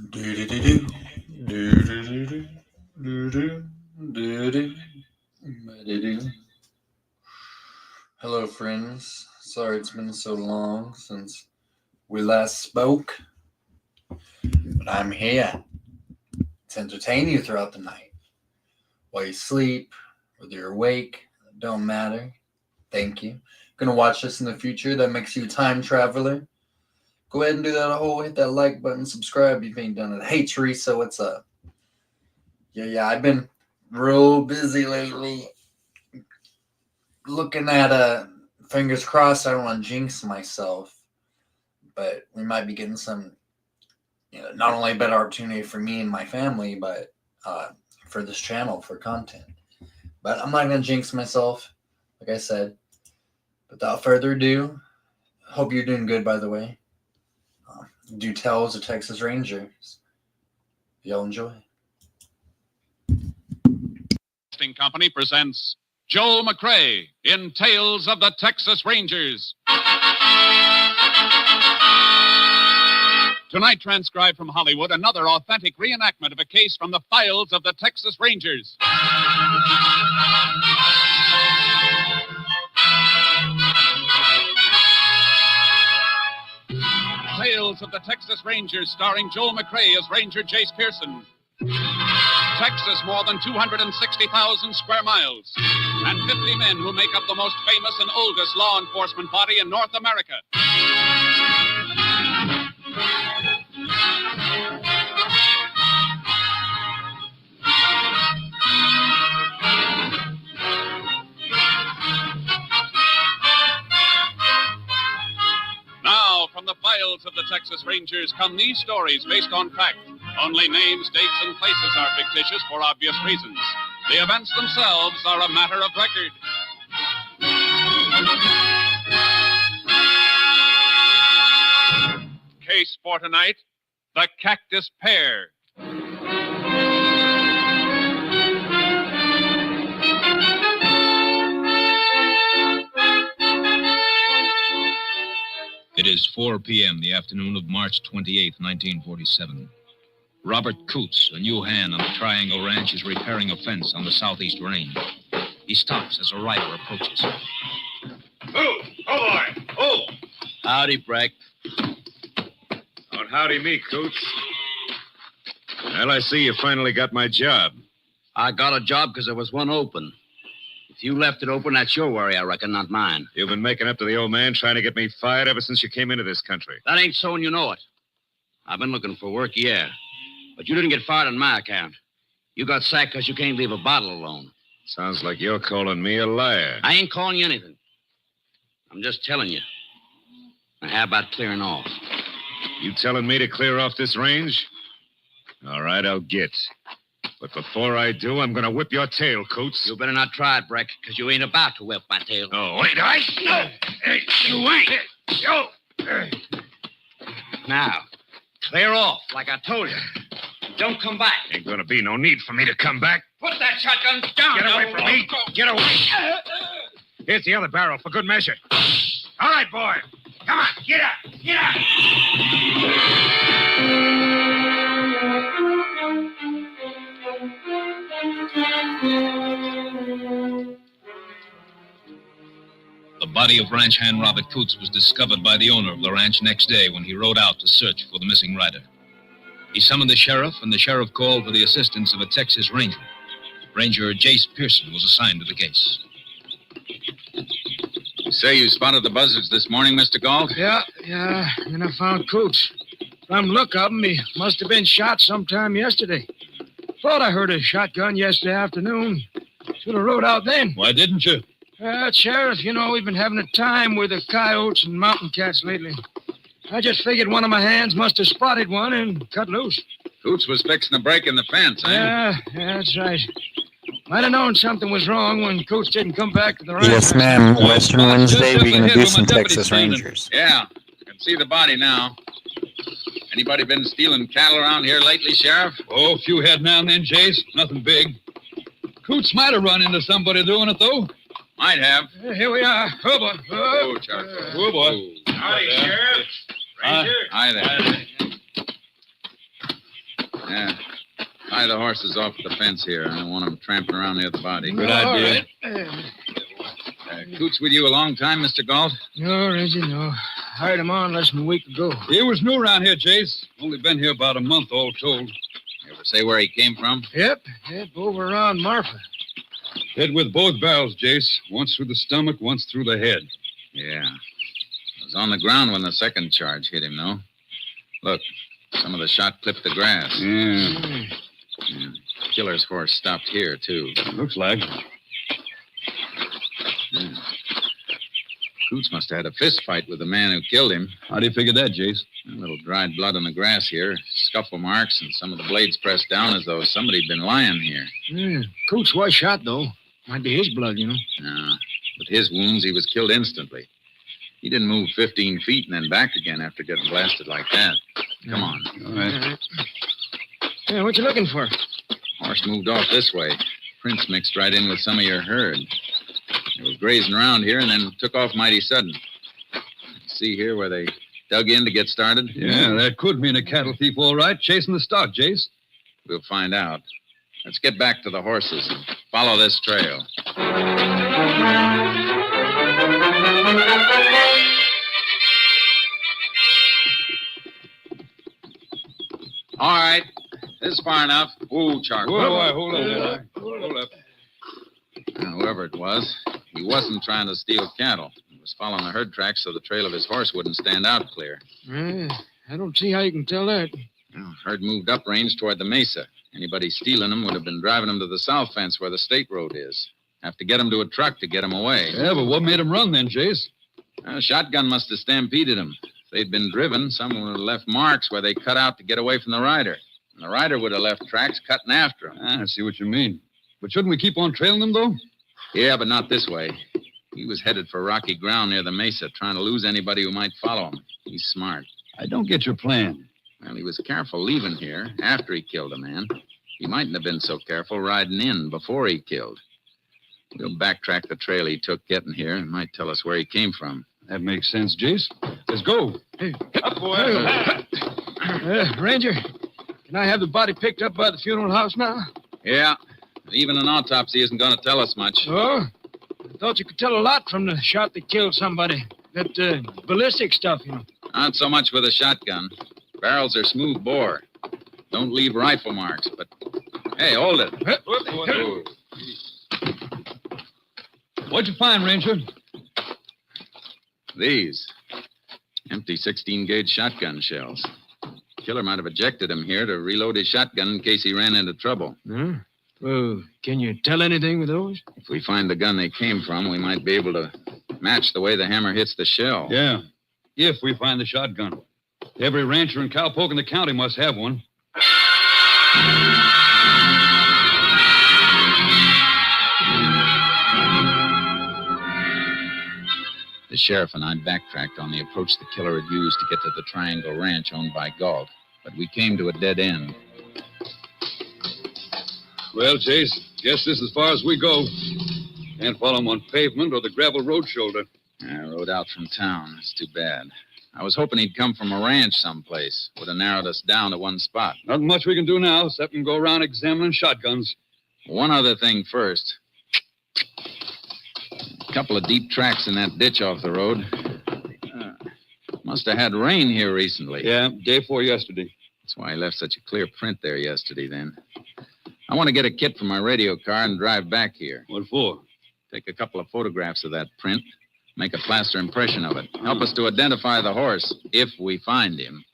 Do-do-do-do. Do-do-do-do. Do-do. Do-do. Do-do. Hello, friends. Sorry it's been so long since we last spoke, but I'm here to entertain you throughout the night. While you sleep, whether you're awake, it don't matter. Thank you. Gonna watch this in the future. That makes you a time traveler. Go ahead and do that whole hit that like button, subscribe if you ain't done it. Hey Teresa, what's up? Yeah, I've been real busy lately. Looking at fingers crossed I don't want to jinx myself. But we might be getting some not only a better opportunity for me and my family, but for this channel for content. But I'm not gonna jinx myself, like I said. Without further ado, hope you're doing good, by the way. Do Tales of Texas Rangers. Y'all enjoy. Company presents Joel McCrea in Tales of the Texas Rangers. Tonight, transcribed from Hollywood, another authentic reenactment of a case from the files of the Texas Rangers. Tales of the Texas Rangers, starring Joel McCrea as Ranger Jace Pearson. Texas, more than 260,000 square miles, and 50 men who make up the most famous and oldest law enforcement body in North America. Now, from the files of the Texas Rangers come these stories based on fact. Only names, dates, and places are fictitious for obvious reasons. The events themselves are a matter of record. Case for tonight, the Cactus Pear. It is 4 p.m., the afternoon of March 28, 1947. Robert Coots, a new hand on the Triangle Ranch, is repairing a fence on the southeast range. He stops as a rider approaches. Oh, boy. Oh. Howdy, Breck. Don't howdy me, Coots. Well, I see you finally got my job. I got a job because there was one open. If you left it open, that's your worry, I reckon, not mine. You've been making up to the old man, trying to get me fired ever since you came into this country. That ain't so, and you know it. I've been looking for work, yeah. But you didn't get fired on my account. You got sacked because you can't leave a bottle alone. Sounds like you're calling me a liar. I ain't calling you anything. I'm just telling you. Now, how about clearing off? You telling me to clear off this range? All right, I'll get. But before I do, I'm going to whip your tail, Coots. You better not try it, Breck, because you ain't about to whip my tail. Oh, wait, I... No! Hey, you ain't! Yo! Now, clear off, like I told you. Don't come back. Ain't going to be no need for me to come back. Put that shotgun down. Get away from me. Get away. Here's the other barrel for good measure. All right, boy. Come on, get up. Get up. The body of ranch hand Robert Coots was discovered by the owner of the ranch next day when he rode out to search for the missing rider. He summoned the sheriff, and the sheriff called for the assistance of a Texas Ranger. Ranger Jace Pearson was assigned to the case. You say you spotted the buzzards this morning, Mr. Galt? Yeah, and I found Coots. From the look of him, he must have been shot sometime yesterday. Thought I heard a shotgun yesterday afternoon. Should have rode out then. Why didn't you? Sheriff, we've been having a time with the coyotes and mountain cats lately. I just figured one of my hands must have spotted one and cut loose. Coots was fixing to break in the fence, eh? Yeah, that's right. Might have known something was wrong when Coots didn't come back to the ranch. Yes, ma'am. Western Wednesday, Just we're going to ahead do where some my deputy's Texas standing. Rangers. Yeah, I can see the body now. Anybody been stealing cattle around here lately, Sheriff? Oh, a few head now and then, Jace. Nothing big. Coots might have run into somebody doing it, though. Might have. Here we are. Oh, boy. Oh, Charlie. Oh, boy. Howdy, Sheriff. Ranger. Hi there. Yeah. Tie the horses off at the fence here. I don't want them tramping around near the body. Good idea. Coots with you a long time, Mr. Galt? No, Reggie, no. Hired him on less than a week ago. He was new around here, Jace. Only been here about a month, all told. You ever say where he came from? Yep, over around Marfa. Hit with both barrels, Jace. Once through the stomach, once through the head. Yeah. Was on the ground when the second charge hit him, though. Look, some of the shot clipped the grass. Yeah. Yeah. Killer's horse stopped here, too. Looks like. Yeah. Coots must have had a fist fight with the man who killed him. How do you figure that, Jace? A little dried blood on the grass here, scuffle marks, and some of the blades pressed down as though somebody'd been lying here. Yeah. Coots was shot, though. Might be his blood, you know. No. With his wounds, he was killed instantly. He didn't move 15 feet and then back again after getting blasted like that. Come on. All right. Yeah, what you looking for? Horse moved off this way. Prints mixed right in with some of your herd. They were grazing around here and then took off mighty sudden. See here where they dug in to get started? Yeah, that could mean a cattle thief, all right. Chasing the stock, Jace. We'll find out. Let's get back to the horses and follow this trail. All right. This is far enough. Ooh, Charlie. Whoa, hold up. Hold up. Whoever it was, he wasn't trying to steal cattle. He was following the herd tracks so the trail of his horse wouldn't stand out clear. I don't see how you can tell that. Herd moved uprange toward the mesa. Anybody stealing them would have been driving them to the south fence where the state road is. Have to get them to a truck to get them away. Yeah, but what made him run then, Jace? A shotgun must have stampeded them. If they'd been driven, someone would have left marks where they cut out to get away from the rider. And the rider would have left tracks cutting after him. I see what you mean. But shouldn't we keep on trailing them, though? Yeah, but not this way. He was headed for rocky ground near the mesa, trying to lose anybody who might follow him. He's smart. I don't get your plan. Well, he was careful leaving here after he killed a man. He mightn't have been so careful riding in before he killed. We'll backtrack the trail he took getting here. It might tell us where he came from. That makes sense, Jace. Let's go. Hey, Up, boy. Ranger, can I have the body picked up by the funeral house now? Yeah. Even an autopsy isn't going to tell us much. Oh? I thought you could tell a lot from the shot that killed somebody. That ballistic stuff, you know. Not so much with a shotgun. Barrels are smooth bore. Don't leave rifle marks, but... Hey, hold it. Whoa. What'd you find, Ranger? These. Empty 16-gauge shotgun shells. Killer might have ejected him here to reload his shotgun in case he ran into trouble. Huh? Well, can you tell anything with those? If we find the gun they came from, we might be able to match the way the hammer hits the shell. Yeah, if we find the shotgun. Every rancher and cowpoke in the county must have one. The sheriff and I backtracked on the approach the killer had used to get to the Triangle Ranch owned by Galt, but we came to a dead end. Well, Jace, guess this is as far as we go. Can't follow him on pavement or the gravel road shoulder. I rode out from town. It's too bad. I was hoping he'd come from a ranch someplace. Would have narrowed us down to one spot. Not much we can do now, except go around examining shotguns. One other thing first. A couple of deep tracks in that ditch off the road. Must have had rain here recently. Yeah, day before yesterday. That's why he left such a clear print there yesterday, then. I want to get a kit from my radio car and drive back here. What for? Take a couple of photographs of that print. Make a plaster impression of it. Help us to identify the horse, if we find him.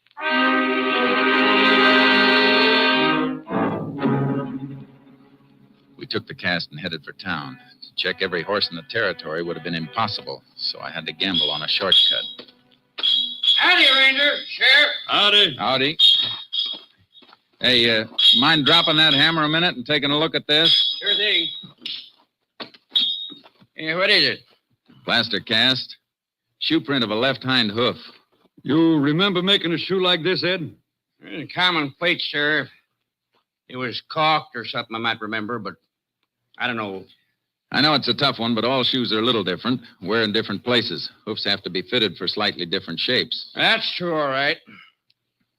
We took the cast and headed for town. To check every horse in the territory would have been impossible, so I had to gamble on a shortcut. Howdy, Ranger. Sheriff. Howdy. Howdy. Hey, mind dropping that hammer a minute and taking a look at this? Sure thing. Yeah, what is it? Plaster cast. Shoe print of a left hind hoof. You remember making a shoe like this, Ed? Common plate, Sheriff. It was caulked or something I might remember, but I don't know. I know it's a tough one, but all shoes are a little different. Wear in different places. Hoofs have to be fitted for slightly different shapes. That's true, all right.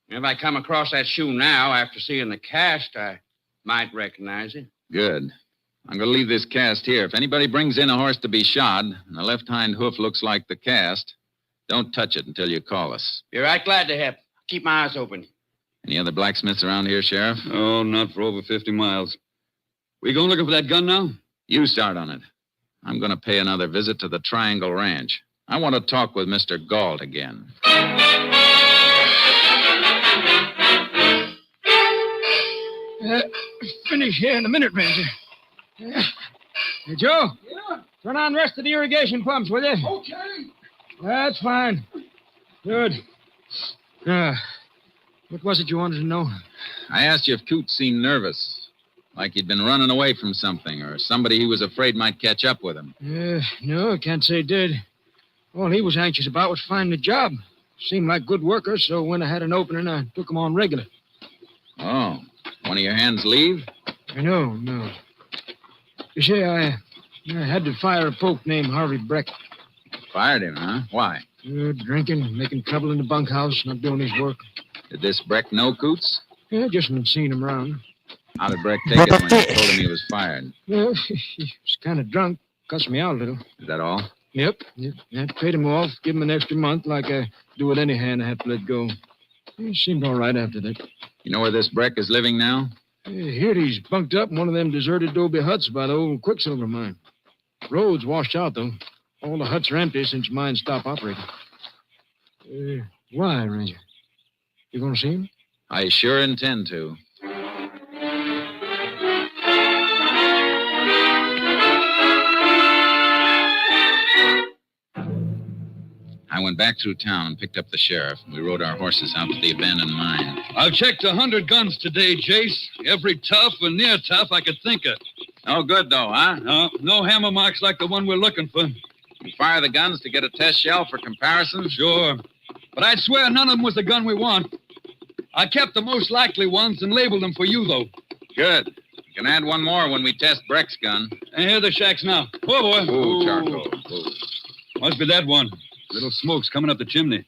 If I come across that shoe now after seeing the cast, I might recognize it. Good. I'm going to leave this cast here. If anybody brings in a horse to be shod and the left hind hoof looks like the cast, don't touch it until you call us. Be right glad to help. Keep my eyes open. Any other blacksmiths around here, Sheriff? Oh, not for over 50 miles. We going looking for that gun now? You start on it. I'm going to pay another visit to the Triangle Ranch. I want to talk with Mr. Galt again. Finish here in a minute, Ranger. Hey, Joe. Yeah? Turn on the rest of the irrigation pumps, will you? Okay. That's fine. Good. What was it you wanted to know? I asked you if Coots seemed nervous, like he'd been running away from something, or somebody he was afraid might catch up with him. No, I can't say he did. All he was anxious about was finding a job. Seemed like good worker, so when I had an opening, I took him on regular. Oh, one of your hands leave? No. You see, I had to fire a poke named Harvey Breck. Fired him, huh? Why? Drinking, making trouble in the bunkhouse, not doing his work. Did this Breck know Coots? Just been seeing him around. How did Breck take it when you told him he was fired? Well, he was kind of drunk. Cussed me out a little. Is that all? Yep. I paid him off, give him an extra month like I do with any hand I have to let go. He seemed all right after that. You know where this Breck is living now? Here he's bunked up in one of them deserted adobe huts by the old Quicksilver mine. Road's washed out, though. All the huts are empty since mine stopped operating. Why, Ranger? You gonna see him? I sure intend to. I went back through town and picked up the sheriff. We rode our horses out to the abandoned mine. I've checked 100 guns today, Jace. Every tough and near tough I could think of. No good, though, huh? No hammer marks like the one we're looking for. You fire the guns to get a test shell for comparison? Sure. But I'd swear none of them was the gun we want. I kept the most likely ones and labeled them for you, though. Good. You can add one more when we test Breck's gun. And here are the shacks now. Oh, boy. Ooh, charcoal. Ooh. Must be that one. Little smoke's coming up the chimney.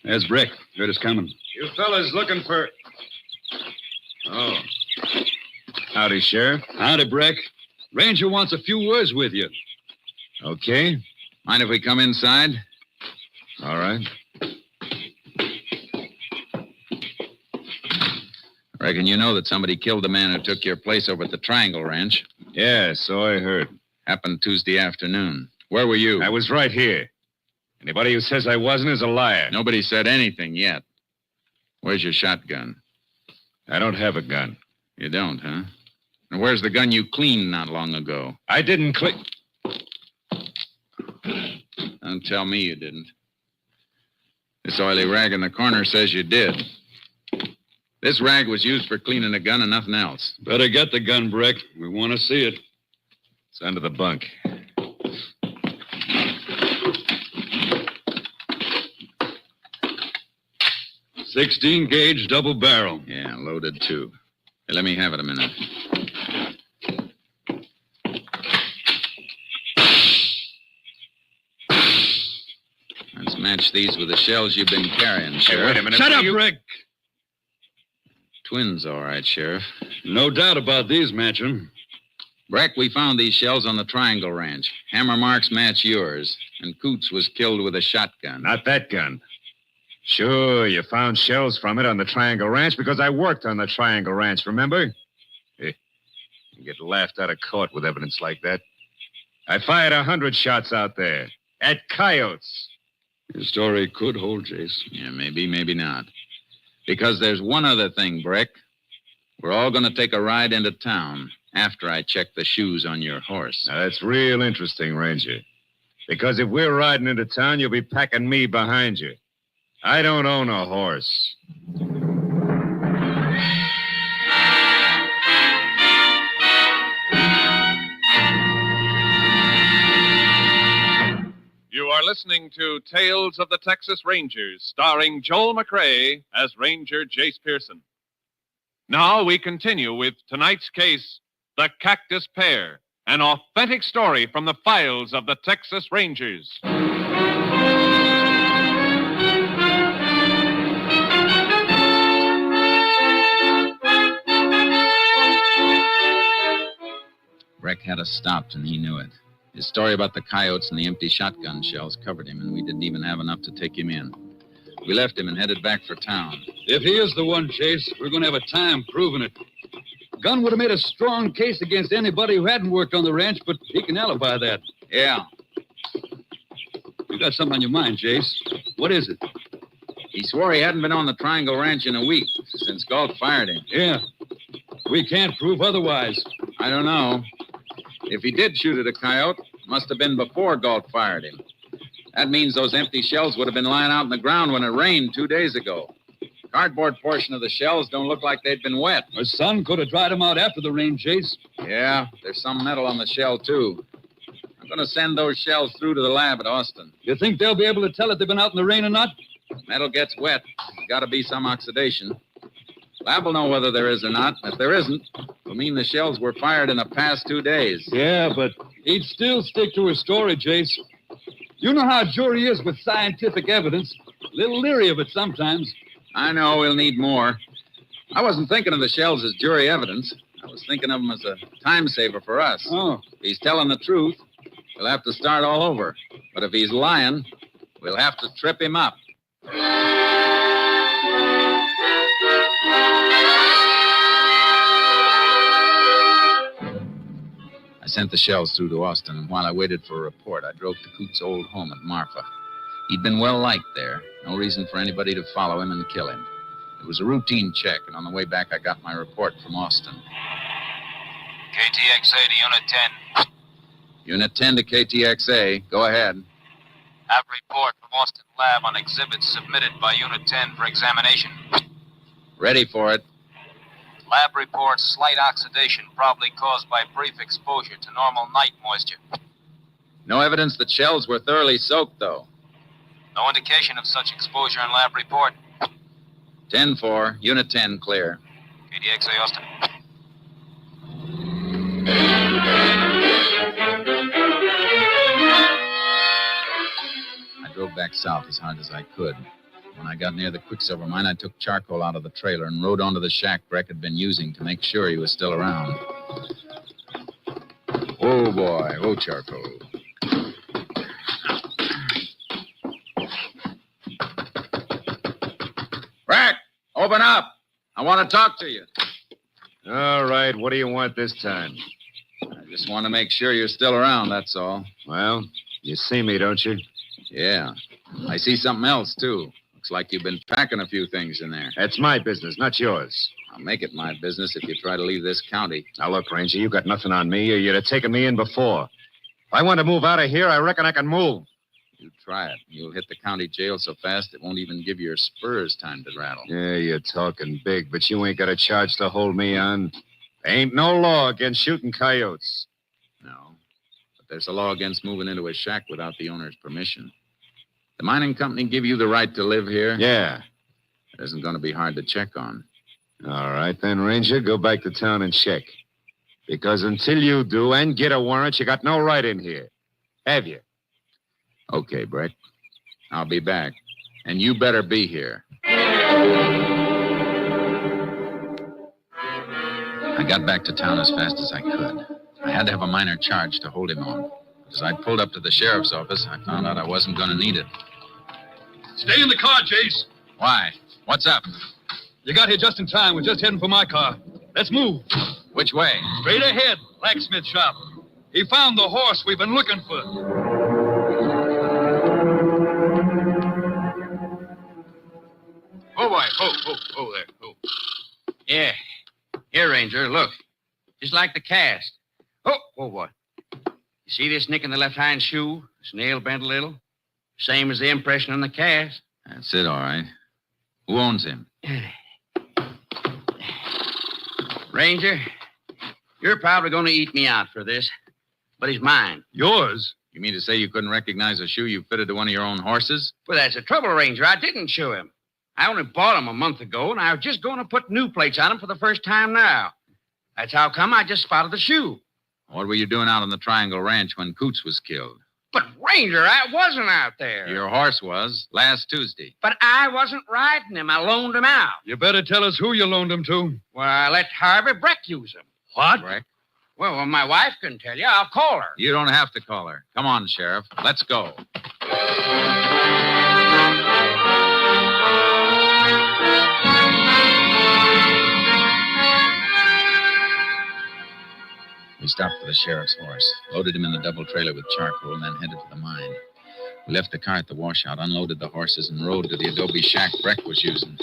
There's Breck. Heard us coming. You fellas looking for... Oh. Howdy, Sheriff. Howdy, Breck. Ranger wants a few words with you. Okay. Mind if we come inside? All right. I reckon you know that somebody killed the man who took your place over at the Triangle Ranch. Yeah, so I heard. Happened Tuesday afternoon. Where were you? I was right here. Anybody who says I wasn't is a liar. Nobody said anything yet. Where's your shotgun? I don't have a gun. You don't, huh? And where's the gun you cleaned not long ago? I didn't clean... Don't tell me you didn't. This oily rag in the corner says you did. This rag was used for cleaning a gun and nothing else. Better get the gun, Breck. We want to see it. It's under the bunk. .16 gauge double barrel. Yeah, loaded too. Hey, let me have it a minute. Let's match these with the shells you've been carrying, Sheriff. Wait a minute. Shut up, Breck. Twins, all right, Sheriff. No doubt about these matching. Breck, we found these shells on the Triangle Ranch. Hammer marks match yours, and Coots was killed with a shotgun. Not that gun. Sure, you found shells from it on the Triangle Ranch because I worked on the Triangle Ranch, remember? You get laughed out of court with evidence like that. I fired 100 shots out there. At coyotes. Your story could hold, Jace. Yeah, maybe, maybe not. Because there's one other thing, Breck. We're all going to take a ride into town after I check the shoes on your horse. Now, that's real interesting, Ranger. Because if we're riding into town, you'll be packing me behind you. I don't own a horse. You are listening to Tales of the Texas Rangers, starring Joel McCrea as Ranger Jace Pearson. Now we continue with tonight's case, The Cactus Pear, an authentic story from the files of the Texas Rangers. us stopped, and he knew it. His story about the coyotes and the empty shotgun shells covered him, and we didn't even have enough to take him in. We left him and headed back for town. If he is the one, Chase, we're going to have a time proving it. Gunn would have made a strong case against anybody who hadn't worked on the ranch, but he can alibi that. Yeah. You got something on your mind, Chase. What is it? He swore he hadn't been on the Triangle Ranch in a week, since Galt fired him. Yeah. We can't prove otherwise. I don't know. If he did shoot at a coyote, it must have been before Galt fired him. That means those empty shells would have been lying out in the ground when it rained 2 days ago. The cardboard portion of the shells don't look like they'd been wet. The sun could have dried them out after the rain, Chase. Yeah, there's some metal on the shell, too. I'm going to send those shells through to the lab at Austin. You think they'll be able to tell if they've been out in the rain or not? Metal gets wet. There's got to be some oxidation. Lab will know whether there is or not. If there isn't, it'll mean the shells were fired in the past 2 days. Yeah, but he'd still stick to his story, Chase. You know how a jury is with scientific evidence. A little leery of it sometimes. I know we'll need more. I wasn't thinking of the shells as jury evidence. I was thinking of them as a time saver for us. Oh. If he's telling the truth, we'll have to start all over. But if he's lying, we'll have to trip him up. I sent the shells through to Austin, and while I waited for a report, I drove to Coots' old home at Marfa. He'd been well liked there. No reason for anybody to follow him and kill him. It was a routine check, and on the way back, I got my report from Austin. KTXA to Unit 10. Unit 10 to KTXA. Go ahead. Have report from Austin Lab on exhibits submitted by Unit 10 for examination. Ready for it. Lab reports slight oxidation, probably caused by brief exposure to normal night moisture. No evidence that shells were thoroughly soaked, though. No indication of such exposure in lab report. 10-4. Unit 10, clear. KTXA Austin. I drove back south as hard as I could. When I got near the Quicksilver mine, I took charcoal out of the trailer and rode onto the shack Breck had been using to make sure he was still around. Oh, boy. Oh, charcoal. Breck, open up. I want to talk to you. All right, what do you want this time? I just want to make sure you're still around, that's all. Well, you see me, don't you? Yeah. I see something else, too. Looks like you've been packing a few things in there. That's my business, not yours. I'll make it my business if you try to leave this county. Now, look, Ranger, you got nothing on me, or you'd have taken me in before. If I want to move out of here, I reckon I can move. You try it. You'll hit the county jail so fast it won't even give your spurs time to rattle. Yeah, you're talking big, but you ain't got a charge to hold me on. There ain't no law against shooting coyotes. No. But there's a law against moving into a shack without the owner's permission. The mining company give you the right to live here? Yeah. It isn't going to be hard to check on. All right, then, Ranger, go back to town and check. Because until you do and get a warrant, you got no right in here. Have you? Okay, Breck. I'll be back. And you better be here. I got back to town as fast as I could. I had to have a minor charge to hold him on. As I pulled up to the sheriff's office, I found out I wasn't going to need it. Stay in the car, Chase. Why? What's up? You got here just in time. We're just heading for my car. Let's move. Which way? Straight ahead, blacksmith shop. He found the horse we've been looking for. Oh, boy. Oh, there. Oh. Yeah. Here, Ranger, look. Just like the cast. Oh, boy. You see this nick in the left-hand shoe? It's nail bent a little. Same as the impression on the cast. That's it, all right. Who owns him? Ranger, you're probably going to eat me out for this, but he's mine. Yours? You mean to say you couldn't recognize a shoe you fitted to one of your own horses? Well, that's the trouble, Ranger. I didn't show him. I only bought him a month ago, and I was just going to put new plates on him for the first time now. That's how come I just spotted the shoe. What were you doing out on the Triangle Ranch when Coots was killed? But, Ranger, I wasn't out there. Your horse was last Tuesday. But I wasn't riding him. I loaned him out. You better tell us who you loaned him to. Well, I let Harvey Breck use him. What? Breck? Well, my wife can tell you. I'll call her. You don't have to call her. Come on, Sheriff. Let's go. We stopped for the sheriff's horse, loaded him in the double trailer with charcoal, and then headed for the mine. We left the car at the washout, unloaded the horses, and rode to the adobe shack Breck was using.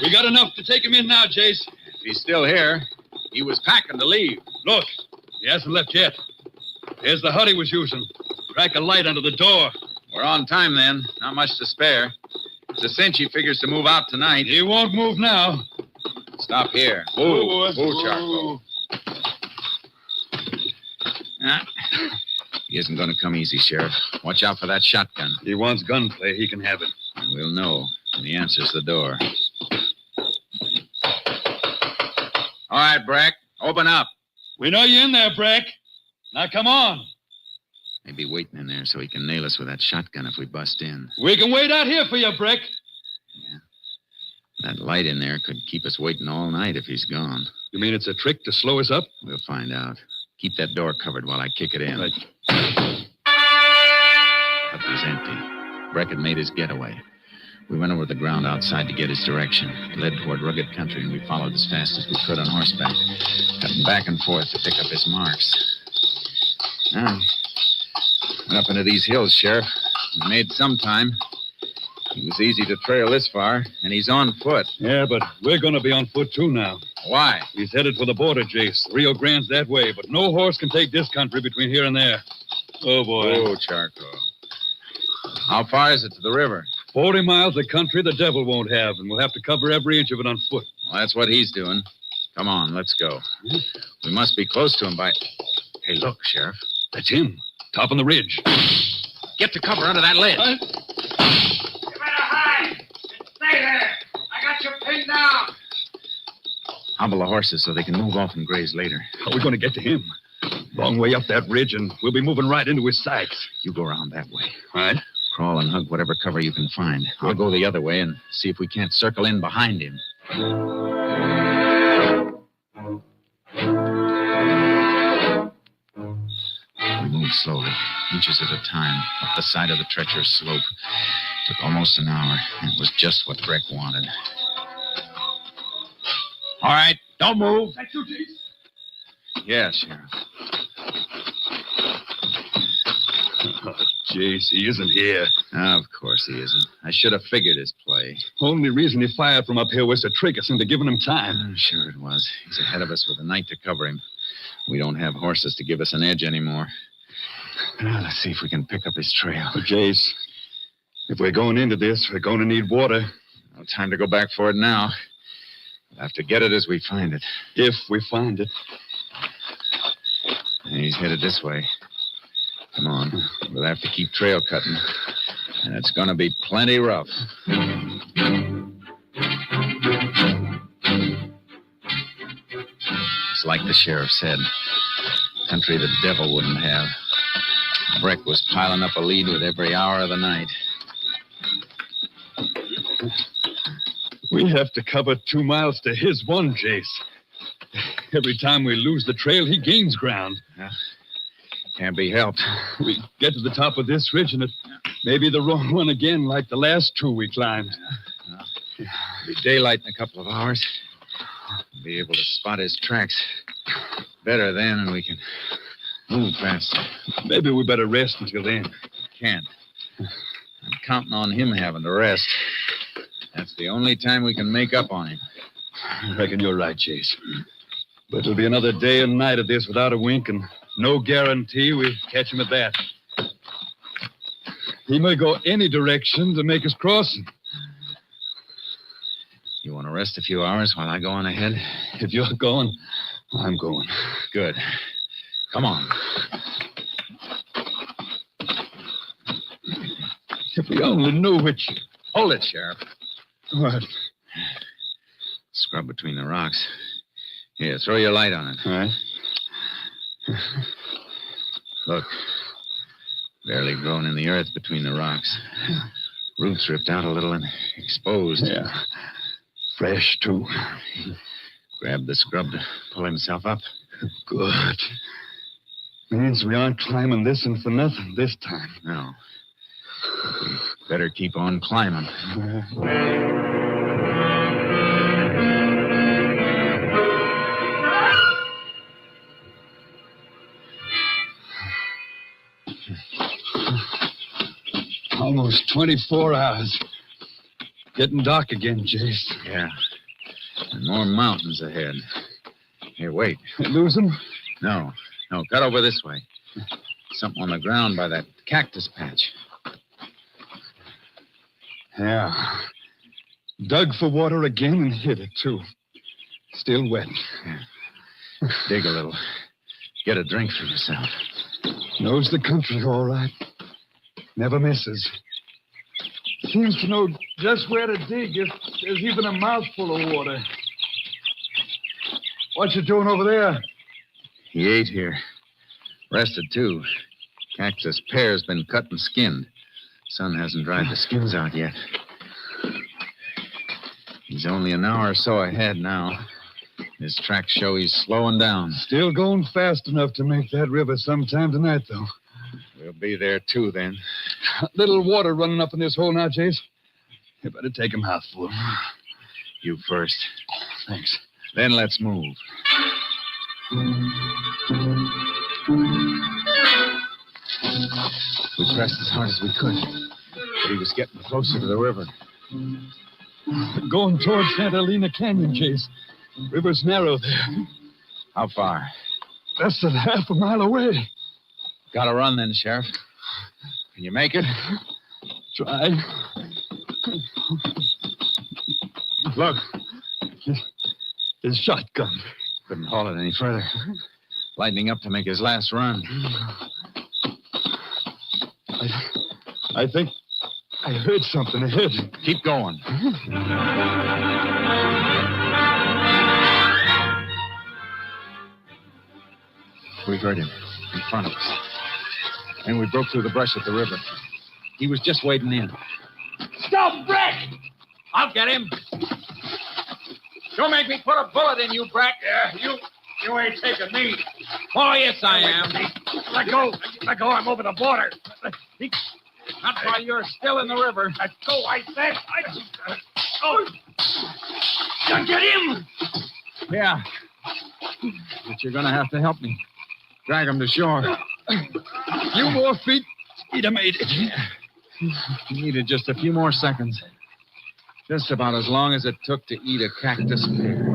We got enough to take him in now, Jace. If he's still here, he was packing to leave. Look, he hasn't left yet. There's the hut he was using. Crack a light under the door. We're on time, then. Not much to spare. It's a cinch he figures to move out tonight. He won't move now. Stop here. Move, Charcoal. He isn't going to come easy, Sheriff. Watch out for that shotgun. He wants gunplay. He can have it. And we'll know when he answers the door. All right, Breck. Open up. We know you're in there, Breck. Now, come on. Maybe waiting in there so he can nail us with that shotgun if we bust in. We can wait out here for you, Breck. Yeah. That light in there could keep us waiting all night if he's gone. You mean it's a trick to slow us up? We'll find out. Keep that door covered while I kick it in. Right. Hut was empty. Breck had made his getaway. We went over the ground outside to get his direction. It led toward rugged country, and we followed as fast as we could on horseback, cutting back and forth to pick up his marks. Now, went up into these hills, Sheriff. We made some time. It was easy to trail this far, and he's on foot. Yeah, but we're going to be on foot, too, now. Why? He's headed for the border, Jace. Rio Grande's that way, but no horse can take this country between here and there. Oh, boy. Oh, charcoal. How far is it to the river? 40 miles of country the devil won't have, and we'll have to cover every inch of it on foot. Well, that's what he's doing. Come on, let's go. We must be close to him by... Hey, look, Sheriff. That's him, top on the ridge. Get to cover under that ledge. You better hide and stay there. I got you pinned down. Hobble the horses so they can move off and graze later. How are we going to get to him? Long way up that ridge, and we'll be moving right into his sights. You go around that way. All right. Crawl and hug whatever cover you can find. I'll go the other way and see if we can't circle in behind him. We moved slowly, inches at a time, up the side of the treacherous slope. Took almost an hour, and it was just what Breck wanted. All right, don't move. That's you, Jace? Yeah, Sheriff. Oh, Jace, he isn't here. Of course he isn't. I should have figured his play. Only reason he fired from up here was to trick us into giving him time. Sure it was. He's ahead of us with the night to cover him. We don't have horses to give us an edge anymore. Now, let's see if we can pick up his trail. But, Jace, if we're going into this, we're going to need water. No time to go back for it now. We'll have to get it as we find it. If we find it. And he's headed this way. Come on. We'll have to keep trail cutting. And it's going to be plenty rough. It's like the sheriff said. Country the devil wouldn't have. Breck was piling up a lead with every hour of the night. We have to cover 2 miles to his one, Jace. Every time we lose the trail, he gains ground. Can't be helped. We get to the top of this ridge, and it may be the wrong one again, like the last 2 we climbed. It'll be daylight in a couple of hours. We'll be able to spot his tracks better then, and we can move faster. Maybe we better rest until then. Can't. I'm counting on him having to rest. That's the only time we can make up on him. I reckon you're right, Chase. But it'll be another day and night of this without a wink, and no guarantee we catch him at that. He may go any direction to make us cross him. You want to rest a few hours while I go on ahead? If you're going, I'm going. Good. Come on. If we only knew which... Hold it, Sheriff. What? Scrub between the rocks. Here, throw your light on it. All right. Look. Barely grown in the earth between the rocks. Roots ripped out a little and exposed. Yeah. Fresh, too. Grabbed the scrub to pull himself up. Good. Means we aren't climbing this one for nothing this time. No. We better keep on climbing. Almost 24 hours. Getting dark again, Chase. Yeah. And more mountains ahead. Here, wait. Lose them? No. No, cut over this way. Something on the ground by that cactus patch. Yeah. Dug for water again and hit it, too. Still wet. Yeah. Dig a little. Get a drink for yourself. Knows the country all right. Never misses. Seems to know just where to dig if there's even a mouthful of water. What you doing over there? He ate here. Rested, too. Cactus pear's been cut and skinned. Sun hasn't dried the skins out yet. He's only an hour or so ahead now. His tracks show he's slowing down. Still going fast enough to make that river sometime tonight, though. We'll be there, too, then. Little water running up in this hole now, Chase. You better take a mouthful. You first. Thanks. Then let's move. We pressed as hard as we could, but he was getting closer to the river. Going towards Santa Elena Canyon, Chase. River's narrow there. How far? Less than half a mile away. Gotta run then, Sheriff. Can you make it? Try. Look. His shotgun. Couldn't haul it any further. Lightening up to make his last run. I think I heard something ahead. Keep going. We heard him in front of us. And we broke through the brush at the river. He was just wading in. Stop, Breck! I'll get him. Don't make me put a bullet in you, Breck. Yeah, you ain't taking me. Oh, yes, I am. Let go. Let go. I'm over the border. Not while you're still in the river. Let go, I said. Oh. Get him. Yeah. But you're going to have to help me. Drag him to shore. Few more feet, he'd have made it. He needed just a few more seconds. Just about as long as it took to eat a cactus pear.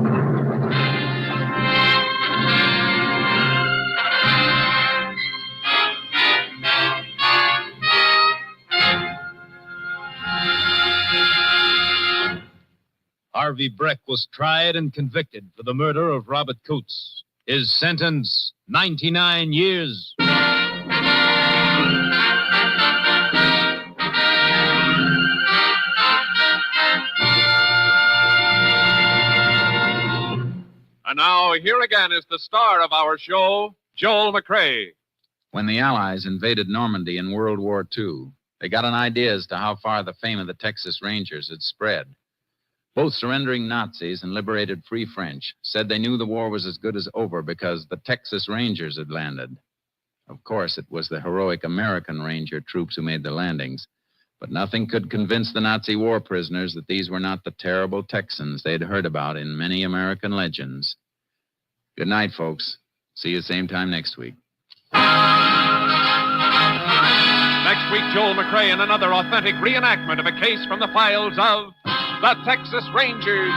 Harvey Breck was tried and convicted for the murder of Robert Coots. His sentence, 99 years. And now, here again is the star of our show, Joel McCrea. When the Allies invaded Normandy in World War II, they got an idea as to how far the fame of the Texas Rangers had spread. Both surrendering Nazis and liberated Free French said they knew the war was as good as over because the Texas Rangers had landed. Of course, it was the heroic American Ranger troops who made the landings, but nothing could convince the Nazi war prisoners that these were not the terrible Texans they'd heard about in many American legends. Good night, folks. See you same time next week. Next week, Joel McCrea in another authentic reenactment of a case from the files of the Texas Rangers.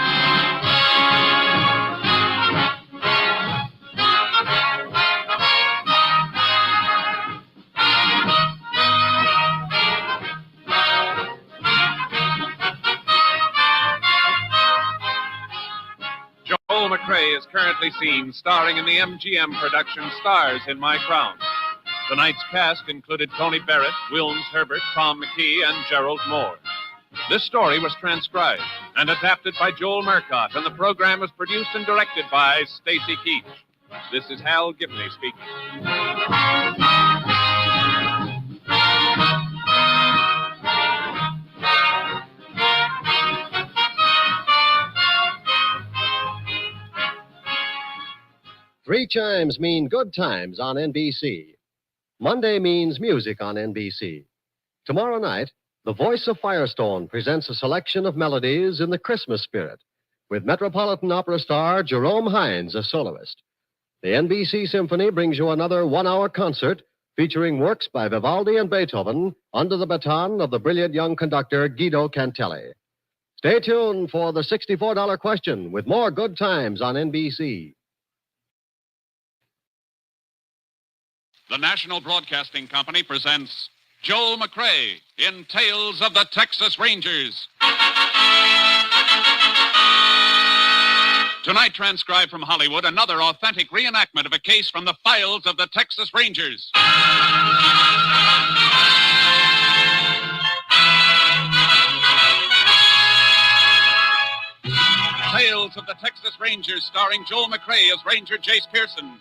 Joel McCrea is currently seen starring in the MGM production Stars in My Crown. Tonight's cast included Tony Barrett, Wilms Herbert, Tom McKee, and Gerald Moore. This story was transcribed and adapted by Joel Murcott, and the program was produced and directed by Stacy Keach. This is Hal Gibney speaking. 3 chimes mean good times on NBC. Monday means music on NBC. Tomorrow night, the voice of Firestone presents a selection of melodies in the Christmas spirit, with Metropolitan Opera star Jerome Hines as soloist. The NBC Symphony brings you another one-hour concert featuring works by Vivaldi and Beethoven under the baton of the brilliant young conductor Guido Cantelli. Stay tuned for the $64 question with more good times on NBC. The National Broadcasting Company presents Joel McRae in Tales of the Texas Rangers. Tonight, transcribed from Hollywood, another authentic reenactment of a case from the files of the Texas Rangers. Tales of the Texas Rangers, starring Joel McRae as Ranger Jace Pearson.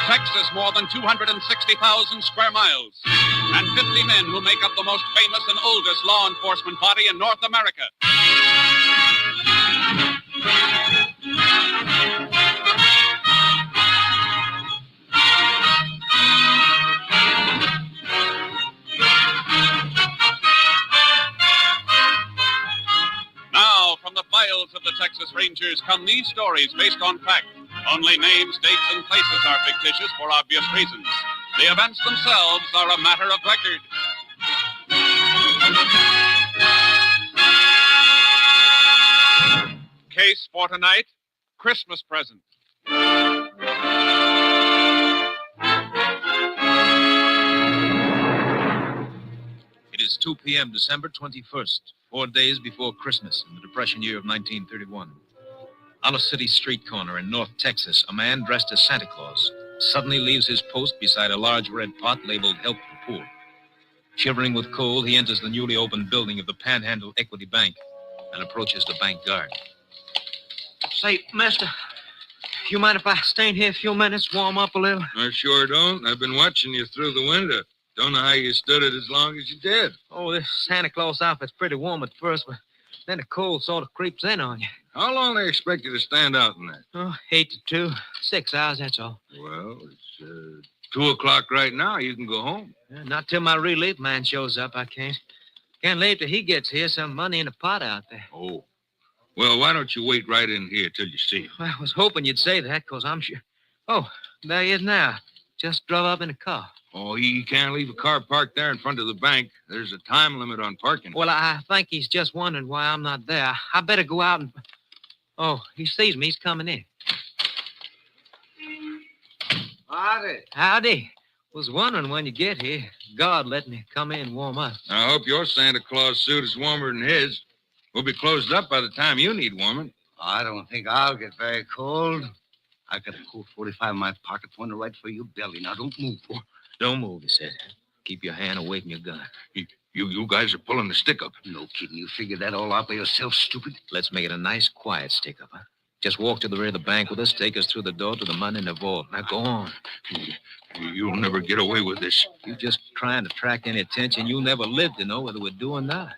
Texas, more than 260,000 square miles, and 50 men who make up the most famous and oldest law enforcement body in North America. Now, from the files of the Texas Rangers come these stories based on fact. Only names, dates, and places are fictitious for obvious reasons. The events themselves are a matter of record. Case for tonight, Christmas present. It is 2 p.m., December 21st, 4 days before Christmas in the Depression year of 1931. On a city street corner in North Texas, a man dressed as Santa Claus suddenly leaves his post beside a large red pot labeled Help the Poor. Shivering with cold, he enters the newly opened building of the Panhandle Equity Bank and approaches the bank guard. Say, mister, you mind if I stay in here a few minutes, warm up a little? I sure don't. I've been watching you through the window. Don't know how you stood it as long as you did. Oh, this Santa Claus outfit's pretty warm at first, but then the cold sort of creeps in on you. How long they expect you to stand out in that? Oh, 8 to 2. 6 hours, that's all. Well, it's 2 o'clock right now. You can go home. Not till my relief man shows up, I can't. Can't leave till he gets here. Some money in a pot out there. Oh. Well, why don't you wait right in here till you see him? Well, I was hoping you'd say that, because I'm sure. Oh, there he is now. Just drove up in a car. Oh, he can't leave a car parked there in front of the bank. There's a time limit on parking. Well, I think he's just wondering why I'm not there. I better go out and... Oh, he sees me. He's coming in. Howdy. Howdy. Was wondering when you get here. God let me come in and warm up. I hope your Santa Claus suit is warmer than his. We'll be closed up by the time you need warming. I don't think I'll get very cold. I got a cool 45 in my pocket, one right for your belly. Now, don't move. Don't move, he said. Keep your hand away from your gun. You guys are pulling the stick up. No kidding. You figured that all out by yourself, stupid? Let's make it a nice, quiet stick-up, huh? Just walk to the rear of the bank with us, take us through the door to the money in the vault. Now, go on. You'll never get away with this. You just trying to attract any attention. You'll never live to know whether we're doing or not.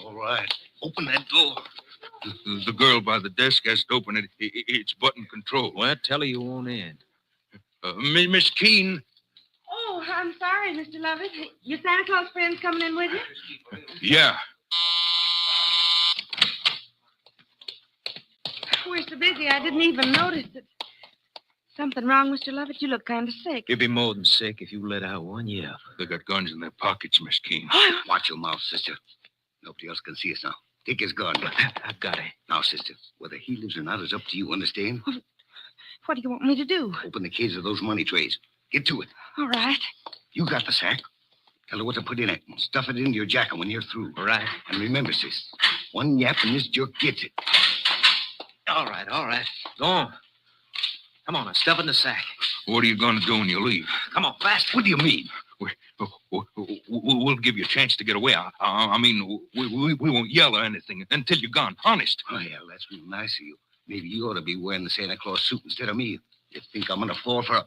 All right. Open that door. The girl by the desk has to open it. It's button control. Well, tell her you won't end. Miss Keene. Oh, I'm sorry, Mr. Lovett. Your Santa Claus friend's coming in with you? Yeah. We're so busy, I didn't even notice it. Something wrong, Mr. Lovett? You look kind of sick. You'd be more than sick if you let out one yell. They got guns in their pockets, Miss Keene. Watch your mouth, sister. Nobody else can see us now. Take his gun. I've got it. Now, sister, whether he lives or not is up to you, understand? What do you want me to do? Open the cage of those money trays. Get to it. All right. You got the sack. Tell her what to put in it. Stuff it into your jacket when you're through. All right. And remember, sis, one yap and this jerk gets it. All right. Go on. Come on, now, stuff it in the sack. What are you going to do when you leave? Come on, fast. What do you mean? We'll give you a chance to get away. I mean, we won't yell or anything until you're gone. Honest. Oh, yeah, that's real nice of you. Maybe you ought to be wearing the Santa Claus suit instead of me. You think I'm going to fall for a...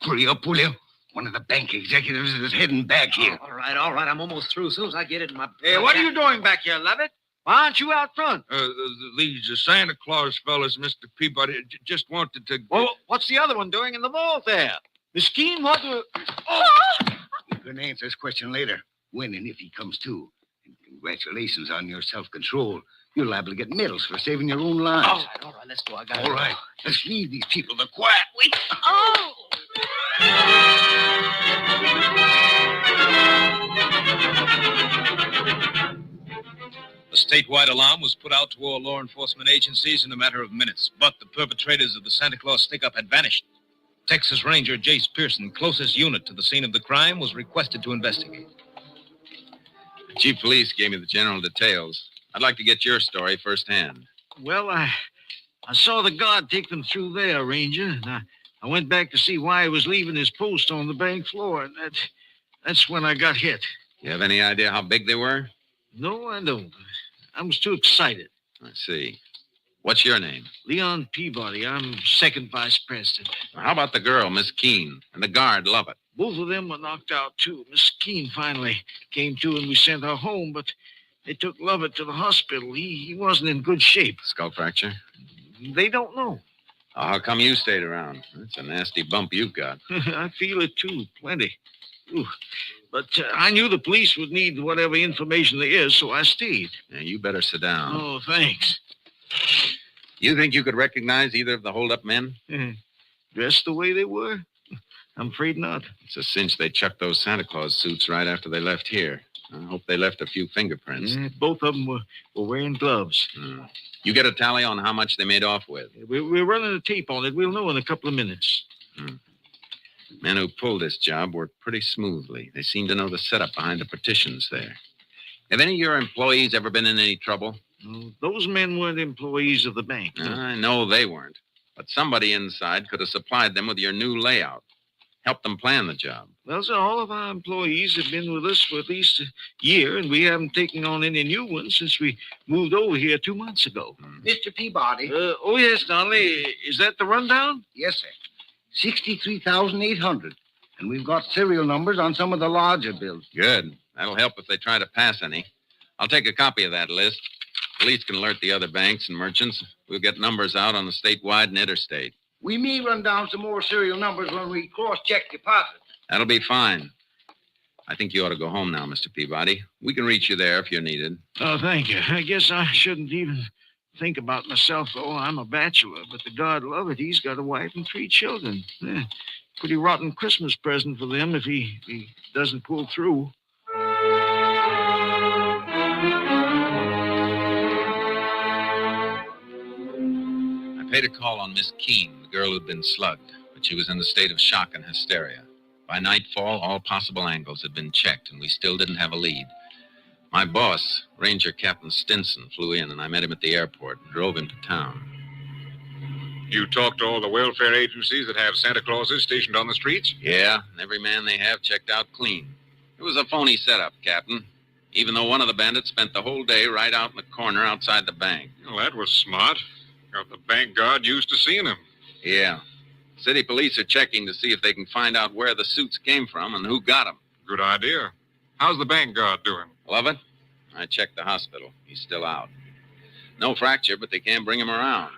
Hurry up, will you? One of the bank executives is heading back here. All right. I'm almost through. As soon as I get it in my... Hey, what are you doing back here, Lovett? Why aren't you out front? These Santa Claus fellas, Mr. Peabody, just wanted to... Well, what's the other one doing in the vault there? Miss Keene, what do... You can answer this question later, when and if he comes to. And congratulations on your self-control. You're liable to get medals for saving your own lives. All right, let's go. I got All right, let's leave these people to quiet. Wait. Oh! A statewide alarm was put out to all law enforcement agencies in a matter of minutes, but the perpetrators of the Santa Claus stick-up had vanished. Texas Ranger Jace Pearson, closest unit to the scene of the crime, was requested to investigate. The chief of police gave me the general details. I'd like to get your story firsthand. Well, I saw the guard take them through there, Ranger. And I went back to see why he was leaving his post on the bank floor, and that's when I got hit. You have any idea how big they were? No, I don't. I was too excited. I see. What's your name? Leon Peabody. I'm second vice president. How about the girl, Miss Keene, and the guard, Lovett? Both of them were knocked out, too. Miss Keene finally came to, and we sent her home, but they took Lovett to the hospital. He wasn't in good shape. Skull fracture? They don't know. How come you stayed around? That's a nasty bump you've got. I feel it, too. Plenty. Ooh. But I knew the police would need whatever information there is, so I stayed. Yeah, you better sit down. Oh, thanks. You think you could recognize either of the hold-up men? Dressed the way they were? I'm afraid not. It's a cinch they chucked those Santa Claus suits right after they left here. I hope they left a few fingerprints. Both of them were wearing gloves. You get a tally on how much they made off with? We're running a tape on it. We'll know in a couple of minutes. Men who pulled this job worked pretty smoothly. They seem to know the setup behind the partitions there. Have any of your employees ever been in any trouble? No, those men weren't employees of the bank. I know they weren't. But somebody inside could have supplied them with your new layout. Helped them plan the job. Well, sir, all of our employees have been with us for at least a year, and we haven't taken on any new ones since we moved over here 2 months ago. Mr. Peabody. Oh, yes, Donnelly. Is that the rundown? Yes, sir. 63,800. And we've got serial numbers on some of the larger bills. Good. That'll help if they try to pass any. I'll take a copy of that list. Police can alert the other banks and merchants. We'll get numbers out on the statewide and interstate. We may run down some more serial numbers when we cross-check deposits. That'll be fine. I think you ought to go home now, Mr. Peabody. We can reach you there if you're needed. Oh, thank you. I guess I shouldn't even think about myself, though. I'm a bachelor, but the God Lovett, he's got a wife and 3 children. Pretty rotten Christmas present for them if he doesn't pull through. I paid a call on Miss Keene, the girl who'd been slugged, but she was in a state of shock and hysteria. By nightfall, all possible angles had been checked, and we still didn't have a lead. My boss, Ranger Captain Stinson, flew in, and I met him at the airport and drove him to town. You talked to all the welfare agencies that have Santa Clauses stationed on the streets? Yeah, and every man they have checked out clean. It was a phony setup, Captain, even though one of the bandits spent the whole day right out in the corner outside the bank. Well, that was smart. Got the bank guard used to seeing him. Yeah. City police are checking to see if they can find out where the suits came from and who got them. Good idea. How's the bank guard doing? Lovett? I checked the hospital. He's still out. No fracture, but they can't bring him around.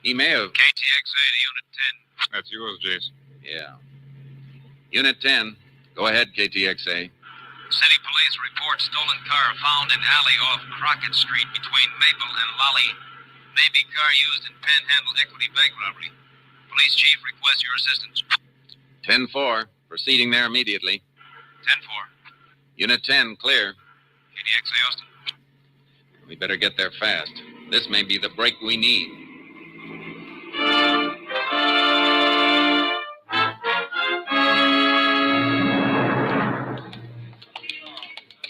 He may have... KTXA to Unit 10. That's yours, Jace. Yeah. Unit 10. Go ahead, KTXA. City police report stolen car found in alley off Crockett Street between Maple and Lolly. Maybe car used in Panhandle equity bank robbery. Police chief requests your assistance. 10-4. Proceeding there immediately. 10-4. Unit 10, clear. KTXA Austin. We better get there fast. This may be the break we need.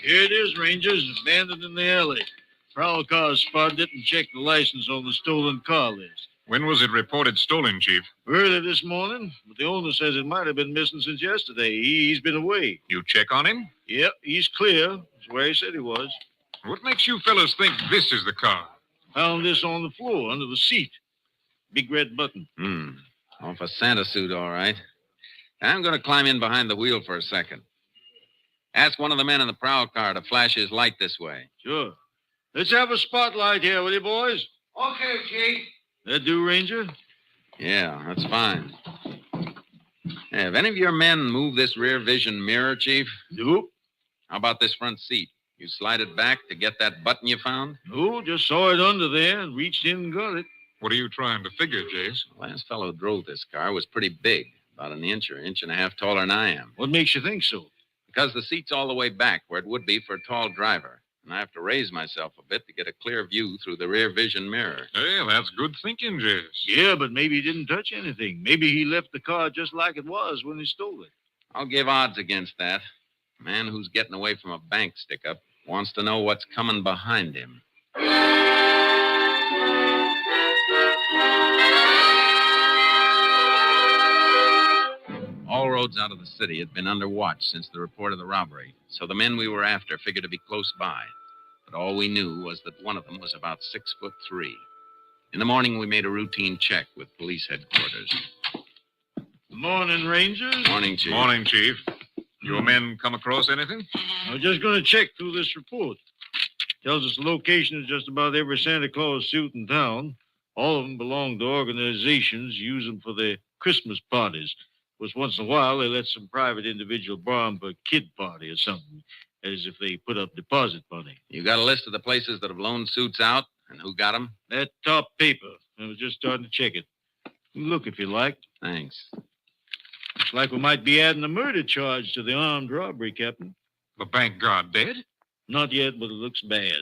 Here it is, Rangers, abandoned in the alley. Prowl car spotted it and checked the license on the stolen car list. When was it reported stolen, Chief? Early this morning, but the owner says it might have been missing since yesterday. He's been away. You check on him? Yep, he's clear. That's where he said he was. What makes you fellas think this is the car? Found this on the floor, under the seat. Big red button. Off a Santa suit, all right. I'm going to climb in behind the wheel for a second. Ask one of the men in the prowl car to flash his light this way. Sure. Let's have a spotlight here, will you, boys? Okay, Chief. That do, Ranger? Yeah, that's fine. Hey, have any of your men moved this rear vision mirror, Chief? Nope. How about this front seat? You slide it back to get that button you found? No, just saw it under there and reached in and got it. What are you trying to figure, Jace? The last fellow who drove this car was pretty big, about an inch or inch and a half taller than I am. What makes you think so? Because the seat's all the way back where it would be for a tall driver. And I have to raise myself a bit to get a clear view through the rear vision mirror. Hey, that's good thinking, Jace. Yeah, but maybe he didn't touch anything. Maybe he left the car just like it was when he stole it. I'll give odds against that. A man who's getting away from a bank stick-up wants to know what's coming behind him. All roads out of the city had been under watch since the report of the robbery, so the men we were after figured to be close by. But all we knew was that one of them was about 6'3". In the morning, we made a routine check with police headquarters. Good morning, Rangers. Morning, Chief. Morning, Chief. Your men come across anything? I was just going to check through this report. Tells us the location of just about every Santa Claus suit in town. All of them belong to organizations, use them for their Christmas parties. Was once in a while they let some private individual borrow them for a kid party or something, as if they put up deposit money. You got a list of the places that have loaned suits out and who got them? That top paper. I was just starting to check it. You look if you like. Thanks. Looks like we might be adding a murder charge to the armed robbery, Captain. The bank guard dead? Not yet, but it looks bad.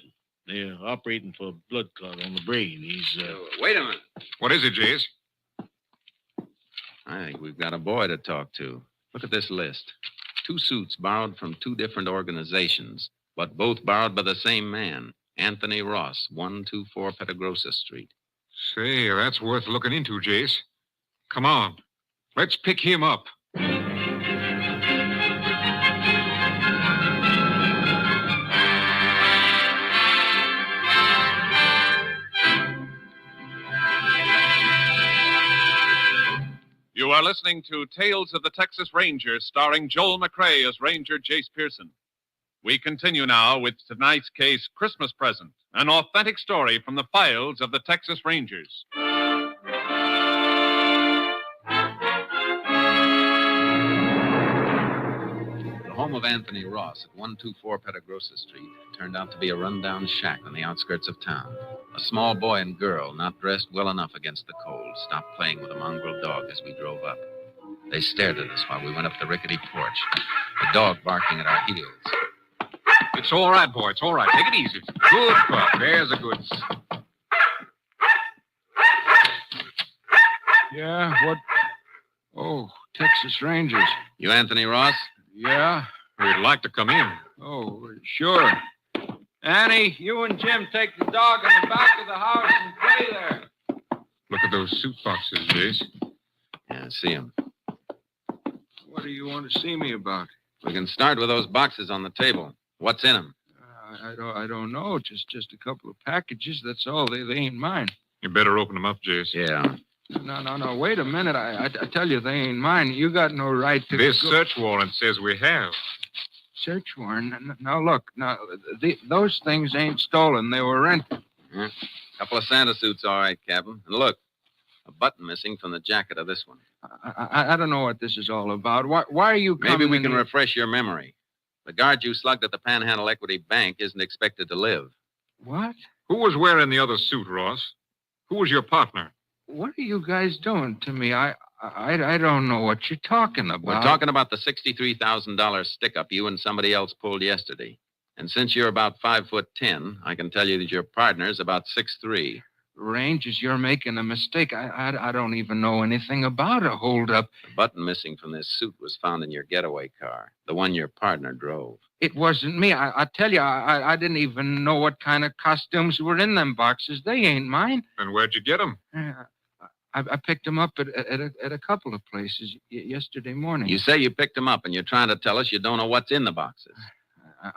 They're operating for a blood clot on the brain. He's, Wait a minute. What is it, Jace? I think we've got a boy to talk to. Look at this list. 2 suits borrowed from 2 different organizations, but both borrowed by the same man, Anthony Ross, 124 Petagrosa Street. Say, that's worth looking into, Jace. Come on. Let's pick him up. You are listening to Tales of the Texas Rangers, starring Joel McCrea as Ranger Jace Pearson. We continue now with tonight's case, Christmas Present, an authentic story from the files of the Texas Rangers. The home of Anthony Ross at 124 Petagrosa Street turned out to be a rundown shack on the outskirts of town. A small boy and girl, not dressed well enough against the cold, stopped playing with a mongrel dog as we drove up. They stared at us while we went up the rickety porch, the dog barking at our heels. It's all right, boy. It's all right. Take it easy. Good pup. There's a good... Yeah, what? Oh, Texas Rangers. You Anthony Ross? Yeah? We'd like to come in. Oh, sure. Annie, you and Jim take the dog in the back of the house and play there. Look at those suit boxes, Jace. Yeah, see him. What do you want to see me about? We can start with those boxes on the table. What's in them? I don't know. Just a couple of packages. That's all. They ain't mine. You better open them up, Jace. Yeah. No. Wait a minute. I tell you, they ain't mine. You got no right to... This search warrant says we have. Search warrant? Now, look. Now, those things ain't stolen. They were rented. Yeah. Couple of Santa suits, all right, Captain. And look, a button missing from the jacket of this one. I don't know what this is all about. Why are you coming? Maybe we can refresh your memory. The guard you slugged at the Panhandle Equity Bank isn't expected to live. What? Who was wearing the other suit, Ross? Who was your partner? What are you guys doing to me? I don't know what you're talking about. We're talking about the $63,000 stick-up you and somebody else pulled yesterday. And since you're about 5'10", I can tell you that your partner's about 6'3". Rangers, you're making a mistake. I don't even know anything about a holdup. The button missing from this suit was found in your getaway car, the one your partner drove. It wasn't me. I tell you, I didn't even know what kind of costumes were in them boxes. They ain't mine. And where'd you get them? I picked them up at a couple of places yesterday morning. You say you picked them up, and you're trying to tell us you don't know what's in the boxes.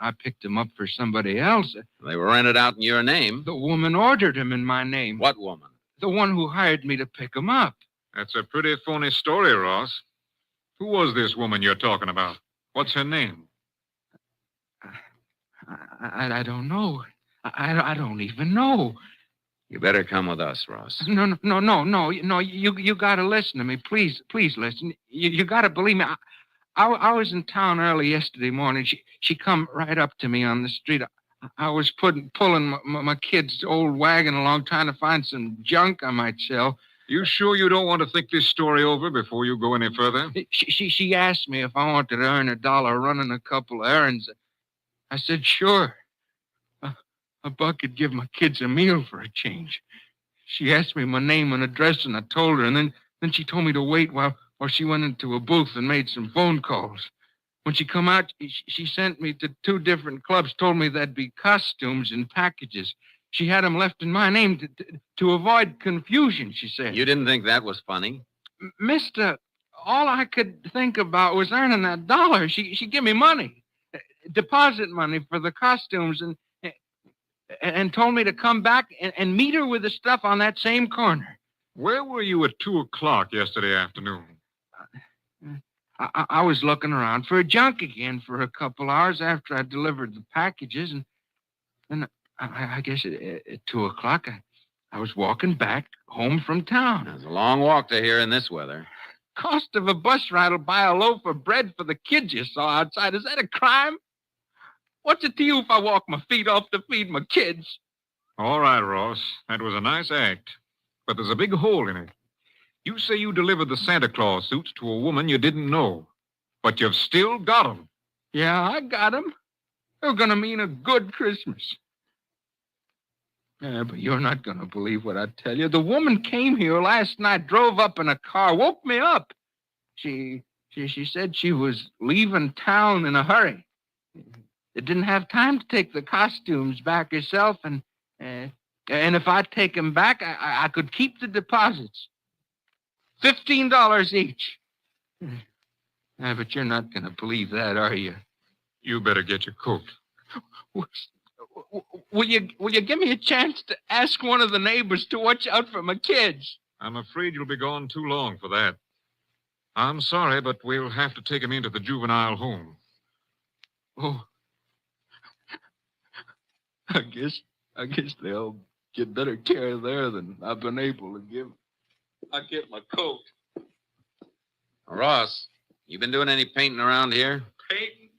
I picked them up for somebody else. They were rented out in your name. The woman ordered them in my name. What woman? The one who hired me to pick them up. That's a pretty phony story, Ross. Who was this woman you're talking about? What's her name? I don't know. I don't even know. You better come with us, Ross. No. You got to listen to me. Please listen. You got to believe me. I was in town early yesterday morning. She come right up to me on the street. I was pulling my kid's old wagon along, trying to find some junk I might sell. You sure you don't want to think this story over before you go any further? She asked me if I wanted to earn $1 running a couple of errands. I said, sure. A buck could give my kids a meal for a change. She asked me my name and address, and I told her, and then she told me to wait while she went into a booth and made some phone calls. When she come out, she sent me to 2 different clubs, told me there'd be costumes and packages. She had them left in my name to avoid confusion, she said. You didn't think that was funny? Mister, all I could think about was earning that $1. She gave me money, deposit money for the costumes, and told me to come back and meet her with the stuff on that same corner. Where were you at 2 o'clock yesterday afternoon? I was looking around for a junk again for a couple hours after I delivered the packages, and then I guess at 2 o'clock I was walking back home from town. It's a long walk to here in this weather. Cost of a bus ride will buy a loaf of bread for the kids you saw outside. Is that a crime? What's it to you if I walk my feet off to feed my kids? All right, Ross. That was a nice act. But there's a big hole in it. You say you delivered the Santa Claus suits to a woman you didn't know. But you've still got them. Yeah, I got them. They're going to mean a good Christmas. Yeah, but you're not going to believe what I tell you. The woman came here last night, drove up in a car, woke me up. She said she was leaving town in a hurry. Didn't have time to take the costumes back herself, and if I'd take them back, I could keep the deposits. $15 each. Yeah, but you're not going to believe that, are you? You better get your coat. Will you give me a chance to ask one of the neighbors to watch out for my kids? I'm afraid you'll be gone too long for that. I'm sorry, but we'll have to take him into the juvenile home. Oh. I guess they'll get better care there than I've been able to give. I get my coat. Ross, you been doing any painting around here? Painting?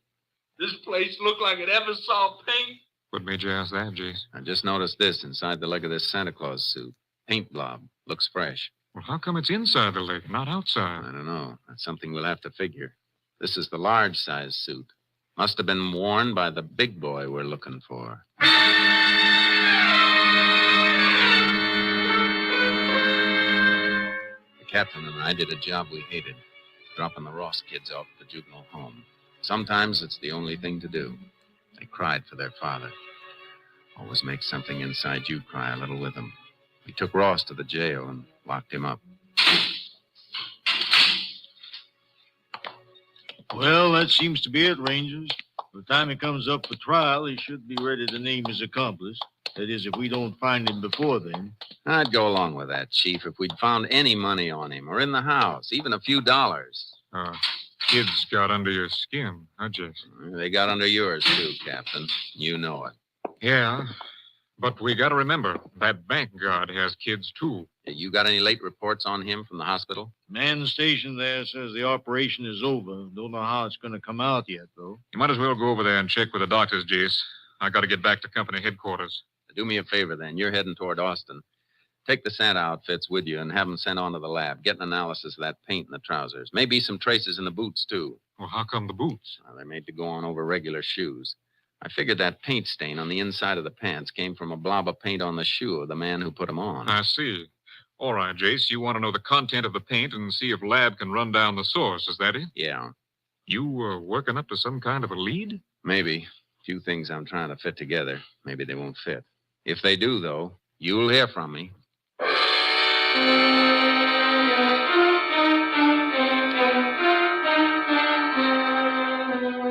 This place looked like it ever saw paint. What made you ask that, Jace? I just noticed this inside the leg of this Santa Claus suit. Paint blob. Looks fresh. Well, how come it's inside the leg, not outside? I don't know. That's something we'll have to figure. This is the large size suit. Must have been worn by the big boy we're looking for. The captain and I did a job we hated, dropping the Ross kids off at the juvenile home. Sometimes it's the only thing to do. They cried for their father. Always makes something inside you cry a little with them. We took Ross to the jail and locked him up. Well, that seems to be it, Rangers. By the time he comes up for trial, he should be ready to name his accomplice. That is, if we don't find him before then. I'd go along with that, Chief, if we'd found any money on him or in the house, even a few dollars. Kids got under your skin, huh, Jason? They got under yours, too, Captain. You know it. Yeah, but we got to remember, that bank guard has kids, too. You got any late reports on him from the hospital? Man stationed there says the operation is over. Don't know how it's going to come out yet, though. You might as well go over there and check with the doctors, Jace. I got to get back to company headquarters. Do me a favor, then. You're heading toward Austin. Take the Santa outfits with you and have them sent on to the lab. Get an analysis of that paint in the trousers. Maybe some traces in the boots, too. Well, how come the boots? Well, they're made to go on over regular shoes. I figured that paint stain on the inside of the pants came from a blob of paint on the shoe of the man who put them on. I see. All right, Jace, you want to know the content of the paint and see if lab can run down the source, is that it? Yeah. You working up to some kind of a lead? Maybe. A few things I'm trying to fit together. Maybe they won't fit. If they do, though, you'll hear from me.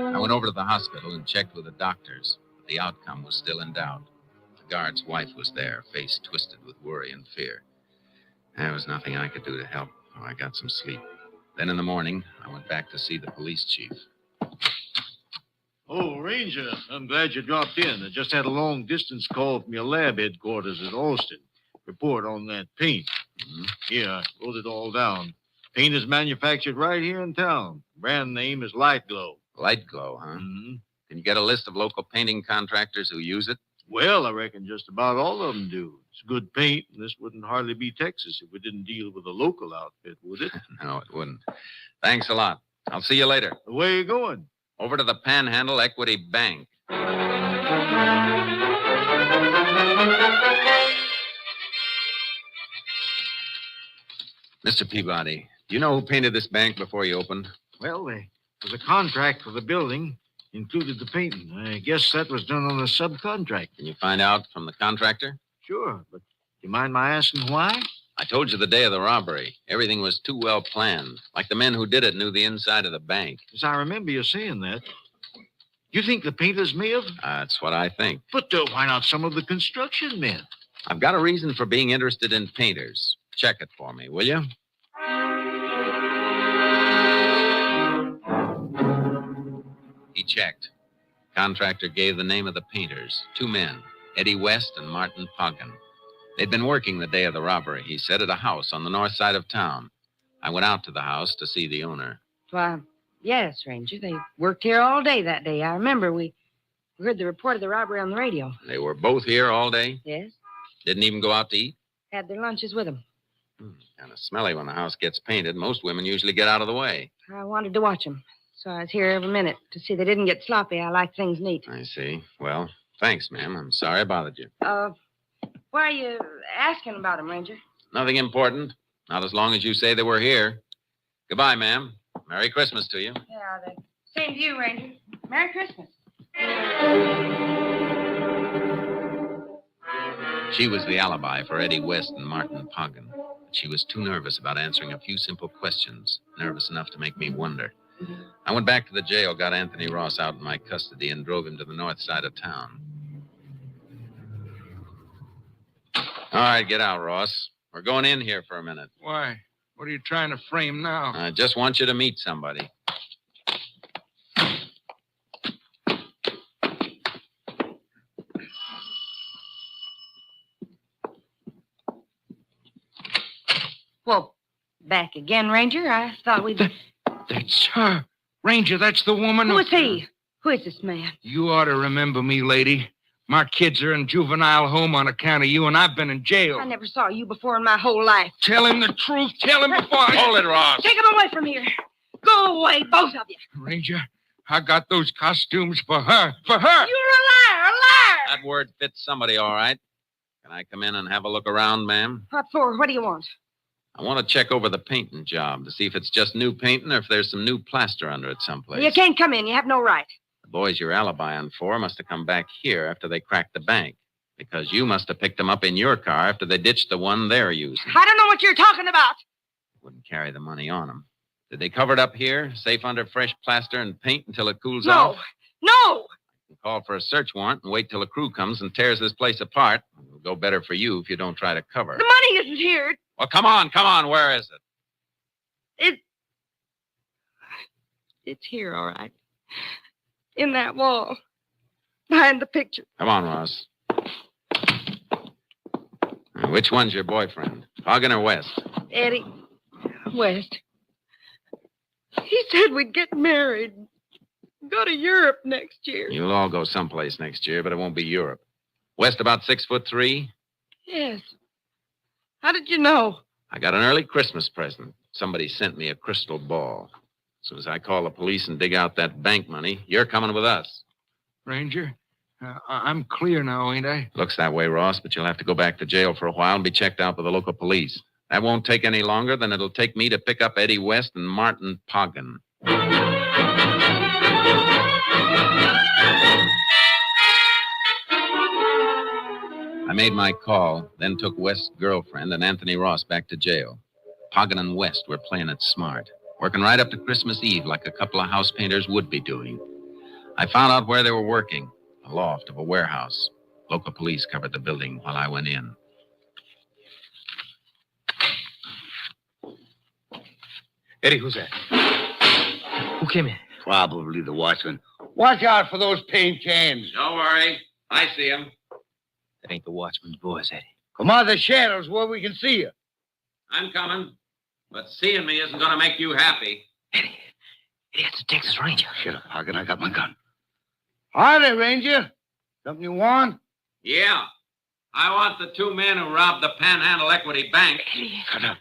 I went over to the hospital and checked with the doctors, but the outcome was still in doubt. The guard's wife was there, face twisted with worry and fear. There was nothing I could do to help, so I got some sleep. Then in the morning, I went back to see the police chief. Oh, Ranger, I'm glad you dropped in. I just had a long-distance call from your lab headquarters at Austin. Report on that paint. Here, I wrote it all down. Paint is manufactured right here in town. Brand name is Light Glow. Light Glow, huh? Mm-hmm. Can you get a list of local painting contractors who use it? Well, I reckon just about all of them do. It's good paint, and this wouldn't hardly be Texas if we didn't deal with a local outfit, would it? No, it wouldn't. Thanks a lot. I'll see you later. Where you going? Over to the Panhandle Equity Bank. Mr. Peabody, do you know who painted this bank before you opened? Well, there was a contract for the building, included the painting. I guess that was done on a subcontract. Can you find out from the contractor? Sure, but do you mind my asking why? I told you the day of the robbery. Everything was too well planned. Like the men who did it knew the inside of the bank. Yes, I remember you saying that. You think the painters may have? That's what I think. But why not some of the construction men? I've got a reason for being interested in painters. Check it for me, will you? He checked. Contractor gave the name of the painters. 2 men, Eddie West and Martin Poggin. They'd been working the day of the robbery, he said, at a house on the north side of town. I went out to the house to see the owner. Why, yes, Ranger. They worked here all day that day. I remember we heard the report of the robbery on the radio. They were both here all day? Yes. Didn't even go out to eat? Had their lunches with them. Kind of smelly when the house gets painted. Most women usually get out of the way. I wanted to watch them, so I was here every minute to see they didn't get sloppy. I like things neat. I see. Well, thanks, ma'am. I'm sorry I bothered you. Why are you asking about them, Ranger? Nothing important. Not as long as you say they were here. Goodbye, ma'am. Merry Christmas to you. Yeah, the same to you, Ranger. Merry Christmas. She was the alibi for Eddie West and Martin Poggin. But she was too nervous about answering a few simple questions, nervous enough to make me wonder. I went back to the jail, got Anthony Ross out in my custody, and drove him to the north side of town. All right, get out, Ross. We're going in here for a minute. Why? What are you trying to frame now? I just want you to meet somebody. Well, back again, Ranger. I thought we'd... That's her. Ranger, that's the woman. Who is he? Who is this man? You ought to remember me, lady. My kids are in juvenile home on account of you, and I've been in jail. I never saw you before in my whole life. Tell him the truth. Tell him before I... Hold it, Ross. Take him away from here. Go away, both of you. Ranger, I got those costumes for her. For her! You're a liar, a liar! That word fits somebody all right. Can I come in and have a look around, ma'am? What for? What do you want? I want to check over the painting job to see if it's just new painting or if there's some new plaster under it someplace. You can't come in. You have no right. The boys you're alibiing for must have come back here after they cracked the bank, because you must have picked them up in your car after they ditched the one they're using. I don't know what you're talking about. Wouldn't carry the money on them. Did they cover it up here, safe under fresh plaster and paint until it cools off? No! Call for a search warrant and wait till a crew comes and tears this place apart. It'll go better for you if you don't try to cover. The money isn't here. Well, come on. Where is it? It's here, all right. In that wall. Behind the picture. Come on, Ross. Now, which one's your boyfriend? Poggin or West? Eddie West. He said we'd get married. Go to Europe next year. You'll all go someplace next year, but it won't be Europe. West about 6'3". Yes. How did you know? I got an early Christmas present. Somebody sent me a crystal ball. As soon as I call the police and dig out that bank money, you're coming with us. Ranger, I'm clear now, ain't I? Looks that way, Ross, but you'll have to go back to jail for a while and be checked out by the local police. That won't take any longer than it'll take me to pick up Eddie West and Martin Poggin. I made my call, then took West's girlfriend and Anthony Ross back to jail. Poggin and West were playing it smart, working right up to Christmas Eve like a couple of house painters would be doing. I found out where they were working, a loft of a warehouse. Local police covered the building while I went in. Eddie, who's that? Who came in? Probably the watchman. Watch out for those paint cans. Don't worry. I see him. That ain't the watchman's boys, Eddie. Come out of the shadows where we can see you. I'm coming. But seeing me isn't going to make you happy. Eddie, that's the Texas Ranger. Shut up, Hogan. I got my gun. Howdy, Ranger. Something you want? Yeah. I want the 2 men who robbed the Panhandle Equity Bank. Shut up.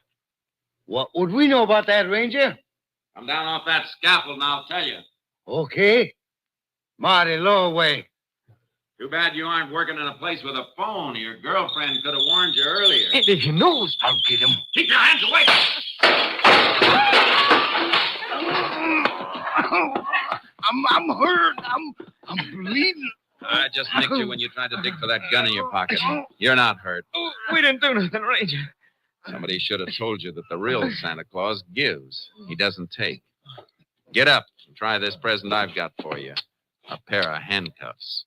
What would we know about that, Ranger? Come down off that scaffold and I'll tell you. Okay. Marty, lower away. Too bad you aren't working in a place with a phone. Your girlfriend could have warned you earlier. Eddie, he knows. I'll get him. Keep your hands away. I'm hurt. I'm bleeding. I just nicked you when you tried to dig for that gun in your pocket. You're not hurt. We didn't do nothing, Ranger. Somebody should have told you that the real Santa Claus gives. He doesn't take. Get up and try this present I've got for you. A pair of handcuffs.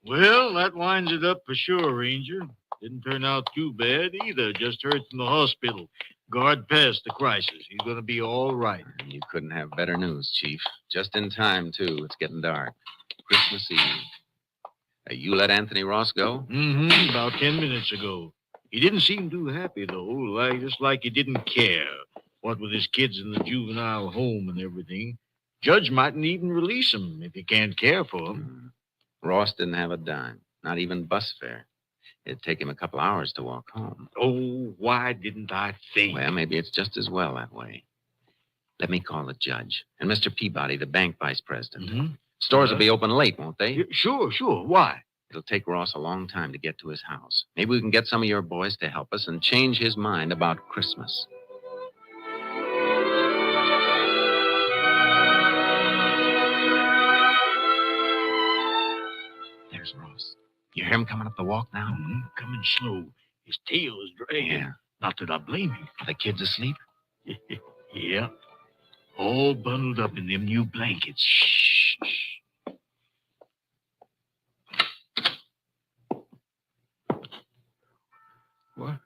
Well, that winds it up for sure, Ranger. Didn't turn out too bad either. Just heard from the hospital. Guard passed the crisis. He's going to be all right. You couldn't have better news, Chief. Just in time, too. It's getting dark. Christmas Eve. You let Anthony Ross go? Mm-hmm. About 10 minutes ago. He didn't seem too happy, though. Just like he didn't care. What with his kids in the juvenile home and everything. Judge mightn't even release him if he can't care for him. Ross didn't have a dime. Not even bus fare. It'd take him a couple hours to walk home. Oh, why didn't I think? Well, maybe it's just as well that way. Let me call the judge. And Mr. Peabody, the bank vice president. Mm-hmm. Stores will be open late, won't they? Sure. Why? It'll take Ross a long time to get to his house. Maybe we can get some of your boys to help us and change his mind about Christmas. There's Ross. You hear him coming up the walk now? Mm-hmm. Coming slow. His tail is dragging. Yeah. Not that I blame him. The kid's asleep? Yeah. All bundled up in them new blankets. Shh. What?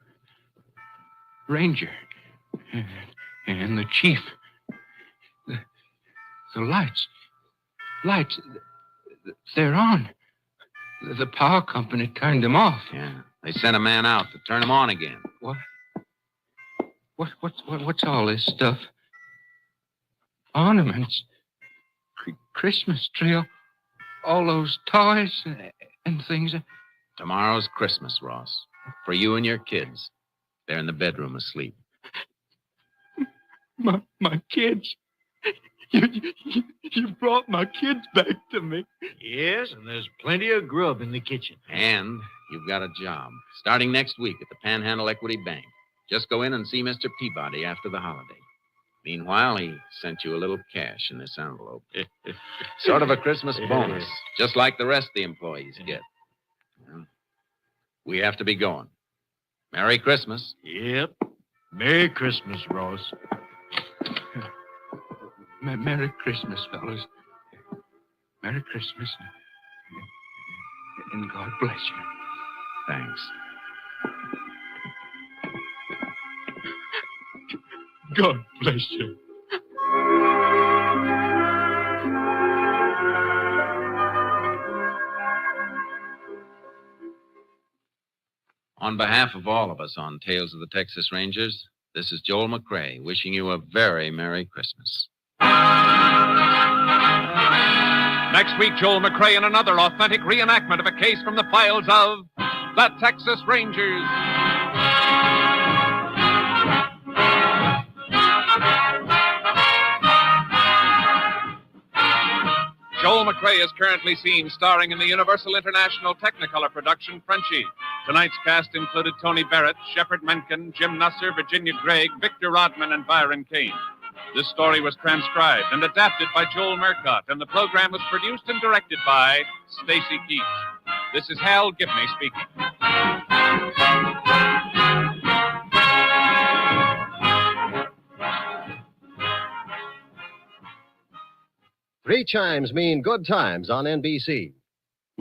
Ranger. And the chief. The lights. Lights. They're on. The power company turned them off. Yeah. They sent a man out to turn them on again. What? What's all this stuff? Ornaments. Christmas tree. All those toys and things. Tomorrow's Christmas, Ross. For you and your kids. They're in the bedroom asleep. My kids. You brought my kids back to me. Yes, and there's plenty of grub in the kitchen. And you've got a job. Starting next week at the Panhandle Equity Bank. Just go in and see Mr. Peabody after the holiday. Meanwhile, he sent you a little cash in this envelope. Sort of a Christmas bonus, just like the rest of the employees get. Well, we have to be going. Merry Christmas. Yep. Merry Christmas, Ross. Merry Christmas, fellas. Merry Christmas. And God bless you. Thanks. God bless you. On behalf of all of us on Tales of the Texas Rangers, this is Joel McCrae wishing you a very Merry Christmas. Next week, Joel McCrae in another authentic reenactment of a case from the files of the Texas Rangers. Joel McCrae is currently seen starring in the Universal International Technicolor production Frenchie. Tonight's cast included Tony Barrett, Shepard Menken, Jim Nusser, Virginia Gregg, Victor Rodman, and Byron Kane. This story was transcribed and adapted by Joel Murcott, and the program was produced and directed by Stacy Keach. This is Hal Gibney speaking. Three chimes mean good times on NBC.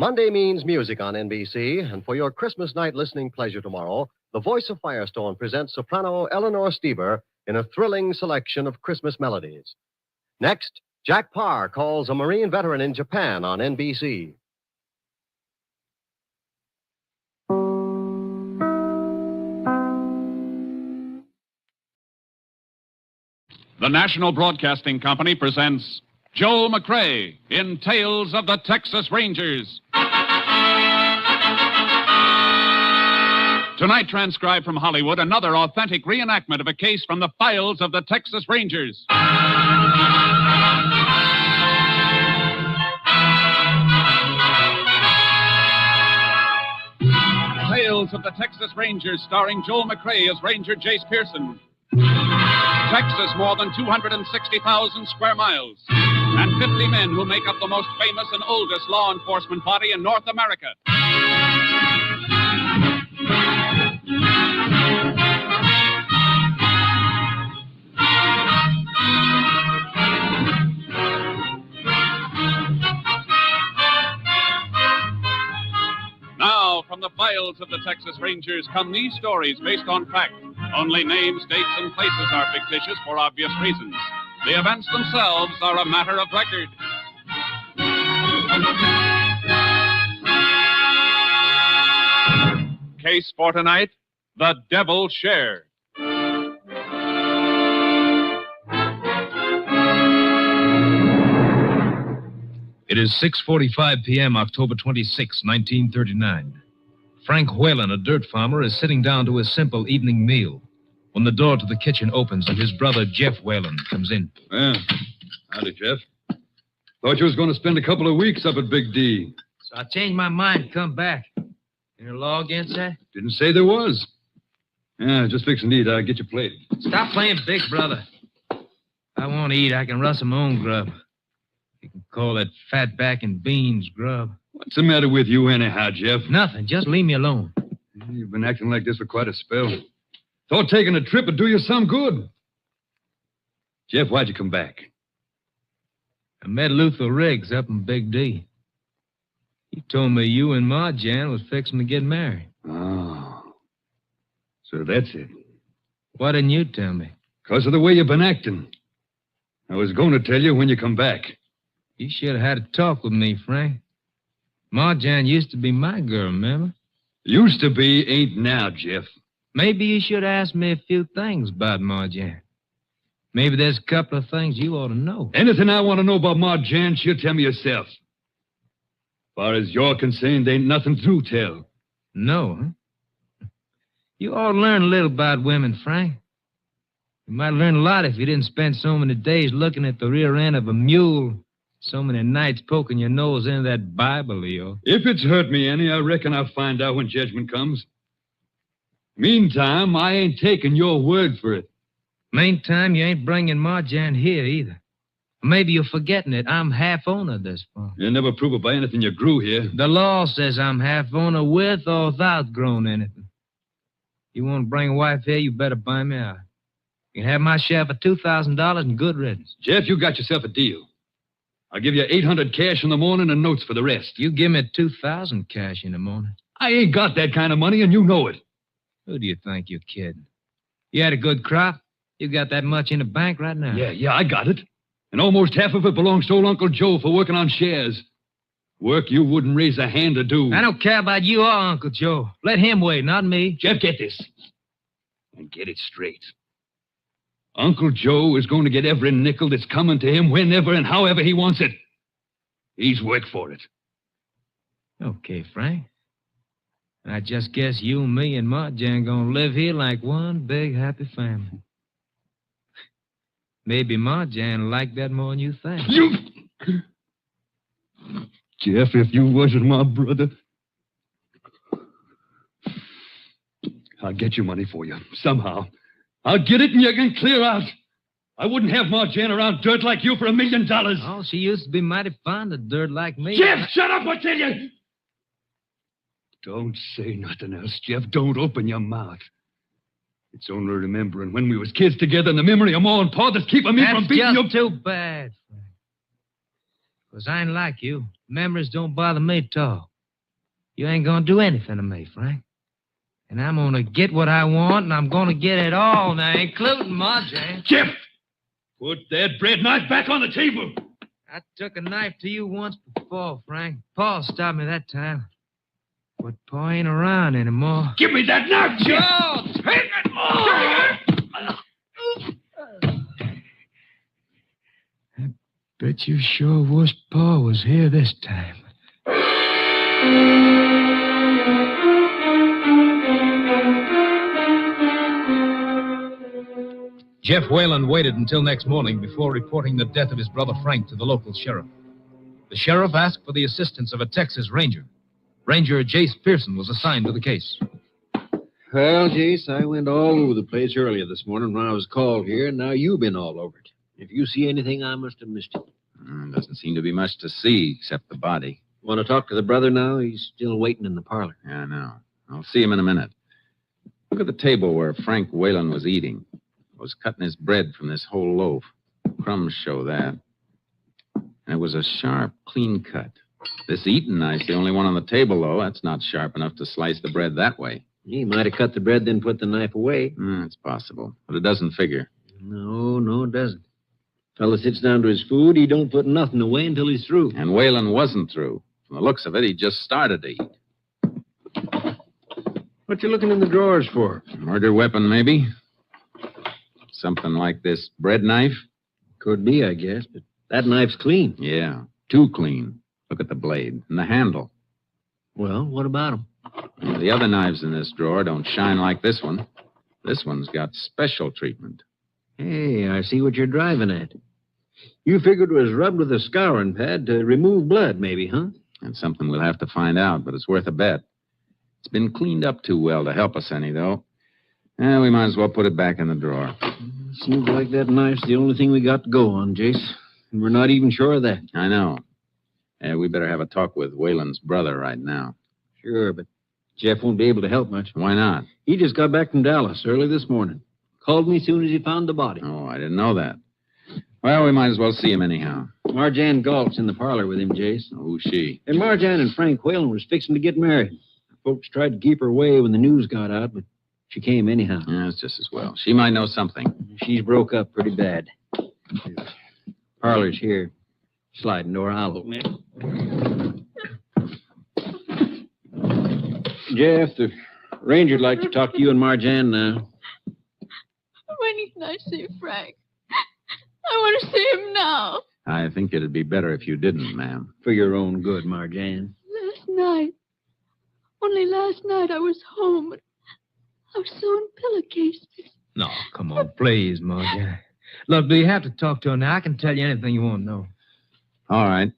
Monday means music on NBC, and for your Christmas night listening pleasure tomorrow, the voice of Firestone presents soprano Eleanor Steber in a thrilling selection of Christmas melodies. Next, Jack Parr calls a Marine veteran in Japan on NBC. The National Broadcasting Company presents Joel McCrea in Tales of the Texas Rangers. Tonight, transcribed from Hollywood, another authentic reenactment of a case from the files of the Texas Rangers. Tales of the Texas Rangers, starring Joel McCrea as Ranger Jace Pearson. Texas, more than 260,000 square miles, and 50 men who make up the most famous and oldest law enforcement body in North America. Now, from the files of the Texas Rangers come these stories based on fact. Only names, dates, and places are fictitious for obvious reasons. The events themselves are a matter of record. Case for tonight, The Devil's Share. It is 6:45 p.m., October 26, 1939. Frank Whalen, a dirt farmer, is sitting down to his simple evening meal when the door to the kitchen opens and his brother, Jeff Whalen, comes in. Well, howdy, Jeff. Thought you was going to spend a couple of weeks up at Big D. So I changed my mind to come back. Any law against that? Didn't say there was. Yeah, just fixing to eat. I'll get your plate. Stop playing big brother. If I want to eat, I can rustle my own grub. You can call it fatback and beans grub. What's the matter with you anyhow, Jeff? Nothing. Just leave me alone. You've been acting like this for quite a spell. Thought taking a trip would do you some good. Jeff, why'd you come back? I met Luther Riggs up in Big D. He told me you and Ma Jan was fixing to get married. Oh. So that's it. Why didn't you tell me? Because of the way you've been acting. I was going to tell you when you come back. You should have had a talk with me, Frank. Ma Jan used to be my girl, remember? Used to be, ain't now, Jeff. Maybe you should ask me a few things about Ma Jan. Maybe there's a couple of things you ought to know. Anything I want to know about Ma Jan, she'll tell me herself. As far as you're concerned, ain't nothing to tell. No, huh? You ought to learn a little about women, Frank. You might learn a lot if you didn't spend so many days looking at the rear end of a mule, so many nights poking your nose into that Bible of yours. If it's hurt me any, I reckon I'll find out when judgment comes. Meantime, I ain't taking your word for it. Meantime, you ain't bringing Ma Jan here either. Maybe you're forgetting it. I'm half owner of this farm. You'll never prove it by anything you grew here. The law says I'm half owner with or without growing anything. You want to bring a wife here, you better buy me out. You can have my share for $2,000 and good riddance. Jeff, you got yourself a deal. I'll give you $800 cash in the morning and notes for the rest. You give me $2,000 cash in the morning. I ain't got that kind of money, and you know it. Who do you think you're kidding? You had a good crop. You got that much in the bank right now. Yeah, I got it. And almost half of it belongs to old Uncle Joe for working on shares. Work you wouldn't raise a hand to do. I don't care about you or Uncle Joe. Let him wait, not me. Jeff, get this. And get it straight. Uncle Joe is going to get every nickel that's coming to him whenever and however he wants it. He's worked for it. Okay, Frank. I just guess you and me and Ma Jan gonna live here like one big happy family. Maybe Ma Jan like that more than you think. You... Jeff, if you wasn't my brother, I'll get your money for you, somehow. I'll get it and you can clear out. I wouldn't have Ma Jan around dirt like you for $1 million. Oh, she used to be mighty fond of dirt like me. Jeff, shut up, I tell you! Don't say nothing else, Jeff. Don't open your mouth. It's only remembering when we was kids together and the memory of Ma and Pa that's keeping me from beating you. That's just too bad, Frank. Because I ain't like you. Memories don't bother me at all. You ain't gonna do anything to me, Frank. And I'm gonna get what I want, and I'm gonna get it all now, including Marjane. Jeff! Put that bread knife back on the table. I took a knife to you once before, Frank. Paul stopped me that time. But Pa ain't around anymore. Give me that knife, Jeff! Oh, take it! I bet you sure wish Pa was here this time. Jeff Whalen waited until next morning before reporting the death of his brother Frank to the local sheriff. The sheriff asked for the assistance of a Texas ranger. Ranger Jace Pearson was assigned to the case. Well, Jace, I went all over the place earlier this morning when I was called here, and now you've been all over it. If you see anything, I must have missed it. Doesn't seem to be much to see except the body. Want to talk to the brother now? He's still waiting in the parlor. Yeah, I know. I'll see him in a minute. Look at the table where Frank Whalen was eating. Was cutting his bread from this whole loaf. Crumbs show that. And it was a sharp, clean cut. This eating knife's the only one on the table, though. That's not sharp enough to slice the bread that way. He might have cut the bread, then put the knife away. It's possible, but it doesn't figure. No, it doesn't. Fella sits down to his food, he don't put nothing away until he's through. And Whalen wasn't through. From the looks of it, he just started to eat. What you looking in the drawers for? Murder weapon, maybe? Something like this bread knife? Could be, I guess, but that knife's clean. Yeah, too clean. Look at the blade and the handle. Well, what about them? The other knives in this drawer don't shine like this one. This one's got special treatment. Hey, I see what you're driving at. You figured it was rubbed with a scouring pad to remove blood, maybe, huh? That's something we'll have to find out, but it's worth a bet. It's been cleaned up too well to help us any, though. We might as well put it back in the drawer. Seems like that knife's the only thing we got to go on, Jace. And we're not even sure of that. I know. We better have a talk with Whalen's brother right now. Sure, but Jeff won't be able to help much. Why not? He just got back from Dallas early this morning. Called me as soon as he found the body. Oh, I didn't know that. Well, we might as well see him anyhow. Marjane Galt's in the parlor with him, Jace. Who's she? And Marjane and Frank Whalen was fixing to get married. Folks tried to keep her away when the news got out, but she came anyhow. Yeah, it's just as well. She might know something. She's broke up pretty bad. Parlor's here. Sliding door, I'll open it. Jeff, the ranger'd like to talk to you and Marjane now. When can I see Frank? I want to see him now. I think it'd be better if you didn't, ma'am. For your own good, Marjane. Last night. Only last night I was home. I was sewing pillowcases. No, come on, please, Marjane. Look, do you have to talk to her now? I can tell you anything you want to know. All right.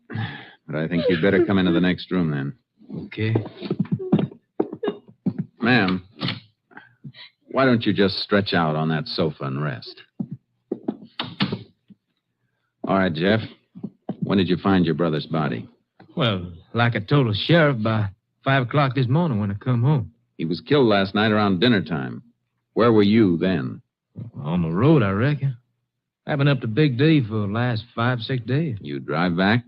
But I think you'd better come into the next room then. Okay. Ma'am, why don't you just stretch out on that sofa and rest? All right, Jeff. When did you find your brother's body? Well, like I told the sheriff, by 5 o'clock this morning when I come home. He was killed last night around dinner time. Where were you then? On the road, I reckon. I've been up to Big D for the last 5-6 days. You drive back?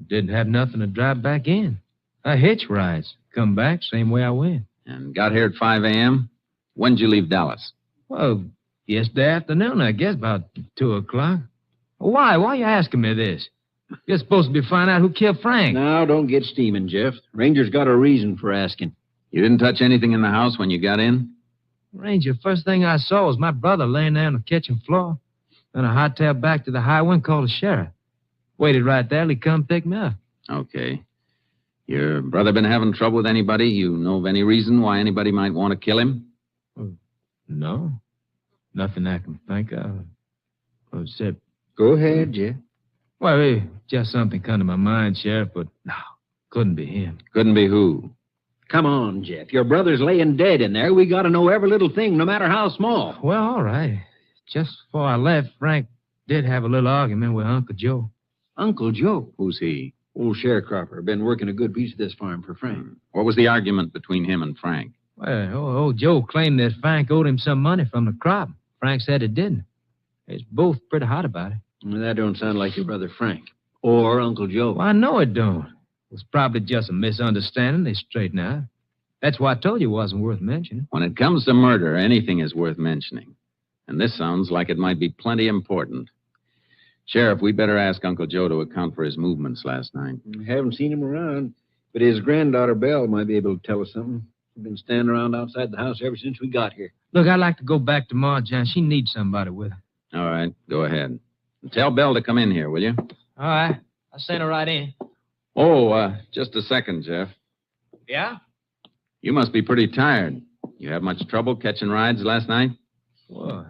Didn't have nothing to drive back in. I hitch rides. Come back, same way I went. And got here at 5 a.m.? When'd you leave Dallas? Well, yesterday afternoon, I guess, about 2 o'clock. Why? Why are you asking me this? You're supposed to be finding out who killed Frank. Now, don't get steaming, Jeff. Ranger's got a reason for asking. You didn't touch anything in the house when you got in? Ranger, first thing I saw was my brother laying there on the kitchen floor. Then I hightailed back to the highway and called the sheriff. Waited right there till he come pick me up. Okay. Your brother been having trouble with anybody? You know of any reason why anybody might want to kill him? No. Nothing I can think of. Except... Go ahead, Jeff. Well, just something come to my mind, Sheriff, but no, couldn't be him. Couldn't be who? Come on, Jeff. Your brother's laying dead in there. We got to know every little thing, no matter how small. Well, all right. Just before I left, Frank did have a little argument with Uncle Joe. Uncle Joe? Who's he? Old sharecropper. Been working a good piece of this farm for Frank. What was the argument between him and Frank? Well, old Joe claimed that Frank owed him some money from the crop. Frank said it didn't. It's both pretty hot about it. Well, that don't sound like your brother Frank. Or Uncle Joe. Well, I know it don't. was probably just a misunderstanding. They straightened out. That's why I told you it wasn't worth mentioning. When it comes to murder, anything is worth mentioning. And this sounds like it might be plenty important. Sheriff, we better ask Uncle Joe to account for his movements last night. Haven't seen him around, but his granddaughter, Belle, might be able to tell us something. She's been standing around outside the house ever since we got here. Look, I'd like to go back to Ma, John. She needs somebody with her. All right, go ahead. And tell Belle to come in here, will you? All right. I'll send her right in. Oh, just a second, Jeff. Yeah? You must be pretty tired. You have much trouble catching rides last night? Well,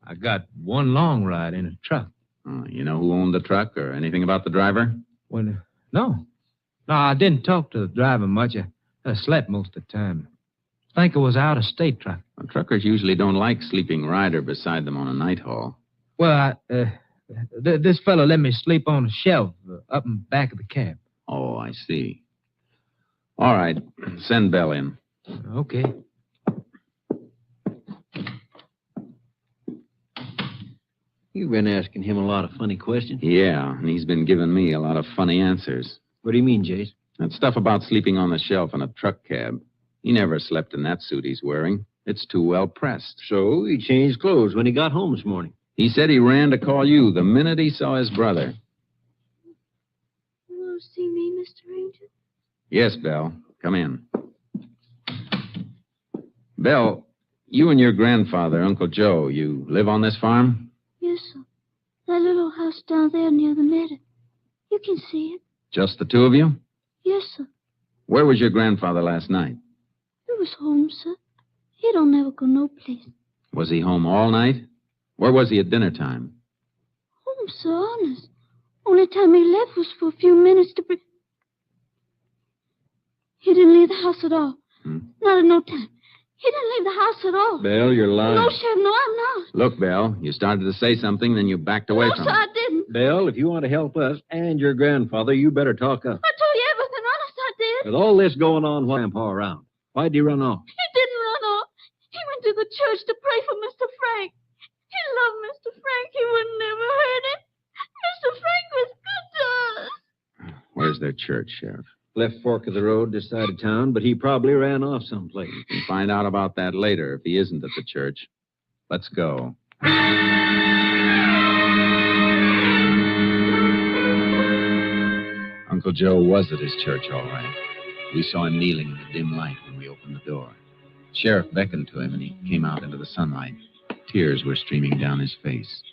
I got one long ride in a truck. Oh, you know who owned the truck or anything about the driver? Well, no. No, I didn't talk to the driver much. I slept most of the time. I think it was out of state truck. Well, truckers usually don't like sleeping rider beside them on a night haul. Well, this fellow let me sleep on a shelf up in back of the cab. Oh, I see. All right. Send Belle in. Okay. You've been asking him a lot of funny questions. Yeah, and he's been giving me a lot of funny answers. What do you mean, Jace? That stuff about sleeping on the shelf in a truck cab. He never slept in that suit he's wearing. It's too well pressed. So he changed clothes when he got home this morning. He said he ran to call you the minute he saw his brother. You want to see me, Mr. Ranger? Yes, Belle. Come in. Belle, you and your grandfather, Uncle Joe, you live on this farm? Yes, sir. That little house down there near the meadow. You can see it. Just the two of you? Yes, sir. Where was your grandfather last night? He was home, sir. He don't never go no place. Was he home all night? Where was he at dinner time? Home, sir, honest. Only time he left was for a few minutes to bring... He didn't leave the house at all. Not at no time. He didn't leave the house at all. Belle, you're lying. No, Sheriff, no, I'm not. Look, Belle, you started to say something, then you backed away No, from sir, it. I didn't. Belle, if you want to help us and your grandfather, you better talk up. I told you everything, honest, I did. With all this going on, why Grandpa around? Why'd he run off? He didn't run off. He went to the church to pray for Mr. Frank. He loved Mr. Frank. He would never hurt him. Mr. Frank was good to us. Where's their church, Sheriff? Left fork of the road, this side of town, but he probably ran off someplace. You can find out about that later if he isn't at the church. Let's go. Uncle Joe was at his church, all right. We saw him kneeling in the dim light when we opened the door. Sheriff beckoned to him, and he came out into the sunlight. Tears were streaming down his face.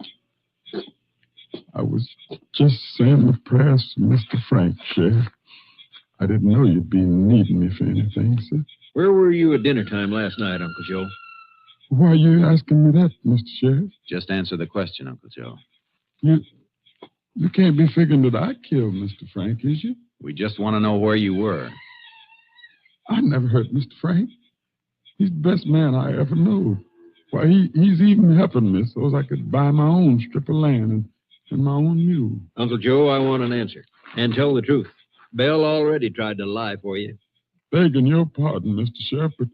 I was just saying my prayers to Mr. Frank, Sheriff. I didn't know you'd be needing me for anything, sir. Where were you at dinner time last night, Uncle Joe? Why are you asking me that, Mr. Sheriff? Just answer the question, Uncle Joe. You can't be figuring that I killed Mr. Frank, is you? We just want to know where you were. I never hurt Mr. Frank. He's the best man I ever knew. Why, he's even helping me so as I could buy my own strip of land and my own mule. Uncle Joe, I want an answer. And tell the truth. Belle already tried to lie for you. Begging your pardon, Mr. Sheriff, but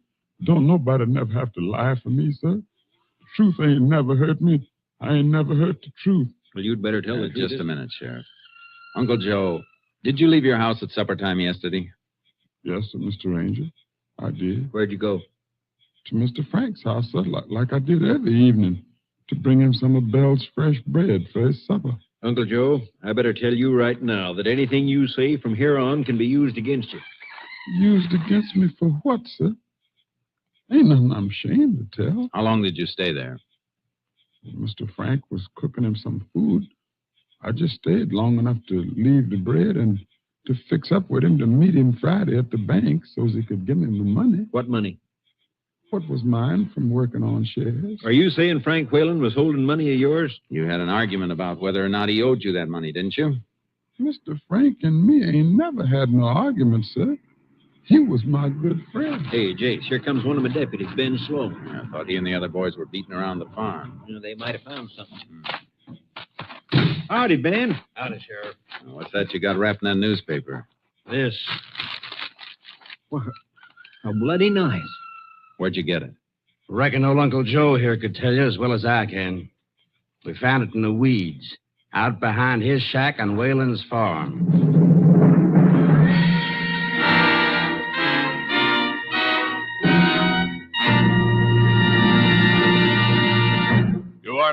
don't nobody never have to lie for me, sir. The truth ain't never hurt me. I ain't never hurt the truth. Well, you'd better tell the truth. Just a minute, Sheriff. Uncle Joe, did you leave your house at supper time yesterday? Yes, sir, Mr. Ranger. I did. Where'd you go? To Mr. Frank's house, sir, like I did every evening, to bring him some of Belle's fresh bread for his supper. Uncle Joe, I better tell you right now that anything you say from here on can be used against you. Used against me for what, sir? Ain't nothing I'm ashamed to tell. How long did you stay there? Mr. Frank was cooking him some food. I just stayed long enough to leave the bread and to fix up with him to meet him Friday at the bank so he could give him the money. What money? What was mine from working on shares. Are you saying Frank Whalen was holding money of yours? You had an argument about whether or not he owed you that money, didn't you? Mr. Frank and me ain't never had no argument, sir. He was my good friend. Hey, Jace, here comes one of my deputies, Ben Sloan. I thought he and the other boys were beating around the farm. They might have found something. Howdy, Ben. Howdy, Sheriff. What's that you got wrapped in that newspaper? This. Well, how bloody nice. Where'd you get it? Reckon old Uncle Joe here could tell you as well as I can. We found it in the weeds, out behind his shack on Whalen's farm.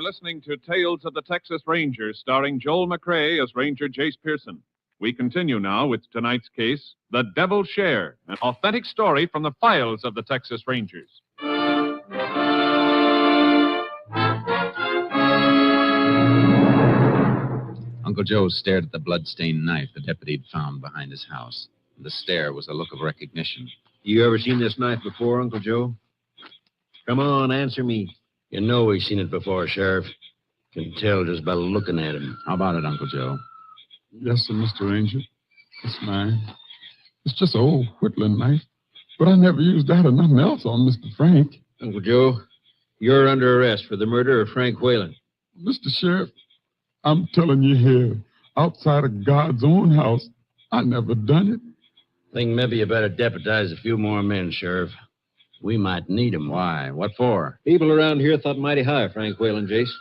listening to Tales of the Texas Rangers, starring Joel McCrea as Ranger Jace Pearson. We continue now with tonight's case, The Devil's Share, an authentic story from the files of the Texas Rangers. Uncle Joe stared at the blood-stained knife the deputy had found behind his house. The stare was a look of recognition. You ever seen this knife before, Uncle Joe? Come on, answer me. You know we've seen it before, Sheriff. Can tell just by looking at him. How about it, Uncle Joe? Yes, sir, Mr. Ranger. It's mine. It's just an old whittling knife. But I never used that or nothing else on Mr. Frank. Uncle Joe, you're under arrest for the murder of Frank Whalen. Mr. Sheriff, I'm telling you here, outside of God's own house, I never done it. Think maybe you better deputize a few more men, Sheriff. We might need 'em. Why? What for? People around here thought mighty high of Frank Whalen, Jace.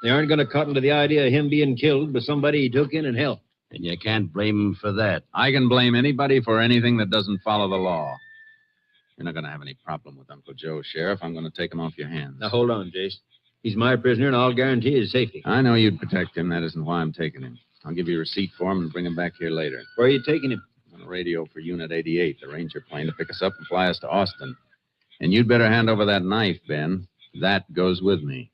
They aren't going to cotton to the idea of him being killed by somebody he took in and helped. And you can't blame him for that. I can blame anybody for anything that doesn't follow the law. You're not going to have any problem with Uncle Joe, Sheriff. I'm going to take him off your hands. Now, hold on, Jace. He's my prisoner, and I'll guarantee his safety. I know you'd protect him. That isn't why I'm taking him. I'll give you a receipt for him and bring him back here later. Where are you taking him? On the radio for Unit 88, the Ranger plane to pick us up and fly us to Austin. And you'd better hand over that knife, Ben. That goes with me.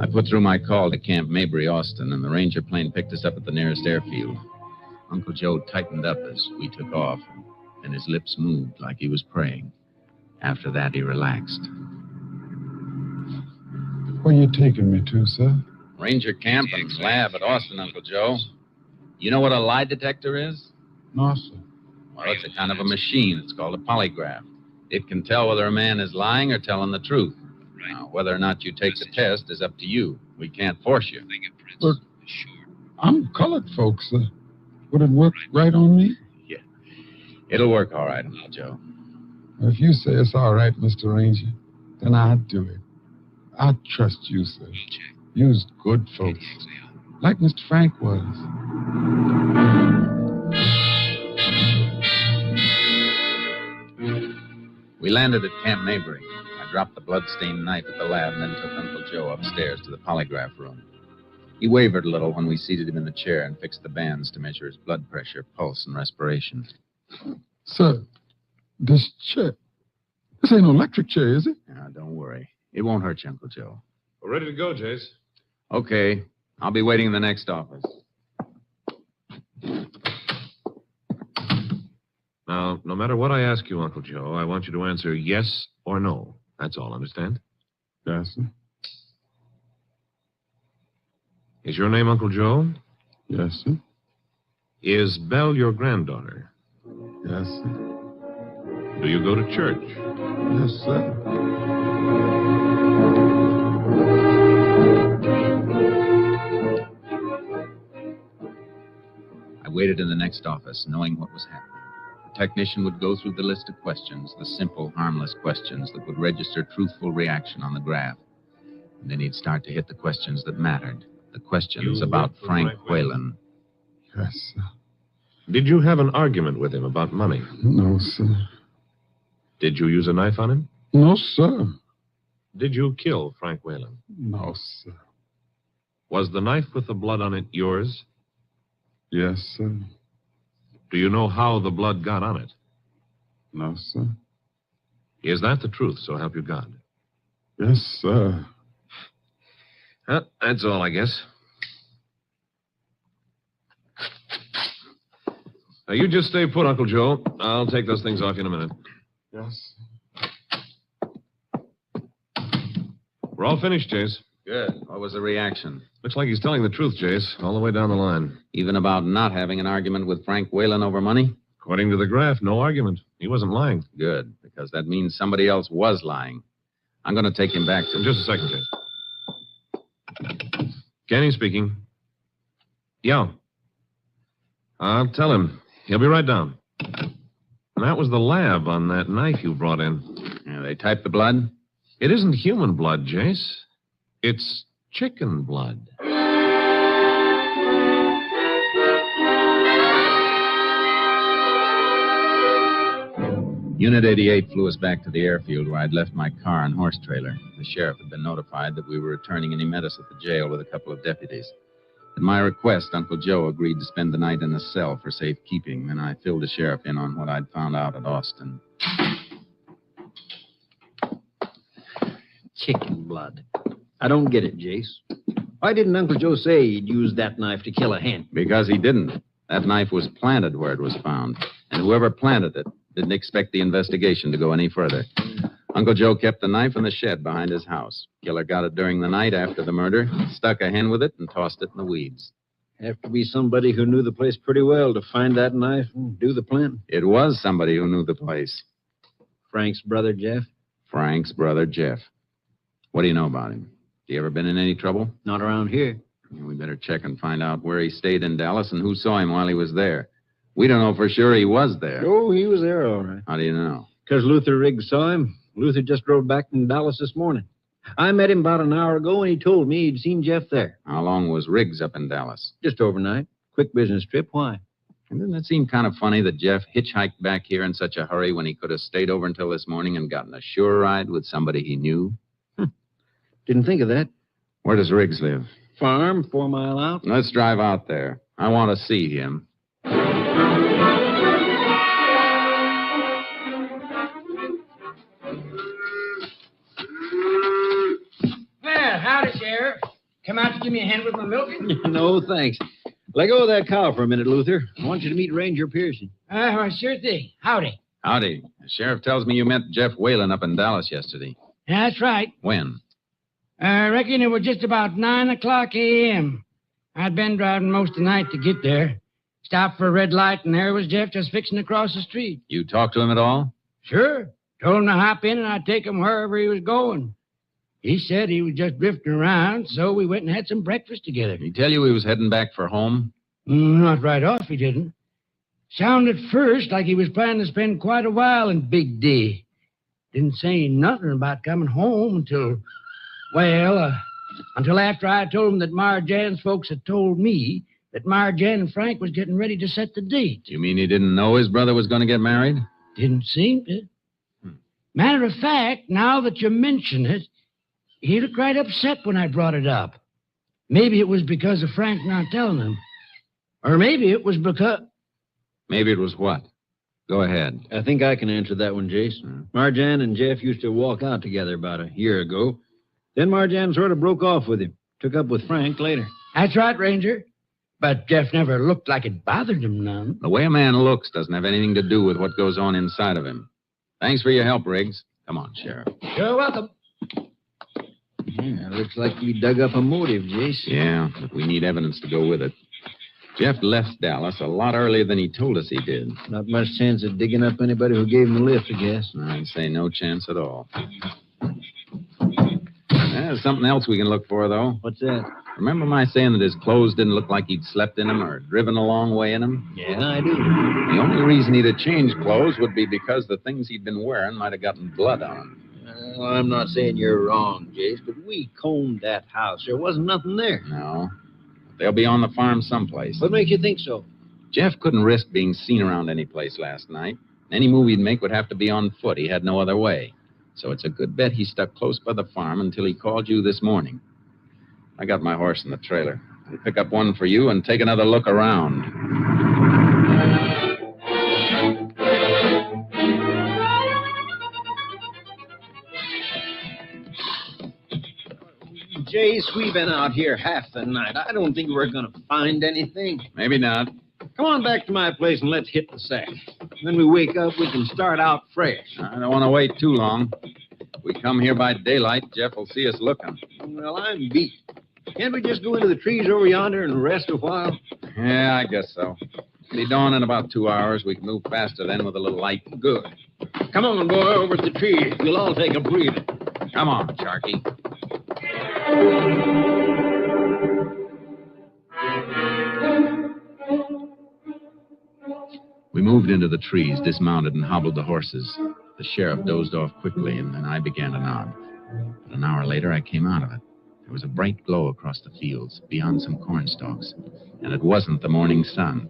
I put through my call to Camp Mabry, Austin, and the Ranger plane picked us up at the nearest airfield. Uncle Joe tightened up as we took off, and his lips moved like he was praying. After that, he relaxed. Where you taking me to, sir? Ranger camp and lab at Austin, Uncle Joe. You know what a lie detector is? No, sir. Well, it's a kind of a machine. It's called a polygraph. It can tell whether a man is lying or telling the truth. Now, whether or not you take the test is up to you. We can't force you. Look, I'm colored, folks, sir. Would it work right on me? Yeah. It'll work all right, Uncle Joe. If you say it's all right, Mr. Ranger, then I'll do it. I trust you, sir. You's good folks. Like Mr. Frank was. We landed at Camp Mabry. I dropped the blood-stained knife at the lab and then took Uncle Joe upstairs to the polygraph room. He wavered a little when we seated him in the chair and fixed the bands to measure his blood pressure, pulse, and respiration. Sir, this chair, this ain't no electric chair, is it? Now, don't worry. It won't hurt you, Uncle Joe. We're ready to go, Jace. Okay. I'll be waiting in the next office. Now, no matter what I ask you, Uncle Joe, I want you to answer yes or no. That's all, understand? Yes, sir. Is your name Uncle Joe? Yes, sir. Is Belle your granddaughter? Yes, sir. Do you go to church? Yes, sir. I waited in the next office, knowing what was happening. The technician would go through the list of questions, the simple, harmless questions that would register truthful reaction on the graph. And then he'd start to hit the questions that mattered, the questions about Frank Whalen. Yes, sir. Did you have an argument with him about money? No, sir. Did you use a knife on him? No, sir. Did you kill Frank Whalen? No, sir. Was the knife with the blood on it yours? Yes, sir. Do you know how the blood got on it? No, sir. Is that the truth, so help you God? Yes, sir. That's all, I guess. Now, you just stay put, Uncle Joe. I'll take those things off you in a minute. Yes. We're all finished, Jace. Good. What was the reaction? Looks like he's telling the truth, Jace, all the way down the line. Even about not having an argument with Frank Whalen over money? According to the graph, no argument. He wasn't lying. Good, because that means somebody else was lying. I'm going to take him back to... Just a second, Jace. Kenny speaking. Yeah. I'll tell him. He'll be right down. That was the lab on that knife you brought in. Yeah, they typed the blood? It isn't human blood, Jace. It's chicken blood. Unit 88 flew us back to the airfield where I'd left my car and horse trailer. The sheriff had been notified that we were returning, and he met us at the jail with a couple of deputies. At my request, Uncle Joe agreed to spend the night in a cell for safekeeping. Then I filled the sheriff in on what I'd found out at Austin. Chicken blood. I don't get it, Jace. Why didn't Uncle Joe say he'd use that knife to kill a hen? Because he didn't. That knife was planted where it was found. And whoever planted it didn't expect the investigation to go any further. Uncle Joe kept the knife in the shed behind his house. Killer got it during the night after the murder, stuck a hen with it, and tossed it in the weeds. Have to be somebody who knew the place pretty well to find that knife and do the planting. It was somebody who knew the place. Frank's brother, Jeff? Frank's brother, Jeff. What do you know about him? He ever been in any trouble? Not around here. We better check and find out where he stayed in Dallas and who saw him while he was there. We don't know for sure he was there. Oh, he was there, all right. How do you know? Because Luther Riggs saw him. Luther just drove back from Dallas this morning. I met him about an hour ago, and he told me he'd seen Jeff there. How long was Riggs up in Dallas? Just overnight. Quick business trip. Why? And doesn't it seem kind of funny that Jeff hitchhiked back here in such a hurry when he could have stayed over until this morning and gotten a sure ride with somebody he knew? Didn't think of that. Where does Riggs live? Farm, 4 mile out. Let's drive out there. I want to see him. Well, howdy, Sheriff. Come out to give me a hand with my milking? No, thanks. Let go of that cow for a minute, Luther. I want you to meet Ranger Pearson. Sure thing. Howdy. Howdy. The sheriff tells me you met Jeff Whalen up in Dallas yesterday. That's right. When? I reckon it was just about 9 o'clock a.m. I'd been driving most of the night to get there. Stopped for a red light, and there was Jeff just fixing to cross the street. You talked to him at all? Sure. Told him to hop in, and I'd take him wherever he was going. He said he was just drifting around, so we went and had some breakfast together. Did he tell you he was heading back for home? Not right off, he didn't. Sounded first like he was planning to spend quite a while in Big D. Didn't say nothing about coming home until after I told him that Marjan's folks had told me that Marjan and Frank was getting ready to set the date. You mean he didn't know his brother was going to get married? Didn't seem to. Matter of fact, now that you mention it, he looked right upset when I brought it up. Maybe it was because of Frank not telling him. Or maybe it was because... Maybe it was what? Go ahead. I think I can answer that one, Jace. Marjan and Jeff used to walk out together about a year ago. Then Marjan sort of broke off with him. Took up with Frank later. That's right, Ranger. But Jeff never looked like it bothered him none. The way a man looks doesn't have anything to do with what goes on inside of him. Thanks for your help, Riggs. Come on, Sheriff. You're welcome. Yeah, looks like we dug up a motive, Jace. Yeah, but we need evidence to go with it. Jeff left Dallas a lot earlier than he told us he did. Not much chance of digging up anybody who gave him a lift, I guess. I'd say no chance at all. There's something else we can look for, though. What's that? Remember my saying that his clothes didn't look like he'd slept in them or driven a long way in them? Yeah, I do. The only reason he'd have changed clothes would be because the things he'd been wearing might have gotten blood on them. Well, I'm not saying you're wrong, Jace, but we combed that house. There wasn't nothing there. No. They'll be on the farm someplace. What makes you think so? Jeff couldn't risk being seen around any place last night. Any move he'd make would have to be on foot. He had no other way. So it's a good bet he stuck close by the farm until he called you this morning. I got my horse in the trailer. I'll pick up one for you and take another look around. Jace, we've been out here half the night. I don't think we're going to find anything. Maybe not. Come on back to my place and let's hit the sack. When we wake up, we can start out fresh. I don't want to wait too long. If we come here by daylight, Jeff will see us looking. Well, I'm beat. Can't we just go into the trees over yonder and rest a while? Yeah, I guess so. It'll be dawn in about 2 hours. We can move faster then with a little light. Good. Come on, boy, over to the trees. We'll all take a breather. Come on, Sharky. We moved into the trees, dismounted, and hobbled the horses. The sheriff dozed off quickly, and then I began to nod. But an hour later, I came out of it. There was a bright glow across the fields, beyond some corn stalks, and it wasn't the morning sun.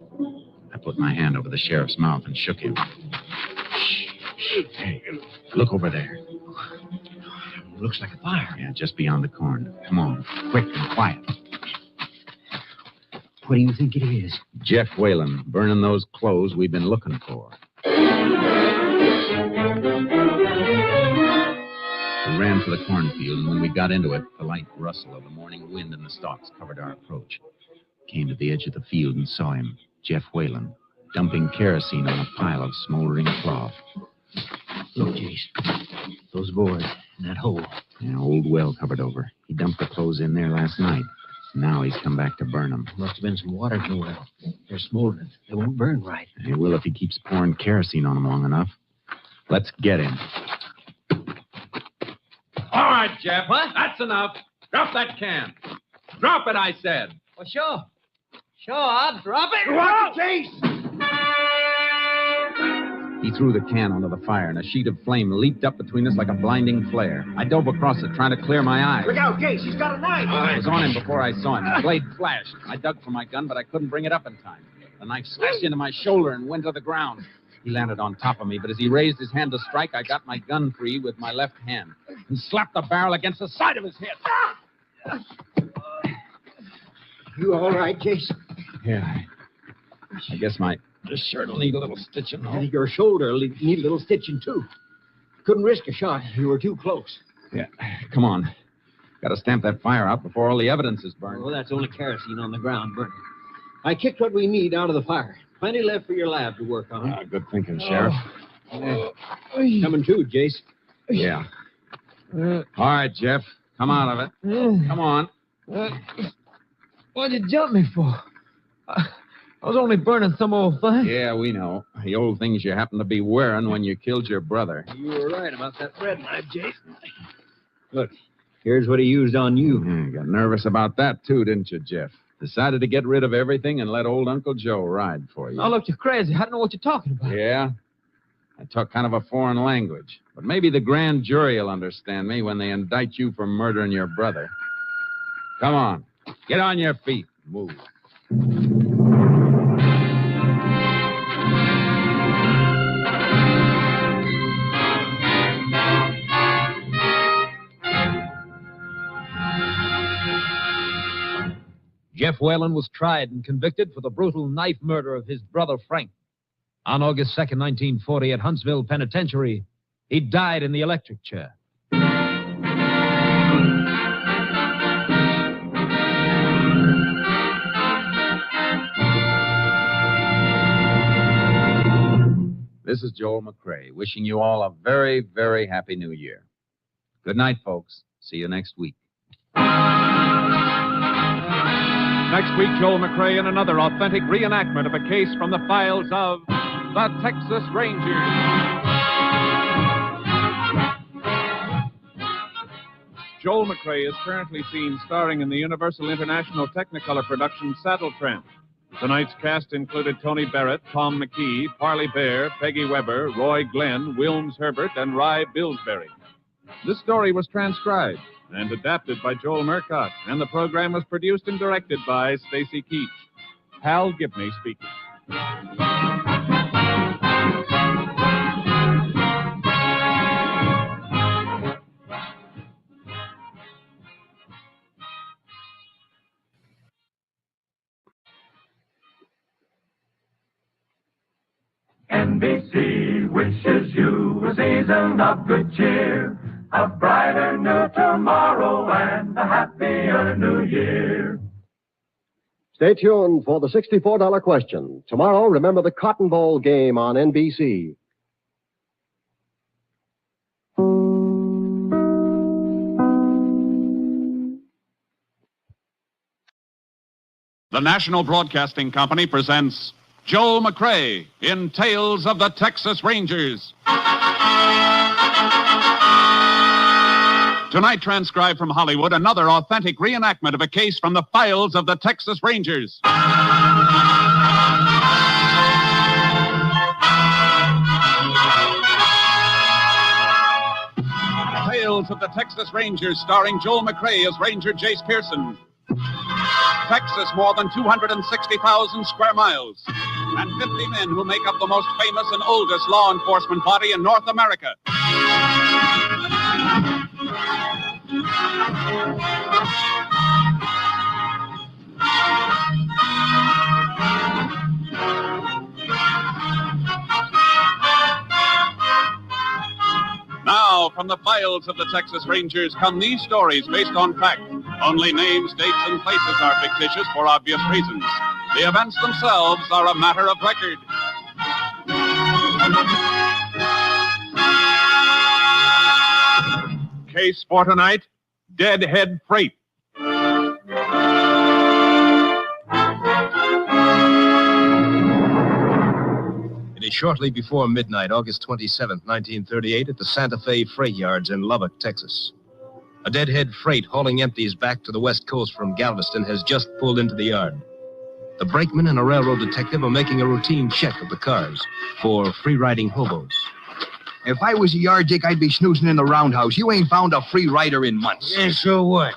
I put my hand over the sheriff's mouth and shook him. Shh, shh. Hey, look over there. Looks like a fire. Yeah, just beyond the corn. Come on, quick and quiet. What do you think it is? Jeff Whalen, burning those clothes we've been looking for. We ran for the cornfield, and when we got into it, the light rustle of the morning wind in the stalks covered our approach. Came to the edge of the field and saw him, Jeff Whalen, dumping kerosene on a pile of smoldering cloth. Look, Jace. Those boards in that hole. Yeah, old well covered over. He dumped the clothes in there last night. Now he's come back to burn them. Must have been some water in the well. They're smoldering. They won't burn right. He will if he keeps pouring kerosene on them long enough. Let's get him. All right, Jeff. What? That's enough. Drop that can. Drop it, I said. Well, sure. Sure, I'll drop it. Watch it, Jace! He threw the can onto the fire, and a sheet of flame leaped up between us like a blinding flare. I dove across it, trying to clear my eyes. Look out, Jace. He's got a knife. I was on him before I saw him. The blade flashed. I dug for my gun, but I couldn't bring it up in time. The knife slashed into my shoulder and went to the ground. He landed on top of me, but as he raised his hand to strike, I got my gun free with my left hand and slapped the barrel against the side of his head. You all right, Jace? Yeah. I guess my shirt will need a little stitching, though. Your shoulder will need a little stitching, too. Couldn't risk a shot. You were too close. Yeah. Come on. Got to stamp that fire out before all the evidence is burned. Well, that's only kerosene on the ground burning. I kicked what we need out of the fire. Plenty left for your lab to work on. Good thinking, Sheriff. Coming too, Jace. Yeah. All right, Jeff. Come out of it. Come on. What'd you jump me for? I was only burning some old thing. Yeah, we know. The old things you happened to be wearing when you killed your brother. You were right about that bread knife, Jace. Look, here's what he used on you. You got nervous about that, too, didn't you, Jeff? Decided to get rid of everything and let old Uncle Joe ride for you. Oh, look, you're crazy. I don't know what you're talking about. Yeah? I talk kind of a foreign language. But maybe the grand jury will understand me when they indict you for murdering your brother. Come on. Get on your feet. Move. Jeff Whalen was tried and convicted for the brutal knife murder of his brother Frank. On August 2nd, 1940, at Huntsville Penitentiary, he died in the electric chair. This is Joel McCrae, wishing you all a very, very happy New Year. Good night, folks. See you next week. Next week, Joel McCrae in another authentic reenactment of a case from the files of the Texas Rangers. Joel McCrae is currently seen starring in the Universal International Technicolor production Saddle Tramp. Tonight's cast included Tony Barrett, Tom McKee, Parley Bear, Peggy Weber, Roy Glenn, Wilms Herbert, and Rye Billsbury. This story was transcribed and adapted by Joel Murcott, and the program was produced and directed by Stacy Keach. Hal Gibney speaking. NBC wishes you a season of good cheer, a brighter new tomorrow and a happier new year. Stay tuned for the $64 question. Tomorrow, remember the Cotton Bowl game on NBC. The National Broadcasting Company presents Joel McCrae in Tales of the Texas Rangers. Tonight, transcribed from Hollywood, another authentic reenactment of a case from the files of the Texas Rangers. Tales of the Texas Rangers, starring Joel McCrae as Ranger Jace Pearson. Texas, more than 260,000 square miles. and 50 men who make up the most famous and oldest law enforcement body in North America. Now, from the files of the Texas Rangers come these stories based on fact. Only names, dates, and places are fictitious for obvious reasons. The events themselves are a matter of record. Case for tonight, Deadhead Freight. It is shortly before midnight, August 27th, 1938, at the Santa Fe Freight Yards in Lubbock, Texas. A deadhead freight hauling empties back to the West Coast from Galveston has just pulled into the yard. The brakeman and a railroad detective are making a routine check of the cars for free-riding hobos. If I was a yard dick, I'd be snoozing in the roundhouse. You ain't found a free rider in months. Yeah, so what?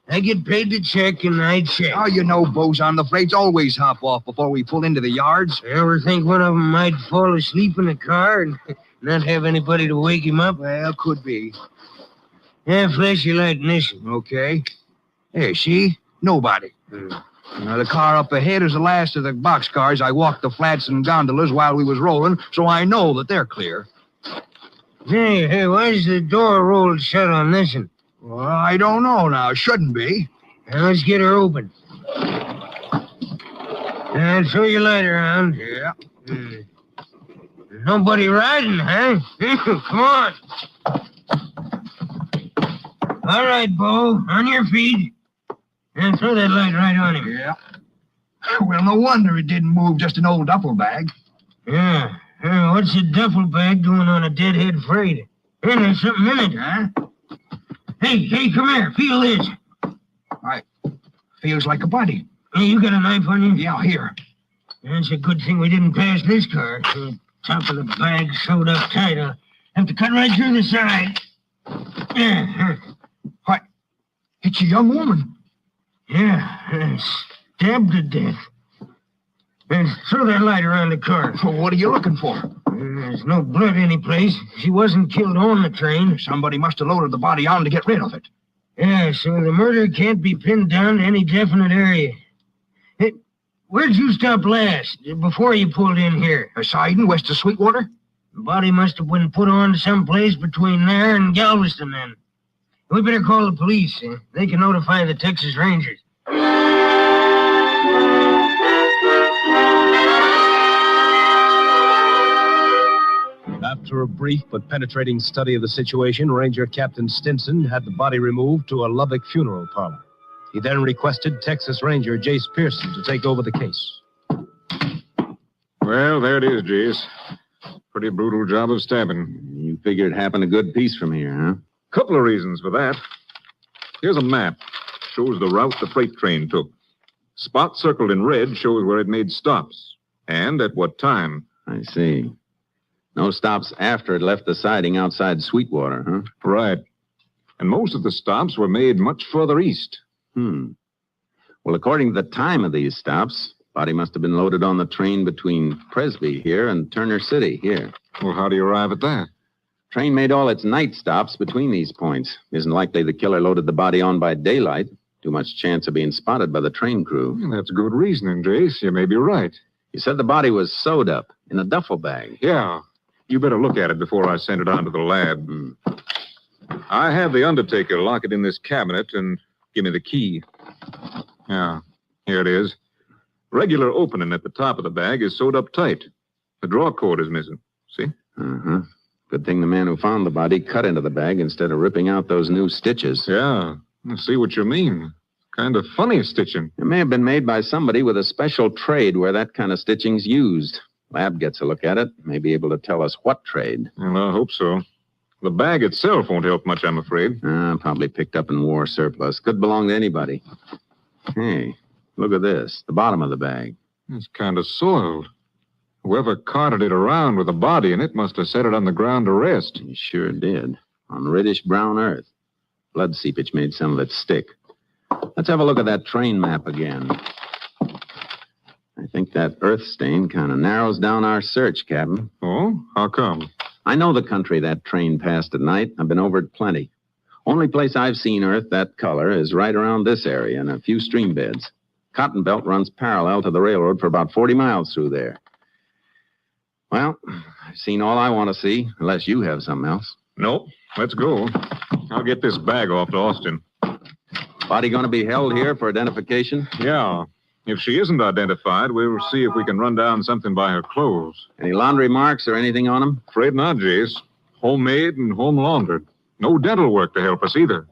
I get paid to check, and I check. Oh, you know, Boson, the freights always hop off before we pull into the yards. You ever think one of them might fall asleep in the car and not have anybody to wake him up? Well, could be. Yeah, flash your light and listen. Okay. Hey, see? Nobody. Now, the car up ahead is the last of the boxcars. I walked the flats and gondolas while we was rolling, so I know that they're clear. Hey, why's the door rolled shut on this one? Well, I don't know now. Shouldn't be. Now, let's get her open. Now, throw your light around. Yeah. Nobody riding, huh? Come on. All right, Bo. On your feet. And throw that light right on him. Yeah. Well, no wonder it didn't move, just an old duffel bag. Yeah. What's a duffel bag doing on a deadhead freight? Hey, there's something in it, huh? Hey, come here. Feel this. Feels like a body. Hey, you got a knife on you? Yeah, here. It's a good thing we didn't pass this car. The top of the bag sewed up tight. I'll have to cut right through the side. Yeah. What? It's a young woman. Yeah, stabbed to death. Throw that light around the car. Well, what are you looking for? There's no blood anyplace. She wasn't killed on the train. Somebody must have loaded the body on to get rid of it. Yeah, so the murder can't be pinned down to any definite area. Hey, where'd you stop last, before you pulled in here? Sidon, west of Sweetwater? The body must have been put on someplace between there and Galveston, then. We better call the police. They can notify the Texas Rangers. After a brief but penetrating study of the situation, Ranger Captain Stinson had the body removed to a Lubbock funeral parlor. He then requested Texas Ranger Jace Pearson to take over the case. Well, there it is, Jace. Pretty brutal job of stabbing. You figure it happened a good piece from here, huh? Couple of reasons for that. Here's a map. Shows the route the freight train took. Spot circled in red shows where it made stops. And at what time. I see. No stops after it left the siding outside Sweetwater, huh? Right. And most of the stops were made much further east. Well, according to the time of these stops, body must have been loaded on the train between Presby here and Turner City here. Well, how do you arrive at that? Train made all its night stops between these points. Isn't likely the killer loaded the body on by daylight. Too much chance of being spotted by the train crew. Well, that's good reasoning, Jace. You may be right. You said the body was sewed up in a duffel bag. Yeah. You better look at it before I send it on to the lab. I have the undertaker lock it in this cabinet and give me the key. Yeah, here it is. Regular opening at the top of the bag is sewed up tight. The draw cord is missing. See? Uh-huh. Good thing the man who found the body cut into the bag instead of ripping out those new stitches. Yeah, I see what you mean. Kind of funny stitching. It may have been made by somebody with a special trade where that kind of stitching's used. Lab gets a look at it, may be able to tell us what trade. Well, I hope so. The bag itself won't help much, I'm afraid. Probably picked up in war surplus. Could belong to anybody. Hey, look at this. The bottom of the bag. It's kind of soiled. Whoever carted it around with a body in it must have set it on the ground to rest. He sure did. On reddish-brown earth. Blood seepage made some of it stick. Let's have a look at that train map again. I think that earth stain kind of narrows down our search, Captain. Oh? How come? I know the country that train passed at night. I've been over it plenty. Only place I've seen earth that color is right around this area in a few stream beds. Cotton Belt runs parallel to the railroad for about 40 miles through there. Well, I've seen all I want to see, unless you have something else. Nope. Let's go. I'll get this bag off to Austin. Body going to be held here for identification? Yeah. If she isn't identified, we'll see if we can run down something by her clothes. Any laundry marks or anything on them? Afraid not, Jace. Homemade and home laundered. No dental work to help us either.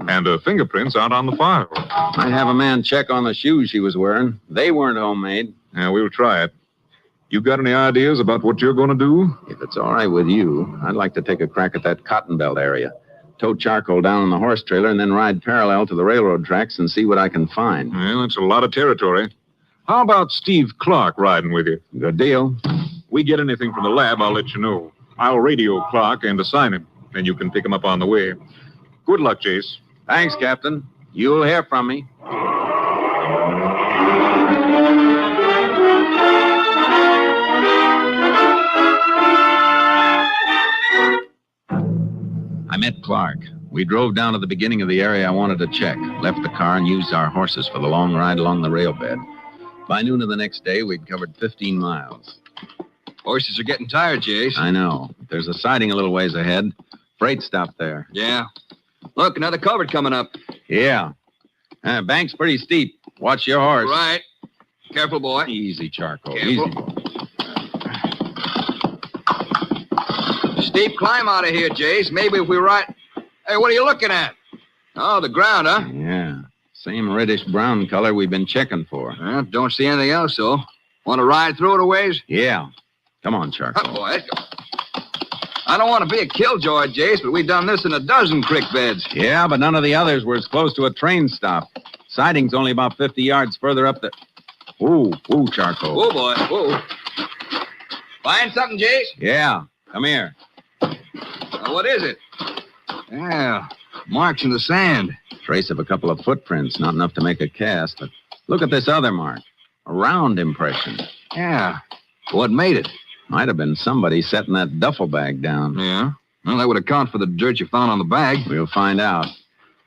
And the fingerprints aren't on the file. Might have a man check on the shoes she was wearing. They weren't homemade. Yeah, we'll try it. You got any ideas about what you're going to do? If it's all right with you, I'd like to take a crack at that Cotton Belt area. Tow charcoal down on the horse trailer and then ride parallel to the railroad tracks and see what I can find. Well, that's a lot of territory. How about Steve Clark riding with you? Good deal. We get anything from the lab, I'll let you know. I'll radio Clark and assign him. Then you can pick him up on the way. Good luck, Jace. Thanks, Captain. You'll hear from me. I met Clark. We drove down to the beginning of the area I wanted to check, left the car, and used our horses for the long ride along the rail bed. By noon of the next day, we'd covered 15 miles. Horses are getting tired, Jace. I know. There's a siding a little ways ahead. Freight stop there. Yeah. Look, another culvert coming up. Yeah. Bank's pretty steep. Watch your horse. Right. Careful, boy. Easy, Charcoal. Careful. Easy, boy. Steep climb out of here, Jace. Maybe if we ride... Hey, what are you looking at? Oh, the ground, huh? Yeah. Same reddish-brown color we've been checking for. Well, don't see anything else, though. Want to ride through it a ways? Yeah. Come on, Charcoal. Oh, boy, let's go. I don't want to be a killjoy, Jace, but we've done this in a dozen creek beds. Yeah, but none of the others were as close to a train stop. Siding's only about 50 yards further up the... Ooh, Charcoal. Oh, boy, whoa. Find something, Jace? Yeah, come here. What is it? Yeah, marks in the sand. Trace of a couple of footprints, not enough to make a cast, but look at this other mark. A round impression. Yeah. What made it? Might have been somebody setting that duffel bag down. Yeah? Well, that would account for the dirt you found on the bag. We'll find out.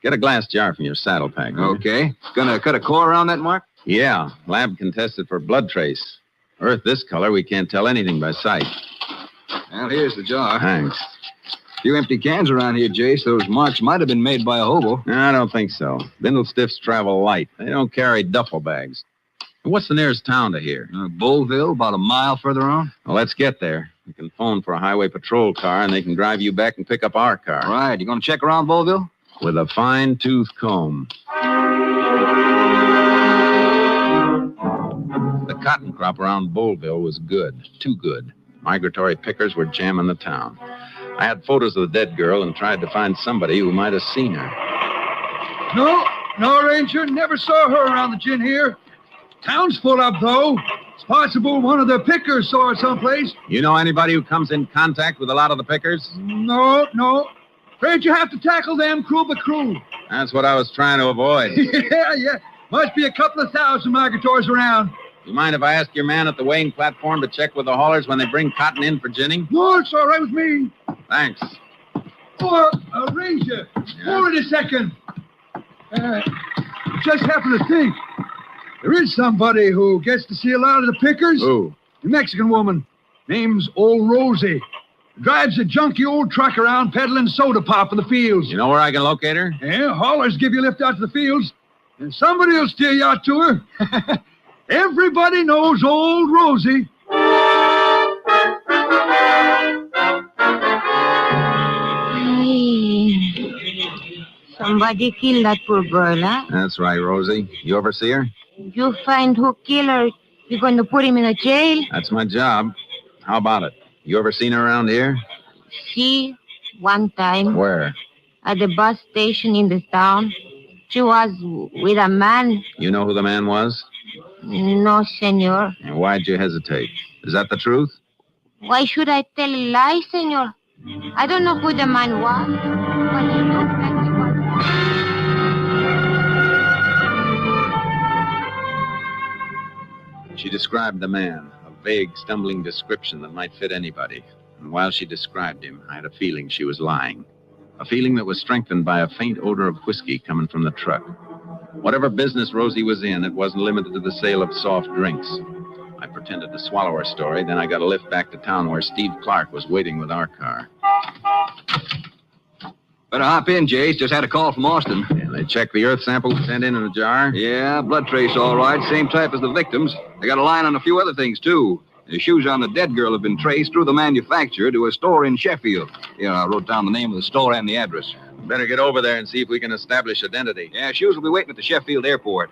Get a glass jar from your saddle pack. Okay. Gonna cut a core around that mark? Yeah. Lab can test it for blood trace. Earth this color, we can't tell anything by sight. Well, here's the jar. Thanks. A few empty cans around here, Jace. Those marks might have been made by a hobo. No, I don't think so. Bindle stiffs travel light. They don't carry duffel bags. What's the nearest town to here? Bullville, about a mile further on. Well, let's get there. We can phone for a highway patrol car, and they can drive you back and pick up our car. Right. You gonna check around Bullville? With a fine-tooth comb. The cotton crop around Bullville was good. Too good. Migratory pickers were jamming the town. I had photos of the dead girl and tried to find somebody who might have seen her. No, Ranger. Never saw her around the gin here. Town's full up, though. It's possible one of the pickers saw her someplace. You know anybody who comes in contact with a lot of the pickers? No. Afraid you have to tackle them crew by crew. That's what I was trying to avoid. Yeah. Must be a couple of thousand migratories around. You mind if I ask your man at the weighing platform to check with the haulers when they bring cotton in for ginning? No, it's all right with me. Thanks. Oh, Ranger, hold it a second. Just happened to think. There is somebody who gets to see a lot of the pickers. Who? A Mexican woman. Name's Old Rosie. Drives a junky old truck around peddling soda pop in the fields. You know where I can locate her? Yeah, haulers give you a lift out to the fields. And somebody will steer you out to her. Everybody knows Old Rosie. Somebody killed that poor girl, huh? That's right, Rosie. You ever see her? You find who killed her, you're going to put him in a jail? That's my job. How about it? You ever seen her around here? She, one time. Where? At the bus station in the town. She was with a man. You know who the man was? No, senor. And why'd you hesitate? Is that the truth? Why should I tell a lie, senor? I don't know who the man was, but he looked like he was. She described the man, a vague, stumbling description that might fit anybody. And while she described him, I had a feeling she was lying. A feeling that was strengthened by a faint odor of whiskey coming from the truck. Whatever business Rosie was in, it wasn't limited to the sale of soft drinks. I pretended to swallow her story, then I got a lift back to town where Steve Clark was waiting with our car. Better hop in, Jace. Just had a call from Austin. Yeah, they checked the earth sample sent in a jar? Yeah, blood trace all right. Same type as the victims. They got a line on a few other things, too. The shoes on the dead girl have been traced through the manufacturer to a store in Sheffield. Here, I wrote down the name of the store and the address. Better get over there and see if we can establish identity. Yeah, shoes will be waiting at the Sheffield airport.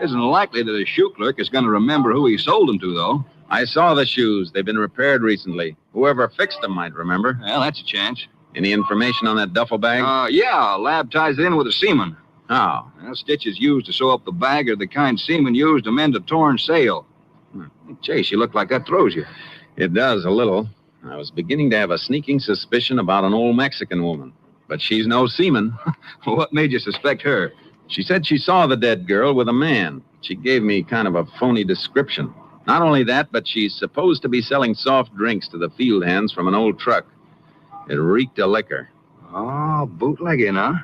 Isn't likely that a shoe clerk is going to remember who he sold them to, though. I saw the shoes. They've been repaired recently. Whoever fixed them might remember. Well, that's a chance. Any information on that duffel bag? Yeah, lab ties it in with a semen. How? Well, stitches used to sew up the bag are the kind semen used to mend a torn sail. Chase, you look like that throws you. It does, a little. I was beginning to have a sneaking suspicion about an old Mexican woman. But she's no seaman. What made you suspect her? She said she saw the dead girl with a man. She gave me kind of a phony description. Not only that, but she's supposed to be selling soft drinks to the field hands from an old truck. It reeked of liquor. Oh, bootlegging, huh?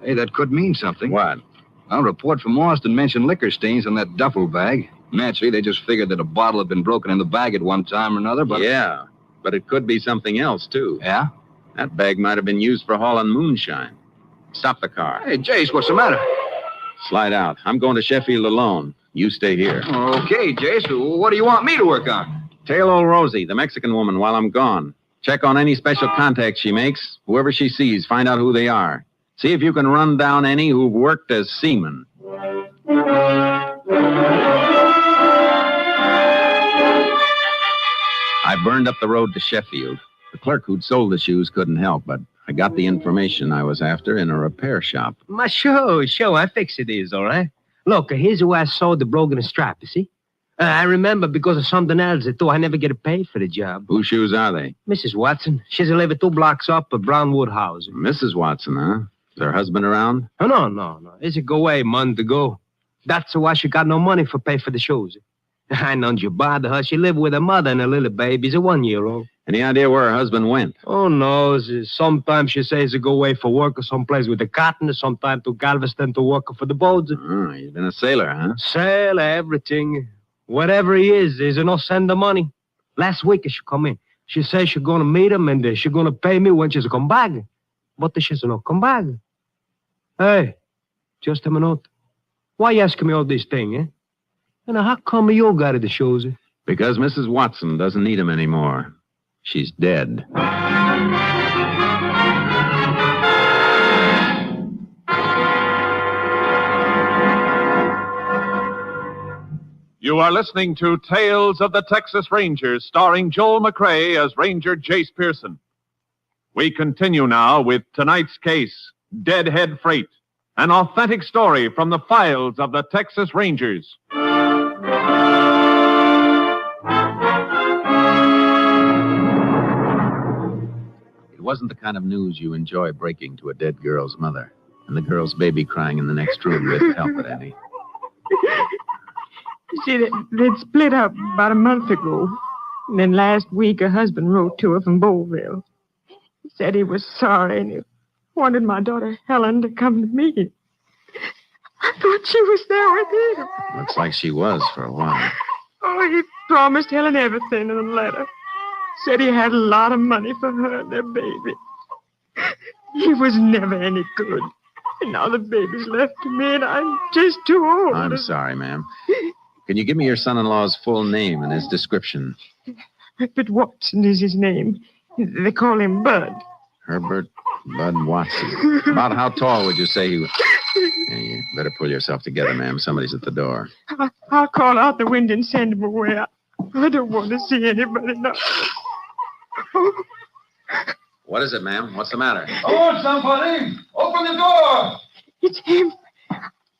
Hey, that could mean something. What? A report from Austin mentioned liquor stains on that duffel bag. Naturally, they just figured that a bottle had been broken in the bag at one time or another, but... Yeah, but it could be something else, too. Yeah? That bag might have been used for hauling moonshine. Stop the car. Hey, Jace, what's the matter? Slide out. I'm going to Sheffield alone. You stay here. Okay, Jace. What do you want me to work on? Tail old Rosie, the Mexican woman, while I'm gone. Check on any special contacts she makes. Whoever she sees, find out who they are. See if you can run down any who've worked as seamen. I burned up the road to Sheffield. The clerk who'd sold the shoes couldn't help, but I got the information I was after in a repair shop. Sure. I fix it is, all right? Look, here's where I sewed the broken strap, you see? I remember because of something else, though I never get paid for the job. Whose shoes are they? Mrs. Watson. She's live 2 blocks up at Brownwood House. Mrs. Watson, huh? Is her husband around? Oh, no. He's go away a month ago. That's why she got no money for pay for the shoes. I know you bother her. She lived with her mother and her little baby. He's a 1-year-old. Any idea where her husband went? Oh, no. Sometimes she says he go away for work or someplace with the cotton, or sometimes to Galveston to work for the boats. Oh, he's been a sailor, huh? Sailor, everything. Whatever he is, he's no send the money. Last week she come in. She says she's going to meet him and she's going to pay me when she's come back. But she's not come back. Hey, just a minute. Why you asking me all these things, eh? And how come you got the shoes? Because Mrs. Watson doesn't need him anymore. She's dead. You are listening to Tales of the Texas Rangers, starring Joel McCrea as Ranger Jace Pearson. We continue now with tonight's case, Deadhead Freight, an authentic story from the files of the Texas Rangers. It wasn't the kind of news you enjoy breaking to a dead girl's mother, and the girl's baby crying in the next room didn't help it any. See, they'd split up about a month ago. And then last week, her husband wrote to her from Bowville. He said he was sorry and he wanted my daughter Helen to come to me. I thought she was there with him. Looks like she was for a while. Oh, he promised Helen everything in the letter. Said he had a lot of money for her and their baby. He was never any good. And now the baby's left to me and I'm just too old. I'm sorry, ma'am. Can you give me your son-in-law's full name and his description? Herbert Watson is his name. They call him Bud. Herbert Bud Watson. About how tall would you say he was? Yeah, you better pull yourself together, ma'am. Somebody's at the door. I'll call out the window and send him away. I don't want to see anybody now. Oh. What is it, ma'am? What's the matter? Oh, somebody! Open the door! It's him.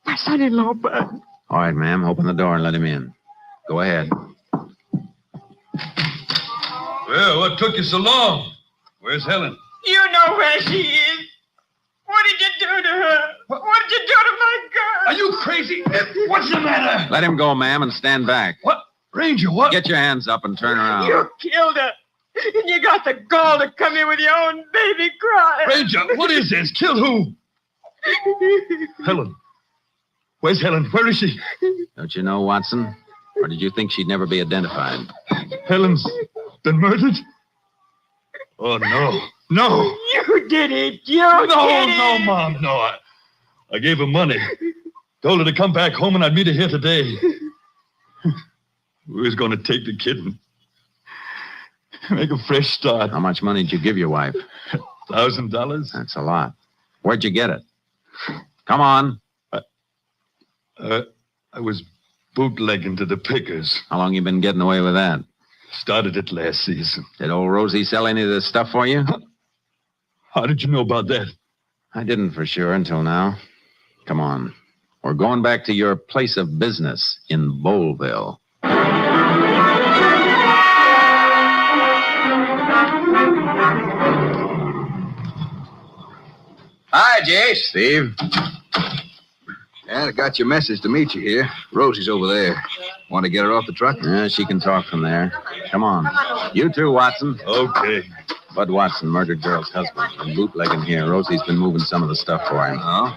My son-in-law, Bud. All right, ma'am. Open the door and let him in. Go ahead. Well, what took you so long? Where's Helen? You know where she is. What did you do to her? What did you do to my girl? Are you crazy? What's the matter? Let him go, ma'am, and stand back. What? Ranger, what? Get your hands up and turn around. You killed her. And you got the gall to come here with your own baby crying. Ranger, what is this? Kill who? Helen. Where's Helen? Where is she? Don't you know, Watson? Or did you think she'd never be identified? Helen's been murdered? Oh, no. No. You did it. No, Mom. No, I gave her money. Told her to come back home and I'd meet her here today. We was going to take the kid and make a fresh start. How much money did you give your wife? $1,000. That's a lot. Where'd you get it? Come on. I was bootlegging to the pickers. How long you been getting away with that? Started it last season. Did old Rosie sell any of this stuff for you? How did you know about that? I didn't for sure until now. Come on. We're going back to your place of business in Boleville. Hi, Jace. Steve? Yeah, I got your message to meet you here. Rosie's over there. Want to get her off the truck? Yeah, she can talk from there. Come on. You too, Watson. Okay. Bud Watson, murdered girl's husband. Been bootlegging here. Rosie's been moving some of the stuff for him. Oh?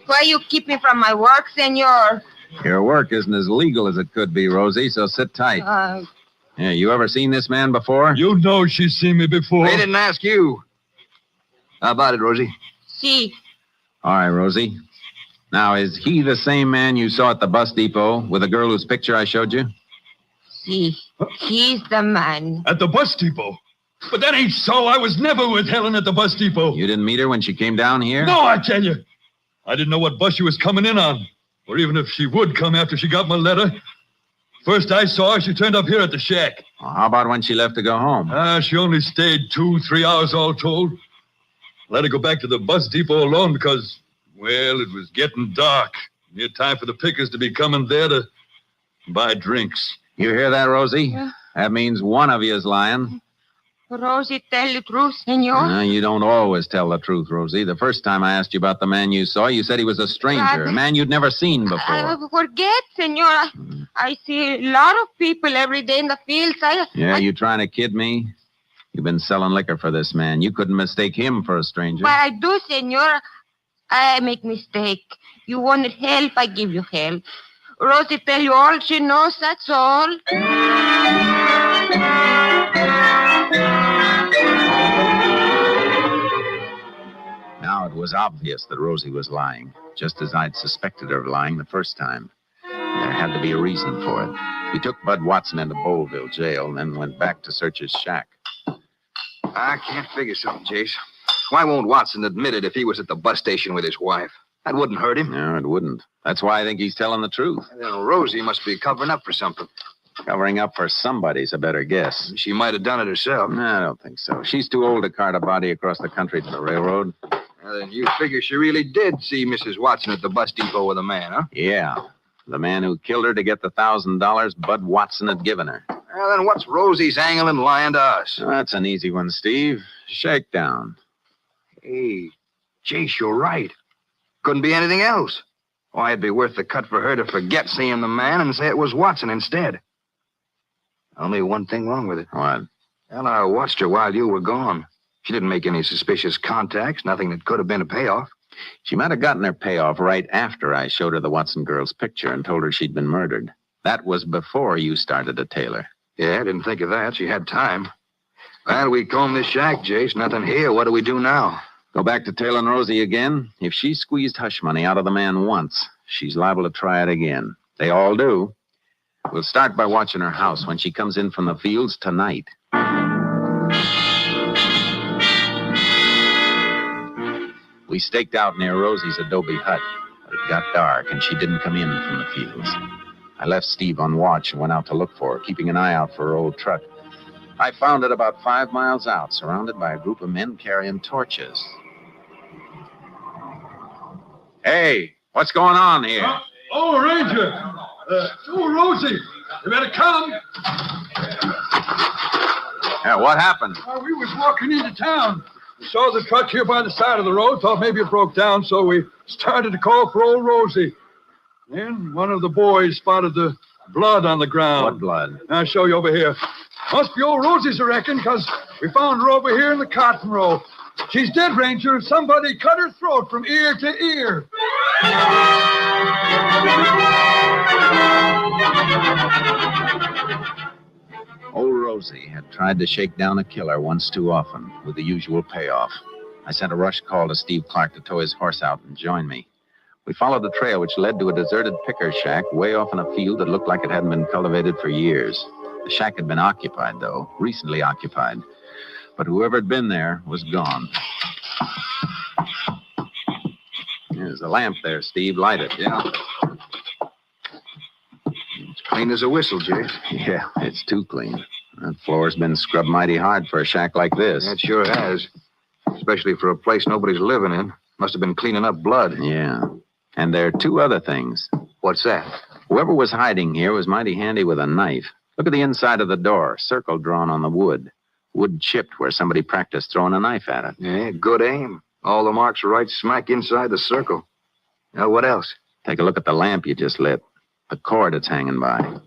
Why you keep me from my work, senor? Your work isn't as legal as it could be, Rosie, so sit tight. Yeah, you ever seen this man before? You know she's seen me before. They didn't ask you. How about it, Rosie? See. All right, Rosie. Now, is he the same man you saw at the bus depot with the girl whose picture I showed you? See. He's the man. At the bus depot? But that ain't so. I was never with Helen at the bus depot. You didn't meet her when she came down here? No, I tell you. I didn't know what bus she was coming in on. Or even if she would come after she got my letter. First I saw her, she turned up here at the shack. Well, how about when she left to go home? She only stayed 2-3 hours all told. Let her go back to the bus depot alone because, well, it was getting dark. Near time for the pickers to be coming there to buy drinks. You hear that, Rosie? Yeah. That means one of you is lying. Rosie, tell the truth, senor. No, you don't always tell the truth, Rosie. The first time I asked you about the man you saw, you said he was a stranger, a man you'd never seen before. I forget, senor. I see a lot of people every day in the fields. You trying to kid me? You've been selling liquor for this man. You couldn't mistake him for a stranger. But I do, senor. I make mistake. You wanted help, I give you help. Rosie tell you all she knows, that's all. Now it was obvious that Rosie was lying, just as I'd suspected her of lying the first time. There had to be a reason for it. We took Bud Watson into Boleville jail and then went back to search his shack. I can't figure something, Jace. Why won't Watson admit it if he was at the bus station with his wife? That wouldn't hurt him. No, it wouldn't. That's why I think he's telling the truth. Then Rosie must be covering up for something. Covering up for somebody's a better guess. She might have done it herself. No, I don't think so. She's too old to cart a body across the country to the railroad. Well, then you figure she really did see Mrs. Watson at the bus depot with a man, huh? Yeah. The man who killed her to get the $1,000 Bud Watson had given her. Well, then what's Rosie's angle in lying to us? Well, that's an easy one, Steve. Shakedown. Hey, Jace, you're right. Couldn't be anything else. Why, it'd be worth the cut for her to forget seeing the man and say it was Watson instead. Only one thing wrong with it. What? Well, I watched her while you were gone. She didn't make any suspicious contacts, nothing that could have been a payoff. She might have gotten her payoff right after I showed her the Watson girl's picture and told her she'd been murdered. That was before you started to tail her. Yeah, I didn't think of that. She had time. Well, we combed this shack, Jace. Nothing here. What do we do now? Go back to tailing Rosie again? If she squeezed hush money out of the man once, she's liable to try it again. They all do. We'll start by watching her house when she comes in from the fields tonight. We staked out near Rosie's adobe hut, but it got dark and she didn't come in from the fields. I left Steve on watch and went out to look for her, keeping an eye out for her old truck. I found it about 5 miles out, surrounded by a group of men carrying torches. Hey, what's going on here? Ranger! Rosie! You better come! Yeah, what happened? We was walking into town. We saw the truck here by the side of the road, thought maybe it broke down, so we started to call for old Rosie. Then one of the boys spotted the blood on the ground. What blood? I'll show you over here. Must be old Rosie's, I reckon, because we found her over here in the cotton row. She's dead, Ranger. Somebody cut her throat from ear to ear. Old Rosie had tried to shake down a killer once too often, with the usual payoff. I sent a rush call to Steve Clark to tow his horse out and join me. We followed the trail which led to a deserted picker shack way off in a field that looked like it hadn't been cultivated for years. The shack had been occupied, though, recently occupied. But whoever had been there was gone. There's a lamp there, Steve. Light it. Yeah. It's clean as a whistle, Jay. Yeah, it's too clean. That floor's been scrubbed mighty hard for a shack like this. It sure has. Especially for a place nobody's living in. Must have been cleaning up blood. Yeah. And there are two other things. What's that? Whoever was hiding here was mighty handy with a knife. Look at the inside of the door. Circle drawn on the wood. Wood chipped where somebody practiced throwing a knife at it. Yeah, good aim. All the marks are right smack inside the circle. Now, what else? Take a look at the lamp you just lit. The cord it's hanging by.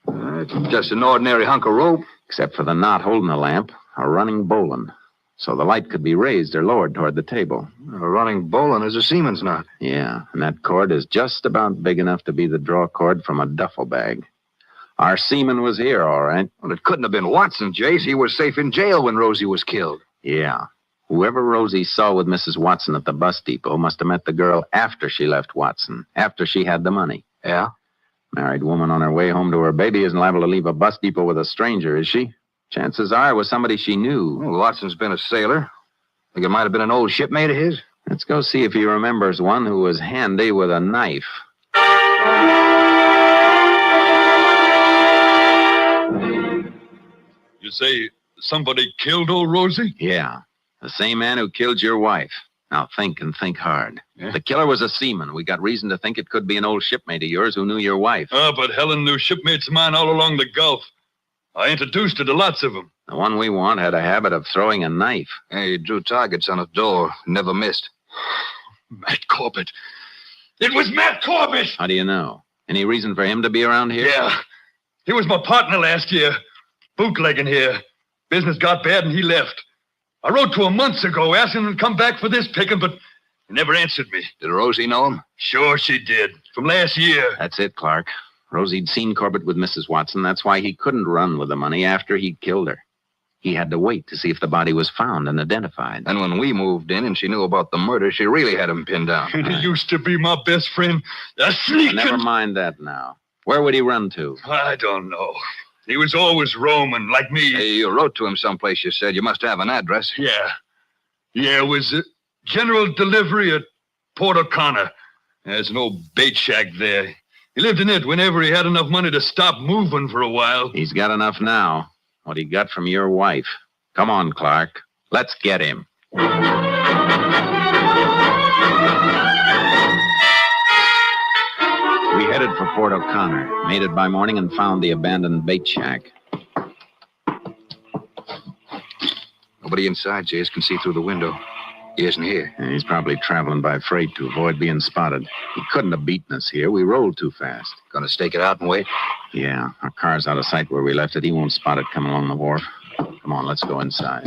It's just an ordinary hunk of rope. Except for the knot holding the lamp, a running bowline. So the light could be raised or lowered toward the table. A running bowline is a seaman's knot. Yeah, and that cord is just about big enough to be the draw cord from a duffel bag. Our seaman was here, all right. Well, it couldn't have been Watson, Jace. He was safe in jail when Rosie was killed. Yeah. Whoever Rosie saw with Mrs. Watson at the bus depot must have met the girl after she left Watson, after she had the money. Yeah? Married woman on her way home to her baby isn't liable to leave a bus depot with a stranger, is she? Chances are it was somebody she knew. Well, Watson's been a sailor. Think it might have been an old shipmate of his? Let's go see if he remembers one who was handy with a knife. You say somebody killed old Rosie? Yeah. The same man who killed your wife. Now think and think hard. Yeah? The killer was a seaman. We got reason to think it could be an old shipmate of yours who knew your wife. Oh, but Helen knew shipmates of mine all along the Gulf. I introduced her to lots of them. The one we want had a habit of throwing a knife. Hey, he drew targets on a door. Never missed. Matt Corbett. It was Matt Corbett! How do you know? Any reason for him to be around here? Yeah. He was my partner last year. Bootlegging here. Business got bad and he left. I wrote to him months ago asking him to come back for this picking, but he never answered me. Did Rosie know him? Sure she did. From last year. That's it, Clark. Rosie'd seen Corbett with Mrs. Watson. That's why he couldn't run with the money after he'd killed her. He had to wait to see if the body was found and identified. And when we moved in and she knew about the murder, she really had him pinned down. And he used to be my best friend. A sneaking... Never mind that now. Where would he run to? I don't know. He was always roaming, like me. Hey, you wrote to him someplace, you said. You must have an address. Yeah. Yeah, it was general delivery at Port O'Connor. There's an old bait shack there. He lived in it whenever he had enough money to stop moving for a while. He's got enough now. What he got from your wife. Come on, Clark. Let's get him. We headed for Port O'Connor, made it by morning, and found the abandoned bait shack. Nobody inside, Jace. Can see through the window. He isn't here. And he's probably traveling by freight to avoid being spotted. He couldn't have beaten us here. We rolled too fast. Gonna stake it out and wait? Yeah. Our car's out of sight where we left it. He won't spot it coming along the wharf. Come on, let's go inside.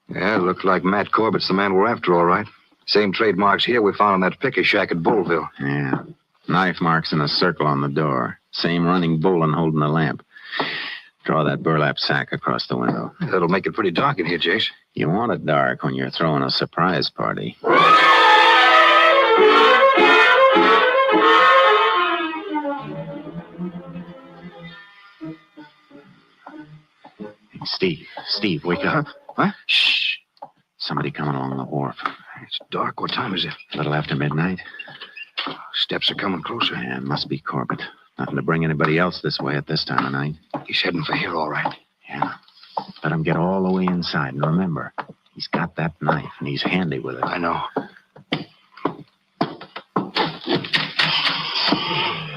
Yeah, looked like Matt Corbett's the man we're after, all right. Same trademarks here we found in that picker shack at Bullville. Yeah. Knife marks in a circle on the door. Same running bowline holding the lamp. Draw that burlap sack across the window. That'll make it pretty dark in here, Jace. You want it dark when you're throwing a surprise party. Steve, wake up. What? Shh. Somebody coming along the wharf. It's dark. What time is it? A little after midnight. Steps are coming closer. Yeah, it must be Corbett. Nothing to bring anybody else this way at this time of night. He's heading for here, all right. Yeah. Let him get all the way inside. And remember, he's got that knife, and he's handy with it. I know.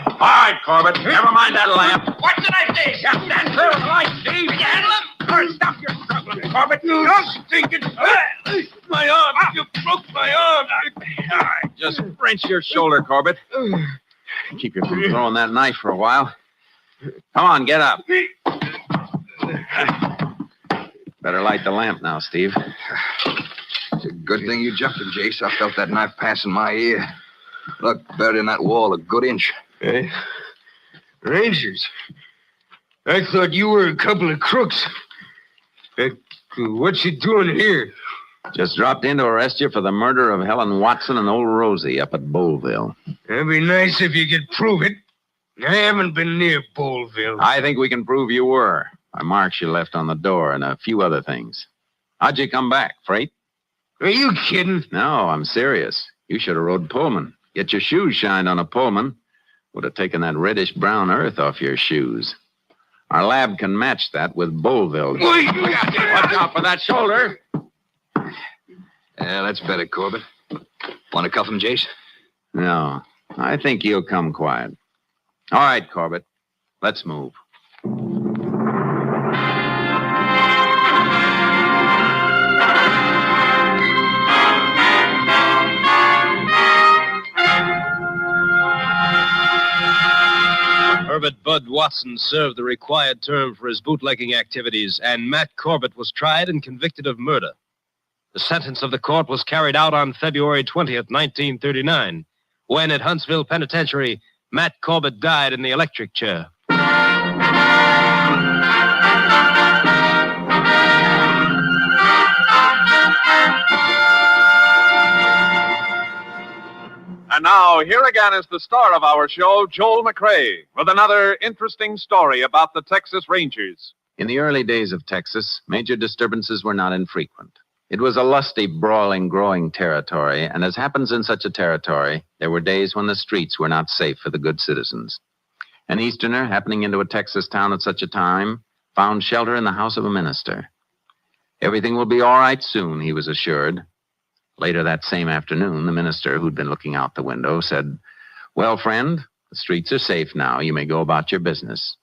All right, Corbett. Never mind that lamp. What did I say? Stand clear of the light, Steve. You handle him? Or stop your struggling, Corbett. You stinking My arm! You broke my arm! Just wrench your shoulder, Corbett. Keep you from throwing that knife for a while. Come on, get up. Better light the lamp now, Steve. It's a good thing you jumped him, Jace. I felt that knife passing my ear. Look, buried in that wall a good inch. Hey, Rangers. I thought you were a couple of crooks. What you doing here? Just dropped in to arrest you for the murder of Helen Watson and old Rosie up at Bowlville. It'd be nice if you could prove it. I haven't been near Bowlville. I think we can prove you were. By marks you left on the door and a few other things. How'd you come back, freight? Are you kidding? No, I'm serious. You should have rode Pullman. Get your shoes shined on a Pullman. Would have taken that reddish-brown earth off your shoes. Our lab can match that with Bowlville. Watch out for that shoulder. Yeah, that's better, Corbett. Want to cuff him, Jace? No, I think you'll come quiet. All right, Corbett. Let's move. Herbert Bud Watson served the required term for his bootlegging activities, and Matt Corbett was tried and convicted of murder. The sentence of the court was carried out on February 20th, 1939, when at Huntsville Penitentiary, Matt Corbett died in the electric chair. And now, here again is the star of our show, Joel McCrea, with another interesting story about the Texas Rangers. In the early days of Texas, major disturbances were not infrequent. It was a lusty, brawling, growing territory, and as happens in such a territory, there were days when the streets were not safe for the good citizens. An Easterner, happening into a Texas town at such a time, found shelter in the house of a minister. Everything will be all right soon, he was assured. Later that same afternoon, the minister, who'd been looking out the window, said, "Well, friend, the streets are safe now. You may go about your business."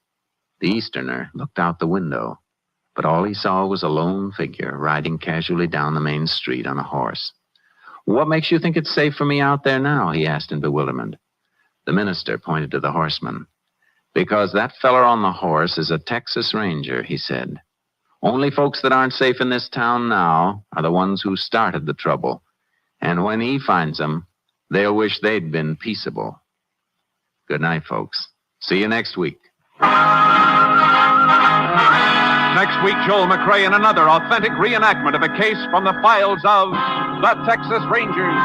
The Easterner looked out the window, but all he saw was a lone figure riding casually down the main street on a horse. "What makes you think it's safe for me out there now?" he asked in bewilderment. The minister pointed to the horseman. "Because that feller on the horse is a Texas Ranger," he said. "Only folks that aren't safe in this town now are the ones who started the trouble. And when he finds them, they'll wish they'd been peaceable." Good night, folks. See you next week. Next week, Joel McCrea in another authentic reenactment of a case from the files of the Texas Rangers.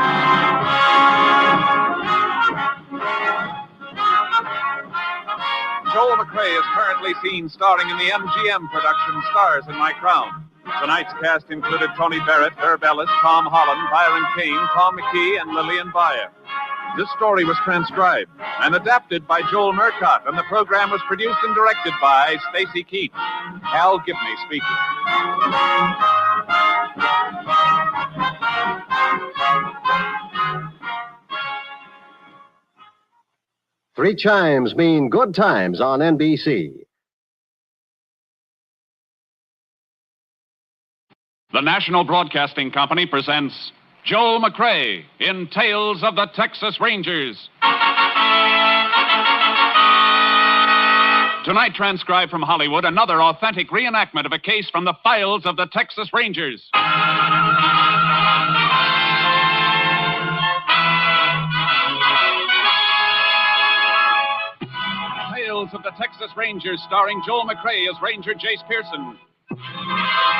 Joel McCrea is currently seen starring in the MGM production Stars in My Crown. Tonight's cast included Tony Barrett, Herb Ellis, Tom Holland, Byron Kane, Tom McKee, and Lillian Bayer. This story was transcribed and adapted by Joel Murcott, and the program was produced and directed by Stacy Keats. Hal Gibney speaking. Three chimes mean good times on NBC. The National Broadcasting Company presents Joel McCrea in Tales of the Texas Rangers. Tonight, transcribed from Hollywood, another authentic reenactment of a case from the files of the Texas Rangers. Tales of the Texas Rangers, starring Joel McCrea as Ranger Jace Pearson.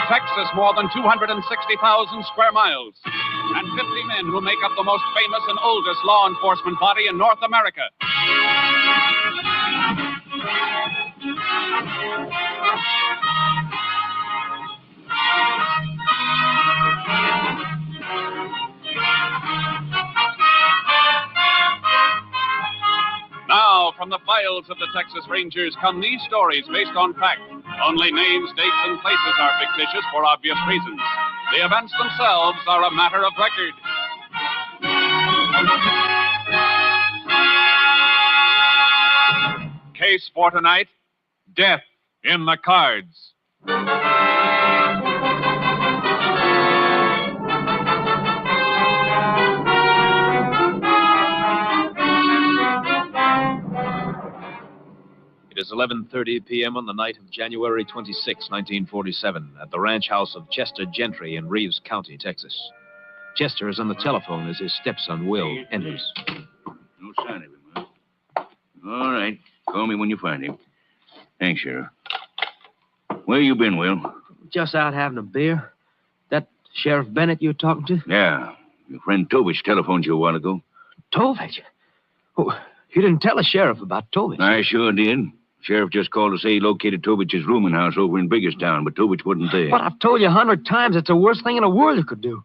Texas, more than 260,000 square miles, and 50 men who make up the most famous and oldest law enforcement body in North America. Now, from the files of the Texas Rangers come these stories based on fact. Only names, dates, and places are fictitious for obvious reasons. The events themselves are a matter of record. Case for tonight, death in the cards. is 11:30 p.m. on the night of January 26, 1947, at the ranch house of Chester Gentry in Reeves County, Texas. Chester is on the telephone as his stepson, Will, enters. No sign of him, huh? All right. Call me when you find him. Thanks, Sheriff. Where you been, Will? Just out having a beer. That Sheriff Bennett you were talking to? Yeah. Your friend Tovich telephoned you a while ago. Tovich? Oh, you didn't tell the sheriff about Tovich. I sure did. Sheriff just called to say he located Tovich's rooming house over in Biggerstown, but Tovich wasn't there. But I've told you 100 times it's the worst thing in the world you could do.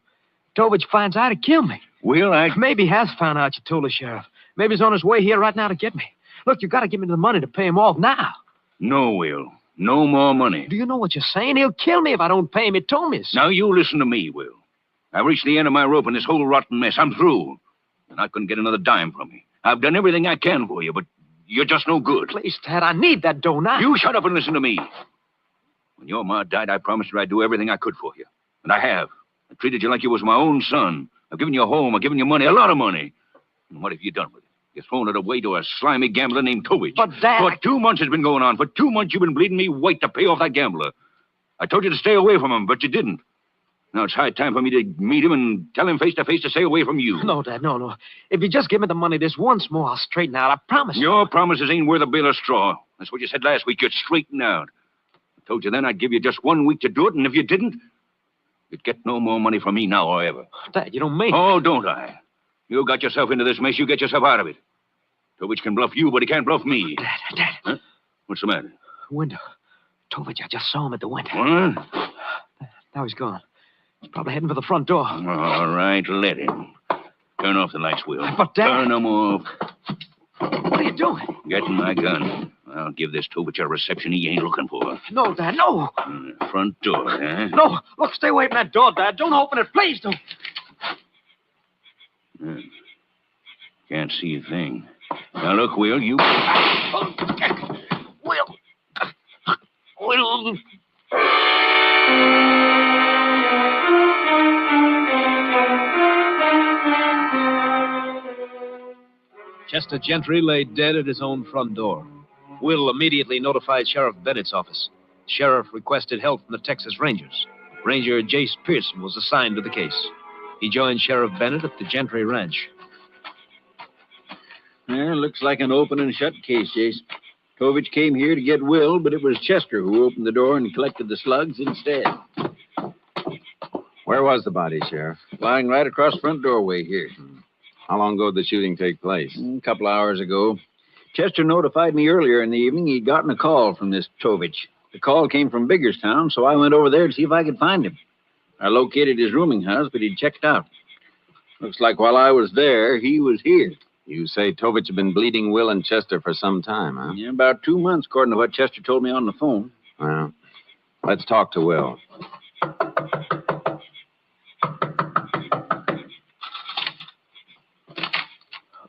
Tovich finds out he'd kill me. Will, Maybe he has found out you told the sheriff. Maybe he's on his way here right now to get me. Look, you got to give me the money to pay him off now. No, Will. No more money. Do you know what you're saying? He'll kill me if I don't pay him. He told me so. Now, you listen to me, Will. I've reached the end of my rope in this whole rotten mess. I'm through. And I couldn't get another dime from you. I've done everything I can for you, but you're just no good. Please, Dad, I need that dough now. You shut up and listen to me. When your ma died, I promised her I'd do everything I could for you. And I have. I treated you like you was my own son. I've given you a home. I've given you money, a lot of money. And what have you done with it? You've thrown it away to a slimy gambler named Tovich. But, Dad... For 2 months it's been going on. For 2 months you've been bleeding me white to pay off that gambler. I told you to stay away from him, but you didn't. Now it's high time for me to meet him and tell him face to face to stay away from you. No, Dad, no. If you just give me the money this once more, I'll straighten out. I promise you. Your promises ain't worth a bale of straw. That's what you said last week. You'd straighten out. I told you then I'd give you just 1 week to do it, and if you didn't, you'd get no more money from me now or ever. Dad, you don't mean... Oh, don't I? You got yourself into this mess. You get yourself out of it. Tovich can bluff you, but he can't bluff me. Dad. Huh? What's the matter? Window. Tovich, I just saw him at the window. What? Now he's gone. He's probably heading for the front door. All right, let him. Turn off the lights, Will. But, Dad... Turn them off. What are you doing? Getting my gun. I'll give this Tovich a reception he ain't looking for. No, Dad, no. Front door, huh? No, look, stay away from that door, Dad. Don't open it, please don't. Can't see a thing. Now, look, Will, you... Will. Chester Gentry lay dead at his own front door. Will immediately notified Sheriff Bennett's office. The sheriff requested help from the Texas Rangers. Ranger Jace Pearson was assigned to the case. He joined Sheriff Bennett at the Gentry Ranch. Well, looks like an open and shut case, Jace. Tovich came here to get Will, but it was Chester who opened the door and collected the slugs instead. Where was the body, Sheriff? Lying right across the front doorway here. How long ago did the shooting take place? A couple hours ago. Chester notified me earlier in the evening he'd gotten a call from this Tovich. The call came from Biggerstown, so I went over there to see if I could find him. I located his rooming house, but he'd checked out. Looks like while I was there, he was here. You say Tovich had been bleeding Will and Chester for some time, huh? Yeah, about 2 months, according to what Chester told me on the phone. Well, let's talk to Will.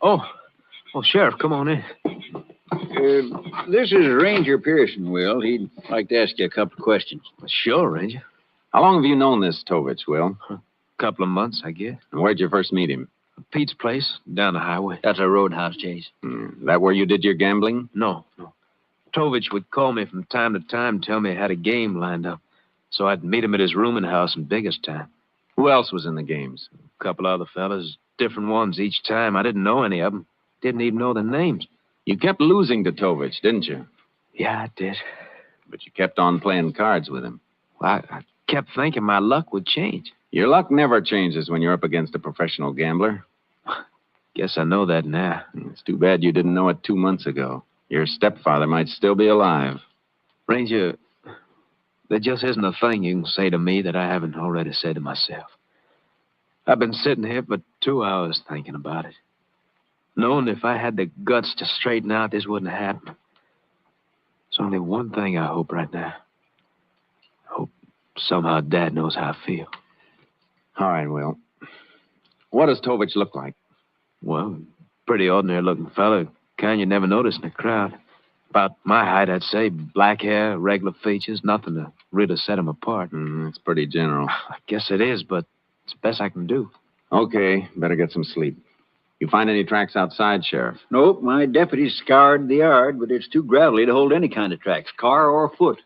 Oh, Sheriff, come on in. This is Ranger Pearson, Will. He'd like to ask you a couple of questions. Sure, Ranger. How long have you known this Tovich, Will? A couple of months, I guess. And where'd you first meet him? Pete's place, down the highway. That's a roadhouse, Jace. That where you did your gambling? No. Tovich would call me from time to time and tell me he had a game lined up. So I'd meet him at his rooming house in Biggerstown. Who else was in the games? A couple other fellas, different ones each time. I didn't know any of them. Didn't even know their names. You kept losing to Tovich, didn't you? Yeah, I did. But you kept on playing cards with him. Well, I kept thinking my luck would change. Your luck never changes when you're up against a professional gambler. Guess I know that now. It's too bad you didn't know it 2 months ago. Your stepfather might still be alive. Ranger, there just isn't a thing you can say to me that I haven't already said to myself. I've been sitting here for 2 hours thinking about it. Knowing if I had the guts to straighten out, this wouldn't happen. There's only one thing I hope right now. I hope somehow Dad knows how I feel. All right, Will. What does Tovich look like? Well, pretty ordinary-looking fella. Kind you never notice in a crowd. About my height, I'd say. Black hair, regular features, nothing to really set him apart. That's pretty general. I guess it is, but it's the best I can do. Okay, better get some sleep. You find any tracks outside, Sheriff? Nope, my deputies scoured the yard, but it's too gravelly to hold any kind of tracks, car or foot.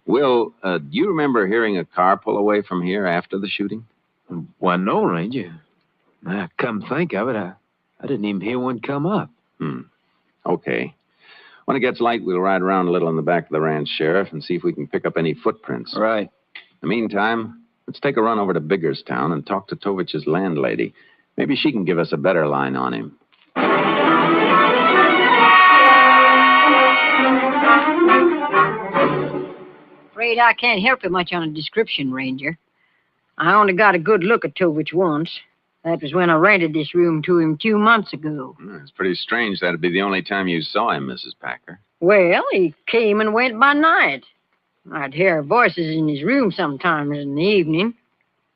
Will, do you remember hearing a car pull away from here after the shooting? Why, no, Ranger. Come think of it, I didn't even hear one come up. Okay. When it gets light, we'll ride around a little in the back of the ranch, Sheriff, and see if we can pick up any footprints. All right. In the meantime, let's take a run over to Biggerstown and talk to Tovich's landlady. Maybe she can give us a better line on him. Afraid I can't help you much on a description, Ranger. I only got a good look at Tovich once. That was when I rented this room to him 2 months ago. It's pretty strange that'd be the only time you saw him, Mrs. Packer. Well, he came and went by night. I'd hear voices in his room sometimes in the evening.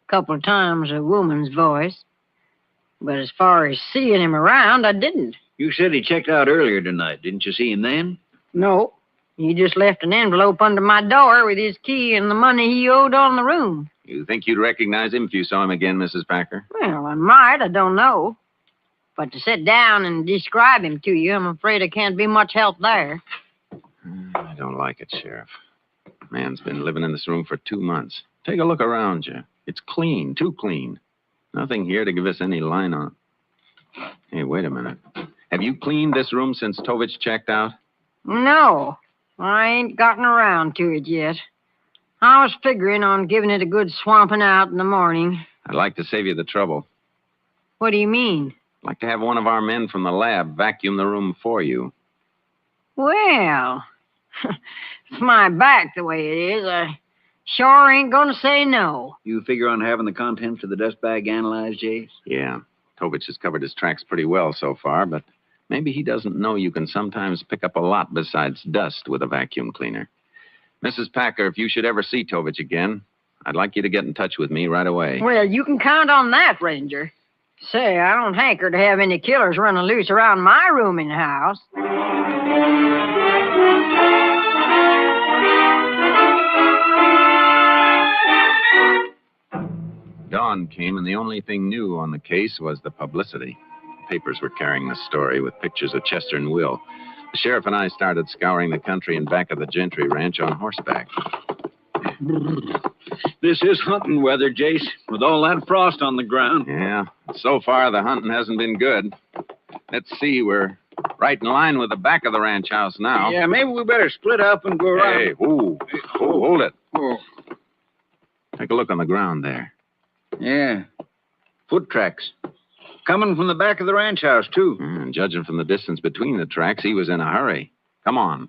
A couple of times a woman's voice. But as far as seeing him around, I didn't. You said he checked out earlier tonight. Didn't you see him then? No. He just left an envelope under my door with his key and the money he owed on the room. You think you'd recognize him if you saw him again, Mrs. Packer? Well, I might. I don't know. But to sit down and describe him to you, I'm afraid I can't be much help there. I don't like it, Sheriff. Man's been living in this room for 2 months. Take a look around you. It's clean, too clean. Nothing here to give us any line on. Hey, wait a minute. Have you cleaned this room since Tovich checked out? No, I ain't gotten around to it yet. I was figuring on giving it a good swamping out in the morning. I'd like to save you the trouble. What do you mean? I'd like to have one of our men from the lab vacuum the room for you. Well, it's my back the way it is. I sure ain't gonna say no. You figure on having the contents of the dust bag analyzed, Jace? Yeah. Tovich has covered his tracks pretty well so far, but maybe he doesn't know you can sometimes pick up a lot besides dust with a vacuum cleaner. Mrs. Packer, if you should ever see Tovich again, I'd like you to get in touch with me right away. Well, you can count on that, Ranger. Say, I don't hanker to have any killers running loose around my room in the house. Dawn came, and the only thing new on the case was the publicity. The papers were carrying the story with pictures of Chester and Will. The sheriff and I started scouring the country in back of the Gentry Ranch on horseback. This is hunting weather, Jace, with all that frost on the ground. Yeah, so far the hunting hasn't been good. Let's see, we're right in line with the back of the ranch house now. Yeah, maybe we better split up and go around. Hey, hold it. Take a look on the ground there. Yeah, foot tracks. Coming from the back of the ranch house, too. And judging from the distance between the tracks, he was in a hurry. Come on.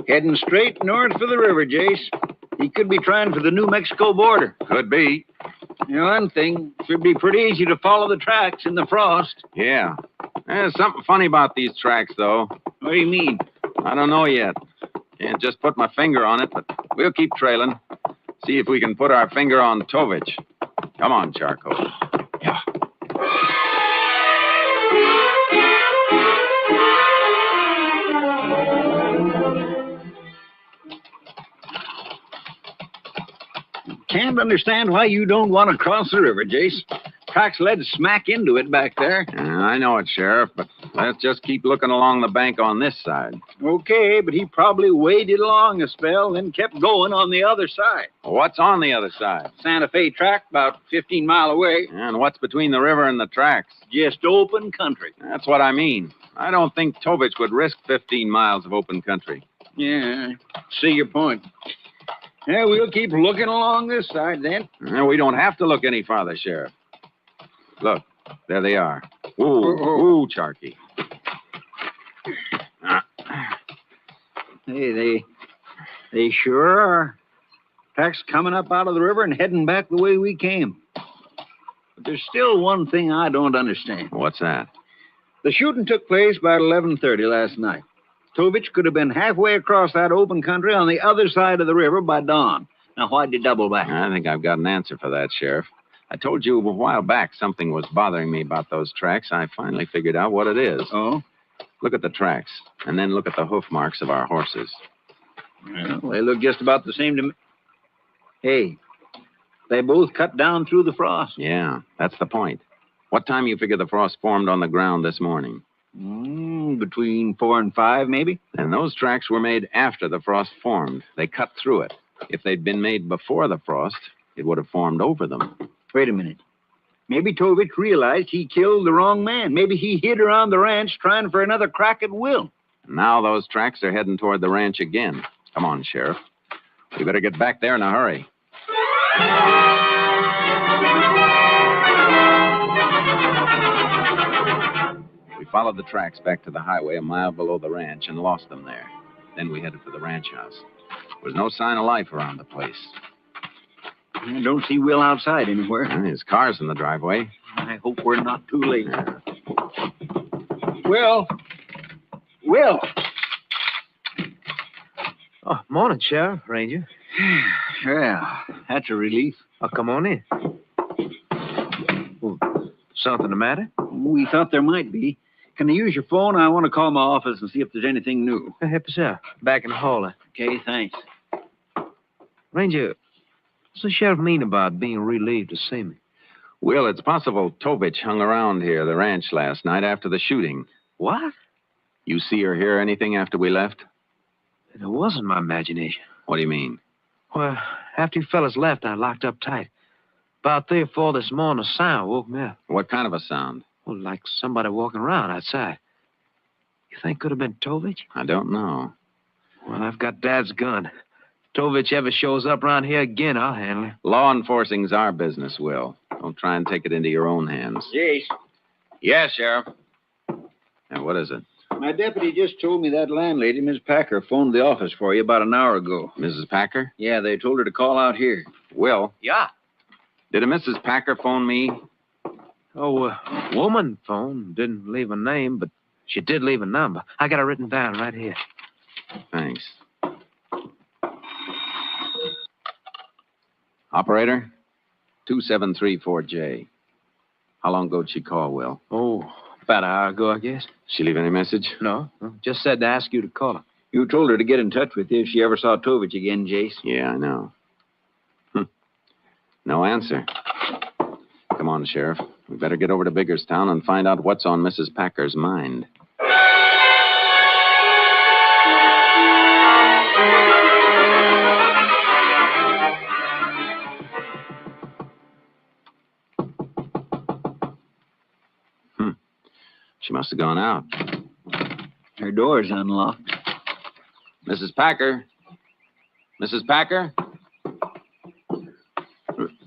Heading straight north for the river, Jace. He could be trying for the New Mexico border. Could be. You know, one thing, should be pretty easy to follow the tracks in the frost. Yeah. There's something funny about these tracks, though. What do you mean? I don't know yet. Can't just put my finger on it, but we'll keep trailing. See if we can put our finger on Tovich. Come on, Charcoal. Yeah. Can't understand why you don't want to cross the river, Jace. Tracks led smack into it back there. I know it, Sheriff, but let's just keep looking along the bank on this side. Okay, but he probably waded along a spell, then kept going on the other side. What's on the other side? Santa Fe track, about 15 mile away. And what's between the river and the tracks? Just open country. That's what I mean. I don't think Tovich would risk 15 miles of open country. Yeah, see your point. Yeah, we'll keep looking along this side, then. We don't have to look any farther, Sheriff. Look, there they are. Ooh, Charky. Hey, they sure are. Tracks coming up out of the river and heading back the way we came. But there's still one thing I don't understand. What's that? The shooting took place about 11:30 last night. Tovich could have been halfway across that open country on the other side of the river by dawn. Now, why'd you double back? I think I've got an answer for that, Sheriff. I told you a while back something was bothering me about those tracks. I finally figured out what it is. Oh? Look at the tracks, and then look at the hoof marks of our horses. Well, they look just about the same to me. Hey, They both cut down through the frost. Yeah, that's the point. What time you figure the frost formed on the ground this morning? Between 4 and 5, maybe. And those tracks were made after the frost formed. They cut through it. If they'd been made before the frost, it would have formed over them. Wait a minute. Maybe Tovich realized he killed the wrong man. Maybe he hid around the ranch trying for another crack at Will. Now those tracks are heading toward the ranch again. Come on, Sheriff. We better get back there in a hurry. We followed the tracks back to the highway a mile below the ranch and lost them there. Then we headed for the ranch house. There was no sign of life around the place. I don't see Will outside anywhere. His car's in the driveway. I hope we're not too late. Will! Will! Oh, morning, Sheriff, Ranger. Yeah, that's a relief. Oh, come on in. Something the matter? We thought there might be. Can I use your phone? I want to call my office and see if there's anything new. Help yourself. Back in the hall. Okay, thanks. Ranger, what's the sheriff mean about being relieved to see me? Will, it's possible Tovich hung around here, the ranch, last night after the shooting. What? You see or hear anything after we left? It wasn't my imagination. What do you mean? Well, after you fellas left, I locked up tight. About 3 or 4 this morning, a sound woke me up. What kind of a sound? Well, like somebody walking around outside. You think could have been Tovich? I don't know. Well, I've got Dad's gun. If Tovich ever shows up around here again, I'll handle him. Law enforcing's our business, Will. Don't try and take it into your own hands. Jace. Yes, Sheriff. Now, what is it? My deputy just told me that landlady, Miss Packer, phoned the office for you about an hour ago. Mrs. Packer? Yeah, they told her to call out here. Will? Yeah. Did a Mrs. Packer phone me? Oh, woman phone. Didn't leave a name, but she did leave a number. I got it written down right here. Thanks. Operator? 2734J. How long ago did she call, Will? Oh, about an hour ago, I guess. She leave any message? No. Just said to ask you to call her. You told her to get in touch with you if she ever saw Tovich again, Jace. Yeah, I know. No answer. Come on, Sheriff. We better get over to Biggerstown and find out what's on Mrs. Packer's mind. She must have gone out. Her door's unlocked. Mrs. Packer? Mrs. Packer?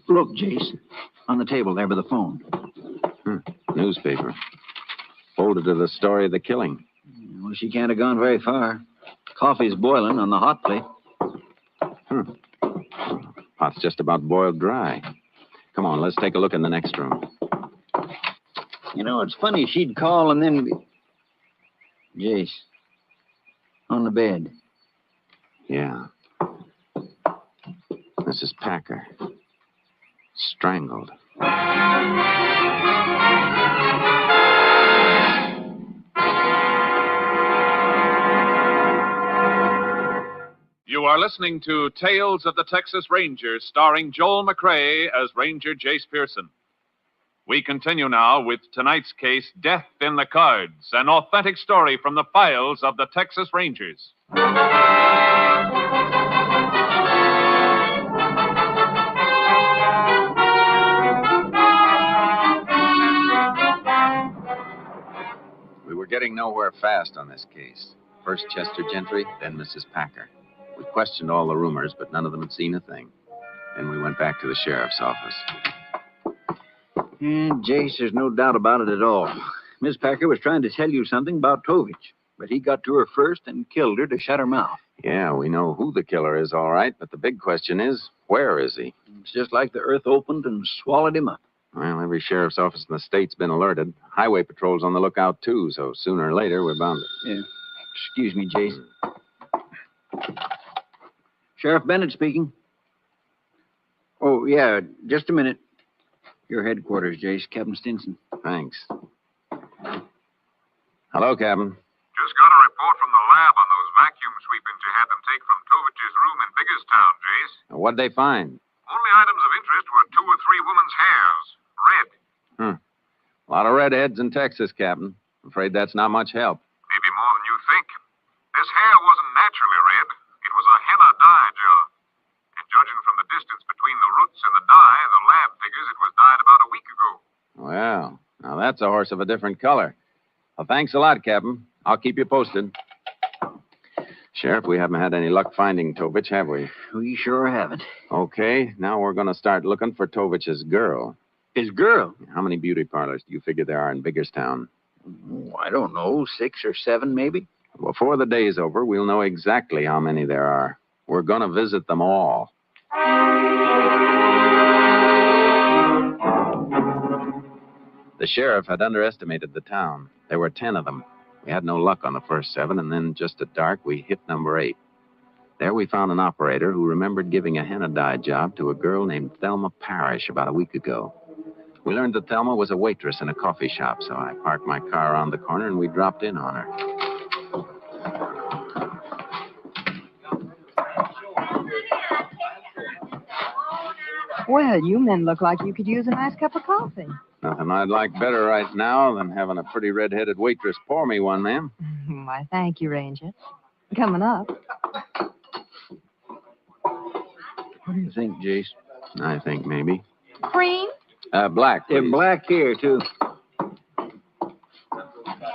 Look, Jace. On the table there by the phone. Newspaper. Folded to the story of the killing. Well, she can't have gone very far. Coffee's boiling on the hot plate. Pot's just about boiled dry. Come on, let's take a look in the next room. You know, it's funny. She'd call and then... Jace. On the bed. Yeah. Mrs. Packer. Strangled. You are listening to Tales of the Texas Rangers, starring Joel McCrea as Ranger Jace Pearson. We continue now with tonight's case, Death in the Cards, an authentic story from the files of the Texas Rangers. We were getting nowhere fast on this case. First Chester Gentry, then Mrs. Packer. We questioned all the roomers, but none of them had seen a thing. Then we went back to the sheriff's office. Jace, there's no doubt about it at all. Miss Packer was trying to tell you something about Tovich, but he got to her first and killed her to shut her mouth. Yeah, we know who the killer is, all right, but the big question is, where is he? It's just like the earth opened and swallowed him up. Well, every sheriff's office in the state's been alerted. Highway patrol's on the lookout, too, so sooner or later we're bound to... Yeah. Excuse me, Jace. Sheriff Bennett speaking. Oh, yeah, just a minute. Your headquarters, Jace. Captain Stinson. Thanks. Hello, Captain. Just got a report from the lab on those vacuum sweepings you had them take from Tovich's room in Biggerstown, Jace. What'd they find? Only items of interest were A lot of redheads in Texas, Captain. I'm afraid that's not much help. Maybe more than you think. This hair wasn't naturally red. It was a henna dye job. And judging from the distance between the roots and the dye, the lab figures it was dyed about a week ago. Well, now that's a horse of a different color. Well, thanks a lot, Captain. I'll keep you posted. Sheriff, we haven't had any luck finding Tovich, have we? We sure haven't. Okay, now we're going to start looking for Tovich's girl. His girl? How many beauty parlors do you figure there are in Biggerstown? Oh, I don't know, 6 or 7 maybe. Before the day's over, we'll know exactly how many there are. We're going to visit them all. The sheriff had underestimated the town. There were 10 of them. We had no luck on the first 7, and then just at dark, we hit number 8. There we found an operator who remembered giving a henna dye job to a girl named Thelma Parrish about a week ago. We learned that Thelma was a waitress in a coffee shop, so I parked my car around the corner and we dropped in on her. Well, you men look like you could use a nice cup of coffee. Nothing I'd like better right now than having a pretty red-headed waitress pour me one, ma'am. Why, thank you, Ranger. Coming up. What do you think, Jace? I think maybe. Cream? Black, please. Black here, too.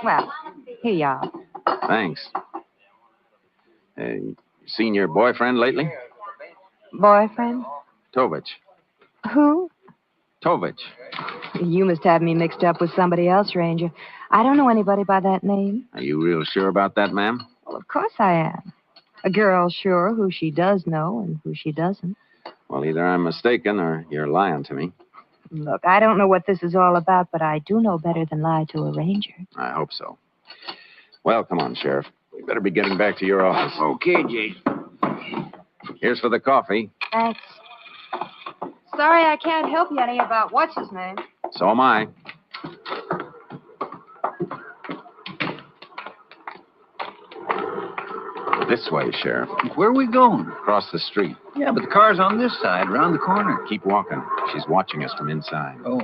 Well, here you are. Thanks. Seen your boyfriend lately? Boyfriend? Tovich. Who? Tovich. You must have me mixed up with somebody else, Ranger. I don't know anybody by that name. Are you real sure about that, ma'am? Well, of course I am. A girl sure who she does know and who she doesn't. Well, either I'm mistaken or you're lying to me. Look, I don't know what this is all about, but I do know better than lie to a ranger. I hope so. Well, come on, Sheriff. We better be getting back to your office. Okay, Jace. Here's for the coffee. Thanks. Sorry I can't help you any about what's his name. So am I. This way, Sheriff. Where are we going? Across the street. Yeah, but the car's on this side, around the corner. Keep walking. She's watching us from inside. Oh.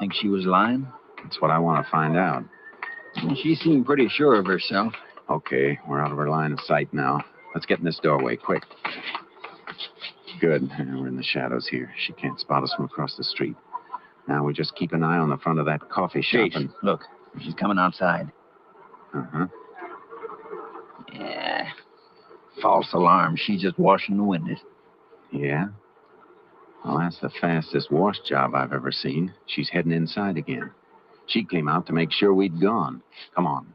Think she was lying? That's what I want to find out. Well, she seemed pretty sure of herself. Okay, we're out of her line of sight now. Let's get in this doorway, quick. Good. We're in the shadows here. She can't spot us from across the street. Now we just keep an eye on the front of that coffee shop. Chase, look. She's coming outside. Uh-huh. Yeah. False alarm. She's just washing the windows. Yeah? Well, that's the fastest wash job I've ever seen. She's heading inside again. She came out to make sure we'd gone. Come on.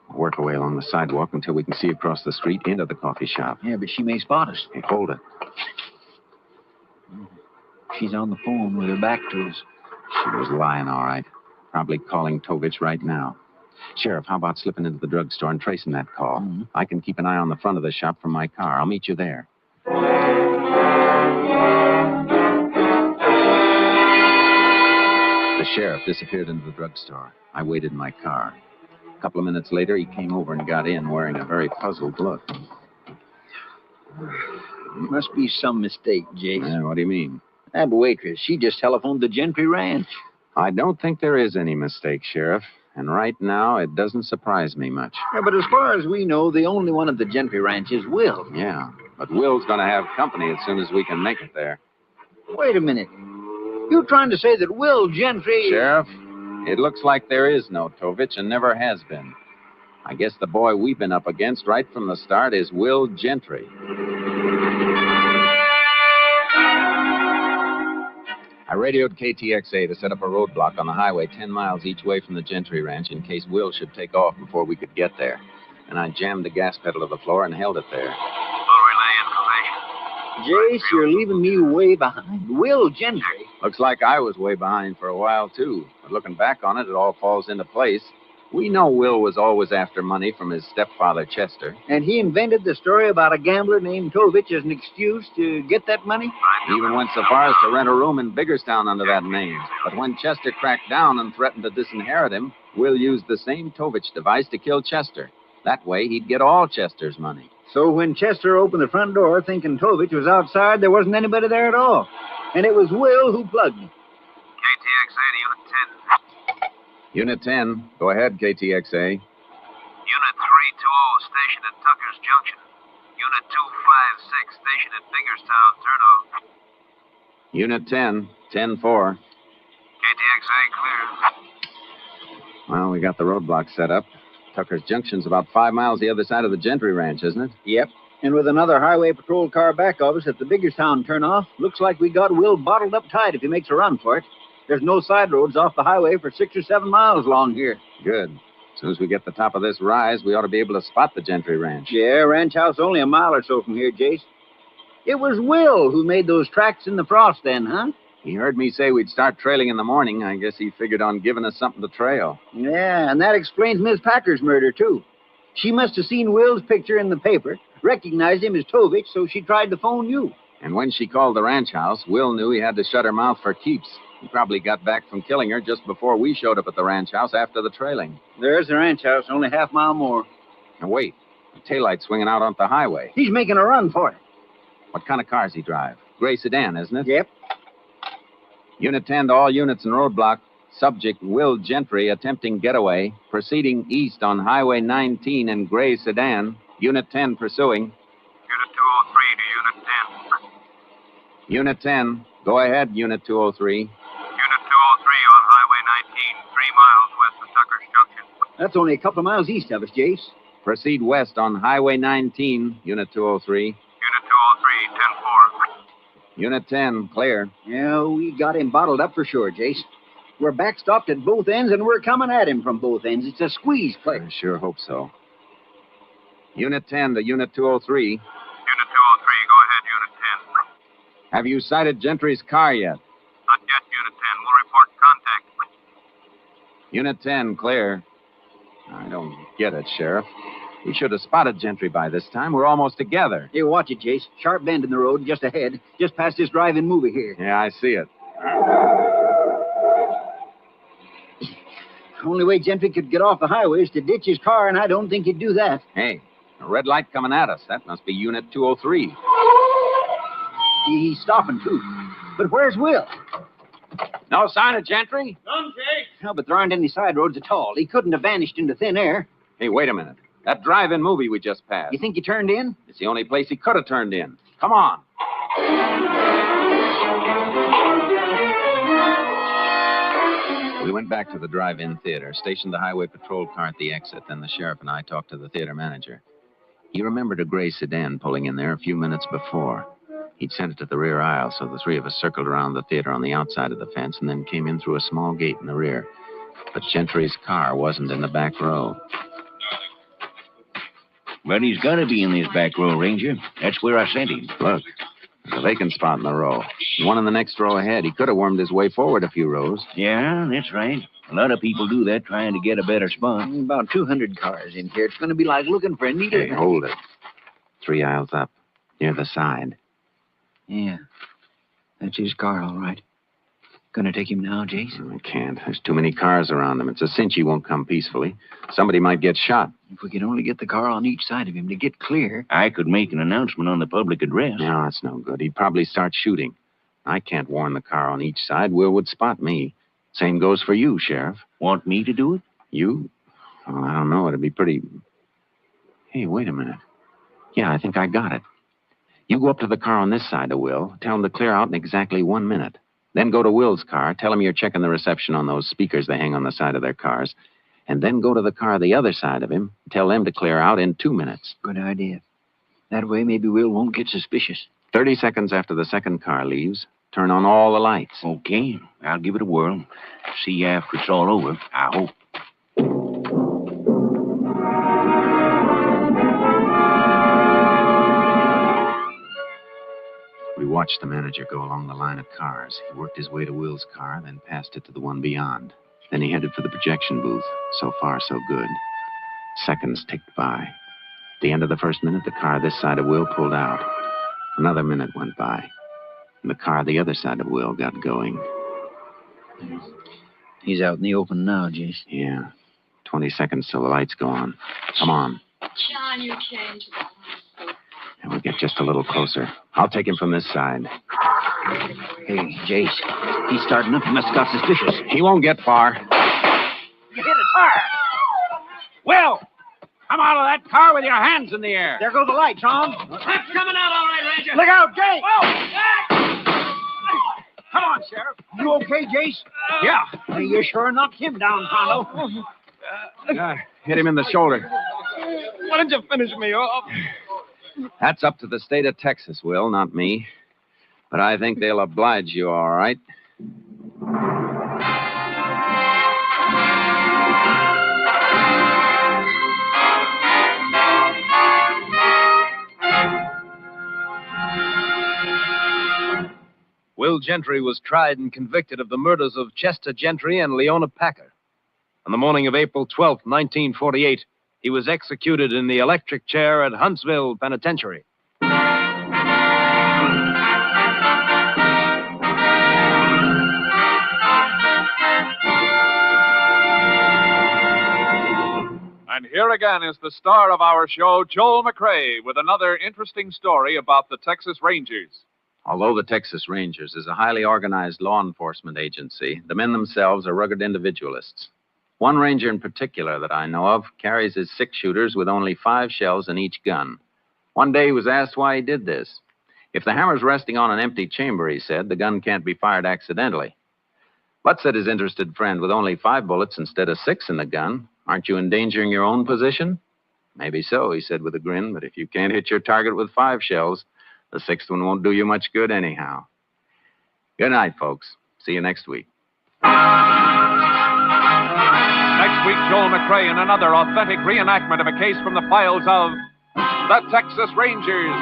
We'll work our way along the sidewalk until we can see across the street into the coffee shop. Yeah, but she may spot us. Hey, hold it. She's on the phone with her back to us. She was lying, all right. Probably calling Tovich right now. Sheriff, how about slipping into the drugstore and tracing that call? Mm-hmm. I can keep an eye on the front of the shop from my car. I'll meet you there. The sheriff disappeared into the drugstore. I waited in my car. A couple of minutes later, he came over and got in wearing a very puzzled look. Must be some mistake, Jace. What do you mean? That waitress, she just telephoned the Gentry Ranch. I don't think there is any mistake, Sheriff. And right now, it doesn't surprise me much. Yeah, but as far as we know, the only one at the Gentry Ranch is Will. Yeah, but Will's going to have company as soon as we can make it there. Wait a minute. You're trying to say that Will Gentry... Sheriff, it looks like there is no Tovich and never has been. I guess the boy we've been up against right from the start is Will Gentry. I radioed KTXA to set up a roadblock on the highway 10 miles each way from the Gentry Ranch in case Will should take off before we could get there. And I jammed the gas pedal to the floor and held it there. Jace, you're leaving me way behind. Will Gentry. Looks like I was way behind for a while, too. But looking back on it, it all falls into place. We know Will was always after money from his stepfather, Chester. And he invented the story about a gambler named Tovich as an excuse to get that money? He even went so far as to rent a room in Biggerstown under that name. But when Chester cracked down and threatened to disinherit him, Will used the same Tovich device to kill Chester. That way, he'd get all Chester's money. So when Chester opened the front door thinking Tovich was outside, there wasn't anybody there at all. And it was Will who plugged him. Unit 10, go ahead, KTXA. Unit 320 stationed at Tucker's Junction. Unit 256 stationed at Biggerstown. Turn off. Unit 10, 10-4. KTXA clear. Well, we got the roadblock set up. Tucker's Junction's about 5 miles the other side of the Gentry Ranch, isn't it? Yep. And with another highway patrol car back of us at the Biggerstown turnoff, looks like we got Will bottled up tight if he makes a run for it. There's no side roads off the highway for 6 or 7 miles along here. Good. As soon as we get to the top of this rise, we ought to be able to spot the Gentry Ranch. Yeah, ranch house only a mile or so from here, Jace. It was Will who made those tracks in the frost then, huh? He heard me say we'd start trailing in the morning. I guess he figured on giving us something to trail. Yeah, and that explains Miss Packer's murder, too. She must have seen Will's picture in the paper, recognized him as Tovich, so she tried to phone you. And when she called the ranch house, Will knew he had to shut her mouth for keeps. He probably got back from killing her just before we showed up at the ranch house after the trailing. There's the ranch house, only half mile more. Now, wait. The taillight's swinging out onto the highway. He's making a run for it. What kind of cars he drive? Gray sedan, isn't it? Yep. Unit 10 to all units in roadblock. Subject Will Gentry attempting getaway. Proceeding east on Highway 19 in gray sedan. Unit 10 pursuing. Unit 203 to Unit 10. Unit 10, go ahead, Unit 203. Unit 203 on Highway 19, 3 miles west of Tucker's Junction. That's only a couple of miles east of us, Jace. Proceed west on Highway 19, Unit 203. Unit 203, 10-4. Unit 10, clear. Yeah, we got him bottled up for sure, Jace. We're backstopped at both ends, and we're coming at him from both ends. It's a squeeze play. I sure hope so. Unit 10 to Unit 203. Unit 203, go ahead, Unit 10. Have you sighted Gentry's car yet? Not yet, Unit 10. We'll report contact. Unit 10, clear. I don't get it, Sheriff. We should have spotted Gentry by this time. We're almost together. Here, watch it, Jace. Sharp bend in the road just ahead, just past this drive-in movie here. Yeah, I see it. Only way Gentry could get off the highway is to ditch his car, and I don't think he'd do that. Hey, a red light coming at us. That must be Unit 203. He's stopping, too. But where's Will? No sign of Gentry? None, Jake. No, but there aren't any side roads at all. He couldn't have vanished into thin air. Hey, wait a minute. That drive-in movie we just passed. You think he turned in? It's the only place he could have turned in. Come on. We went back to the drive-in theater, stationed the highway patrol car at the exit, then the sheriff and I talked to the theater manager. He remembered a gray sedan pulling in there a few minutes before. He'd sent it to the rear aisle, so the three of us circled around the theater on the outside of the fence and then came in through a small gate in the rear. But Gentry's car wasn't in the back row. But he's got to be in this back row, Ranger. That's where I sent him. Look, there's a vacant spot in the row. One in the next row ahead. He could have wormed his way forward a few rows. Yeah, that's right. A lot of people do that trying to get a better spot. About 200 cars in here. It's going to be like looking for a needle. Hey, hold it. 3 aisles up, near the side. Yeah, that's his car, all right. Gonna take him now, Jason? I can't. There's too many cars around him. It's a cinch he won't come peacefully. Somebody might get shot. If we could only get the car on each side of him to get clear. I could make an announcement on the public address. No, that's no good. He'd probably start shooting. I can't warn the car on each side. Will would spot me. Same goes for you, Sheriff. Want me to do it? You? Oh, I don't know. It'd be pretty... Hey, wait a minute. Yeah, I think I got it. You go up to the car on this side of Will. Tell him to clear out in exactly 1 minute. Then go to Will's car. Tell him you're checking the reception on those speakers they hang on the side of their cars. And then go to the car the other side of him. Tell them to clear out in 2 minutes. Good idea. That way, maybe Will won't get suspicious. 30 seconds after the second car leaves, turn on all the lights. Okay, I'll give it a whirl. See you after it's all over, I hope. We watched the manager go along the line of cars. He worked his way to Will's car, then passed it to the one beyond. Then he headed for the projection booth. So far, so good. Seconds ticked by. At the end of the first minute, the car this side of Will pulled out. Another minute went by. And the car the other side of Will got going. He's out in the open now, Jace. Yeah. 20 seconds till the lights go on. Come on. John, you changed. And we'll get just a little closer. I'll take him from this side. Hey, Jace. He's starting up. He must have got suspicious. He won't get far. Will! Come out of that car with your hands in the air. There go the lights, Tom. That's coming out all right, Ranger. Look out, Jake! Come on, Sheriff. You okay, Jace? Yeah. Hey, you sure knocked him down, Tonto. Hit him in the shoulder. Why didn't you finish me off? That's up to the state of Texas, Will, not me. But I think they'll oblige you, all right. Will Gentry was tried and convicted of the murders of Chester Gentry and Leona Packer. On the morning of April 12, 1948, he was executed in the electric chair at Huntsville Penitentiary. And here again is the star of our show, Joel McCrea, with another interesting story about the Texas Rangers. Although the Texas Rangers is a highly organized law enforcement agency, the men themselves are rugged individualists. One ranger in particular that I know of carries his 6 shooters with only 5 shells in each gun. One day he was asked why he did this. If the hammer's resting on an empty chamber, he said, the gun can't be fired accidentally. But, said his interested friend, with only 5 bullets instead of 6 in the gun, aren't you endangering your own position? Maybe so, he said with a grin, but if you can't hit your target with 5 shells, the 6th one won't do you much good anyhow. Good night, folks. See you next week. Next week, Joel McCrea in another authentic reenactment of a case from the files of the Texas Rangers.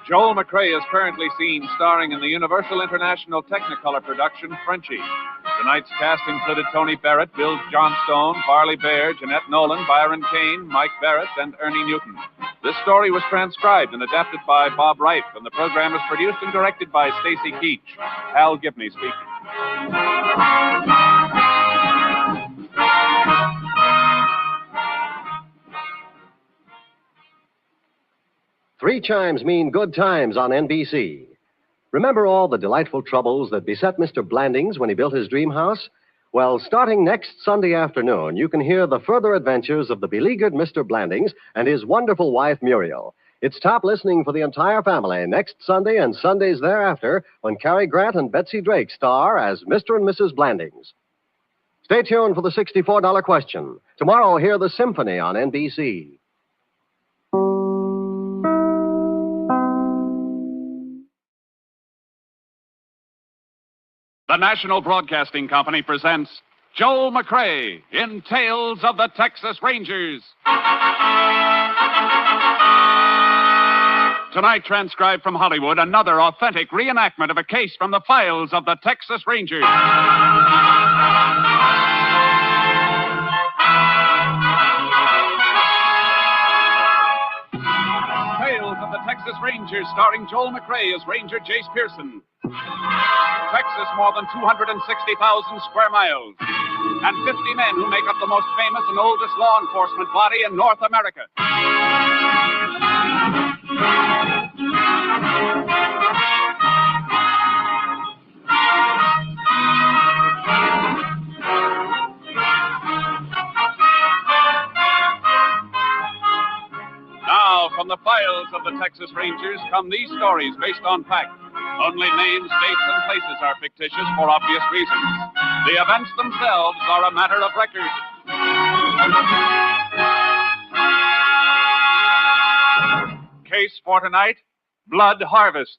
Joel McCrea is currently seen starring in the Universal International Technicolor production, Frenchie. Tonight's cast included Tony Barrett, Bill Johnstone, Barley Bear, Jeanette Nolan, Byron Kane, Mike Barrett, and Ernie Newton. This story was transcribed and adapted by Bob Wright, and the program was produced and directed by Stacy Keach. Hal Gibney speaking. 3 chimes mean good times on NBC. Remember all the delightful troubles that beset Mr. Blandings when he built his dream house? Well, starting next Sunday afternoon, you can hear the further adventures of the beleaguered Mr. Blandings and his wonderful wife, Muriel. It's top listening for the entire family next Sunday and Sundays thereafter when Cary Grant and Betsy Drake star as Mr. and Mrs. Blandings. Stay tuned for the $64 question. Tomorrow, hear the symphony on NBC. The National Broadcasting Company presents Joel McCrea in Tales of the Texas Rangers. Tonight, transcribed from Hollywood, another authentic reenactment of a case from the files of the Texas Rangers. Tales of the Texas Rangers, starring Joel McCrea as Ranger Jace Pearson. Texas, more than 260,000 square miles, and 50 men who make up the most famous and oldest law enforcement body in North America. Now, from the files of the Texas Rangers come these stories based on fact. Only names, dates, and places are fictitious for obvious reasons. The events themselves are a matter of record. Case for tonight, Blood Harvest.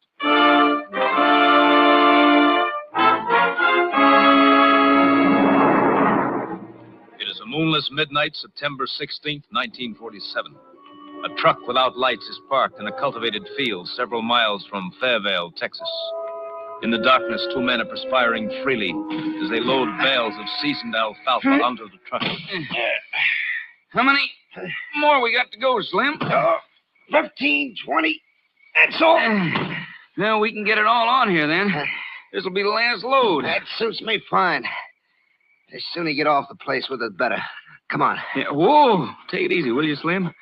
It is a moonless midnight, September 16th, 1947. A truck without lights is parked in a cultivated field several miles from Fairvale, Texas. In the darkness, 2 men are perspiring freely as they load bales of seasoned alfalfa onto the truck. How many more we got to go, Slim? 15, 20. That's all. Well, we can get it all on here, then. This'll be the last load. That suits me fine. The sooner you get off the place with it, better. Come on. Yeah, whoa. Take it easy, will you, Slim?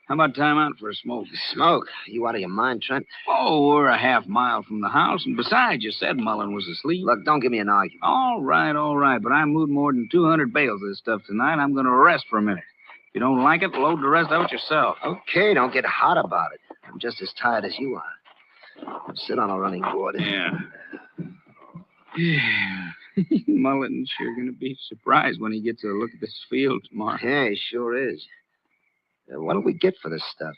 How about time out for a smoke? Smoke? You out of your mind, Trent? Oh, we're a half mile from the house, and besides, you said Mullen was asleep. Look, don't give me an argument. All right, but I moved more than 200 bales of this stuff tonight. I'm going to rest for a minute. If you don't like it, load the rest of it yourself. Okay, don't get hot about it. I'm just as tired as you are. Sit on a running board. Yeah. Mullen's sure going to be surprised when he gets a look at this field tomorrow. Yeah, he sure is. What do we get for this stuff?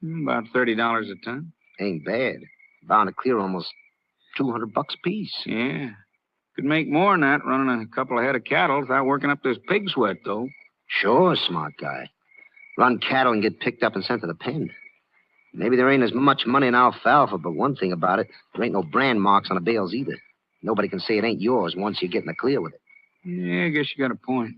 About $30 a ton. Ain't bad. Bound to clear almost $200 a piece. Yeah. Could make more than that running a couple of head of cattle without working up this pig sweat, though. Sure, smart guy. Run cattle and get picked up and sent to the pen. Maybe there ain't as much money in alfalfa, but one thing about it, there ain't no brand marks on the bales either. Nobody can say it ain't yours once you get in the clear with it. Yeah, I guess you got a point.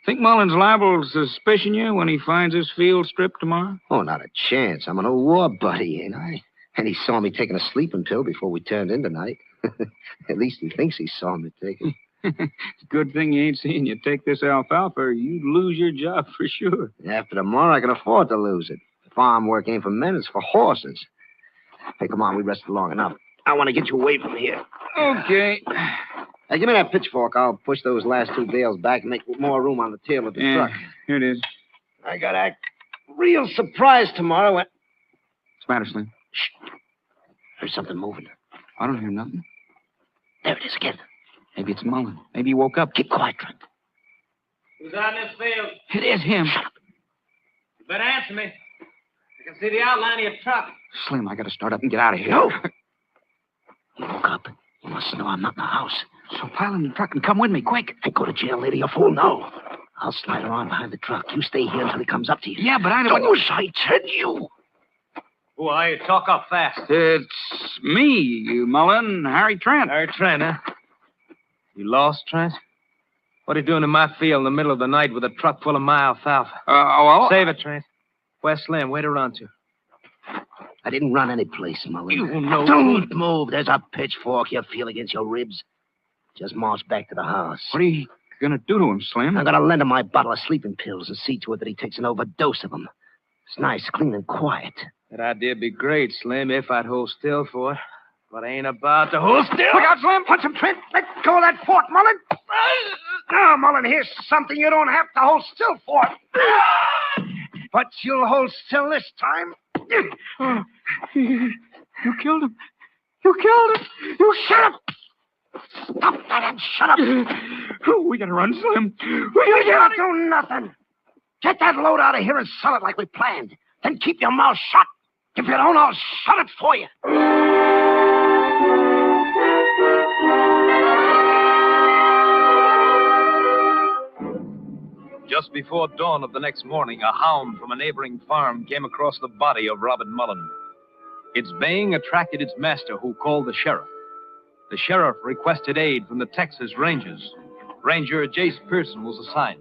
Think Mullen's liable to suspicion you when he finds this field stripped tomorrow? Oh, not a chance. I'm an old war buddy, ain't I? And he saw me taking a sleeping pill before we turned in tonight. At least he thinks he saw me take it. Good thing he ain't seen you take this alfalfa, or you'd lose your job for sure. After tomorrow, I can afford to lose it. Farm work ain't for men, it's for horses. Hey, come on, we rested long enough. I want to get you away from here. Okay. Hey, give me that pitchfork. I'll push those last two bales back and make more room on the tail of the truck. Here it is. I got to act real surprised tomorrow. What's the matter, Slim? Shh. There's something moving. I don't hear nothing. There it is again. Maybe it's Mullen. Maybe he woke up. Keep quiet, Trent. Who's out in this field? It is him. You better answer me. I can see the outline of your truck. Slim, I got to start up and get out of here. No. You woke up. You must know I'm not in the house. So pile in the truck and come with me, quick. Hey, go to jail, lady, you fool. No. I'll slide around behind the truck. You stay here until he comes up to you. Yeah, but I don't... Those, I tell you. Who are you? Talk up fast. It's me, Mullen, Harry Trent. Harry Trent, huh? You lost, Trent? What are you doing in my field in the middle of the night with a truck full of my alfalfa? Well... Save it, Trent. Where's Slim? Where'd he run to? I didn't run any place, Mullen. You know... Don't move. There's a pitchfork you feel against your ribs. Just march back to the house. What are you going to do to him, Slim? I'm going to lend him my bottle of sleeping pills and see to it that he takes an overdose of them. It's nice, clean, and quiet. That idea'd be great, Slim, if I'd hold still for it. But I ain't about to hold still. Look out, Slim. Punch him, Trent. Let go of that fork, Mullen. Now, Mullen, here's something you don't have to hold still for. But you'll hold still this time. You killed him. You killed him. You shut up. Stop that and shut up. We gotta run, Slim. You can't do nothing. Get that load out of here and sell it like we planned. Then keep your mouth shut. If you don't, I'll shut it for you. Just before dawn of the next morning, a hound from a neighboring farm came across the body of Robert Mullen. Its baying attracted its master, who called the sheriff. The sheriff requested aid from the Texas Rangers. Ranger Jace Pearson was assigned.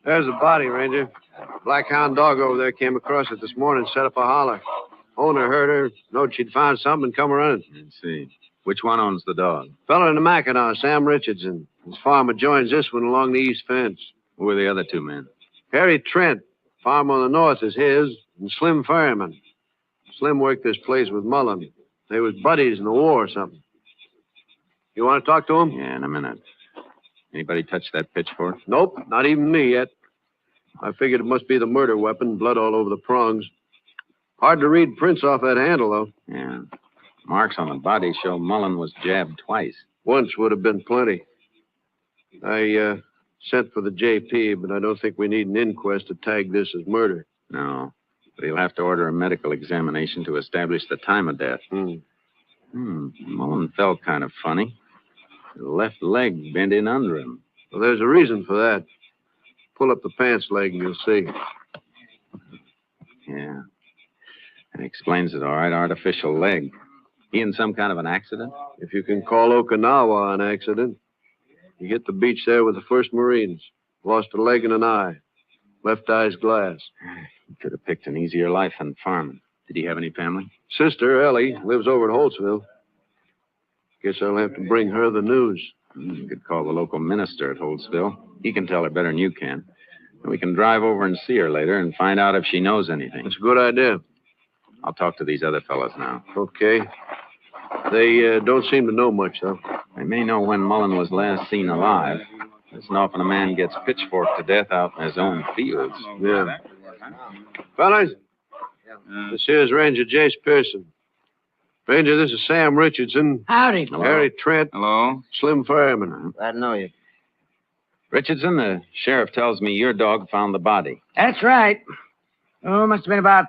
There's the body, Ranger. Blackhound dog over there came across it this morning, set up a holler. Owner heard her, knowed she'd found something, and come running. Let's see. Which one owns the dog? Fella in the Mackinac, Sam Richardson. His farm joins this one along the east fence. Who are the other two men? Harry Trent. Farm on the north is his, and Slim Ferryman. Slim worked this place with Mullen. They was buddies in the war or something. You want to talk to him? Yeah, in a minute. Anybody touch that pitchfork? Nope, not even me yet. I figured it must be the murder weapon, blood all over the prongs. Hard to read prints off that handle, though. Yeah. Marks on the body show Mullen was jabbed twice. Once would have been plenty. I sent for the JP, but I don't think we need an inquest to tag this as murder. No, but he'll have to order a medical examination to establish the time of death. Mullen felt kind of funny. The left leg bent in under him. Well, there's a reason for that. Pull up the pants leg and you'll see. Yeah. That explains it, all right. Artificial leg. He in some kind of an accident? If you can call Okinawa an accident. You get the beach there with the 1st Marines. Lost a leg and an eye. Left eye's glass. He could have picked an easier life than farming. Did he have any family? Sister, Ellie, lives over at Holtzville. Guess I'll have to bring her the news. You could call the local minister at Holtzville. He can tell her better than you can. And we can drive over and see her later and find out if she knows anything. That's a good idea. I'll talk to these other fellas now. Okay. They don't seem to know much, though. They may know when Mullen was last seen alive. It's often a man gets pitchforked to death out in his own fields. Yeah. Fellas, this here's Ranger Jace Pearson. Ranger, this is Sam Richardson. Howdy. Hello. Harry Trent. Hello. Slim Fireman. Glad to know you. Richardson, the sheriff tells me your dog found the body. That's right. Oh, must have been about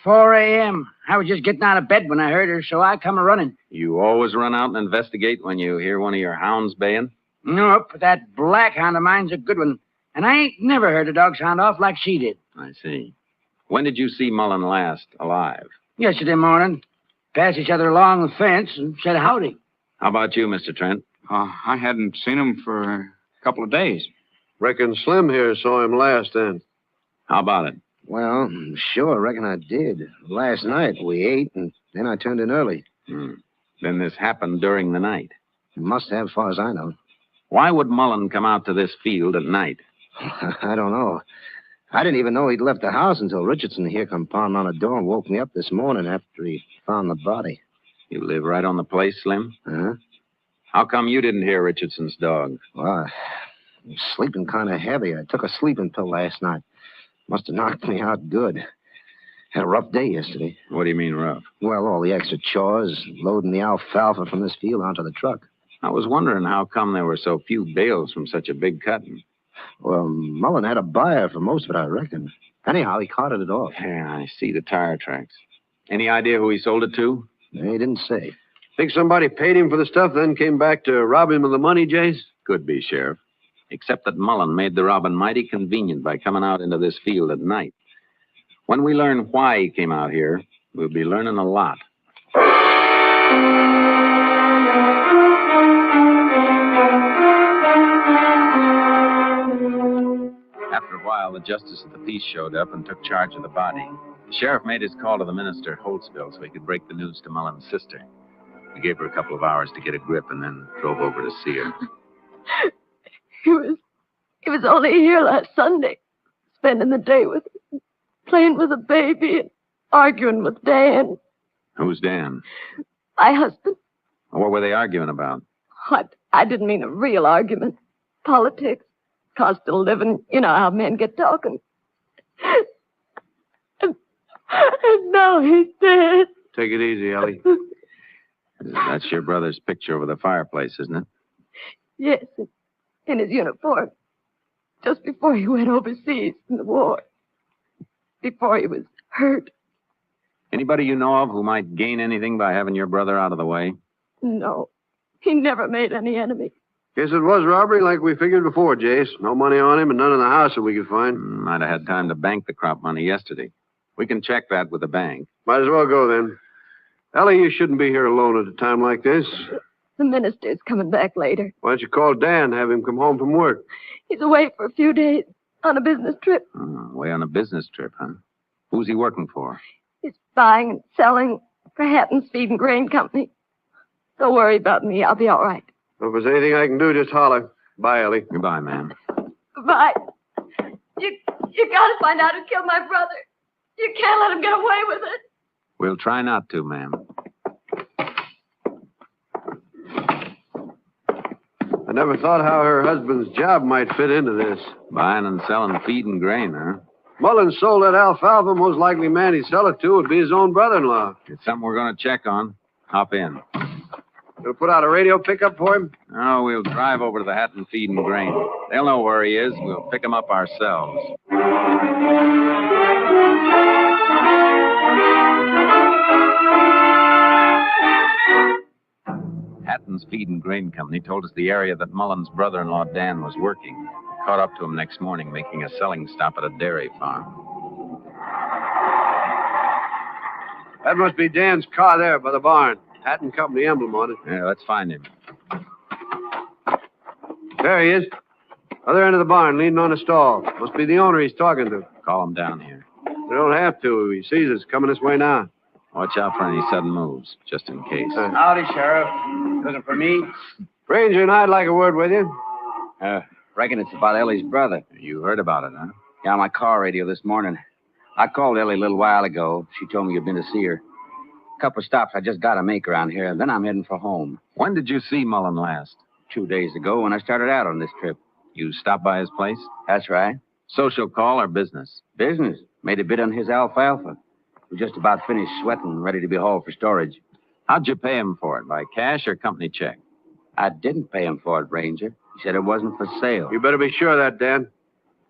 4 a.m. I was just getting out of bed when I heard her, so I come a-running. You always run out and investigate when you hear one of your hounds baying? Nope, but that black hound of mine's a good one. And I ain't never heard a dog sound off like she did. I see. When did you see Mullen last alive? Yesterday morning. Passed each other along the fence and said howdy. How about you, Mr. Trent? I hadn't seen him for a couple of days. Reckon Slim here saw him last then. How about it? Well, sure, reckon I did. Last night we ate, and then I turned in early. Then this happened during the night. Must have, as far as I know. Why would Mullen come out to this field at night? I don't know. I didn't even know he'd left the house until Richardson here come pounding on the door and woke me up this morning after he found the body. You live right on the place, Slim? Huh? How come you didn't hear Richardson's dog? Well, I was sleeping kind of heavy. I took a sleeping pill last night. Must have knocked me out good. Had a rough day yesterday. What do you mean rough? Well, all the extra chores, loading the alfalfa from this field onto the truck. I was wondering how come there were so few bales from such a big cutting. Well, Mullen had a buyer for most of it, I reckon. Anyhow, he carted it off. Yeah, I see the tire tracks. Any idea who he sold it to? He didn't say. Think somebody paid him for the stuff, then came back to rob him of the money, Jace? Could be, Sheriff. Except that Mullen made the robbing mighty convenient by coming out into this field at night. When we learn why he came out here, we'll be learning a lot. After a while, the justice of the peace showed up and took charge of the body. The sheriff made his call to the minister at Holtzville so he could break the news to Mullen's sister. We gave her a couple of hours to get a grip and then drove over to see her. He was only here last Sunday, spending the day with us, playing with a baby and arguing with Dan. Who's Dan? My husband. What were they arguing about? I didn't mean a real argument. Politics, cost of living, you know how men get talking. And now he's dead. Take it easy, Ellie. That's your brother's picture over the fireplace, isn't it? Yes, in his uniform. Just before he went overseas in the war. Before he was hurt. Anybody you know of who might gain anything by having your brother out of the way? No, he never made any enemy. Guess it was robbery like we figured before, Jace. No money on him and none in the house that we could find. Might have had time to bank the crop money yesterday. We can check that with the bank. Might as well go then. Ellie, you shouldn't be here alone at a time like this. The minister's coming back later. Why don't you call Dan, have him come home from work? He's away for a few days on a business trip. Away on a business trip, huh? Who's he working for? He's buying and selling for Hatton's Feed and Grain Company. Don't worry about me. I'll be all right. Well, if there's anything I can do, just holler. Bye, Ellie. Goodbye, ma'am. Goodbye. You gotta find out who killed my brother. You can't let him get away with it. We'll try not to, ma'am. I never thought how her husband's job might fit into this. Buying and selling feed and grain, huh? Mullen sold that alfalfa. Most likely man he'd sell it to would be his own brother-in-law. It's something we're going to check on. Hop in. You'll put out a radio pickup for him? Oh, we'll drive over to the Hatton Feed and Grain. They'll know where he is. We'll pick him up ourselves. Hatton's Feed and Grain Company told us the area that Mullen's brother-in-law, Dan, was working. We caught up to him next morning, making a selling stop at a dairy farm. That must be Dan's car there by the barn. Hatton Company emblem on it. Yeah, let's find him. There he is. Other end of the barn, leaning on a stall. Must be the owner he's talking to. Call him down here. We don't have to. He sees us coming this way now. Watch out for any sudden moves, just in case. Howdy, Sheriff. Looking for me? Ranger and I'd like a word with you. Reckon it's about Ellie's brother. You heard about it, huh? Yeah, on my car radio this morning. I called Ellie a little while ago. She told me you'd been to see her. A couple of stops I just got to make around here, then I'm heading for home. When did you see Mullen last? 2 days ago when I started out on this trip. You stopped by his place? That's right. Social call or business? Business. Made a bid on his alfalfa. We're just about finished sweating, ready to be hauled for storage. How'd you pay him for it? By cash or company check? I didn't pay him for it, Ranger. He said it wasn't for sale. You better be sure of that, Dan.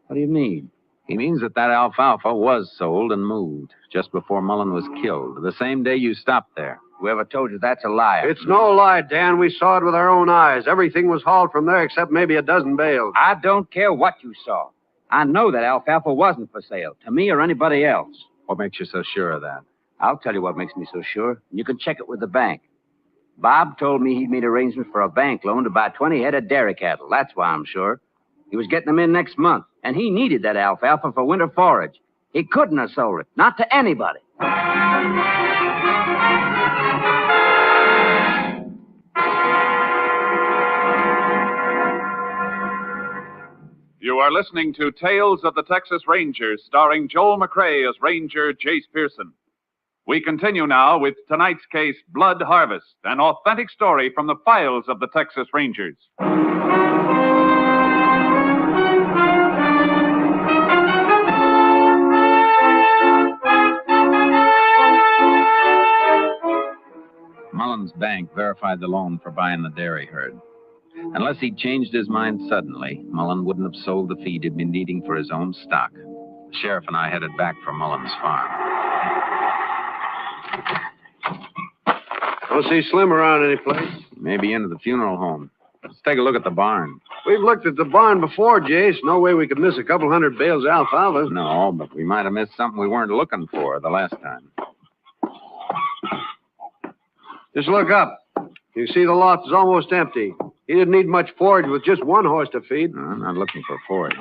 What do you mean? He means that alfalfa was sold and moved just before Mullen was killed, the same day you stopped there. Whoever told you that's a liar. It's no lie, Dan. We saw it with our own eyes. Everything was hauled from there except maybe a dozen bales. I don't care what you saw. I know that alfalfa wasn't for sale, to me or anybody else. What makes you so sure of that? I'll tell you what makes me so sure. You can check it with the bank. Bob told me he'd made arrangements for a bank loan to buy 20 head of dairy cattle. That's why I'm sure. He was getting them in next month, and he needed that alfalfa for winter forage. He couldn't have sold it, not to anybody. You are listening to Tales of the Texas Rangers, starring Joel McCrea as Ranger Jace Pearson. We continue now with tonight's case, Blood Harvest, an authentic story from the files of the Texas Rangers. Mullen's bank verified the loan for buying the dairy herd. Unless he'd changed his mind suddenly, Mullen wouldn't have sold the feed he'd been needing for his own stock. The sheriff and I headed back for Mullen's farm. Don't see Slim around any place. Maybe into the funeral home. Let's take a look at the barn. We've looked at the barn before, Jace. No way we could miss a couple hundred bales of alfalfa. No, but we might have missed something we weren't looking for the last time. Just look up. You see the loft is almost empty. He didn't need much forage with just one horse to feed. No, I'm not looking for forage.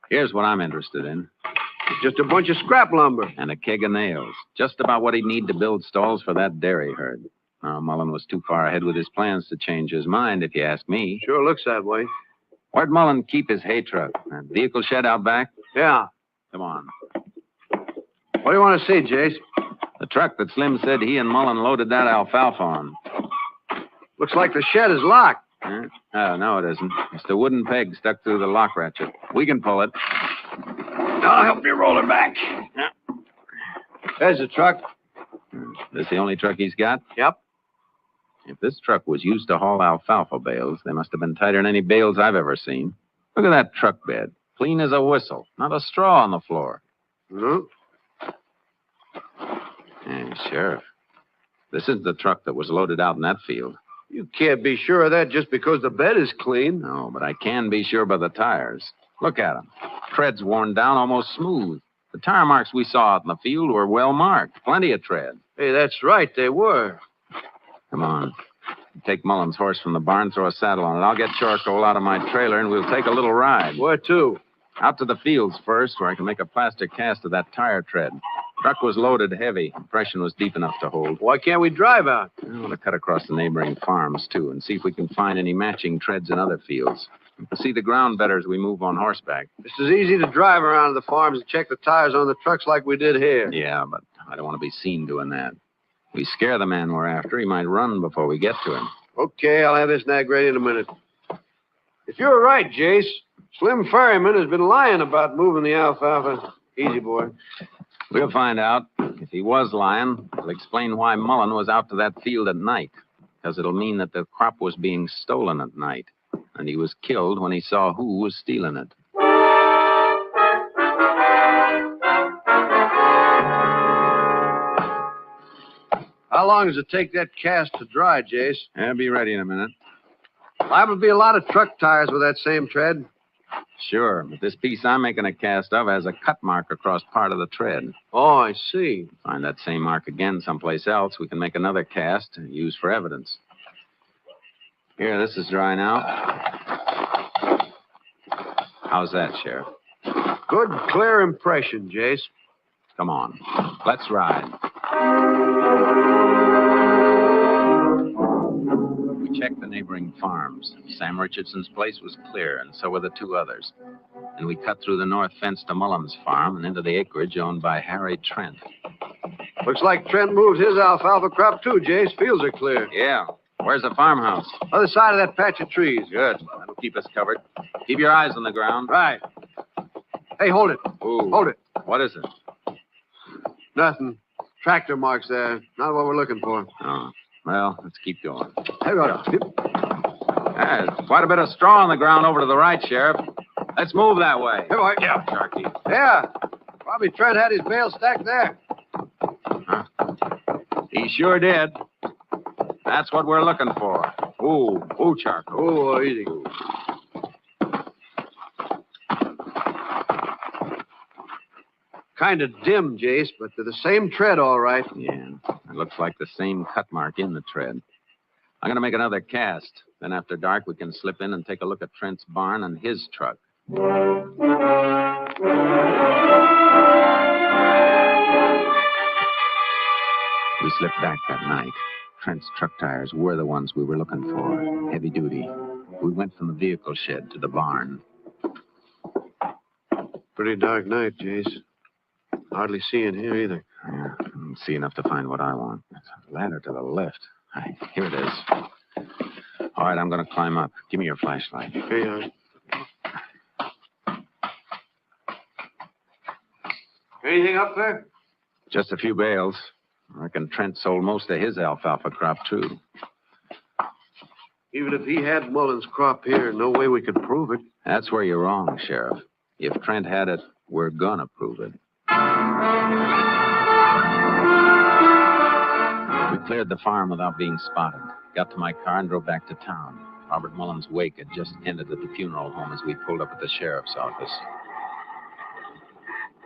Here's what I'm interested in. It's just a bunch of scrap lumber. And a keg of nails. Just about what he'd need to build stalls for that dairy herd. Mullen was too far ahead with his plans to change his mind, if you ask me. Sure looks that way. Where'd Mullen keep his hay truck? That vehicle shed out back? Yeah. Come on. What do you want to see, Jace? The truck that Slim said he and Mullen loaded that alfalfa on. Looks like the shed is locked. Oh, no, it isn't. It's the wooden peg stuck through the lock ratchet. We can pull it. I'll help you roll it back. There's the truck. This the only truck he's got? Yep. If this truck was used to haul alfalfa bales, they must have been tighter than any bales I've ever seen. Look at that truck bed. Clean as a whistle. Not a straw on the floor. Hey, Sheriff. This is the truck that was loaded out in that field. You can't be sure of that just because the bed is clean. No, but I can be sure by the tires. Look at them. Tread's worn down almost smooth. The tire marks we saw out in the field were well marked. Plenty of tread. Hey, that's right, they were. Come on. Take Mullen's horse from the barn, throw a saddle on it. I'll get charcoal out of my trailer, and we'll take a little ride. Where to? Out to the fields first, where I can make a plaster cast of that tire tread. Truck was loaded heavy. Impression was deep enough to hold. Why can't we drive out? I want to cut across the neighboring farms, too, and see if we can find any matching treads in other fields. We'll see the ground better as we move on horseback. It's as easy to drive around to the farms and check the tires on the trucks like we did here. Yeah, but I don't want to be seen doing that. If we scare the man we're after, he might run before we get to him. Okay, I'll have this nag ready in a minute. If you're right, Jace, Slim Ferryman has been lying about moving the alfalfa. Easy, boy. We'll find out. If he was lying, it'll explain why Mullen was out to that field at night. Because it'll mean that the crop was being stolen at night. And he was killed when he saw who was stealing it. How long does it take that cast to dry, Jace? I'll be ready in a minute. Liable to be a lot of truck tires with that same tread. Sure, but this piece I'm making a cast of has a cut mark across part of the tread. Oh, I see. Find that same mark again someplace else, we can make another cast and use for evidence. Here, this is dry now. How's that, Sheriff? Good, clear impression, Jace. Come on. Let's ride. We checked the neighboring farms. Sam Richardson's place was clear, and so were the two others. And we cut through the north fence to Mullins' farm and into the acreage owned by Harry Trent. Looks like Trent moved his alfalfa crop too, Jace. Fields are clear. Yeah. Where's the farmhouse? Other side of that patch of trees. Good. That'll keep us covered. Keep your eyes on the ground. Right. Hey, hold it. Ooh. Hold it. What is it? Nothing. Tractor marks there. Not what we're looking for. Oh. Well, let's keep going. Hey, right. There's quite a bit of straw on the ground over to the right, Sheriff. Let's move that way. Hey, boy. Yeah, Sharky. Yeah. Probably Trent had his bale stacked there. Huh. He sure did. That's what we're looking for. Ooh, charcoal. Oh, easy. Kind of dim, Jace, but they're the same tread, all right. Yeah, it looks like the same cut mark in the tread. I'm going to make another cast. Then after dark, we can slip in and take a look at Trent's barn and his truck. We slipped back that night. Trent's truck tires were the ones we were looking for, heavy duty. We went from the vehicle shed to the barn. Pretty dark night, Jace. Hardly see in here either. Yeah, I don't see enough to find what I want. There's a ladder to the left. Right, here it is. All right, I'm going to climb up. Give me your flashlight. Here you are. Anything up there? Just a few bales. I reckon Trent sold most of his alfalfa crop, too. Even if he had Mullins' crop here, no way we could prove it. That's where you're wrong, Sheriff. If Trent had it, we're going to prove it. We cleared the farm without being spotted. Got to my car and drove back to town. Robert Mullins' wake had just ended at the funeral home as we pulled up at the sheriff's office.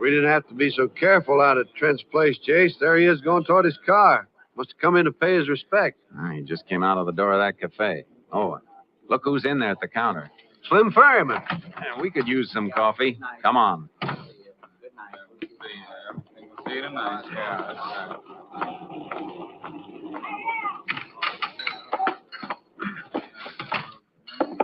We didn't have to be so careful out at Trent's place, Jace. There he is going toward his car. Must have come in to pay his respect. He just came out of the door of that cafe. Oh, look who's in there at the counter. Slim Ferryman. Yeah, we could use some coffee. Come on. See you tonight.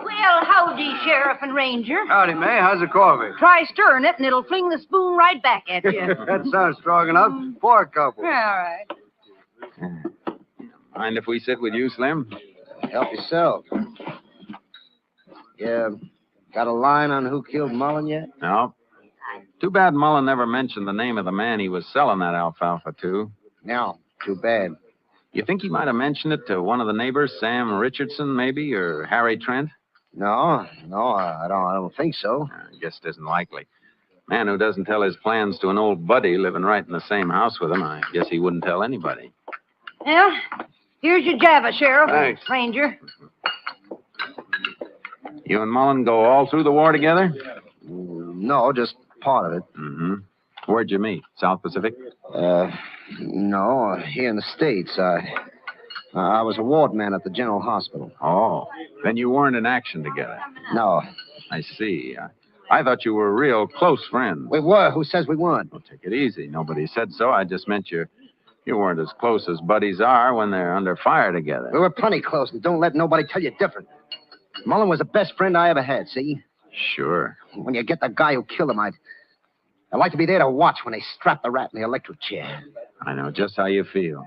Well, howdy, Sheriff and Ranger. Howdy, May. How's the coffee? Try stirring it, and it'll fling the spoon right back at you. That sounds strong enough. Pour a couple. All right. Mind if we sit with you, Slim? Help yourself. Yeah, got a line on who killed Mullen yet? No. Too bad Mullen never mentioned the name of the man he was selling that alfalfa to. No, too bad. You think he might have mentioned it to one of the neighbors, Sam Richardson, maybe, or Harry Trent? No, I don't think so. I guess it isn't likely. Man who doesn't tell his plans to an old buddy living right in the same house with him, I guess he wouldn't tell anybody. Well, here's your Java, Sheriff. Thanks. Ranger. You and Mullen go all through the war together? No, just part of it. Mm-hmm. Where'd you meet? South Pacific? No, here in the States. I was a ward man at the General Hospital. Oh, then you weren't in action together. No. I see. I thought you were real close friends. We were. Who says we weren't? Well, take it easy. Nobody said so. I just meant you weren't as close as buddies are when they're under fire together. We were plenty close, and don't let nobody tell you different. Mullen was the best friend I ever had, see? Sure. When you get the guy who killed him, I'd like to be there to watch when they strap the rat in the electric chair. I know just how you feel.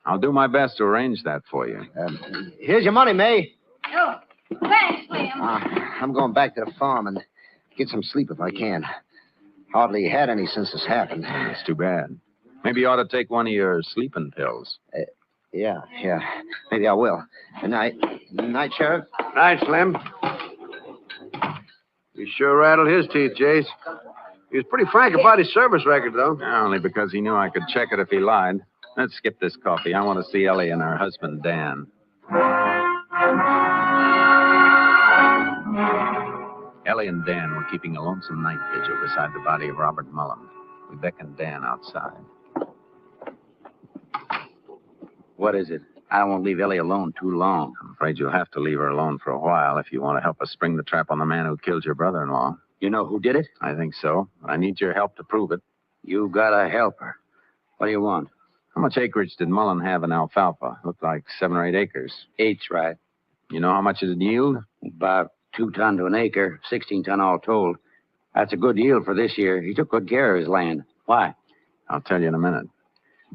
I'll do my best to arrange that for you. Here's your money, May. Oh, thanks, Slim. I'm going back to the farm and get some sleep if I can. Hardly had any since this happened. That's too bad. Maybe you ought to take one of your sleeping pills. Yeah. Maybe I will. Good night. Good night, Sheriff. Night, Slim. You sure rattled his teeth, Jace. He was pretty frank about his service record, though. Only because he knew I could check it if he lied. Let's skip this coffee. I want to see Ellie and her husband, Dan. Ellie and Dan were keeping a lonesome night vigil beside the body of Robert Mullen. We beckoned Dan outside. What is it? I don't want to leave Ellie alone too long. I'm afraid you'll have to leave her alone for a while if you want to help us spring the trap on the man who killed your brother-in-law. You know who did it? I think so. I need your help to prove it. You gotta help her. What do you want? How much acreage did Mullen have in alfalfa? Looked like 7 or 8 acres. 8's right. You know how much it'd yield? About 2 ton to an acre, 16 ton all told. That's a good yield for this year. He took good care of his land. Why? I'll tell you in a minute.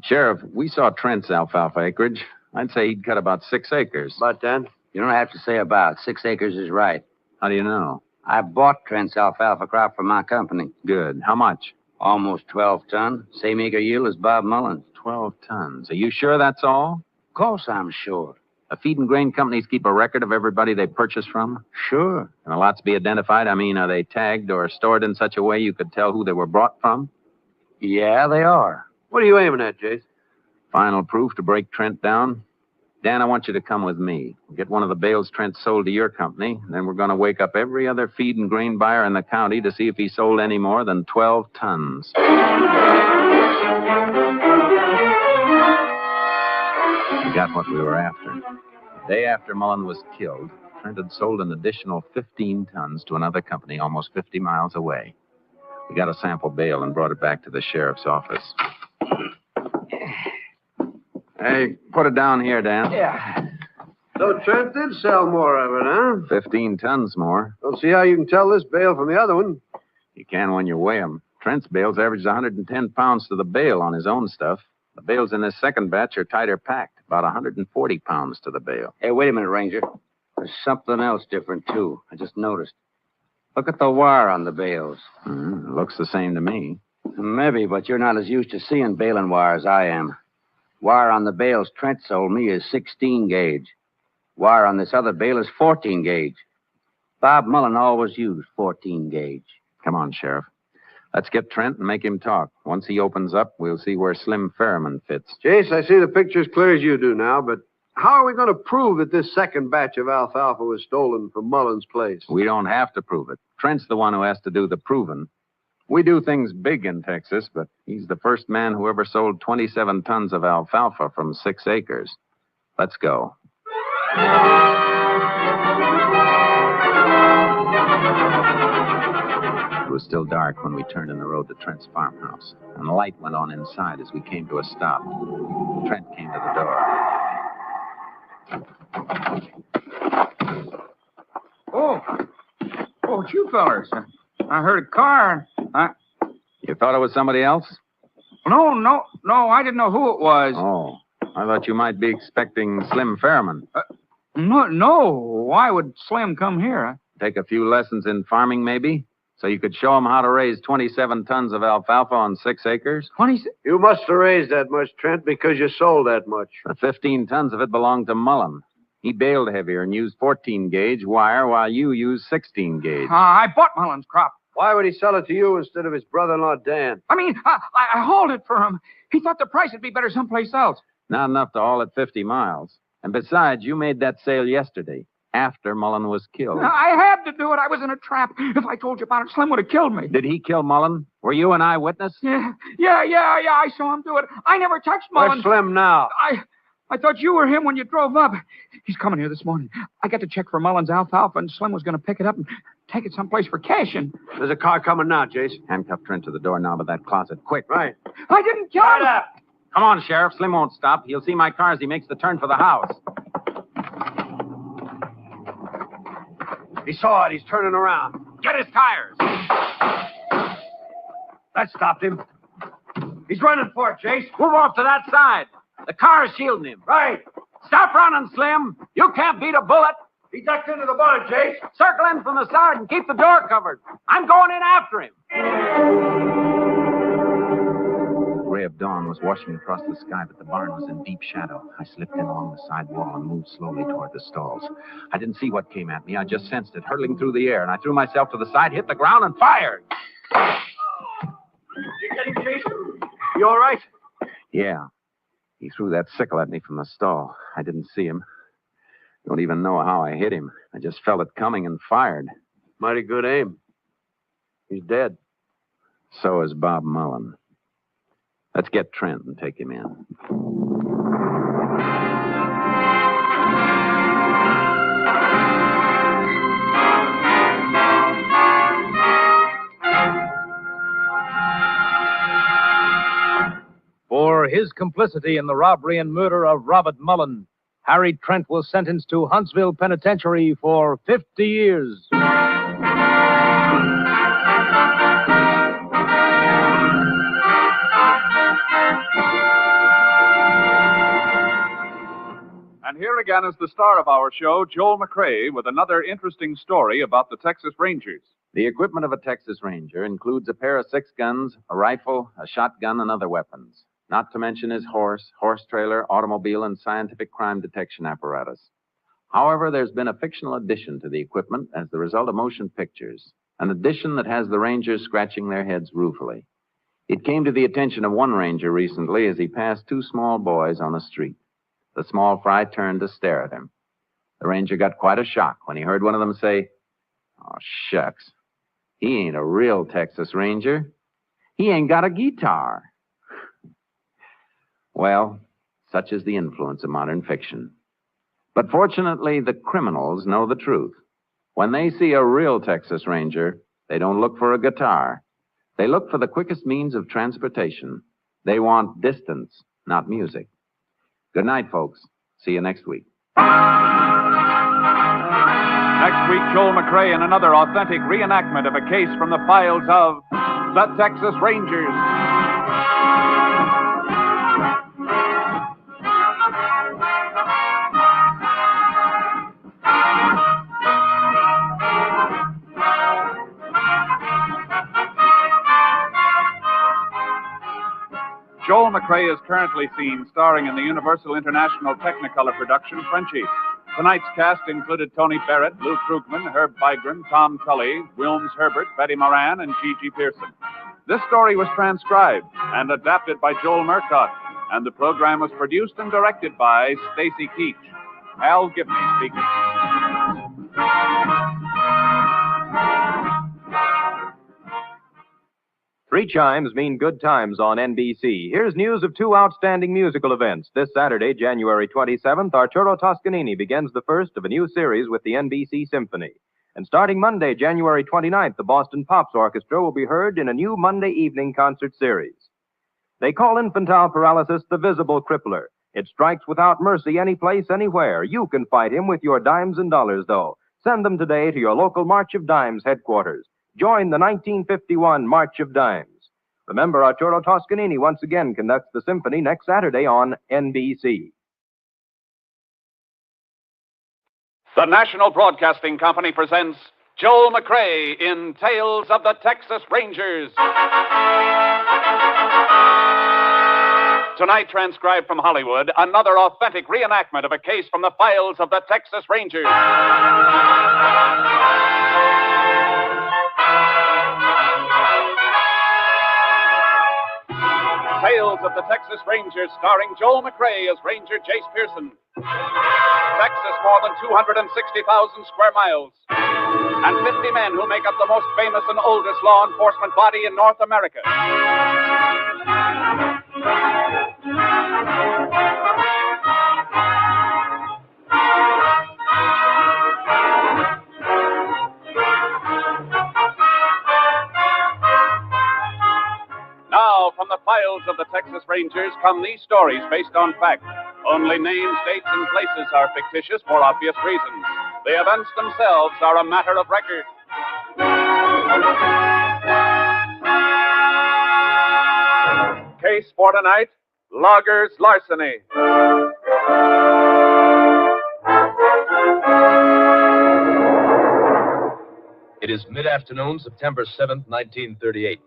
Sheriff, we saw Trent's alfalfa acreage. I'd say he'd cut about 6 acres. About then? You don't have to say about. 6 acres is right. How do you know? I bought Trent's alfalfa crop from my company. Good. How much? Almost 12 ton. Same acre yield as Bob Mullins. 12 tons. Are you sure that's all? Of course I'm sure. The feed and grain companies keep a record of everybody they purchase from? Sure. Can the lots be identified? I mean, are they tagged or stored in such a way you could tell who they were brought from? Yeah, they are. What are you aiming at, Jace? Final proof to break Trent down? Dan, I want you to come with me. Get one of the bales Trent sold to your company, then we're going to wake up every other feed and grain buyer in the county to see if he sold any more than 12 tons. We got what we were after. The day after Mullen was killed, Trent had sold an additional 15 tons to another company almost 50 miles away. We got a sample bale and brought it back to the sheriff's office. Hey, put it down here, Dan. Yeah. So Trent did sell more of it, huh? 15 tons more. Don't see how you can tell this bale from the other one. You can when you weigh them. Trent's bales average 110 pounds to the bale on his own stuff. The bales in this second batch are tighter packed, about 140 pounds to the bale. Hey, wait a minute, Ranger. There's something else different, too. I just noticed. Look at the wire on the bales. Looks the same to me. Maybe, but you're not as used to seeing baling wire as I am. Wire on the bales Trent sold me is 16 gauge. Wire on this other bale is 14 gauge. Bob Mullen always used 14 gauge. Come on, Sheriff. Let's get Trent and make him talk. Once he opens up, we'll see where Slim Fairman fits. Jace, I see the picture as clear as you do now, but how are we going to prove that this second batch of alfalfa was stolen from Mullen's place? We don't have to prove it. Trent's the one who has to do the proving. We do things big in Texas, but he's the first man who ever sold 27 tons of alfalfa from 6 acres. Let's go. It was still dark when we turned in the road to Trent's farmhouse, and the light went on inside as we came to a stop. Trent came to the door. Oh, it's you fellers. I heard a car. You thought it was somebody else? No, I didn't know who it was. Oh, I thought you might be expecting Slim Fairman. No. Why would Slim come here? Take a few lessons in farming, maybe? So you could show him how to raise 27 tons of alfalfa on 6 acres? 20? You must have raised that much, Trent, because you sold that much. The 15 tons of it belonged to Mullen. He baled heavier and used 14-gauge wire while you used 16-gauge. I bought Mullen's crop. Why would he sell it to you instead of his brother-in-law, Dan? I mean, I hauled it for him. He thought the price would be better someplace else. Not enough to haul it 50 miles. And besides, you made that sale yesterday, after Mullen was killed. I had to do it. I was in a trap. If I told you about it, Slim would have killed me. Did he kill Mullen? Were you an eyewitness? Yeah, I saw him do it. I never touched Mullen. Where's Slim now? I thought you were him when you drove up. He's coming here this morning. I got to check for Mullen's alfalfa, and Slim was going to pick it up and take it someplace for cashing. There's a car coming now, Jason. Handcuff Trent to the doorknob of that closet. Quick. Right. I didn't kill him. Up. Come on, Sheriff. Slim won't stop. He'll see my car as he makes the turn for the house. He saw it. He's turning around. Get his tires. That stopped him. He's running for it, Chase. Move off to that side. The car is shielding him. Right. Stop running, Slim. You can't beat a bullet. He ducked into the barn, Chase. Circle in from the side and keep the door covered. I'm going in after him. The gray of dawn was washing across the sky, but the barn was in deep shadow. I slipped in along the side wall and moved slowly toward the stalls. I didn't see what came at me. I just sensed it hurtling through the air, and I threw myself to the side, hit the ground, and fired. You get him, Chase? You all right? Yeah. He threw that sickle at me from the stall. I didn't see him. Don't even know how I hit him. I just felt it coming and fired. Mighty good aim. He's dead. So is Bob Mullen. Let's get Trent and take him in. For his complicity in the robbery and murder of Robert Mullen, Harry Trent was sentenced to Huntsville Penitentiary for 50 years. And here again is the star of our show, Joel McCrea, with another interesting story about the Texas Rangers. The equipment of a Texas Ranger includes a pair of 6 guns, a rifle, a shotgun, and other weapons, not to mention his horse trailer, automobile, and scientific crime detection apparatus. However, there's been a fictional addition to the equipment as the result of motion pictures, an addition that has the Rangers scratching their heads ruefully. It came to the attention of one Ranger recently as he passed 2 small boys on the street. The small fry turned to stare at him. The Ranger got quite a shock when he heard one of them say, "Oh, shucks. He ain't a real Texas Ranger. He ain't got a guitar." Well, such is the influence of modern fiction. But fortunately, the criminals know the truth. When they see a real Texas Ranger, they don't look for a guitar. They look for the quickest means of transportation. They want distance, not music. Good night, folks. See you next week. Next week, Joel McCrea in another authentic reenactment of a case from the files of the Texas Rangers. Joel McCrea is currently seen starring in the Universal International Technicolor production Frenchie. Tonight's cast included Tony Barrett, Lou Krugman, Herb Vigran, Tom Tully, Wilms Herbert, Betty Moran, and Gigi Pearson. This story was transcribed and adapted by Joel Murcott, and the program was produced and directed by Stacy Keach. Al Gibney speaking. Three chimes mean good times on NBC. Here's news of 2 outstanding musical events. This Saturday, January 27th, Arturo Toscanini begins the first of a new series with the NBC Symphony. And starting Monday, January 29th, the Boston Pops Orchestra will be heard in a new Monday evening concert series. They call infantile paralysis the visible crippler. It strikes without mercy any place, anywhere. You can fight him with your dimes and dollars, though. Send them today to your local March of Dimes headquarters. Join the 1951 March of Dimes. Remember, Arturo Toscanini once again conducts the symphony next Saturday on NBC. The National Broadcasting Company presents Joel McCrea in Tales of the Texas Rangers. Tonight, transcribed from Hollywood, another authentic reenactment of a case from the files of the Texas Rangers. Tales of the Texas Rangers, starring Joel McCrea as Ranger Jace Pearson. Texas, more than 260,000 square miles. And 50 men who make up the most famous and oldest law enforcement body in North America. Now, from the files of the Texas Rangers come these stories based on fact. Only names, dates, and places are fictitious for obvious reasons. The events themselves are a matter of record. Case for tonight, Loggers' Larceny. It is mid-afternoon, September 7th, 1938.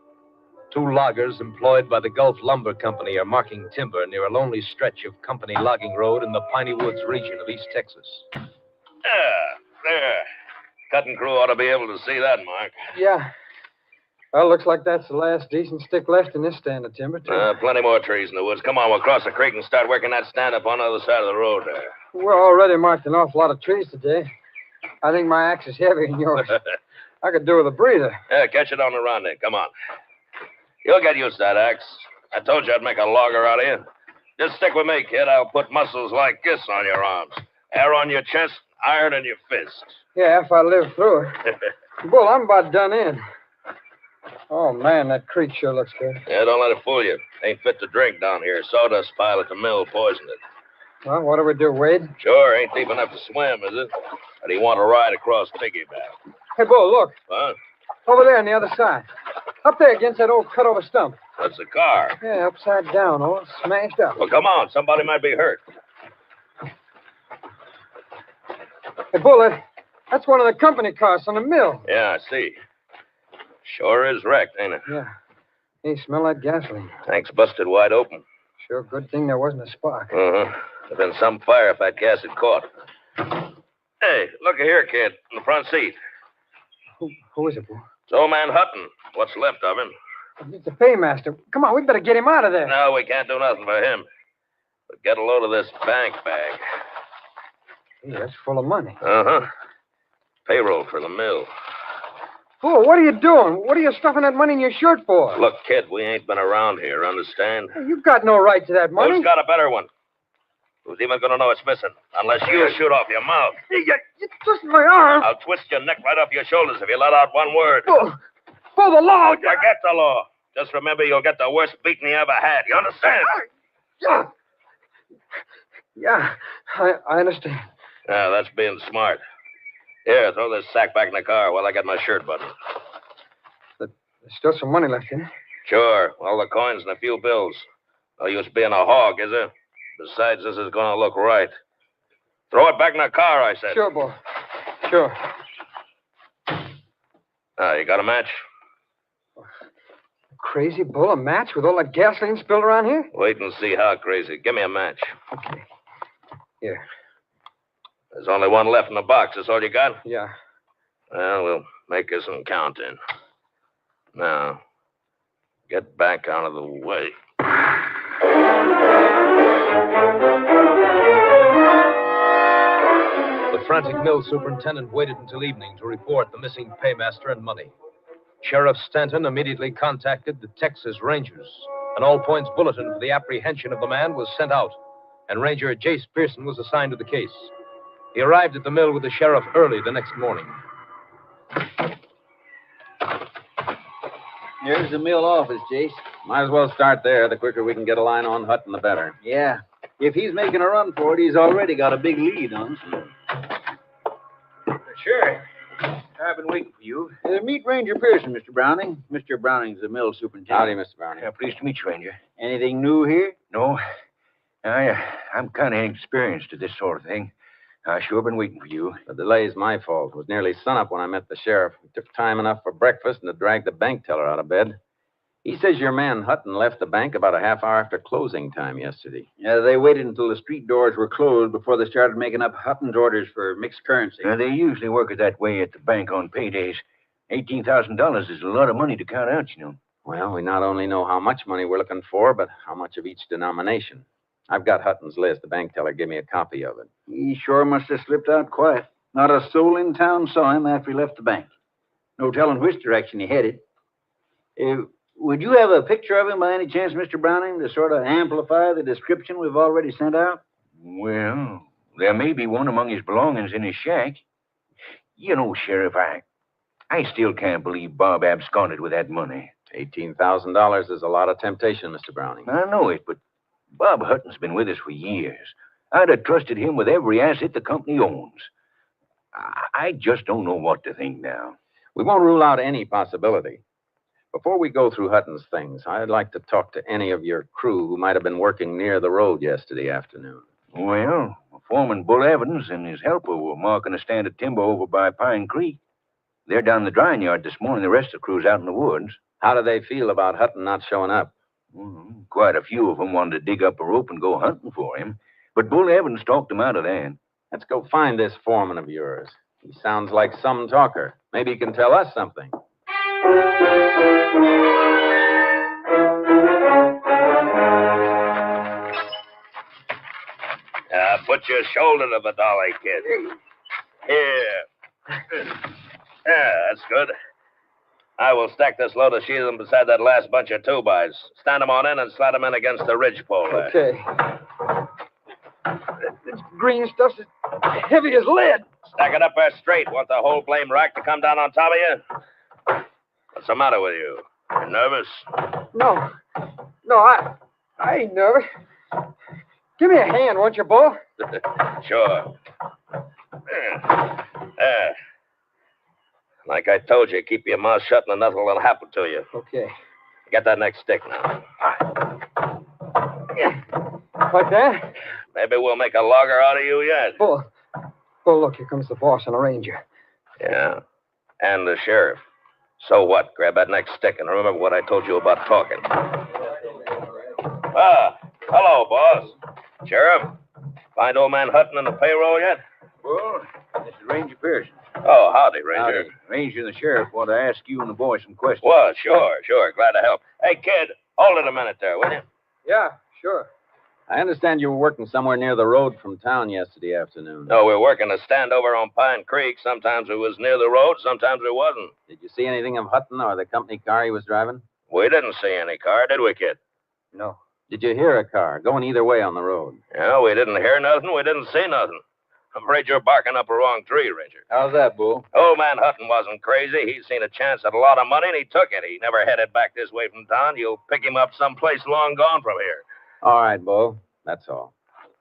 2 loggers employed by the Gulf Lumber Company are marking timber near a lonely stretch of company logging road in the Piney Woods region of East Texas. There. Cutting crew ought to be able to see that, Mark. Yeah. Well, looks like that's the last decent stick left in this stand of timber, too. Plenty more trees in the woods. Come on, we'll cross the creek and start working that stand up on the other side of the road there. We're already marked an awful lot of trees today. I think my axe is heavier than yours. I could do with a breather. Yeah, catch it on the run then. Come on. You'll get used to that axe. I told you I'd make a logger out of you. Just stick with me, kid. I'll put muscles like this on your arms. Hair on your chest, iron in your fist. Yeah, if I live through it. Bull, I'm about done in. Oh, man, that creek sure looks good. Yeah, don't let it fool you. Ain't fit to drink down here. Sawdust pile at the mill poisoned it. Well, what do we do, Wade? Sure, ain't deep enough to swim, is it? Or do you want to ride across piggyback? Hey, Bull, look. Huh? Over there on the other side. Up there against that old cut-over stump. That's the car. Yeah, upside down, all smashed up. Well, come on. Somebody might be hurt. Hey, Bull, that's one of the company cars on the mill. Yeah, I see. Sure is wrecked, ain't it? Yeah. Hey, smell that gasoline. Tank's busted wide open. Sure good thing there wasn't a spark. Uh-huh. There'd been some fire if that gas had caught. Hey, look here, kid, in the front seat. Who is it, Bull? It's old man Hutton. What's left of him. It's the paymaster. Come on, we better get him out of there. No, we can't do nothing for him. But get a load of this bank bag. Hey, that's full of money. Uh-huh. Payroll for the mill. Bull, what are you doing? What are you stuffing that money in your shirt for? Look, kid, we ain't been around here, understand? Hey, you've got no right to that money. Who's got a better one? Who's even going to know it's missing? Unless you shoot off your mouth. Hey, you twist my arm. I'll twist your neck right off your shoulders if you let out one word. Bull, the law. Forget the law. Just remember you'll get the worst beating you ever had. You understand? Yeah, I understand. Yeah, that's being smart. Here, throw this sack back in the car while I get my shirt buttoned. There's still some money left in it. Sure, all the coins and a few bills. No use being a hog, is there? Besides, this is going to look right. Throw it back in the car, I said. Sure, Bull. Sure. You got a match? Crazy, Bull, a match with all that gasoline spilled around here? Wait and see how crazy. Give me a match. Okay. Here. There's only one left in the box. That's all you got? Yeah. Well, we'll make you some counting. Now, get back out of the way. The frantic mill superintendent waited until evening to report the missing paymaster and money. Sheriff Stanton immediately contacted the Texas Rangers. An all-points bulletin for the apprehension of the man was sent out, and Ranger Jace Pearson was assigned to the case. He arrived at the mill with the sheriff early the next morning. Here's the mill office, Jace. Might as well start there. The quicker we can get a line on Hutton, the better. Yeah. If he's making a run for it, he's already got a big lead on us. Sure. I've been waiting for you. Meet Ranger Pearson, Mr. Browning. Mr. Browning's the mill superintendent. Howdy, Mr. Browning. Yeah, pleased to meet you, Ranger. Anything new here? No. I'm kind of inexperienced at this sort of thing. I sure been waiting for you. The delay's my fault. It was nearly sunup when I met the sheriff. It took time enough for breakfast and to drag the bank teller out of bed. He says your man Hutton left the bank about a half hour after closing time yesterday. Yeah, they waited until the street doors were closed before they started making up Hutton's orders for mixed currency. They usually work it that way at the bank on paydays. $18,000 is a lot of money to count out, you know. Well, we not only know how much money we're looking for, but how much of each denomination. I've got Hutton's list. The bank teller gave me a copy of it. He sure must have slipped out quiet. Not a soul in town saw him after he left the bank. No telling which direction he headed. Would you have a picture of him by any chance, Mr. Browning, to sort of amplify the description we've already sent out? Well, there may be one among his belongings in his shack. You know, Sheriff, I still can't believe Bob absconded with that money. $18,000 is a lot of temptation, Mr. Browning. I know it, but Bob Hutton's been with us for years. I'd have trusted him with every asset the company owns. I just don't know what to think now. We won't rule out any possibility. Before we go through Hutton's things, I'd like to talk to any of your crew who might have been working near the road yesterday afternoon. Well, Foreman Bull Evans and his helper were marking a stand of timber over by Pine Creek. They're down the drying yard this morning. The rest of the crew's out in the woods. How do they feel about Hutton not showing up? Quite a few of them wanted to dig up a rope and go hunting for him. But Bull Evans talked them out of that. Let's go find this foreman of yours. He sounds like some talker. Maybe he can tell us something. Put your shoulder to the dolly, kid. Here. Yeah, that's good. I will stack this load of sheathing beside that last bunch of 2-bys. Stand them on in and slide them in against the ridgepole there. Okay. This green stuff's as heavy as lead. Stack it up there straight. Want the whole blame rack to come down on top of you? What's the matter with you? You nervous? No, I ain't nervous. Give me a hand, won't you, Bull? Sure. There. Like I told you, keep your mouth shut and nothing will happen to you. Okay. Get that next stick now. Like that? Maybe we'll make a logger out of you yet. Bull, look, here comes the boss and a ranger. Yeah. And the sheriff. So what? Grab that next stick and remember what I told you about talking. Hello, boss. Sheriff, find old man Hutton on the payroll yet? Well, this is Ranger Pearson. Oh, howdy, Ranger. Howdy. Ranger and the sheriff want to ask you and the boy some questions. Well, sure. Glad to help. Hey, kid, hold it a minute there, will you? Yeah, sure. I understand you were working somewhere near the road from town yesterday afternoon. No, we're working a stand over on Pine Creek. Sometimes it was near the road, sometimes it wasn't. Did you see anything of Hutton or the company car he was driving? We didn't see any car, did we, kid? No. Did you hear a car going either way on the road? Yeah, we didn't hear nothing. We didn't see nothing. I'm afraid you're barking up a wrong tree, Ranger. How's that, Bull? Old man Hutton wasn't crazy. He'd seen a chance at a lot of money, and he took it. He never headed back this way from town. You'll pick him up someplace long gone from here. All right, Bull. That's all.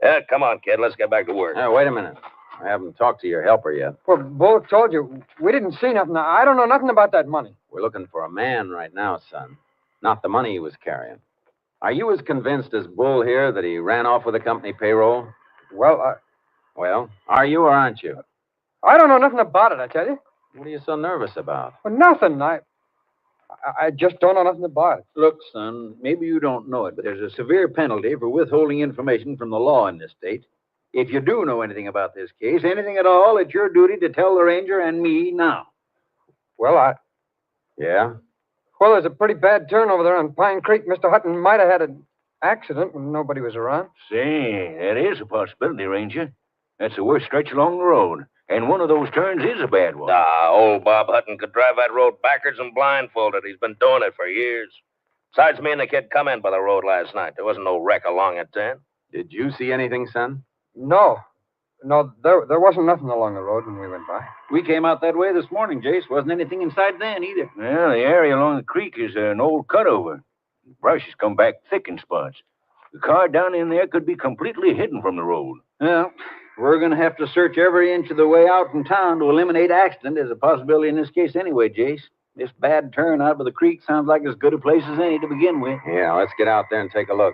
Yeah, come on, kid. Let's get back to work. Wait a minute. I haven't talked to your helper yet. Well, Bull told you. We didn't see nothing. I don't know nothing about that money. We're looking for a man right now, son. Not the money he was carrying. Are you as convinced as Bull here that he ran off with the company payroll? Well, are you or aren't you? I don't know nothing about it, I tell you. What are you so nervous about? Well, nothing. I just don't know nothing about it. Look, son, maybe you don't know it, but there's a severe penalty for withholding information from the law in this state. If you do know anything about this case, anything at all, it's your duty to tell the ranger and me now. Well, Yeah? Well, there's a pretty bad turn over there on Pine Creek. Mr. Hutton might have had an accident when nobody was around. Say, that is a possibility, Ranger. That's the worst stretch along the road. And one of those turns is a bad one. Old Bob Hutton could drive that road backwards and blindfolded. He's been doing it for years. Besides, me and the kid come in by the road last night. There wasn't no wreck along it then. Did you see anything, son? No, there wasn't nothing along the road when we went by. We came out that way this morning, Jace. Wasn't anything inside then either. Well, the area along the creek is an old cutover. The brush has come back thick in spots. The car down in there could be completely hidden from the road. Well, we're going to have to search every inch of the way out from town to eliminate accident as a possibility in this case anyway, Jace. This bad turn out by the creek sounds like as good a place as any to begin with. Yeah, let's get out there and take a look.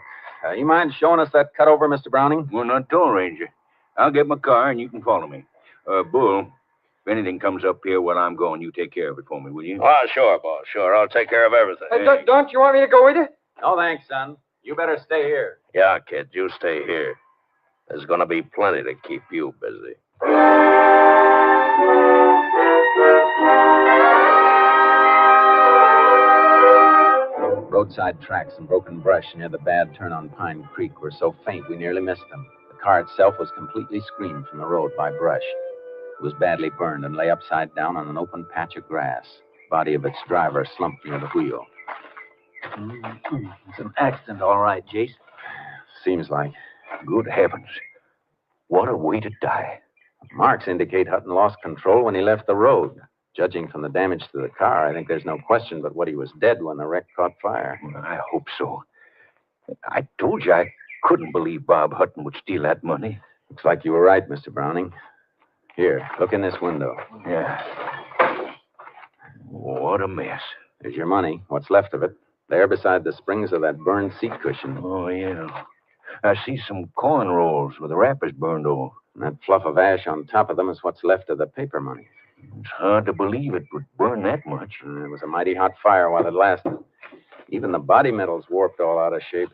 You mind showing us that cutover, Mr. Browning? Well, not at all, Ranger. I'll get my car and you can follow me. Bull, if anything comes up here while I'm going, you take care of it for me, will you? Oh, sure, boss. Sure. I'll take care of everything. Hey, don't you want me to go with you? No, thanks, son. You better stay here. Yeah, kid. You stay here. There's going to be plenty to keep you busy. Roadside tracks and broken brush near the bad turn on Pine Creek were so faint we nearly missed them. The car itself was completely screened from the road by brush. It was badly burned and lay upside down on an open patch of grass. The body of its driver slumped near the wheel. It's an accident, all right, Jace. Seems like. Good heavens. What a way to die. Marks indicate Hutton lost control when he left the road. Judging from the damage to the car, I think there's no question but what he was dead when the wreck caught fire. I hope so. I told you I couldn't believe Bob Hutton would steal that money. Looks like you were right, Mr. Browning. Here, look in this window. Yeah. What a mess. There's your money, what's left of it. There beside the springs of that burned seat cushion. Oh, yeah. I see some coin rolls with the wrappers burned off. And that fluff of ash on top of them is what's left of the paper money. It's hard to believe it would burn that much. It was a mighty hot fire while it lasted. Even the body metal's warped all out of shape.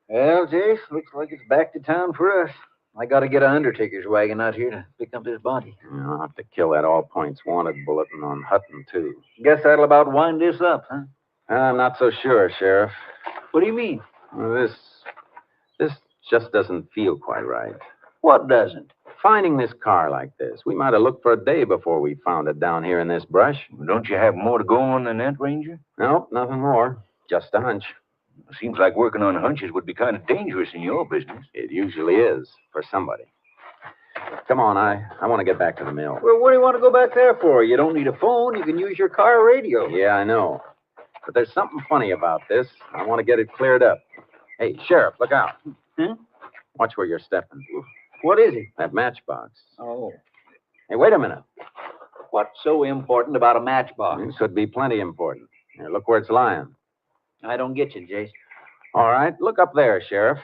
Well, Jace, looks like it's back to town for us. I got to get an undertaker's wagon out here to pick up his body. I'll have to kill that all points wanted bulletin on Hutton, too. Guess that'll about wind this up, huh? I'm not so sure, Sheriff. What do you mean? Well, this just doesn't feel quite right. What doesn't? Finding this car like this. We might have looked for a day before we found it down here in this brush. Don't you have more to go on than that, Ranger? Nope, nothing more. Just a hunch. Seems like working on hunches would be kind of dangerous in your business. It usually is, for somebody. Come on, I want to get back to the mill. Well, what do you want to go back there for? You don't need a phone. You can use your car radio. Yeah, I know. But there's something funny about this. I want to get it cleared up. Hey, Sheriff, look out. Watch where you're stepping. What is it? That matchbox. Oh. Hey, wait a minute. What's so important about a matchbox? It could be plenty important. Here, look where it's lying. I don't get you, Jace. All right, look up there, Sheriff.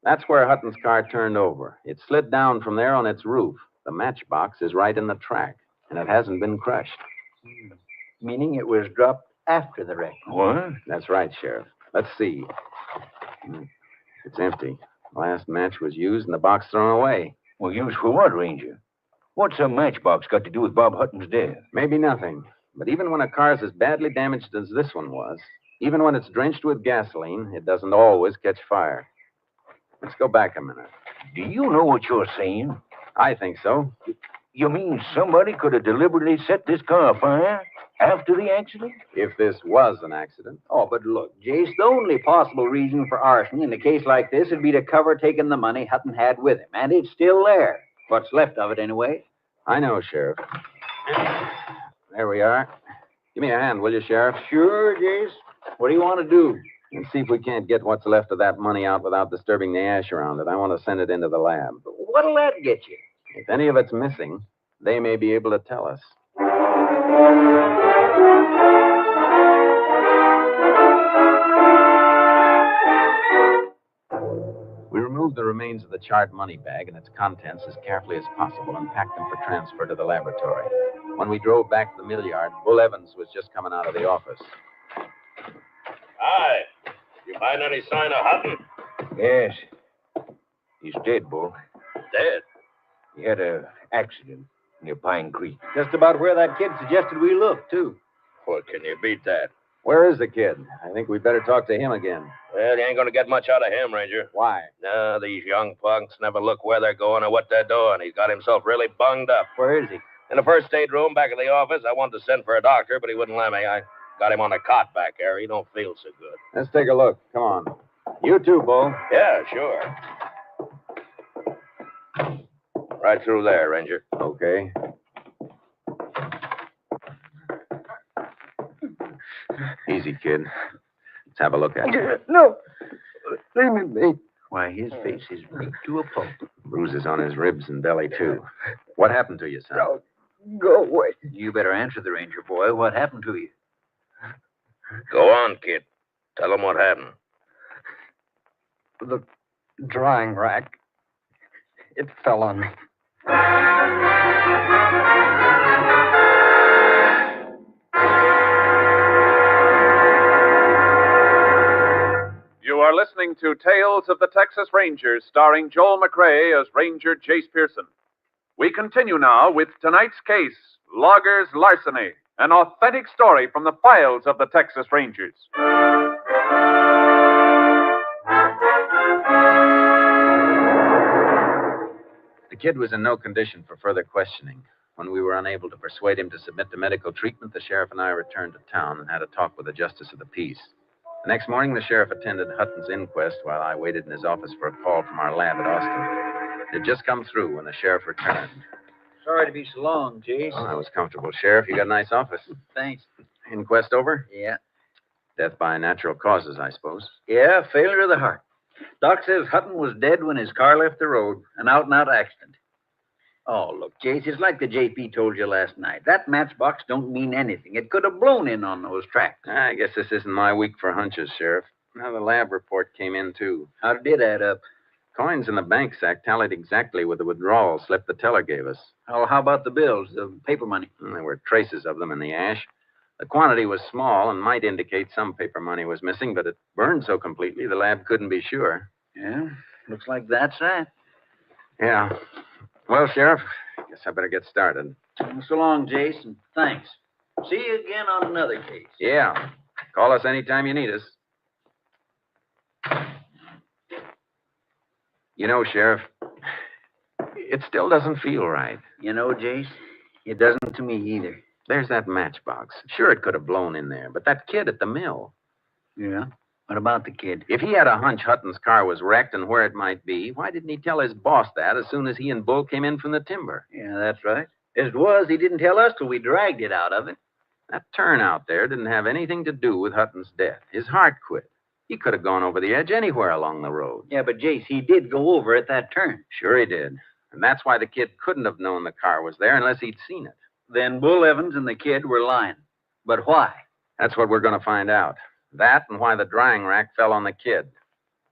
That's where Hutton's car turned over. It slid down from there on its roof. The matchbox is right in the track, and it hasn't been crushed. Meaning it was dropped after the wreck. What? That's right, Sheriff. Let's see. It's empty. The last match was used and the box thrown away. Well, used for what, Ranger? What's a matchbox got to do with Bob Hutton's death? Maybe nothing. But even when a car's as badly damaged as this one was, even when it's drenched with gasoline, it doesn't always catch fire. Let's go back a minute. Do you know what you're saying? I think so. You mean somebody could have deliberately set this car afire after the accident? If this was an accident. Oh, but look, Jace, the only possible reason for arson in a case like this would be to cover taking the money Hutton had with him. And it's still there. What's left of it, anyway. I know, Sheriff. There we are. Give me a hand, will you, Sheriff? Sure, Jace. What do you want to do? And see if we can't get what's left of that money out without disturbing the ash around it. I want to send it into the lab. What'll that get you? If any of it's missing, they may be able to tell us. We removed the remains of the charred money bag and its contents as carefully as possible and packed them for transfer to the laboratory. When we drove back to the mill yard, Bull Evans was just coming out of the office. Hi. You find any sign of Hutton? Yes. He's dead, Bull. Dead. He had an accident near Pine Creek. Just about where that kid suggested we look, too. Well, can you beat that? Where is the kid? I think we'd better talk to him again. Well, you ain't going to get much out of him, Ranger. Why? No, these young punks never look where they're going or what they're doing. He's got himself really bunged up. Where is he? In the first aid room back of the office. I wanted to send for a doctor, but he wouldn't let me. I got him on a cot back there. He don't feel so good. Let's take a look. Come on. You too, Bull. Yeah, sure. Right through there, Ranger. Okay. Easy, kid. Let's have a look at you. No. Leave me be. Why, his face is beat to a pulp. Bruises on his ribs and belly, too. What happened to you, son? No, go away. You better answer the Ranger boy. What happened to you? Go on, kid. Tell him what happened. The drying rack. It fell on me. You are listening to Tales of the Texas Rangers, starring Joel McRae as Ranger Jace Pearson. We continue now with tonight's case, Loggers' Larceny, an authentic story from the files of the Texas Rangers. The kid was in no condition for further questioning. When we were unable to persuade him to submit to medical treatment, the sheriff and I returned to town and had a talk with the justice of the peace. The next morning, the sheriff attended Hutton's inquest while I waited in his office for a call from our lab at Austin. It had just come through when the sheriff returned. Sorry to be so long, Jace. Oh, I was comfortable, Sheriff. You got a nice office. Thanks. Inquest over? Yeah. Death by natural causes, I suppose. Yeah, failure of the heart. Doc says Hutton was dead when his car left the road. An out-and-out accident. Oh, look, Jace, it's like the JP told you last night. That matchbox don't mean anything. It could have blown in on those tracks. I guess this isn't my week for hunches, Sheriff. Now, the lab report came in, too. How did it add up? Coins in the bank sack tallied exactly with the withdrawal slip the teller gave us. Oh, how about the bills, the paper money? There were traces of them in the ash. The quantity was small and might indicate some paper money was missing, but it burned so completely the lab couldn't be sure. Yeah, looks like that's that. Yeah. Well, Sheriff, I guess I better get started. So long, Jason. Thanks. See you again on another case. Yeah. Call us anytime you need us. You know, Sheriff, it still doesn't feel right. You know, Jace, it doesn't to me either. There's that matchbox. Sure, it could have blown in there, but that kid at the mill. Yeah? What about the kid? If he had a hunch Hutton's car was wrecked and where it might be, why didn't he tell his boss that as soon as he and Bull came in from the timber? Yeah, that's right. As it was, he didn't tell us till we dragged it out of it. That turn out there didn't have anything to do with Hutton's death. His heart quit. He could have gone over the edge anywhere along the road. Yeah, but Jace, he did go over at that turn. Sure he did. And that's why the kid couldn't have known the car was there unless he'd seen it. Then Bull Evans and the kid were lying. But why? That's what we're going to find out. That and why the drying rack fell on the kid.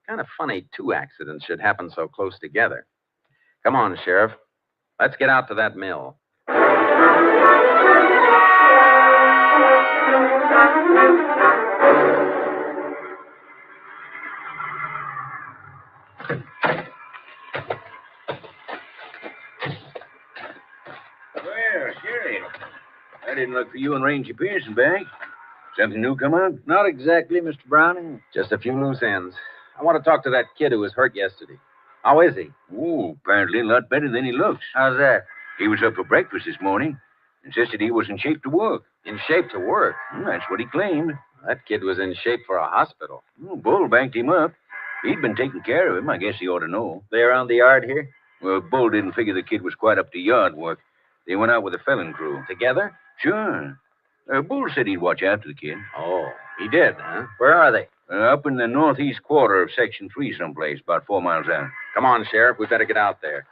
Kind of funny two accidents should happen so close together. Come on, Sheriff. Let's get out to that mill. Well, Sheriff, I didn't look for you and Ranger Pearson back. Something new come up? Not exactly, Mr. Browning. Just a few loose ends. I want to talk to that kid who was hurt yesterday. How is he? Oh, apparently a lot better than he looks. How's that? He was up for breakfast this morning. Insisted he was in shape to work. In shape to work? That's what he claimed. That kid was in shape for a hospital. Bull banked him up. He'd been taking care of him. I guess he ought to know. They around the yard here? Well, Bull didn't figure the kid was quite up to yard work. They went out with a felon crew. Together? Sure. Bull said he'd watch after the kid. Oh, he did, huh? Where are they? Up in the northeast quarter of Section 3 someplace, about 4 miles out. Come on, Sheriff. We better get out there.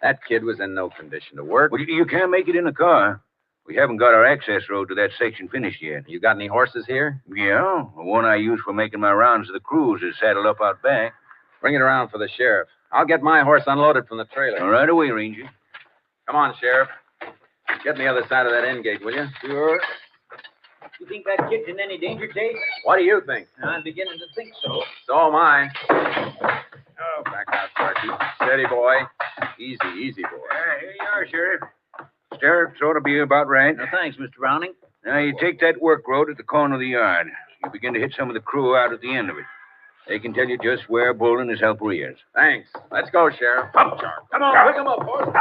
That kid was in no condition to work. Well, you can't make it in a car. We haven't got our access road to that section finished yet. You got any horses here? Yeah. The one I use for making my rounds of the cruise is saddled up out back. Bring it around for the sheriff. I'll get my horse unloaded from the trailer. Right away, Ranger. Come on, Sheriff. Get on the other side of that end gate, will you? Sure. You think that kid's in any danger, Jake? What do you think? I'm beginning to think so. So am I. Oh, back out, Sparky. Steady, boy. Easy, easy, boy. Here you are, Sheriff. Stirrups ought to be about right. Thanks, Mr. Browning. Now, you take that work road at the corner of the yard. You begin to hit some of the crew out at the end of it. They can tell you just where Bull and his helper is. Thanks. Let's go, Sheriff. Up, Charlie. Come on, pick him up, boys.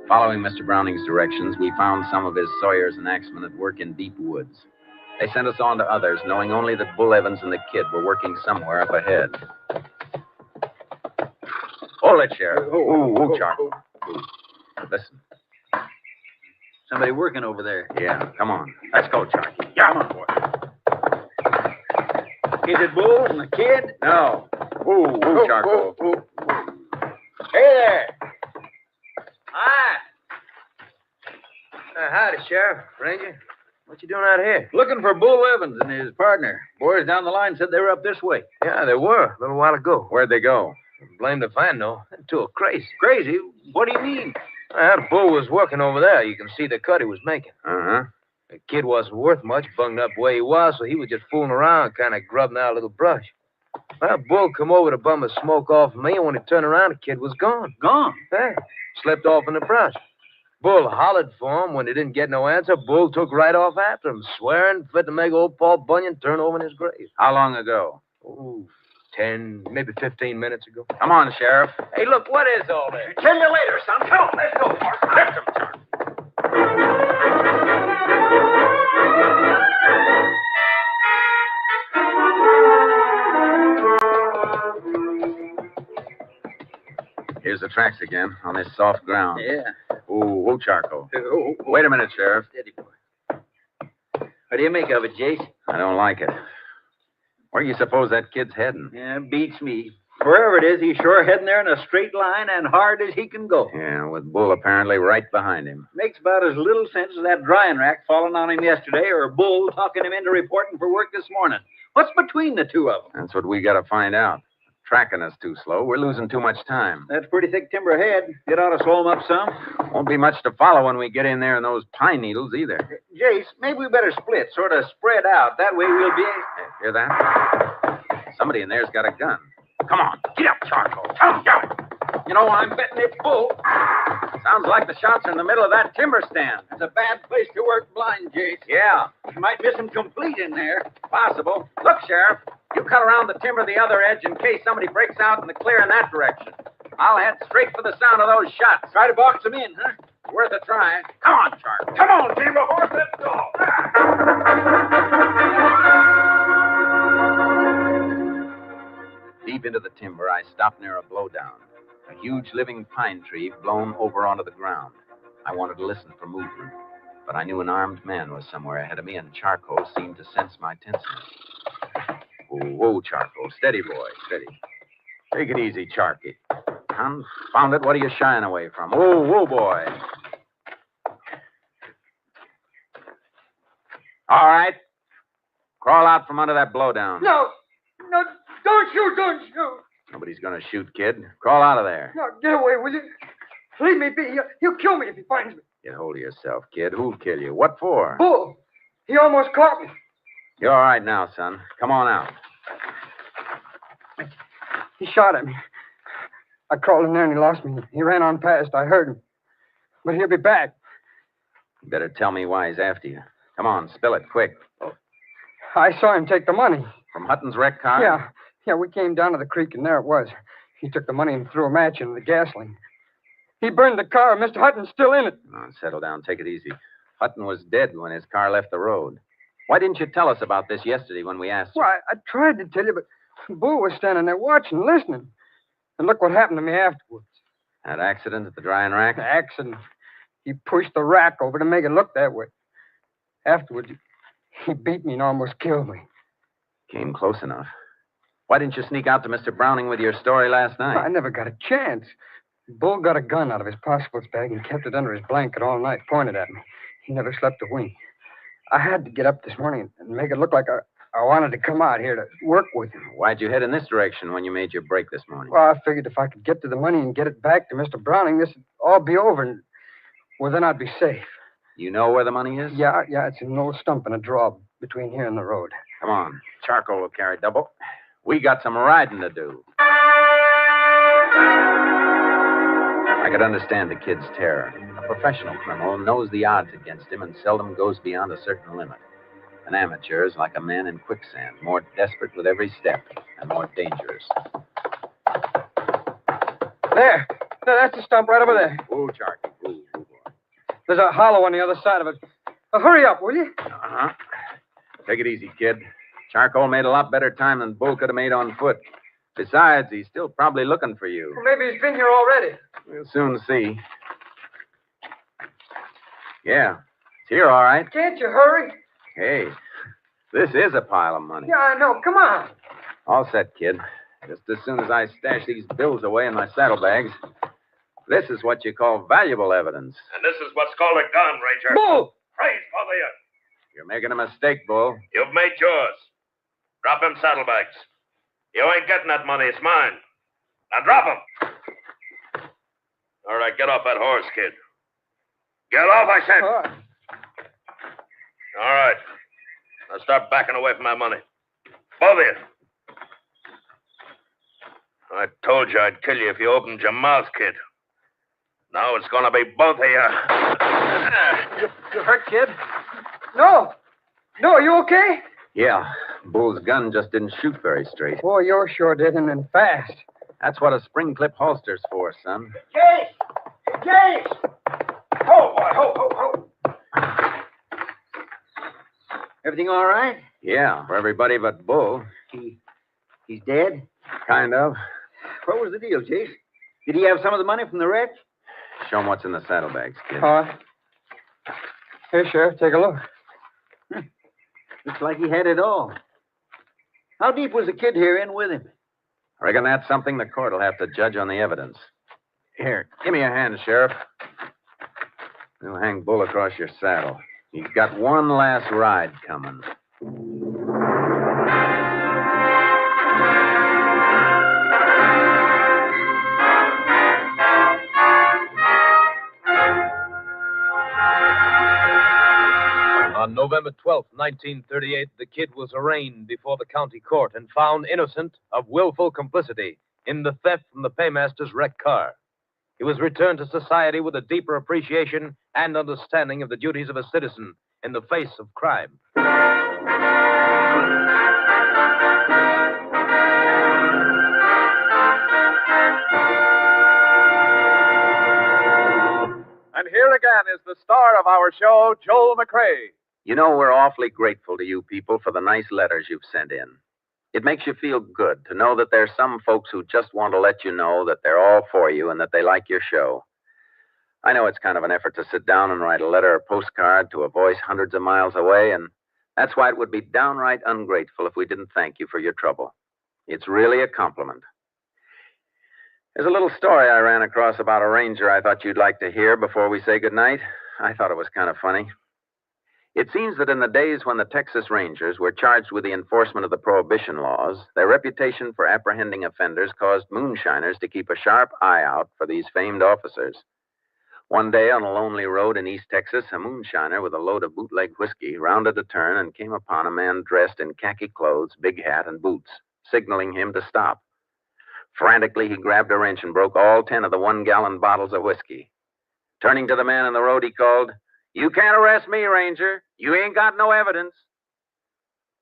Following Mr. Browning's directions, we found some of his sawyers and axemen at work in deep woods. They sent us on to others, knowing only that Bull Evans and the kid were working somewhere up ahead. Hold it, Sheriff. Charlie. Listen. Somebody working over there. Yeah, come on. Let's go, Charlie. Yeah, come on, boy. Is it Bull and the kid? No. Charcoal. Hey there. Hi. Howdy, Sheriff. Ranger. What you doing out here? Looking for Bull Evans and his partner. Boys down the line said they were up this way. Yeah, they were a little while ago. Where'd they go? Blamed if I know. Too a crazy. Crazy? What do you mean? That bull was working over there. You can see the cut he was making. Uh-huh. The kid wasn't worth much, bunged up where he was, so he was just fooling around, kind of grubbing out a little brush. Well, Bull come over to bum a smoke off of me, and when he turned around, the kid was gone. Gone? Yeah. Slipped off in the brush. Bull hollered for him. When he didn't get no answer, Bull took right off after him, swearing fit to make old Paul Bunyan turn over in his grave. How long ago? Oh, 10, maybe 15 minutes ago. Come on, Sheriff. Hey, look, what is all this? Tell you later, son. Come on, let's go. Lift him, Charlie. Here's the tracks again, on this soft ground. Yeah. Ooh, charcoal. Wait a minute, Sheriff. Steady, boy. What do you make of it, Jace? I don't like it. Where do you suppose that kid's heading? Yeah, beats me. Wherever it is, he's sure heading there in a straight line and hard as he can go. Yeah, with Bull apparently right behind him. Makes about as little sense as that drying rack falling on him yesterday or Bull talking him into reporting for work this morning. What's between the two of them? That's what we got to find out. Tracking us too slow. We're losing too much time. That's pretty thick timber ahead. It ought to slow them up some. Won't be much to follow when we get in there in those pine needles either. Jace, maybe we better split, sort of spread out. That way we'll be... Hey, hear that? Somebody in there's got a gun. Come on, get up, Charcoal. Come on, go. You know, I'm betting it's Bull. Sounds like the shots are in the middle of that timber stand. It's a bad place to work blind, Jace. Yeah. You might miss him complete in there. Possible. Look, Sheriff, you cut around the timber the other edge in case somebody breaks out in the clear in that direction. I'll head straight for the sound of those shots. Try to box them in, huh? Worth a try. Come on, Charcoal. Come on, timber horse, let's go. Deep into the timber, I stopped near a blowdown. A huge living pine tree blown over onto the ground. I wanted to listen for movement, but I knew an armed man was somewhere ahead of me, and Charcoal seemed to sense my tenseness. Whoa, Charcoal. Steady, boy, steady. Take it easy, Charky. Confound it, what are you shying away from? Whoa, boy. All right. Crawl out from under that blowdown. No, don't shoot. Nobody's going to shoot, kid. Crawl out of there. No, get away, will you? Leave me be. He'll kill me if he finds me. Get hold of yourself, kid. Who'll kill you? What for? Bull. He almost caught me. You're all right now, son. Come on out. He shot at me. I crawled in there and he lost me. He ran on past. I heard him. But he'll be back. You better tell me why he's after you. Come on, spill it, quick. I saw him take the money. From Hutton's wrecked car? Yeah, we came down to the creek and there it was. He took the money and threw a match into the gasoline. He burned the car. Mr. Hutton's still in it. Oh, settle down. Take it easy. Hutton was dead when his car left the road. Why didn't you tell us about this yesterday when we asked you? Well, I tried to tell you, but Bull was standing there watching, listening. And look what happened to me afterwards. That accident at the drying rack? The accident. He pushed the rack over to make it look that way. Afterwards, he beat me and almost killed me. Came close enough. Why didn't you sneak out to Mr. Browning with your story last night? I never got a chance. Bull got a gun out of his pocketbook bag and kept it under his blanket all night, pointed at me. He never slept a wink. I had to get up this morning and make it look like I wanted to come out here to work with him. Why'd you head in this direction when you made your break this morning? Well, I figured if I could get to the money and get it back to Mr. Browning, this would all be over, and, well, then I'd be safe. You know where the money is? Yeah, it's in an old stump in a draw between here and the road. Come on. Charcoal will carry double. We got some riding to do. I could understand the kid's terror. A professional criminal knows the odds against him and seldom goes beyond a certain limit. An amateur is like a man in quicksand, more desperate with every step and more dangerous. There, that's the stump right over there. Oh, Charky. Ooh, boy. There's a hollow on the other side of it. Hurry up, will you? Uh-huh. Take it easy, kid. Charcoal made a lot better time than Bull could have made on foot. Besides, he's still probably looking for you. Well, maybe he's been here already. We'll soon see. Yeah, it's here, all right. Can't you hurry? Hey, this is a pile of money. Yeah, I know. Come on. All set, kid. Just as soon as I stash these bills away in my saddlebags. This is what you call valuable evidence. And this is what's called a gun, Ranger. Bull! Praise for you. You're making a mistake, Bull. You've made yours. Drop them saddlebags. You ain't getting that money. It's mine. Now drop them. All right, get off that horse, kid. Get off, I said. All right. Now start backing away from my money. Both of you. I told you I'd kill you if you opened your mouth, kid. Now it's going to be both of you. You hurt, kid? No. No, you okay? Yeah, Bull's gun just didn't shoot very straight. Boy, yours sure did, and then fast. That's what a spring clip holster's for, son. Case! Case! Ho, boy, ho. Everything all right? Yeah, for everybody but Bull. He's dead? Kind of. What was the deal, Chase? Did he have some of the money from the wreck? Show him what's in the saddlebags, kid. Here, Sheriff, take a look. Looks like he had it all. How deep was the kid here in with him? I reckon that's something the court will have to judge on the evidence. Here, give me a hand, Sheriff. We'll hang Bull across your saddle. He's got one last ride coming. On November 12th, 1938, the kid was arraigned before the county court and found innocent of willful complicity in the theft from the paymaster's wrecked car. He was returned to society with a deeper appreciation and understanding of the duties of a citizen in the face of crime. And here again is the star of our show, Joel McCrea. You know, we're awfully grateful to you people for the nice letters you've sent in. It makes you feel good to know that there's some folks who just want to let you know that they're all for you and that they like your show. I know it's kind of an effort to sit down and write a letter or postcard to a voice hundreds of miles away, and that's why it would be downright ungrateful if we didn't thank you for your trouble. It's really a compliment. There's a little story I ran across about a ranger I thought you'd like to hear before we say goodnight. I thought it was kind of funny. It seems that in the days when the Texas Rangers were charged with the enforcement of the prohibition laws, their reputation for apprehending offenders caused moonshiners to keep a sharp eye out for these famed officers. One day on a lonely road in East Texas, a moonshiner with a load of bootleg whiskey rounded a turn and came upon a man dressed in khaki clothes, big hat, and boots, signaling him to stop. Frantically, he grabbed a wrench and broke all 10 of the 1-gallon bottles of whiskey. Turning to the man in the road, he called, "You can't arrest me, Ranger. You ain't got no evidence."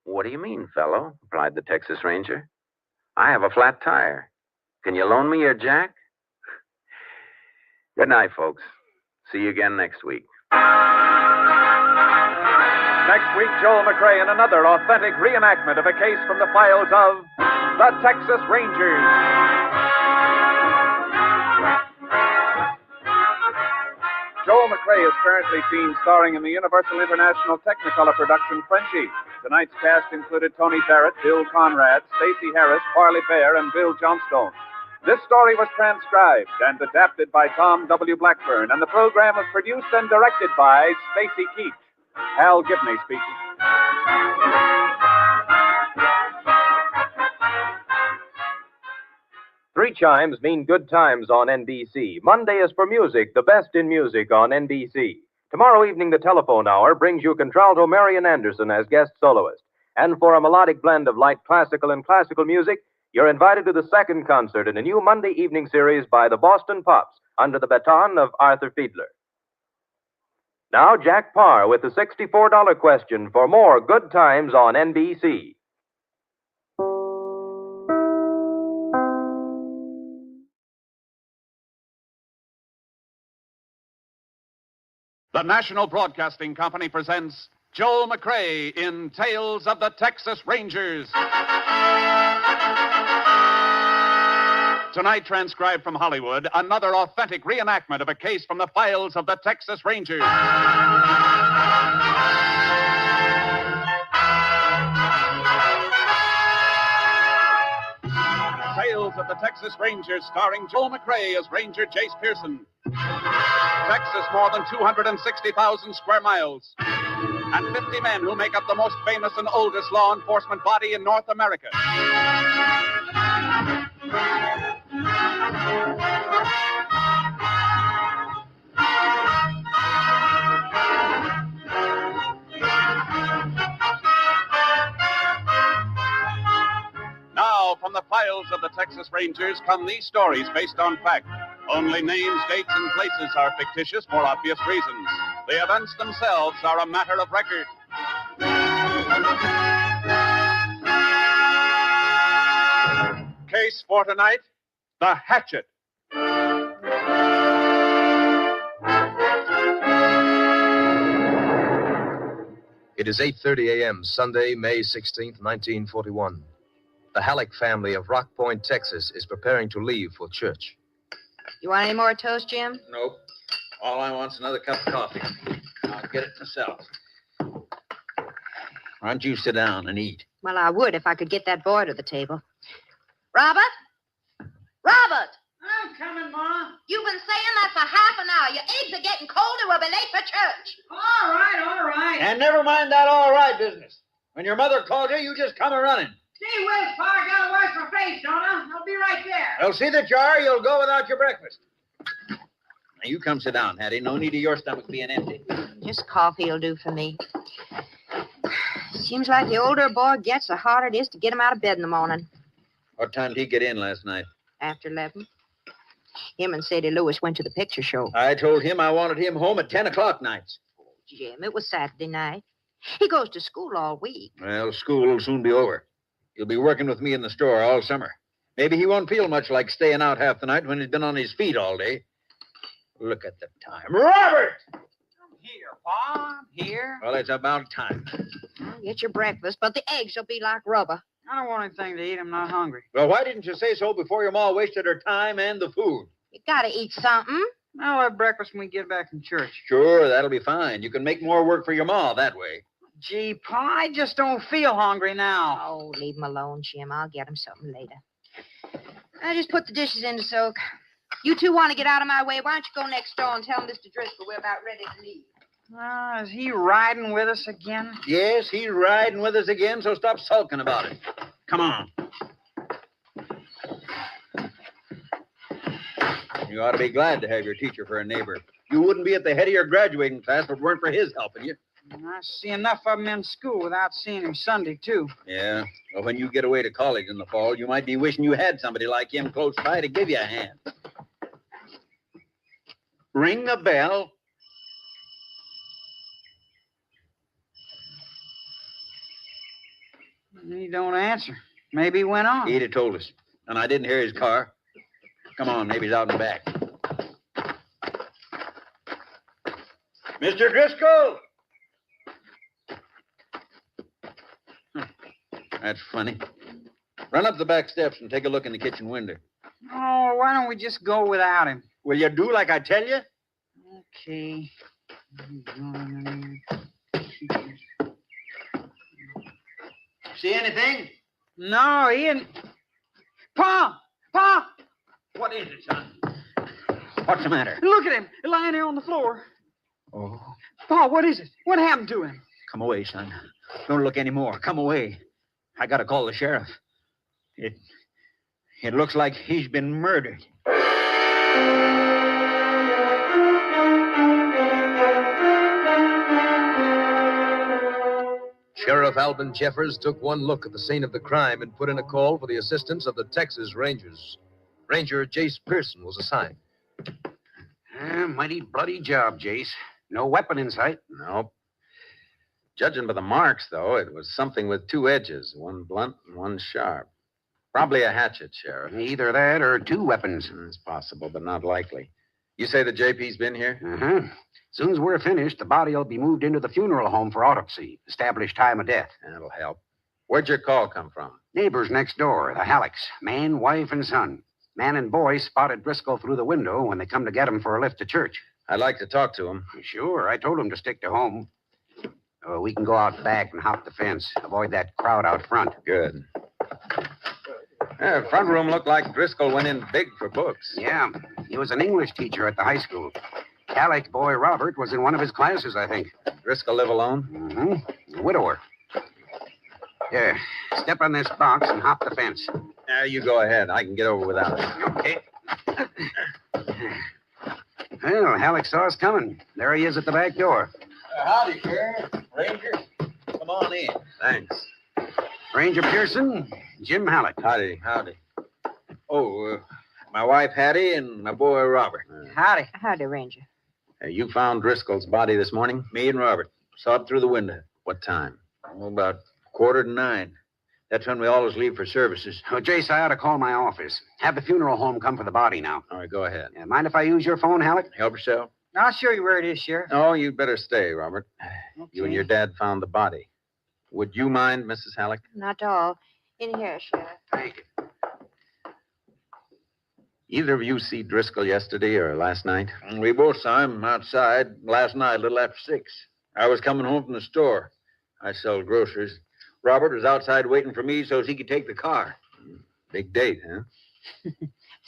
"What do you mean, fellow?" replied the Texas Ranger. "I have a flat tire. Can you loan me your jack?" Good night, folks. See you again next week. Next week, Joel McRae in another authentic reenactment of a case from the files of the Texas Rangers. Joel McRae is currently seen starring in the Universal International Technicolor production Frenchie. Tonight's cast included Tony Barrett, Bill Conrad, Stacey Harris, Parley Bear, and Bill Johnstone. This story was transcribed and adapted by Tom W. Blackburn, and the program was produced and directed by Stacy Keach. Hal Gibney speaking. Three chimes mean good times on NBC. Monday is for music, the best in music on NBC. Tomorrow evening, the telephone hour brings you contralto Marian Anderson as guest soloist. And for a melodic blend of light classical and classical music, you're invited to the second concert in a new Monday evening series by the Boston Pops under the baton of Arthur Fiedler. Now, Jack Parr with the $64 question for more good times on NBC. The National Broadcasting Company presents Joel McRae in Tales of the Texas Rangers. Tonight, transcribed from Hollywood, another authentic reenactment of a case from the files of the Texas Rangers. Tales of the Texas Rangers, starring Joel McRae as Ranger Jace Pearson. Texas, more than 260,000 square miles. And 50 men who make up the most famous and oldest law enforcement body in North America. Now, from the files of the Texas Rangers come these stories based on fact. Only names, dates, and places are fictitious for obvious reasons. The events themselves are a matter of record. Case for tonight, the hatchet. It is 8:30 a.m., Sunday, May 16th, 1941. The Halleck family of Rock Point, Texas, is preparing to leave for church. You want any more toast, Jim? Nope. All I want's another cup of coffee. I'll get it myself. Why don't you sit down and eat? Well, I would if I could get that boy to the table. Robert? Robert! I'm coming, Ma. You've been saying that for half an hour. Your eggs are getting colder. We'll be late for church. All right. And never mind that all right business. When your mother calls you, you just come a-running. Gee whiz, Pa, I gotta wash my face, don't I? I'll be right there. Well, see that you are, you'll go without your breakfast. Now, you come sit down, Hattie. No need of your stomach being empty. Just coffee will do for me. Seems like the older a boy gets, the harder it is to get him out of bed in the morning. What time did he get in last night? After 11. Him and Sadie Lewis went to the picture show. I told him I wanted him home at 10 o'clock nights. Jim, it was Saturday night. He goes to school all week. Well, school will soon be over. He'll be working with me in the store all summer. Maybe he won't feel much like staying out half the night when he's been on his feet all day. Look at the time. Robert! I'm here, Pa. I'm here. Well, it's about time. Well, get your breakfast, but the eggs will be like rubber. I don't want anything to eat. I'm not hungry. Well, why didn't you say so before your ma wasted her time and the food? You gotta eat something. I'll have breakfast when we get back from church. Sure, that'll be fine. You can make more work for your ma that way. Gee, Pa, I just don't feel hungry now. Oh, leave him alone, Jim. I'll get him something later. I just put the dishes in to soak. You two want to get out of my way? Why don't you go next door and tell Mr. Driscoll we're about ready to leave? Is he riding with us again? Yes, he's riding with us again, so stop sulking about it. Come on. You ought to be glad to have your teacher for a neighbor. You wouldn't be at the head of your graduating class if it weren't for his helping you. I see enough of him in school without seeing him Sunday, too. Yeah. Well, when you get away to college in the fall, you might be wishing you had somebody like him close by to give you a hand. Ring the bell. He don't answer. Maybe he went on. He'd have told us. And I didn't hear his car. Come on, maybe he's out in the back. Mr. Driscoll! That's funny. Run up the back steps and take a look in the kitchen window. Oh, why don't we just go without him? Will you do like I tell you? Okay. See anything? No, he ain't. Pa! Pa! What is it, son? What's the matter? Look at him, lying there on the floor. Oh. Pa, what is it? What happened to him? Come away, son. Don't look anymore. Come away. I gotta call the sheriff. It looks like he's been murdered. Sheriff Alvin Jeffers took one look at the scene of the crime and put in a call for the assistance of the Texas Rangers. Ranger Jace Pearson was assigned. Mighty bloody job, Jace. No weapon in sight. Nope. Judging by the marks, though, it was something with two edges, one blunt and one sharp. Probably a hatchet, Sheriff. Either that or two weapons. It's possible, but not likely. You say the JP's been here? Uh-huh. Soon as we're finished, the body will be moved into the funeral home for autopsy. Established time of death. That'll help. Where'd your call come from? Neighbors next door, the Hallecks. Man, wife, and son. Man and boy spotted Driscoll through the window when they come to get him for a lift to church. I'd like to talk to him. Sure, I told him to stick to home. We can go out back and hop the fence. Avoid that crowd out front. Good. Front room looked like Driscoll went in big for books. Yeah, he was an English teacher at the high school. Halleck boy Robert was in one of his classes, I think. Driscoll live alone? Mm-hmm. A widower. Here, step on this box and hop the fence. You go ahead. I can get over without it. Okay. Well, Halleck saw us coming. There he is at the back door. Howdy, Sheriff. Ranger. Come on in. Thanks. Ranger Pearson, Jim Halleck. Howdy. Oh, my wife Hattie and my boy Robert. Howdy. Howdy, Ranger. You found Driscoll's body this morning? Me and Robert. Saw it through the window. What time? Oh, about 8:45. That's when we always leave for services. Oh, Jace, I ought to call my office. Have the funeral home come for the body now. All right, go ahead. Mind if I use your phone, Halleck? Help yourself. I'll show you where it is, Sheriff. Oh, you'd better stay, Robert. Okay. You and your dad found the body. Would you mind, Mrs. Halleck? Not at all. In here, Sheriff. Thank you. Either of you see Driscoll yesterday or last night? We both saw him outside last night, a little after 6. I was coming home from the store. I sell groceries. Robert was outside waiting for me so he could take the car. Big date, huh?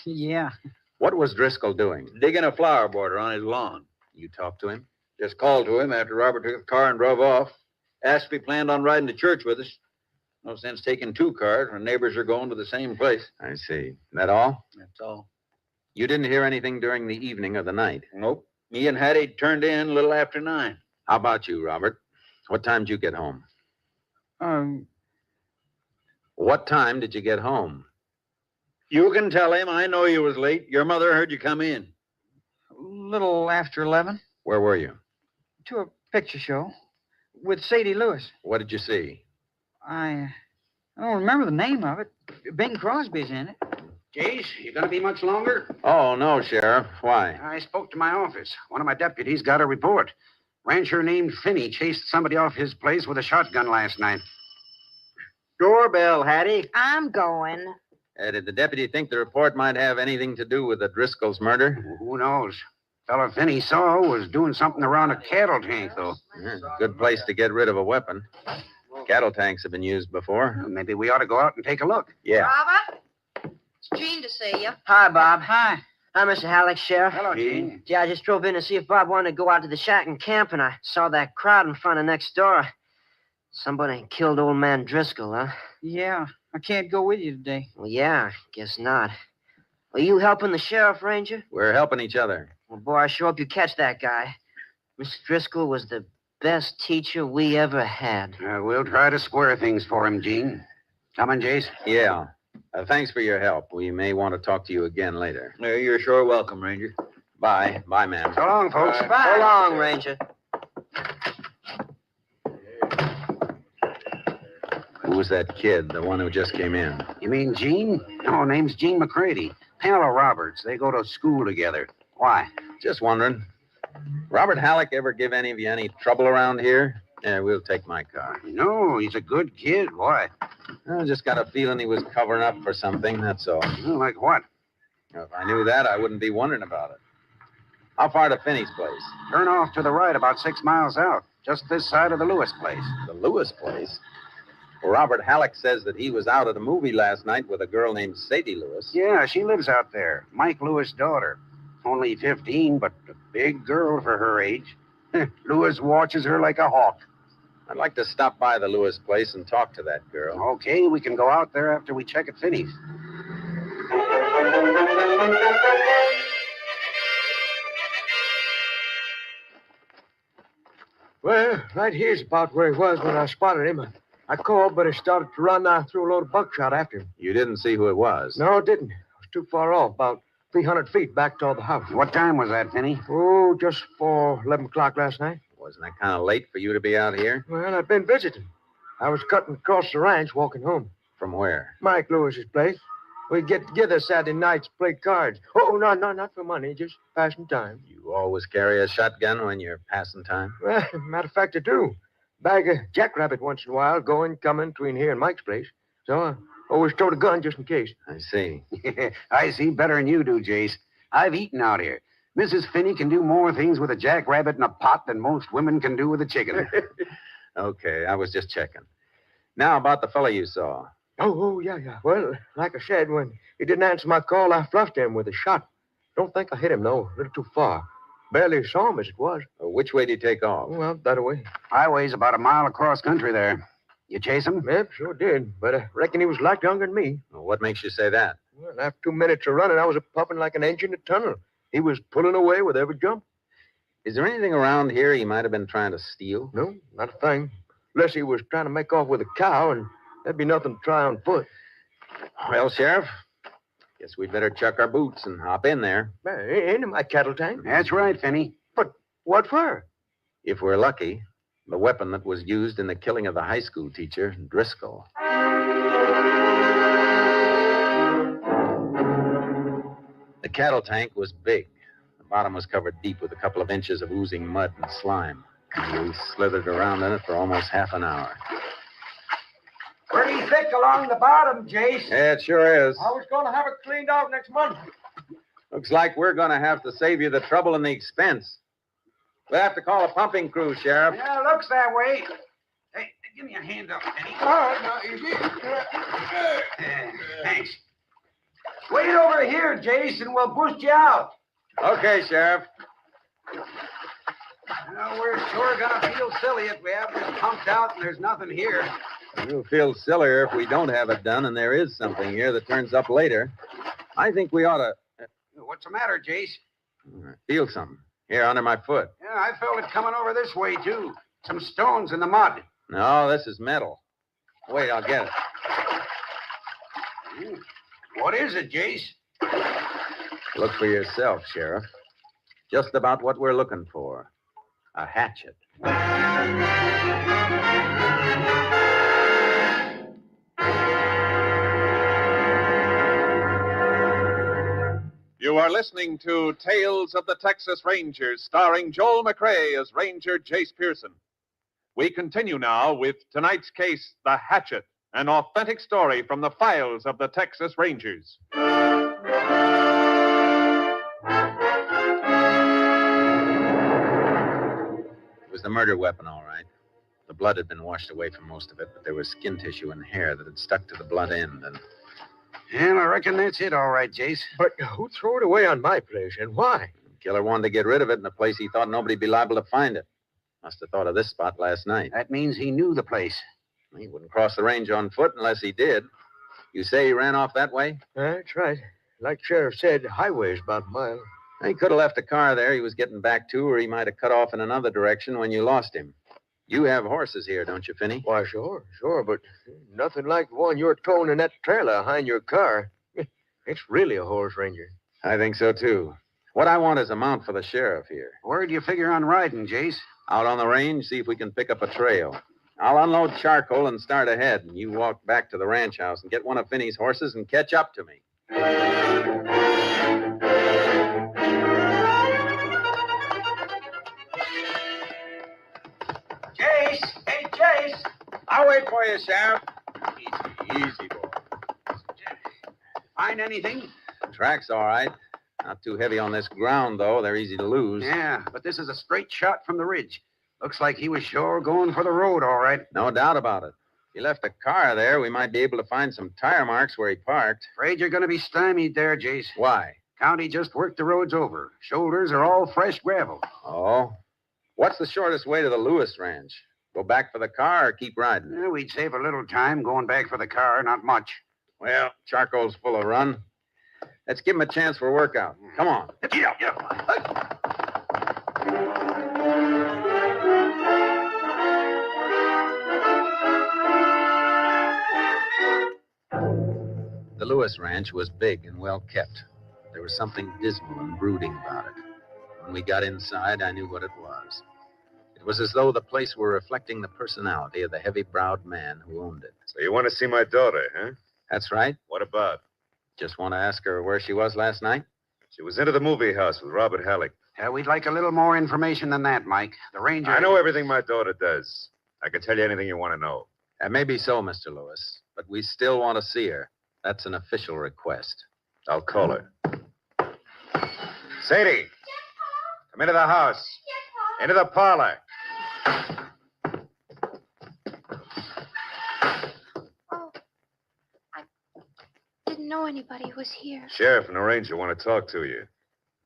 Yeah. What was Driscoll doing? Digging a flower border on his lawn. You talked to him? Just called to him after Robert took the car and drove off. Asked if he planned on riding to church with us. No sense taking 2 cars when neighbors are going to the same place. I see. That all? That's all. You didn't hear anything during the evening or the night? Nope. Me and Hattie turned in a little after 9. How about you, Robert? What time did you get home? What time did you get home? You can tell him. I know you was late. Your mother heard you come in. A little after 11. Where were you? To a picture show with Sadie Lewis. What did you see? I don't remember the name of it. Bing Crosby's in it. Jace, you gonna be much longer? Oh, no, Sheriff. Why? I spoke to my office. One of my deputies got a report. Rancher named Finney chased somebody off his place with a shotgun last night. Doorbell, Hattie. I'm going. Did the deputy think the report might have anything to do with the Driscoll's murder? Who knows? Fellow Finney saw was doing something around a cattle tank, though. Yeah, good place to get rid of a weapon. Cattle tanks have been used before. Well, maybe we ought to go out and take a look. Yeah. Robert? It's Jean to see you. Hi, Bob. Hi. Hi, Mr. Halleck, Sheriff. Hello, Gene. Yeah, I just drove in to see if Bob wanted to go out to the shack and camp, and I saw that crowd in front of next door. Somebody killed old man Driscoll, huh? Yeah, I can't go with you today. Well, yeah, guess not. Are you helping the sheriff, Ranger? We're helping each other. Well, boy, I sure hope you catch that guy. Mr. Driscoll was the best teacher we ever had. We'll try to square things for him, Gene. Coming, Jace? Yeah. Thanks for your help. We may want to talk to you again later. You're sure welcome, Ranger. Bye. Bye, ma'am. So long, folks. Bye. So long, Ranger. Who was that kid, the one who just came in? You mean Gene? No, name's Gene McCready. Pal of Robert's. They go to school together. Why? Just wondering. Robert Halleck ever give any of you any trouble around here? Yeah, we'll take my car. No, he's a good kid. Why? I just got a feeling he was covering up for something, that's all. Well, like what? If I knew that, I wouldn't be wondering about it. How far to Finney's place? Turn off to the right about 6 miles out. Just this side of the Lewis place. The Lewis place? Well, Robert Halleck says that he was out at a movie last night with a girl named Sadie Lewis. Yeah, she lives out there. Mike Lewis' daughter. Only 15, but a big girl for her age. Lewis watches her like a hawk. I'd like to stop by the Lewis place and talk to that girl. Okay, we can go out there after we check at Finney's. Well, right here's about where he was when I spotted him. I called, but he started to run. I threw a load of buckshot after him. You didn't see who it was? No, I didn't. I was too far off, about 300 feet back toward the house. What time was that, Finney? Oh, just before 11 o'clock last night. Wasn't that kind of late for you to be out here? Well, I've been visiting. I was cutting across the ranch, walking home. From where? Mike Lewis's place. We get together Saturday nights, play cards. Oh, no, not for money, just passing time. You always carry a shotgun when you're passing time? Well, matter of fact, I do. Bag a jackrabbit once in a while, going, coming between here and Mike's place. So I always towed a gun just in case. I see. I see better than you do, Jace. I've eaten out here. Mrs. Finney can do more things with a jackrabbit in a pot than most women can do with a chicken. Okay, I was just checking. Now, about the fellow you saw. Oh, yeah. Well, like I said, when he didn't answer my call, I fluffed him with a shot. Don't think I hit him, though. A little too far. Barely saw him as it was. Which way did he take off? Well, that way. Highway's about a mile across country there. You chase him? Yep, sure did. But I reckon he was a lot younger than me. Well, what makes you say that? Well, after 2 minutes of running, I was pumping like an engine in a tunnel. He was pulling away with every jump. Is there anything around here he might have been trying to steal? No, not a thing. Unless he was trying to make off with a cow, and there'd be nothing to try on foot. Well, Sheriff, guess we'd better chuck our boots and hop in there. Into my cattle tank? That's right, Finney. But what for? If we're lucky, the weapon that was used in the killing of the high school teacher, Driscoll. The cattle tank was big. The bottom was covered deep with a couple of inches of oozing mud and slime. And we slithered around in it for almost half an hour. Pretty thick along the bottom, Jace. Yeah, it sure is. I was going to have it cleaned out next month. Looks like we're going to have to save you the trouble and the expense. We'll have to call a pumping crew, Sheriff. Yeah, looks that way. Hey, give me a hand up, Finney. All right, now, easy. Thanks. Wait over here, Jace, and we'll boost you out. Okay, Sheriff. Well, we're sure going to feel silly if we have this pumped out and there's nothing here. We'll feel sillier if we don't have it done and there is something here that turns up later. I think we ought to... What's the matter, Jace? Feel something. Here, under my foot. Yeah, I felt it coming over this way, too. Some stones in the mud. No, this is metal. Wait, I'll get it. What is it, Jace? Look for yourself, Sheriff. Just about what we're looking for. A hatchet. You are listening to Tales of the Texas Rangers, starring Joel McCrea as Ranger Jace Pearson. We continue now with tonight's case, The Hatchet, an authentic story from the files of the Texas Rangers. It was the murder weapon, all right. The blood had been washed away from most of it, but there was skin tissue and hair that had stuck to the blunt end, and... Well, I reckon that's it, all right, Jace. But who threw it away on my place, and why? The killer wanted to get rid of it in a place he thought nobody'd be liable to find it. Must have thought of this spot last night. That means he knew the place. He wouldn't cross the range on foot unless he did. You say he ran off that way? That's right. Like Sheriff said, the highway's about a mile. He could have left a car there he was getting back to, or he might have cut off in another direction when you lost him. You have horses here, don't you, Finney? Why, sure, but nothing like the one you're towing in that trailer behind your car. It's really a horse, Ranger. I think so, too. What I want is a mount for the sheriff here. Where do you figure on riding, Jace? Out on the range, see if we can pick up a trail. I'll unload charcoal and start ahead, and you walk back to the ranch house and get one of Finney's horses and catch up to me. Jace! Hey, Jace! I'll wait for you, Sheriff. Easy, boy. Find anything? Track's all right. Not too heavy on this ground, though. They're easy to lose. Yeah, but this is a straight shot from the ridge. Looks like he was sure going for the road, all right. No doubt about it. If he left a car there, we might be able to find some tire marks where he parked. Afraid you're going to be stymied there, Jace. Why? County just worked the roads over. Shoulders are all fresh gravel. Oh? What's the shortest way to the Lewis Ranch? Go back for the car or keep riding? Yeah, we'd save a little time going back for the car, not much. Well, charcoal's full of run. Let's give him a chance for a workout. Come on. Yeah. The Lewis Ranch was big and well kept. There was something dismal and brooding about it. When we got inside, I knew what it was. It was as though the place were reflecting the personality of the heavy-browed man who owned it. So you want to see my daughter, huh? That's right. What about? Just want to ask her where she was last night? She was into the movie house with Robert Halleck. We'd like a little more information than that, Mike. The ranger... I know everything my daughter does. I can tell you anything you want to know. That may be so, Mr. Lewis, but we still want to see her. That's an official request. I'll call her. Sadie, come into the house. Into the parlor. Didn't know anybody was here. Sheriff and the ranger want to talk to you.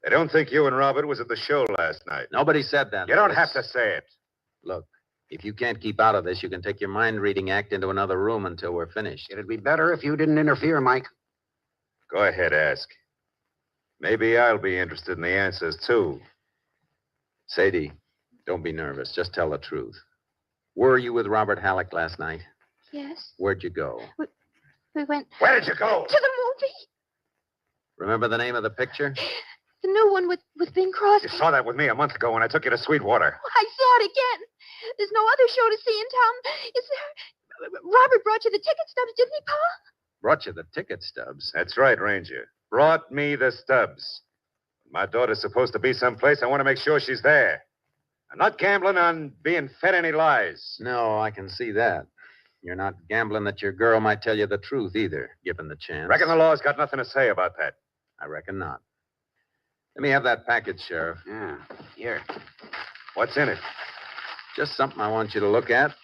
They don't think you and Robert was at the show last night. Nobody said that. You don't have to say it. Look, if you can't keep out of this, you can take your mind-reading act into another room until we're finished. It'd be better if you didn't interfere, Mike. Go ahead, ask. Maybe I'll be interested in the answers, too. Sadie, don't be nervous. Just tell the truth. Were you with Robert Halleck last night? Yes. Where'd you go? We went... Where did you go? To the movie. Remember the name of the picture? The new one with Bing Crosby. You saw that with me a month ago when I took you to Sweetwater. I saw it again. There's no other show to see in town, is there? Robert brought you the ticket stubs, didn't he, Pa? Brought you the ticket stubs? That's right, Ranger. Brought me the stubs. My daughter's supposed to be someplace. I want to make sure she's there. I'm not gambling on being fed any lies. No, I can see that. You're not gambling that your girl might tell you the truth either, given the chance. Reckon the law's got nothing to say about that. I reckon not. Let me have that package, Sheriff. Yeah, here. What's in it? Just something I want you to look at.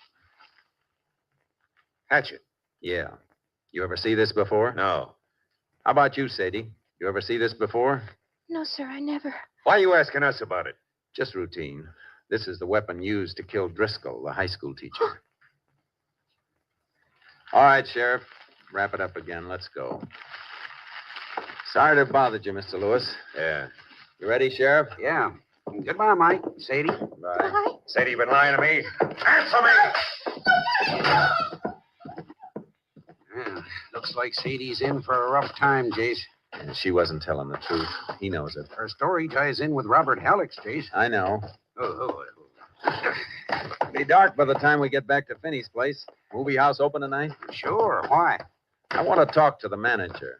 Hatchet. Yeah. You ever see this before? No. How about you, Sadie? You ever see this before? No, sir, I never. Why are you asking us about it? Just routine. This is the weapon used to kill Driscoll, the high school teacher. All right, Sheriff. Wrap it up again. Let's go. Sorry to have bothered you, Mr. Lewis. Yeah. You ready, Sheriff? Yeah. Goodbye, Mike. Sadie. Bye. Sadie, you been lying to me? Answer me! Yeah, looks like Sadie's in for a rough time, Jace. And she wasn't telling the truth. He knows it. Her story ties in with Robert Halleck's, Jace. I know. It'll be dark by the time we get back to Finney's place. Movie house open tonight? Sure. Why? I want to talk to the manager.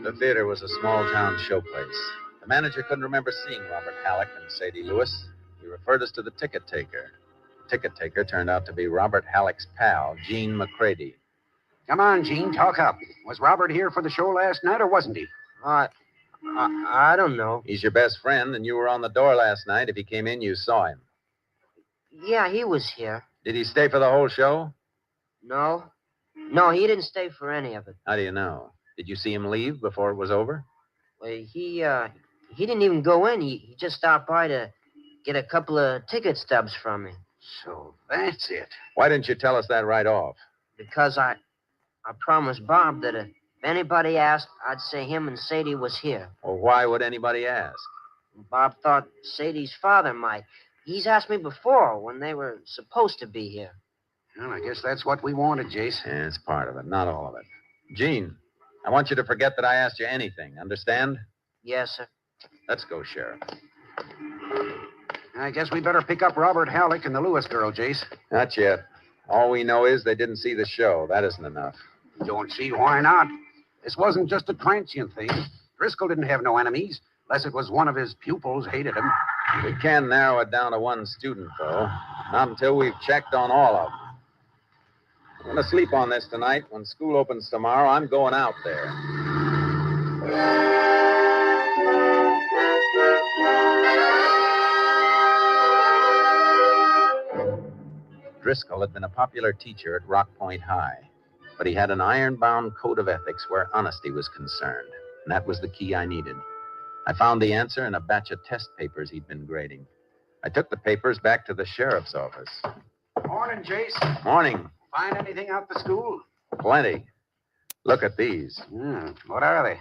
The theater was a small-town showplace. The manager couldn't remember seeing Robert Halleck and Sadie Lewis. He referred us to the ticket taker. Ticket taker turned out to be Robert Halleck's pal, Gene McCready. Come on, Gene, talk up. Was Robert here for the show last night, or wasn't he? I don't know. He's your best friend, and you were on the door last night. If he came in, you saw him. Yeah, he was here. Did he stay for the whole show? No. No, he didn't stay for any of it. How do you know? Did you see him leave before it was over? Well, he didn't even go in. He just stopped by to get a couple of ticket stubs from me. So that's it. Why didn't you tell us that right off? Because I promised Bob that if anybody asked, I'd say him and Sadie was here. Well, why would anybody ask? Bob thought Sadie's father might. He's asked me before when they were supposed to be here. Well, I guess that's what we wanted, Jace. Yeah, it's part of it, not all of it. Gene, I want you to forget that I asked you anything. Understand? Yes, sir. Let's go, Sheriff. I guess we better pick up Robert Halleck and the Lewis girl, Jace. Not yet. All we know is they didn't see the show. That isn't enough. Don't see why not. This wasn't just a transient thing. Driscoll didn't have no enemies, unless it was one of his pupils hated him. We can narrow it down to one student, though. Not until we've checked on all of them. I'm going to sleep on this tonight. When school opens tomorrow, I'm going out there. Driscoll had been a popular teacher at Rock Point High, but he had an iron-bound code of ethics where honesty was concerned, and that was the key I needed. I found the answer in a batch of test papers he'd been grading. I took the papers back to the sheriff's office. Morning, Jace. Morning. Find anything out the school? Plenty. Look at these. What are they?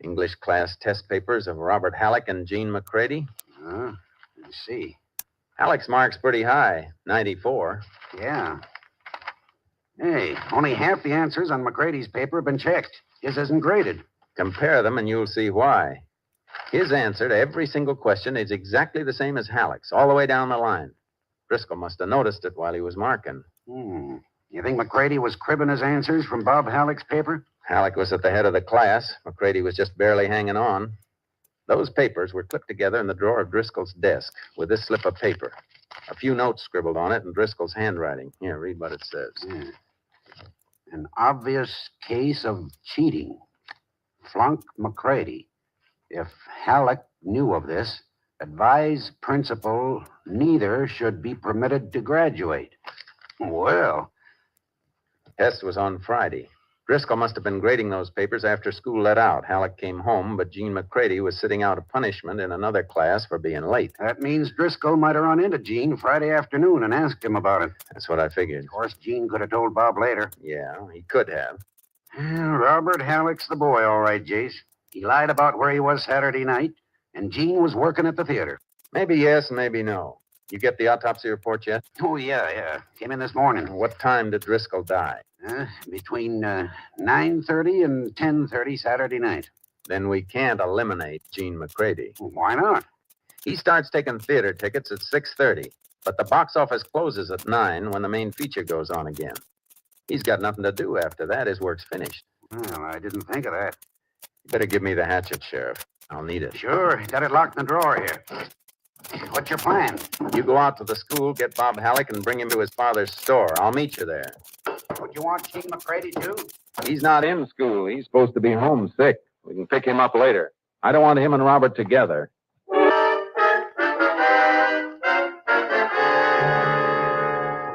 English class test papers of Robert Halleck and Gene McCready. I see. Halleck's mark's pretty high, 94. Yeah. Hey, only half the answers on McCready's paper have been checked. His isn't graded. Compare them and you'll see why. His answer to every single question is exactly the same as Halleck's, all the way down the line. Driscoll must have noticed it while he was marking. You think McCready was cribbing his answers from Bob Halleck's paper? Halleck was at the head of the class. McCready was just barely hanging on. Those papers were clipped together in the drawer of Driscoll's desk with this slip of paper. A few notes scribbled on it in Driscoll's handwriting. Here, read what it says. An obvious case of cheating. Flunk McCready. If Halleck knew of this, advise principal neither should be permitted to graduate. Well. Test was on Friday. Driscoll must have been grading those papers after school let out. Halleck came home, but Gene McCready was sitting out a punishment in another class for being late. That means Driscoll might have run into Gene Friday afternoon and asked him about it. That's what I figured. Of course, Gene could have told Bob later. Yeah, he could have. Robert Halleck's the boy, all right, Jace. He lied about where he was Saturday night, and Gene was working at the theater. Maybe yes, maybe no. You get the autopsy report yet? Oh, yeah. Came in this morning. What time did Driscoll die? Between 9:30 and 10:30 Saturday night. Then we can't eliminate Gene McCready. Why not? He starts taking theater tickets at 6:30, but the box office closes at 9 when the main feature goes on again. He's got nothing to do after that. His work's finished. Well, I didn't think of that. You better give me the hatchet, Sheriff. I'll need it. Sure. Got it locked in the drawer here. What's your plan? You go out to the school, get Bob Halleck, and bring him to his father's store. I'll meet you there. Would you want Gene McCready, too? He's not in school. He's supposed to be home sick. We can pick him up later. I don't want him and Robert together.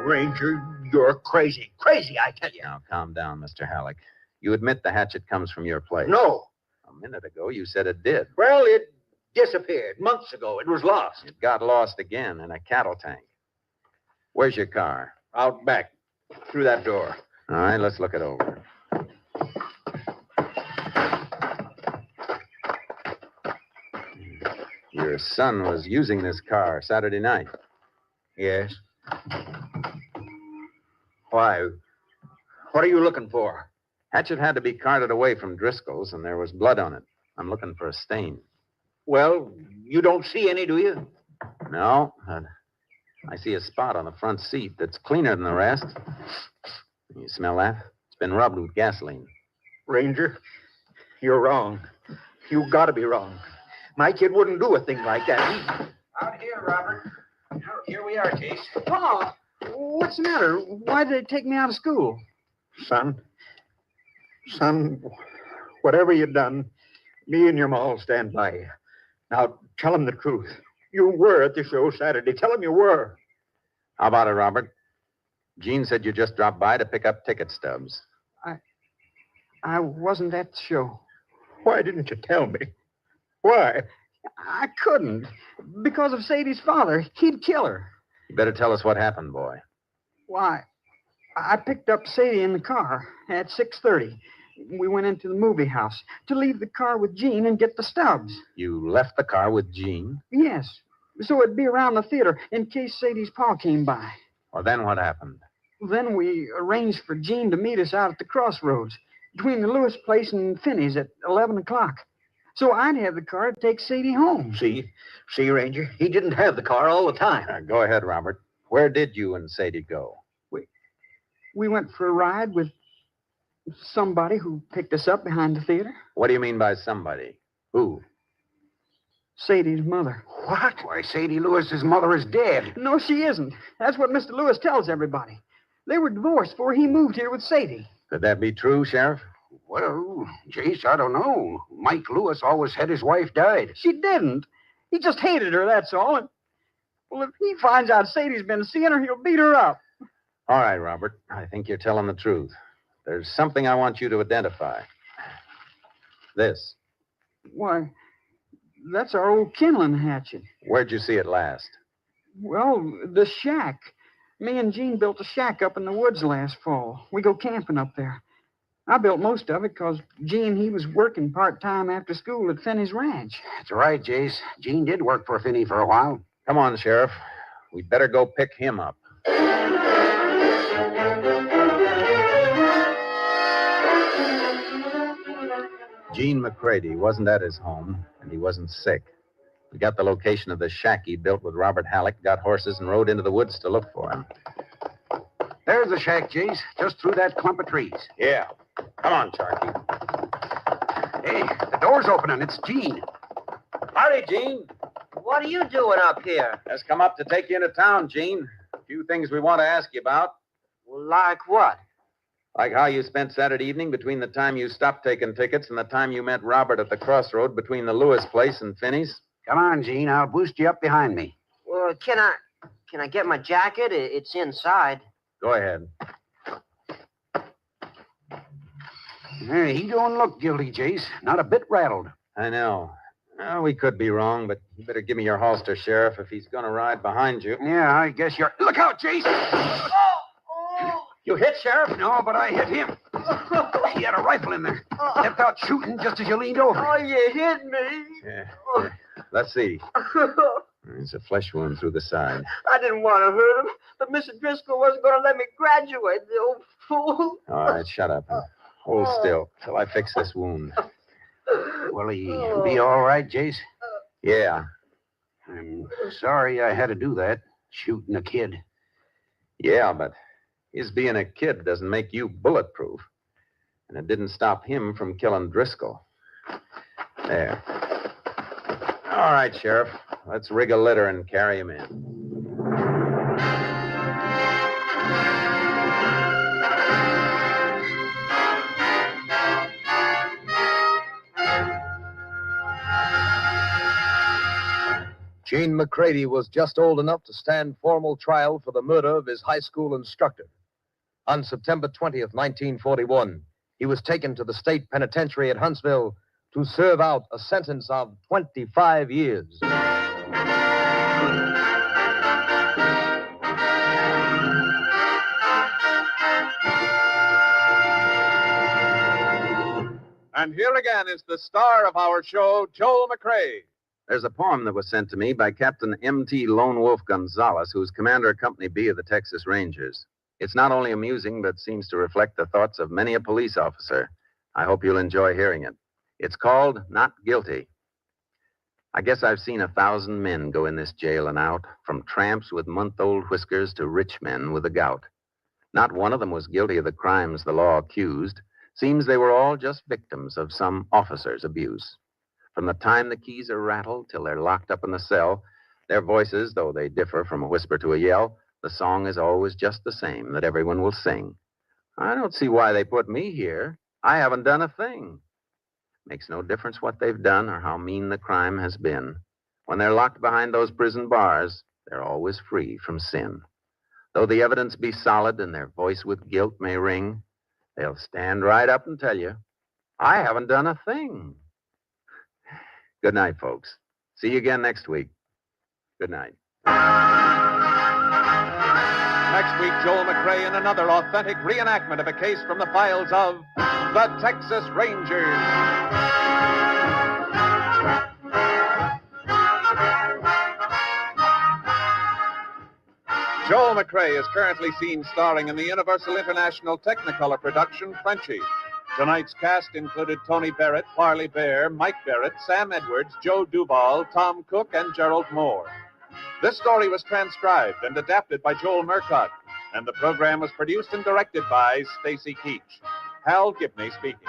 Ranger, you're crazy. Crazy, I tell you. Now, calm down, Mr. Halleck. You admit the hatchet comes from your place. No. A minute ago, you said it did. Well, it disappeared months ago. It was lost. It got lost again in a cattle tank. Where's your car? Out back, through that door. All right, let's look it over. Your son was using this car Saturday night. Yes. Why? What are you looking for? Hatchet had to be carted away from Driscoll's, and there was blood on it. I'm looking for a stain. Well, you don't see any, do you? No. I see a spot on the front seat that's cleaner than the rest. You smell that? It's been rubbed with gasoline. Ranger, you're wrong. You gotta be wrong. My kid wouldn't do a thing like that. Out here, Robert. Here we are, Case. Pa, what's the matter? Why did they take me out of school? Son, whatever you've done, me and your ma will stand by you. Now, tell him the truth. You were at the show Saturday. Tell him you were. How about it, Robert? Gene said you just dropped by to pick up ticket stubs. I wasn't at the show. Why didn't you tell me? Why? I couldn't. Because of Sadie's father. He'd kill her. You better tell us what happened, boy. Why, I picked up Sadie in the car at 6:30. We went into the movie house to leave the car with Gene and get the stubs. You left the car with Gene? Yes. So it'd be around the theater in case Sadie's pa came by. Well, then what happened? Then we arranged for Gene to meet us out at the crossroads between the Lewis place and Finney's at 11 o'clock. So I'd have the car to take Sadie home. See, Ranger? He didn't have the car all the time. Go ahead, Robert. Where did you and Sadie go? We went for a ride with somebody who picked us up behind the theater. What do you mean by somebody? Who? Sadie's mother. What? Why, Sadie Lewis's mother is dead. No, she isn't. That's what Mr. Lewis tells everybody. They were divorced before he moved here with Sadie. Could that be true, Sheriff? Well, Jace, I don't know. Mike Lewis always said his wife died. She didn't. He just hated her, that's all. And, well, if he finds out Sadie's been seeing her, he'll beat her up. All right, Robert. I think you're telling the truth. There's something I want you to identify. This. Why, that's our old kindling hatchet. Where'd you see it last? Well, the shack. Me and Gene built a shack up in the woods last fall. We go camping up there. I built most of it because Gene, he was working part-time after school at Finney's ranch. That's right, Jace. Gene did work for Finney for a while. Come on, Sheriff. We'd better go pick him up. Gene McCready wasn't at his home, and he wasn't sick. We got the location of the shack he built with Robert Halleck, got horses, and rode into the woods to look for him. There's the shack, Jace, just through that clump of trees. Yeah. Come on, Sharky. Hey, the door's opening. It's Gene. Howdy, Gene. What are you doing up here? Just come up to take you into town, Gene. A few things we want to ask you about. Like what? Like how you spent Saturday evening between the time you stopped taking tickets and the time you met Robert at the crossroad between the Lewis place and Finney's. Come on, Gene. I'll boost you up behind me. Well, can I get my jacket? It's inside. Go ahead. Hey, he don't look guilty, Jace. Not a bit rattled. I know. Well, we could be wrong, but you better give me your holster, Sheriff, if he's going to ride behind you. Yeah, I guess you're... Look out, Jace! You hit, Sheriff? No, but I hit him. He had a rifle in there. Kept out shooting just as you leaned over. Oh, you hit me. Yeah. Let's see. There's a flesh wound through the side. I didn't want to hurt him, but Mr. Driscoll wasn't going to let me graduate, the old fool. All right, shut up. Hold still till I fix this wound. Will he be all right, Jace? Yeah. I'm sorry I had to do that, shooting a kid. Yeah, but his being a kid doesn't make you bulletproof. And it didn't stop him from killing Driscoll. There. All right, Sheriff. Let's rig a litter and carry him in. Gene McCready was just old enough to stand formal trial for the murder of his high school instructor. On September 20th, 1941, he was taken to the state penitentiary at Huntsville to serve out a sentence of 25 years. And here again is the star of our show, Joel McCrea. There's a poem that was sent to me by Captain M.T. Lone Wolf Gonzalez, who's commander of Company B of the Texas Rangers. It's not only amusing, but seems to reflect the thoughts of many a police officer. I hope you'll enjoy hearing it. It's called Not Guilty. I guess I've seen 1,000 men go in this jail and out, from tramps with month-old whiskers to rich men with the gout. Not one of them was guilty of the crimes the law accused. Seems they were all just victims of some officer's abuse. From the time the keys are rattled till they're locked up in the cell, Their voices, though they differ from a whisper to a yell, the song is always just the same that everyone will sing. I don't see why they put me here. I haven't done a thing. Makes no difference what they've done or how mean the crime has been. When they're locked behind those prison bars, they're always free from sin. Though the evidence be solid and their voice with guilt may ring, they'll stand right up and tell you, I haven't done a thing. Good night, folks. See you again next week. Good night. Next week, Joel McCrea in another authentic reenactment of a case from the files of the Texas Rangers. Joel McCrea is currently seen starring in the Universal International Technicolor production Frenchie. Tonight's cast included Tony Barrett, Farley Bear, Mike Barrett, Sam Edwards, Joe Duvall, Tom Cook, and Gerald Moore. This story was transcribed and adapted by Joel Murcott, and the program was produced and directed by Stacy Keach. Hal Gibney speaking.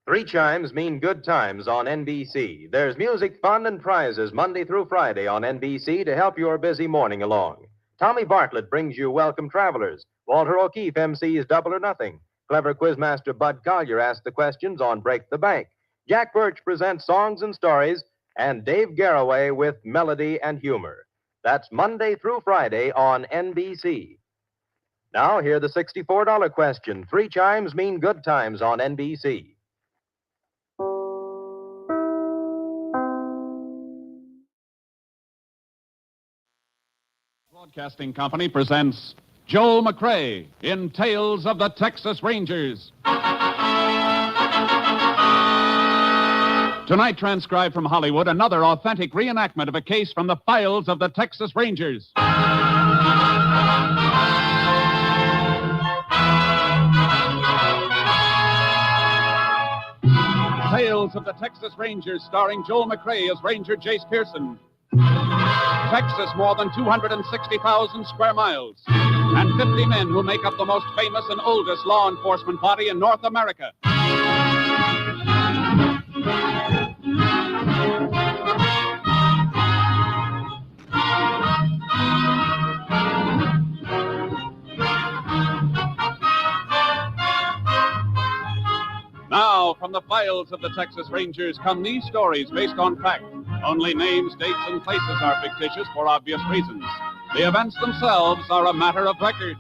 Three chimes mean good times on NBC. There's music, fun, and prizes Monday through Friday on NBC to help your busy morning along. Tommy Bartlett brings you Welcome Travelers. Walter O'Keefe MC's Double or Nothing. Clever quizmaster Bud Collier asks the questions on Break the Bank. Jack Birch presents Songs and Stories, and Dave Garraway with Melody and Humor. That's Monday through Friday on NBC. Now, hear the $64 question. Three chimes mean good times on NBC. Broadcasting Company presents Joel McCrea in Tales of the Texas Rangers. Tonight, transcribed from Hollywood, another authentic reenactment of a case from the files of the Texas Rangers. Tales of the Texas Rangers, starring Joel McCrea as Ranger Jace Pearson. Texas, more than 260,000 square miles, and 50 men who make up the most famous and oldest law enforcement body in North America. Now, from the files of the Texas Rangers come these stories based on fact. Only names, dates, and places are fictitious for obvious reasons. The events themselves are a matter of record.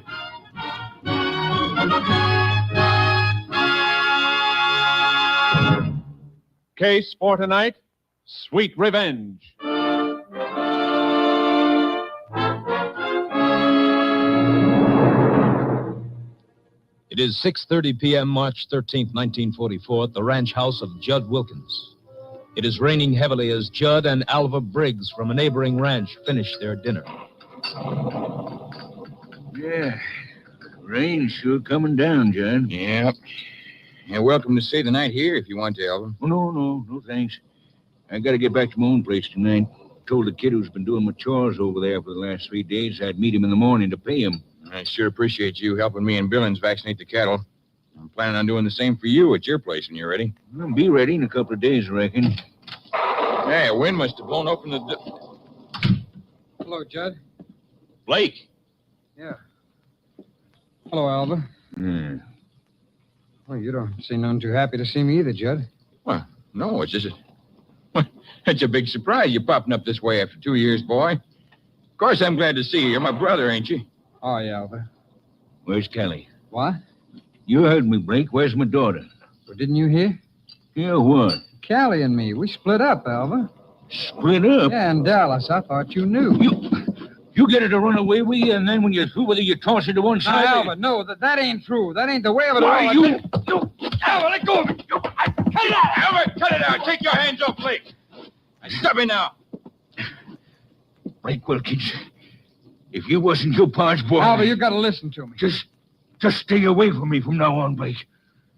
Case for tonight, Sweet Revenge. It is 6:30 p.m., March 13th, 1944, at the ranch house of Judd Wilkins. It is raining heavily as Judd and Alva Briggs from a neighboring ranch finish their dinner. Yeah, rain's sure coming down, Judd. Yep. You're welcome to stay the night here if you want to, Alvin. Oh, no, thanks. I got to get back to my own place tonight. Told the kid who's been doing my chores over there for the last 3 days I'd meet him in the morning to pay him. I sure appreciate you helping me and Billings vaccinate the cattle. I'm planning on doing the same for you at your place when you're ready. I'll be ready in a couple of days, I reckon. Hey, a wind must have blown open the... Hello, Judd. Blake. Yeah. Hello, Alva. Hmm. Well, you don't seem none too happy to see me either, Judd. Well, no, it's just it's a big surprise you popping up this way after 2 years, boy. Of course, I'm glad to see you. You're my brother, ain't you? Oh, yeah, Alva. Where's Callie? What? You heard me, Blake. Where's my daughter? Well, didn't you hear? Yeah, what? Callie and me. We split up, Alva. Split up? Yeah, in Dallas. I thought you knew. You get her to run away with you, and then when you're through with her, you toss her to one side? Alva, no, that ain't true. That ain't the way of it Why, all. you... Alva, let go of me. Cut it out! Albert, cut it out! Take your hands off Blake! Stop me now! Blake Wilkins, if you wasn't your pa's boy... Alva, you got to listen to me. Just stay away from me from now on, Blake.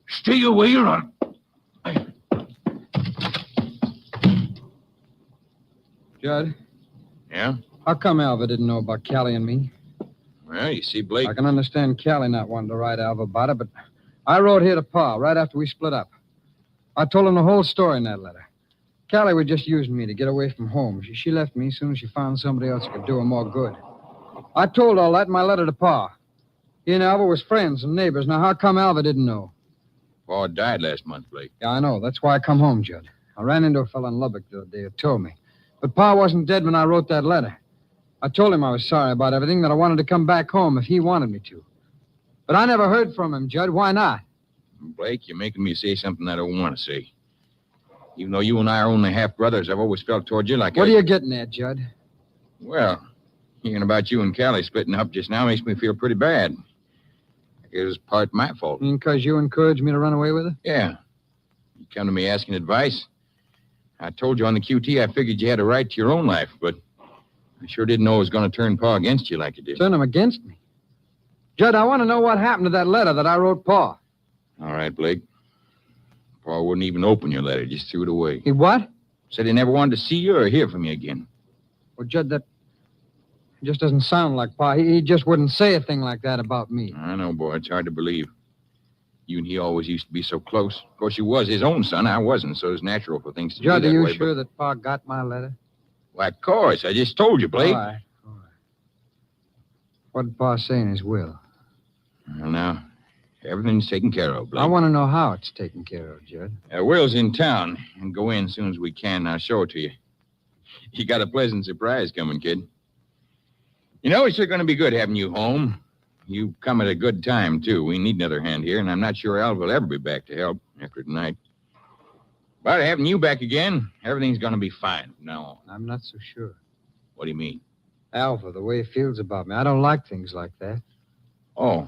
Stay away or I'll... Judd? Yeah? How come Alva didn't know about Callie and me? Well, you see, Blake... I can understand Callie not wanting to write Alva about it, but I wrote here to Pa right after we split up. I told him the whole story in that letter. Callie was just using me to get away from home. She left me as soon as she found somebody else who could do her more good. I told all that in my letter to Pa. He and Alva was friends and neighbors. Now, how come Alva didn't know? Pa died last month, Blake. Yeah, I know. That's why I come home, Judd. I ran into a fellow in Lubbock the other day who told me. But Pa wasn't dead when I wrote that letter. I told him I was sorry about everything, that I wanted to come back home if he wanted me to. But I never heard from him, Judd. Why not? Blake, you're making me say something I don't want to say. Even though you and I are only half-brothers, I've always felt toward you like What are you getting at, Judd? Well, hearing about you and Callie splitting up just now makes me feel pretty bad. It was part my fault. Because you encouraged me to run away with her? Yeah. You come to me asking advice. I told you on the QT I figured you had a right to your own life, but I sure didn't know it was going to turn Pa against you like it did. Turn him against me? Judd, I want to know what happened to that letter that I wrote Pa. All right, Blake. Pa wouldn't even open your letter, just threw it away. He what? Said he never wanted to see you or hear from you again. Well, Judd, that just doesn't sound like Pa. He just wouldn't say a thing like that about me. I know, boy. It's hard to believe. You and he always used to be so close. Of course, you was his own son. I wasn't, so it's natural for things to Judd, be that are you way. sure that Pa got my letter? Why, of course. I just told you, Blake. All right. What did Pa say in his will? Well, now, everything's taken care of, Blake. I want to know how it's taken care of, Judd. Will's in town, and go in as soon as we can. I'll show it to you. You got a pleasant surprise coming, kid. You know, it's sure going to be good having you home. You come at a good time, too. We need another hand here, and I'm not sure Alva will ever be back to help after tonight. But having you back again, everything's going to be fine from now on. I'm not so sure. What do you mean? Alva, the way he feels about me. I don't like things like that. Oh.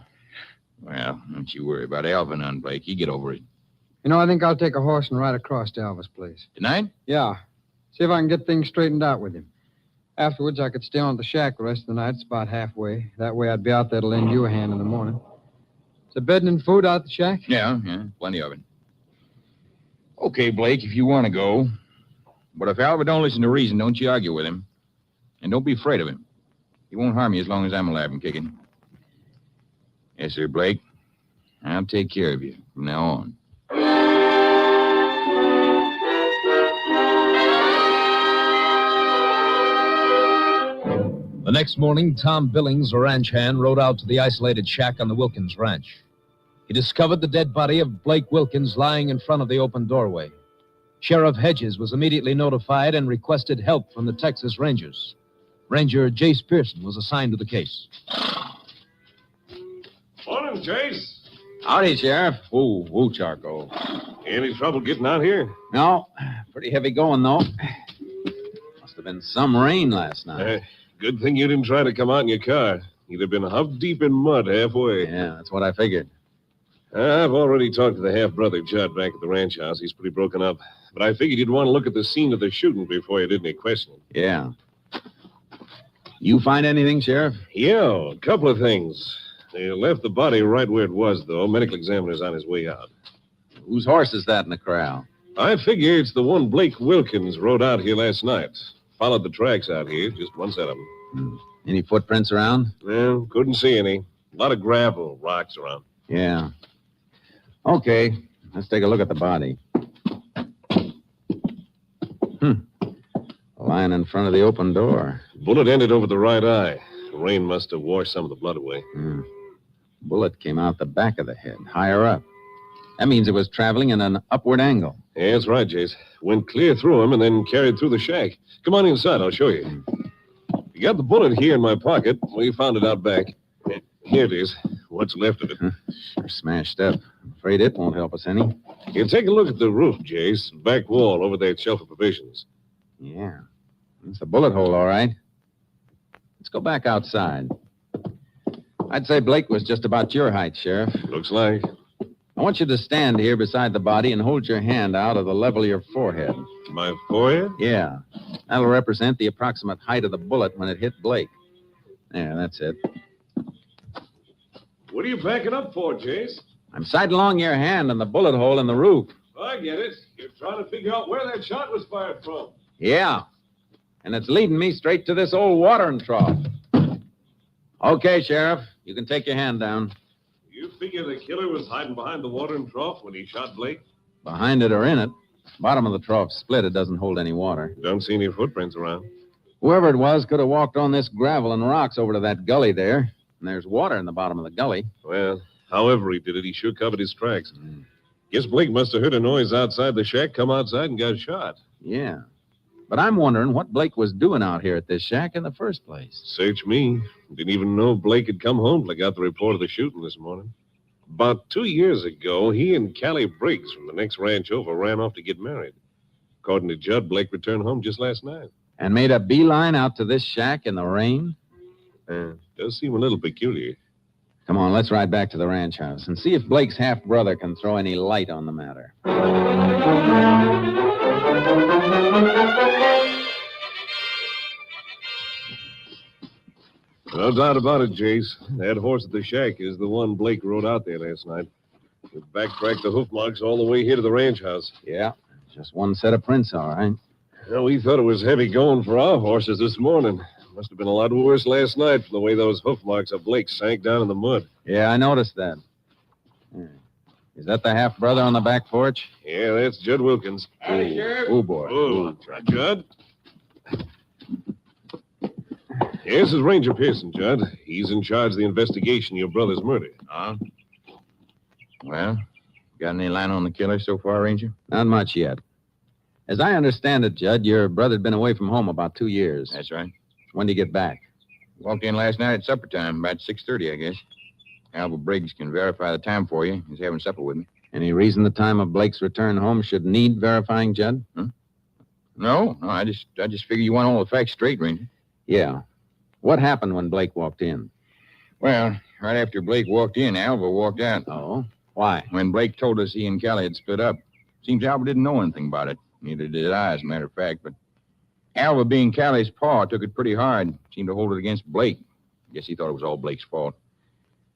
Well, don't you worry about Alva none, Blake. You get over it. You know, I think I'll take a horse and ride across to Alva's place. Tonight? Yeah. See if I can get things straightened out with him. Afterwards, I could stay on at the shack the rest of the night. It's about halfway. That way I'd be out there to lend you a hand in the morning. Is there bedding and food out at the shack? Yeah, plenty of it. Okay, Blake, if you want to go. But if Alva don't listen to reason, don't you argue with him. And don't be afraid of him. He won't harm you as long as I'm alive and kicking. Yes, sir, Blake. I'll take care of you from now on. The next morning, Tom Billings, a ranch hand, rode out to the isolated shack on the Wilkins ranch. He discovered the dead body of Blake Wilkins lying in front of the open doorway. Sheriff Hedges was immediately notified and requested help from the Texas Rangers. Ranger Jace Pearson was assigned to the case. Morning, Jace. Howdy, Sheriff. Whoa, Charcoal. Any trouble getting out here? No, pretty heavy going, though. Must have been some rain last night. Good thing you didn't try to come out in your car. You'd have been huff deep in mud halfway. Yeah, that's what I figured. I've already talked to the half-brother Judd back at the ranch house. He's pretty broken up. But I figured you'd want to look at the scene of the shooting before you did any questioning. Yeah. You find anything, Sheriff? Yeah, a couple of things. They left the body right where it was, though. Medical examiner's on his way out. Whose horse is that in the corral? I figure it's the one Blake Wilkins rode out here last night. Followed the tracks out here, just one set of them. Any footprints around? Well, couldn't see any. A lot of gravel, rocks around. Yeah. Okay, let's take a look at the body. Lying in front of the open door. Bullet ended over the right eye. The rain must have washed some of the blood away. Bullet came out the back of the head, higher up. That means it was traveling in an upward angle. Yeah, that's right, Jace. Went clear through him and then carried through the shack. Come on inside, I'll show you. You got the bullet here in my pocket. We found it out back. Here it is. What's left of it. Sure smashed up. Afraid it won't help us any. You take a look at the roof, Jace. Back wall over that shelf of provisions. Yeah. It's a bullet hole, all right. Let's go back outside. I'd say Blake was just about your height, Sheriff. Looks like. I want you to stand here beside the body and hold your hand out of the level of your forehead. My forehead? Yeah. That'll represent the approximate height of the bullet when it hit Blake. There, that's it. What are you backing up for, Jace? I'm sidelong your hand in the bullet hole in the roof. I get it. You're trying to figure out where that shot was fired from. Yeah. And it's leading me straight to this old watering trough. Okay, Sheriff. You can take your hand down. You You figure the killer was hiding behind the watering trough when he shot Blake? Behind it or in it. Bottom of the trough split. It doesn't hold any water. Don't see any footprints around. Whoever it was could have walked on this gravel and rocks over to that gully there. And there's water in the bottom of the gully. Well, however he did it, he sure covered his tracks. Guess Blake must have heard a noise outside the shack, come outside, and got shot. Yeah. But I'm wondering what Blake was doing out here at this shack in the first place. Search me. Didn't even know Blake had come home till I got the report of the shooting this morning. About 2 years ago, he and Callie Briggs from the next ranch over ran off to get married. According to Judd, Blake returned home just last night. And made a beeline out to this shack in the rain? Does seem a little peculiar. Come on, let's ride back to the ranch house and see if Blake's half-brother can throw any light on the matter. No doubt about it, Jace. That horse at the shack is the one Blake rode out there last night. We backtracked the hoof marks all the way here to the ranch house. Yeah, just one set of prints, all right. Well, we thought it was heavy going for our horses this morning. Must have been a lot worse last night from the way those hoof marks of Blake sank down in the mud. Yeah, I noticed that. Is that the half-brother on the back porch? Yeah, that's Judd Wilkins. Oh, boy. Oh, Judd. Yeah, this is Ranger Pearson, Judd. He's in charge of the investigation of your brother's murder. Well, got any line on the killer so far, Ranger? Not much yet. As I understand it, Judd, your brother'd been away from home about 2 years. That's right. When did he get back? Walked in last night at supper time, about 6:30, I guess. Albert Briggs can verify the time for you. He's having supper with me. Any reason the time of Blake's return home should need verifying, Judd? No, I just figure you want all the facts straight, Ranger. Yeah. What happened when Blake walked in? Well, right after Blake walked in, Alva walked out. Oh? Why? When Blake told us he and Callie had split up. Seems Alva didn't know anything about it. Neither did I, as a matter of fact. But Alva, being Callie's paw, took it pretty hard. Seemed to hold it against Blake. Guess he thought it was all Blake's fault.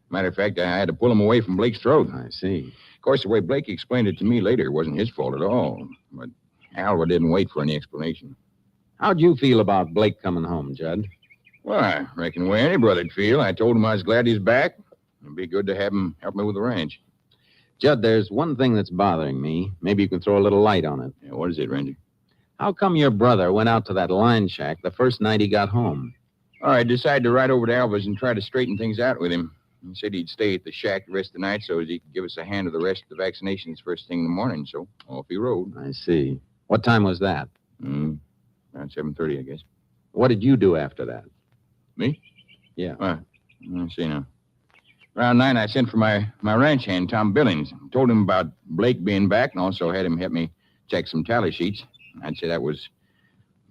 Matter of fact, I had to pull him away from Blake's throat. I see. Of course, the way Blake explained it to me later, it wasn't his fault at all. But Alva didn't wait for any explanation. How'd you feel about Blake coming home, Judd? Well, I reckon the way any brother'd feel. I told him I was glad he's back. It'd be good to have him help me with the ranch. Judd, there's one thing that's bothering me. Maybe you can throw a little light on it. Yeah, what is it, Ranger? How come your brother went out to that line shack the first night he got home? I decided to ride over to Alva's and try to straighten things out with him. He said he'd stay at the shack the rest of the night so as he could give us a hand of the rest of the vaccinations first thing in the morning. So off he rode. I see. What time was that? Around 7:30, I guess. What did you do after that? Me? Yeah. Let's see now. Around 9, I sent for my ranch hand, Tom Billings. Told him about Blake being back and also had him help me check some tally sheets. I'd say that was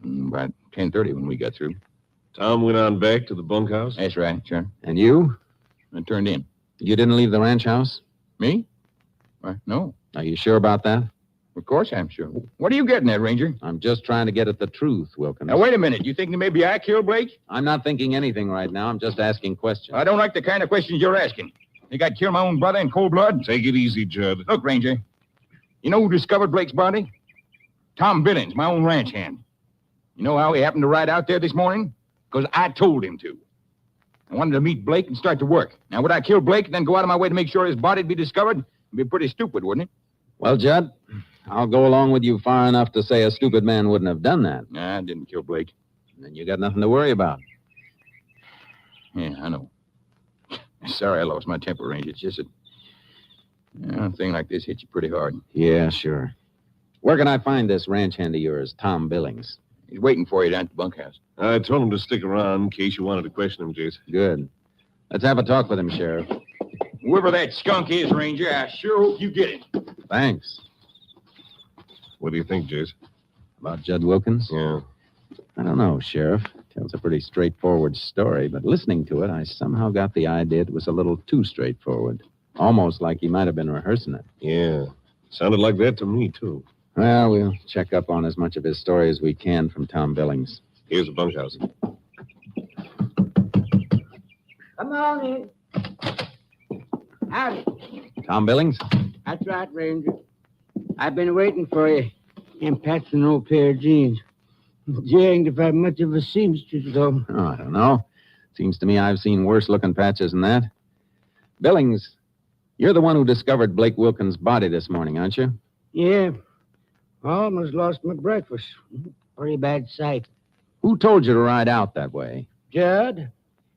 about 10:30 when we got through. Tom went on back to the bunkhouse? That's right, sure. And you? I turned in. You didn't leave the ranch house? Me? No. Are you sure about that? Of course I'm sure. What are you getting at, Ranger? I'm just trying to get at the truth, Wilkins. Now, wait a minute. You think that maybe I killed Blake? I'm not thinking anything right now. I'm just asking questions. I don't like the kind of questions you're asking. Think I'd kill my own brother in cold blood? Take it easy, Judd. Look, Ranger. You know who discovered Blake's body? Tom Billings, my own ranch hand. You know how he happened to ride out there this morning? Because I told him to. I wanted to meet Blake and start to work. Now, would I kill Blake and then go out of my way to make sure his body'd be discovered? It'd be pretty stupid, wouldn't it? Well, Judd, I'll go along with you far enough to say a stupid man wouldn't have done that. Nah, I didn't kill Blake. Then you got nothing to worry about. Yeah, I know. Sorry I lost my temper, Ranger. It's just that a thing like this hits you pretty hard. Yeah, sure. Where can I find this ranch hand of yours, Tom Billings? He's waiting for you down at the bunkhouse. I told him to stick around in case you wanted to question him, Jace. Good. Let's have a talk with him, Sheriff. Whoever that skunk is, Ranger, I sure hope you get it. Thanks. What do you think, Jace? About Judd Wilkins? Yeah. I don't know, Sheriff. Tells a pretty straightforward story, but listening to it, I somehow got the idea it was a little too straightforward. Almost like he might have been rehearsing it. Yeah. Sounded like that to me, too. Well, we'll check up on as much of his story as we can from Tom Billings. Here's the bunkhouse. Come on in. Howdy. Tom Billings? That's right, Ranger. I've been waiting for you. And Pat's an old pair of jeans. You ain't if I'm much of a seamstress, though. Oh, I don't know. Seems to me I've seen worse-looking patches than that. Billings, You're the one who discovered Blake Wilkins' body this morning, aren't you? Yeah. Almost lost my breakfast. Pretty bad sight. Who told you to ride out that way? Judd,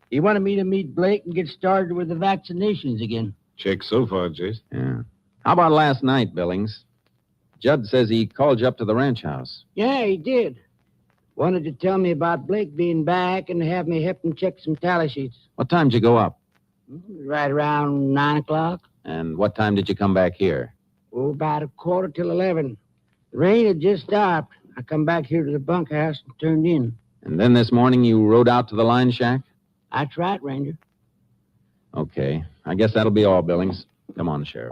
he wanted me to meet Blake and get started with the vaccinations again. Check so far, Jace. Yeah. How about last night, Billings? Judd says he called you up to the ranch house. Yeah, he did. Wanted to tell me about Blake being back and have me help him check some tally sheets. What time did you go up? Right around 9 o'clock. And what time did you come back here? Oh, about 11:15. The rain had just stopped. I come back here to the bunkhouse and turned in. And then this morning you rode out to the line shack? That's right, Ranger. Okay. I guess that'll be all, Billings. Come on, Sheriff.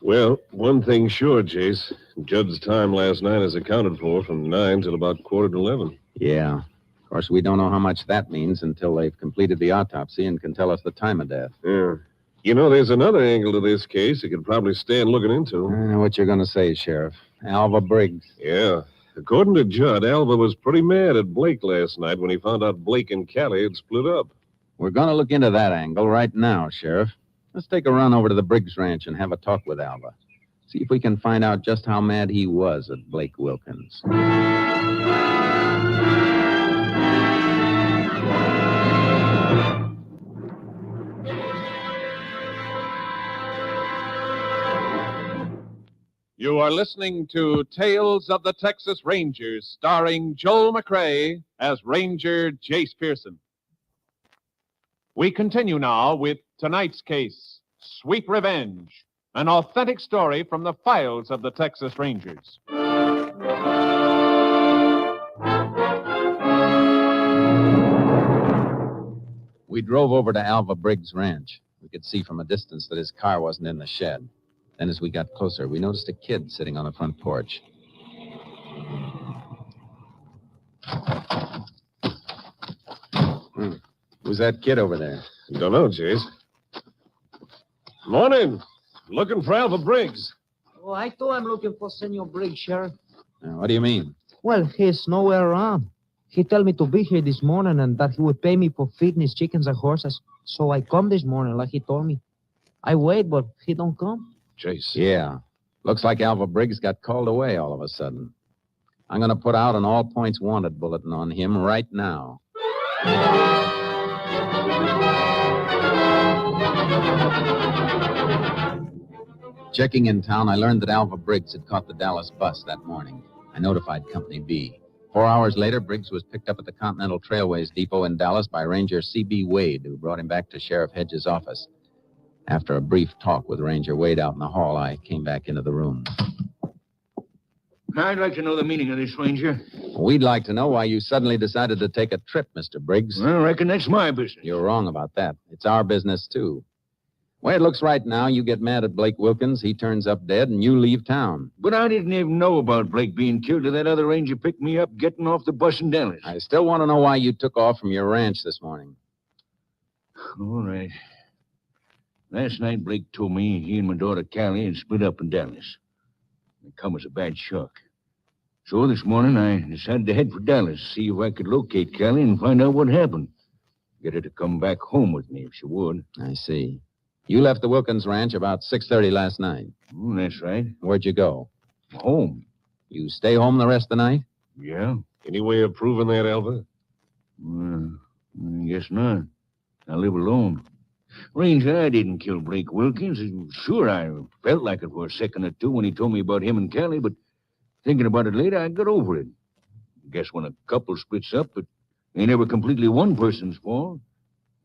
Well, one thing's sure, Jace. Judd's time last night is accounted for from 9 till about 11:15. Yeah. Of course, we don't know how much that means until they've completed the autopsy and can tell us the time of death. Yeah. You know, there's another angle to this case you could probably stand looking into. I know what you're going to say, Sheriff. Alva Briggs. Yeah. According to Judd, Alva was pretty mad at Blake last night when he found out Blake and Callie had split up. We're going to look into that angle right now, Sheriff. Let's take a run over to the Briggs Ranch and have a talk with Alva. See if we can find out just how mad he was at Blake Wilkins. You are listening to Tales of the Texas Rangers, starring Joel McCrea as Ranger Jace Pearson. We continue now with tonight's case, Sweet Revenge, an authentic story from the files of the Texas Rangers. We drove over to Alva Briggs' ranch. We could see from a distance that his car wasn't in the shed. Then as we got closer, we noticed a kid sitting on the front porch. Who's that kid over there? Don't know, Jace. Morning. Looking for Alva Briggs. Oh, I too am looking for Senor Briggs, Sheriff. What do you mean? Well, he's nowhere around. He told me to be here this morning and that he would pay me for feeding his chickens and horses. So I come this morning like he told me. I wait, but he don't come. Jace. Yeah. Looks like Alva Briggs got called away all of a sudden. I'm going to put out an all points wanted bulletin on him right now. Checking in town, I learned that Alva Briggs had caught the Dallas bus that morning. I notified Company B. 4 hours later, Briggs was picked up at the Continental Trailways Depot in Dallas by Ranger C.B. Wade, who brought him back to Sheriff Hedges' office. After a brief talk with Ranger Wade out in the hall, I came back into the room. I'd like to know the meaning of this, Ranger. We'd like to know why you suddenly decided to take a trip, Mr. Briggs. Well, I reckon that's my business. You're wrong about that. It's our business, too. Way it looks right now, you get mad at Blake Wilkins, he turns up dead, and you leave town. But I didn't even know about Blake being killed till that other ranger picked me up getting off the bus in Dallas. I still want to know why you took off from your ranch this morning. All right. Last night, Blake told me he and my daughter Callie had split up in Dallas. It come as a bad shock. So this morning, I decided to head for Dallas, see if I could locate Callie and find out what happened. Get her to come back home with me if she would. I see. You left the Wilkins ranch about 6:30 last night. Oh, that's right. Where'd you go? Home. You stay home the rest of the night? Yeah. Any way of proving that, Alva? I guess not. I live alone. Ranger, I didn't kill Blake Wilkins. Sure, I felt like it for a second or two when he told me about him and Callie, but thinking about it later, I got over it. Guess when a couple splits up, it ain't ever completely one person's fault.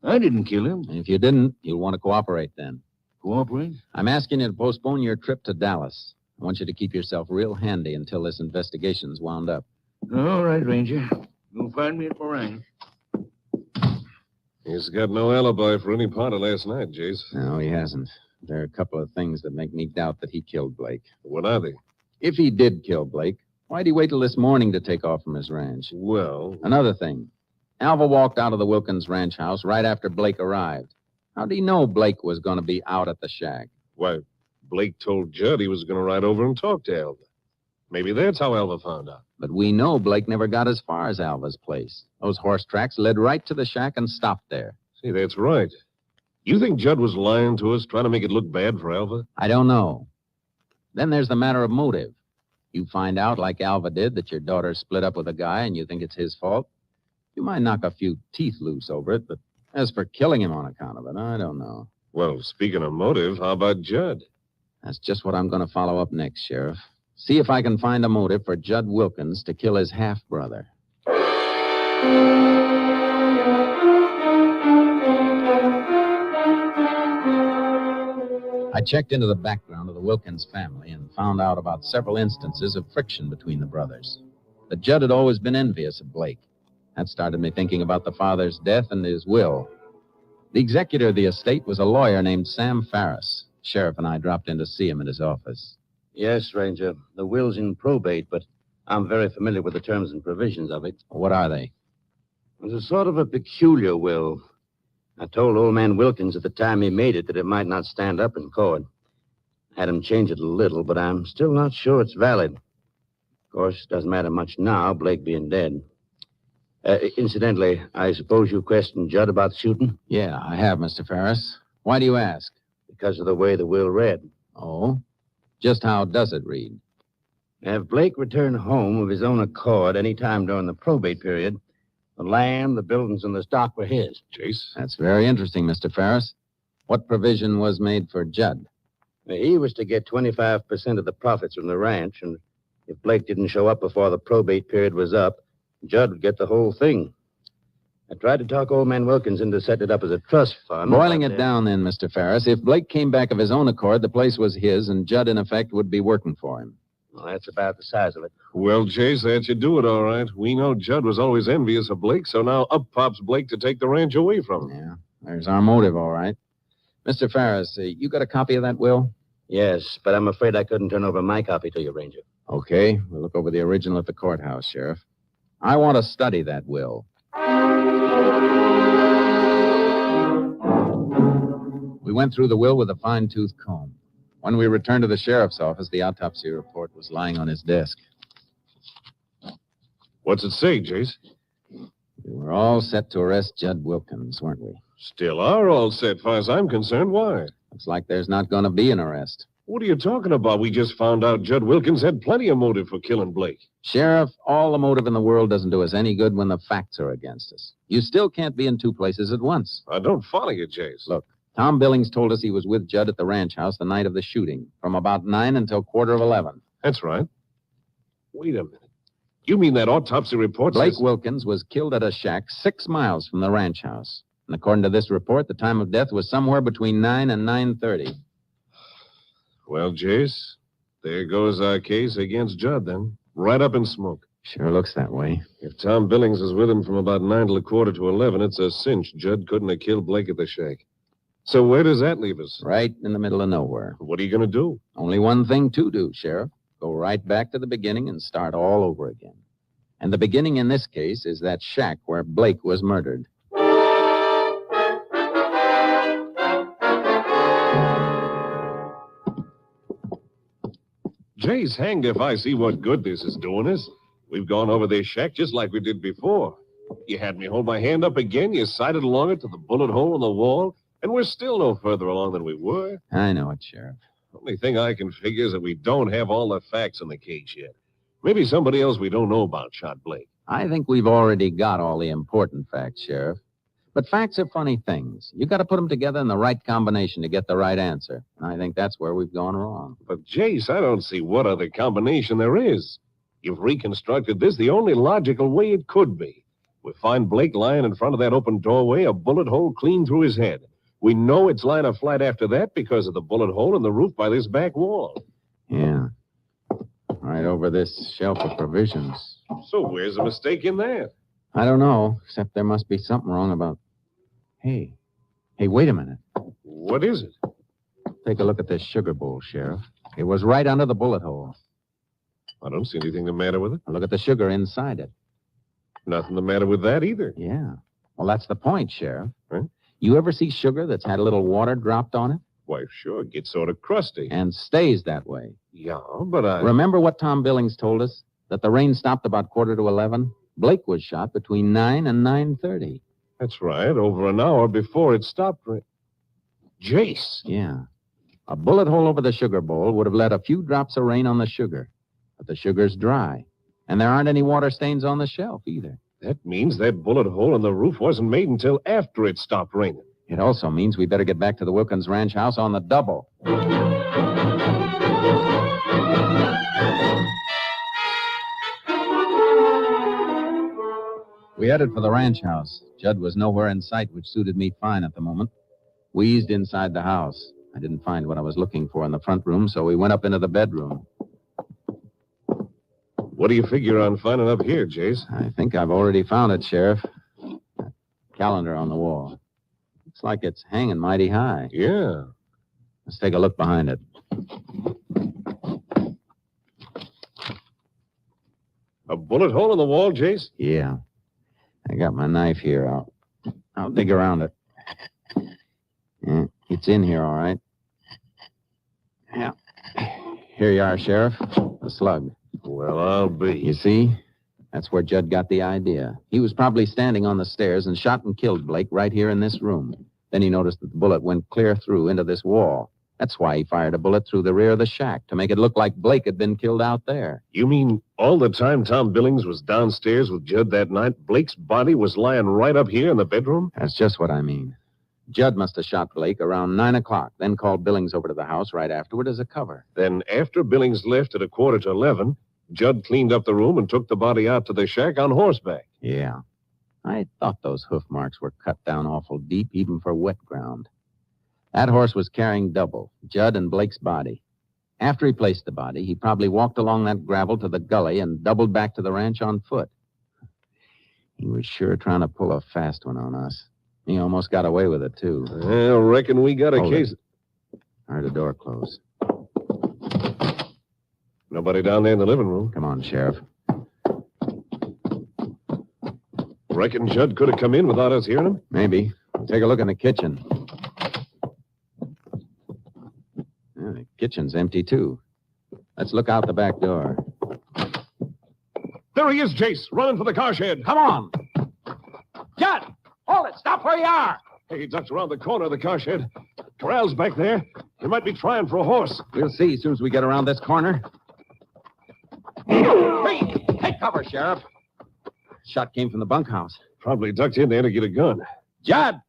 I didn't kill him. If you didn't, you'll want to cooperate then. Cooperate? I'm asking you to postpone your trip to Dallas. I want you to keep yourself real handy until this investigation's wound up. All right, Ranger. You'll find me at my ranch. He's got no alibi for any part of last night, Jace. No, he hasn't. There are a couple of things that make me doubt that he killed Blake. What are they? If he did kill Blake, why'd he wait till this morning to take off from his ranch? Well... Another thing. Alva walked out of the Wilkins ranch house right after Blake arrived. How'd he know Blake was going to be out at the shack? Why, Blake told Judd he was going to ride over and talk to Alva. Maybe that's how Alva found out. But we know Blake never got as far as Alva's place. Those horse tracks led right to the shack and stopped there. See, that's right. You think Judd was lying to us, trying to make it look bad for Alva? I don't know. Then there's the matter of motive. You find out, like Alva did, that your daughter split up with a guy and you think it's his fault. You might knock a few teeth loose over it, but as for killing him on account of it, I don't know. Well, speaking of motive, how about Judd? That's just what I'm going to follow up next, Sheriff. See if I can find a motive for Judd Wilkins to kill his half-brother. I checked into the background of the Wilkins family and found out about several instances of friction between the brothers. But Judd had always been envious of Blake. That started me thinking about the father's death and his will. The executor of the estate was a lawyer named Sam Farris. Sheriff and I dropped in to see him at his office. Yes, Ranger. The will's in probate, but I'm very familiar with the terms and provisions of it. What are they? It's a sort of a peculiar will. I told old man Wilkins at the time he made it that it might not stand up in court. Had him change it a little, but I'm still not sure it's valid. Of course, it doesn't matter much now, Blake being dead. Incidentally, I suppose you questioned Judd about the shooting? Yeah, I have, Mr. Farris. Why do you ask? Because of the way the will read. Oh? Just how does it read? If Blake returned home of his own accord any time during the probate period, the land, the buildings, and the stock were his. Chase? That's very interesting, Mr. Farris. What provision was made for Judd? He was to get 25% of the profits from the ranch, and if Blake didn't show up before the probate period was up, Judd would get the whole thing. I tried to talk old man Wilkins into setting it up as a trust fund. Boiling it down then, Mr. Farris, if Blake came back of his own accord, the place was his, and Judd, in effect, would be working for him. Well, that's about the size of it. Well, Chase, that should do it, all right. We know Judd was always envious of Blake, so now up pops Blake to take the ranch away from him. Yeah, there's our motive, all right. Mr. Farris, you got a copy of that will? Yes, but I'm afraid I couldn't turn over my copy to you, Ranger. Okay, we'll look over the original at the courthouse, Sheriff. I want to study that will. We went through the will with a fine-tooth comb. When we returned to the sheriff's office, the autopsy report was lying on his desk. What's it say, Chase? We were all set to arrest Judd Wilkins, weren't we? Still are all set, far as I'm concerned. Why? Looks like there's not going to be an arrest. What are you talking about? We just found out Judd Wilkins had plenty of motive for killing Blake. Sheriff, all the motive in the world doesn't do us any good when the facts are against us. You still can't be in two places at once. I don't follow you, Chase. Look, Tom Billings told us he was with Judd at the ranch house the night of the shooting, from about 9 until 11:15. That's right. Wait a minute. You mean that autopsy report Blake says... Wilkins was killed at a shack 6 miles from the ranch house. And according to this report, the time of death was somewhere between 9 and 9:30. Well, Chase, there goes our case against Judd, then. Right up in smoke. Sure looks that way. If Tom Billings was with him from about 9 till 11:15, it's a cinch Judd couldn't have killed Blake at the shack. So where does that leave us? Right in the middle of nowhere. What are you going to do? Only one thing to do, Sheriff. Go right back to the beginning and start all over again. And the beginning in this case is that shack where Blake was murdered. Jay's hanged if I see what good this is doing us. We've gone over this shack just like we did before. You had me hold my hand up again, you sighted along it to the bullet hole in the wall, and we're still no further along than we were. I know it, Sheriff. Only thing I can figure is that we don't have all the facts in the case yet. Maybe somebody else we don't know about shot Blake. I think we've already got all the important facts, Sheriff. But facts are funny things. You got to put them together in the right combination to get the right answer. And I think that's where we've gone wrong. But, Jace, I don't see what other combination there is. You've reconstructed this the only logical way it could be. We find Blake lying in front of that open doorway, a bullet hole clean through his head. We know it's lying a flat after that because of the bullet hole in the roof by this back wall. Yeah. Right over this shelf of provisions. So where's the mistake in that? I don't know, except there must be something wrong about... Hey, wait a minute. What is it? Take a look at this sugar bowl, Sheriff. It was right under the bullet hole. I don't see anything the matter with it. Look at the sugar inside it. Nothing the matter with that either. Yeah. Well, that's the point, Sheriff. Huh? You ever see sugar that's had a little water dropped on it? Why, sure, it gets sort of crusty. And stays that way. Yeah, but I... Remember what Tom Billings told us? That the rain stopped about 11:15? Blake was shot between 9 and 9:30. That's right, over an hour before it stopped. Jace. Yeah. A bullet hole over the sugar bowl would have let a few drops of rain on the sugar. But the sugar's dry. And there aren't any water stains on the shelf either. That means that bullet hole in the roof wasn't made until after it stopped raining. It also means we better get back to the Wilkins Ranch house on the double. We headed for the ranch house. Judd was nowhere in sight, which suited me fine at the moment. We eased inside the house. I didn't find what I was looking for in the front room, so we went up into the bedroom. What do you figure on finding up here, Jace? I think I've already found it, Sheriff. That calendar on the wall. Looks like it's hanging mighty high. Yeah. Let's take a look behind it. A bullet hole in the wall, Jace? Yeah. I got my knife here. I'll dig around it. Yeah, it's in here, all right. Yeah. Here you are, Sheriff. The slug. Well, I'll be. You see? That's where Judd got the idea. He was probably standing on the stairs and shot and killed Blake right here in this room. Then he noticed that the bullet went clear through into this wall. That's why he fired a bullet through the rear of the shack, to make it look like Blake had been killed out there. You mean all the time Tom Billings was downstairs with Judd that night, Blake's body was lying right up here in the bedroom? That's just what I mean. Judd must have shot Blake around 9 o'clock, then called Billings over to the house right afterward as a cover. Then after Billings left at 11:15, Judd cleaned up the room and took the body out to the shack on horseback. Yeah. I thought those hoof marks were cut down awful deep, even for wet ground. That horse was carrying double, Judd and Blake's body. After he placed the body, he probably walked along that gravel to the gully and doubled back to the ranch on foot. He was sure trying to pull a fast one on us. He almost got away with it, too. I reckon we got a case. I heard a door close. Nobody down there in the living room. Come on, Sheriff. Reckon Judd could have come in without us hearing him? Maybe. We'll take a look in the kitchen. Yeah, the kitchen's empty, too. Let's look out the back door. There he is, Jace, running for the car shed. Come on. Judd! Hold it! Stop where you are! Hey, he ducked around the corner of the car shed. Corral's back there. He might be trying for a horse. We'll see as soon as we get around this corner. Hey, take cover, Sheriff. Shot came from the bunkhouse. Probably ducked in there to get a gun. Judd,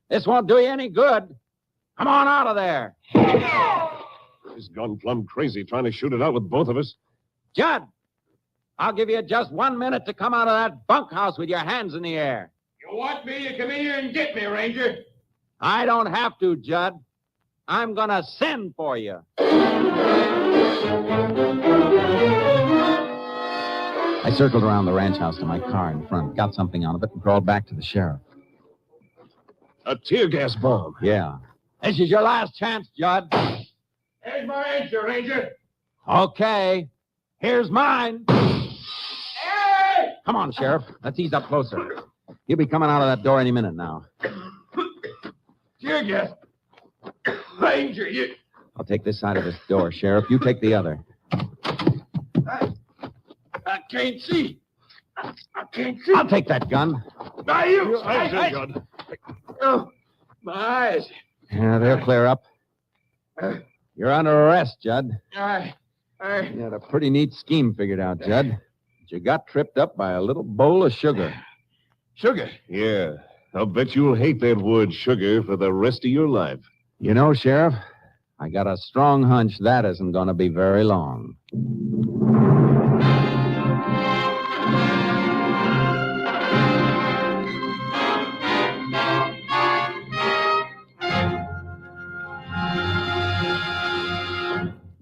this won't do you any good. Come on out of there. He's gone plumb crazy trying to shoot it out with both of us. Judd, I'll give you just 1 minute to come out of that bunkhouse with your hands in the air. You want me to come in here and get me, Ranger? I don't have to, Judd. I'm going to send for you. I circled around the ranch house to my car in front, got something out of it, and crawled back to the sheriff. A tear gas bomb. Yeah. This is your last chance, Judd. There's my answer, Ranger. Okay. Here's mine. Hey! Come on, Sheriff. Let's ease up closer. He'll be coming out of that door any minute now. Tear gas. Ranger, you... I'll take this side of this door, Sheriff. You take the other. I can't see. I can't see. I'll take that gun. Now you... Gun. Oh, my eyes. Yeah, they'll clear up. You're under arrest, Judd. I... You had a pretty neat scheme figured out, Judd. But you got tripped up by a little bowl of sugar. Sugar? Yeah. I'll bet you'll hate that word sugar for the rest of your life. You know, Sheriff, I got a strong hunch that isn't going to be very long.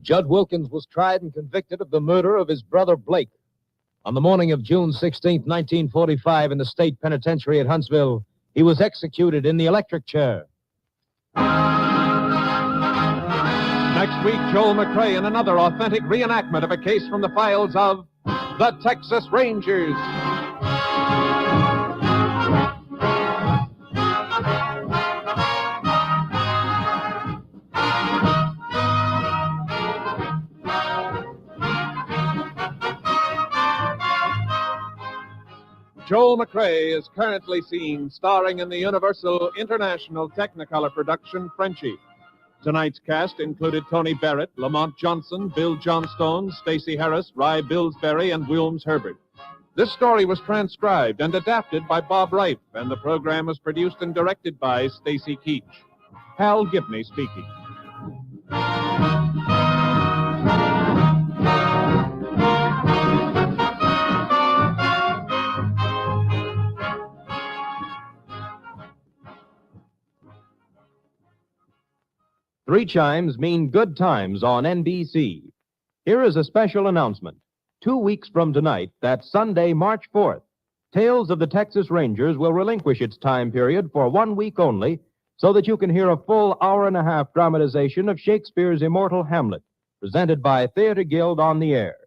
Judd Wilkins was tried and convicted of the murder of his brother Blake. On the morning of June 16, 1945, in the state penitentiary at Huntsville, he was executed in the electric chair. Next week, Joel McCrea in another authentic reenactment of a case from the files of the Texas Rangers. Joel McCrea is currently seen starring in the Universal International Technicolor production Frenchie. Tonight's cast included Tony Barrett, Lamont Johnson, Bill Johnstone, Stacey Harris, Rye Billsbury, and Wilms Herbert. This story was transcribed and adapted by Bob Reif, and the program was produced and directed by Stacy Keach. Hal Gibney speaking. Three chimes mean good times on NBC. Here is a special announcement. 2 weeks from tonight, that's Sunday, March 4th, Tales of the Texas Rangers will relinquish its time period for 1 week only so that you can hear a full hour-and-a-half dramatization of Shakespeare's immortal Hamlet, presented by Theater Guild on the Air.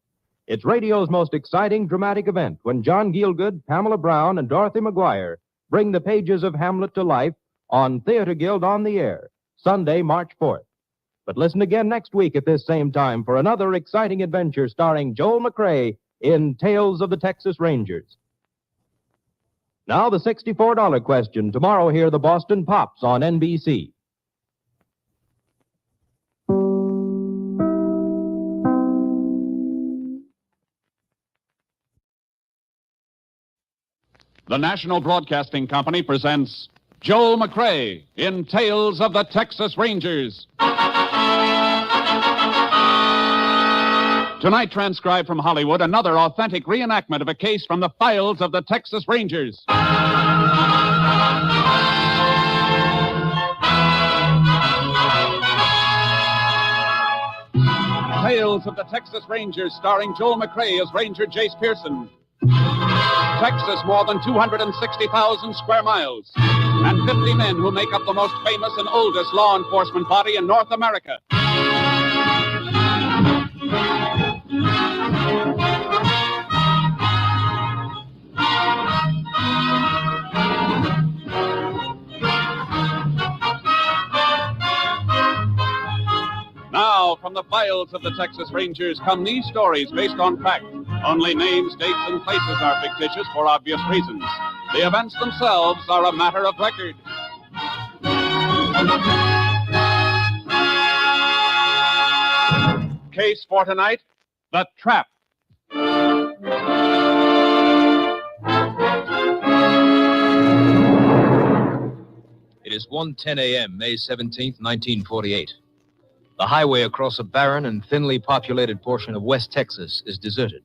It's radio's most exciting dramatic event when John Gielgud, Pamela Brown, and Dorothy McGuire bring the pages of Hamlet to life on Theater Guild on the Air, Sunday, March 4th. But listen again next week at this same time for another exciting adventure starring Joel McCrea in Tales of the Texas Rangers. Now the $64 question. Tomorrow hear the Boston Pops on NBC. The National Broadcasting Company presents Joel McCrea in Tales of the Texas Rangers. Tonight, transcribed from Hollywood, another authentic reenactment of a case from the files of the Texas Rangers. Tales of the Texas Rangers, starring Joel McCrea as Ranger Jace Pearson. Texas, more than 260,000 square miles, and 50 men who make up the most famous and oldest law enforcement body in North America. Now, from the files of the Texas Rangers come these stories based on fact. Only names, dates, and places are fictitious for obvious reasons. The events themselves are a matter of record. Case for tonight, The Trap. It is 1:10 a.m., May 17th, 1948. The highway across a barren and thinly populated portion of West Texas is deserted,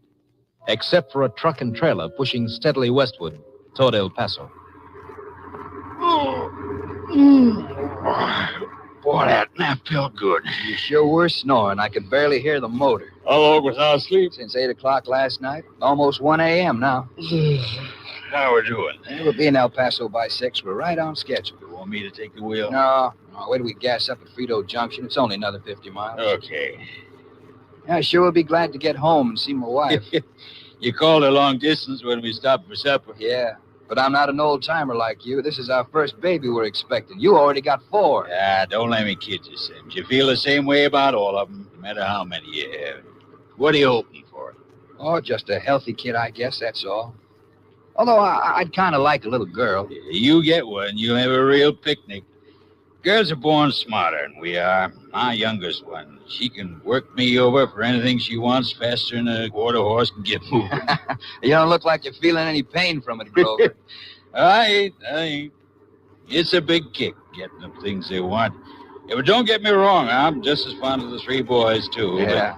except for a truck and trailer pushing steadily westward toward El Paso. Boy, that nap felt good. You sure were snoring. I could barely hear the motor. How long was I asleep? Since 8 o'clock last night. Almost 1 a.m. now. How we're doing? We'll be in El Paso by 6. We're right on schedule. You want me to take the wheel? No. Wait till we gas up at Frito Junction. It's only another 50 miles. Okay. Yeah, I sure would be glad to get home and see my wife. You called a long distance when we stopped for supper. Yeah, but I'm not an old-timer like you. This is our first baby we're expecting. You already got 4. Ah, don't let me kid you, Sims. You feel the same way about all of them, no matter how many you have. What are you hoping for? Oh, just a healthy kid, I guess, that's all. Although I'd kind of like a little girl. You get one, you'll have a real picnic. Girls are born smarter than we are. My youngest one, she can work me over for anything she wants faster than a quarter horse can get moving. You don't look like you're feeling any pain from it, Grover. I ain't. It's a big kick getting them things they want. Yeah, but don't get me wrong, I'm just as fond of the 3 boys, too. Yeah.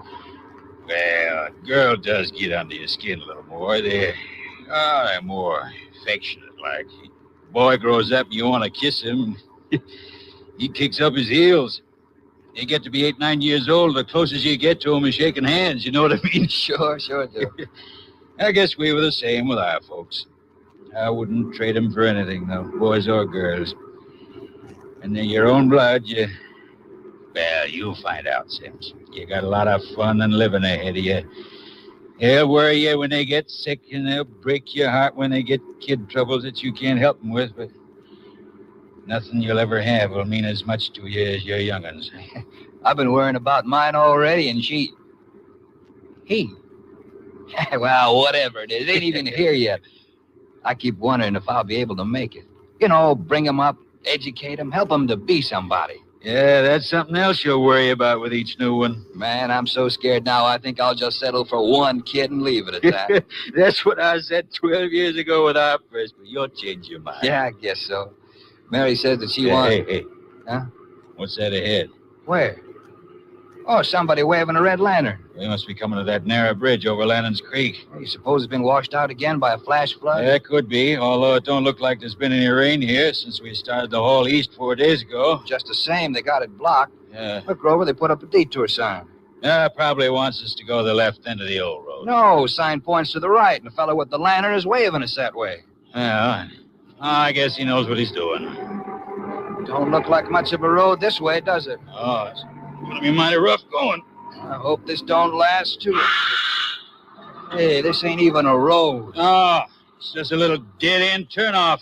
But, well, a girl does get under your skin a little more. They're more affectionate, like. Boy grows up and you want to kiss him. He kicks up his heels. You get to be 8, 9 years old, the closest you get to him is shaking hands, you know what I mean? Sure do. I guess we were the same with our folks. I wouldn't trade them for anything, though, boys or girls. And then your own blood, well, you'll find out, Sims. You got a lot of fun and living ahead of you. They'll worry you when they get sick, and they'll break your heart when they get kid troubles that you can't help them with, but nothing you'll ever have will mean as much to you as your young'uns. I've been worrying about mine already, and he. Well, whatever it is. It ain't even here yet. I keep wondering if I'll be able to make it. You know, bring them up, educate them, help them to be somebody. Yeah, that's something else you'll worry about with each new one. Man, I'm so scared now, I think I'll just settle for one kid and leave it at that. That's what I said 12 years ago with our first, but you'll change your mind. Yeah, I guess so. Mary says that she Yeah, wants... Hey. Huh? What's that ahead? Where? Oh, somebody waving a red lantern. They must be coming to that narrow bridge over Lannon's Creek. You suppose it's been washed out again by a flash flood? Yeah, could be, although it don't look like there's been any rain here since we started the haul east 4 days ago. Just the same, they got it blocked. Yeah. Look, Grover, they put up a detour sign. Yeah, probably wants us to go to the left end of the old road. No, sign points to the right, and the fellow with the lantern is waving us that way. Yeah, I guess he knows what he's doing. Don't look like much of a road this way, does it? Oh, it's gonna be mighty rough going. I hope this don't last too. Hey, this ain't even a road. Oh, it's just a little dead-end turnoff.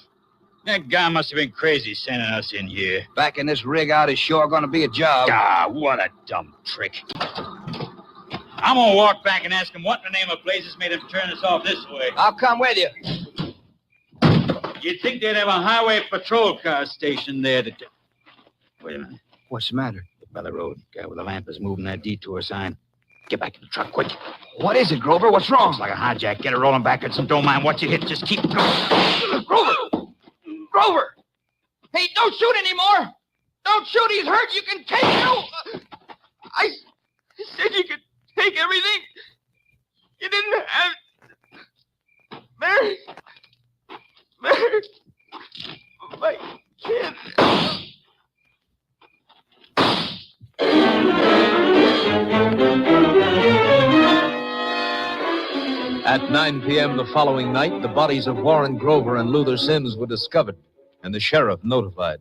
That guy must have been crazy sending us in here. Backing this rig out is sure gonna be a job. Ah, what a dumb trick. I'm gonna walk back and ask him what in the name of blazes made him turn us off this way. I'll come with you. You'd think they'd have a highway patrol car stationed there to... Wait a minute. What's the matter? By the road. Guy with a lamp is moving that detour sign. Get back in the truck, quick. What is it, Grover? What's wrong? Looks like a hijack. Get it rolling backwards and don't mind what you hit. Just keep going. Grover! Grover! Hey, don't shoot anymore! Don't shoot, he's hurt. You can take him. I said you could take everything. You didn't have... Mary! My kid... At 9 p.m. the following night, the bodies of Warren Grover and Luther Sims were discovered, and the sheriff notified.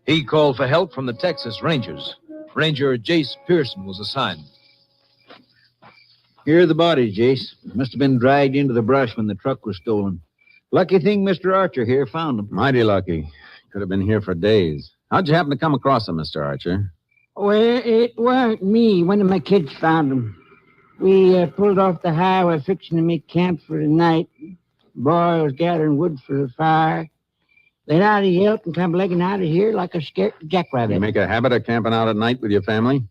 He called for help from the Texas Rangers. Ranger Jace Pearson was assigned. Here are the bodies, Jace. Must have been dragged into the brush when the truck was stolen. Lucky thing Mr. Archer here found them. Mighty lucky. Could have been here for days. How'd you happen to come across them, Mr. Archer? Well, it weren't me. One of my kids found them. We pulled off the highway fixing to make camp for the night. Boy was gathering wood for the fire. Let out a yelp and come legging out of here like a scared jackrabbit. You make a habit of camping out at night with your family?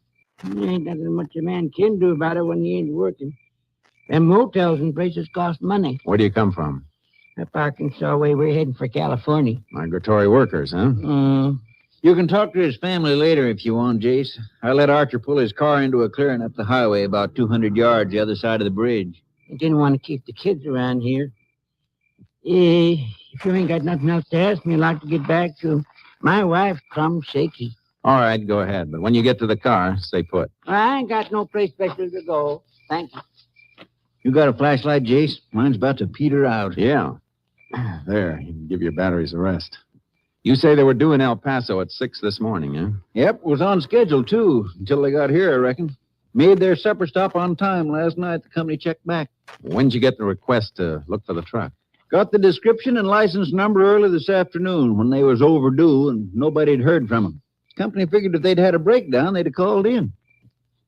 There ain't nothing much a man can do about it when he ain't working. Them motels and places cost money. Where do you come from? Up Arkansas way, we're heading for California. Migratory workers, huh? You can talk to his family later if you want, Jace. I let Archer pull his car into a clearing up the highway about 200 yards the other side of the bridge. I didn't want to keep the kids around here. If you ain't got nothing else to ask me, I'd like to get back to my wife, plumb shaky. All right, go ahead. But when you get to the car, stay put. I ain't got no place special to go. Thank you. You got a flashlight, Jace? Mine's about to peter out. Yeah. There, you can give your batteries a rest. You say they were due in El Paso at 6 this morning, huh? Yep, was on schedule, too, until they got here, I reckon. Made their supper stop on time last night. The company checked back. When'd you get the request to look for the truck? Got the description and license number early this afternoon when they was overdue and nobody had heard from them. The company figured if they'd had a breakdown, they'd have called in.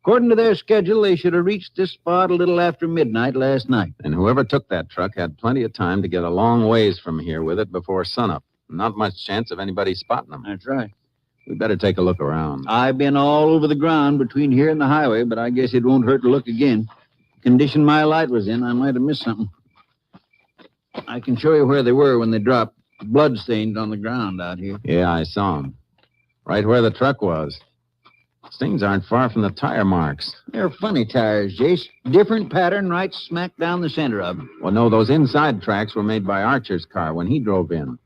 According to their schedule, they should have reached this spot a little after midnight last night. And whoever took that truck had plenty of time to get a long ways from here with it before sunup. Not much chance of anybody spotting them. That's right. We better take a look around. I've been all over the ground between here and the highway, but I guess it won't hurt to look again. The condition my light was in, I might have missed something. I can show you where they were when they dropped. Bloodstains on the ground out here. Yeah, I saw them. Right where the truck was. Things aren't far from the tire marks. They're funny tires, Jace. Different pattern right smack down the center of them. Well, no, those inside tracks were made by Archer's car when he drove in.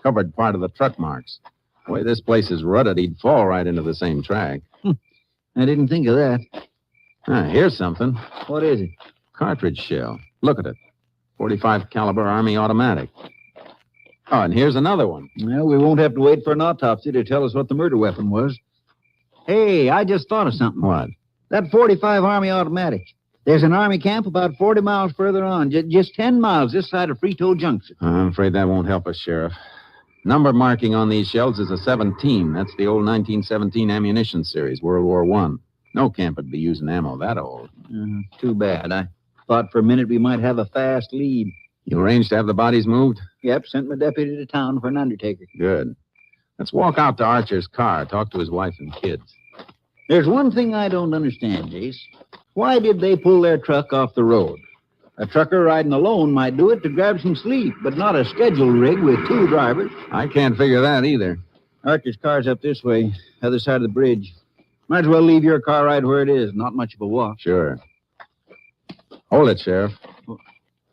Covered part of the truck marks. The way this place is rutted, he'd fall right into the same track. I didn't think of that. Here's something. What is it? Cartridge shell. Look at it. 45 caliber Army automatic. Oh, and here's another one. Well, we won't have to wait for an autopsy to tell us what the murder weapon was. Hey, I just thought of something. What? That 45 Army automatic. There's an Army camp about 40 miles further on, just 10 miles this side of Frito Junction. I'm afraid that won't help us, Sheriff. Number marking on these shells is a 17. That's the old 1917 ammunition series, World War I. No camp would be using ammo that old. Too bad. I thought for a minute we might have a fast lead. You arranged to have the bodies moved? Yep, sent my deputy to town for an undertaker. Good. Let's walk out to Archer's car, talk to his wife and kids. There's one thing I don't understand, Jace. Why did they pull their truck off the road? A trucker riding alone might do it to grab some sleep, but not a scheduled rig with two drivers. I can't figure that either. Archer's car's up this way, other side of the bridge. Might as well leave your car right where it is. Not much of a walk. Sure. Hold it, Sheriff.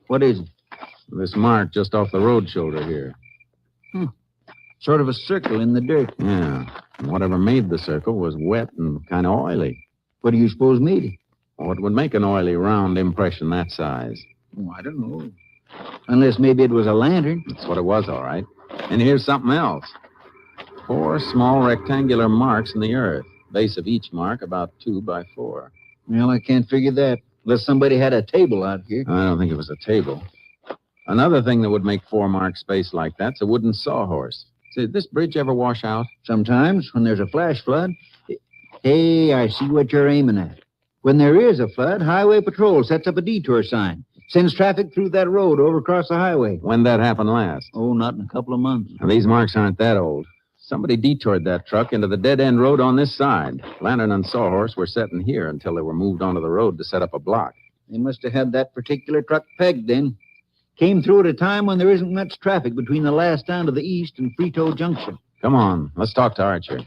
What is it? This mark just off the road shoulder here. Sort of a circle in the dirt. Yeah. And whatever made the circle was wet and kind of oily. What do you suppose made it? What would make an oily, round impression that size? Oh, I don't know. Unless maybe it was a lantern. That's what it was, all right. And here's something else. 4 small rectangular marks in the earth. Base of each mark about 2 by 4. Well, I can't figure that. Unless somebody had a table out here. I don't think it was a table. Another thing that would make 4 marks spaced like that's a wooden sawhorse. Did this bridge ever wash out? Sometimes, when there's a flash flood. Hey, I see what you're aiming at. When there is a flood, Highway Patrol sets up a detour sign. Sends traffic through that road over across the highway. When that happened last? Oh, not in a couple of months. Now, these marks aren't that old. Somebody detoured that truck into the dead-end road on this side. Lantern and sawhorse were set in here until they were moved onto the road to set up a block. They must have had that particular truck pegged then. Came through at a time when there isn't much traffic between the last town to the east and Frito Junction. Come on, let's talk to Archer.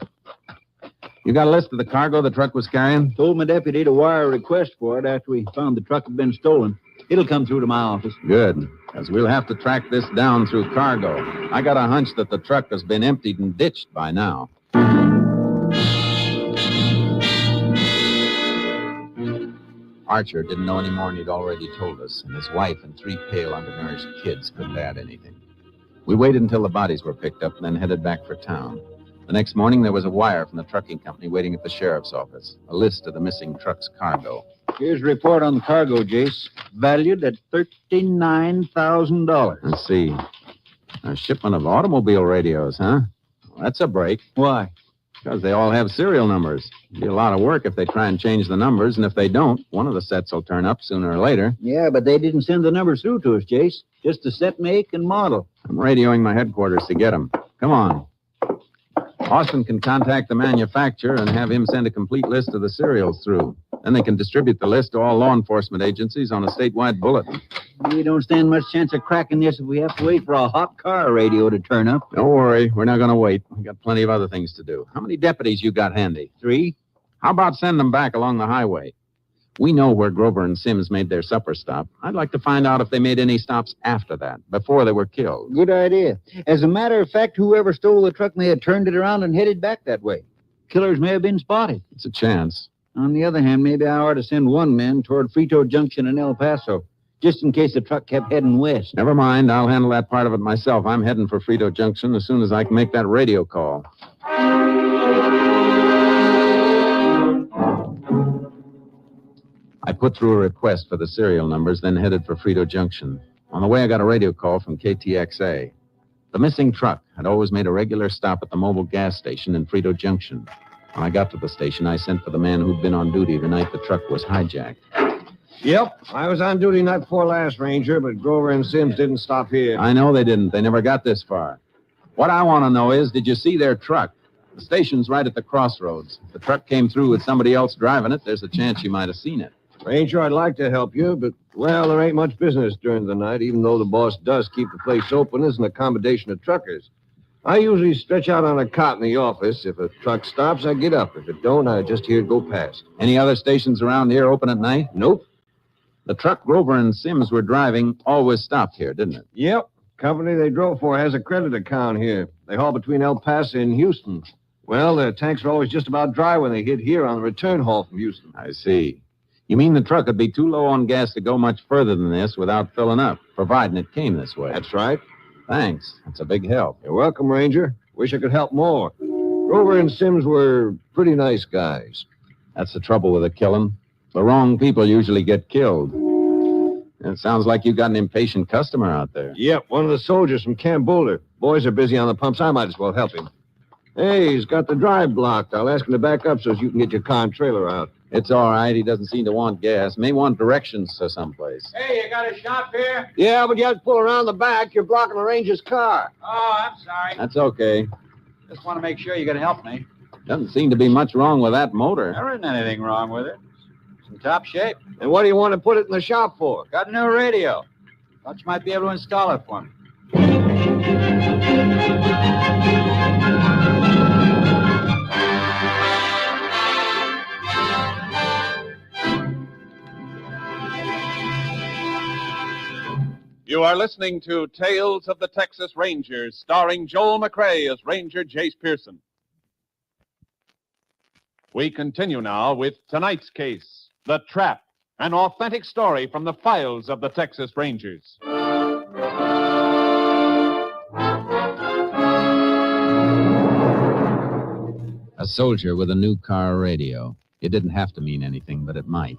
You got a list of the cargo the truck was carrying? Told my deputy to wire a request for it after we found the truck had been stolen. It'll come through to my office. Good, because we'll have to track this down through cargo. I got a hunch that the truck has been emptied and ditched by now. Archer didn't know any more than he'd already told us, and his wife and 3 pale, undernourished kids couldn't add anything. We waited until the bodies were picked up and then headed back for town. The next morning, there was a wire from the trucking company waiting at the sheriff's office, a list of the missing truck's cargo. Here's a report on the cargo, Jace. Valued at $39,000. Let's see. A shipment of automobile radios, huh? Well, that's a break. Why? Because they all have serial numbers. It'd be a lot of work if they try and change the numbers, and if they don't, one of the sets will turn up sooner or later. Yeah, but they didn't send the numbers through to us, Jace. Just the set, make, and model. I'm radioing my headquarters to get them. Come on. Austin can contact the manufacturer and have him send a complete list of the serials through. Then they can distribute the list to all law enforcement agencies on a statewide bulletin. We don't stand much chance of cracking this if we have to wait for a hot car radio to turn up. Don't worry. We're not going to wait. We've got plenty of other things to do. How many deputies you got handy? 3. How about sending them back along the highway? We know where Grover and Sims made their supper stop. I'd like to find out if they made any stops after that, before they were killed. Good idea. As a matter of fact, whoever stole the truck may have turned it around and headed back that way. Killers may have been spotted. It's a chance. On the other hand, maybe I ought to send one man toward Frito Junction in El Paso, just in case the truck kept heading west. Never mind. I'll handle that part of it myself. I'm heading for Frito Junction as soon as I can make that radio call. I put through a request for the serial numbers, then headed for Frito Junction. On the way, I got a radio call from KTXA. The missing truck had always made a regular stop at the mobile gas station in Frito Junction. When I got to the station, I sent for the man who'd been on duty the night the truck was hijacked. Yep, I was on duty night before last, Ranger, but Grover and Sims didn't stop here. I know they didn't. They never got this far. What I want to know is, did you see their truck? The station's right at the crossroads. If the truck came through with somebody else driving it, there's a chance you might have seen it. Ranger, I'd like to help you, but, well, there ain't much business during the night, even though the boss does keep the place open as an accommodation of truckers. I usually stretch out on a cot in the office. If a truck stops, I get up. If it don't, I just hear it go past. Any other stations around here open at night? Nope. The truck Grover and Sims were driving always stopped here, didn't it? Yep. Company they drove for has a credit account here. They haul between El Paso and Houston. Well, their tanks are always just about dry when they hit here on the return haul from Houston. I see. You mean the truck would be too low on gas to go much further than this without filling up, providing it came this way? That's right. Thanks. That's a big help. You're welcome, Ranger. Wish I could help more. Grover and Sims were pretty nice guys. That's the trouble with a killing. The wrong people usually get killed. It sounds like you got an impatient customer out there. Yep, one of the soldiers from Camp Boulder. Boys are busy on the pumps. I might as well help him. Hey, he's got the drive blocked. I'll ask him to back up so you can get your car and trailer out. It's all right. He doesn't seem to want gas. May want directions to someplace. Hey, you got a shop here? Yeah, but you have to pull around the back. You're blocking the ranger's car. Oh, I'm sorry. That's okay. Just want to make sure you're going to help me. Doesn't seem to be much wrong with that motor. There isn't anything wrong with it. It's in top shape. And what do you want to put it in the shop for? Got a new radio. Thought you might be able to install it for me. You are listening to Tales of the Texas Rangers, starring Joel McCrea as Ranger Jace Pearson. We continue now with tonight's case, The Trap, an authentic story from the files of the Texas Rangers. A soldier with a new car radio. It didn't have to mean anything, but it might.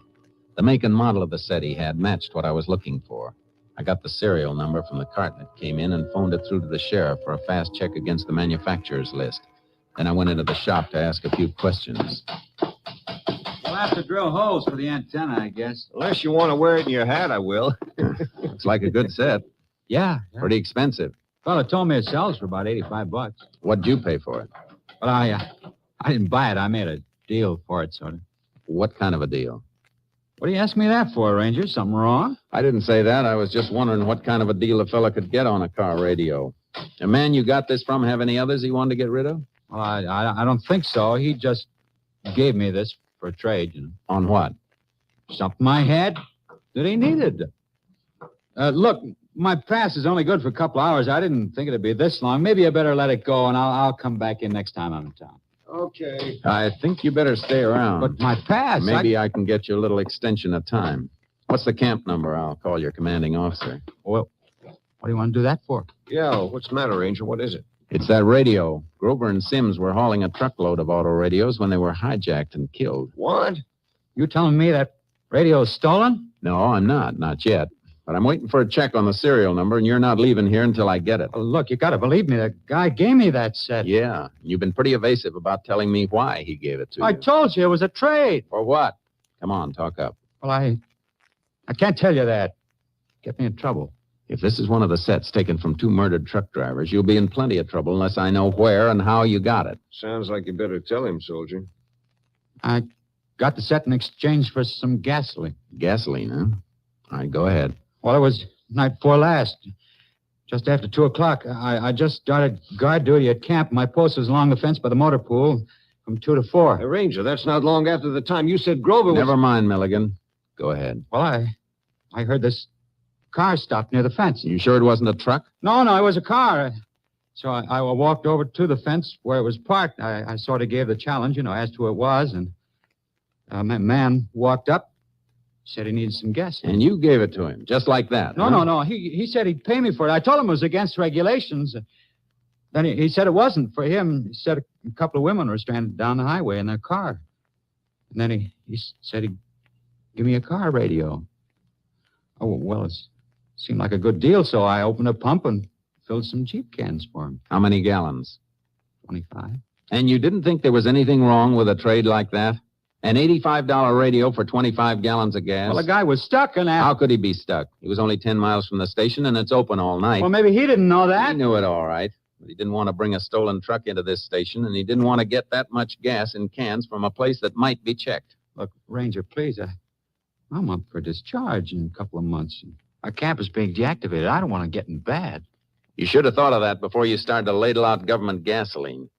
The make and model of the set he had matched what I was looking for. I got the serial number from the carton that came in and phoned it through to the sheriff for a fast check against the manufacturer's list. Then I went into the shop to ask a few questions. You'll have to drill holes for the antenna, I guess. Unless you want to wear it in your hat, I will. Looks like a good set. Yeah. Pretty expensive. Fella told me it sells for about $85. What'd you pay for it? Well, I didn't buy it. I made a deal for it, sort of. What kind of a deal? What do you ask me that for, Ranger? Something wrong? I didn't say that. I was just wondering what kind of a deal a fella could get on a car radio. The man you got this from have any others he wanted to get rid of? Well, I don't think so. He just gave me this for a trade, you know. On what? Something I had that he needed. Look, my pass is only good for a couple hours. I didn't think it'd be this long. Maybe I better let it go, and I'll come back in next time I'm in town. Okay. I think you better stay around. But my pass... Maybe I can get you a little extension of time. What's the camp number? I'll call your commanding officer. Well, what do you want to do that for? Yeah, what's the matter, Ranger? What is it? It's that radio. Grover and Sims were hauling a truckload of auto radios when they were hijacked and killed. What? You telling me that radio's stolen? No, I'm not. Not yet. But I'm waiting for a check on the serial number, and you're not leaving here until I get it. Well, look, you got to believe me. The guy gave me that set. Yeah. You've been pretty evasive about telling me why he gave it to you. I told you it was a trade. For what? Come on, talk up. Well, I can't tell you that. Get me in trouble. If this is one of the sets taken from two murdered truck drivers, you'll be in plenty of trouble unless I know where and how you got it. Sounds like you better tell him, soldier. I got the set in exchange for some gasoline. Gasoline, huh? All right, go ahead. Well, it was night before last. Just after 2 o'clock. I just started guard duty at camp. My post was along the fence by the motor pool from 2 to 4. Hey, Ranger, that's not long after the time you said Grover was... Never mind, Milligan. Go ahead. Well, I heard this car stop near the fence. You sure it wasn't a truck? No, it was a car. So I walked over to the fence where it was parked. I sort of gave the challenge, asked who it was, and a man walked up. Said he needed some gas. And you gave it to him, just like that. No. He said he'd pay me for it. I told him it was against regulations. Then he said it wasn't for him. He said a couple of women were stranded down the highway in their car. And then he said he'd give me a car radio. Oh, well, it seemed like a good deal, so I opened a pump and filled some Jeep cans for him. How many gallons? 25. And you didn't think there was anything wrong with a trade like that? An $85 radio for 25 gallons of gas? Well, the guy was stuck in that. How could he be stuck? He was only 10 miles from the station, and it's open all night. Well, maybe he didn't know that. He knew it all right. But he didn't want to bring a stolen truck into this station, and he didn't want to get that much gas in cans from a place that might be checked. Look, Ranger, please, I'm up for discharge in a couple of months. Our camp is being deactivated. I don't want to get in bad. You should have thought of that before you started to ladle out government gasoline.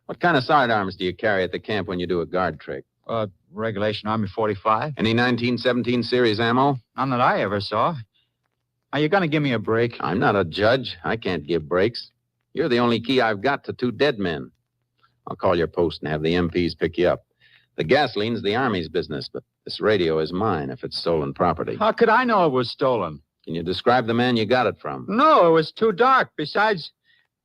What kind of sidearms do you carry at the camp when you do a guard trick? Regulation Army 45. Any 1917 series ammo? None that I ever saw. Are you going to give me a break? I'm not a judge. I can't give breaks. You're the only key I've got to 2 dead men. I'll call your post and have the MPs pick you up. The gasoline's the Army's business, but this radio is mine if it's stolen property. How could I know it was stolen? Can you describe the man you got it from? No, it was too dark. Besides,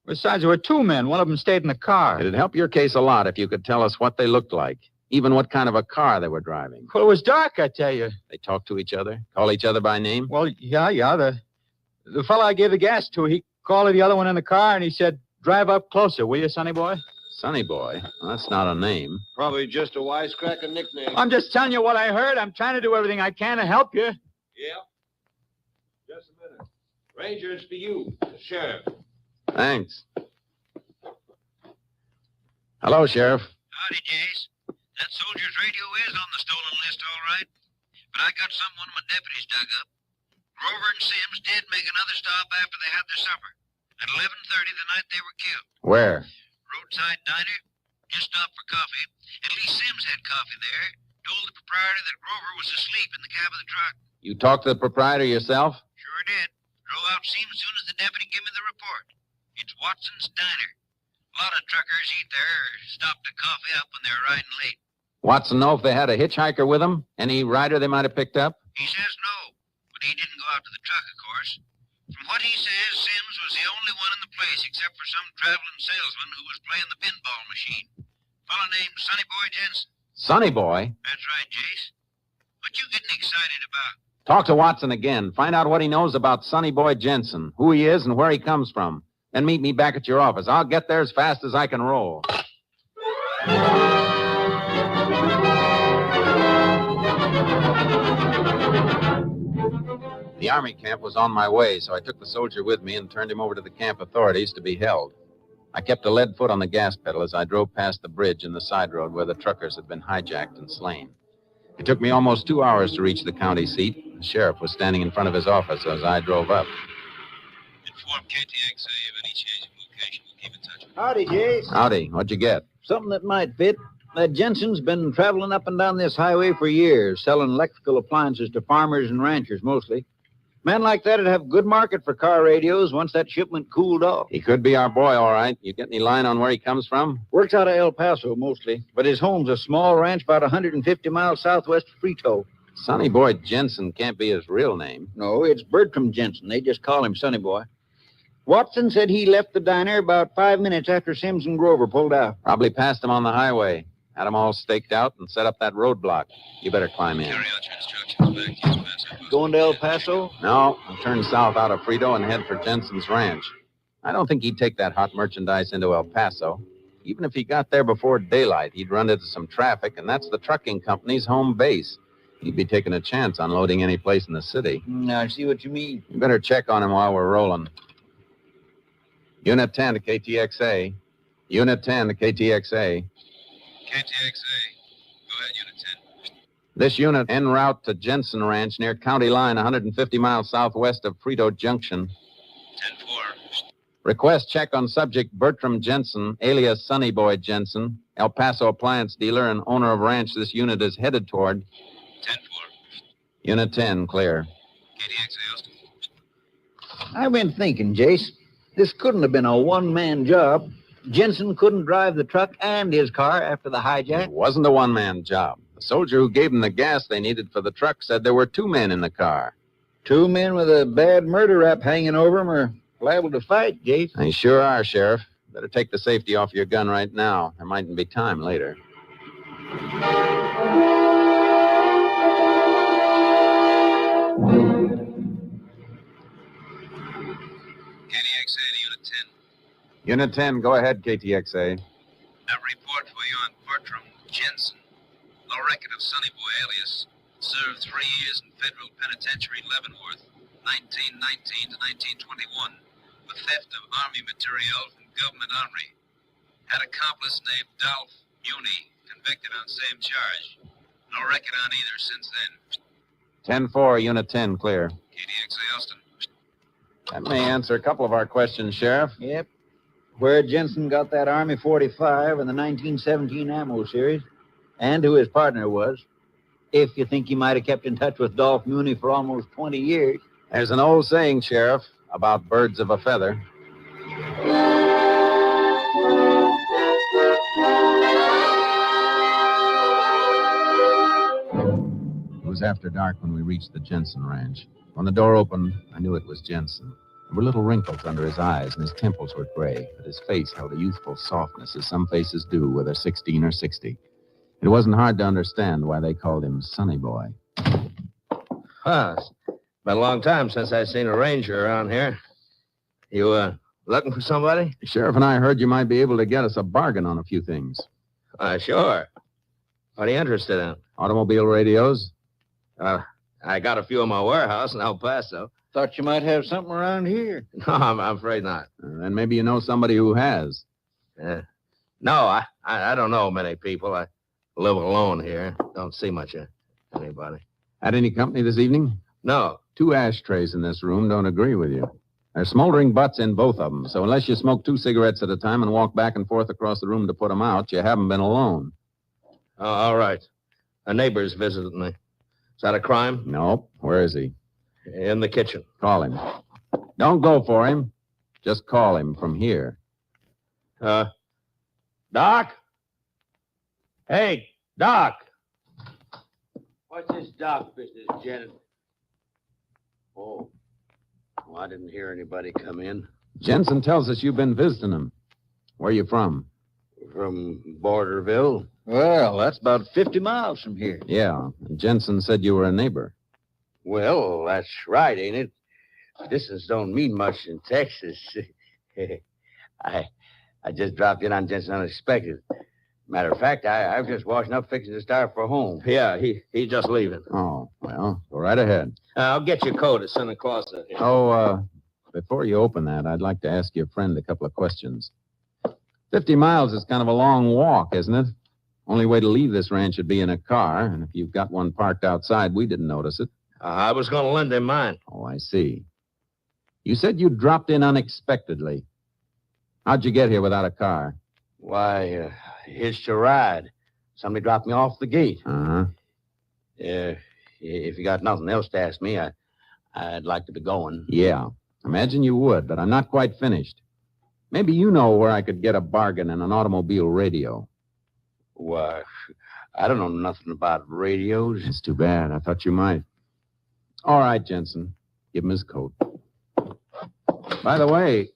there were 2 men. One of them stayed in the car. It'd help your case a lot if you could tell us what they looked like. Even what kind of a car they were driving. Well, it was dark, I tell you. They talked to each other? Call each other by name? Well, yeah. The fellow I gave the gas to, he called the other one in the car, and he said, drive up closer, will you, sonny boy? Sonny Boy? Well, that's not a name. Probably just a wisecracker nickname. I'm just telling you what I heard. I'm trying to do everything I can to help you. Yeah. Just a minute. Ranger, it's for you, the sheriff. Thanks. Hello, Sheriff. Howdy, Jace. That soldier's radio is on the stolen list, all right. But I got something one of my deputies dug up. Grover and Sims did make another stop after they had their supper. At 11:30 the night they were killed. Where? Roadside diner. Just stopped for coffee. At least Sims had coffee there. Told the proprietor that Grover was asleep in the cab of the truck. You talked to the proprietor yourself? Sure did. Drove out to see him as soon as the deputy gave me the report. It's Watson's Diner. A lot of truckers eat there or stop to coffee up when they're riding late. Watson know if they had a hitchhiker with them? Any rider they might have picked up? He says no, but he didn't go out to the truck, of course. From what he says, Sims was the only one in the place except for some traveling salesman who was playing the pinball machine. Fellow named Sonny Boy Jensen. Sonny Boy? That's right, Jace. What you getting excited about? Talk to Watson again. Find out what he knows about Sonny Boy Jensen, who he is and where he comes from. Then meet me back at your office. I'll get there as fast as I can roll. The army camp was on my way, so I took the soldier with me and turned him over to the camp authorities to be held. I kept a lead foot on the gas pedal as I drove past the bridge and the side road where the truckers had been hijacked and slain. It took me almost 2 hours to reach the county seat. The sheriff was standing in front of his office as I drove up. Inform KTXA of any change of location. We'll keep in touch. Howdy, Jace. Howdy. What'd you get? Something that might fit. That Jensen's been traveling up and down this highway for years, selling electrical appliances to farmers and ranchers mostly. Men like that would have good market for car radios once that shipment cooled off. He could be our boy, all right. You get any line on where he comes from? Works out of El Paso mostly, but his home's a small ranch about 150 miles southwest of Frito. Sonny Boy Jensen can't be his real name. No, it's Bertram Jensen. They just call him Sonny Boy. Watson said he left the diner about 5 minutes after Sims and Grover pulled out. Probably passed him on the highway. Had them all staked out and set up that roadblock. You better climb in. Carry out your instructions back to El Paso. Going to El Paso? No, I'll turn south out of Frito and head for Jensen's ranch. I don't think he'd take that hot merchandise into El Paso. Even if he got there before daylight, he'd run into some traffic, and that's the trucking company's home base. He'd be taking a chance on loading any place in the city. I see what you mean. You better check on him while we're rolling. Unit 10 to KTXA. Unit 10 to KTXA. KTXA. Go ahead, Unit 10. This unit en route to Jensen Ranch near County Line, 150 miles southwest of Frito Junction. 10-4. Request check on subject Bertram Jensen, alias Sonny Boy Jensen, El Paso appliance dealer and owner of ranch this unit is headed toward. 10-4. Unit 10, clear. KTXA, Austin. I've been thinking, Jace. This couldn't have been a one-man job. Jensen couldn't drive the truck and his car after the hijack. It wasn't a one-man job. The soldier who gave them the gas they needed for the truck said there were 2 men in the car. 2 men with a bad murder rap hanging over them are liable to fight, Jace. They sure are, Sheriff. Better take the safety off your gun right now. There mightn't be time later. KTXA to Unit 10. Unit 10, go ahead, KTXA. A report for you on Bertram Jensen. No record of Sonny Boy alias. Served 3 years in federal penitentiary Leavenworth, 1919 to 1921, for theft of army material from government armory. Had accomplice named Dolph Muni, convicted on same charge. No record on either since then. 10-4, Unit 10, clear. KTXA Austin. That may answer a couple of our questions, Sheriff. Yep. Where Jensen got that Army 45 and the 1917 ammo series, and who his partner was, if you think he might have kept in touch with Dolph Muni for almost 20 years. There's an old saying, Sheriff, about birds of a feather. It was after dark when we reached the Jensen ranch. When the door opened, I knew it was Jensen. There were little wrinkles under his eyes, and his temples were gray, but his face held a youthful softness, as some faces do, whether 16 or 60. It wasn't hard to understand why they called him Sonny Boy. Huh. It's been a long time since I've seen a ranger around here. You Looking for somebody? The sheriff and I heard you might be able to get us a bargain on a few things. Sure. What are you interested in? Automobile radios? I got a few in my warehouse in El Paso. Thought you might have something around here. No, I'm afraid not. Then maybe you know somebody who has. No, I don't know many people. I live alone here. Don't see much of anybody. Had any company this evening? No. 2 ashtrays in this room don't agree with you. There's smoldering butts in both of them, so unless you smoke 2 cigarettes at a time and walk back and forth across the room to put them out, you haven't been alone. All right. A neighbor's visited me. Is that a crime? Nope. Where is he? In the kitchen. Call him. Don't go for him. Just call him from here. Doc? Hey, Doc. What's this doc business, Janet? Oh, I didn't hear anybody come in. Jensen tells us you've been visiting him. Where you from? From Borderville. Well, that's about 50 miles from here. Yeah. And Jensen said you were a neighbor. Well, that's right, ain't it? Distance don't mean much in Texas. I just dropped in on Jensen unexpected. Matter of fact, I was just washing up, fixing to start for home. Yeah, he's just leaving. Oh, well, go right ahead. I'll get your coat as Santa Claus out here. Oh, before you open that, I'd like to ask your friend a couple of questions. 50 miles is kind of a long walk, isn't it? Only way to leave this ranch would be in a car, and if you've got one parked outside, we didn't notice it. I was going to lend him mine. Oh, I see. You said you dropped in unexpectedly. How'd you get here without a car? Why, hitched a ride. Somebody dropped me off the gate. Uh-huh. If you got nothing else to ask me, I'd like to be going. Yeah. Imagine you would, but I'm not quite finished. Maybe you know where I could get a bargain in an automobile radio. Why, I don't know nothing about radios. It's too bad. I thought you might. All right, Jensen. Give him his coat. By the way,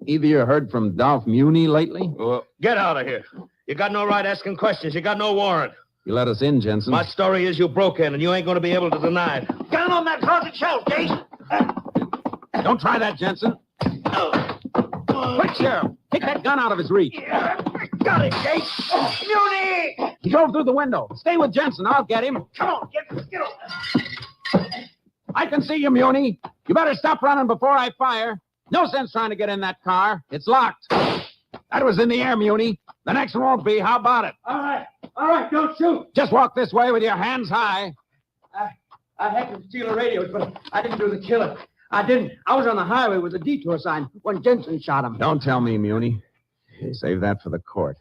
either you heard from Dolph Muni lately? Well, get out of here. You got no right asking questions. You got no warrant. You let us in, Jensen. My story is you broke in, and you ain't going to be able to deny it. Down on that closet shelf, Jason. Don't try that, Jensen. Quick, Sheriff. Take that gun out of his reach. Got it, Jason. Muni! He drove through the window. Stay with Jensen. I'll get him. Come on, get on. I can see you, Muni. You better stop running before I fire. No sense trying to get in that car. It's locked. That was in the air, Muni. The next one won't be. How about it? All right, don't shoot. Just walk this way with your hands high. I had to steal the radios, but I didn't do the killing. I didn't. I was on the highway with a detour sign when Jensen shot him. Don't tell me, Muni. Save that for the court.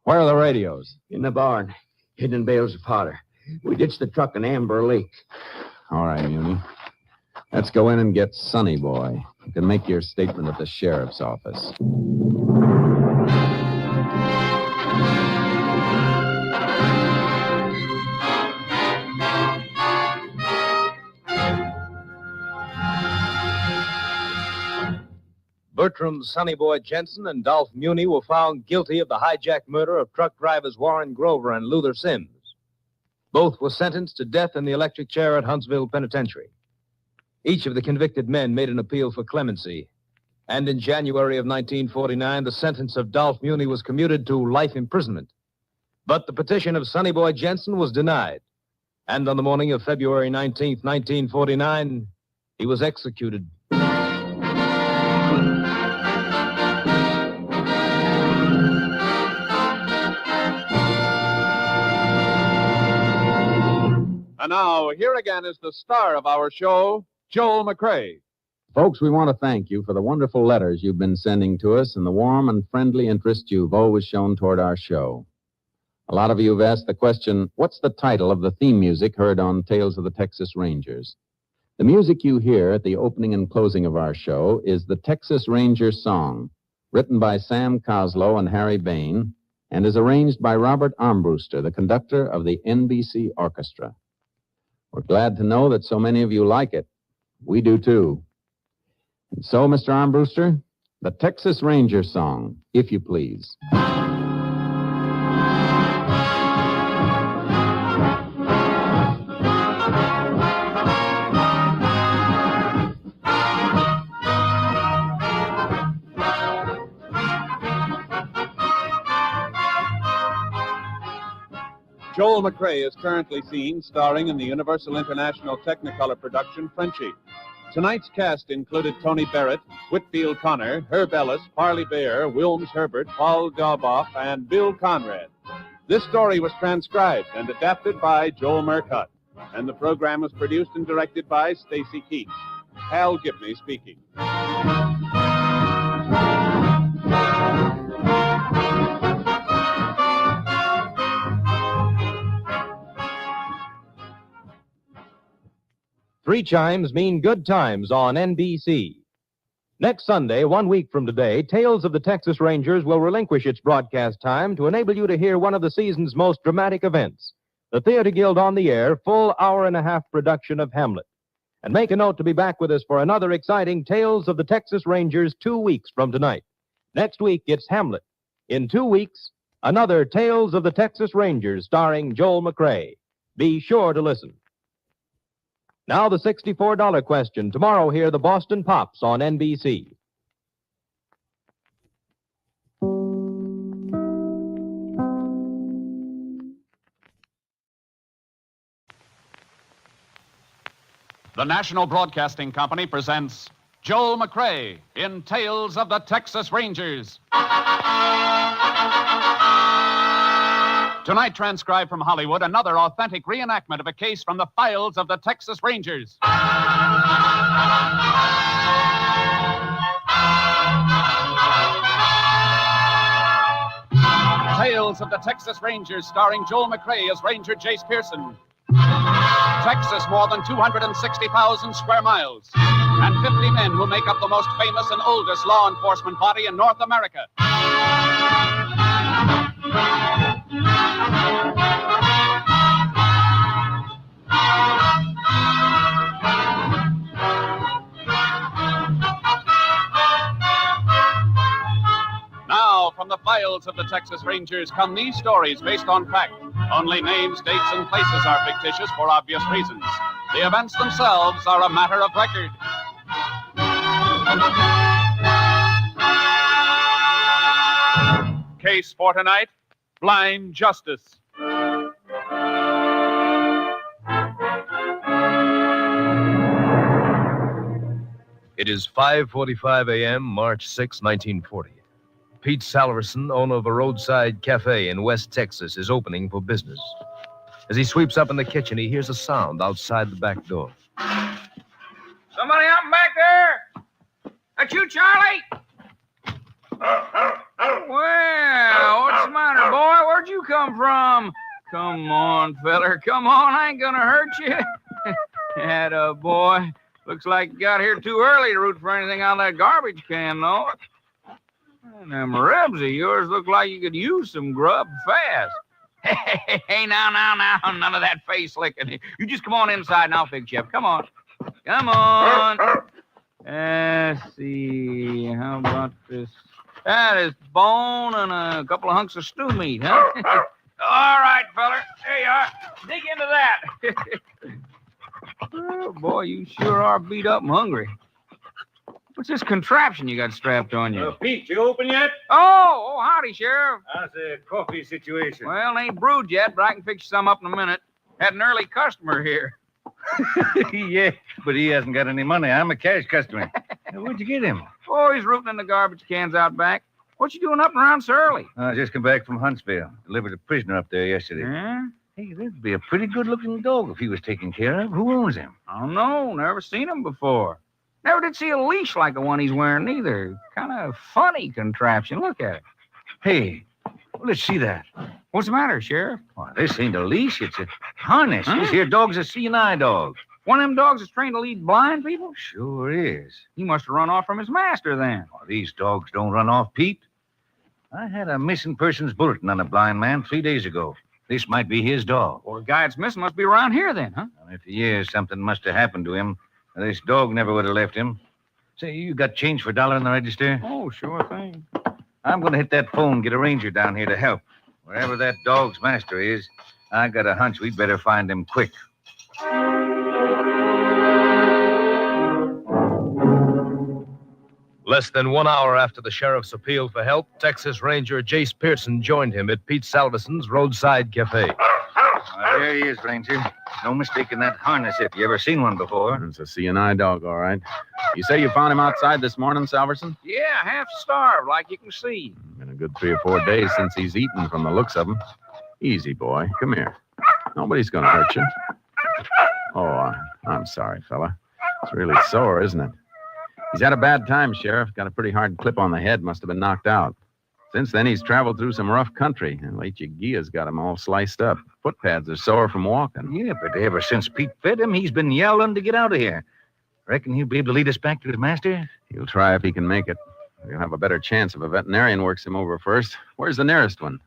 Where are the radios? In the barn, hidden in bales of powder. We ditched the truck in Amber Lake. All right, Muni. Let's go in and get Sonny Boy. You can make your statement at the sheriff's office. Bertram Sonny Boy Jensen and Dolph Muni were found guilty of the hijacked murder of truck drivers Warren Grover and Luther Sims. Both were sentenced to death in the electric chair at Huntsville Penitentiary. Each of the convicted men made an appeal for clemency, and in January of 1949, the sentence of Dolph Muni was commuted to life imprisonment. But the petition of Sonny Boy Jensen was denied, and on the morning of February 19th, 1949, he was executed. And now, here again is the star of our show, Joel McCrea. Folks, we want to thank you for the wonderful letters you've been sending to us and the warm and friendly interest you've always shown toward our show. A lot of you have asked the question, what's the title of the theme music heard on Tales of the Texas Rangers? The music you hear at the opening and closing of our show is the Texas Ranger Song, written by Sam Coslow and Harry Bain, and is arranged by Robert Armbruster, the conductor of the NBC Orchestra. We're glad to know that so many of you like it. We do, too. And so, Mr. Armbruster, the Texas Ranger Song, if you please. Joel McRae is currently seen starring in the Universal International Technicolor production Frenchie. Tonight's cast included Tony Barrett, Whitfield Connor, Herb Ellis, Parley Bear, Wilms Herbert, Paul Dauboff, and Bill Conrad. This story was transcribed and adapted by Joel Murcutt, and the program was produced and directed by Stacy Keach. Hal Gibney speaking. 3 chimes mean good times on NBC. Next Sunday, 1 week from today, Tales of the Texas Rangers will relinquish its broadcast time to enable you to hear one of the season's most dramatic events, the Theater Guild on the Air full hour-and-a-half production of Hamlet. And make a note to be back with us for another exciting Tales of the Texas Rangers 2 weeks from tonight. Next week, it's Hamlet. In 2 weeks, another Tales of the Texas Rangers starring Joel McRae. Be sure to listen. Now the $64 question. Tomorrow, hear the Boston Pops on NBC. The National Broadcasting Company presents Joel McRae in Tales of the Texas Rangers. Tonight, transcribed from Hollywood, another authentic reenactment of a case from the files of the Texas Rangers. Tales of the Texas Rangers, starring Joel McRae as Ranger Jace Pearson. Texas, more than 260,000 square miles, and 50 men who make up the most famous and oldest law enforcement body in North America. Now, from the files of the Texas Rangers come these stories based on fact. Only names, dates, and places are fictitious for obvious reasons. The events themselves are a matter of record. Case for tonight, Blind Justice. It is 5:45 a.m., March 6, 1940. Pete Salverson, owner of a roadside cafe in West Texas, is opening for business. As he sweeps up in the kitchen, he hears a sound outside the back door. Somebody out back there? That you, Charlie? Well, what's the matter, boy? Where'd you come from? Come on, feller. Come on. I ain't gonna hurt you. Atta boy. Looks like you got here too early to root for anything out of that garbage can, though. And them ribs of yours look like you could use some grub fast. Hey, now, none of that face licking. You just come on inside and I'll fix you up. Come on. Come on. Let's see. How about this? That is bone and a couple of hunks of stew meat, huh? All right, feller. There you are. Dig into that. Oh, boy, you sure are beat up and hungry. What's this contraption you got strapped on you? Pete, you open yet? Oh, howdy, Sheriff. How's the coffee situation? Well, it ain't brewed yet, but I can fix you some up in a minute. Had an early customer here. Yeah, but he hasn't got any money. I'm a cash customer. Where'd you get him? Oh, he's rooting in the garbage cans out back. What you doing up and around so early? I just come back from Huntsville. Delivered a prisoner up there yesterday. Yeah? Hey, that'd be a pretty good-looking dog if he was taken care of. Who owns him? I don't know. Never seen him before. Never did see a leash like the one he's wearing either. Kind of funny contraption. Look at it. Hey, let's see that. What's the matter, Sheriff? Well, this ain't a leash. It's a harness. Huh? This here dog's a seeing-eye dog. One of them dogs is trained to lead blind people? Sure is. He must have run off from his master then. Well, these dogs don't run off, Pete. I had a missing persons bulletin on a blind man 3 days ago. This might be his dog. Well, the guy that's missing must be around here then, huh? Well, if he is, something must have happened to him. This dog never would have left him. Say, you got change for $1 in the register? Oh, sure thing. I'm going to hit that phone, get a ranger down here to help. Wherever that dog's master is, I got a hunch we'd better find him quick. Less than 1 hour after the sheriff's appeal for help, Texas Ranger Jace Pearson joined him at Pete Salverson's roadside cafe. There he is, Ranger. No mistaking that harness if you ever seen one before. It's a CNI dog, all right. You say you found him outside this morning, Salverson? Yeah, half starved, like you can see. Been a good 3 or 4 days since he's eaten from the looks of him. Easy, boy. Come here. Nobody's going to hurt you. Oh, I'm sorry, fella. It's really sore, isn't it? He's had a bad time, Sheriff. Got a pretty hard clip on the head. Must have been knocked out. Since then, he's traveled through some rough country, and Leitchigia's got him all sliced up. Foot pads are sore from walking. Yeah, but ever since Pete fed him, he's been yelling to get out of here. Reckon he'll be able to lead us back to his master? He'll try if he can make it. He'll have a better chance if a veterinarian works him over first. Where's the nearest one?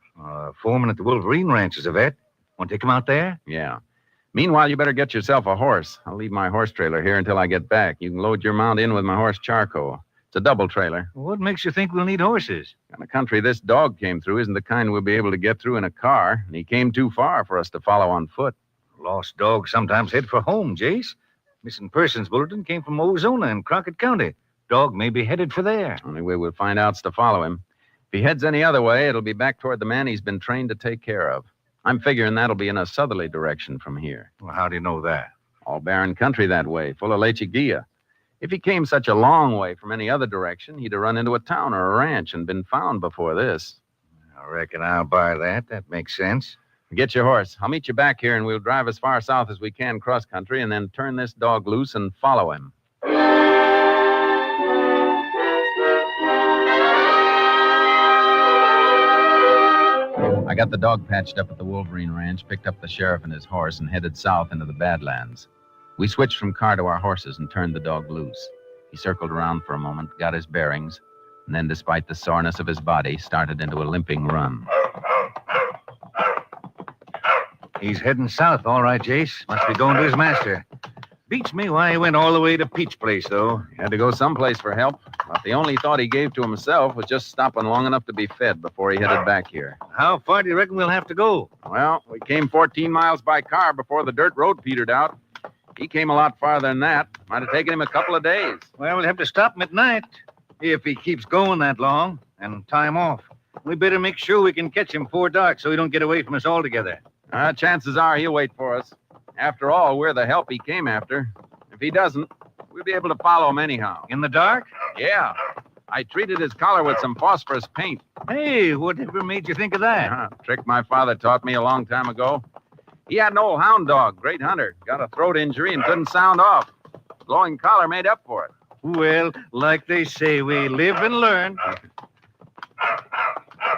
Foreman at the Wolverine Ranch is a vet. Want to take him out there? Yeah. Meanwhile, you better get yourself a horse. I'll leave my horse trailer here until I get back. You can load your mount in with my horse Charcoal. It's a double trailer. What makes you think we'll need horses? And the country this dog came through isn't the kind we'll be able to get through in a car, and he came too far for us to follow on foot. Lost dogs sometimes head for home, Jace. Missing persons bulletin came from Ozona in Crockett County. Dog may be headed for there. Only way we'll find out's to follow him. If he heads any other way, it'll be back toward the man he's been trained to take care of. I'm figuring that'll be in a southerly direction from here. Well, how do you know that? All barren country that way, full of Leitchigia. If he came such a long way from any other direction, he'd have run into a town or a ranch and been found before this. I reckon I'll buy that. That makes sense. Get your horse. I'll meet you back here, and we'll drive as far south as we can cross country and then turn this dog loose and follow him. I got the dog patched up at the Wolverine Ranch, picked up the sheriff and his horse, and headed south into the Badlands. We switched from car to our horses and turned the dog loose. He circled around for a moment, got his bearings, and then, despite the soreness of his body, started into a limping run. He's heading south, all right, Jace. Must be going to his master. Beats me why he went all the way to Pete's place, though. He had to go someplace for help, but the only thought he gave to himself was just stopping long enough to be fed before he headed back here. How far do you reckon we'll have to go? Well, we came 14 miles by car before the dirt road petered out. He came a lot farther than that. Might have taken him a couple of days. Well, we'll have to stop him at night. If he keeps going that long, and time off. We better make sure we can catch him before dark so he don't get away from us altogether. Chances are he'll wait for us. After all, we're the help he came after. If he doesn't, we'll be able to follow him anyhow. In the dark? Yeah. I treated his collar with some phosphorus paint. Hey, whatever made you think of that? Trick my father taught me a long time ago. He had an old hound dog, great hunter. Got a throat injury and couldn't sound off. Glowing collar made up for it. Well, like they say, we live and learn.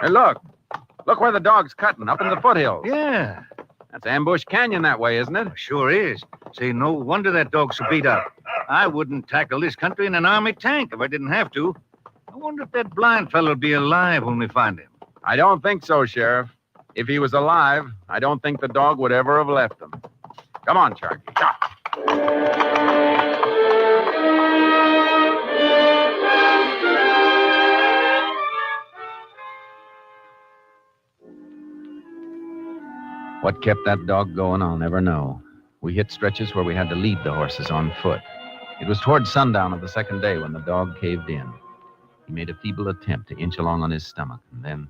Hey, look. Look where the dog's cutting, up in the foothills. Yeah. That's Ambush Canyon that way, isn't it? Sure is. Say, no wonder that dog's so beat up. I wouldn't tackle this country in an army tank if I didn't have to. I wonder if that blind fellow'll be alive when we find him. I don't think so, Sheriff. If he was alive, I don't think the dog would ever have left him. Come on, Sharky. What kept that dog going, I'll never know. We hit stretches where we had to lead the horses on foot. It was toward sundown of the second day when the dog caved in. He made a feeble attempt to inch along on his stomach and then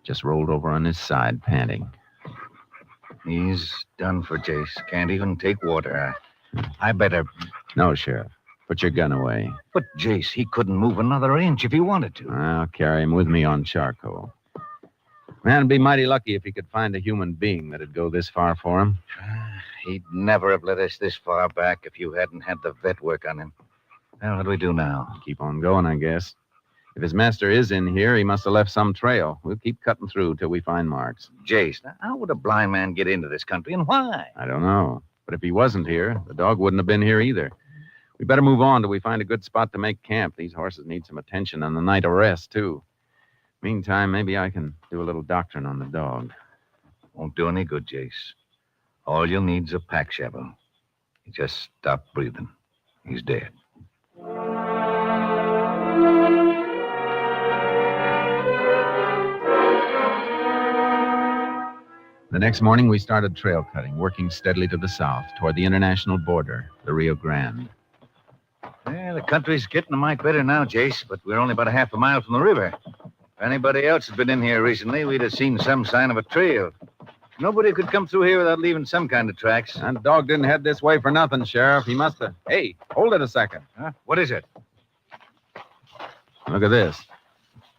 just rolled over on his side, panting. He's done for, Jace. Can't even take water. I better... No, Sheriff. Put your gun away. But, Jace, he couldn't move another inch if he wanted to. I'll carry him with me on Charcoal. Man'd be mighty lucky if he could find a human being that'd go this far for him. He'd never have led us this far back if you hadn't had the vet work on him. Well, what do we do now? Keep on going, I guess. If his master is in here, he must have left some trail. We'll keep cutting through till we find marks. Jace, now, how would a blind man get into this country and why? I don't know. But if he wasn't here, the dog wouldn't have been here either. We better move on till we find a good spot to make camp. These horses need some attention and a night of rest, too. Meantime, maybe I can do a little doctoring on the dog. Won't do any good, Jace. All you'll need's a pack shovel. He just stopped breathing. He's dead. The next morning, we started trail cutting, working steadily to the south, toward the international border, the Rio Grande. Well, the country's getting a mite better now, Jace, but we're only about a half a mile from the river. If anybody else had been in here recently, we'd have seen some sign of a trail. Nobody could come through here without leaving some kind of tracks. That dog didn't head this way for nothing, Sheriff. He must have... Hey, hold it a second. Huh? What is it? Look at this.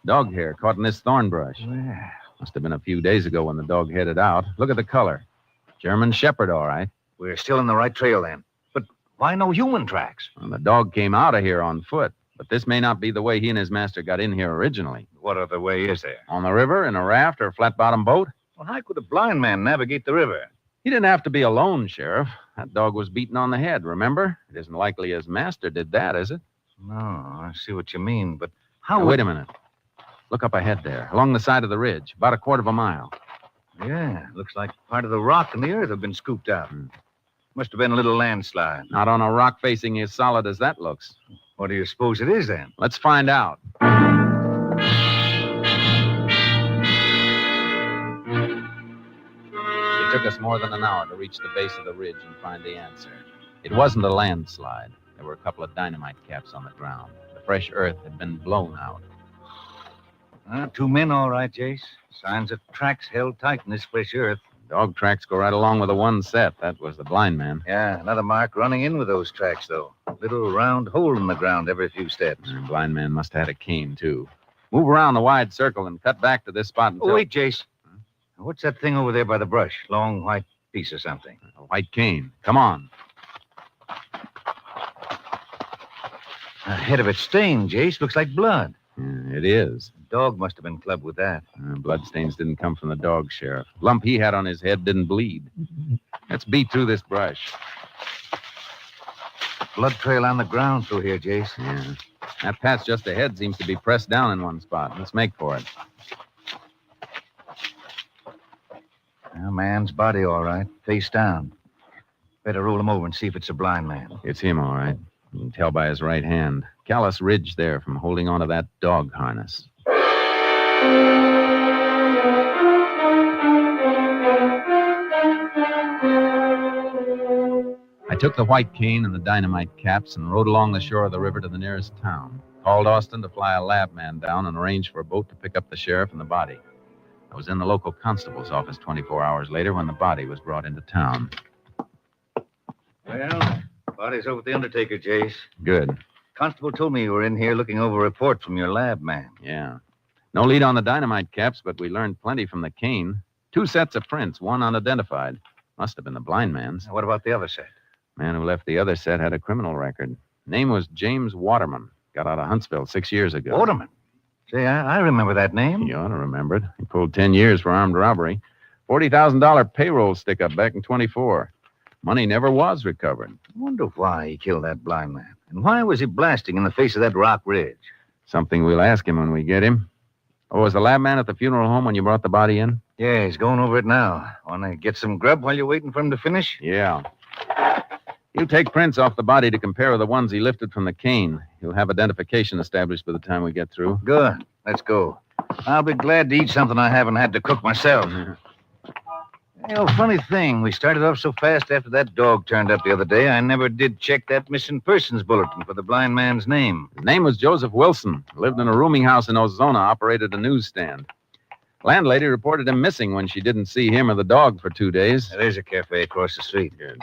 Dog hair caught in this thorn brush. Well, Must have been a few days ago when the dog headed out. Look at the color. German Shepherd, all right. we're still in the right trail then. But why no human tracks? Well, the dog came out of here on foot. But this may not be the way he and his master got in here originally. What other way is there? On the river, in a raft, or a flat-bottom boat? Well, how could a blind man navigate the river? He didn't have to be alone, Sheriff. That dog was beaten on the head, remember? It isn't likely his master did that, is it? No, I see what you mean, but how... Now, wait a minute. Look up ahead there, along the side of the ridge, about a quarter of a mile. Yeah, looks like part of the rock and the earth have been scooped out. Must have been a little landslide. Not on a rock facing as solid as that looks. What do you suppose it is, then? Let's find out. It took us more than an hour to reach the base of the ridge and find the answer. It wasn't a landslide. There were a couple of dynamite caps on the ground. The fresh earth had been blown out. 2 men, all right, Jace. Signs of tracks held tight in this fresh earth. Dog tracks go right along with the one set. That was the blind man. Yeah, another mark running in with those tracks, though. A little round hole in the ground every few steps. The blind man must have had a cane, too. Move around the wide circle and cut back to this spot until... Oh, wait, Jace. What's that thing over there by the brush? Long white piece or something. A white cane. Come on. The head of it's stained, Jace. Looks like blood. Yeah, it is. The dog must have been clubbed with that. Bloodstains didn't come from the dog, Sheriff. Lump he had on his head didn't bleed. Let's beat through this brush. Blood trail on the ground through here, Jace. Yeah. That patch just ahead seems to be pressed down in one spot. Let's make for it. A man's body, all right. Face down. Better roll him over and see if it's a blind man. It's him, all right. You can tell by his right hand. Callous ridge there from holding onto that dog harness. I took the white cane and the dynamite caps and rode along the shore of the river to the nearest town. Called Austin to fly a lab man down and arrange for a boat to pick up the sheriff and the body. I was in the local constable's office 24 hours later when the body was brought into town. Well, body's over at the undertaker, Jace. Good. Constable told me you were in here looking over a report from your lab man. Yeah. No lead on the dynamite caps, but we learned plenty from the cane. 2 sets of prints, one unidentified. Must have been the blind man's. What about the other set? Man who left the other set had a criminal record. Name was James Waterman. Got out of Huntsville 6 years ago. Waterman? Say, I remember that name. You ought to remember it. He pulled 10 years for armed robbery. $40,000 payroll stick-up back in 24. Money never was recovered. I wonder why he killed that blind man. And why was he blasting in the face of that rock ridge? Something we'll ask him when we get him. Oh, was the lab man at the funeral home when you brought the body in? Yeah, he's going over it now. Want to get some grub while you're waiting for him to finish? Yeah. You take prints off the body to compare with the ones he lifted from the cane. You'll have identification established by the time we get through. Good. Let's go. I'll be glad to eat something I haven't had to cook myself. You know, funny thing, we started off so fast after that dog turned up the other day, I never did check that missing persons bulletin for the blind man's name. His name was Joseph Wilson. Lived in a rooming house in Ozona, operated a newsstand. Landlady reported him missing when she didn't see him or the dog for 2 days. There's a cafe across the street. Good.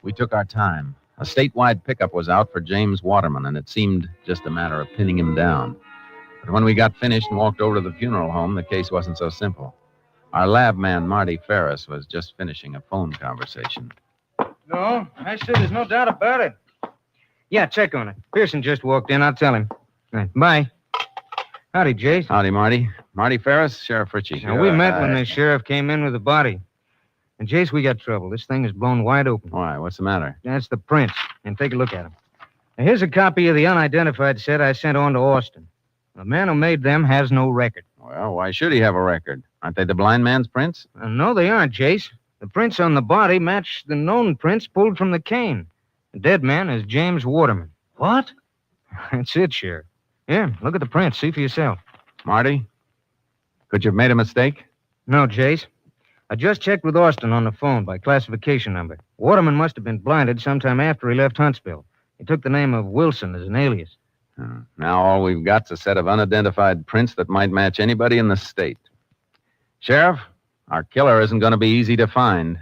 We took our time. A statewide pickup was out for James Waterman, and it seemed just a matter of pinning him down. But when we got finished and walked over to the funeral home, the case wasn't so simple. Our lab man, Marty Ferris, was just finishing a phone conversation. No, I said there's no doubt about it. Yeah, check on it. Pearson just walked in. I'll tell him. Right, bye. Howdy, Jace. Howdy, Marty. Marty Ferris, Sheriff Ritchie. Now, we met when the sheriff came in with the body. And, Jace, we got trouble. This thing is blown wide open. Why? What's the matter? That's the prints. And take a look at them. Now, here's a copy of the unidentified set I sent on to Austin. The man who made them has no record. Well, why should he have a record? Aren't they the blind man's prints? No, they aren't, Jace. The prints on the body match the known prints pulled from the cane. The dead man is James Waterman. What? That's it, Sheriff. Here, look at the prints. See for yourself. Marty? Could you have made a mistake? No, Jace. I just checked with Austin on the phone by classification number. Waterman must have been blinded sometime after he left Huntsville. He took the name of Wilson as an alias. Now all we've got's a set of unidentified prints that might match anybody in the state. Sheriff, our killer isn't going to be easy to find.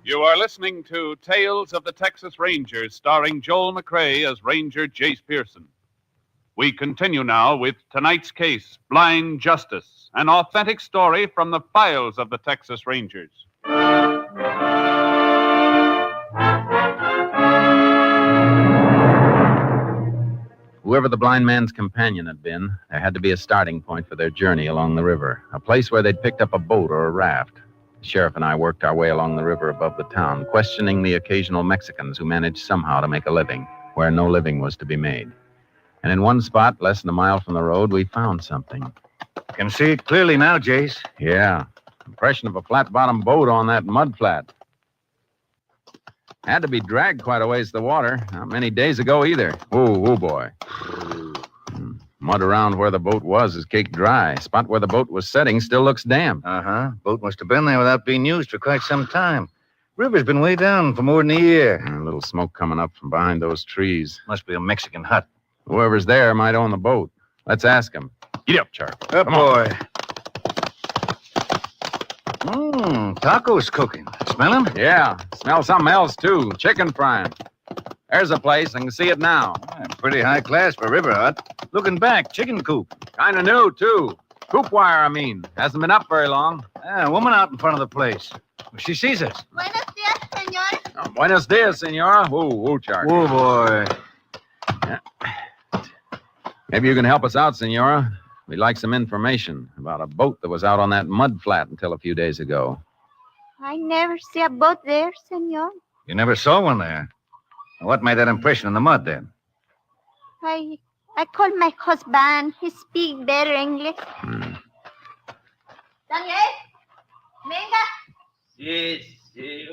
You are listening to Tales of the Texas Rangers, starring Joel McCrea as Ranger Jace Pearson. We continue now with tonight's case, Blind Justice, an authentic story from the files of the Texas Rangers. Whoever the blind man's companion had been, there had to be a starting point for their journey along the river, a place where they'd picked up a boat or a raft. The sheriff and I worked our way along the river above the town, questioning the occasional Mexicans who managed somehow to make a living where no living was to be made. And in one spot, less than a mile from the road, we found something. Can see it clearly now, Jace. Yeah. Impression of a flat-bottomed boat on that mud flat. Had to be dragged quite a ways to the water. Not many days ago either. Oh, boy. Mud around where the boat was is caked dry. Spot where the boat was setting still looks damp. Uh-huh. Boat must have been there without being used for quite some time. River's been way down for more than a year. A little smoke coming up from behind those trees. Must be a Mexican hut. Whoever's there might own the boat. Let's ask him. Get up, Charlie. Up, boy. Tacos cooking. Smell 'em? Yeah. Smell something else, too. Chicken frying. There's a place. I can see it now. Pretty high class for river hut. Looking back, chicken coop. Kind of new, too. Coop wire, I mean. Hasn't been up very long. A woman out in front of the place. She sees us. Buenos dias, señor. Oh, buenos dias, senora. Ooh, Charlie. Oh, boy. Yeah. Maybe you can help us out, senora. We'd like some information about a boat that was out on that mud flat until a few days ago. I never see a boat there, señor. You never saw one there. What made that impression in the mud, then? I called my husband. He speaks better English. Daniel? Venga. Yes.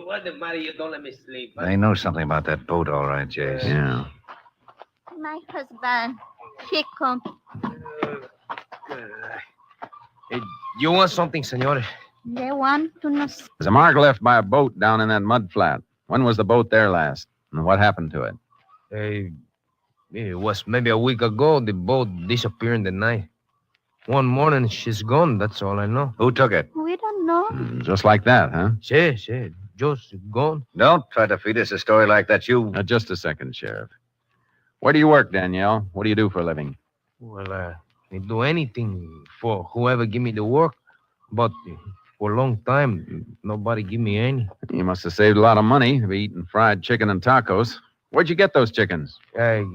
What's the matter? You don't let me sleep. They know something about that boat, all right, Jace. Yeah. My husband. He come. You want something, senor? They want to know. There's a mark left by a boat down in that mud flat. When was the boat there last? And what happened to it? It was maybe a week ago. The boat disappeared in the night. One morning, she's gone. That's all I know. Who took it? We don't know. Just like that, huh? Sí, just gone. Don't try to feed us a story like that. Just a second, Sheriff. Where do you work, Danielle? What do you do for a living? Well, I do anything for whoever give me the work. But for a long time, nobody give me any. You must have saved a lot of money to be eating fried chicken and tacos. Where'd you get those chickens? I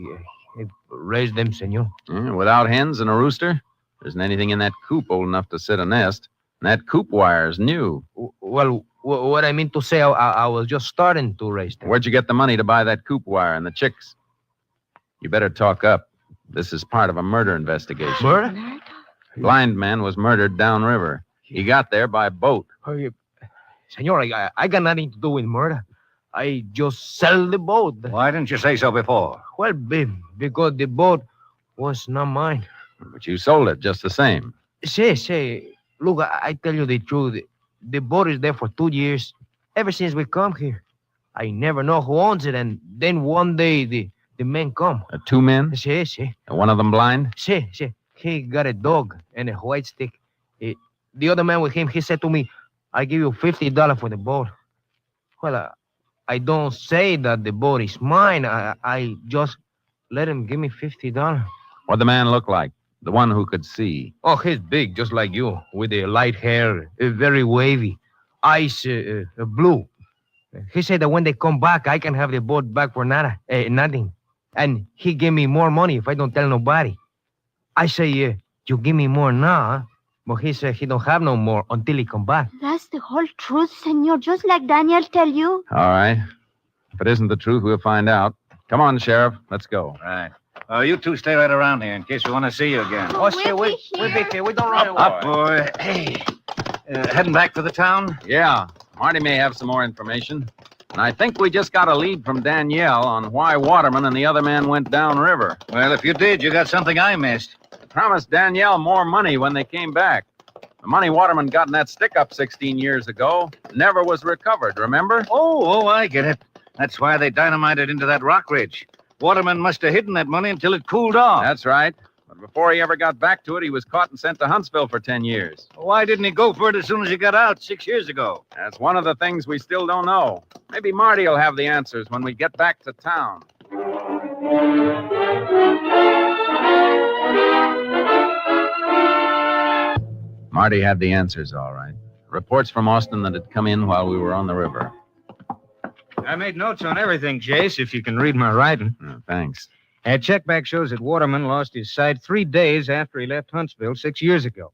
raised them, senor. Without hens and a rooster? There isn't anything in that coop old enough to sit a nest. And that coop wire's new. Well, what I mean to say, I was just starting to raise them. Where'd you get the money to buy that coop wire and the chicks? You better talk up. This is part of a murder investigation. Murder? Blind man was murdered downriver. He got there by boat. Senor, I got nothing to do with murder. I just sell the boat. Why didn't you say so before? Well, because the boat was not mine. But you sold it just the same. Say, look, I tell you the truth. The boat is there for 2 years, ever since we come here. I never know who owns it, and then one day the men come. 2 men? Sí. And one of them blind? Sí. He got a dog and a white stick. The other man with him, he said to me, I give you $50 for the boat. Well, I don't say that the boat is mine. I just let him give me $50. What'd the man look like? The one who could see? Oh, he's big, just like you, with the light hair, very wavy, eyes blue. He said that when they come back, I can have the boat back for nothing. And he gave me more money if I don't tell nobody. I say, you give me more now, huh? But he said he don't have no more until he come back. That's the whole truth, senor, just like Daniel tell you. All right. If it isn't the truth, we'll find out. Come on, Sheriff. Let's go. Right. You two stay right around here in case we want to see you again. Oh, shit, we'll be here. We don't run away. Up, boy. Hey. Heading back for the town? Yeah. Marty may have some more information. And I think we just got a lead from Danielle on why Waterman and the other man went downriver. Well, if you did, you got something I missed. They promised Danielle more money when they came back. The money Waterman got in that stick-up 16 years ago never was recovered, remember? Oh, I get it. That's why they dynamited into that rock ridge. Waterman must have hidden that money until it cooled off. That's right. But before he ever got back to it, he was caught and sent to Huntsville for 10 years. Why didn't he go for it as soon as he got out 6 years ago? That's one of the things we still don't know. Maybe Marty will have the answers when we get back to town. Marty had the answers, all right. Reports from Austin that had come in while we were on the river. I made notes on everything, Jace, if you can read my writing. Oh, thanks. That checkback shows that Waterman lost his sight 3 days after he left Huntsville 6 years ago.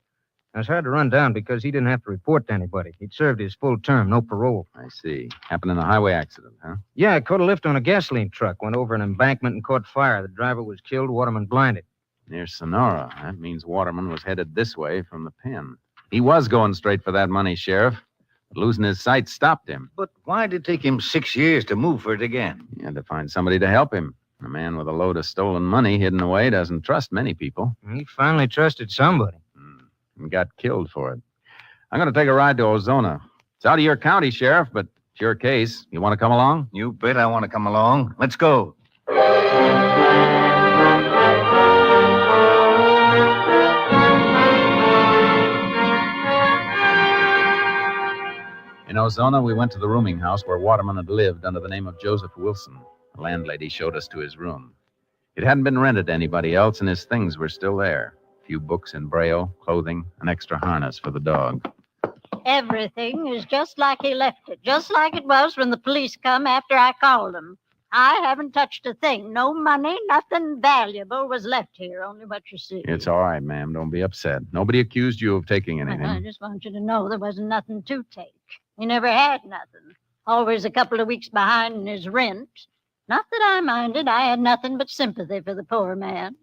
Now, it's hard to run down because he didn't have to report to anybody. He'd served his full term, no parole. I see. Happened in a highway accident, huh? Yeah, I caught a lift on a gasoline truck, went over an embankment and caught fire. The driver was killed, Waterman blinded. Near Sonora. That means Waterman was headed this way from the pen. He was going straight for that money, Sheriff. But losing his sight stopped him. But why did it take him 6 years to move for it again? He had to find somebody to help him. A man with a load of stolen money hidden away doesn't trust many people. He finally trusted somebody. And got killed for it. I'm going to take a ride to Ozona. It's out of your county, Sheriff, but it's your case. You want to come along? You bet I want to come along. Let's go. In Ozona, we went to the rooming house where Waterman had lived under the name of Joseph Wilson. The landlady showed us to his room. It hadn't been rented to anybody else, and his things were still there. A few books in Braille, clothing, an extra harness for the dog. Everything is just like he left it, just like it was when the police come after I called them. I haven't touched a thing. No money, nothing valuable was left here, only what you see. It's all right, ma'am. Don't be upset. Nobody accused you of taking anything. I just want you to know there wasn't nothing to take. He never had nothing. Always a couple of weeks behind in his rent. Not that I minded. I had nothing but sympathy for the poor man.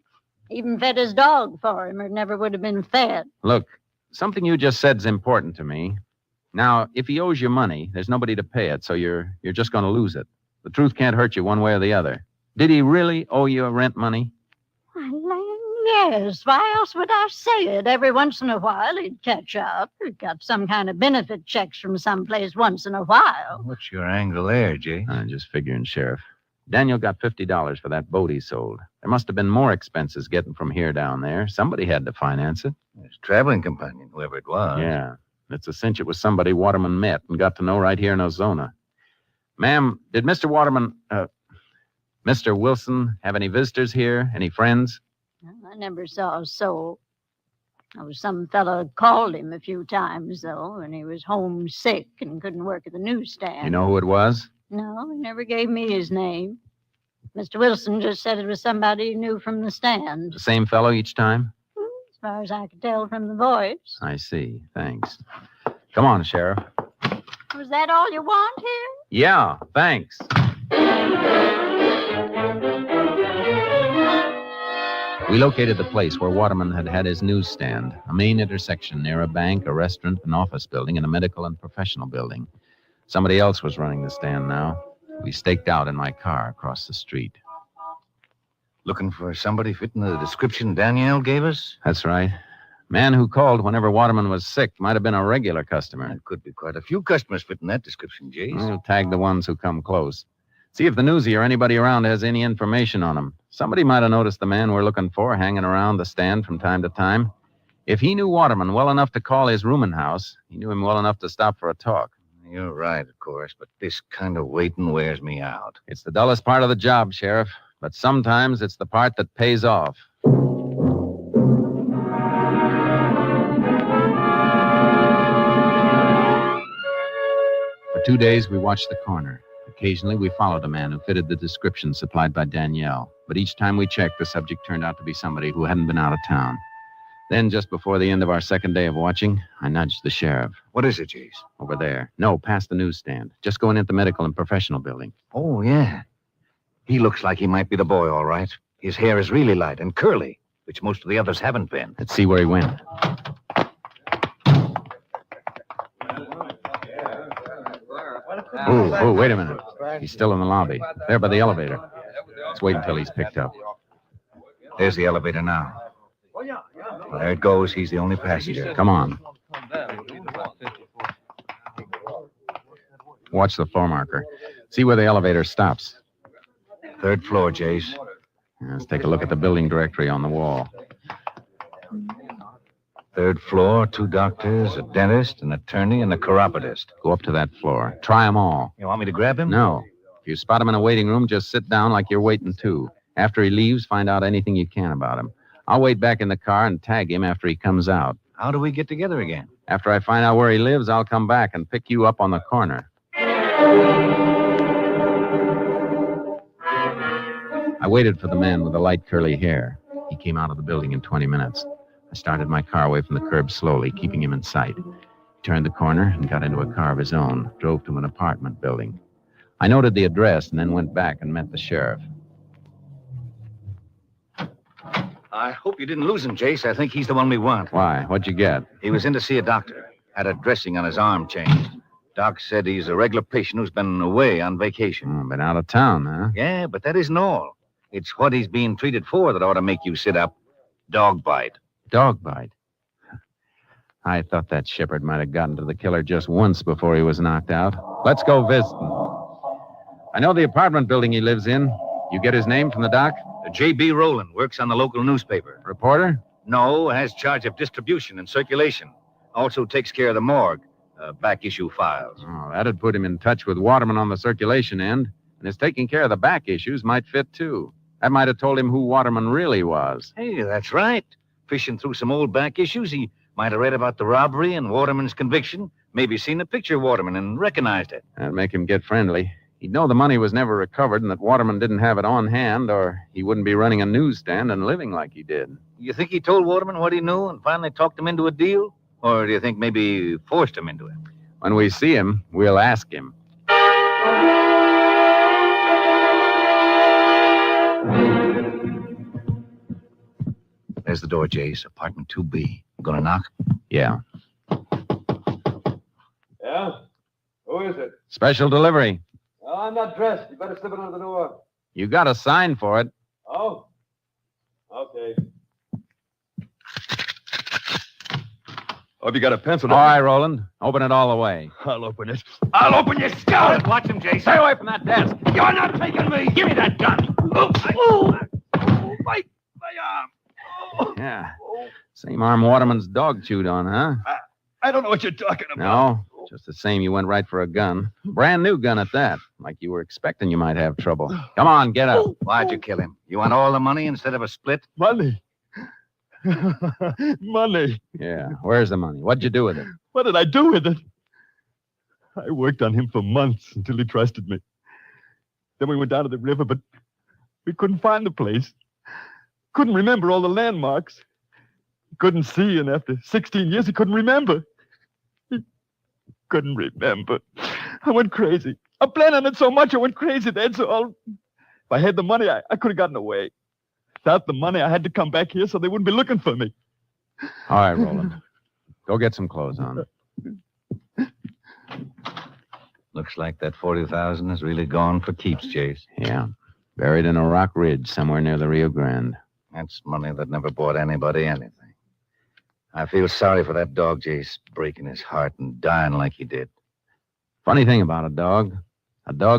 Even fed his dog for him, or it never would have been fed. Look, something you just said is important to me. Now, if he owes you money, there's nobody to pay it, so you're just going to lose it. The truth can't hurt you one way or the other. Did he really owe you rent money? Yes, why else would I say it? Every once in a while he'd catch up. He'd got some kind of benefit checks from someplace once in a while. What's your angle there, Jay? I'm just figuring, Sheriff. Daniel got $50 for that boat he sold. There must have been more expenses getting from here down there. Somebody had to finance it. His traveling companion, whoever it was. Yeah, it's a cinch it was somebody Waterman met and got to know right here in Ozona. Ma'am, did Mr. Wilson have any visitors here? Any friends? I never saw a soul. There was some fellow called him a few times, though, and he was homesick and couldn't work at the newsstand. You know who it was? No, he never gave me his name. Mr. Wilson just said it was somebody he knew from the stand. The same fellow each time? As far as I could tell from the voice. I see. Thanks. Come on, Sheriff. Was that all you want here? Yeah, thanks. We located the place where Waterman had had his newsstand, a main intersection near a bank, a restaurant, an office building, and a medical and professional building. Somebody else was running the stand now. We staked out in my car across the street. Looking for somebody fitting the description Danielle gave us? That's right. Man who called whenever Waterman was sick might have been a regular customer. There could be quite a few customers fitting that description, Jace. We'll tag the ones who come close. See if the newsie or anybody around has any information on him. Somebody might have noticed the man we're looking for hanging around the stand from time to time. If he knew Waterman well enough to call his rooming house, he knew him well enough to stop for a talk. You're right, of course, but this kind of waiting wears me out. It's the dullest part of the job, Sheriff, but sometimes it's the part that pays off. For 2 days, we watched the corner. Occasionally, we followed a man who fitted the description supplied by Danielle, but each time we checked, the subject turned out to be somebody who hadn't been out of town. Then, just before the end of our second day of watching, I nudged the sheriff. What is it, Jace? Over there. No, past the newsstand. Just going into the medical and professional building. Oh, yeah. He looks like he might be the boy, all right. His hair is really light and curly, which most of the others haven't been. Let's see where he went. Oh, wait a minute. He's still in the lobby. There by the elevator. Let's wait until he's picked up. There's the elevator now. Well, there it goes. He's the only passenger. Come on. Watch the floor marker. See where the elevator stops. 3rd floor, Jace. Let's take a look at the building directory on the wall. 3rd floor, 2 doctors, a dentist, an attorney, and a chiropodist. Go up to that floor. Try them all. You want me to grab him? No. If you spot him in a waiting room, just sit down like you're waiting too. After he leaves, find out anything you can about him. I'll wait back in the car and tag him after he comes out. How do we get together again? After I find out where he lives, I'll come back and pick you up on the corner. I waited for the man with the light curly hair. He came out of the building in 20 minutes. I started my car away from the curb slowly, keeping him in sight. He turned the corner and got into a car of his own, drove to an apartment building. I noted the address and then went back and met the sheriff. I hope you didn't lose him, Jace. I think he's the one we want. Why? What'd you get? He was in to see a doctor. Had a dressing on his arm changed. Doc said he's a regular patient who's been away on vacation. Been out of town, huh? Yeah, but that isn't all. It's what he's being treated for that ought to make you sit up. Dog bite. Dog bite? I thought that shepherd might have gotten to the killer just once before he was knocked out. Let's go visit him. I know the apartment building he lives in. You get his name from the doc? J.B. Rowland works on the local newspaper. Reporter? No, has charge of distribution and circulation. Also takes care of the morgue, back issue files. Oh, that'd put him in touch with Waterman on the circulation end. And his taking care of the back issues might fit, too. That might have told him who Waterman really was. Hey, that's right. Fishing through some old back issues, he might have read about the robbery and Waterman's conviction. Maybe seen a picture of Waterman and recognized it. That'd make him get friendly. He'd know the money was never recovered and that Waterman didn't have it on hand, or he wouldn't be running a newsstand and living like he did. You think he told Waterman what he knew and finally talked him into a deal? Or do you think maybe he forced him into it? When we see him, we'll ask him. There's the door, Jace. Apartment 2B. Gonna knock? Yeah. Yeah? Who is it? Special delivery. Oh, I'm not dressed. You better slip it under the door. You got a sign for it. Oh? Okay. Hope you got a pencil. All right, Roland. Open it all the way. I'll open it. I'll open your skull. Watch him, Jace. Stay away from that desk. You're not taking me. Give me that gun. My arm. Yeah. Same arm Waterman's dog chewed on, huh? I don't know what you're talking about. No. Just the same, you went right for a gun. Brand new gun at that. Like you were expecting you might have trouble. Come on, get up. Why'd you kill him? You want all the money instead of a split? Money. Money. Yeah. Where's the money? What'd you do with it? What did I do with it? I worked on him for months until he trusted me. Then we went down to the river, but we couldn't find the place. Couldn't remember all the landmarks. Couldn't see, and after 16 years, he couldn't remember. He couldn't remember. I went crazy. I planned on it so much, I went crazy, that's all. If I had the money, I could have gotten away. Without the money, I had to come back here so they wouldn't be looking for me. All right, Roland. Go get some clothes on. Looks like that 40,000 is really gone for keeps, Jace. Yeah. Buried in a rock ridge somewhere near the Rio Grande. That's money that never bought anybody anything. I feel sorry for that dog, Jace, breaking his heart and dying like he did. Funny thing about a dog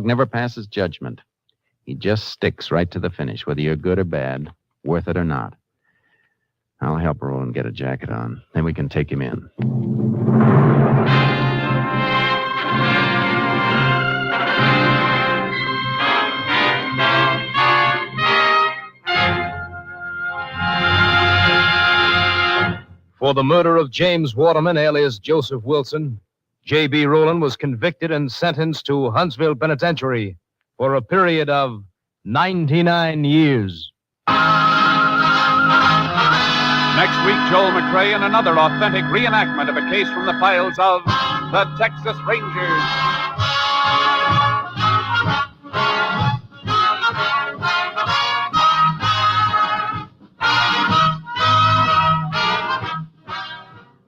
never passes judgment. He just sticks right to the finish, whether you're good or bad, worth it or not. I'll help Roland get a jacket on. Then we can take him in. For the murder of James Waterman, alias Joseph Wilson, J.B. Rowland was convicted and sentenced to Huntsville Penitentiary for a period of 99 years. Next week, Joel McCrea in another authentic reenactment of a case from the files of the Texas Rangers.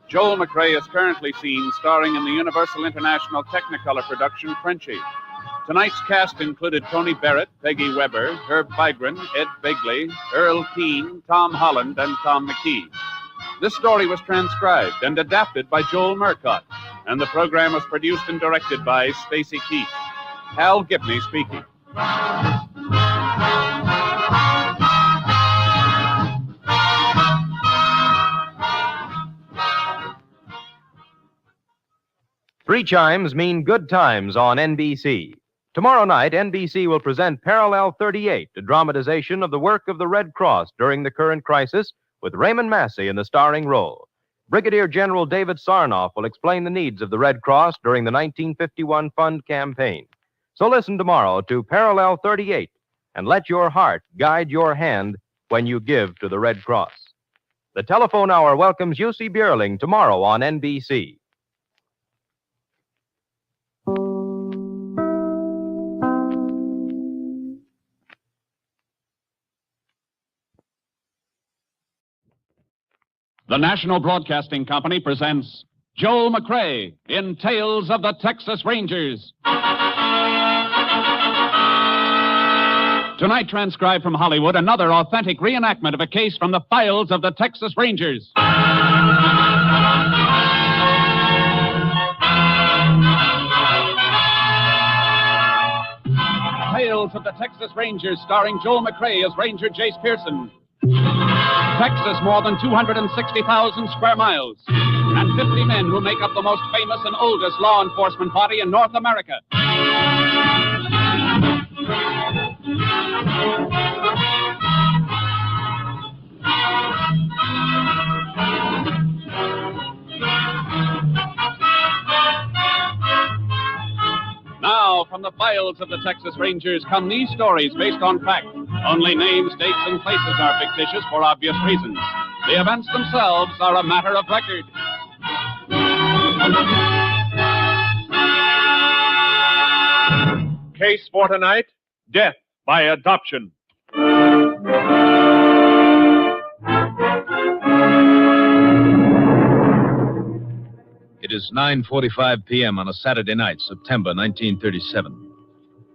Joel McCrea is currently seen starring in the Universal International Technicolor production Frenchie. Tonight's cast included Tony Barrett, Peggy Weber, Herb Vigran, Ed Begley, Earl Keane, Tom Holland, and Tom McKee. This story was transcribed and adapted by Joel Murcott And the program was produced and directed by Stacy Keith. Hal Gibney speaking. Three chimes mean good times on NBC. Tomorrow night, NBC will present Parallel 38, a dramatization of the work of the Red Cross during the current crisis, with Raymond Massey in the starring role. Brigadier General David Sarnoff will explain the needs of the Red Cross during the 1951 fund campaign. So listen tomorrow to Parallel 38 and let your heart guide your hand when you give to the Red Cross. The telephone hour welcomes UC Bierling tomorrow on NBC. The National Broadcasting Company presents Joel McCrea in Tales of the Texas Rangers. Tonight, transcribed from Hollywood, another authentic reenactment of a case from the files of the Texas Rangers. Tales of the Texas Rangers, starring Joel McCrea as Ranger Jace Pearson. Texas, more than 260,000 square miles, and 50 men who make up the most famous and oldest law enforcement body in North America. Now, from the files of the Texas Rangers come these stories based on fact. Only names, dates, and places are fictitious for obvious reasons. The events themselves are a matter of record. Case for tonight, death by adoption. It is 9:45 p.m. on a Saturday night, September 1937.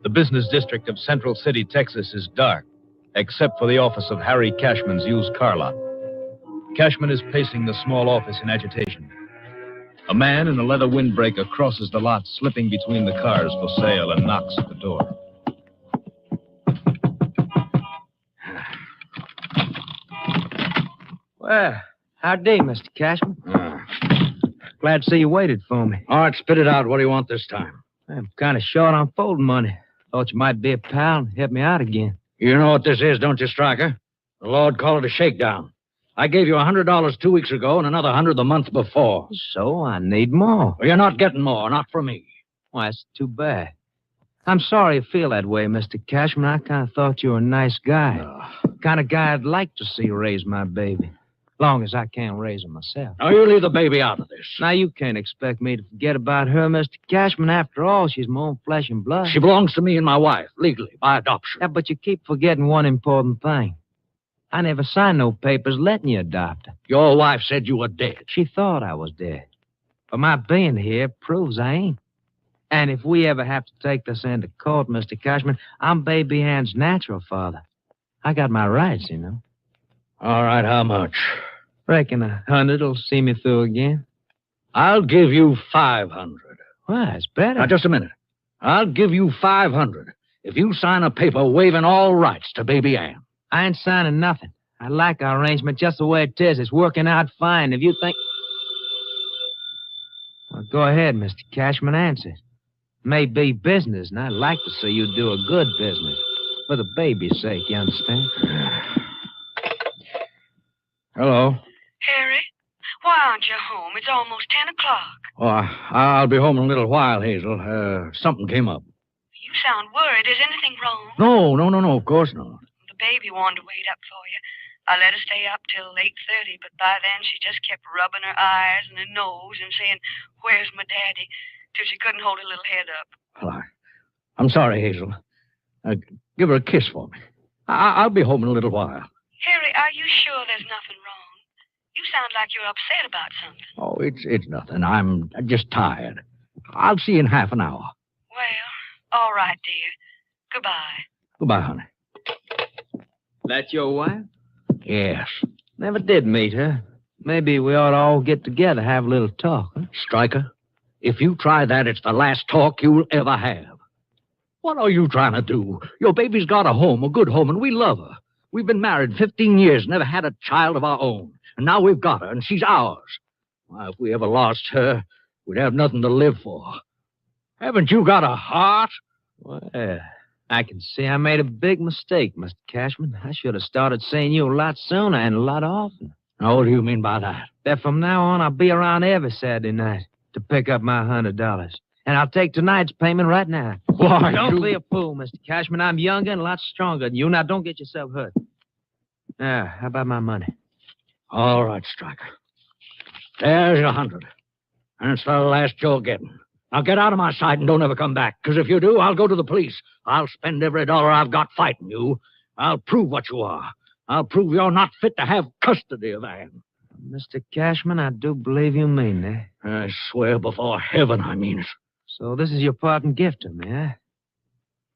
The business district of Central City, Texas is dark, except for the office of Harry Cashman's used car lot. Cashman is pacing the small office in agitation. A man in a leather windbreaker crosses the lot, slipping between the cars for sale, and knocks at the door. Well, howdy, Mr. Cashman. Glad to see you waited for me. All right, spit it out. What do you want this time? I'm kind of short on folding money. Thought you might be a pal and help me out again. You know what this is, don't you, Stryker? The Lord called it a shakedown. I gave you $100 2 weeks ago and another $100 the month before. So I need more. Well, you're not getting more, not from me. Why, that's too bad. I'm sorry you feel that way, Mr. Cashman. I kind of thought you were a nice guy. Kind of guy I'd like to see raise my baby. Long as I can't raise her myself. Now, you leave the baby out of this. Now, you can't expect me to forget about her, Mr. Cashman. After all, she's my own flesh and blood. She belongs to me and my wife, legally, by adoption. Yeah, but you keep forgetting one important thing. I never signed no papers letting you adopt her. Your wife said you were dead. She thought I was dead. But my being here proves I ain't. And if we ever have to take this into court, Mr. Cashman, I'm Baby Ann's natural father. I got my rights, you know. All right, how much? Reckon 100 will see me through again. I'll give you 500. Well, that's better. Now, just a minute. I'll give you 500 if you sign a paper waiving all rights to Baby Ann. I ain't signing nothing. I like our arrangement just the way it is. It's working out fine. If you think... Well, go ahead, Mr. Cashman, answer. May be business, and I'd like to see you do a good business. For the baby's sake, you understand? Hello. Harry, why aren't you home? It's almost 10 o'clock. Oh, I'll be home in a little while, Hazel. Something came up. You sound worried. Is anything wrong? No, of course not. The baby wanted to wait up for you. I let her stay up till 8:30, but by then she just kept rubbing her eyes and her nose and saying, "Where's my daddy?" till she couldn't hold her little head up. Well, I'm sorry, Hazel. Give her a kiss for me. I'll be home in a little while. Harry, are you sure there's nothing wrong? You sound like you're upset about something. Oh, it's nothing. I'm just tired. I'll see you in half an hour. Well, all right, dear. Goodbye. Goodbye, honey. That your wife? Yes. Never did meet her. Maybe we ought to all get together, have a little talk, huh? Stryker, If you try that, it's the last talk you'll ever have. What are you trying to do? Your baby's got a home, a good home, and we love her. We've been married 15 years, never had a child of our own. And now we've got her, and she's ours. Why, if we ever lost her, we'd have nothing to live for. Haven't you got a heart? Well, I can see I made a big mistake, Mr. Cashman. I should have started seeing you a lot sooner and a lot oftener. Now, what do you mean by that? That from now on, I'll be around every Saturday night to pick up my $100. And I'll take tonight's payment right now. Why, don't be a fool, Mr. Cashman. I'm younger and a lot stronger than you. Now, don't get yourself hurt. Now, how about my money? All right, Stryker. There's your 100. And it's the last you're getting. Now get out of my sight and don't ever come back. Because if you do, I'll go to the police. I'll spend every dollar I've got fighting you. I'll prove what you are. I'll prove you're not fit to have custody of Anne. Mr. Cashman, I do believe you mean that. I swear before heaven I mean it. So this is your parting gift to me, eh?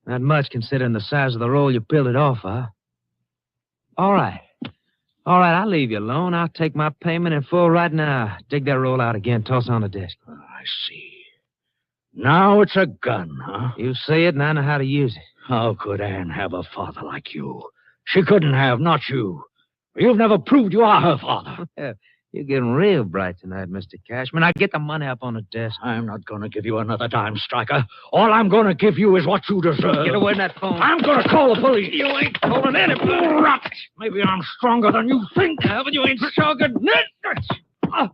Not much considering the size of the roll you peeled it off, huh? All right. All right, I'll leave you alone. I'll take my payment in full right now. Dig that roll out again. Toss it on the desk. I see. Now it's a gun, huh? You see it, and I know how to use it. How could Anne have a father like you? She couldn't have, not you. You've never proved you are her father. You're getting real bright tonight, Mr. Cashman. Now get the money up on the desk. I'm not going to give you another dime, Stryker. All I'm going to give you is what you deserve. Get away from that phone. I'm going to call the police. You ain't calling anybody. Rot. Maybe I'm stronger than you think. Yeah, but you ain't stronger than that.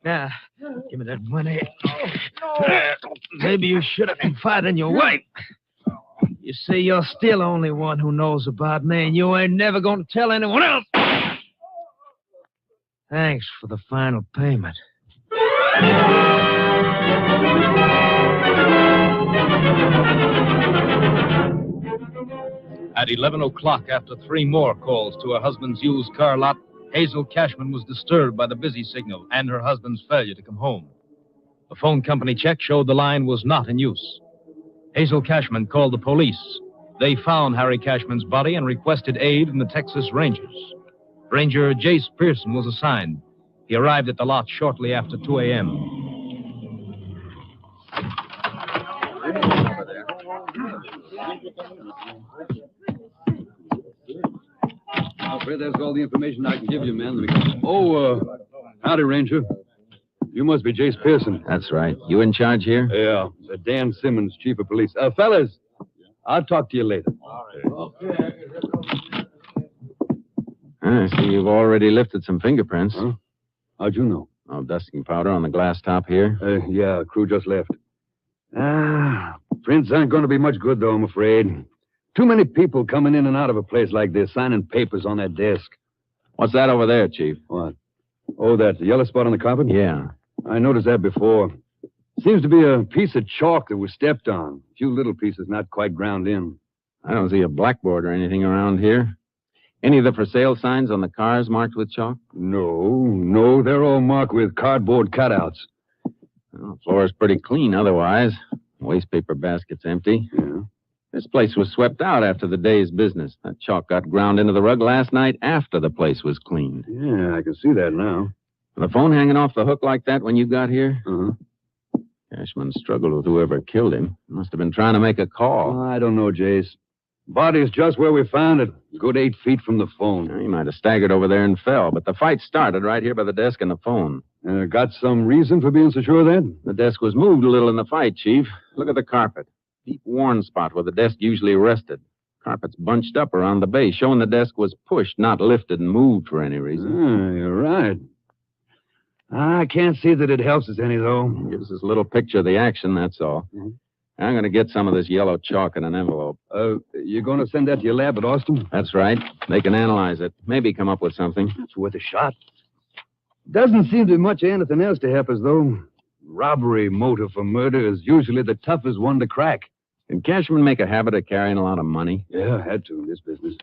Now, give me that money. Maybe you should have confided in your wife. You see, you're still the only one who knows about me, and you ain't never going to tell anyone else. Thanks for the final payment. At 11 o'clock, after 3 more calls to her husband's used car lot, Hazel Cashman was disturbed by the busy signal and her husband's failure to come home. A phone company check showed the line was not in use. Hazel Cashman called the police. They found Harry Cashman's body and requested aid from the Texas Rangers. Ranger Jace Pearson was assigned. He arrived at the lot shortly after 2 a.m. I'm afraid that's all the information I can give you, man. Howdy, Ranger. You must be Jace Pearson. That's right. You in charge here? Yeah. Dan Simmons, chief of police. Fellas, I'll talk to you later. I see you've already lifted some fingerprints. Huh? How'd you know? Oh, dusting powder on the glass top here? Yeah, crew just left. Prints aren't going to be much good, though, I'm afraid. Too many people coming in and out of a place like this, signing papers on that desk. What's that over there, Chief? What? Oh, that yellow spot on the carpet? Yeah. I noticed that before. Seems to be a piece of chalk that was stepped on. A few little pieces not quite ground in. I don't see a blackboard or anything around here. Any of the for sale signs on the cars marked with chalk? No, they're all marked with cardboard cutouts. Well, the floor's pretty clean otherwise. Wastepaper basket's empty. Yeah. This place was swept out after the day's business. That chalk got ground into the rug last night after the place was cleaned. Yeah, I can see that now. The phone hanging off the hook like that when you got here? Uh-huh. Cashman struggled with whoever killed him. Must have been trying to make a call. I don't know, Jace. Body's just where we found it. A good 8 feet from the phone. He might have staggered over there and fell, but the fight started right here by the desk and the phone. Got some reason for being so sure of that? The desk was moved a little in the fight, Chief. Look at the carpet. Deep worn spot where the desk usually rested. Carpet's bunched up around the base, showing the desk was pushed, not lifted and moved for any reason. You're right. I can't see that it helps us any, though. Gives us a little picture of the action, that's all. Mm-hmm. I'm going to get some of this yellow chalk in an envelope. You're going to send that to your lab at Austin? That's right. They can analyze it. Maybe come up with something. It's worth a shot. Doesn't seem to be much of anything else to help us, though. Robbery motive for murder is usually the toughest one to crack. Can Cashman make a habit of carrying a lot of money? Yeah, had to in this business.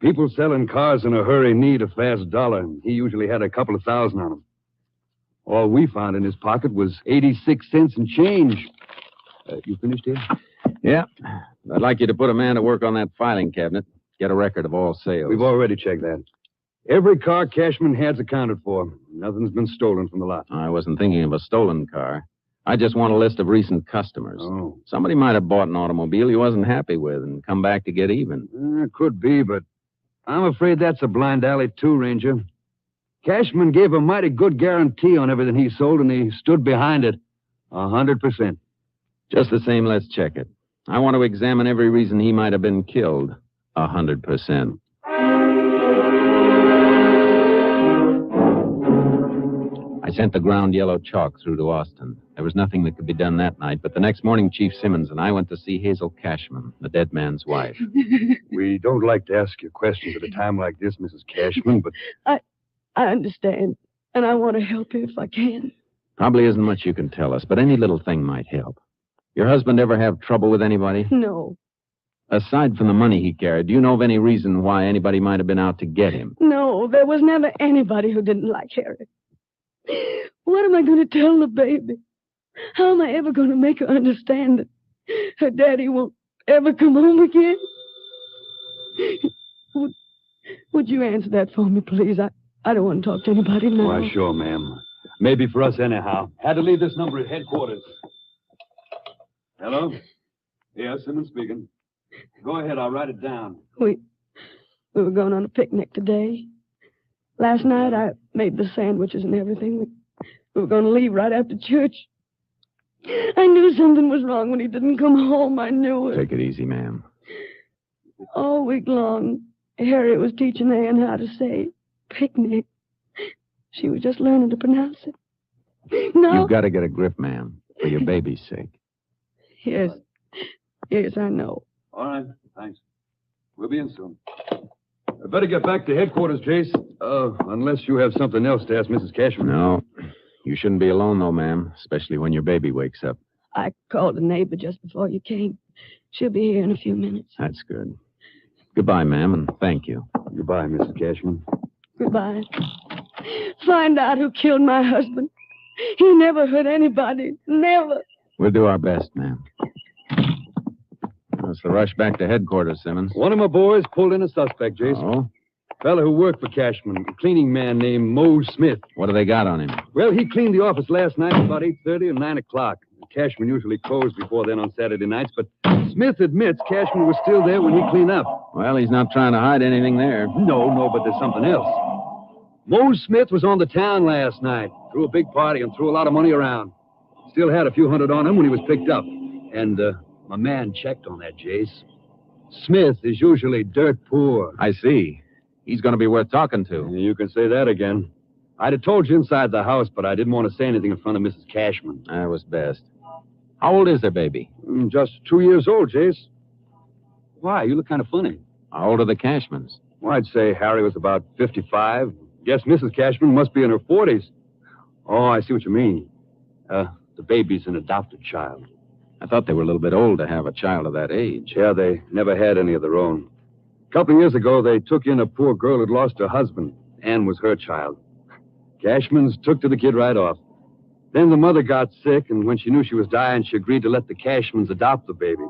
People selling cars in a hurry need a fast dollar, and he usually had a couple of thousand on him. All we found in his pocket was 86 cents and change. You finished here? Yeah. I'd like you to put a man to work on that filing cabinet. Get a record of all sales. We've already checked that. Every car Cashman had's accounted for. Nothing's been stolen from the lot. I wasn't thinking of a stolen car. I just want a list of recent customers. Oh. Somebody might have bought an automobile he wasn't happy with and come back to get even. Could be, but I'm afraid that's a blind alley, too, Ranger. Cashman gave a mighty good guarantee on everything he sold, and he stood behind it 100%. Just the same, let's check it. I want to examine every reason he might have been killed 100%. I sent the ground yellow chalk through to Austin. There was nothing that could be done that night, but the next morning, Chief Simmons and I went to see Hazel Cashman, the dead man's wife. We don't like to ask you questions at a time like this, Mrs. Cashman, but... I understand, and I want to help you if I can. Probably isn't much you can tell us, but any little thing might help. Your husband ever have trouble with anybody? No. Aside from the money he carried, do you know of any reason why anybody might have been out to get him? No, there was never anybody who didn't like Harry. What am I going to tell the baby? How am I ever going to make her understand that her daddy won't ever come home again? Would you answer that for me, please? I don't want to talk to anybody now. Why, sure, ma'am. Maybe for us anyhow. Had to leave this number at headquarters. Hello? Yeah, Simmons speaking. Go ahead, I'll write it down. We were going on a picnic today. Last night I made the sandwiches and everything. We were going to leave right after church. I knew something was wrong when he didn't come home. I knew it. Take it easy, ma'am. All week long, Harriet was teaching Ann how to say picnic. She was just learning to pronounce it. No. You've got to get a grip, ma'am, for your baby's sake. Yes. Yes, I know. All right, thanks. We'll be in soon. I better get back to headquarters, Jace. Unless you have something else to ask Mrs. Cashman. No. You shouldn't be alone, though, ma'am, especially when your baby wakes up. I called a neighbor just before you came. She'll be here in a few minutes. That's good. Goodbye, ma'am, and thank you. Goodbye, Mrs. Cashman. Goodbye. Find out who killed my husband. He never hurt anybody. Never. We'll do our best, ma'am. It's the rush back to headquarters, Simmons. One of my boys pulled in a suspect, Jason. Oh? Fella who worked for Cashman, a cleaning man named Mose Smith. What do they got on him? Well, he cleaned the office last night about 8:30 and 9 o'clock. Cashman usually closed before then on Saturday nights, but Smith admits Cashman was still there when he cleaned up. Well, he's not trying to hide anything there. No, but there's something else. Mose Smith was on the town last night, threw a big party and threw a lot of money around. Still had a few hundred on him when he was picked up. And my man checked on that, Jace. Smith is usually dirt poor. I see. He's going to be worth talking to. You can say that again. I'd have told you inside the house, but I didn't want to say anything in front of Mrs. Cashman. That was best. How old is their baby? Just 2 years old, Jace. Why? You look kind of funny. How old are the Cashmans? Well, I'd say Harry was about 55. Guess Mrs. Cashman must be in her 40s. Oh, I see what you mean. The baby's an adopted child. I thought they were a little bit old to have a child of that age. Yeah, they never had any of their own. A couple of years ago, they took in a poor girl who'd lost her husband. Ann was her child. Cashmans took to the kid right off. Then the mother got sick, and when she knew she was dying, she agreed to let the Cashmans adopt the baby.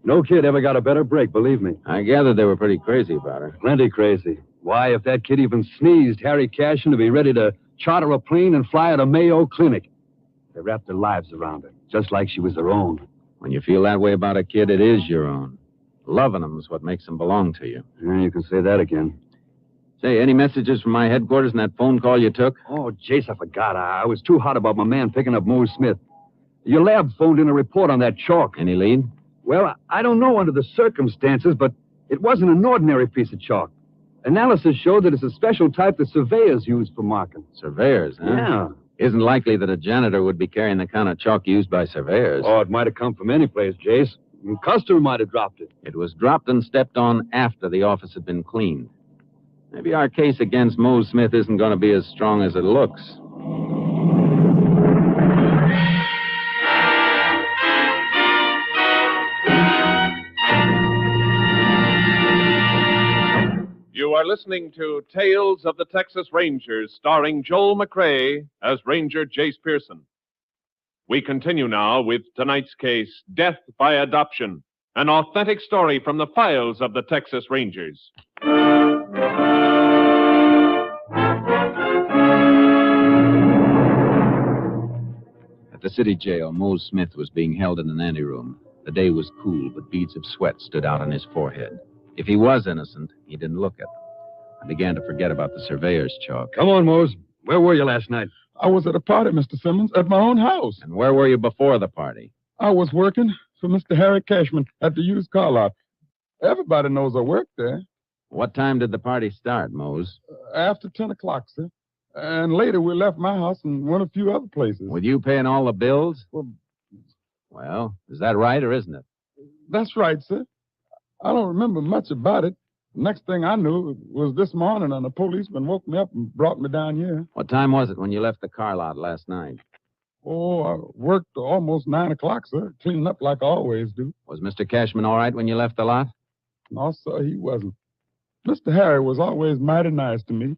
No kid ever got a better break, believe me. I gathered they were pretty crazy about her. Plenty crazy. Why, if that kid even sneezed, Harry Cashman would be ready to charter a plane and fly her to Mayo Clinic. They wrapped their lives around her, just like she was their own. When you feel that way about a kid, it is your own. Loving them is what makes them belong to you. Yeah, you can say that again. Say, any messages from my headquarters in that phone call you took? Oh, Jace, I forgot. I was too hot about my man picking up Mose Smith. Your lab phoned in a report on that chalk. Any lead? Well, I don't know under the circumstances, but it wasn't an ordinary piece of chalk. Analysis showed that it's a special type that surveyors use for marking. Surveyors, huh? Yeah. Isn't likely that a janitor would be carrying the kind of chalk used by surveyors. Oh, it might have come from any place, Jace. A customer might have dropped it. It was dropped and stepped on after the office had been cleaned. Maybe our case against Mose Smith isn't going to be as strong as it looks. You are listening to Tales of the Texas Rangers, starring Joel McCrea as Ranger Jace Pearson. We continue now with tonight's case, Death by Adoption, an authentic story from the files of the Texas Rangers. At the city jail, Mose Smith was being held in an anteroom. The day was cool, but beads of sweat stood out on his forehead. If he was innocent, he didn't look it. I began to forget about the surveyor's chalk. Come on, Mose. Where were you last night? I was at a party, Mr. Simmons, at my own house. And where were you before the party? I was working for Mr. Harry Cashman at the used car lot. Everybody knows I work there. What time did the party start, Mose? After 10 o'clock, sir. And later we left my house and went a few other places. With you paying all the bills? Well, is that right or isn't it? That's right, sir. I don't remember much about it. Next thing I knew was this morning, and a policeman woke me up and brought me down here. What time was it when you left the car lot last night? Oh, I worked almost 9 o'clock, sir, cleaning up like I always do. Was Mr. Cashman all right when you left the lot? No, sir, he wasn't. Mr. Harry was always mighty nice to me,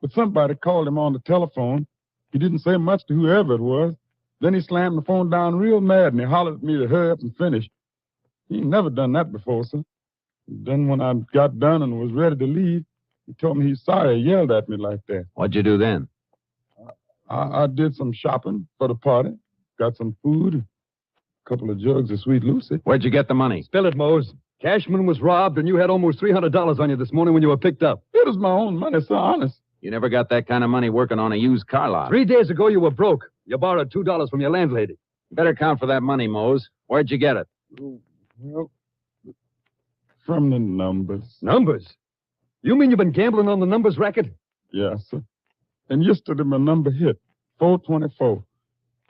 but somebody called him on the telephone. He didn't say much to whoever it was. Then he slammed the phone down real mad, and he hollered at me to hurry up and finish. He never done that before, sir. Then when I got done and was ready to leave, he told me he's sorry he yelled at me like that. What'd you do then? I did some shopping for the party, got some food, a couple of jugs of Sweet Lucy. Where'd you get the money? Spill it, Mose. Cashman was robbed, and you had almost $300 on you this morning when you were picked up. It was my own money, sir, honest. You never got that kind of money working on a used car lot. 3 days ago, you were broke. You borrowed $2 from your landlady. You better count for that money, Mose. Where'd you get it? Well, from the numbers. Numbers? You mean you've been gambling on the numbers racket? Yes, sir. And yesterday my number hit, 424.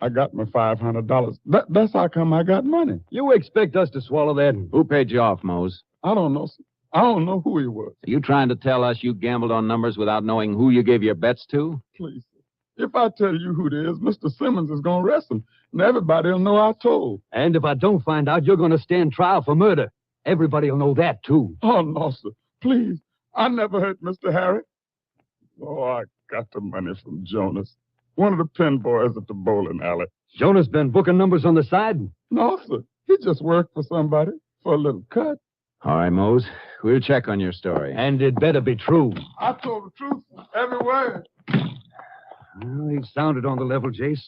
I got my $500. That's how come I got money. You expect us to swallow that? Who paid you off, Mose? I don't know, sir. I don't know who he was. Are you trying to tell us you gambled on numbers without knowing who you gave your bets to? Please, sir. If I tell you who it is, Mr. Simmons is going to arrest him, and everybody will know I told. And if I don't find out, you're going to stand trial for murder. Everybody will know that, too. Oh, no, sir. Please. I never hurt Mr. Harry. Oh, I got the money from Jonas, one of the pen boys at the bowling alley. Jonas been booking numbers on the side? No, sir. He just worked for somebody for a little cut. All right, Mose. We'll check on your story. And it better be true. I told the truth, every word. Well, he's sounded on the level, Jace.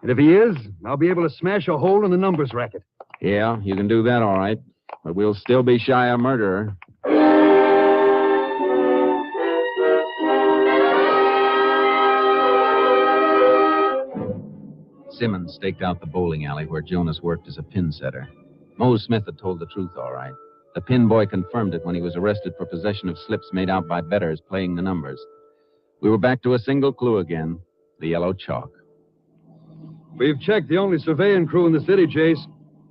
And if he is, I'll be able to smash a hole in the numbers racket. Yeah, you can do that all right. But we'll still be shy of murderer. Simmons staked out the bowling alley where Jonas worked as a pin setter. Mose Smith had told the truth all right. The pin boy confirmed it when he was arrested for possession of slips made out by bettors playing the numbers. We were back to a single clue again, the yellow chalk. We've checked the only surveying crew in the city, Jace.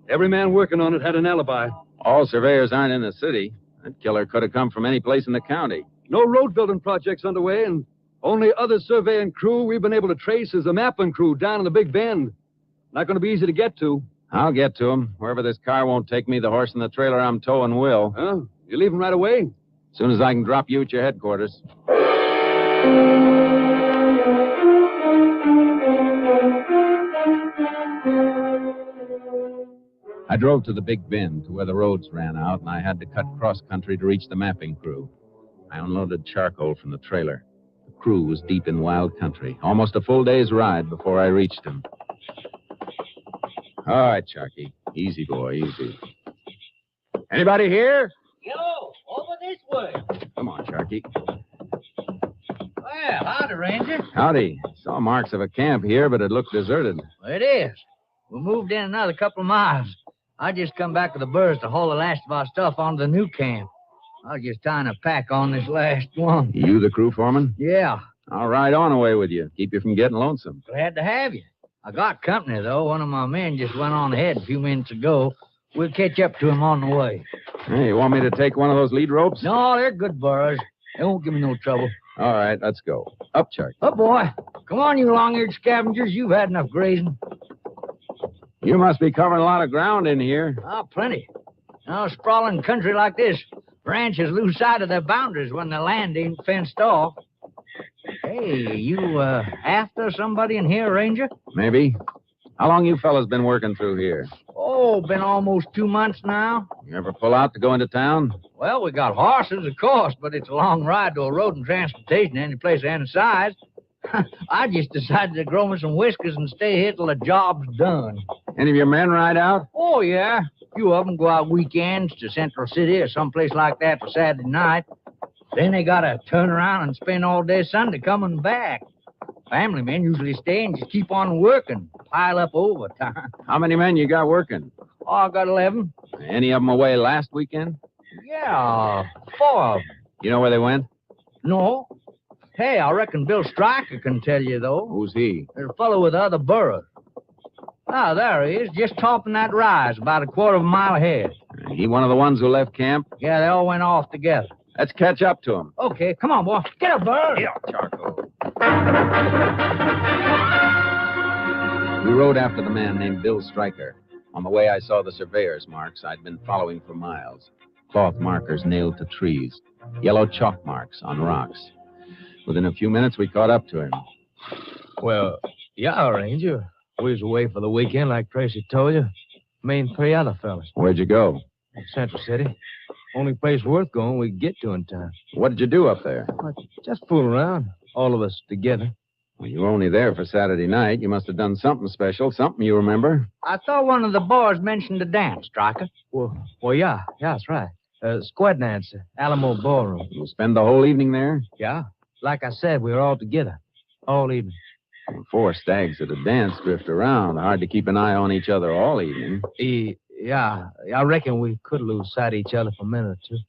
Every man working on it had an alibi. All surveyors aren't in the city. That killer could have come from any place in the county. No road building projects underway, and only other surveying crew we've been able to trace is the mapping crew down in the Big Bend. Not going to be easy to get to. I'll get to him. Wherever this car won't take me, the horse and the trailer I'm towing will. Huh? You leaving right away? As soon as I can drop you at your headquarters. I drove to the Big Bend to where the roads ran out, and I had to cut cross-country to reach the mapping crew. I unloaded charcoal from the trailer. The crew was deep in wild country, almost a full day's ride before I reached them. All right, Sharky. Easy, boy, easy. Anybody here? Yo, over this way. Come on, Sharky. Well, howdy, Ranger. Howdy. Saw marks of a camp here, but it looked deserted. Well, it is. We moved in another couple of miles. I just come back with the birds to haul the last of our stuff onto the new camp. I was just tying a pack on this last one. You the crew foreman? Yeah. I'll ride on away with you. Keep you from getting lonesome. Glad to have you. I got company, though. One of my men just went on ahead a few minutes ago. We'll catch up to him on the way. Hey, you want me to take one of those lead ropes? No, they're good burros. They won't give me no trouble. All right, let's go. Up, Sharky. Up, boy. Come on, you long-eared scavengers. You've had enough grazing. You must be covering a lot of ground in here. Oh, plenty. Now, sprawling country like this, ranchers lose sight of their boundaries when the land ain't fenced off. Hey, you after somebody in here, Ranger? Maybe. How long you fellas been working through here? Oh, been almost 2 months now. You ever pull out to go into town? Well, we got horses, of course, but it's a long ride to a road and transportation any place any size. I just decided to grow me some whiskers and stay here till the job's done. Any of your men ride out? Oh, yeah. A few of them go out weekends to Central City or someplace like that for Saturday night. Then they gotta turn around and spend all day Sunday coming back. Family men usually stay and just keep on working, pile up overtime. How many men you got working? Oh, I got 11. Any of them away last weekend? Yeah, 4 of them. You know where they went? No. Hey, I reckon Bill Stryker can tell you, though. Who's he? There's a fellow with the other burros. Ah, there he is, just topping that rise, about a quarter of a mile ahead. He one of the ones who left camp? Yeah, they all went off together. Let's catch up to him. Okay, come on, boy. Get up, Burr. Yeah, Charcoal. We rode after the man named Bill Stryker. On the way, I saw the surveyor's marks I'd been following for miles. Cloth markers nailed to trees. Yellow chalk marks on rocks. Within a few minutes, we caught up to him. Well, yeah, Ranger. We was away for the weekend, like Tracy told you. Me and 3 other fellas. Where'd you go? Central City. Only place worth going we could get to in time. What did you do up there? Just fool around. All of us together. Well, you were only there for Saturday night. You must have done something special, something you remember. I thought one of the boys mentioned the dance, Stryker. Well, yeah, that's right. Square dance, Alamo Ballroom. You spend the whole evening there? Yeah. Like I said, we were all together. All evening. 4 stags at a dance drift around. Hard to keep an eye on each other all evening. Yeah, I reckon we could lose sight of each other for a minute or two.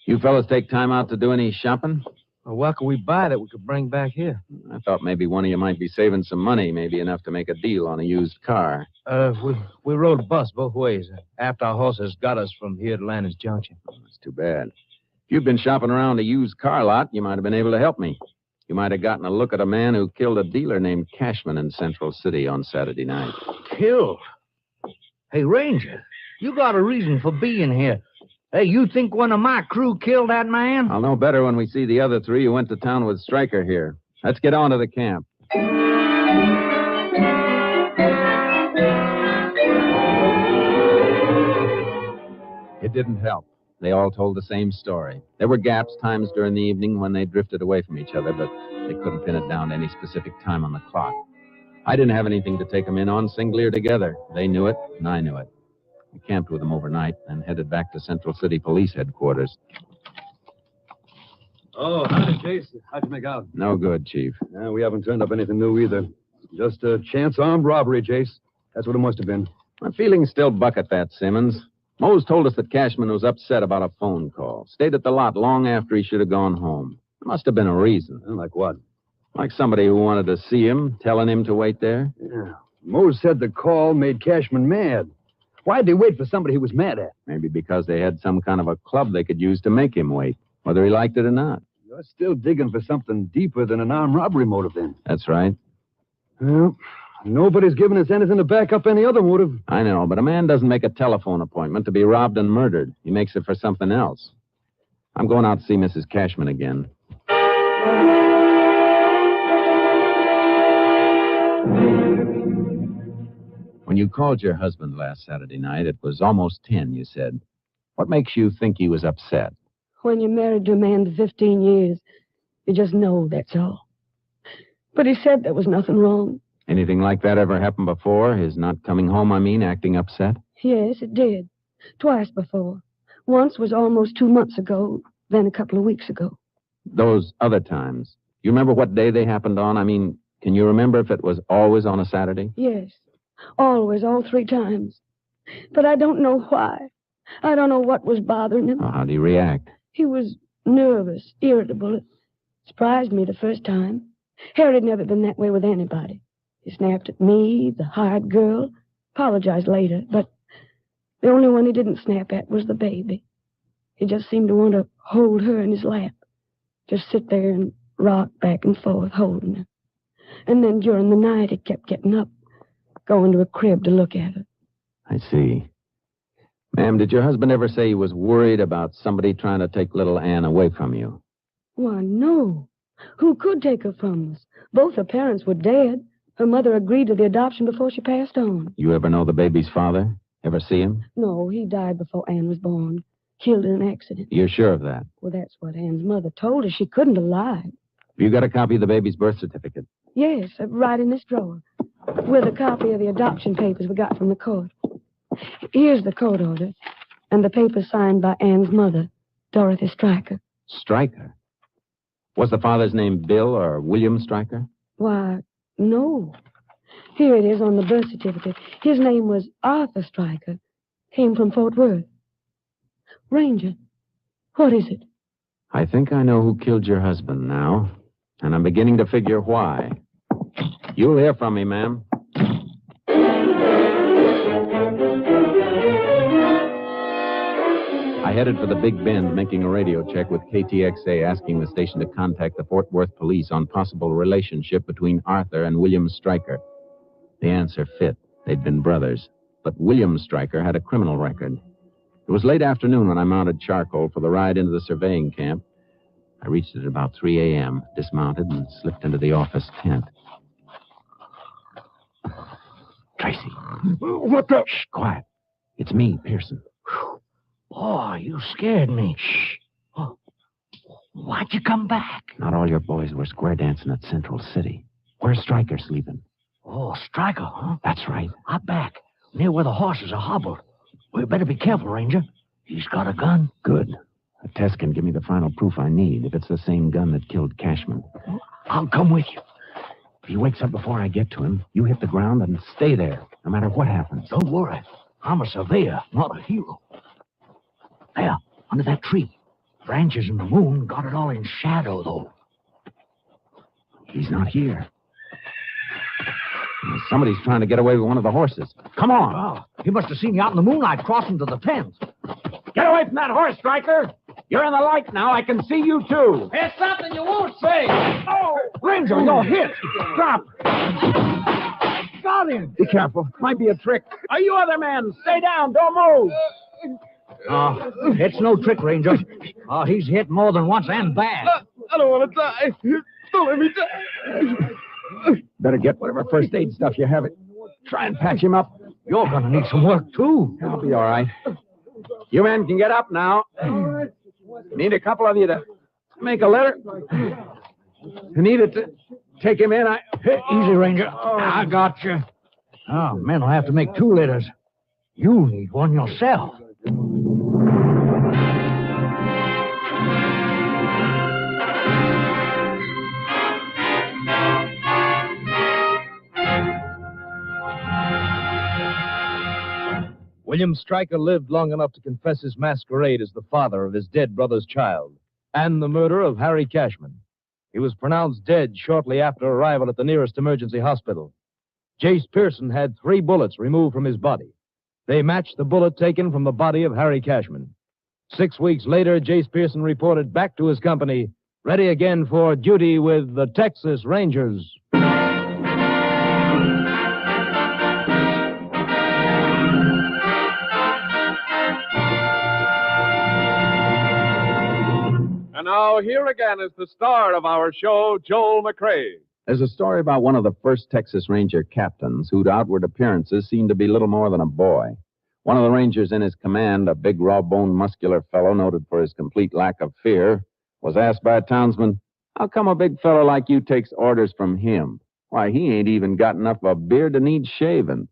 You fellas take time out to do any shopping? Well, what could we buy that we could bring back here? I thought maybe one of you might be saving some money, maybe enough to make a deal on a used car. We rode a bus both ways after our horses got us from here to Landers Junction. Oh, that's too bad. If you'd been shopping around a used car lot, you might have been able to help me. You might have gotten a look at a man who killed a dealer named Cashman in Central City on Saturday night. Killed? Hey, Ranger, you got a reason for being here. Hey, you think one of my crew killed that man? I'll know better when we see the other 3 who went to town with Stryker here. Let's get on to the camp. It didn't help. They all told the same story. There were gaps, times during the evening when they drifted away from each other, but they couldn't pin it down to any specific time on the clock. I didn't have anything to take them in on, singly or together. They knew it, and I knew it. We camped with them overnight, then headed back to Central City Police Headquarters. Oh, howdy, Chase. How'd you make out? No good, Chief. We haven't turned up anything new either. Just a chance armed robbery, Chase. That's what it must have been. My feelings still buck at that, Simmons. Mose told us that Cashman was upset about a phone call. Stayed at the lot long after he should have gone home. There must have been a reason. Like what? Like somebody who wanted to see him, telling him to wait there. Yeah. Mose said the call made Cashman mad. Why'd they wait for somebody he was mad at? Maybe because they had some kind of a club they could use to make him wait, whether he liked it or not. You're still digging for something deeper than an armed robbery motive, then. That's right. Well, nobody's given us anything to back up any other motive. I know, but a man doesn't make a telephone appointment to be robbed and murdered. He makes it for something else. I'm going out to see Mrs. Cashman again. When you called your husband last Saturday night, it was almost 10, you said. What makes you think he was upset? When you're married to a man for 15 years, you just know, that's all. But he said there was nothing wrong. Anything like that ever happened before? His not coming home, acting upset? Yes, it did. Twice before. Once was almost 2 months ago, then a couple of weeks ago. Those other times. You remember what day they happened on? Can you remember if it was always on a Saturday? Yes. Always, all 3 times. But I don't know why. I don't know what was bothering him. Oh, how'd he react? He was nervous, irritable. It surprised me the first time. Harry had never been that way with anybody. He snapped at me, the hired girl, apologized later, but the only one he didn't snap at was the baby. He just seemed to want to hold her in his lap, just sit there and rock back and forth, holding her. And then during the night, he kept getting up, going to a crib to look at her. I see. Ma'am, did your husband ever say he was worried about somebody trying to take little Ann away from you? Why, no. Who could take her from us? Both her parents were dead. Her mother agreed to the adoption before she passed on. You ever know the baby's father? Ever see him? No, he died before Ann was born. Killed in an accident. You're sure of that? Well, that's what Ann's mother told us. She couldn't have lied. You got a copy of the baby's birth certificate? Yes, right in this drawer. With a copy of the adoption papers we got from the court. Here's the court order. And the papers signed by Ann's mother, Dorothy Stryker. Stryker? Was the father's name Bill or William Stryker? Why, no. Here it is on the birth certificate. His name was Arthur Stryker. Came from Fort Worth. Ranger, what is it? I think I know who killed your husband now, and I'm beginning to figure why. You'll hear from me, ma'am. I headed for the Big Bend, making a radio check with KTXA, asking the station to contact the Fort Worth police on possible relationship between Arthur and William Stryker. The answer fit. They'd been brothers. But William Stryker had a criminal record. It was late afternoon when I mounted charcoal for the ride into the surveying camp. I reached it at about 3 a.m., dismounted, and slipped into the office tent. Tracy. What the? Shh, quiet. It's me, Pearson. Boy, you scared me. Shh. Oh, why'd you come back? Not all your boys were square dancing at Central City. Where's Stryker sleeping? Oh, Stryker, huh? That's right. Out back, near where the horses are hobbled. We better be careful, Ranger. He's got a gun. Good. A test can give me the final proof I need if it's the same gun that killed Cashman. I'll come with you. If he wakes up before I get to him, you hit the ground and stay there, no matter what happens. Don't worry. I'm a surveyor, not a hero. There, under that tree. Branches and the moon got it all in shadow, though. He's not here. Somebody's trying to get away with one of the horses. Come on. Oh, he must have seen you out in the moonlight crossing to the tent. Get away from that horse, Stryker. You're in the light now. I can see you, too. It's something you won't say. Oh! Ranger, you're hit. Drop. Got him. Be careful. Might be a trick. You other men, stay down. Don't move. Oh, it's no trick, Ranger. Oh, he's hit more than once and bad. I don't want to die. Don't let me die. Better get whatever first aid stuff you have. Try and patch him up. You're going to need some work, too. I'll be all right. You men can get up now. Need a couple of you to make a litter. Need it to take him in. Easy, Ranger. I got you. Oh, men will have to make 2 litters. You need one yourself. William Stryker lived long enough to confess his masquerade as the father of his dead brother's child and the murder of Harry Cashman. He was pronounced dead shortly after arrival at the nearest emergency hospital. Jace Pearson had 3 bullets removed from his body. They matched the bullet taken from the body of Harry Cashman. 6 weeks later, Jace Pearson reported back to his company, ready again for duty with the Texas Rangers. And now, here again is the star of our show, Joel McCrea. There's a story about one of the first Texas Ranger captains whose outward appearances seemed to be little more than a boy. One of the Rangers in his command, a big, raw-boned, muscular fellow noted for his complete lack of fear, was asked by a townsman, "How come a big fellow like you takes orders from him? Why, he ain't even got enough of a beard to need shaving."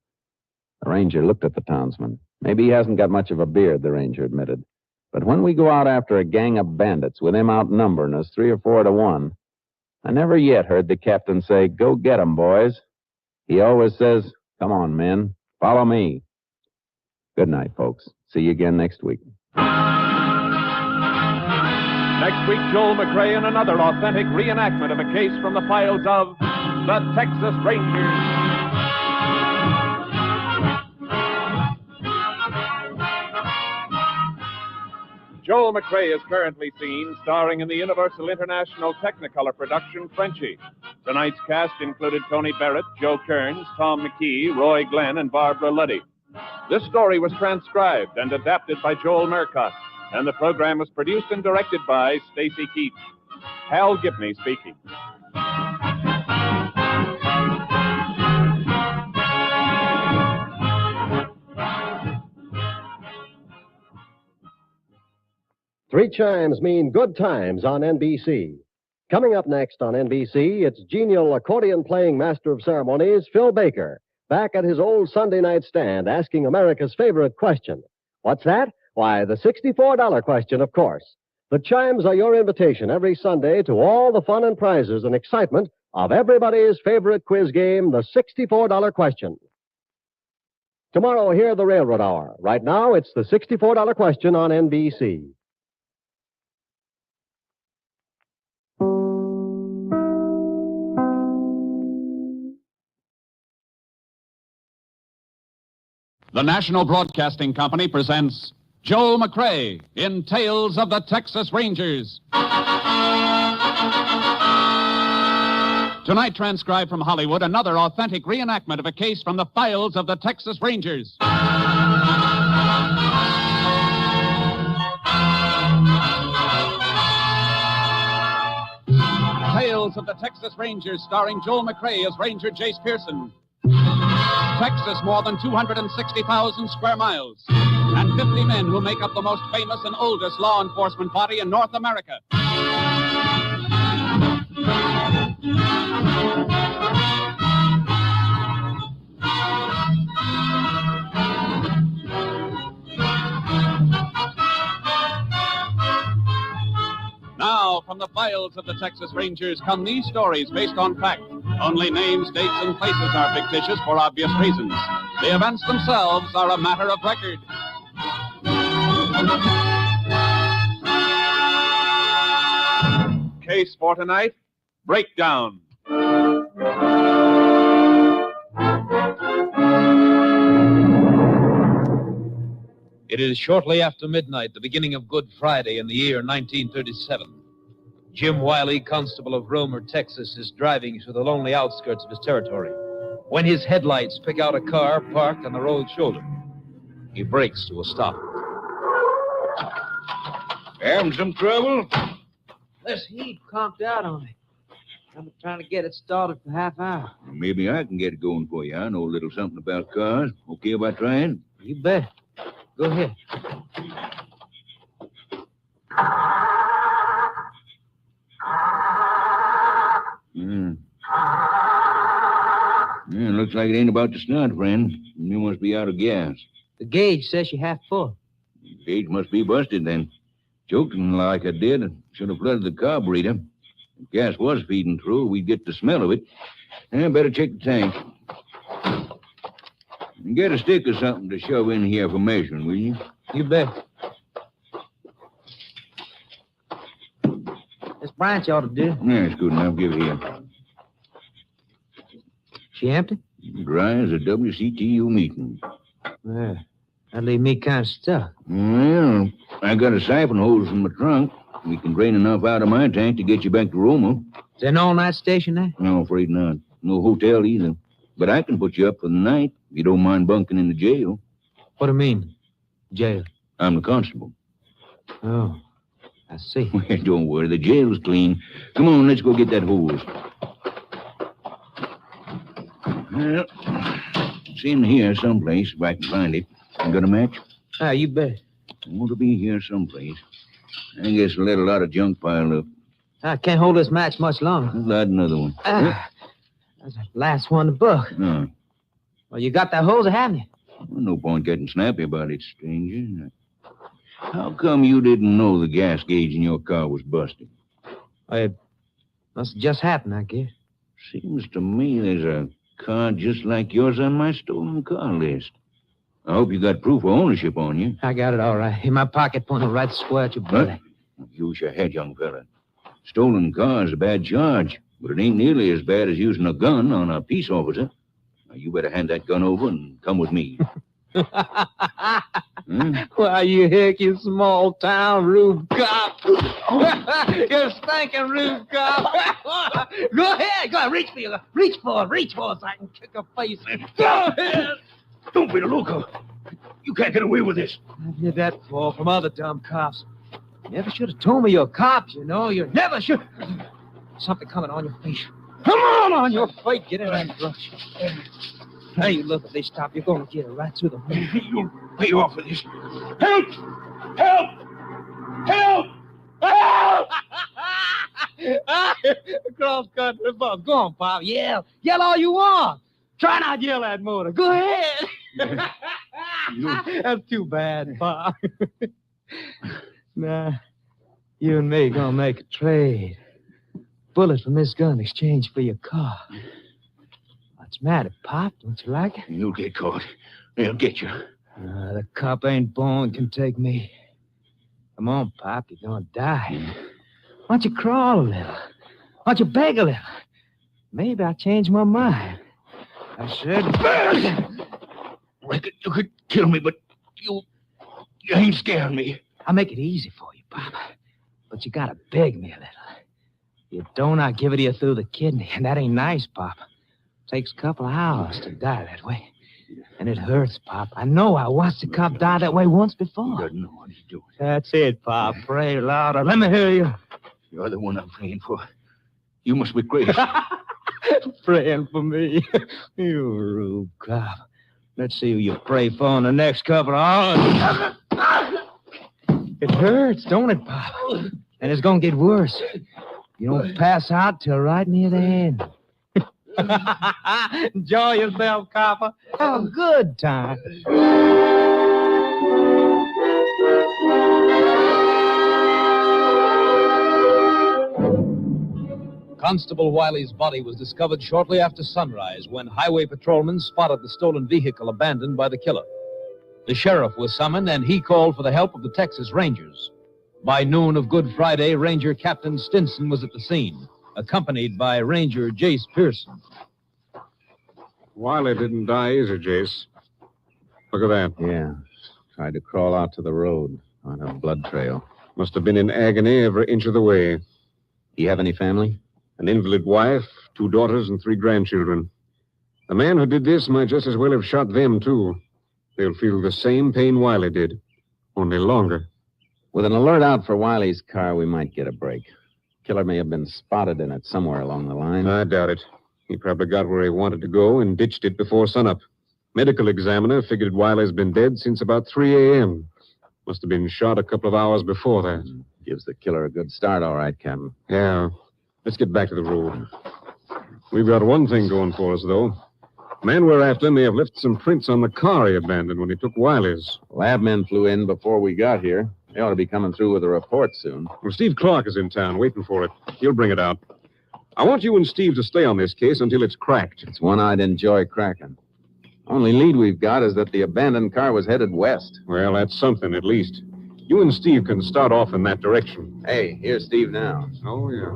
The Ranger looked at the townsman. "Maybe he hasn't got much of a beard," the Ranger admitted. "But when we go out after a gang of bandits with him outnumbering us 3 or 4 to 1, I never yet heard the captain say, 'Go get 'em, boys.' He always says, 'Come on, men, follow me.' Good night, folks. See you again next week." Next week, Joel McCrea in another authentic reenactment of a case from the files of the Texas Rangers. Joel McCrea is currently seen starring in the Universal International Technicolor production Frenchie. Tonight's cast included Tony Barrett, Joe Kearns, Tom McKee, Roy Glenn, and Barbara Luddy. This story was transcribed and adapted by Joel Murcott, and the program was produced and directed by Stacy Keats. Hal Gibney speaking. Three chimes mean good times on NBC. Coming up next on NBC, it's genial accordion-playing master of ceremonies, Phil Baker, back at his old Sunday night stand asking America's favorite question. What's that? Why, the $64 question, of course. The chimes are your invitation every Sunday to all the fun and prizes and excitement of everybody's favorite quiz game, the $64 question. Tomorrow, hear the Railroad Hour. Right now, it's the $64 question on NBC. The National Broadcasting Company presents Joel McCrea in Tales of the Texas Rangers. Tonight, transcribed from Hollywood, another authentic reenactment of a case from the files of the Texas Rangers. Tales of the Texas Rangers, starring Joel McCrea as Ranger Jace Pearson. Texas, more than 260,000 square miles, and 50 men who make up the most famous and oldest law enforcement body in North America. Now, from the files of the Texas Rangers come these stories based on fact. Only names, dates, and places are fictitious for obvious reasons. The events themselves are a matter of record. Case for tonight, Breakdown. It is shortly after midnight, the beginning of Good Friday in the year 1937. Jim Wiley, constable of Romer, Texas, is driving through the lonely outskirts of his territory when his headlights pick out a car parked on the road shoulder. He brakes to a stop. Having some trouble? This heat conked out on me. I've been trying to get it started for half an hour. Maybe I can get it going for you. I know a little something about cars. Okay about trying? You bet. Go ahead. Yeah, looks like it ain't about to start, friend. You must be out of gas. The gauge says you're half full. The gauge must be busted then. Joking like I did, I should have flooded the carburetor. If gas was feeding through, we'd get the smell of it. I better check the tank. Get a stick or something to shove in here for measuring, will you? You bet. This branch ought to do. Yeah, it's good enough. Give it here. She empty? Dry as a WCTU meeting. Yeah, that'd leave me kind of stuck. Well, I got a siphon hose in my trunk. We can drain enough out of my tank to get you back to Roma. Is there an all-night station there? No, afraid not. No hotel either. But I can put you up for the night if you don't mind bunking in the jail. What do you mean, jail? I'm the constable. Oh, I see. Well, don't worry. The jail's clean. Come on, let's go get that hose. Well, it's in here someplace, if I can find it. You got a match? You bet. It ought to be here someplace. I guess we'll let a lot of junk pile up. I can't hold this match much longer. Light another one. That's the last one to book. No. Well, you got that hose, haven't you? Well, no point getting snappy about it, stranger. How come you didn't know the gas gauge in your car was busted? It must have just happened, I guess. Seems to me there's a car just like yours on my stolen car list. I hope you got proof of ownership on you. I got it all right. In my pocket, pointed right square at your belly. Use your head, young fella. Stolen car is a bad charge, but it ain't nearly as bad as using a gun on a peace officer. Now, you better hand that gun over and come with me. Why, you hick, you small-town rube cop. You stinking rube cop. Go ahead. Go ahead. Reach for it so I can kick a face in. Go ahead. Don't be a loco. You can't get away with this. I've heard that before from other dumb cops. You never should have told me you're cops, you know. You never should. Something coming on your face. Come on your face. Get in that brush. Now you look, if they stop, you're going to get it right through the hole. You'll pay off for this. Help! Help! Help! Help! Cross country bus. Go on, Pop. Yell. Yell all you want. Try not to yell that motor. Go ahead. That's too bad, Pop. Nah, you and me gonna make a trade. Bullet from this gun in exchange for your car. What's the matter, Pop? Don't you like it? You'll get caught. They'll get you. The cop ain't born can take me. Come on, Pop. You're gonna die. Why don't you crawl a little? Why don't you beg a little? Maybe I'll change my mind. I said... Reckon you could kill me, but you ain't scaring me. I'll make it easy for you, Pop. But you gotta beg me a little. If you don't, I'll give it to you through the kidney. And that ain't nice, Pop. Takes a couple of hours to die that way. And it hurts, Pop. I know. I watched the cop die that way once before. He doesn't know what he's doing. That's it, Pop. Pray louder. Let me hear you. You're the one I'm praying for. You must be crazy. Praying for me. You rude cop. Let's see who you pray for in the next couple of hours. It hurts, don't it, Pop? And it's gonna get worse. You don't pass out till right near the end. Enjoy yourself, copper. Have a good time. Constable Wiley's body was discovered shortly after sunrise when highway patrolmen spotted the stolen vehicle abandoned by the killer. The sheriff was summoned, and he called for the help of the Texas Rangers. By noon of Good Friday, Ranger Captain Stinson was at the scene, accompanied by Ranger Jace Pearson. Wiley didn't die easy, Jace. Look at that. Yeah. Tried to crawl out to the road on a blood trail. Must have been in agony every inch of the way. Do you have any family? An invalid wife, 2 daughters, and 3 grandchildren. The man who did this might just as well have shot them, too. They'll feel the same pain Wiley did, only longer. With an alert out for Wiley's car, we might get a break. Killer may have been spotted in it somewhere along the line. I doubt it. He probably got where he wanted to go and ditched it before sunup. Medical examiner figured Wiley's been dead since about 3 a.m. Must have been shot a couple of hours before that. Gives the killer a good start, all right, Captain. Yeah. Let's get back to the road. We've got one thing going for us, though. The man we're after may have left some prints on the car he abandoned when he took Wiley's. Lab men flew in before we got here. They ought to be coming through with a report soon. Well, Steve Clark is in town waiting for it. He'll bring it out. I want you and Steve to stay on this case until it's cracked. It's one I'd enjoy cracking. Only lead we've got is that the abandoned car was headed west. Well, that's something, at least. You and Steve can start off in that direction. Hey, here's Steve now. Oh, yeah.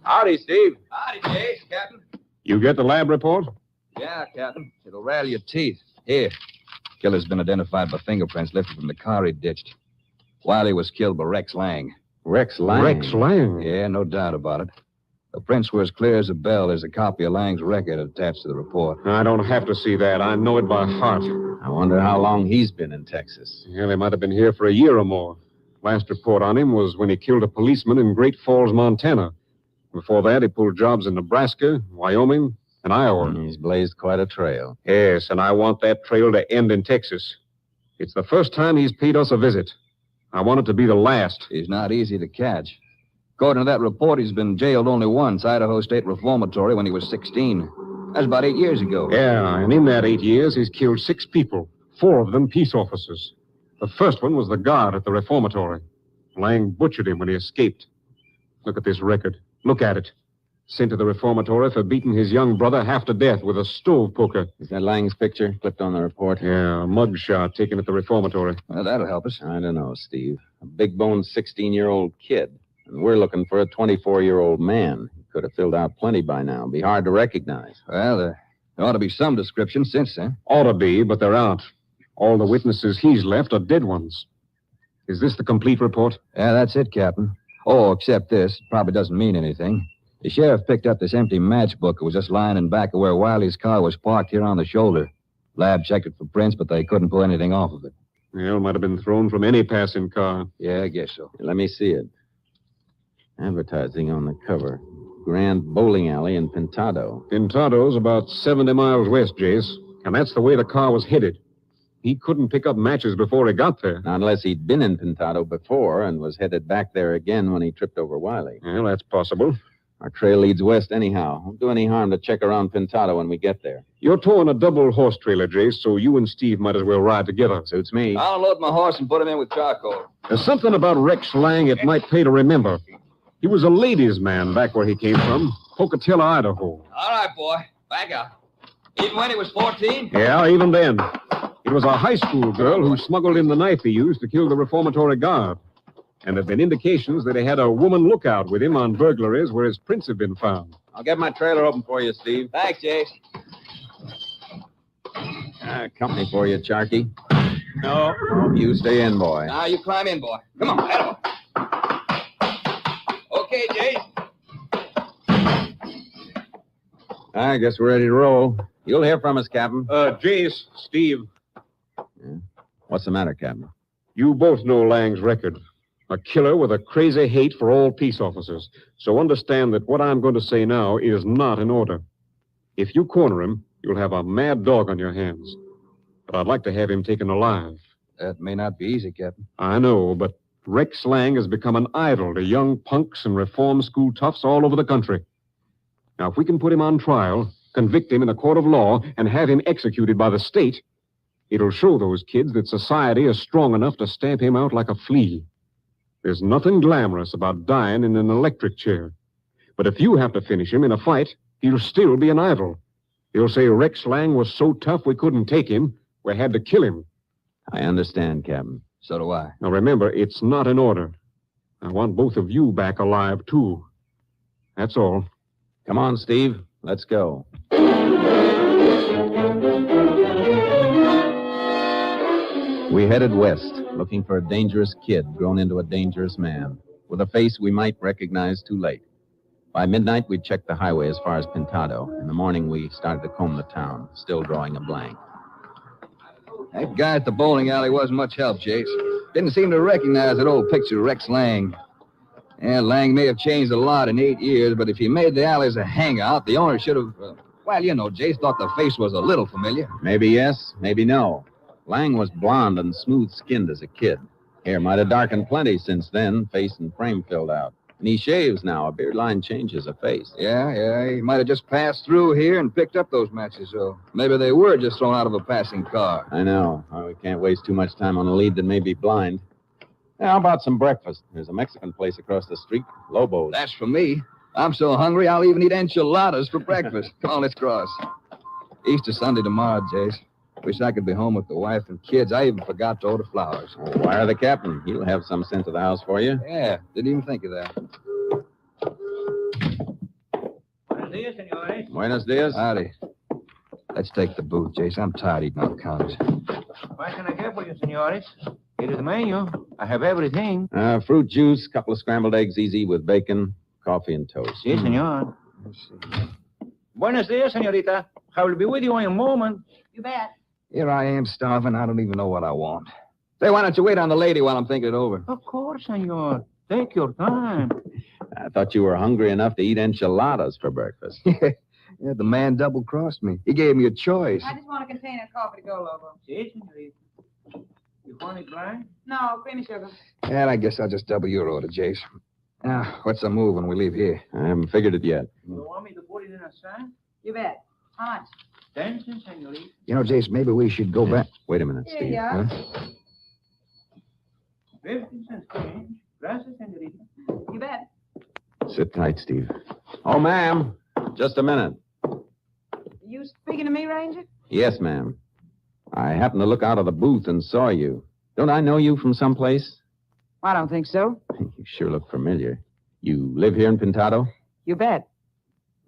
Howdy, Steve. Howdy, Jay, Captain. You get the lab report? Yeah, Captain. It'll rattle your teeth. Here. Killer's been identified by fingerprints lifted from the car he ditched. Wiley was killed by Rex Lang. Rex Lang? Rex Lang? Yeah, no doubt about it. The prints were as clear as a bell. There's a copy of Lang's record attached to the report. I don't have to see that. I know it by heart. I wonder how long he's been in Texas. Yeah, they might have been here for a year or more. Last report on him was when he killed a policeman in Great Falls, Montana. Before that, he pulled jobs in Nebraska, Wyoming, and Iowa. He's blazed quite a trail. Yes, and I want that trail to end in Texas. It's the first time he's paid us a visit. I want it to be the last. He's not easy to catch. According to that report, he's been jailed only once, Idaho State Reformatory, when he was 16. That's about 8 years ago. Yeah, and in that 8 years, he's killed 6 people, 4 of them peace officers. The first one was the guard at the reformatory. Lang butchered him when he escaped. Look at this record. Look at it. Sent to the reformatory for beating his young brother half to death with a stove poker. Is that Lang's picture clipped on the report? Yeah, a mug shot taken at the reformatory. Well, that'll help us. I don't know, Steve. A big-boned 16-year-old kid. And we're looking for a 24-year-old man. He could have filled out plenty by now. Be hard to recognize. Well, there ought to be some description since then. Ought to be, but they're out. All the witnesses he's left are dead ones. Is this the complete report? Yeah, that's it, Captain. Oh, except this. Probably doesn't mean anything. The sheriff picked up this empty matchbook. It was just lying in back of where Wiley's car was parked here on the shoulder. Lab checked it for prints, but they couldn't pull anything off of it. Well, it might have been thrown from any passing car. Yeah, I guess so. Let me see it. Advertising on the cover. Grand Bowling Alley in Pintado. Pintado's about 70 miles west, Jace. And that's the way the car was headed. He couldn't pick up matches before he got there. Not unless he'd been in Pintado before and was headed back there again when he tripped over Wiley. Well, that's possible. Our trail leads west anyhow. Won't do any harm to check around Pintado when we get there. You're towing a double horse trailer, Jace, so you and Steve might as well ride together. Suits me. I'll unload my horse and put him in with charcoal. There's something about Rex Lang it might pay to remember. He was a ladies' man back where he came from, Pocatello, Idaho. All right, boy. Back out. Even when he was 14? Yeah, even then. It was a high school girl who smuggled in the knife he used to kill the reformatory guard. And there have been indications that he had a woman lookout with him on burglaries where his prints had been found. I'll get my trailer open for you, Steve. Thanks, Jace. Company for you, Charky. No, you stay in, boy. Now you climb in, boy. Come on, head on. Okay, Jace. I guess we're ready to roll. You'll hear from us, Captain. Jace, Steve. Yeah. What's the matter, Captain? You both know Lang's record. A killer with a crazy hate for all peace officers. So understand that what I'm going to say now is not in order. If you corner him, you'll have a mad dog on your hands. But I'd like to have him taken alive. That may not be easy, Captain. I know, but Rex Lang has become an idol to young punks and reform school toughs all over the country. Now, if we can put him on trial, convict him in a court of law, and have him executed by the state, it'll show those kids that society is strong enough to stamp him out like a flea. There's nothing glamorous about dying in an electric chair. But if you have to finish him in a fight, he'll still be an idol. He'll say Rex Lang was so tough we couldn't take him, we had to kill him. I understand, Captain. So do I. Now remember, it's not in order. I want both of you back alive, too. That's all. Come on, Steve. Let's go. We headed west, looking for a dangerous kid grown into a dangerous man, with a face we might recognize too late. By midnight, we'd checked the highway as far as Pintado. In the morning, we started to comb the town, still drawing a blank. That guy at the bowling alley wasn't much help, Jace. Didn't seem to recognize that old picture of Rex Lang. Yeah, Lang may have changed a lot in 8 years, but if he made the alleys a hangout, the owner should have... well, you know, Jace thought the face was a little familiar. Maybe yes, maybe no. Lang was blond and smooth-skinned as a kid. Hair might have darkened plenty since then, face and frame filled out. And he shaves now. A beard line changes a face. Yeah, he might have just passed through here and picked up those matches, so maybe they were just thrown out of a passing car. I know. Oh, we can't waste too much time on a lead that may be blind. How about some breakfast? There's a Mexican place across the street, Lobo's. That's for me. I'm so hungry, I'll even eat enchiladas for breakfast. Come on, let's cross. Easter Sunday tomorrow, Jace. Wish I could be home with the wife and kids. I even forgot to order flowers. Oh, wire the captain. He'll have some sense of the house for you. Yeah, didn't even think of that. Buenos dias, senores. Buenos dias. Howdy. Let's take the booth, Jace. I'm tired eating on counters. What can I get for you, senores? Here is the menu. I have everything. Fruit juice, couple of scrambled eggs easy with bacon, coffee, and toast. Si, senor. Buenos dias, senorita. I will be with you in a moment. You bet. Here I am starving. I don't even know what I want. Say, why don't you wait on the lady while I'm thinking it over? Of course, senor. Take your time. I thought you were hungry enough to eat enchiladas for breakfast. Yeah, the man double-crossed me. He gave me a choice. I just want a container of coffee to go, Lobo. Si, senorita. You want it blind? No, creamy sugar. And I guess I'll just double your order, Jace. Now, what's the move when we leave here? I haven't figured it yet. You want me to put it in a sack? You bet. How much? 10 cents, senorita. You know, Jace, maybe we should go back. Wait a minute, Here Steve. you are. Huh? 50 cents change. Gracias, senorita. You bet. Sit tight, Steve. Oh, ma'am. Just a minute. You speaking to me, Ranger? Yes, ma'am. I happened to look out of the booth and saw you. Don't I know you from someplace? I don't think so. You sure look familiar. You live here in Pintado? You bet.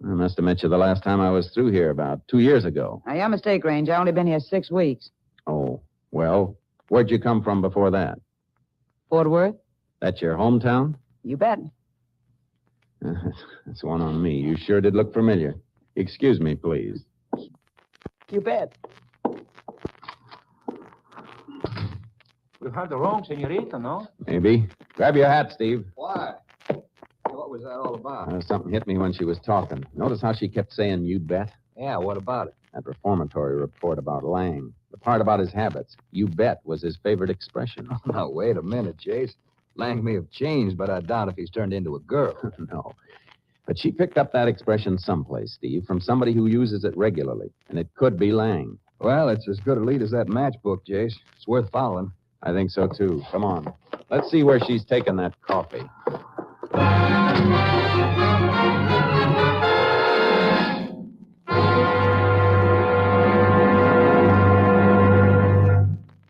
I must have met you the last time I was through here about 2 years ago. Now, your mistake, Ranger. I've only been here 6 weeks. Oh, well, where'd you come from before that? Fort Worth? That's your hometown? You bet. That's one on me. You sure did look familiar. Excuse me, please. You bet. We have the wrong senorita, no? Maybe. Grab your hat, Steve. Why? What was that all about? Something hit me when she was talking. Notice how she kept saying, you bet? Yeah, what about it? That reformatory report about Lang. The part about his habits, you bet, was his favorite expression. Now, wait a minute, Chase. Lang may have changed, but I doubt if he's turned into a girl. No. But she picked up that expression someplace, Steve, from somebody who uses it regularly. And it could be Lang. Well, it's as good a lead as that matchbook, Chase. It's worth following. I think so, too. Come on. Let's see where she's taken that coffee.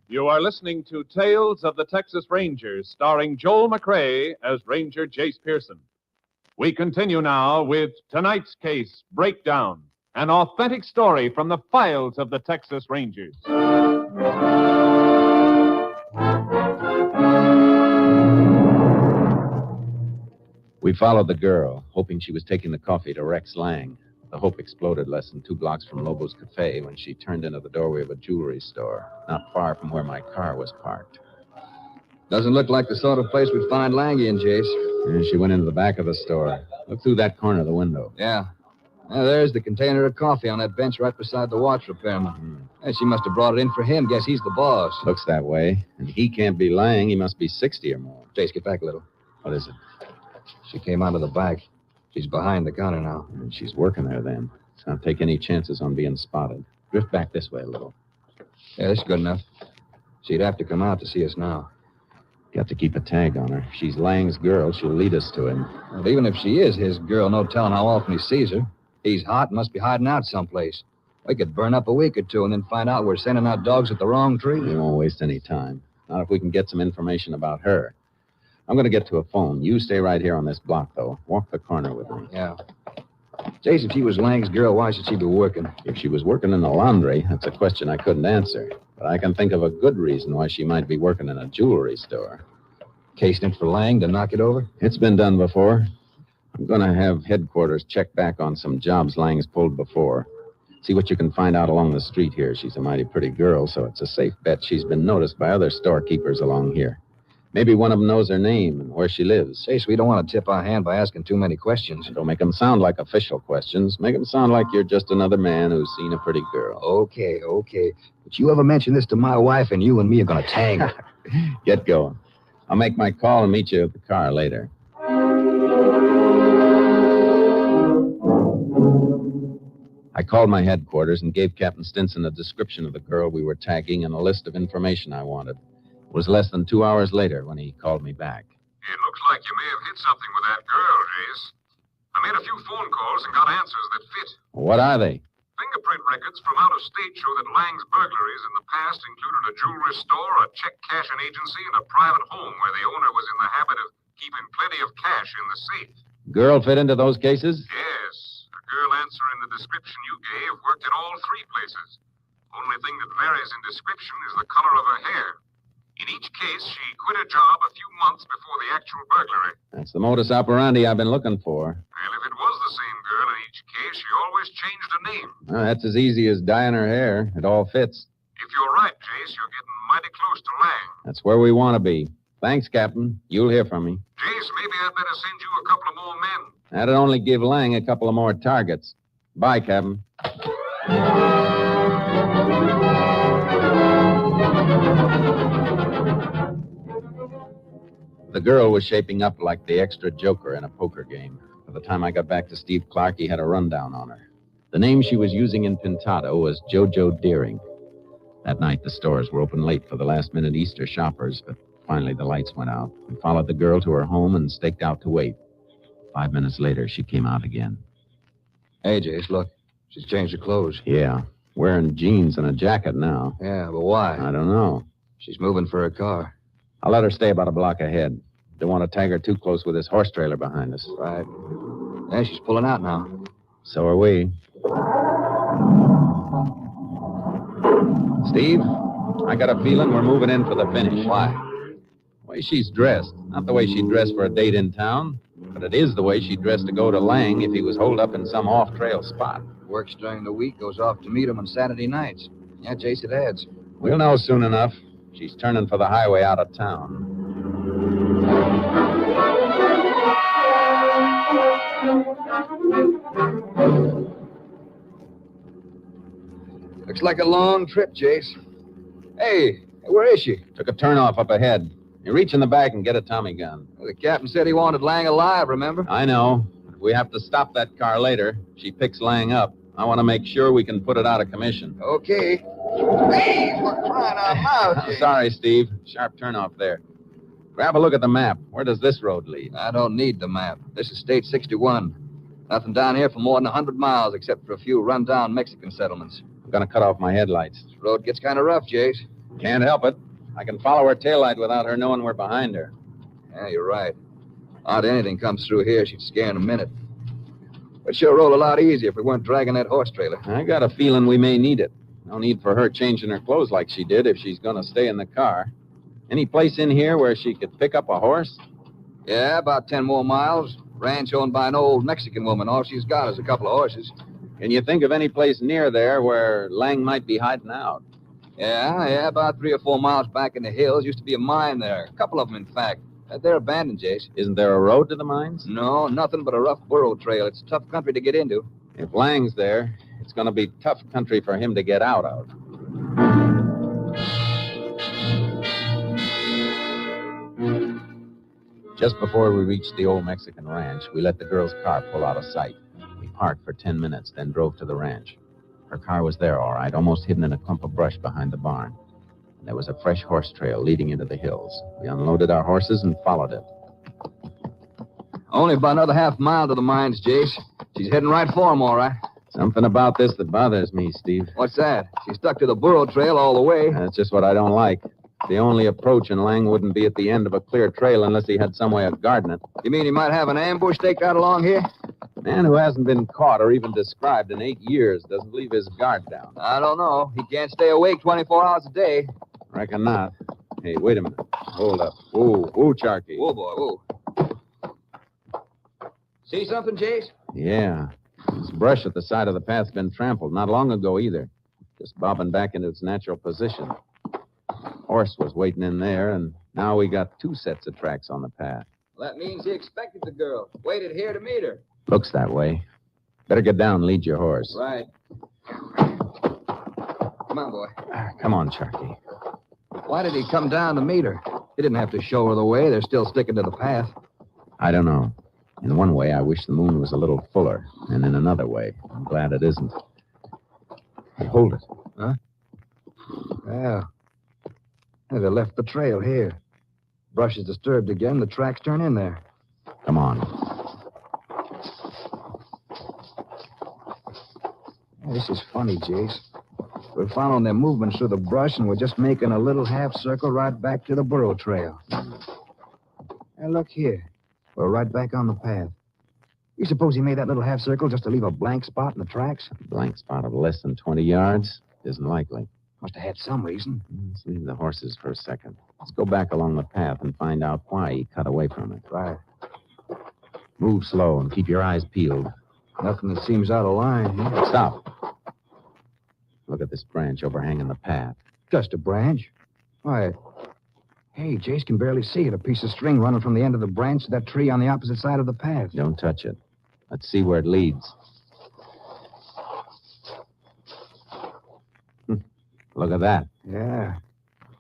You are listening to Tales of the Texas Rangers, starring Joel McRae as Ranger Jace Pearson. We continue now with tonight's case, Breakdown, an authentic story from the files of the Texas Rangers. We followed the girl, hoping she was taking the coffee to Rex Lang. The hope exploded less than 2 blocks from Lobo's Cafe when she turned into the doorway of a jewelry store, not far from where my car was parked. Doesn't look like the sort of place we'd find Lang in, Chase. And she went into the back of the store. Look through that corner of the window. Yeah. There's the container of coffee on that bench right beside the watch repairman. She must have brought it in for him. Guess he's the boss. Looks that way. And he can't be Lang. He must be 60 or more. Chase, get back a little. What is it? She came out of the back. She's behind the counter now. And she's working there then. Let's not take any chances on being spotted. Drift back this way a little. Yeah, that's good enough. She'd have to come out to see us now. Got to keep a tag on her. If she's Lang's girl, she'll lead us to him. Well, even if she is his girl, no telling how often he sees her. He's hot and must be hiding out someplace. We could burn up a week or two and then find out we're sending out dogs at the wrong tree. We won't waste any time. Not if we can get some information about her. I'm going to get to a phone. You stay right here on this block, though. Walk the corner with me. Yeah. Chase, if she was Lang's girl, why should she be working? If she was working in the laundry, that's a question I couldn't answer. But I can think of a good reason why she might be working in a jewelry store. Casing it for Lang to knock it over? It's been done before. I'm going to have headquarters check back on some jobs Lang's pulled before. See what you can find out along the street here. She's a mighty pretty girl, so it's a safe bet she's been noticed by other storekeepers along here. Maybe one of them knows her name and where she lives. Chase, we don't want to tip our hand by asking too many questions. Don't make them sound like official questions. Make them sound like you're just another man who's seen a pretty girl. Okay. But you ever mention this to my wife, and you and me are going to tangle. Get going. I'll make my call and meet you at the car later. I called my headquarters and gave Captain Stinson a description of the girl we were tagging and a list of information I wanted. It was less than 2 hours later when he called me back. It looks like you may have hit something with that girl, Jace. I made a few phone calls and got answers that fit. What are they? Fingerprint records from out of state show that Lang's burglaries in the past included a jewelry store, a check cashing agency, and a private home where the owner was in the habit of keeping plenty of cash in the safe. Girl fit into those cases? Yes. A girl answering the description you gave worked at all 3 places. Only thing that varies in description is the color of her hair. In each case, she quit her job a few months before the actual burglary. That's the modus operandi I've been looking for. Well, if it was the same girl in each case, she always changed her name. That's as easy as dyeing her hair. It all fits. If you're right, Jace, you're getting mighty close to Lang. That's where we want to be. Thanks, Captain. You'll hear from me. Jace, maybe I'd better send you a couple of more men. That'd only give Lang a couple of more targets. Bye, Captain. The girl was shaping up like the extra joker in a poker game. By the time I got back to Steve Clark, he had a rundown on her. The name she was using in Pintado was JoJo Deering. That night, the stores were open late for the last-minute Easter shoppers, but finally the lights went out. We followed the girl to her home and staked out to wait. 5 minutes later, she came out again. Hey, Jace, look. She's changed her clothes. Yeah, wearing jeans and a jacket now. Yeah, but why? I don't know. She's moving for her car. I'll let her stay about a block ahead. Don't want to tag her too close with this horse trailer behind us. Right. Yeah, she's pulling out now. So are we. Steve, I got a feeling we're moving in for the finish. Why? The way she's dressed. Not the way she'd dress for a date in town, but it is the way she'd dress to go to Lang if he was holed up in some off-trail spot. Works during the week, goes off to meet him on Saturday nights. Yeah, Jace, it adds. We'll know soon enough. She's turning for the highway out of town. Looks like a long trip, Jace. Hey, where is she? Took a turnoff up ahead. You reach in the back and get a Tommy gun. Well, the captain said he wanted Lang alive, remember? I know. If we have to stop that car later, she picks Lang up. I want to make sure we can put it out of commission. Okay. Hey, we're crying out loud, I'm Jace. sorry, Steve. Sharp turnoff there. Grab a look at the map. Where does this road lead? I don't need the map. This is State 61. Nothing down here for more than 100 miles except for a few run-down Mexican settlements. I'm going to cut off my headlights. This road gets kind of rough, Jace. Can't help it. I can follow her taillight without her knowing we're behind her. Yeah, you're right. Odd anything comes through here, she'd scare in a minute. But she'll roll a lot easier if we weren't dragging that horse trailer. I got a feeling we may need it. No need for her changing her clothes like she did if she's going to stay in the car. Any place in here where she could pick up a horse? Yeah, about 10 more miles. Ranch owned by an old Mexican woman. All she's got is a couple of horses. Can you think of any place near there where Lang might be hiding out? Yeah, about 3 or 4 miles back in the hills. Used to be a mine there. A couple of them, in fact. They're abandoned, Jace. Isn't there a road to the mines? No, nothing but a rough burro trail. It's tough country to get into. If Lang's there, it's going to be tough country for him to get out of. Just before we reached the old Mexican ranch, we let the girl's car pull out of sight. We parked for 10 minutes, then drove to the ranch. Her car was there, all right, almost hidden in a clump of brush behind the barn. And there was a fresh horse trail leading into the hills. We unloaded our horses and followed it. Only about another half mile to the mines, Jace. She's heading right for them, all right. Something about this that bothers me, Steve. What's that? She stuck to the burro trail all the way. That's just what I don't like. The only approach, and Lang wouldn't be at the end of a clear trail unless he had some way of guarding it. You mean he might have an ambush staked out along here? A man who hasn't been caught or even described in 8 years doesn't leave his guard down. I don't know. He can't stay awake 24 hours a day. Reckon not. Hey, wait a minute. Hold up. Ooh, Charky. Whoa, boy, whoa. See something, Jace? Yeah. This brush at the side of the path's been trampled. Not long ago, either. Just bobbing back into its natural position. Horse was waiting in there, and now we got 2 sets of tracks on the path. Well, that means he expected the girl. Waited here to meet her. Looks that way. Better get down and lead your horse. Right. Come on, boy. Come on, Charky. Why did he come down to meet her? He didn't have to show her the way. They're still sticking to the path. I don't know. In one way, I wish the moon was a little fuller. And in another way, I'm glad it isn't. Hey, hold it. Huh? Yeah. They left the trail here. Brush is disturbed again. The tracks turn in there. Come on. This is funny, Jace. We're following their movements through the brush, and we're just making a little half circle right back to the burro trail. Now, look here. We're right back on the path. You suppose he made that little half circle just to leave a blank spot in the tracks? A blank spot of less than 20 yards? Isn't likely. Must have had some reason. Let's leave the horses for a second. Let's go back along the path and find out why he cut away from it. Right. Move slow and keep your eyes peeled. Nothing that seems out of line here. Stop. Look at this branch overhanging the path. Just a branch? Why, hey, Jace can barely see it. A piece of string running from the end of the branch to that tree on the opposite side of the path. Don't touch it. Let's see where it leads. Look at that. Yeah.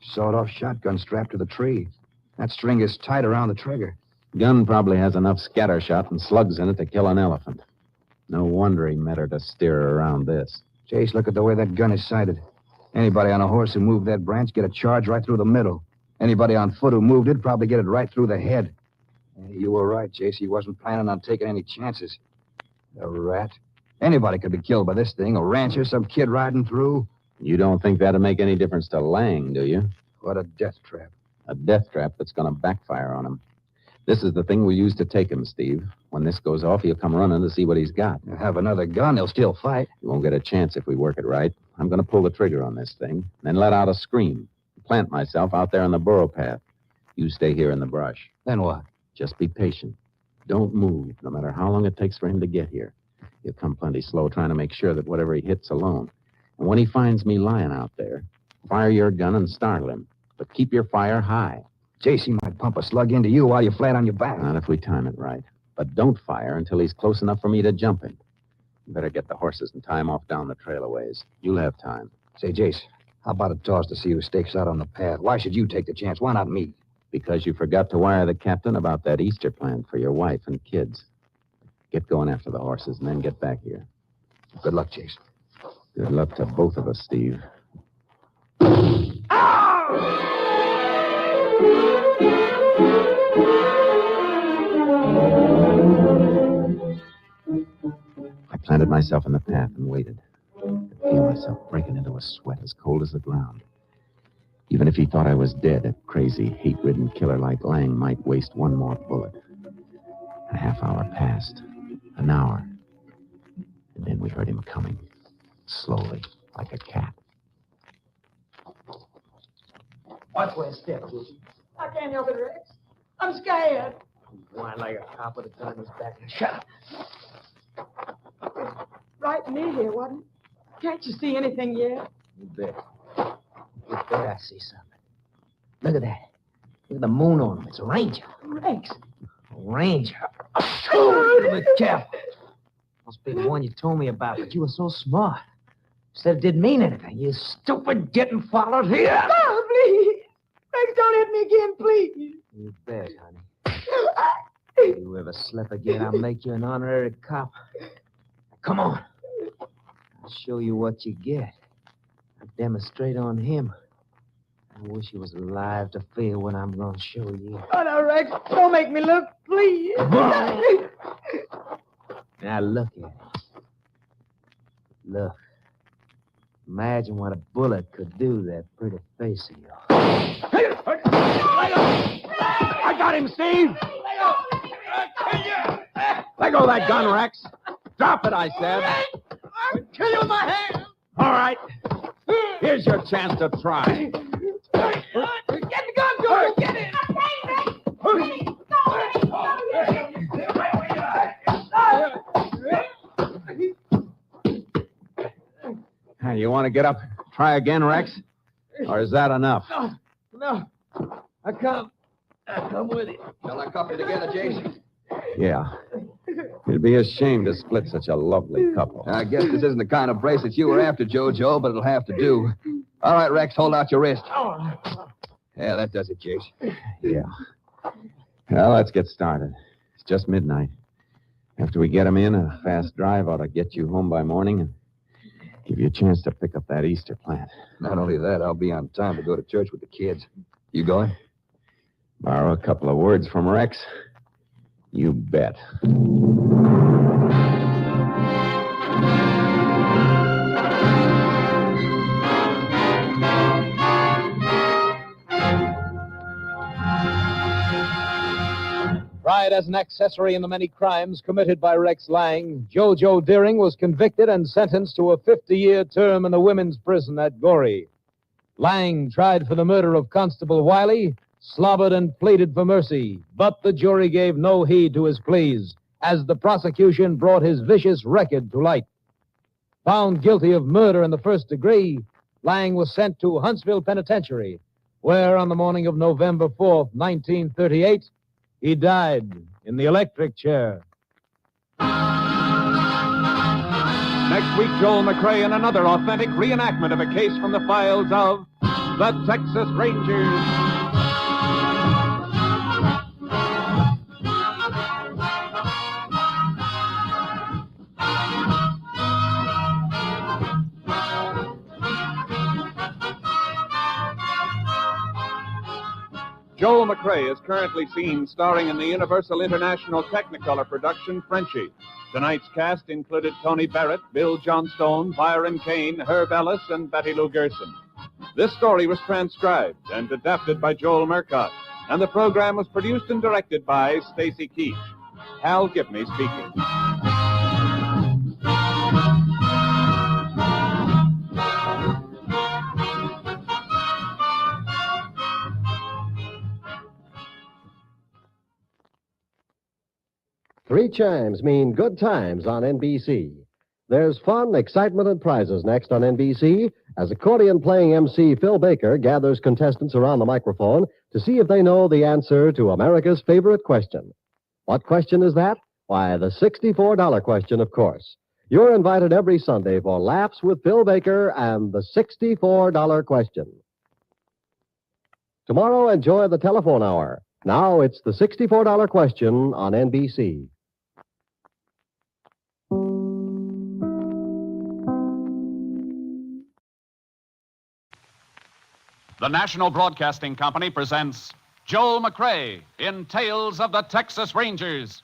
Sawed-off shotgun strapped to the tree. That string is tight around the trigger. Gun probably has enough scatter shot and slugs in it to kill an elephant. No wonder he met her to steer her around this. Jace, look at the way that gun is sighted. Anybody on a horse who moved that branch get a charge right through the middle. Anybody on foot who moved it probably get it right through the head. You were right, Jace. He wasn't planning on taking any chances. The rat. Anybody could be killed by this thing. A rancher, some kid riding through. You don't think that'd make any difference to Lang, do you? What a death trap. A death trap that's going to backfire on him. This is the thing we use to take him, Steve. When this goes off, he'll come running to see what he's got. He'll have another gun. He'll still fight. He won't get a chance if we work it right. I'm going to pull the trigger on this thing, then let out a scream. Plant myself out there on the burro path. You stay here in the brush. Then what? Just be patient. Don't move, no matter how long it takes for him to get here. He'll come plenty slow, trying to make sure that whatever he hits alone. And when he finds me lying out there, fire your gun and startle him. But keep your fire high. Jace, he might pump a slug into you while you're flat on your back. Not if we time it right. But don't fire until he's close enough for me to jump him. You better get the horses and tie him off down the trail a ways. You'll have time. Say, Jace, how about a toss to see who stakes out on the path? Why should you take the chance? Why not me? Because you forgot to wire the captain about that Easter plant for your wife and kids. Get going after the horses and then get back here. Good luck, Jace. Good luck to both of us, Steve. I planted myself in the path and waited. I could feel myself breaking into a sweat as cold as the ground. Even if he thought I was dead, a crazy, hate-ridden killer like Lang might waste one more bullet. A half hour passed. An hour. And then we heard him coming. Slowly, like a cat. Watch where I step, Lucy. I can't help it, Rex. I'm scared. Whine like a cop with a gun in his back. Shut up. Right near here, wasn't it? Can't you see anything yet? You bet. Right there, I see something. Look at that. Look at the moon on him. It's a ranger. Rex. A ranger. Oh, be careful. Must be the one you told me about, but you were so smart. Said it didn't mean anything. You stupid getting followed here. No, please. Rex, don't hit me again, please. You bet, honey. If you ever slip again, I'll make you an honorary cop. Now, come on. I'll show you what you get. I'll demonstrate on him. I wish he was alive to feel what I'm going to show you. Oh, no, Rex. Don't make me look, please. Now, look at it. Look. Imagine what a bullet could do to that pretty face of yours. I got him, Steve! Let go of that gun, Rex. Drop it, I said. I'll kill you with my hand. All right. Here's your chance to try. Get the gun, Joe. Get it. Hey, you want to get up, try again, Rex? Or is that enough? No. I come with you. Shall I cuff you together, Jace? Yeah. It'd be a shame to split such a lovely couple. I guess this isn't the kind of bracelet you were after, Joe, but it'll have to do. All right, Rex, hold out your wrist. Yeah, that does it, Jace. Yeah. Well, let's get started. It's just midnight. After we get him in, a fast drive ought to get you home by morning and give you a chance to pick up that Easter plant. Not only that, I'll be on time to go to church with the kids. You going? Borrow a couple of words from Rex? You bet. Tried as an accessory in the many crimes committed by Rex Lang, Jojo Deering was convicted and sentenced to a 50-year term in the women's prison at Goree. Lang, tried for the murder of Constable Wiley, slobbered and pleaded for mercy, but the jury gave no heed to his pleas as the prosecution brought his vicious record to light. Found guilty of murder in the first degree, Lang was sent to Huntsville Penitentiary, where on the morning of November 4th, 1938, he died in the electric chair. Next week, Joel McCrea in another authentic reenactment of a case from the files of the Texas Rangers. Joel McCrea is currently seen starring in the Universal International Technicolor production Frenchie. Tonight's cast included Tony Barrett, Bill Johnstone, Byron Kane, Herb Ellis, and Betty Lou Gerson. This story was transcribed and adapted by Joel Murcott, and the program was produced and directed by Stacy Keach. Hal Gibney speaking. Three chimes mean good times on NBC. There's fun, excitement, and prizes next on NBC as accordion-playing MC Phil Baker gathers contestants around the microphone to see if they know the answer to America's favorite question. What question is that? Why, the $64 question, of course. You're invited every Sunday for Laughs with Phil Baker and the $64 question. Tomorrow, enjoy the telephone hour. Now it's the $64 question on NBC. The National Broadcasting Company presents Joel McCrea in Tales of the Texas Rangers.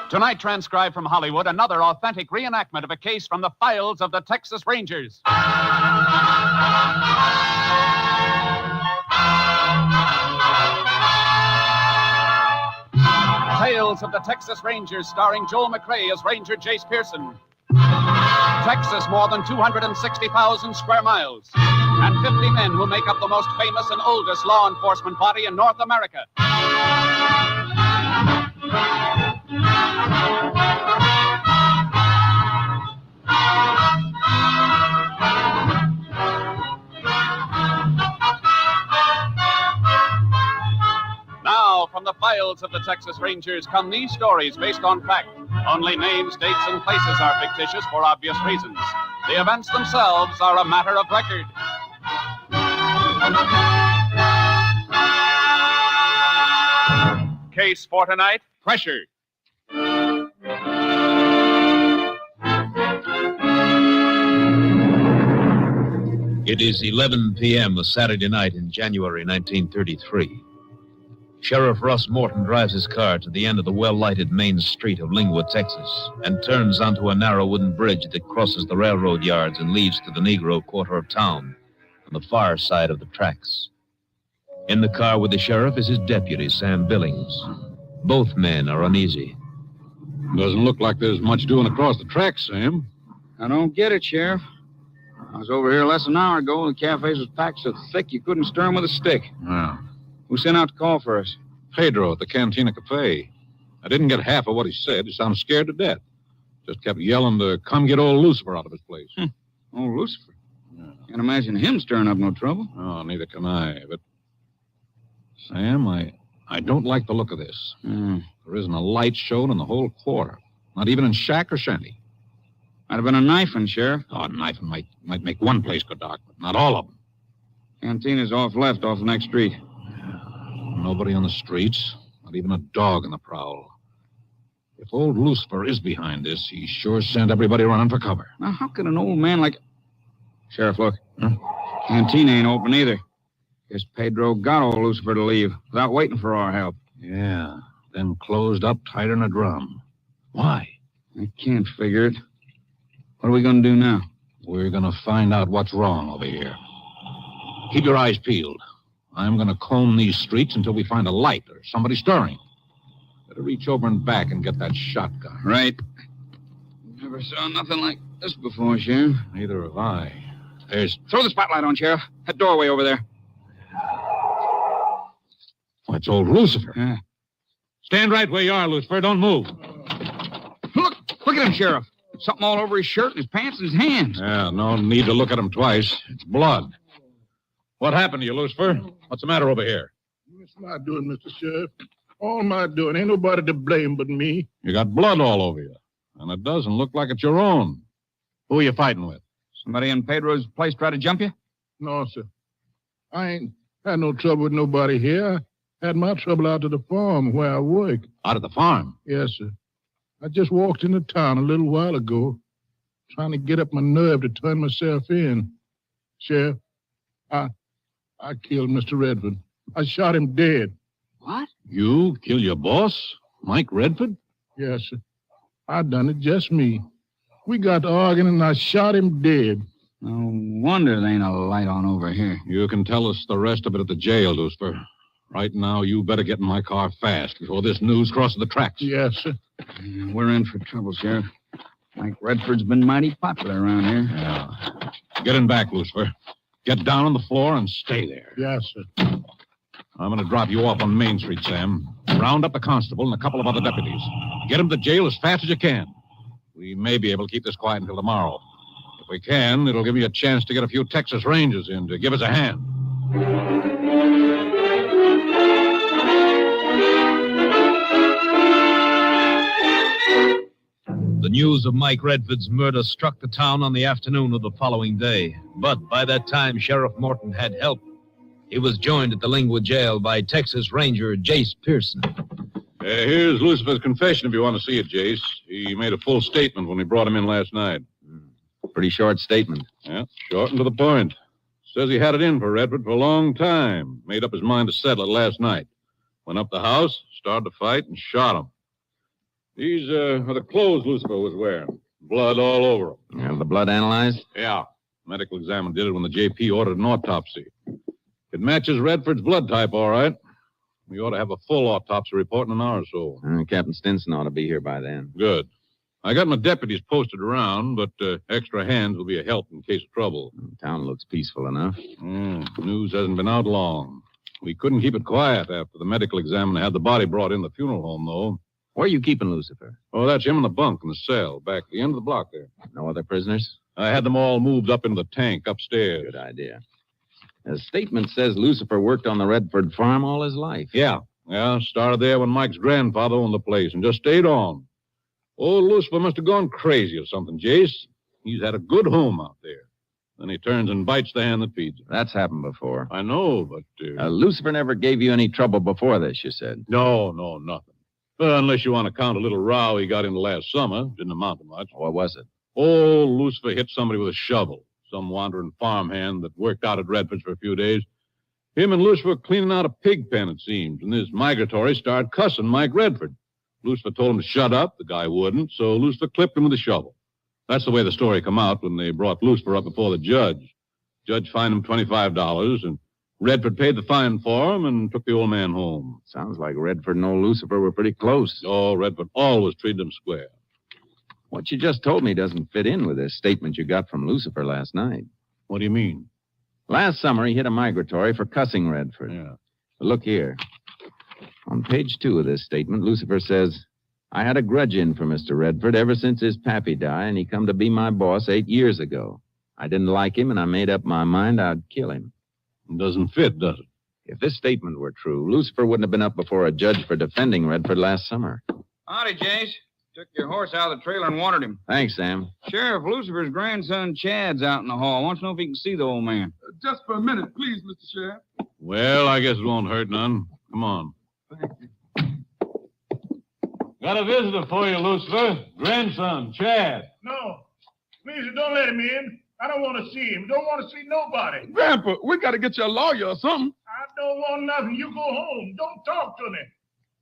Tonight, transcribed from Hollywood, another authentic reenactment of a case from the files of the Texas Rangers. Tales of the Texas Rangers, starring Joel McCrea as Ranger Jace Pearson. Texas, more than 260,000 square miles, and 50 men who make up the most famous and oldest law enforcement body in North America. Now, from the files of the Texas Rangers come these stories based on fact. Only names, dates, and places are fictitious for obvious reasons. The events themselves are a matter of record. Case for tonight, Pressure. It is 11 p.m. of Saturday night in January 1933. Sheriff Russ Morton drives his car to the end of the well-lighted main street of Lingwood, Texas, and turns onto a narrow wooden bridge that crosses the railroad yards and leads to the Negro quarter of town on the far side of the tracks. In the car with the sheriff is his deputy, Sam Billings. Both men are uneasy. Doesn't look like there's much doing across the tracks, Sam. I don't get it, Sheriff. I was over here less than an hour ago, and the cafes was packed so thick you couldn't stir 'em with a stick. Oh. Who sent out to call for us? Pedro at the Cantina Cafe. I didn't get half of what he said. He sounded scared to death. Just kept yelling to come get old Lucifer out of his place. Old Lucifer? Can't imagine him stirring up no trouble. Oh, neither can I. But, Sam, I don't like the look of this. There isn't a light shown in the whole quarter. Not even in shack or shanty. Might have been a knifing, Sheriff. Oh, a knifing might make one place go dark, but not all of them. Cantina's off left, off the next street. Nobody on the streets, not even a dog in the prowl. If old Lucifer is behind this, he sure sent everybody running for cover. Now, how could an old man like... Sheriff, look. Cantina ain't open either. Guess Pedro got old Lucifer to leave without waiting for our help. Yeah, then closed up tighter than a drum. Why? I can't figure it. What are we going to do now? We're going to find out what's wrong over here. Keep your eyes peeled. I'm going to comb these streets until we find a light or somebody stirring. Better reach over and back and get that shotgun. Right. Never saw nothing like this before, Sheriff. Neither have I. There's... Throw the spotlight on, Sheriff. That doorway over there. Oh, it's old Lucifer. Yeah. Stand right where you are, Lucifer. Don't move. Look at him, Sheriff. Something all over his shirt, his pants, and his hands. Yeah, no need to look at him twice. It's blood. What happened to you, Lucifer? What's the matter over here? It's my doing, Mr. Sheriff. All my doing. Ain't nobody to blame but me. You got blood all over you. And it doesn't look like it's your own. Who are you fighting with? Somebody in Pedro's place try to jump you? No, sir. I ain't had no trouble with nobody here. I had my trouble out to the farm where I work. Out of the farm? Yes, sir. I just walked into town a little while ago, trying to get up my nerve to turn myself in. Sheriff, I killed Mr. Redford. I shot him dead. What? You killed your boss, Mike Redford? Yes, sir. I done it, just me. We got to arguing, and I shot him dead. No wonder there ain't a light on over here. You can tell us the rest of it at the jail, Lucifer. Right now, you better get in my car fast before this news crosses the tracks. Yes, sir. We're in for trouble, Sheriff. Mike Redford's been mighty popular around here. Yeah. Get in back, Lucifer. Get down on the floor and stay there. Yes, sir. I'm going to drop you off on Main Street, Sam. Round up the constable and a couple of other deputies. Get them to jail as fast as you can. We may be able to keep this quiet until tomorrow. If we can, it'll give you a chance to get a few Texas Rangers in to give us a hand. The news of Mike Redford's murder struck the town on the afternoon of the following day. But by that time, Sheriff Morton had help. He was joined at the Lingwood jail by Texas Ranger Jace Pearson. Here's Lucifer's confession if you want to see it, Jace. He made a full statement when we brought him in last night. Pretty short statement. Yeah, short and to the point. Says he had it in for Redford for a long time. Made up his mind to settle it last night. Went up the house, started to fight, and shot him. These are the clothes Lucifer was wearing. Blood all over him. Have the blood analyzed? Yeah. Medical examiner did it when the JP ordered an autopsy. It matches Redford's blood type, all right. We ought to have a full autopsy report in an hour or so. Captain Stinson ought to be here by then. Good. I got my deputies posted around, but extra hands will be a help in case of trouble. Town looks peaceful enough. News hasn't been out long. We couldn't keep it quiet after the medical examiner had the body brought in the funeral home, though. Where are you keeping Lucifer? Oh, that's him in the bunk in the cell, back at the end of the block there. No other prisoners? I had them all moved up into the tank upstairs. Good idea. The statement says Lucifer worked on the Redford farm all his life. Yeah, started there when Mike's grandfather owned the place and just stayed on. Old Lucifer must have gone crazy or something, Jace. He's had a good home out there. Then he turns and bites the hand that feeds him. That's happened before. I know, but... Lucifer never gave you any trouble before this, you said. No, nothing. Unless you want to count a little row he got into last summer. Didn't amount to much. What was it? Old Lucifer hit somebody with a shovel. Some wandering farmhand that worked out at Redford's for a few days. Him and Lucifer were cleaning out a pig pen, it seems, and this migratory started cussing Mike Redford. Lucifer told him to shut up. The guy wouldn't, so Lucifer clipped him with a shovel. That's the way the story come out when they brought Lucifer up before the judge. Judge fined him $25, and Redford paid the fine for him and took the old man home. Sounds like Redford and old Lucifer were pretty close. Oh, Redford always treated him square. What you just told me doesn't fit in with this statement you got from Lucifer last night. What do you mean? Last summer, he hit a migratory for cussing Redford. Yeah. But look here. On page 2 of this statement, Lucifer says, I had a grudge in for Mr. Redford ever since his pappy died, and he come to be my boss 8 years ago. I didn't like him, and I made up my mind I'd kill him. It doesn't fit, does it? If this statement were true, Lucifer wouldn't have been up before a judge for defending Redford last summer. Howdy, Jace. Took your horse out of the trailer and watered him. Thanks, Sam. Sheriff Lucifer's grandson Chad's out in the hall. Wants to know if he can see the old man. Just for a minute, please, Mr. Sheriff. Well, I guess it won't hurt none. Come on. Got a visitor for you, Lucifer. Grandson, Chad. No. Please, don't let him in. I don't want to see him. Don't want to see nobody. Grandpa, we got to get you a lawyer or something. I don't want nothing. You go home. Don't talk to me.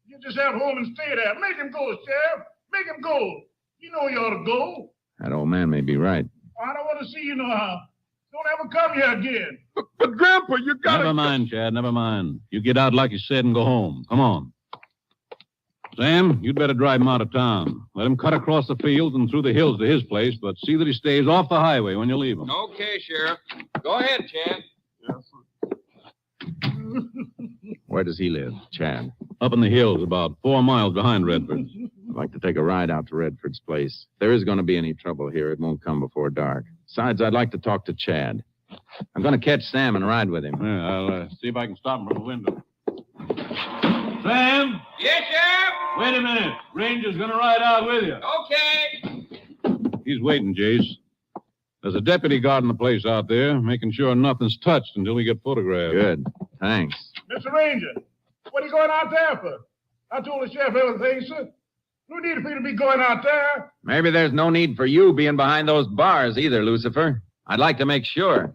You just have home and stay there. Make him go, Sheriff. Make him go. You know you ought to go. That old man may be right. I don't want to see you no how. Don't ever come here again. But Grandpa, you got to... Never mind, Chad, never mind. You get out like you said and go home. Come on. Sam, you'd better drive him out of town. Let him cut across the fields and through the hills to his place, but see that he stays off the highway when you leave him. Okay, Sheriff. Go ahead, Chad. Where does he live, Chad? Up in the hills, about 4 miles behind Redford. I'd like to take a ride out to Redford's place. If there is going to be any trouble here, it won't come before dark. Besides, I'd like to talk to Chad. I'm going to catch Sam and ride with him. Yeah, I'll see if I can stop him from the window. Sam? Yes, Sheriff? Wait a minute. Ranger's going to ride out with you. Okay. He's waiting, Jace. There's a deputy guarding the place out there, making sure nothing's touched until we get photographed. Good. Thanks. Mr. Ranger, what are you going out there for? I told the sheriff everything, sir. No need for you to be going out there. Maybe there's no need for you being behind those bars either, Lucifer. I'd like to make sure.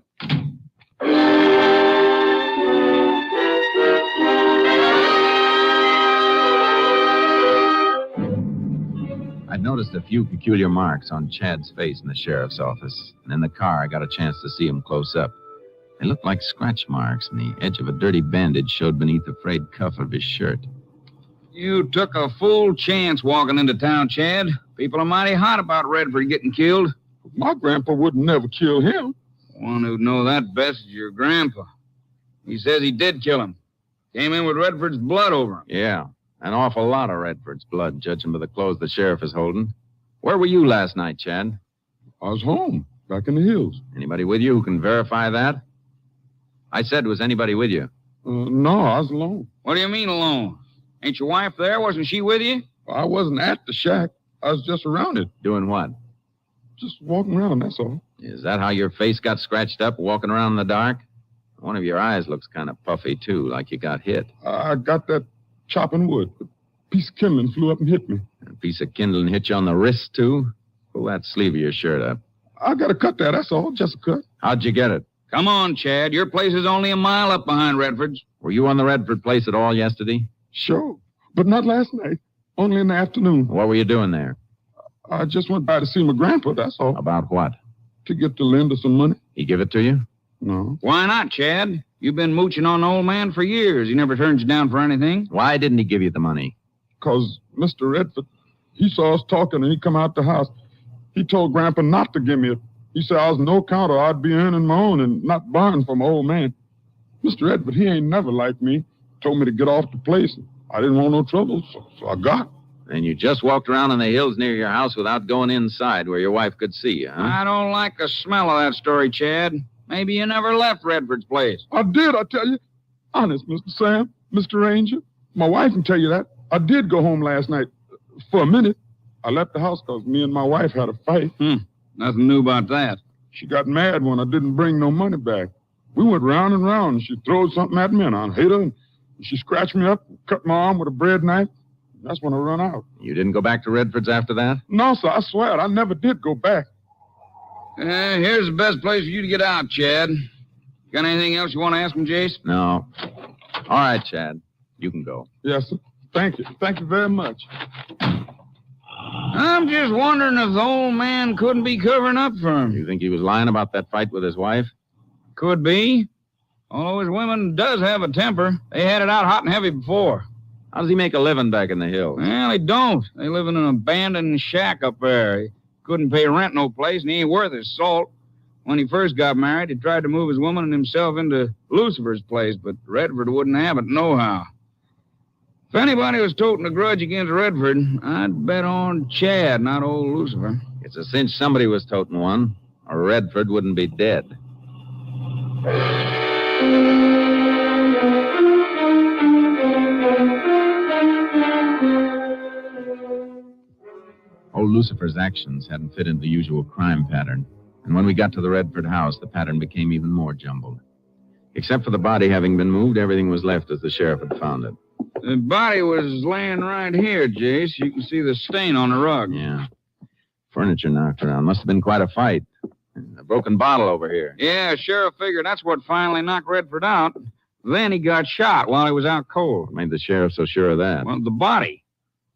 I'd noticed a few peculiar marks on Chad's face in the sheriff's office, and in the car I got a chance to see him close up. They looked like scratch marks, and the edge of a dirty bandage showed beneath the frayed cuff of his shirt. You took a full chance walking into town, Chad. People are mighty hot about Redford getting killed. My grandpa would never kill him. One who'd know that best is your grandpa. He says he did kill him. Came in with Redford's blood over him. Yeah, an awful lot of Redford's blood, judging by the clothes the sheriff is holding. Where were you last night, Chad? I was home, back in the hills. Anybody with you who can verify that? I said, was anybody with you? No, I was alone. What do you mean alone? Ain't your wife there? Wasn't she with you? I wasn't at the shack. I was just around it. Doing what? Just walking around, that's all. Is that how your face got scratched up walking around in the dark? One of your eyes looks kind of puffy, too, like you got hit. I got that chopping wood. A piece of kindling flew up and hit me. A piece of kindling hit you on the wrist, too? Pull that sleeve of your shirt up. I got to cut that, that's all. Just a cut. How'd you get it? Come on, Chad. Your place is only a mile up behind Redford's. Were you on the Redford place at all yesterday? Sure, but not last night. Only in the afternoon. What were you doing there? I just went by to see my grandpa, that's all. About what? To get the lender some money. He give it to you? No. Why not, Chad? You've been mooching on the old man for years. He never turns you down for anything. Why didn't he give you the money? Because Mr. Redford, he saw us talking and he come out the house. He told Grandpa not to give me it. He said I was no count or I'd be earning my own and not borrowing from my old man. Mr. Redford, he ain't never liked me. Told me to get off the place. I didn't want no trouble, so I got. And you just walked around in the hills near your house without going inside where your wife could see you, huh? I don't like the smell of that story, Chad. Maybe you never left Redford's place. I did, I tell you. Honest, Mr. Sam, Mr. Ranger. My wife can tell you that. I did go home last night. For a minute. I left the house because me and my wife had a fight. Nothing new about that. She got mad when I didn't bring no money back. We went round and round, and she throwed something at me, and I hit her, and she scratched me up, cut my arm with a bread knife. That's when I run out. You didn't go back to Redford's after that? No, sir, I swear it. I never did go back. Here's the best place for you to get out, Chad. Got anything else you want to ask him, Jace? No. All right, Chad. You can go. Yes, sir. Thank you. Thank you very much. I'm just wondering if the old man couldn't be covering up for him. You think he was lying about that fight with his wife? Could be. Although his women does have a temper. They had it out hot and heavy before. How does he make a living back in the hills? Well, they don't. They live in an abandoned shack up there. He couldn't pay rent no place, and he ain't worth his salt. When he first got married, he tried to move his woman and himself into Lucifer's place, but Redford wouldn't have it nohow. If anybody was toting a grudge against Redford, I'd bet on Chad, not old Lucifer. It's a cinch somebody was toting one, or Redford wouldn't be dead. Old Lucifer's actions hadn't fit into the usual crime pattern, and when we got to the Redford house, the pattern became even more jumbled. Except for the body having been moved, everything was left as the sheriff had found it. The body was laying right here, Jace. You can see the stain on the rug. Yeah. Furniture knocked around. Must have been quite a fight. A broken bottle over here. Yeah, sheriff figured that's what finally knocked Redford out. Then he got shot while he was out cold. What made the sheriff so sure of that? Well, the body.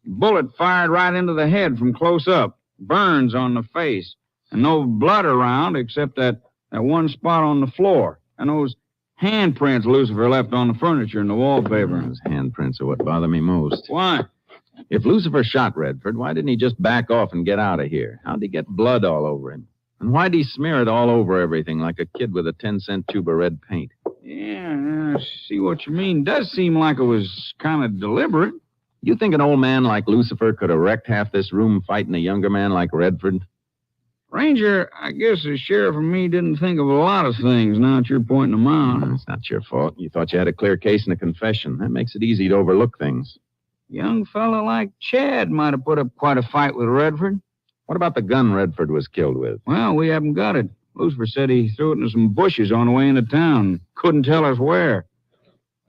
Bullet fired right into the head from close up. Burns on the face. And no blood around except that one spot on the floor. And those handprints Lucifer left on the furniture and the wallpaper. Those handprints are what bother me most. Why? If Lucifer shot Redford, why didn't he just back off and get out of here? How'd he get blood all over him? And why'd he smear it all over everything like a kid with a 10-cent tube of red paint? Yeah, I see what you mean. Does seem like it was kind of deliberate. You think an old man like Lucifer could have wrecked half this room fighting a younger man like Redford? Ranger, I guess the sheriff and me didn't think of a lot of things now that you're pointing them out. It's not your fault. You thought you had a clear case and a confession. That makes it easy to overlook things. Young fella like Chad might have put up quite a fight with Redford. What about the gun Redford was killed with? Well, we haven't got it. Lucifer said he threw it into some bushes on the way into town. Couldn't tell us where.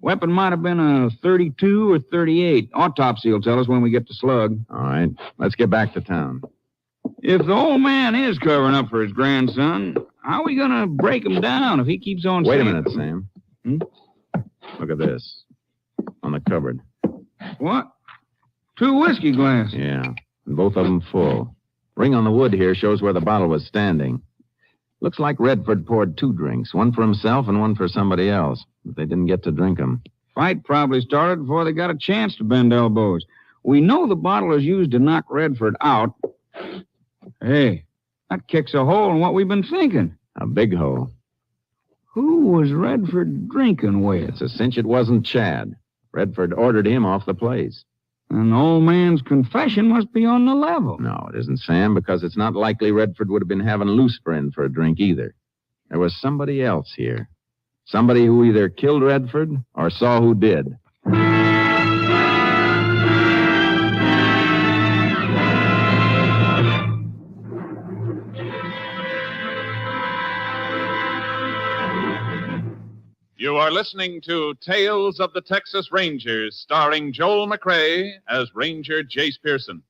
Weapon might have been a 32 or 38. Autopsy will tell us when we get the slug. All right, let's get back to town. If the old man is covering up for his grandson, how are we going to break him down if he keeps on Wait saying... a minute, Sam. Look at this. On the cupboard. What? 2 whiskey glasses. Yeah, and both of them full. Ring on the wood here shows where the bottle was standing. Looks like Redford poured 2 drinks, one for himself and one for somebody else, but they didn't get to drink them. Fight probably started before they got a chance to bend elbows. We know the bottle was used to knock Redford out. Hey, that kicks a hole in what we've been thinking. A big hole. Who was Redford drinking with? It's a cinch it wasn't Chad. Redford ordered him off the place. An old man's confession must be on the level. No, it isn't, Sam, because it's not likely Redford would have been having Lucifer in for a drink either. There was somebody else here. Somebody who either killed Redford or saw who did. You are listening to Tales of the Texas Rangers, starring Joel McRae as Ranger Jace Pearson.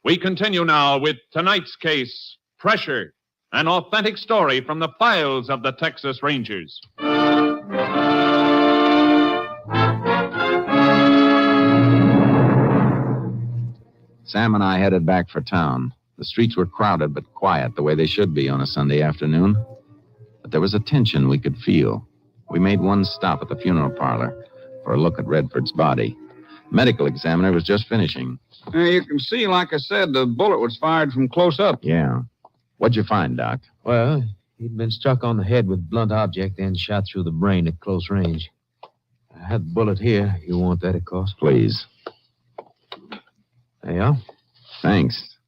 We continue now with tonight's case, Pressure, an authentic story from the files of the Texas Rangers. Sam and I headed back for town. The streets were crowded but quiet, the way they should be on a Sunday afternoon. But there was a tension we could feel. We made one stop at the funeral parlor for a look at Redford's body. Medical examiner was just finishing. You can see, like I said, the bullet was fired from close up. Yeah. What'd you find, Doc? Well, he'd been struck on the head with a blunt object, then shot through the brain at close range. I have the bullet here. You want that, of course? Please. There you are. Thanks.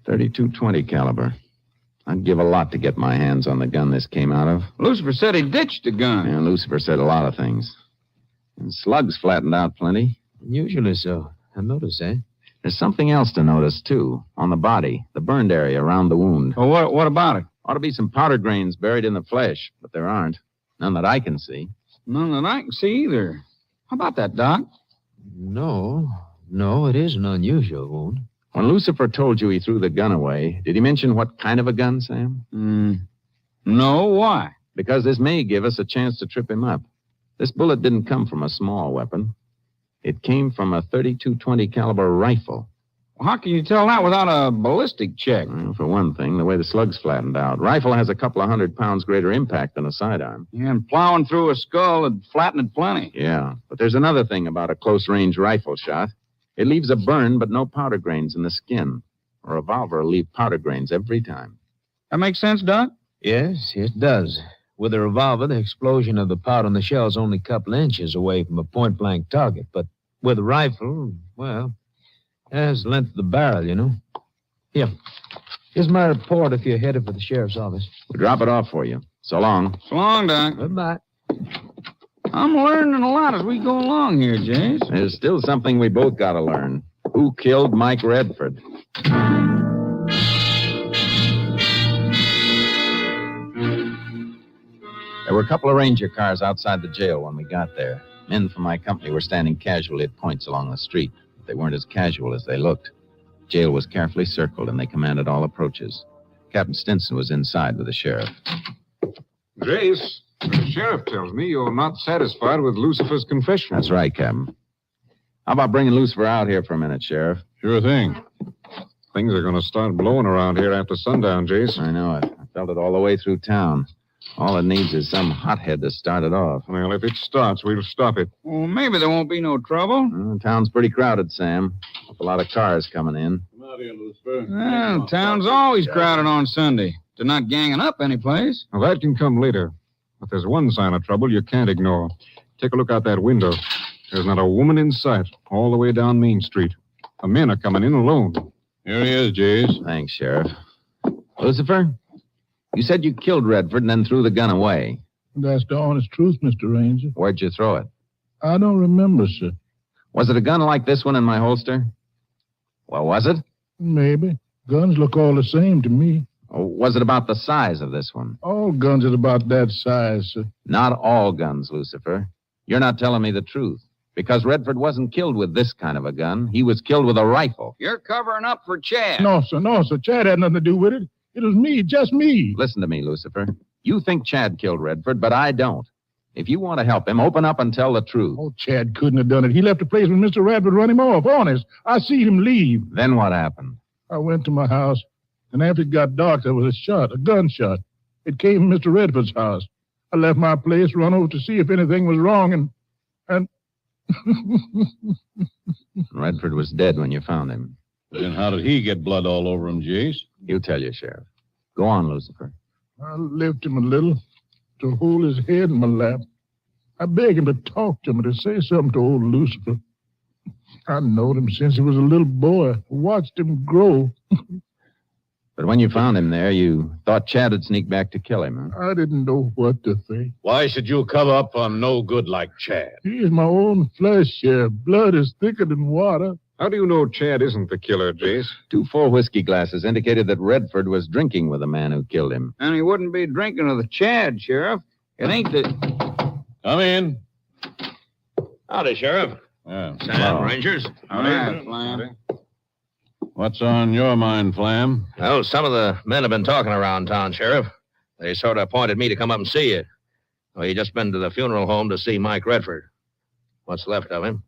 .32-20 caliber. I'd give a lot to get my hands on the gun this came out of. Lucifer said he ditched the gun. Yeah, Lucifer said a lot of things. And slugs flattened out plenty. Usually so. I noticed that. There's something else to notice, too. On the body, the burned area around the wound. Well, what about it? Ought to be some powder grains buried in the flesh, but there aren't. None that I can see. None that I can see either. How about that, Doc? No, it is an unusual wound. When Lucifer told you he threw the gun away, did he mention what kind of a gun, Sam? No, why? Because this may give us a chance to trip him up. This bullet didn't come from a small weapon. It came from a .32-20 caliber rifle. Well, how can you tell that without a ballistic check? Well, for one thing, the way the slugs flattened out. Rifle has a couple of 100 pounds greater impact than a sidearm. Yeah, and plowing through a skull would flatten it plenty. Yeah, but there's another thing about a close-range rifle shot. It leaves a burn, but no powder grains in the skin. A revolver will leave powder grains every time. That makes sense, Doc? Yes, it does. With a revolver, the explosion of the powder in the shell is only a couple inches away from a point-blank target. But with a rifle, well, there's the length of the barrel, you know. Here, here's my report if you're headed for the sheriff's office. We'll drop it off for you. So long. So long, Doc. Goodbye. I'm learning a lot as we go along here, Jace. There's still something we both got to learn. Who killed Mike Redford? There were a couple of ranger cars outside the jail when we got there. Men from my company were standing casually at points along the street. But they weren't as casual as they looked. Jail was carefully circled, and they commanded all approaches. Captain Stinson was inside with the sheriff. Jace, the sheriff tells me you're not satisfied with Lucifer's confession. That's right, Captain. How about bringing Lucifer out here for a minute, Sheriff? Sure thing. Things are going to start blowing around here after sundown, Jace. I know it. I felt it all the way through town. All it needs is some hothead to start it off. Well, if it starts, we'll stop it. Well, maybe there won't be no trouble. Well, town's pretty crowded, Sam. A lot of cars coming in. Come out here, Lucifer. Well, town's always crowded on Sunday. They're not ganging up any place. Well, that can come later. But there's one sign of trouble you can't ignore. Take a look out that window. There's not a woman in sight all the way down Main Street. The men are coming in alone. Here he is, Jace. Thanks, Sheriff. Lucifer, you said you killed Redford and then threw the gun away. That's the honest truth, Mr. Ranger. Where'd you throw it? I don't remember, sir. Was it a gun like this one in my holster? Well, was it? Maybe. Guns look all the same to me. Or was it about the size of this one? All guns is about that size, sir. Not all guns, Lucifer. You're not telling me the truth. Because Redford wasn't killed with this kind of a gun. He was killed with a rifle. You're covering up for Chad. No, sir. Chad had nothing to do with it. It was me, just me. Listen to me, Lucifer. You think Chad killed Redford, but I don't. If you want to help him, open up and tell the truth. Oh, Chad couldn't have done it. He left the place when Mr. Radford run him off, honest. I see him leave. Then what happened? I went to my house, and after it got dark, there was a gunshot. It came from Mr. Redford's house. I left my place, run over to see if anything was wrong, and... Redford was dead when you found him. Then how did he get blood all over him, Jace? He'll tell you, Sheriff. Go on, Lucifer. I lifted him a little to hold his head in my lap. I begged him to talk to me, to say something to old Lucifer. I known him since he was a little boy. Watched him grow. But when you found him there, you thought Chad had sneaked back to kill him, huh? I didn't know what to think. Why should you cover up on no good like Chad? He is my own flesh, Sheriff. Blood is thicker than water. How do you know Chad isn't the killer, Jace? 2 full whiskey glasses indicated that Redford was drinking with the man who killed him. And he wouldn't be drinking with the Chad, Sheriff. It ain't the... Come in. Howdy, Sheriff. Yeah. Sam, Rangers. Howdy, Flam. What's on your mind, Flam? Well, some of the men have been talking around town, Sheriff. They sort of appointed me to come up and see you. Well, you just been to the funeral home to see Mike Redford. What's left of him.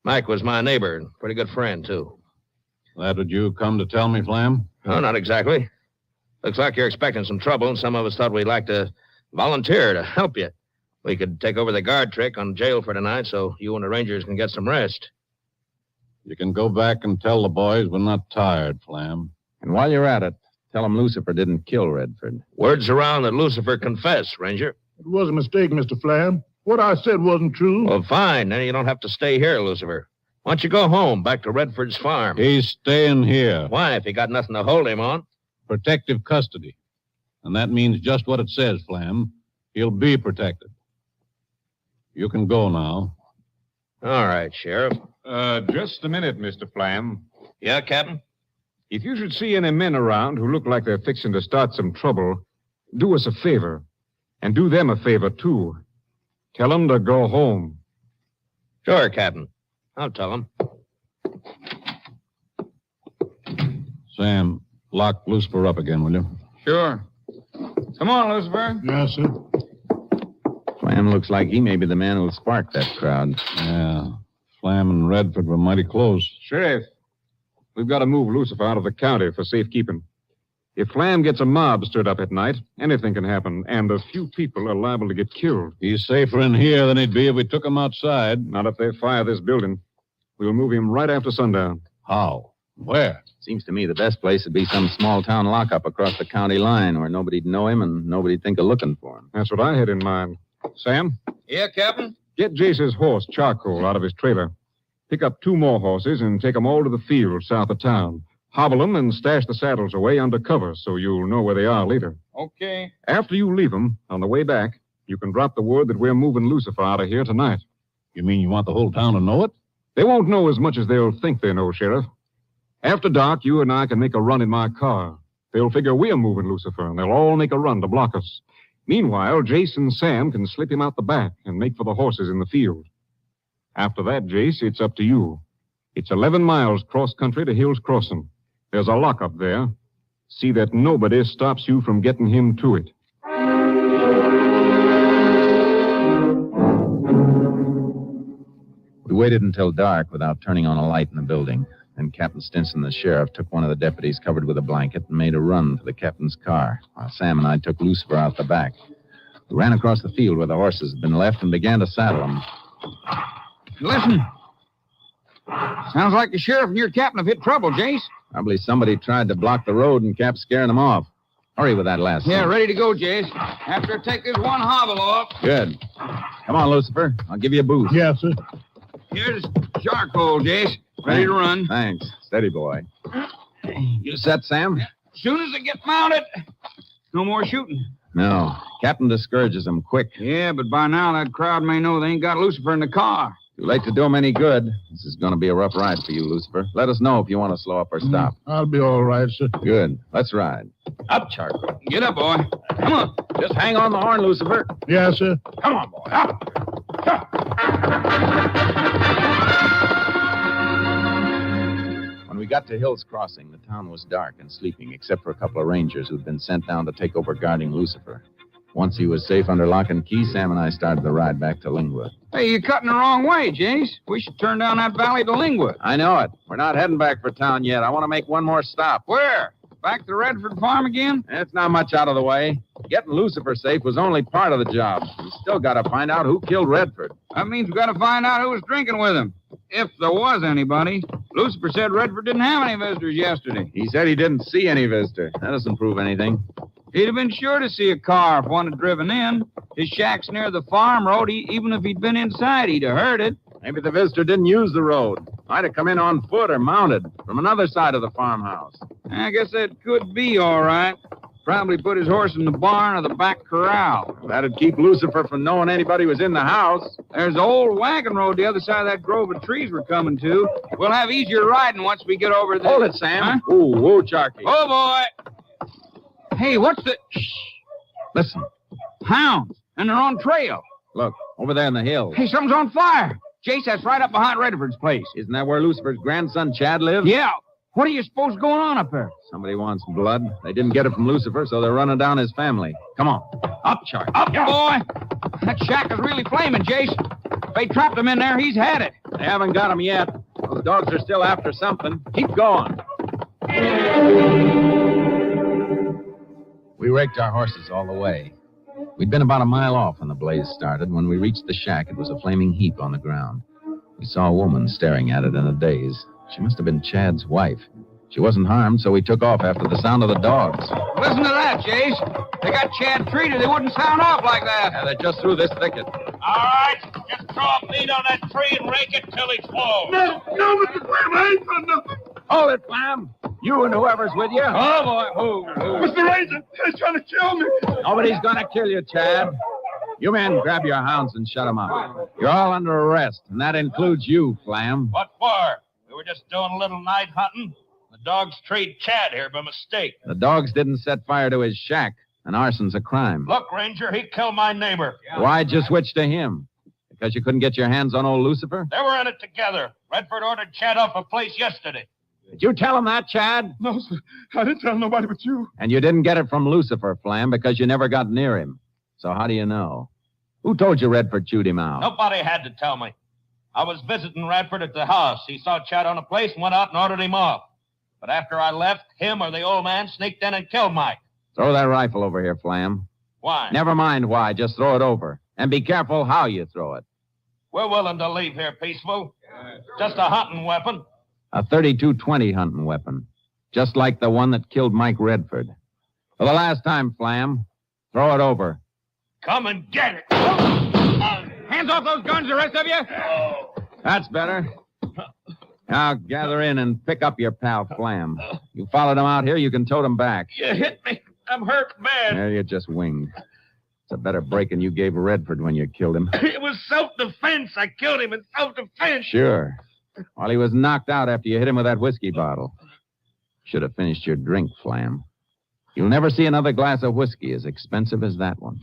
Mike was my neighbor and pretty good friend, too. That what you come to tell me, Flam? No, not exactly. Looks like you're expecting some trouble, and some of us thought we'd like to volunteer to help you. We could take over the guard trick on jail for tonight so you and the Rangers can get some rest. You can go back and tell the boys we're not tired, Flam. And while you're at it, tell them Lucifer didn't kill Redford. Word's around that Lucifer confessed, Ranger. It was a mistake, Mr. Flam. What I said wasn't true. Well, fine. Then you don't have to stay here, Lucifer. Why don't you go home, back to Redford's farm? He's staying here. Why, if he got nothing to hold him on? Protective custody. And that means just what it says, Flam. He'll be protected. You can go now. All right, Sheriff. Just a minute, Mr. Flam. Yeah, Captain? If you should see any men around who look like they're fixing to start some trouble, do us a favor. And do them a favor, too. Tell them to go home. Sure, Captain. I'll tell them. Sam, lock Lucifer up again, will you? Sure. Come on, Lucifer. Yes, sir. Flam looks like he may be the man who'll spark that crowd. Yeah. Flam and Redford were mighty close. Sheriff, we've got to move Lucifer out of the county for safekeeping. If Flam gets a mob stirred up at night, anything can happen, and a few people are liable to get killed. He's safer in here than he'd be if we took him outside. Not if they fire this building. We'll move him right after sundown. How? Where? Seems to me the best place would be some small town lockup across the county line where nobody'd know him and nobody'd think of looking for him. That's what I had in mind. Sam? Yeah, Captain? Get Jace's horse, Charcoal, out of his trailer. Pick up 2 more horses and take them all to the field south of town. Hobble them and stash the saddles away under cover so you'll know where they are later. Okay. After you leave them, on the way back, you can drop the word that we're moving Lucifer out of here tonight. You mean you want the whole town to know it? They won't know as much as they'll think they know, Sheriff. After dark, you and I can make a run in my car. They'll figure we're moving Lucifer, and they'll all make a run to block us. Meanwhile, Jace and Sam can slip him out the back and make for the horses in the field. After that, Jace, it's up to you. It's 11 miles cross-country to Hill's Crossing. There's a lockup there. See that nobody stops you from getting him to it. We waited until dark without turning on a light in the building. Then Captain Stinson, the sheriff, took one of the deputies covered with a blanket and made a run for the captain's car, while Sam and I took Lucifer out the back. We ran across the field where the horses had been left and began to saddle them. Listen. Sounds like the sheriff and your captain have hit trouble, Jace. Probably somebody tried to block the road and kept scaring them off. Hurry with that last Yeah, thing. ready to go, Jace. After I take this one hobble off. Good. Come on, Lucifer. I'll give you a boost. Yes, sir. Here's Charcoal, Jace. Ready to run. Thanks. Steady, boy. You set, Sam? Soon as I get mounted. No more shooting. No. Captain discourages them quick. Yeah, but by now that crowd may know they ain't got Lucifer in the car. Too late to do them any good. This is going to be a rough ride for you, Lucifer. Let us know if you want to slow up or stop. I'll be all right, sir. Good. Let's ride. Up, Charcoal. Get up, boy. Come on. Just hang on the horn, Lucifer. Yes, sir. Come on, boy. Up. When we got to Hill's Crossing, the town was dark and sleeping, except for a couple of rangers who'd been sent down to take over guarding Lucifer. Once he was safe under lock and key, Sam and I started the ride back to Lingwood. Hey, you're cutting the wrong way, Jace. We should turn down that valley to Lingwood. I know it. We're not heading back for town yet. I want to make one more stop. Where? Back to Redford Farm again? It's not much out of the way. Getting Lucifer safe was only part of the job. We still got to find out who killed Redford. That means we got to find out who was drinking with him. If there was anybody. Lucifer said Redford didn't have any visitors yesterday. He said he didn't see any visitor. That doesn't prove anything. He'd have been sure to see a car if one had driven in. His shack's near the farm road. Even if he'd been inside, he'd have heard it. Maybe the visitor didn't use the road. Might have come in on foot or mounted from another side of the farmhouse. I guess that could be all right. Probably put his horse in the barn or the back corral. That'd keep Lucifer from knowing anybody was in the house. There's the old wagon road the other side of that grove of trees we're coming to. We'll have easier riding once we get over there. Hold it, Sam. Huh? Ooh, whoa, Charky. Oh, boy. Hey, what's the... Listen. Hounds. and they're on trail. Look, over there in the hills. Hey, something's on fire. Jace, that's right up behind Redford's place. Isn't that where Lucifer's grandson Chad lives? Yeah. What do you suppose is going on up there? Somebody wants blood. They didn't get it from Lucifer, so they're running down his family. Come on. Up, Charlie. Up, boy. That shack is really flaming, Jace. If they trapped him in there, he's had it. They haven't got him yet. Well, the dogs are still after something. Keep going. We raked our horses all the way. We'd been about a mile off when the blaze started. When we reached the shack, it was a flaming heap on the ground. We saw a woman staring at it in a daze. She must have been Chad's wife. She wasn't harmed, so we took off after the sound of the dogs. Listen to that, Jace. They got Chad treated. They wouldn't sound off like that. Yeah, they're just through this thicket. All right, just throw a lead on that tree and rake it till it falls. No, Mr. Clem, I ain't done nothing. Hold it, Clam. You and whoever's with you. Oh, boy. Who? Mr. Ranger, they're trying to kill me. Nobody's gonna kill you, Chad. You men grab your hounds and shut them up. You're all under arrest, and that includes you, Clam. What for? We were just doing a little night hunting. The dogs treed Chad here by mistake. The dogs didn't set fire to his shack, and arson's a crime. Look, Ranger, he killed my neighbor. Why'd you switch to him? Because you couldn't get your hands on old Lucifer? They were in it together. Redford ordered Chad off a place yesterday. Did you tell him that, Chad? No, sir. I didn't tell nobody but you. And you didn't get it from Lucifer, Flam, because you never got near him. So how do you know? Who told you Redford chewed him out? Nobody had to tell me. I was visiting Redford at the house. He saw Chad on a place and went out and ordered him off. But after I left, him or the old man sneaked in and killed Mike. Throw that rifle over here, Flam. Why? Never mind why, just throw it over. And be careful how you throw it. We're willing to leave here peaceful. Just a hunting weapon. A .32-20 hunting weapon. Just like the one that killed Mike Redford. For the last time, Flam, throw it over. Come and get it. Hands off those guns, the rest of you. That's better. Now gather in and pick up your pal, Flam. You followed him out here, you can tote him back. You hit me. I'm hurt bad. There, you just winged. It's a better breaking you gave Redford when you killed him. It was self-defense. I killed him in self-defense. Sure. While he was knocked out after you hit him with that whiskey bottle. Should have finished your drink, Flam. You'll never see another glass of whiskey as expensive as that one.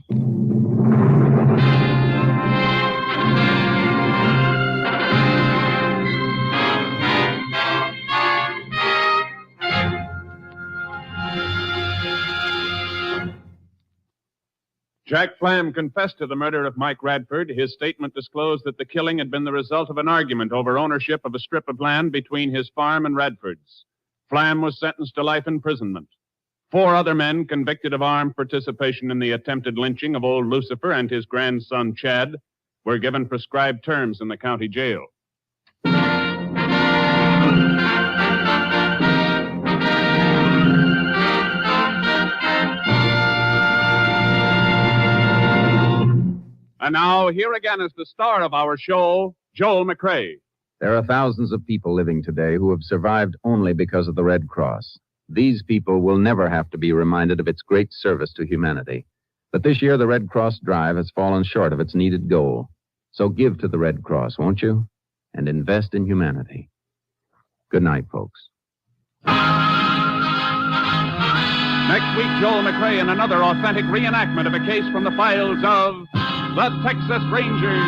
Jack Flam confessed to the murder of Mike Radford. His statement disclosed that the killing had been the result of an argument over ownership of a strip of land between his farm and Radford's. Flam was sentenced to life imprisonment. 4 other men convicted of armed participation in the attempted lynching of old Lucifer and his grandson Chad were given prescribed terms in the county jail. And now, here again is the star of our show, Joel McCrea. There are thousands of people living today who have survived only because of the Red Cross. These people will never have to be reminded of its great service to humanity. But this year, the Red Cross drive has fallen short of its needed goal. So give to the Red Cross, won't you? And invest in humanity. Good night, folks. Next week, Joel McCrea in another authentic reenactment of a case from the files of the Texas Rangers.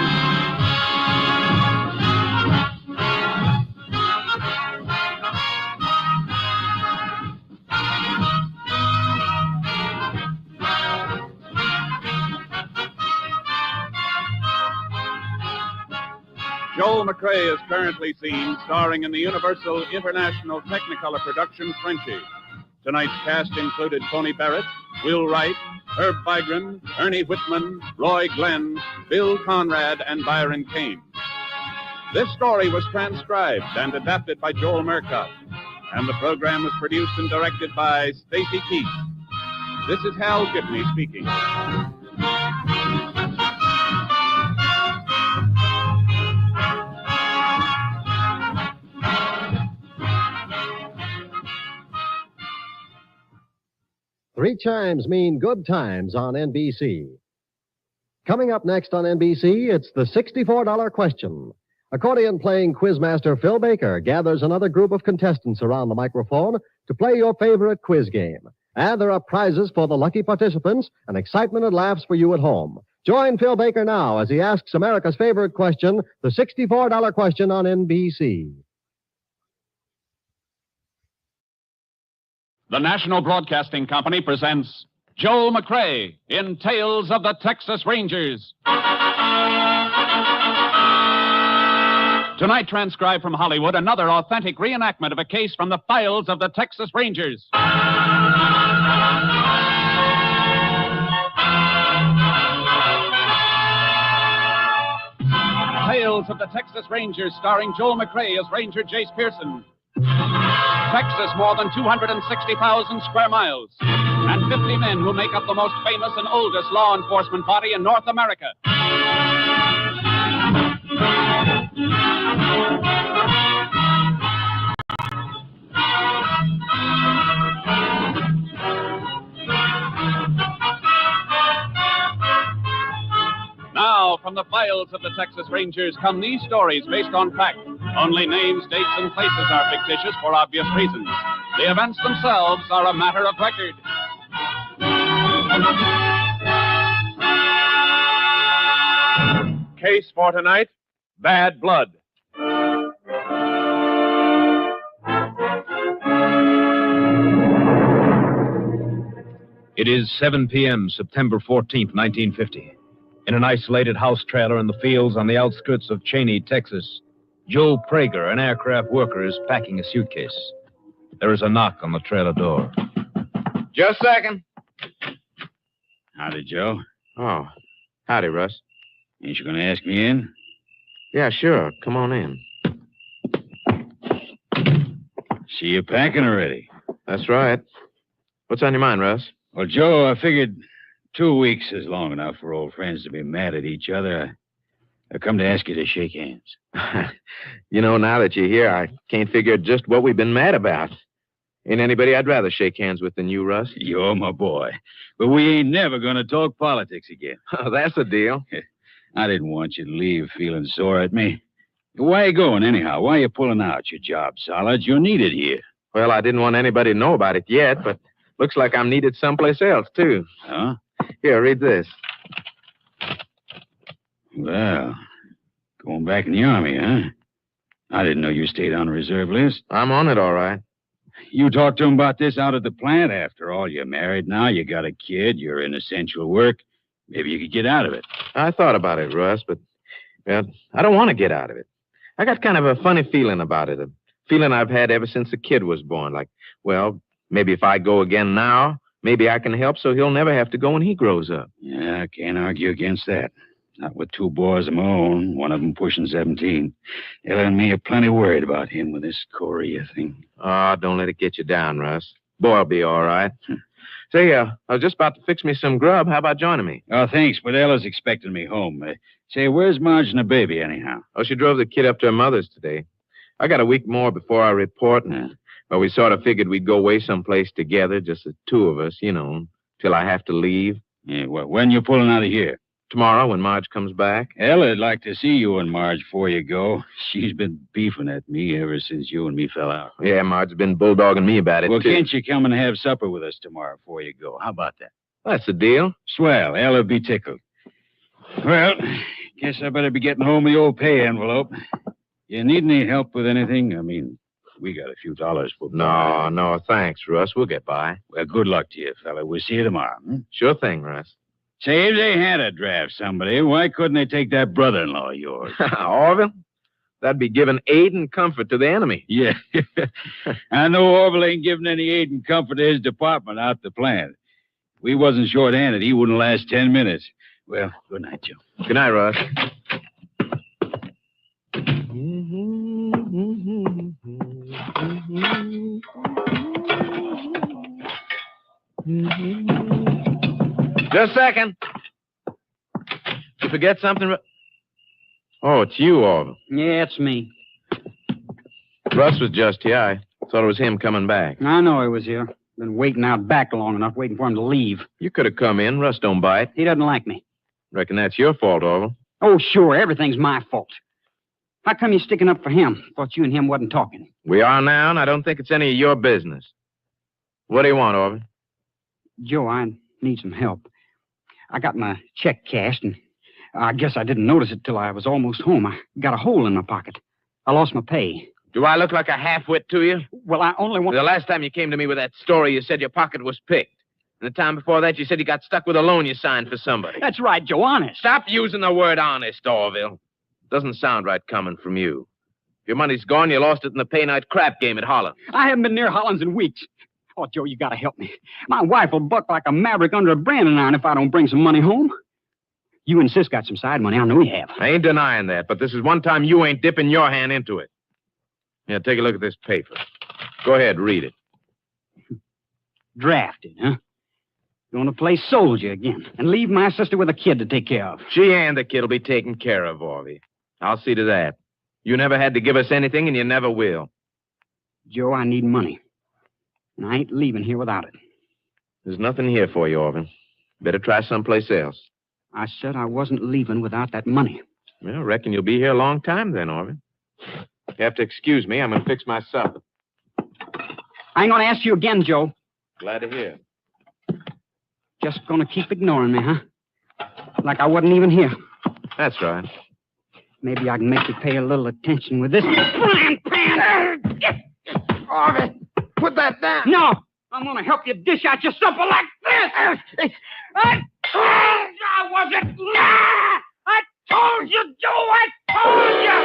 Joel McCrea is currently seen starring in the Universal International Technicolor production Frenchie. Tonight's cast included Tony Barrett, Will Wright, Herb Vigran, Ernie Whitman, Roy Glenn, Bill Conrad, and Byron Kane. This story was transcribed and adapted by Joel Murcott, and the program was produced and directed by Stacy Keith. This is Hal Gibney speaking. Three chimes mean good times on NBC. Coming up next on NBC, it's the $64 question. Accordion-playing quizmaster Phil Baker gathers another group of contestants around the microphone to play your favorite quiz game. And there are prizes for the lucky participants and excitement and laughs for you at home. Join Phil Baker now as he asks America's favorite question, the $64 question on NBC. The National Broadcasting Company presents Joel McCrea in Tales of the Texas Rangers. Tonight, transcribed from Hollywood, another authentic reenactment of a case from the files of the Texas Rangers. Tales of the Texas Rangers, starring Joel McCrea as Ranger Jace Pearson. Texas, more than 260,000 square miles, and 50 men who make up the most famous and oldest law enforcement body in North America. Now, from the files of the Texas Rangers come these stories based on fact. Only names, dates, and places are fictitious for obvious reasons. The events themselves are a matter of record. Case for tonight, Bad Blood. It is 7 p.m., September 14th, 1950. In an isolated house trailer in the fields on the outskirts of Cheney, Texas, Joe Prager, an aircraft worker, is packing a suitcase. There is a knock on the trailer door. Just a second. Howdy, Joe. Oh, howdy, Russ. Ain't you going to ask me in? Yeah, sure. Come on in. See you packing already. That's right. What's on your mind, Russ? Well, Joe, I figured 2 weeks is long enough for old friends to be mad at each other. I come to ask you to shake hands. You know, now that you're here, I can't figure just what we've been mad about. Ain't anybody I'd rather shake hands with than you, Russ. You're my boy. But we ain't never going to talk politics again. Oh, that's a deal. I didn't want you to leave feeling sore at me. Why you going, anyhow? Why you pulling out? Your job's solid. You're needed here. Well, I didn't want anybody to know about it yet, but looks like I'm needed someplace else, too. Huh? Here, read this. Well, going back in the Army, huh? I didn't know you stayed on the reserve list. I'm on it, all right. You talked to him about this out at the plant. After all, you're married now. You got a kid. You're in essential work. Maybe you could get out of it. I thought about it, Russ, but, well, I don't want to get out of it. I got kind of a funny feeling about it, a feeling I've had ever since the kid was born. Like, well, maybe if I go again now, maybe I can help so he'll never have to go when he grows up. Yeah, I can't argue against that. Not with 2 boys of my own, one of them pushing 17. Ella and me are plenty worried about him with this Korea thing. Oh, don't let it get you down, Russ. Boy'll be all right. Say, I was just about to fix me some grub. How about joining me? Oh, thanks, but Ella's expecting me home. Say, where's Marge and the baby, anyhow? Oh, she drove the kid up to her mother's today. I got a week more before I report, but we sort of figured we'd go away someplace together, just the 2 of us, you know, till I have to leave. Yeah, well, when you pulling out of here? Tomorrow, when Marge comes back. Ella'd like to see you and Marge before you go. She's been beefing at me ever since you and me fell out. Yeah, Marge's been bulldogging me about it, Well, too. can't you come and have supper with us tomorrow before you go? How about that? That's the deal. Swell. Ella'll be tickled. Well, guess I better be getting home the old pay envelope. You need any help with anything? I mean, we got a few dollars for... No, thanks, Russ. We'll get by. Well, good luck to you, fella. We'll see you tomorrow. Sure thing, Russ. Say, if they had to draft somebody, why couldn't they take that brother-in-law of yours? Orville? That'd be giving aid and comfort to the enemy. Yeah. I know Orville ain't giving any aid and comfort to his department out the plant. If we wasn't short-handed, he wouldn't last 10 minutes. Well, good night, Joe. Good night, Russ. Just a second. You forget something? Oh, it's you, Orville. Yeah, it's me. Russ was just here. I thought it was him coming back. I know he was here. Been waiting out back long enough, waiting for him to leave. You could have come in. Russ don't bite. He doesn't like me. Reckon that's your fault, Orville. Oh, sure. Everything's my fault. How come you sticking up for him? Thought you and him wasn't talking. We are now, and I don't think it's any of your business. What do you want, Orville? Joe, I need some help. I got my check cashed, and I guess I didn't notice it till I was almost home. I got a hole in my pocket. I lost my pay. Do I look like a half-wit to you? Well, I only want... The last time you came to me with that story, you said your pocket was picked. And the time before that, you said you got stuck with a loan you signed for somebody. That's right, Joe, honest. Stop using the word honest, Orville. Doesn't sound right coming from you. If your money's gone, you lost it in the pay-night crap game at Holland. I haven't been near Holland's in weeks. Oh, Joe, you gotta help me. My wife will buck like a maverick under a branding iron if I don't bring some money home. You and Sis got some side money. I know you have. I ain't denying that, but this is one time you ain't dipping your hand into it. Yeah, take a look at this paper. Go ahead, read it. Drafted, huh? Going to play soldier again and leave my sister with a kid to take care of. She and the kid will be taken care of, Orvie. I'll see to that. You never had to give us anything, and you never will. Joe, I need money. And I ain't leaving here without it. There's nothing here for you, Orville. Better try someplace else. I said I wasn't leaving without that money. Well, I reckon you'll be here a long time then, Orville. You have to excuse me. I'm going to fix my supper. I ain't going to ask you again, Joe. Glad to hear. Just going to keep ignoring me, huh? Like I wasn't even here. That's right. Maybe I can make you pay a little attention with this frying pan. Orville, put that down. No, I'm going to help you dish out your supper like this. I wasn't. I told you, Joe. I told you.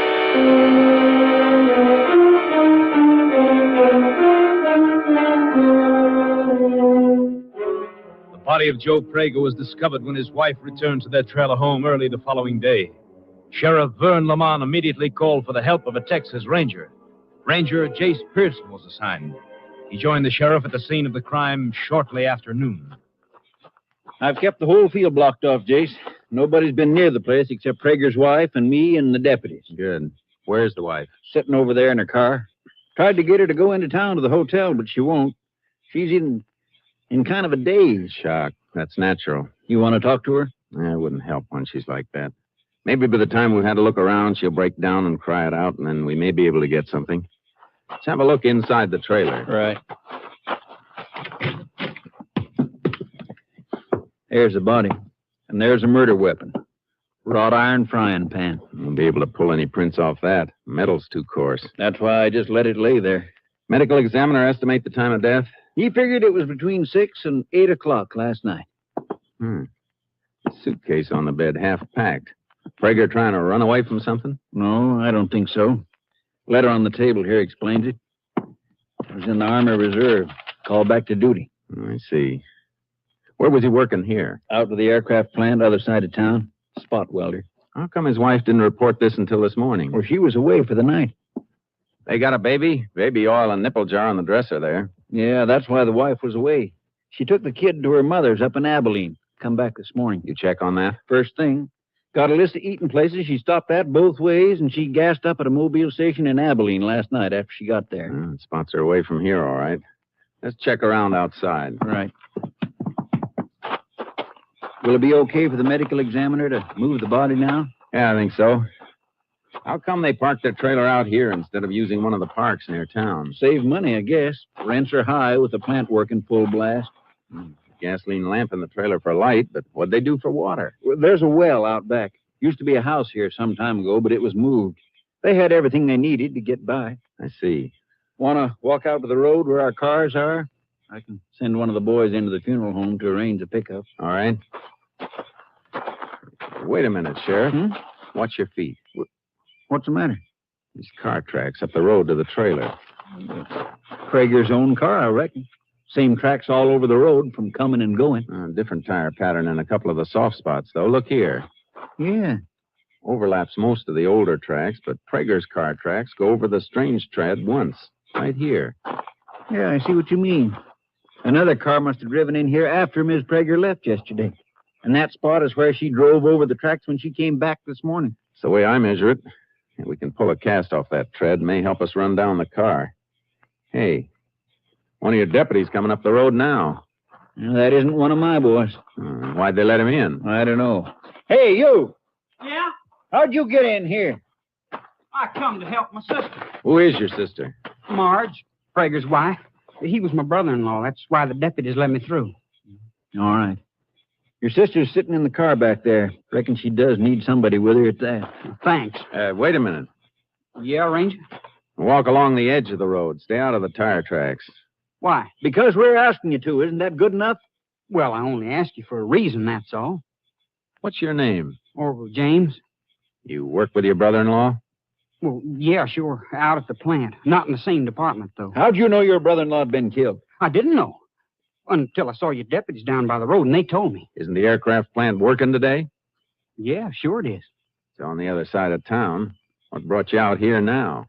The body of Joe Prager was discovered when his wife returned to their trailer home early the following day. Sheriff Vern Lamont immediately called for the help of a Texas Ranger. Ranger Jace Pearson was assigned. He joined the sheriff at the scene of the crime shortly after noon. I've kept the whole field blocked off, Jace. Nobody's been near the place except Prager's wife and me and the deputies. Good. Where's the wife? Sitting over there in her car. Tried to get her to go into town to the hotel, but she won't. She's in kind of a daze. Shock. That's natural. You want to talk to her? It wouldn't help when she's like that. Maybe by the time we've had a look around, she'll break down and cry it out, and then we may be able to get something. Let's have a look inside the trailer. Right. There's the body. And there's a murder weapon. Wrought iron frying pan. Won't be able to pull any prints off that. Metal's too coarse. That's why I just let it lay there. Medical examiner estimate the time of death? He figured it was between 6 and 8 o'clock last night. Suitcase on the bed, half packed. Prager trying to run away from something? No, I don't think so. Letter on the table here explains it. It was in the Army Reserve. Called back to duty. I see. Where was he working here? Out to the aircraft plant, other side of town. Spot welder. How come his wife didn't report this until this morning? Well, she was away for the night. They got a baby? Baby oil and nipple jar on the dresser there. Yeah, that's why the wife was away. She took the kid to her mother's up in Abilene. Come back this morning. You check on that? First thing. Got a list of eating places she stopped at both ways, and she gassed up at a mobile station in Abilene last night after she got there. Spots her away from here, all right. Let's check around outside. Right. Will it be okay for the medical examiner to move the body now? Yeah, I think so. How come they parked their trailer out here instead of using one of the parks near town? Save money, I guess. Rents are high with the plant working full blast. Gasoline lamp in the trailer for light, but what'd they do for water? Well, there's a well out back. Used to be a house here some time ago, but it was moved. They had everything they needed to get by. I see. Want to walk out to the road where our cars are? I can send one of the boys into the funeral home to arrange a pickup. All right. Wait a minute, Sheriff. Watch your feet. What's the matter? These car tracks up the road to the trailer. Prager's own car, I reckon. Same tracks all over the road from coming and going. Different tire pattern in a couple of the soft spots, though. Look here. Yeah. Overlaps most of the older tracks, but Prager's car tracks go over the strange tread once, right here. Yeah, I see what you mean. Another car must have driven in here after Miss Prager left yesterday. And that spot is where she drove over the tracks when she came back this morning. It's the way I measure it. If we can pull a cast off that tread, it may help us run down the car. Hey, one of your deputies coming up the road now. Well, that isn't one of my boys. Why'd they let him in? I don't know. Hey, you! Yeah? How'd you get in here? I come to help my sister. Who is your sister? Marge, Prager's wife. He was my brother-in-law. That's why the deputies let me through. All right. Your sister's sitting in the car back there. Reckon she does need somebody with her at that. Thanks. Wait a minute. Yeah, Ranger? Walk along the edge of the road. Stay out of the tire tracks. Why? Because we're asking you to. Isn't that good enough? Well, I only asked you for a reason, that's all. What's your name? Orville James. You work with your brother-in-law? Well, yeah, sure. Out at the plant. Not in the same department, though. How'd you know your brother-in-law had been killed? I didn't know. Until I saw your deputies down by the road, and they told me. Isn't the aircraft plant working today? Yeah, sure it is. It's on the other side of town. What brought you out here now?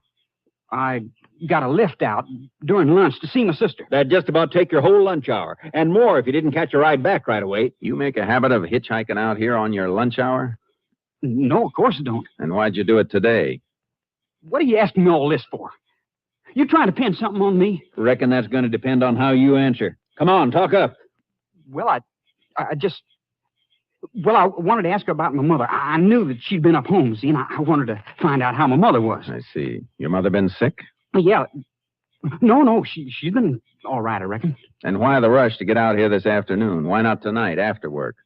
I got a lift out during lunch to see my sister. That'd just about take your whole lunch hour, and more if you didn't catch a ride back right away. You make a habit of hitchhiking out here on your lunch hour? No, of course I don't. And why'd you do it today? What are you asking me all this for? You trying to pin something on me? Reckon that's going to depend on how you answer. Come on, talk up. Well, I wanted to ask her about my mother. I knew that she'd been up home, see, and I wanted to find out how my mother was. I see. Your mother been sick? Yeah. No, she's been all right, I reckon. And why the rush to get out here this afternoon? Why not tonight, after work?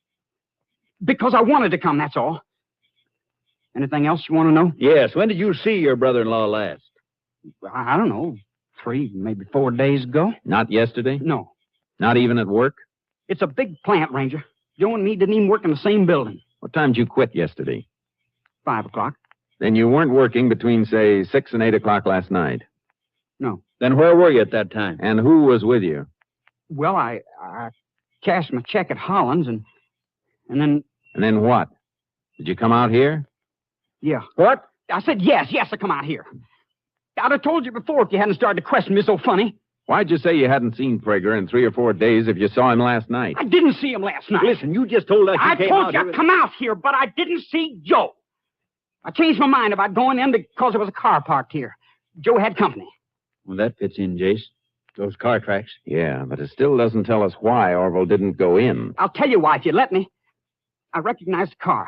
Because I wanted to come, that's all. Anything else you want to know? Yes, when did you see your brother-in-law last? I don't know, 3, maybe 4 days ago. Not yesterday? No. Not even at work? It's a big plant, Ranger. Joe and me didn't even work in the same building. What time did you quit yesterday? 5 o'clock. Then you weren't working between, say, 6 and 8 o'clock last night? No. Then where were you at that time? And who was with you? Well, I cashed my check at Holland's and then... And then what? Did you come out here? Yeah. What? I said yes, I come out here. I'd have told you before if you hadn't started to question me so funny. Why'd you say you hadn't seen Prager in 3 or 4 days if you saw him last night? I didn't see him last night. Listen, you just told us you came out I told you I'd come out here, but I didn't see Joe. I changed my mind about going in because there was a car parked here. Joe had company. Well, that fits in, Jace. Those car tracks. Yeah, but it still doesn't tell us why Orville didn't go in. I'll tell you why if you let me. I recognized the car.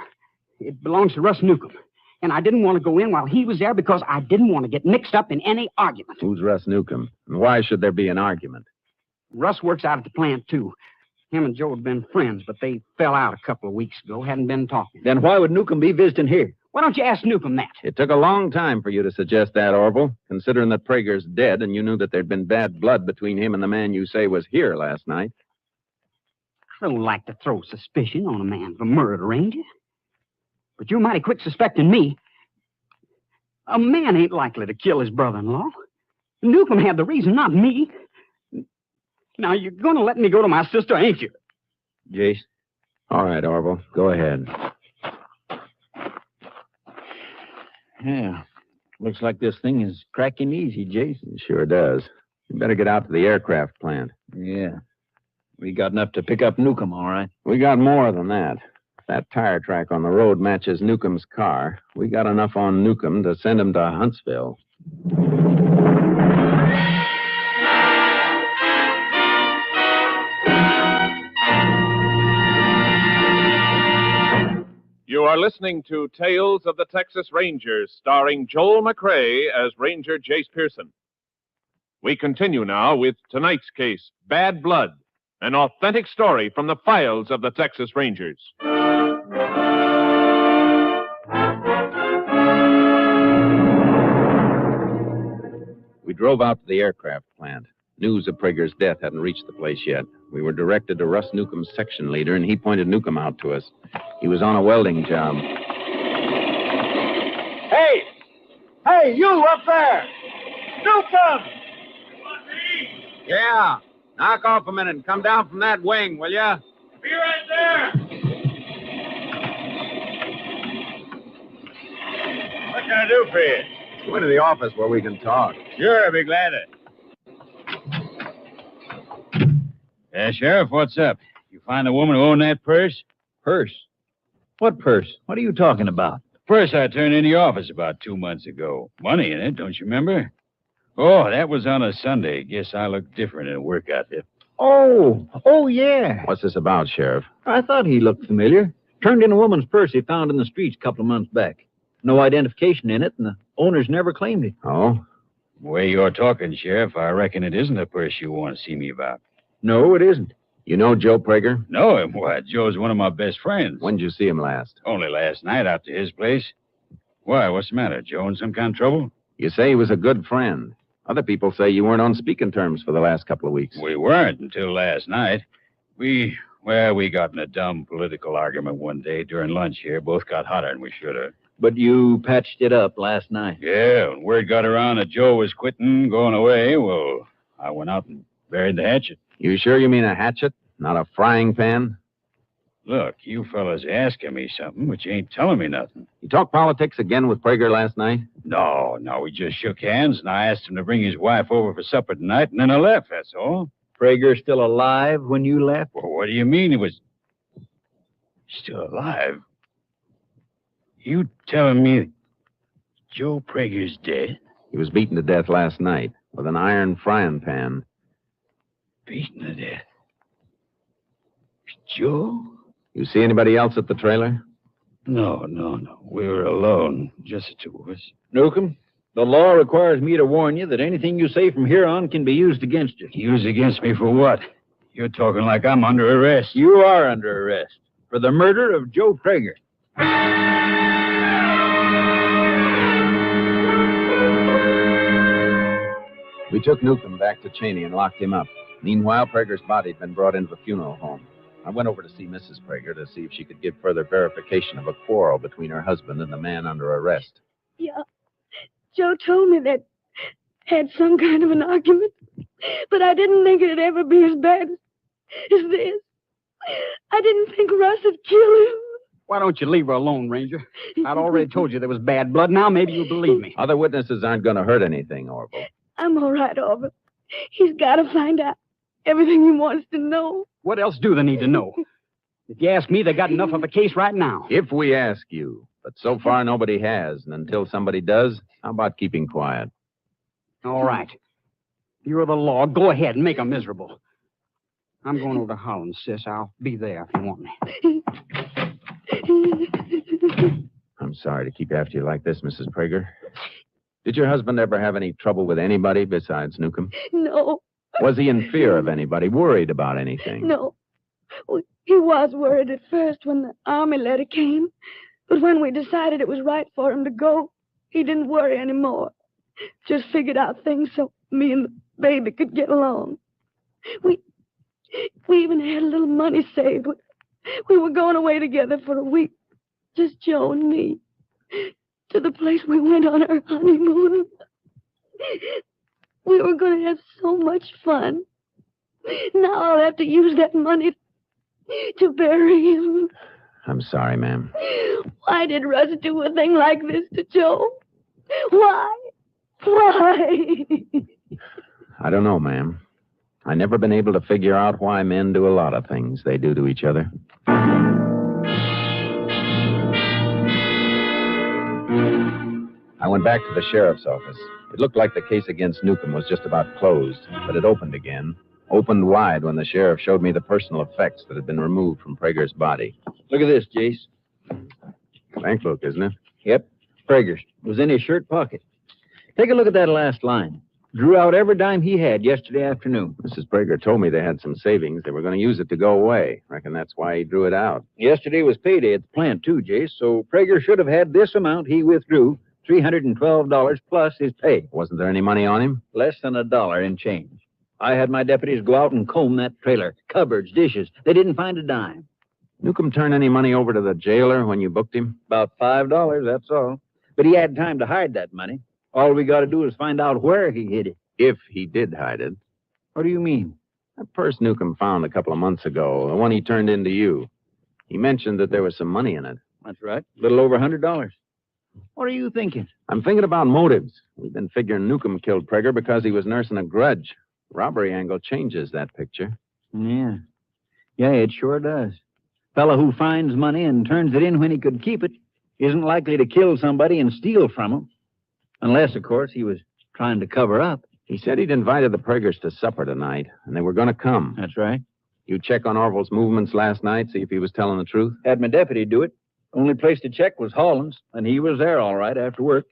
It belongs to Russ Newcomb. And I didn't want to go in while he was there because I didn't want to get mixed up in any argument. Who's Russ Newcomb? And why should there be an argument? Russ works out at the plant, too. Him and Joe had been friends, but they fell out a couple of weeks ago, hadn't been talking. Then why would Newcomb be visiting here? Why don't you ask Newcomb that? It took a long time for you to suggest that, Orville, considering that Prager's dead and you knew that there'd been bad blood between him and the man you say was here last night. I don't like to throw suspicion on a man for murder, Ranger. But you're mighty quick suspecting me. A man ain't likely to kill his brother-in-law. Newcomb had the reason, not me. Now, you're going to let me go to my sister, ain't you? Jace. All right, Orville. Go ahead. Yeah. Looks like this thing is cracking easy, Jace. It sure does. You better get out to the aircraft plant. Yeah. We got enough to pick up Newcomb, all right. We got more than that. If that tire track on the road matches Newcomb's car, we got enough on Newcomb to send him to Huntsville. You are listening to Tales of the Texas Rangers, starring Joel McCrea as Ranger Jace Pearson. We continue now with tonight's case, Bad Blood, an authentic story from the files of the Texas Rangers. We drove out to the aircraft plant. News of Prager's death hadn't reached the place yet. We were directed to Russ Newcomb's section leader, and he pointed Newcomb out to us. He was on a welding job. Hey! Hey, you up there! Newcomb! Yeah. Knock off a minute and come down from that wing, will ya? Be right there! What can I do for you? Go into the office where we can talk. Sure, I'll be glad to. Sheriff, what's up? You find the woman who owned that purse? Purse? What purse? What are you talking about? Purse I turned in the office about 2 months ago. Money in it, don't you remember? Oh, that was on a Sunday. Guess I looked different in a work outfit. Oh, yeah. What's this about, Sheriff? I thought he looked familiar. Turned in a woman's purse he found in the streets a couple of months back. No identification in it, and the owners never claimed it. Oh? The way you're talking, Sheriff, I reckon it isn't a purse you want to see me about. No, it isn't. You know Joe Prager? Know him? Why, Joe's one of my best friends. When did you see him last? Only last night out to his place. Why, what's the matter? Joe in some kind of trouble? You say he was a good friend. Other people say you weren't on speaking terms for the last couple of weeks. We weren't until last night. We got in a dumb political argument one day during lunch here. Both got hotter than we should have. But you patched it up last night. Yeah, when word got around that Joe was quitting, going away, well, I went out and buried the hatchet. You sure you mean a hatchet, not a frying pan? Look, you fellas asking me something, but you ain't telling me nothing. You talked politics again with Prager last night? No, we just shook hands, and I asked him to bring his wife over for supper tonight, and then I left, that's all. Prager still alive when you left? Well, what do you mean he was still alive? You telling me Joe Prager's dead? He was beaten to death last night with an iron frying pan. Beaten to death? Joe? You see anybody else at the trailer? No. We were alone, just the two of us. Newcomb, the law requires me to warn you that anything you say from here on can be used against you. Used against me for what? You're talking like I'm under arrest. You are under arrest for the murder of Joe Prager. We took Newcomb back to Cheney and locked him up. Meanwhile, Prager's body had been brought into the funeral home. I went over to see Mrs. Prager to see if she could give further verification of a quarrel between her husband and the man under arrest. Yeah. Joe told me that had some kind of an argument, but I didn't think it'd ever be as bad as this. I didn't think Russ would kill him. Why don't you leave her alone, Ranger? I'd already told you there was bad blood. Now maybe you'll believe me. Other witnesses aren't going to hurt anything, Orville. I'm all right, Orville. He's got to find out everything he wants to know. What else do they need to know? If you ask me, they got enough of a case right now. If we ask you. But so far, nobody has. And until somebody does, how about keeping quiet? All right. You're the law. Go ahead and make them miserable. I'm going over to Holland, sis. I'll be there if you want me. I'm sorry to keep after you like this, Mrs. Prager. Did your husband ever have any trouble with anybody besides Newcomb? No. Was he in fear of anybody, worried about anything? No. Well, he was worried at first when the army letter came. But when we decided it was right for him to go, he didn't worry anymore. Just figured out things so me and the baby could get along. We even had a little money saved. We were going away together for a week, just Joe and me, to the place we went on our honeymoon. We were going to have so much fun. Now I'll have to use that money to bury him. I'm sorry, ma'am. Why did Russ do a thing like this to Joe? Why? Why? I don't know, ma'am. I've never been able to figure out why men do a lot of things they do to each other. I went back to the sheriff's office. It looked like the case against Newcomb was just about closed, but it opened again. Opened wide when the sheriff showed me the personal effects that had been removed from Prager's body. Look at this, Jace. Bank book, isn't it? Yep, Prager's. It was in his shirt pocket. Take a look at that last line. Drew out every dime he had yesterday afternoon. Mrs. Prager told me they had some savings. They were going to use it to go away. Reckon that's why he drew it out. Yesterday was payday at the plant, too, Jace, so Prager should have had this amount he withdrew, $312 plus his pay. Wasn't there any money on him? Less than $1 in change. I had my deputies go out and comb that trailer. Cupboards, dishes. They didn't find a dime. Newcomb turn any money over to the jailer when you booked him? About $5, that's all. But he had time to hide that money. All we got to do is find out where he hid it. If he did hide it. What do you mean? That purse Newcomb found a couple of months ago, the one he turned into you. He mentioned that there was some money in it. That's right. A little over $100. What are you thinking? I'm thinking about motives. We've been figuring Newcomb killed Prager because he was nursing a grudge. Robbery angle changes that picture. Yeah. Yeah, it sure does. Fella who finds money and turns it in when he could keep it isn't likely to kill somebody and steal from him. Unless, of course, he was trying to cover up. He said he'd invited the Pragers to supper tonight, and they were going to come. That's right. You check on Orville's movements last night, see if he was telling the truth? Had my deputy do it. Only place to check was Holland's, and he was there all right after work.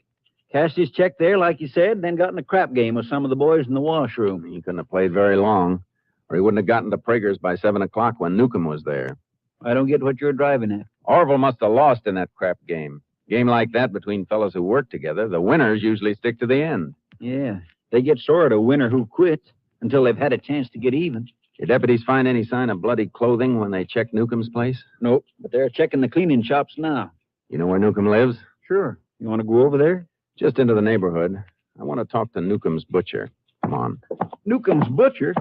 Cashed his check there, like you said, then got in a crap game with some of the boys in the washroom. He couldn't have played very long. or he wouldn't have gotten to Prager's by 7 o'clock when Newcomb was there. I don't get what you're driving at. Orville must have lost in that crap game. Game like that between fellows who work together, the winners usually stick to the end. Yeah, they get sore at a winner who quits until they've had a chance to get even. Your deputies find any sign of bloody clothing when they check Newcomb's place? Nope, but they're checking the cleaning shops now. You know where Newcomb lives? Sure. You want to go over there? Just into the neighborhood. I want to talk to Newcomb's butcher. Come on. Newcomb's butcher?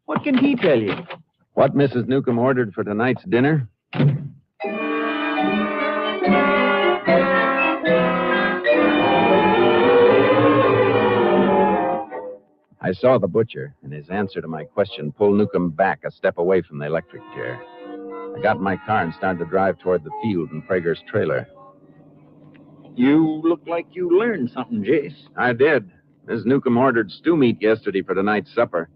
What can he tell you? What Mrs. Newcomb ordered for tonight's dinner? I saw the butcher, and his answer to my question pulled Newcomb back a step away from the electric chair. I got in my car and started to drive toward the field and Prager's trailer. You look like you learned something, Jace. I did. Mrs. Newcomb ordered stew meat yesterday for tonight's supper.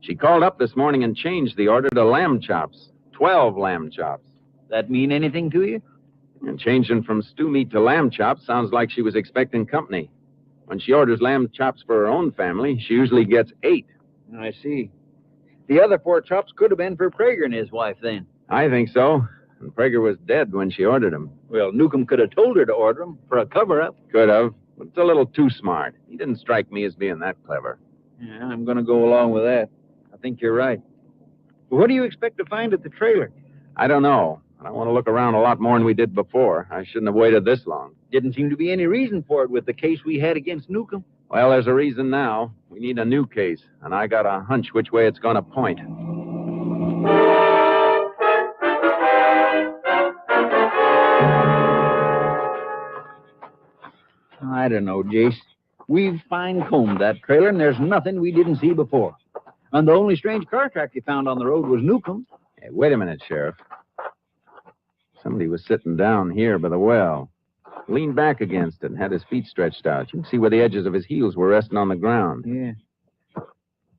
She called up this morning and changed the order to lamb chops. 12 lamb chops. That mean anything to you? And changing from stew meat to lamb chops sounds like she was expecting company. When she orders lamb chops for her own family, she usually gets 8. I see. The other 4 chops could have been for Prager and his wife, then. I think so. And Prager was dead when she ordered them. Well, Newcomb could have told her to order them for a cover-up. Could have, but it's a little too smart. He didn't strike me as being that clever. Yeah, I'm going to go along with that. I think you're right. But what do you expect to find at the trailer? I don't know. I want to look around a lot more than we did before. I shouldn't have waited this long. Didn't seem to be any reason for it with the case we had against Newcomb. Well, there's a reason now. We need a new case, and I got a hunch which way it's going to point. I don't know, Jace. We've fine-combed that trailer, and there's nothing we didn't see before. And the only strange car track you found on the road was Newcomb. Hey, wait a minute, Sheriff. Somebody was sitting down here by the well. Leaned back against it and had his feet stretched out. You can see where the edges of his heels were resting on the ground. Yeah.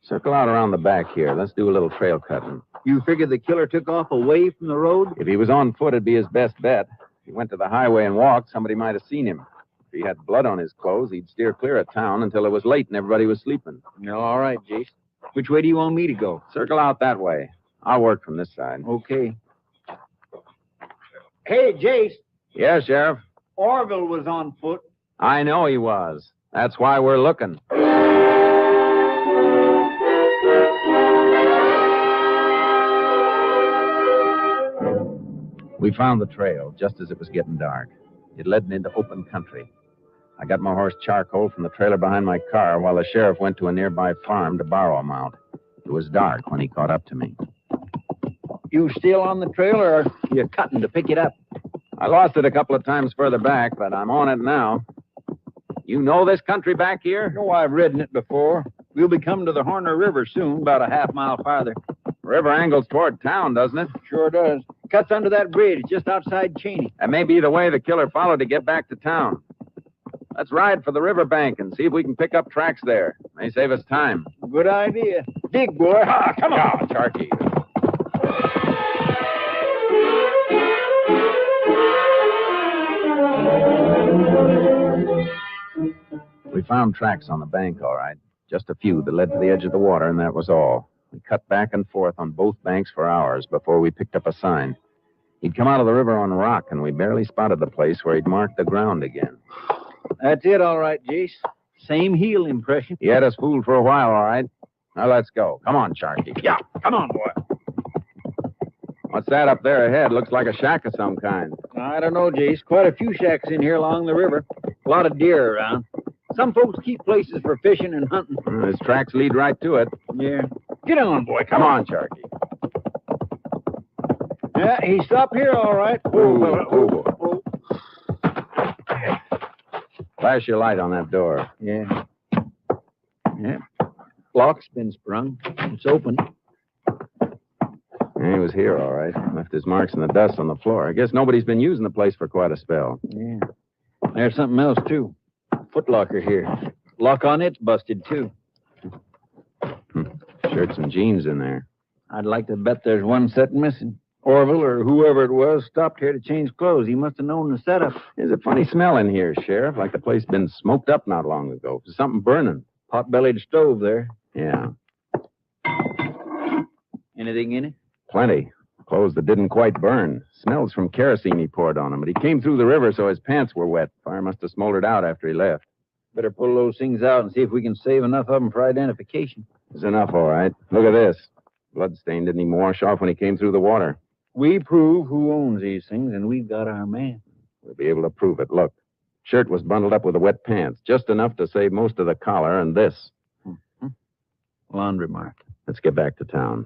Circle out around the back here. Let's do a little trail cutting. You figure the killer took off away from the road? If he was on foot, it'd be his best bet. If he went to the highway and walked, somebody might have seen him. If he had blood on his clothes, he'd steer clear of town until it was late and everybody was sleeping. No, all right, Jace. Which way do you want me to go? Circle out that way. I'll work from this side. Okay. Hey, Jace. Yeah, Sheriff? Orville was on foot. I know he was. That's why we're looking. We found the trail just as it was getting dark. It led into open country. I got my horse charcoal from the trailer behind my car while the sheriff went to a nearby farm to borrow a mount. It was dark when he caught up to me. You still on the trail, or you cutting to pick it up? I lost it a couple of times further back, but I'm on it now. You know this country back here? Oh, I've ridden it before. We'll be coming to the Horner River soon, about a half-mile farther. River angles toward town, doesn't it? Sure does. Cuts under that bridge just outside Cheney. That may be the way the killer followed to get back to town. Let's ride for the riverbank and see if we can pick up tracks there. May save us time. Good idea. Dig, boy. Ah, come on, Charky. We found tracks on the bank, all right. Just a few that led to the edge of the water, and that was all. We cut back and forth on both banks for hours before we picked up a sign. He'd come out of the river on rock, and we barely spotted the place where he'd marked the ground again. That's it, all right, Jace. Same heel impression. He had us fooled for a while, all right. Now let's go. Come on, Charky. Yeah, come on, boy. What's that up there ahead? Looks like a shack of some kind. I don't know, Jace. Quite a few shacks in here along the river. A lot of deer around. Some folks keep places for fishing and hunting. His tracks lead right to it. Yeah. Get on, boy. Come on, Charky. Yeah, he stopped here, all right. Oh. Flash your light on that door. Yeah. Yeah. Lock's been sprung. It's open. Yeah, he was here, all right. Left his marks in the dust on the floor. I guess nobody's been using the place for quite a spell. Yeah. There's something else, too. Footlocker here. Lock on it's busted, too. Shirts and jeans in there. I'd like to bet there's one set missing. Orville, or whoever it was, stopped here to change clothes. He must have known the setup. There's a funny smell in here, Sheriff, like the place been smoked up not long ago. Something burning. Pot-bellied stove there. Yeah. Anything in it? Plenty. Clothes that didn't quite burn. Smells from kerosene he poured on him, but he came through the river, so his pants were wet. Fire must have smoldered out after he left. Better pull those things out and see if we can save enough of them for identification. There's enough, all right. Look at this. Bloodstain didn't even wash off when he came through the water. We prove who owns these things, and we've got our man. We'll be able to prove it. Look. Shirt was bundled up with the wet pants, just enough to save most of the collar and this. Mm-hmm. Laundry mark. Let's get back to town.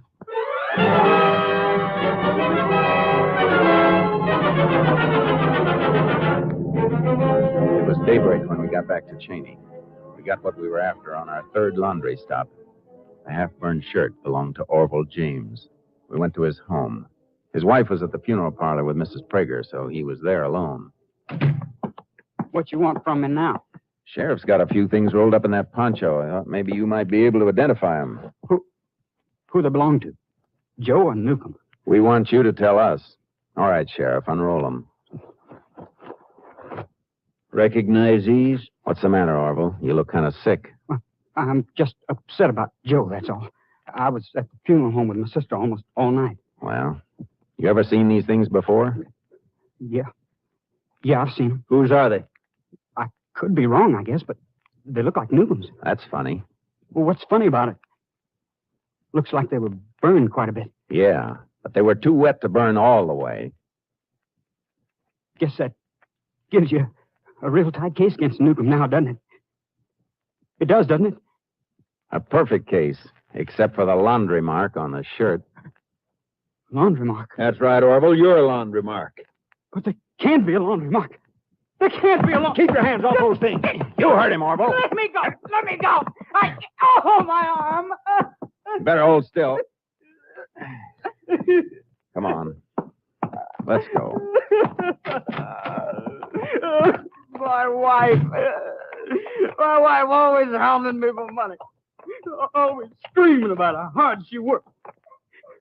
It was daybreak when we got back to Cheney. We got what we were after on our third laundry stop. A half-burned shirt belonged to Orville James. We went to his home. His wife was at the funeral parlor with Mrs. Prager, so he was there alone. What you want from me now? Sheriff's got a few things rolled up in that poncho. I thought maybe you might be able to identify them. Who they belong to? Joe or Newcomb? We want you to tell us. All right, Sheriff, unroll them. Recognize these? What's the matter, Orville? You look kind of sick. I'm just upset about Joe, that's all. I was at the funeral home with my sister almost all night. Well, you ever seen these things before? Yeah. Yeah, I've seen them. Whose are they? I could be wrong, I guess, but they look like Newcomb's. That's funny. Well, what's funny about it? Looks like they were burned quite a bit. Yeah, but they were too wet to burn all the way. Guess that gives you a real tight case against Newcomb now, doesn't it? It does, doesn't it? A perfect case, except for the laundry mark on the shirt. Laundry mark? That's right, Orville. You're a laundry mark. But there can't be a laundry mark. There can't be a laundry... Keep your hands off those things. You heard him, Orville. Let me go. Let me go. Oh, my arm. Better hold still. Come on. Let's go. My wife. My wife always hounding me for money. Always screaming about how hard she worked.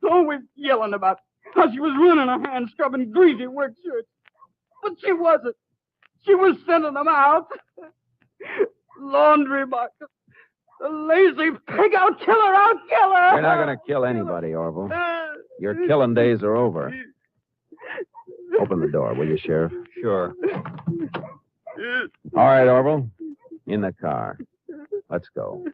Always yelling about how she was running her hands scrubbing greasy work shirts. But she wasn't. She was sending them out. Laundry market. The lazy pig, I'll kill her, I'll kill her. You're not going to kill anybody, Orville. Your killing days are over. Open the door, will you, Sheriff? Sure. All right, Orville. In the car. Let's go.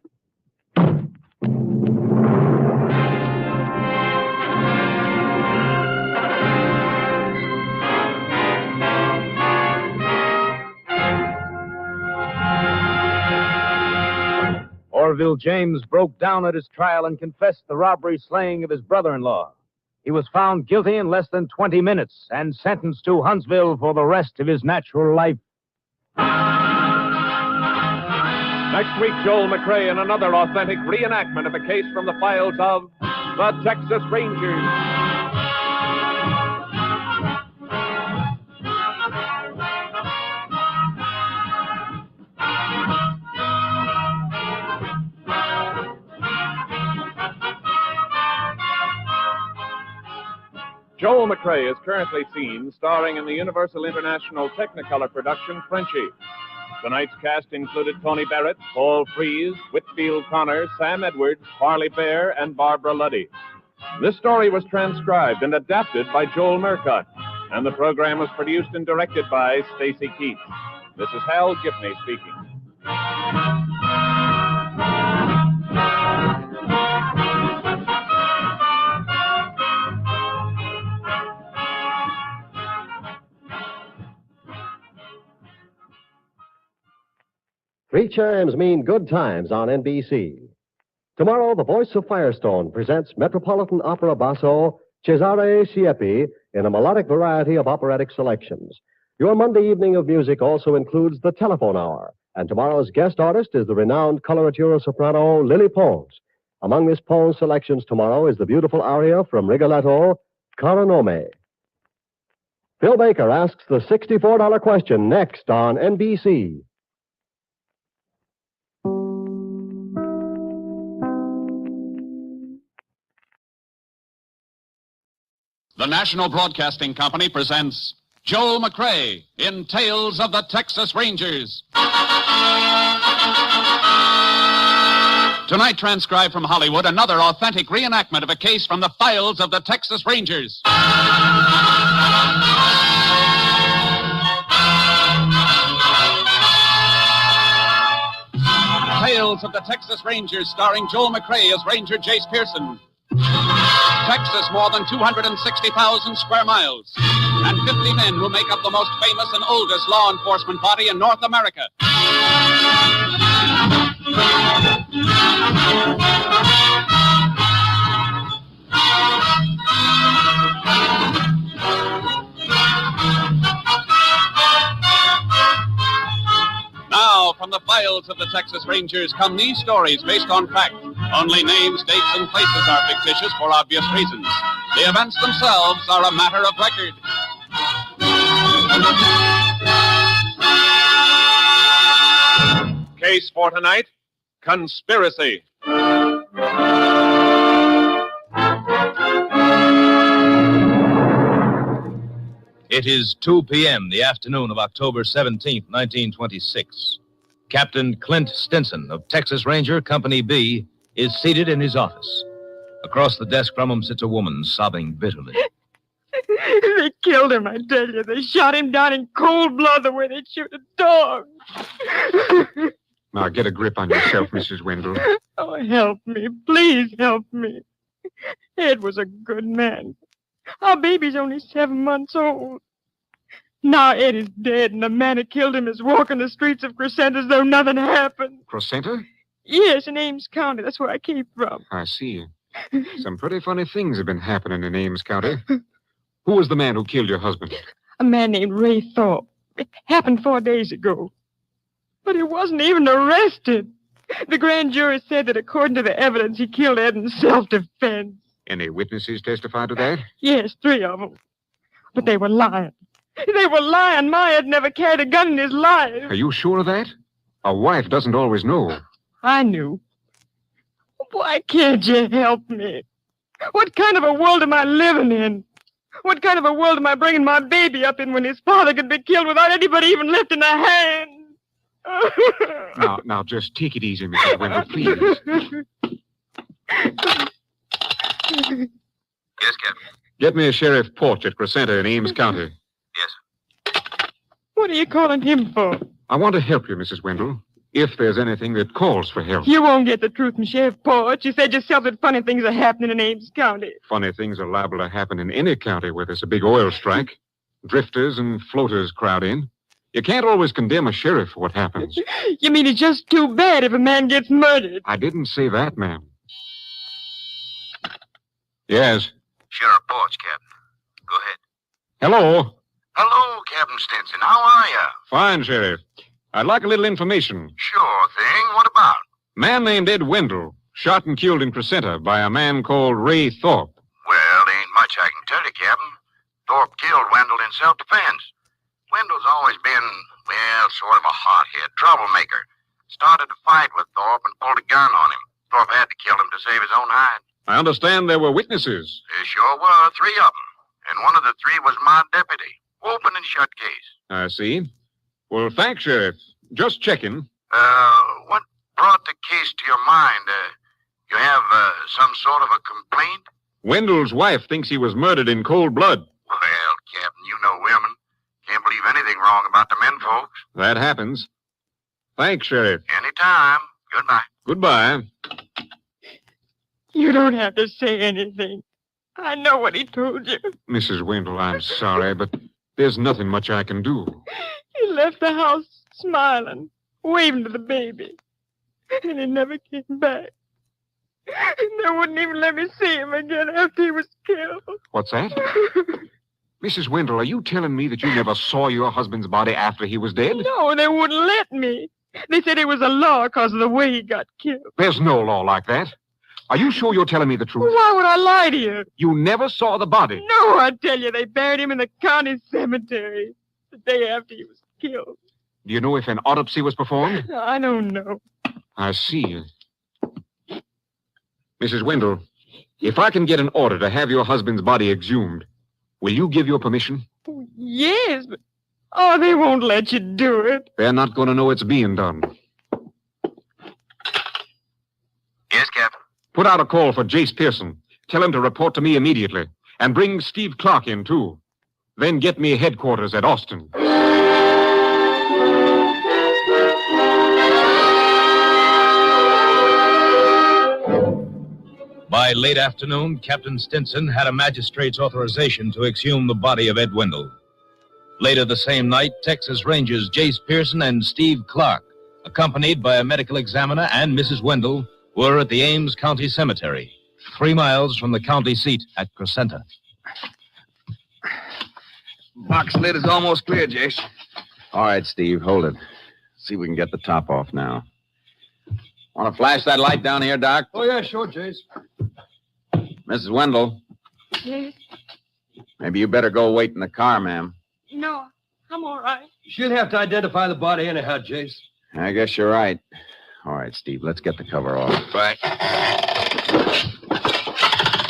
Orville James broke down at his trial and confessed the robbery slaying of his brother-in-law. He was found guilty in less than 20 minutes and sentenced to Huntsville for the rest of his natural life. Next week, Joel McCrea in another authentic reenactment of a case from the files of the Texas Rangers. Joel McCrea is currently seen starring in the Universal International Technicolor production Frenchie. Tonight's cast included Tony Barrett, Paul Frees, Whitfield Connor, Sam Edwards, Parley Bear, and Barbara Luddy. This story was transcribed and adapted by Joel Murcott, and the program was produced and directed by Stacy Keats. This is Hal Gibney speaking. Three chimes mean good times on NBC. Tomorrow, the voice of Firestone presents Metropolitan Opera basso Cesare Siepi in a melodic variety of operatic selections. Your Monday evening of music also includes the telephone hour, and tomorrow's guest artist is the renowned coloratura soprano Lily Pons. Among Miss Pons' selections tomorrow is the beautiful aria from Rigoletto, Cara Nome. Phil Baker asks the $64 question next on NBC. The National Broadcasting Company presents Joel McCrea in Tales of the Texas Rangers. Tonight, transcribed from Hollywood, another authentic reenactment of a case from the files of the Texas Rangers. Tales of the Texas Rangers, starring Joel McCrea as Ranger Jace Pearson. Texas, more than 260,000 square miles, and 50 men who make up the most famous and oldest law enforcement body in North America. Now, from the files of the Texas Rangers come these stories based on fact. Only names, dates, and places are fictitious for obvious reasons. The events themselves are a matter of record. Case for tonight, conspiracy. It is 2 p.m., the afternoon of October 17th, 1926. Captain Clint Stinson of Texas Ranger Company B is seated in his office. Across the desk from him sits a woman sobbing bitterly. They killed him, I tell you. They shot him down in cold blood the way they'd shoot a dog. Now, get a grip on yourself, Mrs. Wendell. Oh, help me. Please help me. Ed was a good man. Our baby's only 7 months old. Now Ed is dead, and the man who killed him is walking the streets of Crescent as though nothing happened. Crescenta? Yes, in Ames County. That's where I came from. I see. Some pretty funny things have been happening in Ames County. Who was the man who killed your husband? A man named Ray Thorpe. It happened 4 days ago. But he wasn't even arrested. The grand jury said that according to the evidence, he killed Ed in self-defense. Any witnesses testify to that? Yes, 3 of them. But they were lying. They were lying. My Ed never carried a gun in his life. Are you sure of that? A wife doesn't always know. I knew. Why can't you help me? What kind of a world am I living in? What kind of a world am I bringing my baby up in when his father could be killed without anybody even lifting a hand? Now, just take it easy, Mrs. Wendell, please. Yes, Captain. Get me a Sheriff Porch at Crescenta in Ames County. Yes. What are you calling him for? I want to help you, Mrs. Wendell, if there's anything that calls for help. You won't get the truth from Sheriff Porch. You said yourself that funny things are happening in Ames County. Funny things are liable to happen in any county where there's a big oil strike. Drifters and floaters crowd in. You can't always condemn a sheriff for what happens. You mean it's just too bad if a man gets murdered? I didn't say that, ma'am. Yes. Sheriff Porch, Captain. Go ahead. Hello. Hello, Captain Stinson. How are you? Fine, Sheriff. I'd like a little information. Sure thing. What about? Man named Ed Wendell, shot and killed in Crescenta by a man called Ray Thorpe. Well, ain't much I can tell you, Captain. Thorpe killed Wendell in self-defense. Wendell's always been, well, sort of a hothead, troublemaker. Started to fight with Thorpe and pulled a gun on him. Thorpe had to kill him to save his own hide. I understand there were witnesses. There sure were, 3 of them. And one of the 3 was my deputy. Open and shut case. I see. Well, thanks, Sheriff. Just checking. What brought the case to your mind? You have some sort of a complaint? Wendell's wife thinks he was murdered in cold blood. Well, Captain, you know women. Can't believe anything wrong about the men folks. That happens. Thanks, Sheriff. Anytime. Goodbye. Goodbye. You don't have to say anything. I know what he told you. Mrs. Wendell, I'm sorry, but there's nothing much I can do. He left the house smiling, waving to the baby. And he never came back. They wouldn't even let me see him again after he was killed. What's that? Mrs. Wendell, are you telling me that you never saw your husband's body after he was dead? No, they wouldn't let me. They said it was a law because of the way he got killed. There's no law like that. Are you sure you're telling me the truth? Why would I lie to you? You never saw the body? No, I tell you, they buried him in the county cemetery the day after he was killed. Do you know if an autopsy was performed? I don't know. I see. Mrs. Wendell, if I can get an order to have your husband's body exhumed, will you give your permission? Yes, but... Oh, they won't let you do it. They're not going to know it's being done. Put out a call for Jace Pearson. Tell him to report to me immediately. And bring Steve Clark in, too. Then get me headquarters at Austin. By late afternoon, Captain Stinson had a magistrate's authorization to exhume the body of Ed Wendell. Later the same night, Texas Rangers Jace Pearson and Steve Clark, accompanied by a medical examiner and Mrs. Wendell, were at the Ames County Cemetery, 3 miles from the county seat at Crescenta. Box lid is almost clear, Jace. All right, Steve, hold it. See if we can get the top off now. Want to flash that light down here, Doc? Oh, yeah, sure, Jace. Mrs. Wendell, Yes? maybe you better go wait in the car, ma'am. No, I'm all right. She'll have to identify the body anyhow, Jace. I guess you're right. All right, Steve, let's get the cover off. Right.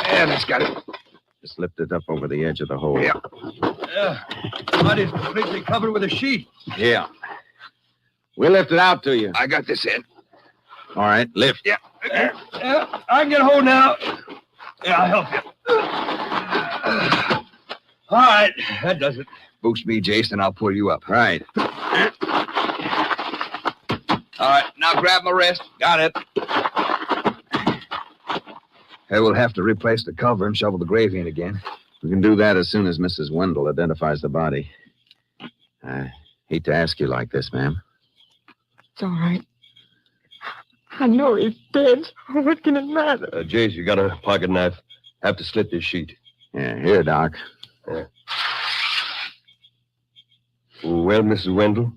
Yeah, that's got it. Just lift it up over the edge of the hole. Yeah. Yeah. Body's completely covered with a sheet. Yeah. We'll lift it out to you. I got this end. All right, lift. Yeah. Yeah, I can get hold now. Yeah, I'll help you. All right, that does it. Boost me, Jace, and I'll pull you up. Right. All right, now grab my wrist. Got it. Hey, we'll have to replace the cover and shovel the grave in again. We can do that as soon as Mrs. Wendell identifies the body. I hate to ask you like this, ma'am. It's all right. I know he's dead. So what can it matter? Jace, you got a pocket knife. Have to slit this sheet. Yeah, here, Doc. Yeah. Well, Mrs. Wendell?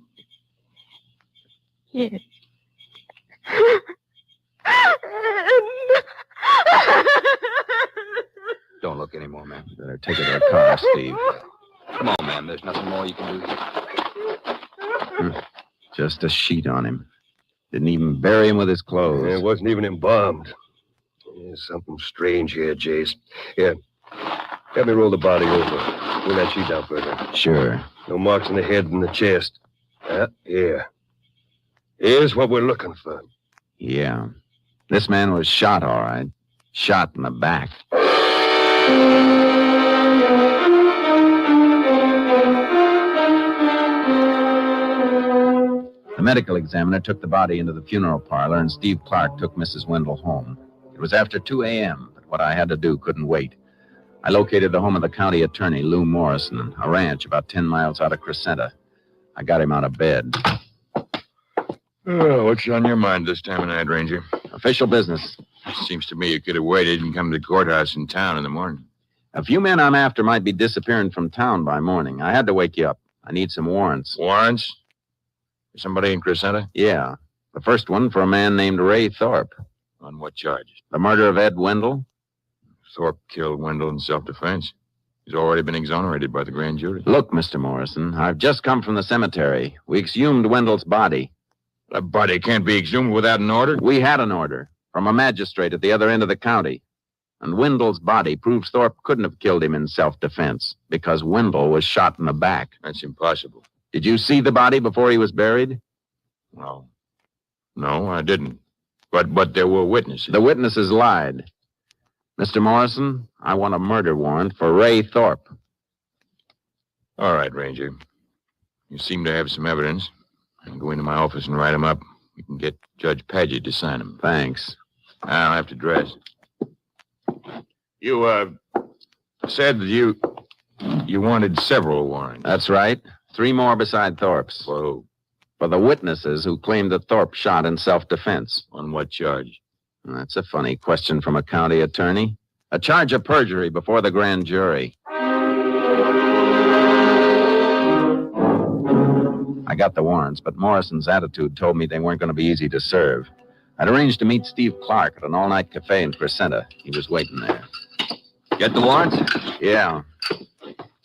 Yes. Don't look anymore, ma'am. Better take her to the car, Steve. Come on, ma'am. There's nothing more you can do. Just a sheet on him. Didn't even bury him with his clothes. Yeah, it wasn't even embalmed. There's something strange here, Jace. Here, let me roll the body over. Pull that sheet down further. Sure. No marks on the head and the chest. Here. Here's what we're looking for. Yeah. This man was shot, all right. Shot in the back. The medical examiner took the body into the funeral parlor, and Steve Clark took Mrs. Wendell home. It was after 2 a.m., but what I had to do couldn't wait. I located the home of the county attorney, Lou Morrison, a ranch about 10 miles out of Crescenta. I got him out of bed. Oh, what's on your mind this time of night, Ranger? Official business. Seems to me you could have waited and come to the courthouse in town in the morning. A few men I'm after might be disappearing from town by morning. I had to wake you up. I need some warrants. Warrants? Somebody in Crescenta? Yeah. The first one for a man named Ray Thorpe. On what charges? The murder of Ed Wendell. Thorpe killed Wendell in self-defense. He's already been exonerated by the grand jury. Look, Mr. Morrison, I've just come from the cemetery. We exhumed Wendell's body. A body can't be exhumed without an order? We had an order from a magistrate at the other end of the county. And Wendell's body proves Thorpe couldn't have killed him in self-defense because Wendell was shot in the back. That's impossible. Did you see the body before he was buried? No. No, I didn't. But there were witnesses. The witnesses lied. Mr. Morrison, I want a murder warrant for Ray Thorpe. All right, Ranger. You seem to have some evidence. I'll go into my office and write them up. We can get Judge Paget to sign them. Thanks. I'll have to dress. You, said that you wanted several warrants. That's right. 3 more beside Thorpe's. Whoa. For the witnesses who claimed that Thorpe shot in self-defense. On what charge? That's a funny question from a county attorney. A charge of perjury before the grand jury. I got the warrants, but Morrison's attitude told me they weren't going to be easy to serve. I'd arranged to meet Steve Clark at an all-night cafe in Crescenta. He was waiting there. Get the warrants? Yeah.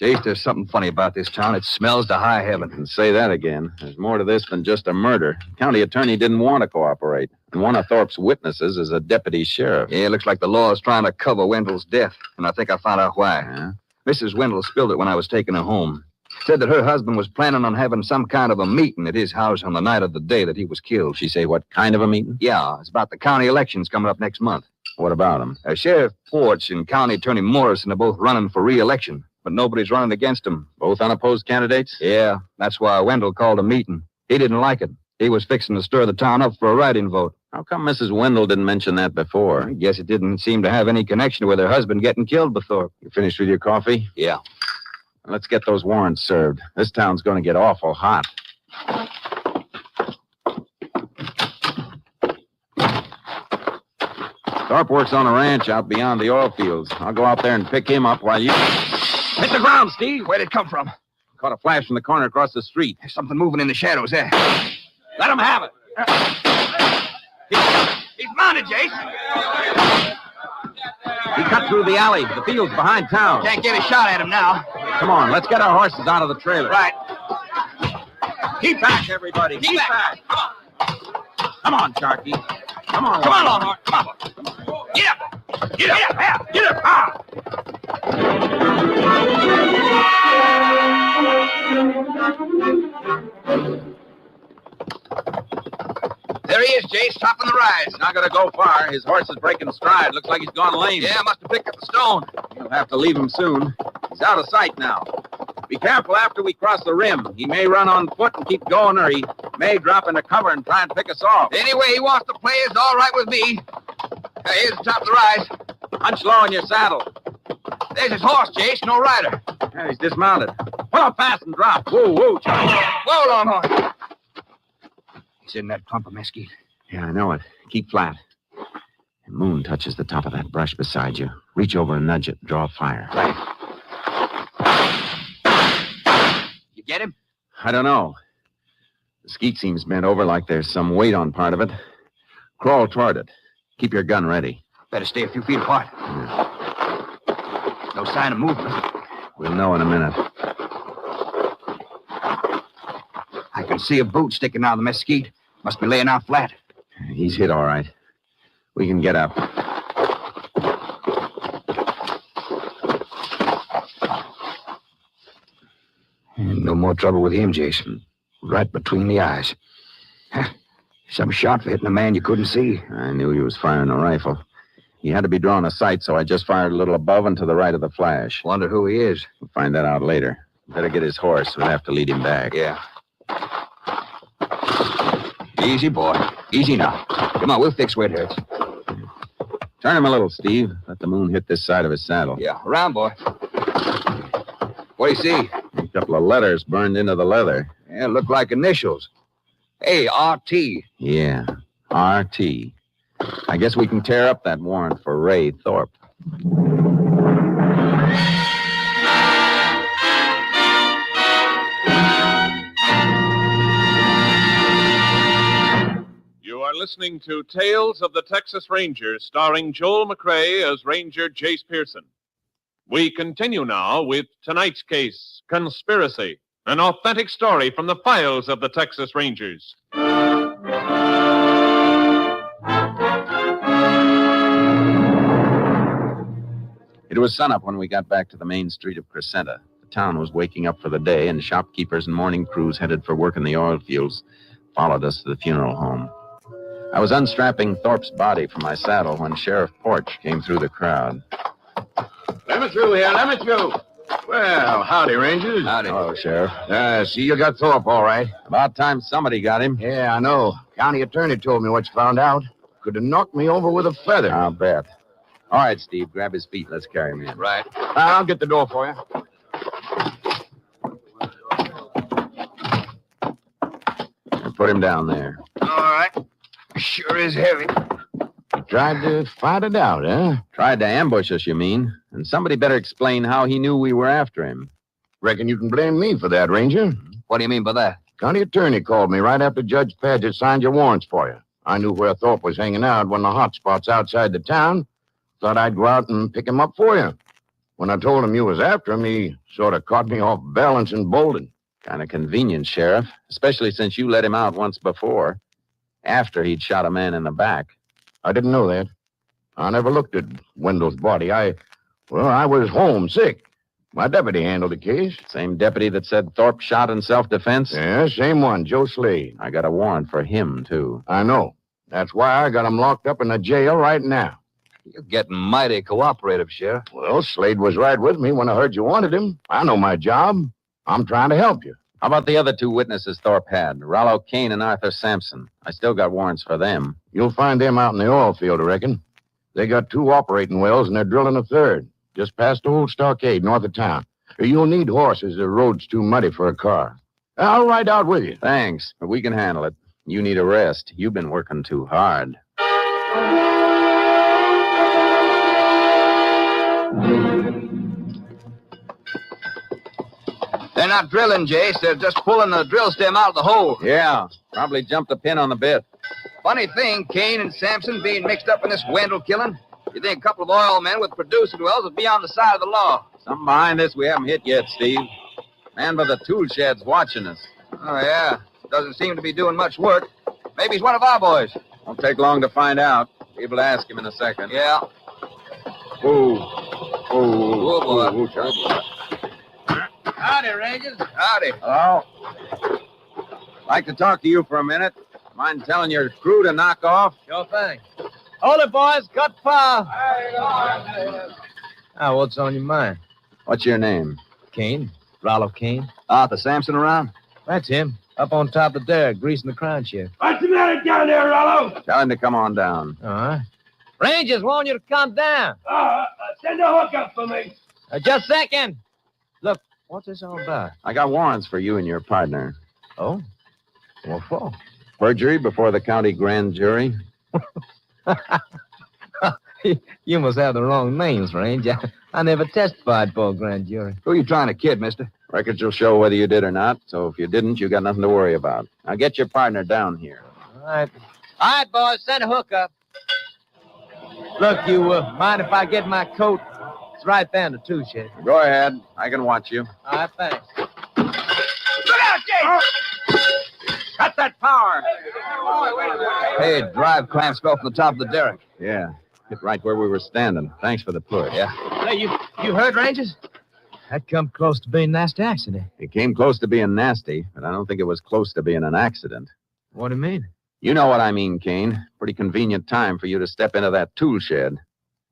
Jace, there's something funny about this town. It smells to high heaven. And say that again. There's more to this than just a murder. The county attorney didn't want to cooperate. And one of Thorpe's witnesses is a deputy sheriff. Yeah, it looks like the law is trying to cover Wendell's death. And I think I found out why. Yeah? Mrs. Wendell spilled it when I was taking her home. Said that her husband was planning on having some kind of a meeting at his house on the night of the day that he was killed. She say what kind of a meeting? Yeah, it's about the county elections coming up next month. What about him? Sheriff Porch and County Attorney Morrison are both running for re-election, but nobody's running against them. Both unopposed candidates? Yeah, that's why Wendell called a meeting. He didn't like it. He was fixing to stir the town up for a write-in vote. How come Mrs. Wendell didn't mention that before? I guess it didn't seem to have any connection with her husband getting killed before. You finished with your coffee? Yeah. Let's get those warrants served. This town's going to get awful hot. Thorpe works on a ranch out beyond the oil fields. I'll go out there and pick him up while you... Hit the ground, Steve. Where'd it come from? Caught a flash from the corner across the street. There's something moving in the shadows there. Let him have it. He's mounted, Jace. He cut through the alley. The field's behind town. Can't get a shot at him now. Come on, let's get our horses out of the trailer. Right. Keep back, everybody. Keep back. Come on, Sharky. Come on. Come on, Longhorn. Come on. Get up. Get up. Get up. Get up. There he is, Jace, topping the rise. Not going to go far. His horse is breaking stride. Looks like he's gone lame. Yeah, must have picked up the stone. You'll have to leave him soon. He's out of sight now. Be careful after we cross the rim. He may run on foot and keep going, or he may drop into cover and try and pick us off. Any way he wants to play is all right with me. Here's the top of the rise. Hunch low in your saddle. There's his horse, Jace, no rider. Yeah, he's dismounted. Pull up fast and drop. Whoa, whoa, Charlie. Whoa, Longhorn. He's in that clump of mesquite. Yeah, I know it. Keep flat. The moon touches the top of that brush beside you. Reach over and nudge it. Draw fire. Right. You get him? I don't know. The skeet seems bent over like there's some weight on part of it. Crawl toward it. Keep your gun ready. Better stay a few feet apart. No sign of movement. We'll know in a minute. I can see a boot sticking out of the mesquite. Must be laying out flat. He's hit all right. We can get up. No more trouble with him, Jason. Right between the eyes. Some shot for hitting a man you couldn't see. I knew he was firing a rifle. He had to be drawing a sight, so I just fired a little above and to the right of the flash. Wonder who he is. We'll find that out later. Better get his horse. We'll have to lead him back. Yeah. Easy, boy. Easy now. Come on, we'll fix where it hurts. Turn him a little, Steve. Let the moon hit this side of his saddle. Yeah, around, boy. What do you see? A couple of letters burned into the leather. Yeah, look like initials. Hey, R.T. Yeah, R.T. I guess we can tear up that warrant for Ray Thorpe. You are listening to Tales of the Texas Rangers, starring Joel McCrea as Ranger Jace Pearson. We continue now with tonight's case, Conspiracy, an authentic story from the files of the Texas Rangers. It was sunup when we got back to the main street of Crescenta. The town was waking up for the day, and shopkeepers and morning crews headed for work in the oil fields followed us to the funeral home. I was unstrapping Thorpe's body from my saddle when Sheriff Porch came through the crowd. Let me through here, let me through. Well, howdy, Rangers. Howdy. Hello, Sheriff. See, you got Thorpe all right. About time somebody got him. Yeah, I know. County attorney told me what you found out. Could have knocked me over with a feather. I'll bet. All right, Steve, grab his feet. Let's carry him in. Right. I'll get the door for you. Put him down there. All right. Sure is heavy. Tried to fight it out, huh? Tried to ambush us, you mean? And somebody better explain how he knew we were after him. Reckon you can blame me for that, Ranger. What do you mean by that? County attorney called me right after Judge Paget signed your warrants for you. I knew where Thorpe was hanging out when the hot spot's outside the town. Thought I'd go out and pick him up for you. When I told him you was after him, he sort of caught me off balance and bolted. Kind of convenient, Sheriff, especially since you let him out once before, after he'd shot a man in the back. I didn't know that. I never looked at Wendell's body. I was home sick. My deputy handled the case. Same deputy that said Thorpe shot in self-defense? Yeah, same one, Joe Slade. I got a warrant for him, too. I know. That's why I got him locked up in the jail right now. You're getting mighty cooperative, Sheriff. Well, Slade was right with me when I heard you wanted him. I know my job. I'm trying to help you. How about the other two witnesses Thorpe had? Rollo Kane and Arthur Sampson. I still got warrants for them. You'll find them out in the oil field, I reckon. They got 2 operating wells, and they're drilling a 3rd, just past the old stockade north of town. You'll need horses. The road's too muddy for a car. I'll ride out with you. Thanks, but we can handle it. You need a rest. You've been working too hard. They're not drilling, Jace. They're just pulling the drill stem out of the hole. Yeah, probably jumped a pin on the bit. Funny thing, Kane and Sampson being mixed up in this Wendell killing. You think a couple of oil men with producing wells would be on the side of the law? Something behind this we haven't hit yet, Steve. Man by the tool shed's watching us. Oh, yeah. Doesn't seem to be doing much work. Maybe he's one of our boys. Won't take long to find out. Be able to ask him in a second. Yeah. Oh, boy. Charlie. Howdy, Rangers. Howdy. Hello. Like to talk to you for a minute. Mind telling your crew to knock off? Sure thing. Hold it, boys. Cut fire. What's on your mind? What's your name? Kane. Rollo Kane. Arthur Sampson around? That's him. Up on top of the derrick, greasing the crown shift. What's the matter down there, Rollo? Tell him to come on down. All right. Rangers want you to come down. Send a hook up for me. Just a second. Look, what's this all about? I got warrants for you and your partner. Oh? What for? Perjury before the county grand jury. You must have the wrong names, Range. I never testified for a grand jury. Who are you trying to kid, mister? Records will show whether you did or not, so if you didn't, you got nothing to worry about. Now get your partner down here. All right. All right, boys, send a hook up. Look, you mind if I get my coat? It's right there in the tool shed. Go ahead. I can watch you. All right, thanks. Look out, Jake! Cut that power. Hey, drive clamps fell from the top of the derrick. Yeah. Hit right where we were standing. Thanks for the push. Yeah. Hey, you heard, Rangers? That come close to being a nasty accident. It came close to being nasty, but I don't think it was close to being an accident. What do you mean? You know what I mean, Kane. Pretty convenient time for you to step into that tool shed.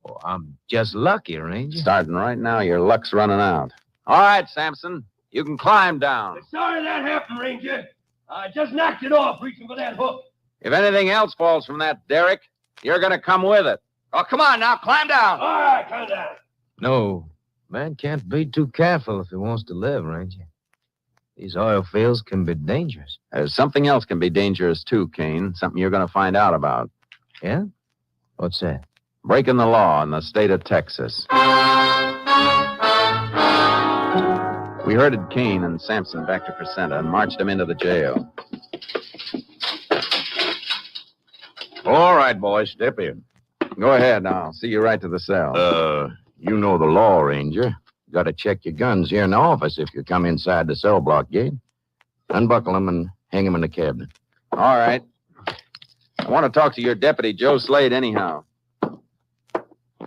Well, I'm just lucky, Ranger. Starting right now, your luck's running out. All right, Sampson. You can climb down. Sorry that happened, Ranger. I just knocked it off reaching for that hook. If anything else falls from that derrick, you're going to come with it. Oh, come on now. Climb down. All right, climb down. No, man can't be too careful if he wants to live, Ranger. These oil fields can be dangerous. There's something else can be dangerous, too, Kane. Something you're going to find out about. Yeah? What's that? Breaking the law in the state of Texas. We herded Kane and Sampson back to Crescenta and marched them into the jail. All right, boys, step in. Go ahead. I'll see you right to the cell. You know the law, Ranger. Got to check your guns here in the office if you come inside the cell block gate. Unbuckle them and hang them in the cabinet. All right. I want to talk to your deputy, Joe Slade, anyhow.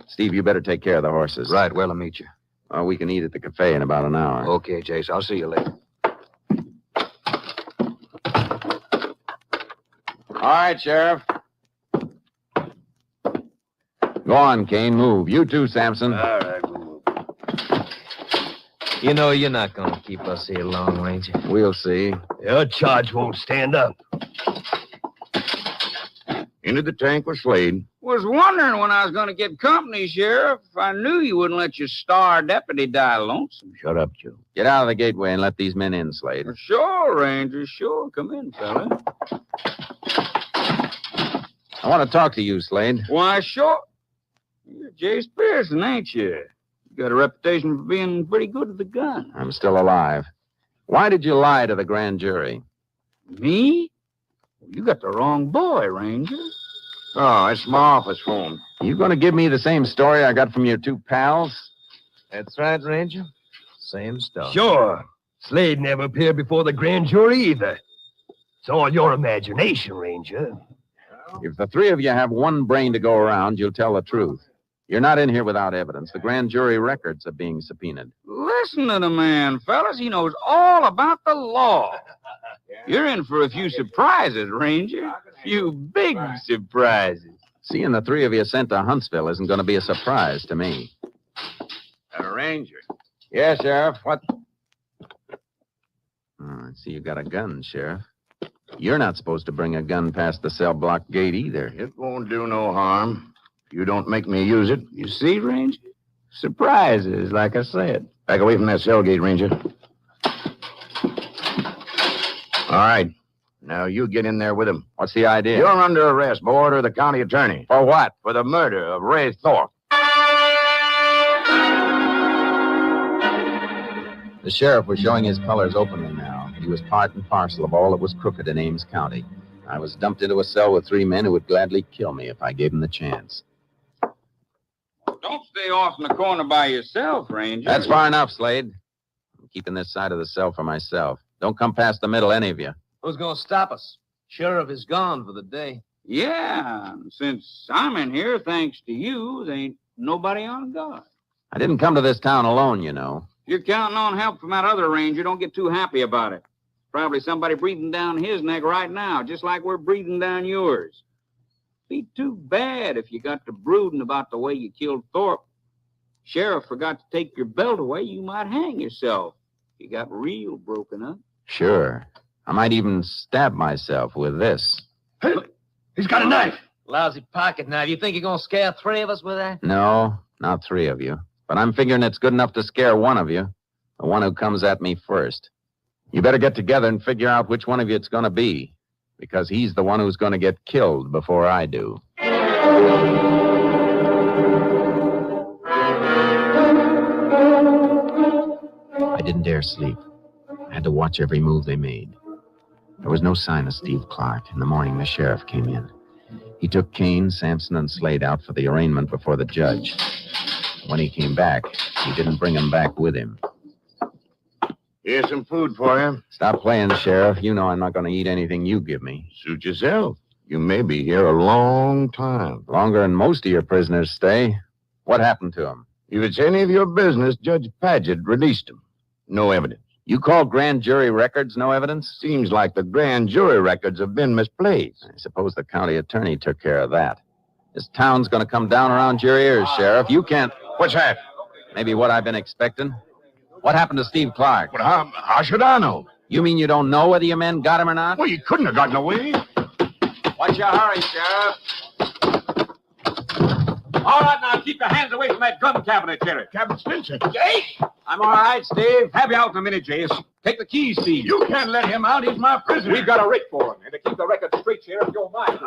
Steve, you better take care of the horses. Right, where'll I meet you? We can eat at the cafe in about an hour. Okay, Jace. I'll see you later. All right, Sheriff. Go on, Kane. Move. You too, Sampson. All right, we'll move. You know you're not going to keep us here long, Ranger. We'll see. Your charge won't stand up. Into the tank with Slade. Was wondering when I was going to get company, Sheriff. I knew you wouldn't let your star deputy die lonesome. Shut up, Joe. Get out of the gateway and let these men in, Slade. Sure, Ranger, sure. Come in, fella. I want to talk to you, Slade. Why, sure. You're Jace Pearson, ain't you? You got a reputation for being pretty good with the gun. I'm still alive. Why did you lie to the grand jury? Me? You got the wrong boy, Ranger. Oh, it's my office phone. You going to give me the same story I got from your two pals? That's right, Ranger. Same stuff. Sure. Slade never appeared before the grand jury either. It's all your imagination, Ranger. If the three of you have one brain to go around, you'll tell the truth. You're not in here without evidence. The grand jury records are being subpoenaed. Listen to the man, fellas. He knows all about the law. You're in for a few surprises, Ranger. Few big surprises. Seeing the three of you sent to Huntsville isn't going to be a surprise to me. A ranger. Yes, Sheriff. What? I see you got a gun, Sheriff. You're not supposed to bring a gun past the cell block gate either. It won't do no harm. You don't make me use it. You see, Ranger? Surprises, like I said. Back away from that cell gate, Ranger. All right. Now you get in there with him. What's the idea? You're under arrest by order of the county attorney. For what? For the murder of Ray Thorpe. The sheriff was showing his colors openly now. He was part and parcel of all that was crooked in Ames County. I was dumped into a cell with three men who would gladly kill me if I gave them the chance. Don't stay off in the corner by yourself, Ranger. That's far enough, Slade. I'm keeping this side of the cell for myself. Don't come past the middle, any of you. Who's going to stop us? Sheriff is gone for the day. Yeah, since I'm in here, thanks to you, there ain't nobody on guard. I didn't come to this town alone, you know. If you're counting on help from that other ranger, don't get too happy about it. Probably somebody breathing down his neck right now, just like we're breathing down yours. Be too bad if you got to brooding about the way you killed Thorpe. Sheriff forgot to take your belt away, you might hang yourself. You got real broken up. Sure. I might even stab myself with this. Hey, he's got a knife. Lousy pocket knife. You think you're going to scare three of us with that? No, not three of you. But I'm figuring it's good enough to scare one of you. The one who comes at me first. You better get together and figure out which one of you it's going to be. Because he's the one who's going to get killed before I do. I didn't dare sleep. I had to watch every move they made. There was no sign of Steve Clark. In the morning, the sheriff came in. He took Kane, Sampson, and Slade out for the arraignment before the judge. When he came back, he didn't bring them back with him. Here's some food for you. Stop playing, Sheriff. You know I'm not going to eat anything you give me. Suit yourself. You may be here a long time. Longer than most of your prisoners stay. What happened to him? If it's any of your business, Judge Paget released him. No evidence. You call grand jury records no evidence? Seems like the grand jury records have been misplaced. I suppose the county attorney took care of that. This town's going to come down around your ears, Sheriff. You can't... What's that? Maybe what I've been expecting. What happened to Steve Clark? Well, how should I know? You mean you don't know whether your men got him or not? Well, you couldn't have gotten away. What's your hurry, Sheriff? All right, now keep your hands away from that drum cabinet, Sheriff. Captain Spencer. Jace! I'm all right, Steve. Have you out in a minute, Jace. Take the keys, Steve. You can't let him out. He's my prisoner. We've got a writ for him. And to keep the record straight, Sheriff, you're mine.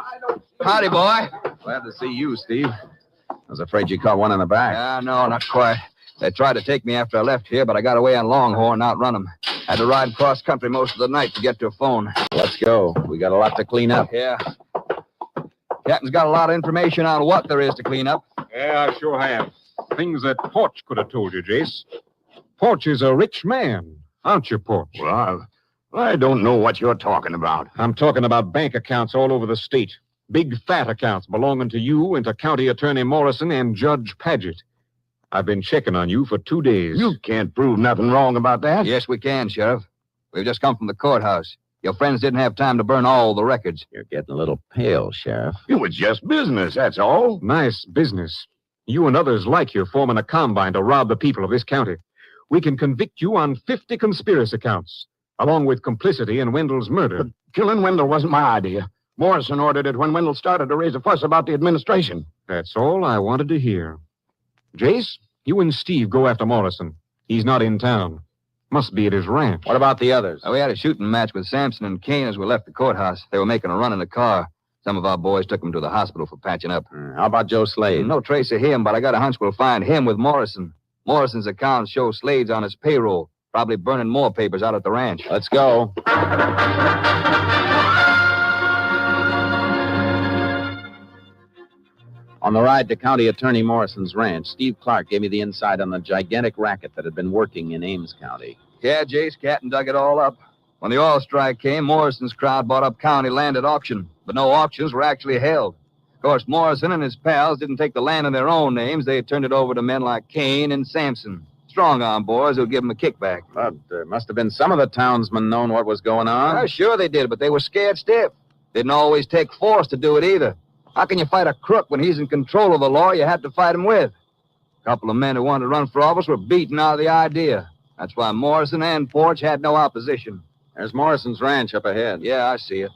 Howdy, boy. Glad to see you, Steve. I was afraid you caught one in the back. No, not quite. They tried to take me after I left here, but I got away on Longhorn and outrun them. Had to ride cross country most of the night to get to a phone. Let's go. We got a lot to clean up. Yeah. Captain's got a lot of information on what there is to clean up. Yeah, I sure have. Things that Porch could have told you, Jace. Porch is a rich man, aren't you, Porch? Well, I don't know what you're talking about. I'm talking about bank accounts all over the state. Big, fat accounts belonging to you and to County Attorney Morrison and Judge Paget. I've been checking on you for 2 days. You can't prove nothing wrong about that. Yes, we can, Sheriff. We've just come from the courthouse. Your friends didn't have time to burn all the records. You're getting a little pale, Sheriff. It was just business, that's all. Nice business. You and others like you forming a combine to rob the people of this county. We can convict you on 50 conspiracy counts, along with complicity in Wendell's murder. But killing Wendell wasn't my idea. Morrison ordered it when Wendell started to raise a fuss about the administration. That's all I wanted to hear. Jace, you and Steve go after Morrison. He's not in town. Must be at his ranch. What about the others? We had a shooting match with Sampson and Kane as we left the courthouse. They were making a run in the car. Some of our boys took them to the hospital for patching up. How about Joe Slade? No trace of him, but I got a hunch we'll find him with Morrison. Morrison's accounts show Slade's on his payroll. Probably burning more papers out at the ranch. Let's go. On the ride to County Attorney Morrison's ranch, Steve Clark gave me the inside on the gigantic racket that had been working in Ames County. Yeah, Jace Catton dug it all up. When the oil strike came, Morrison's crowd bought up county land at auction, but no auctions were actually held. Of course, Morrison and his pals didn't take the land in their own names. They turned it over to men like Kane and Sampson. Strong-arm boys who'd give them a kickback. But there must have been some of the townsmen known what was going on. Sure they did, but they were scared stiff. Didn't always take force to do it either. How can you fight a crook when he's in control of the law you had to fight him with? A couple of men who wanted to run for office were beaten out of the idea. That's why Morrison and Forge had no opposition. There's Morrison's ranch up ahead. Yeah, I see it.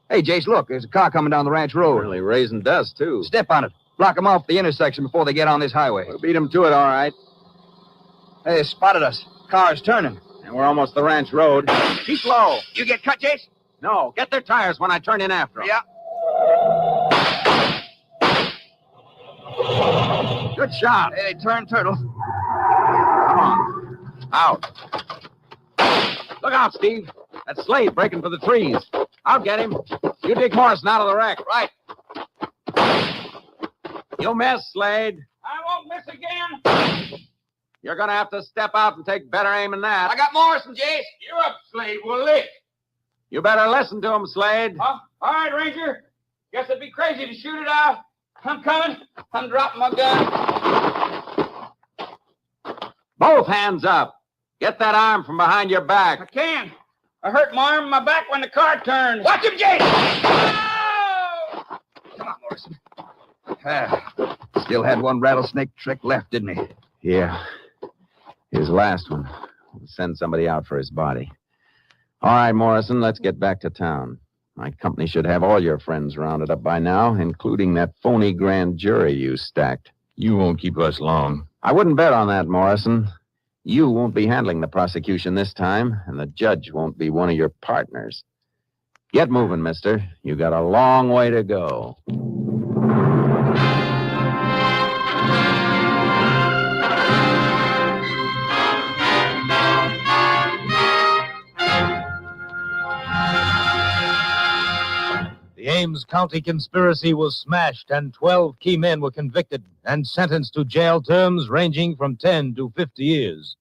Hey, Jace, look, there's a car coming down the ranch road. Really raising dust, too. Step on it. Block them off the intersection before they get on this highway. We'll beat them to it, all right. Hey, they spotted us. Car's turning. And we're almost the ranch road. Keep low. You get cut, Jace? No, get their tires when I turn in after them. Yeah. Good shot. Hey, they turned turtle. Come on. Out. Look out, Steve. That Slade breaking for the trees. I'll get him. You dig Morrison out of the wreck. Right. You'll miss, Slade. I won't miss again. You're going to have to step out and take better aim than that. I got Morrison, Jace. You're up, Slade. We'll lick. You better listen to him, Slade. All right, Ranger. Guess it'd be crazy to shoot it out. I'm coming. I'm dropping my gun. Both hands up. Get that arm from behind your back. I can. I hurt my arm and my back when the car turned. Watch him, Jace! Oh! Come on, Morrison. Still had one rattlesnake trick left, didn't he? Yeah. His last one. We'll send somebody out for his body. All right, Morrison, let's get back to town. My company should have all your friends rounded up by now, including that phony grand jury you stacked. You won't keep us long. I wouldn't bet on that, Morrison. You won't be handling the prosecution this time, and the judge won't be one of your partners. Get moving, mister. You got a long way to go. The Ames County conspiracy was smashed, and 12 key men were convicted and sentenced to jail terms ranging from 10 to 50 years.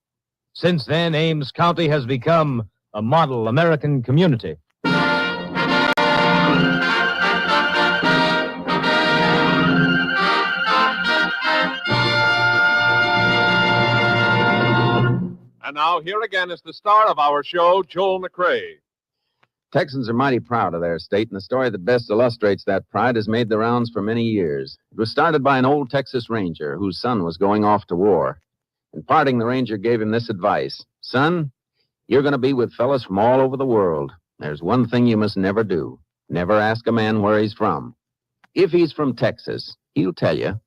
Since then, Ames County has become a model American community. And now, here again is the star of our show, Joel McRae. Texans are mighty proud of their state, and the story that best illustrates that pride has made the rounds for many years. It was started by an old Texas Ranger whose son was going off to war. In parting, the Ranger gave him this advice. Son, you're going to be with fellas from all over the world. There's one thing you must never do. Never ask a man where he's from. If he's from Texas, he'll tell you.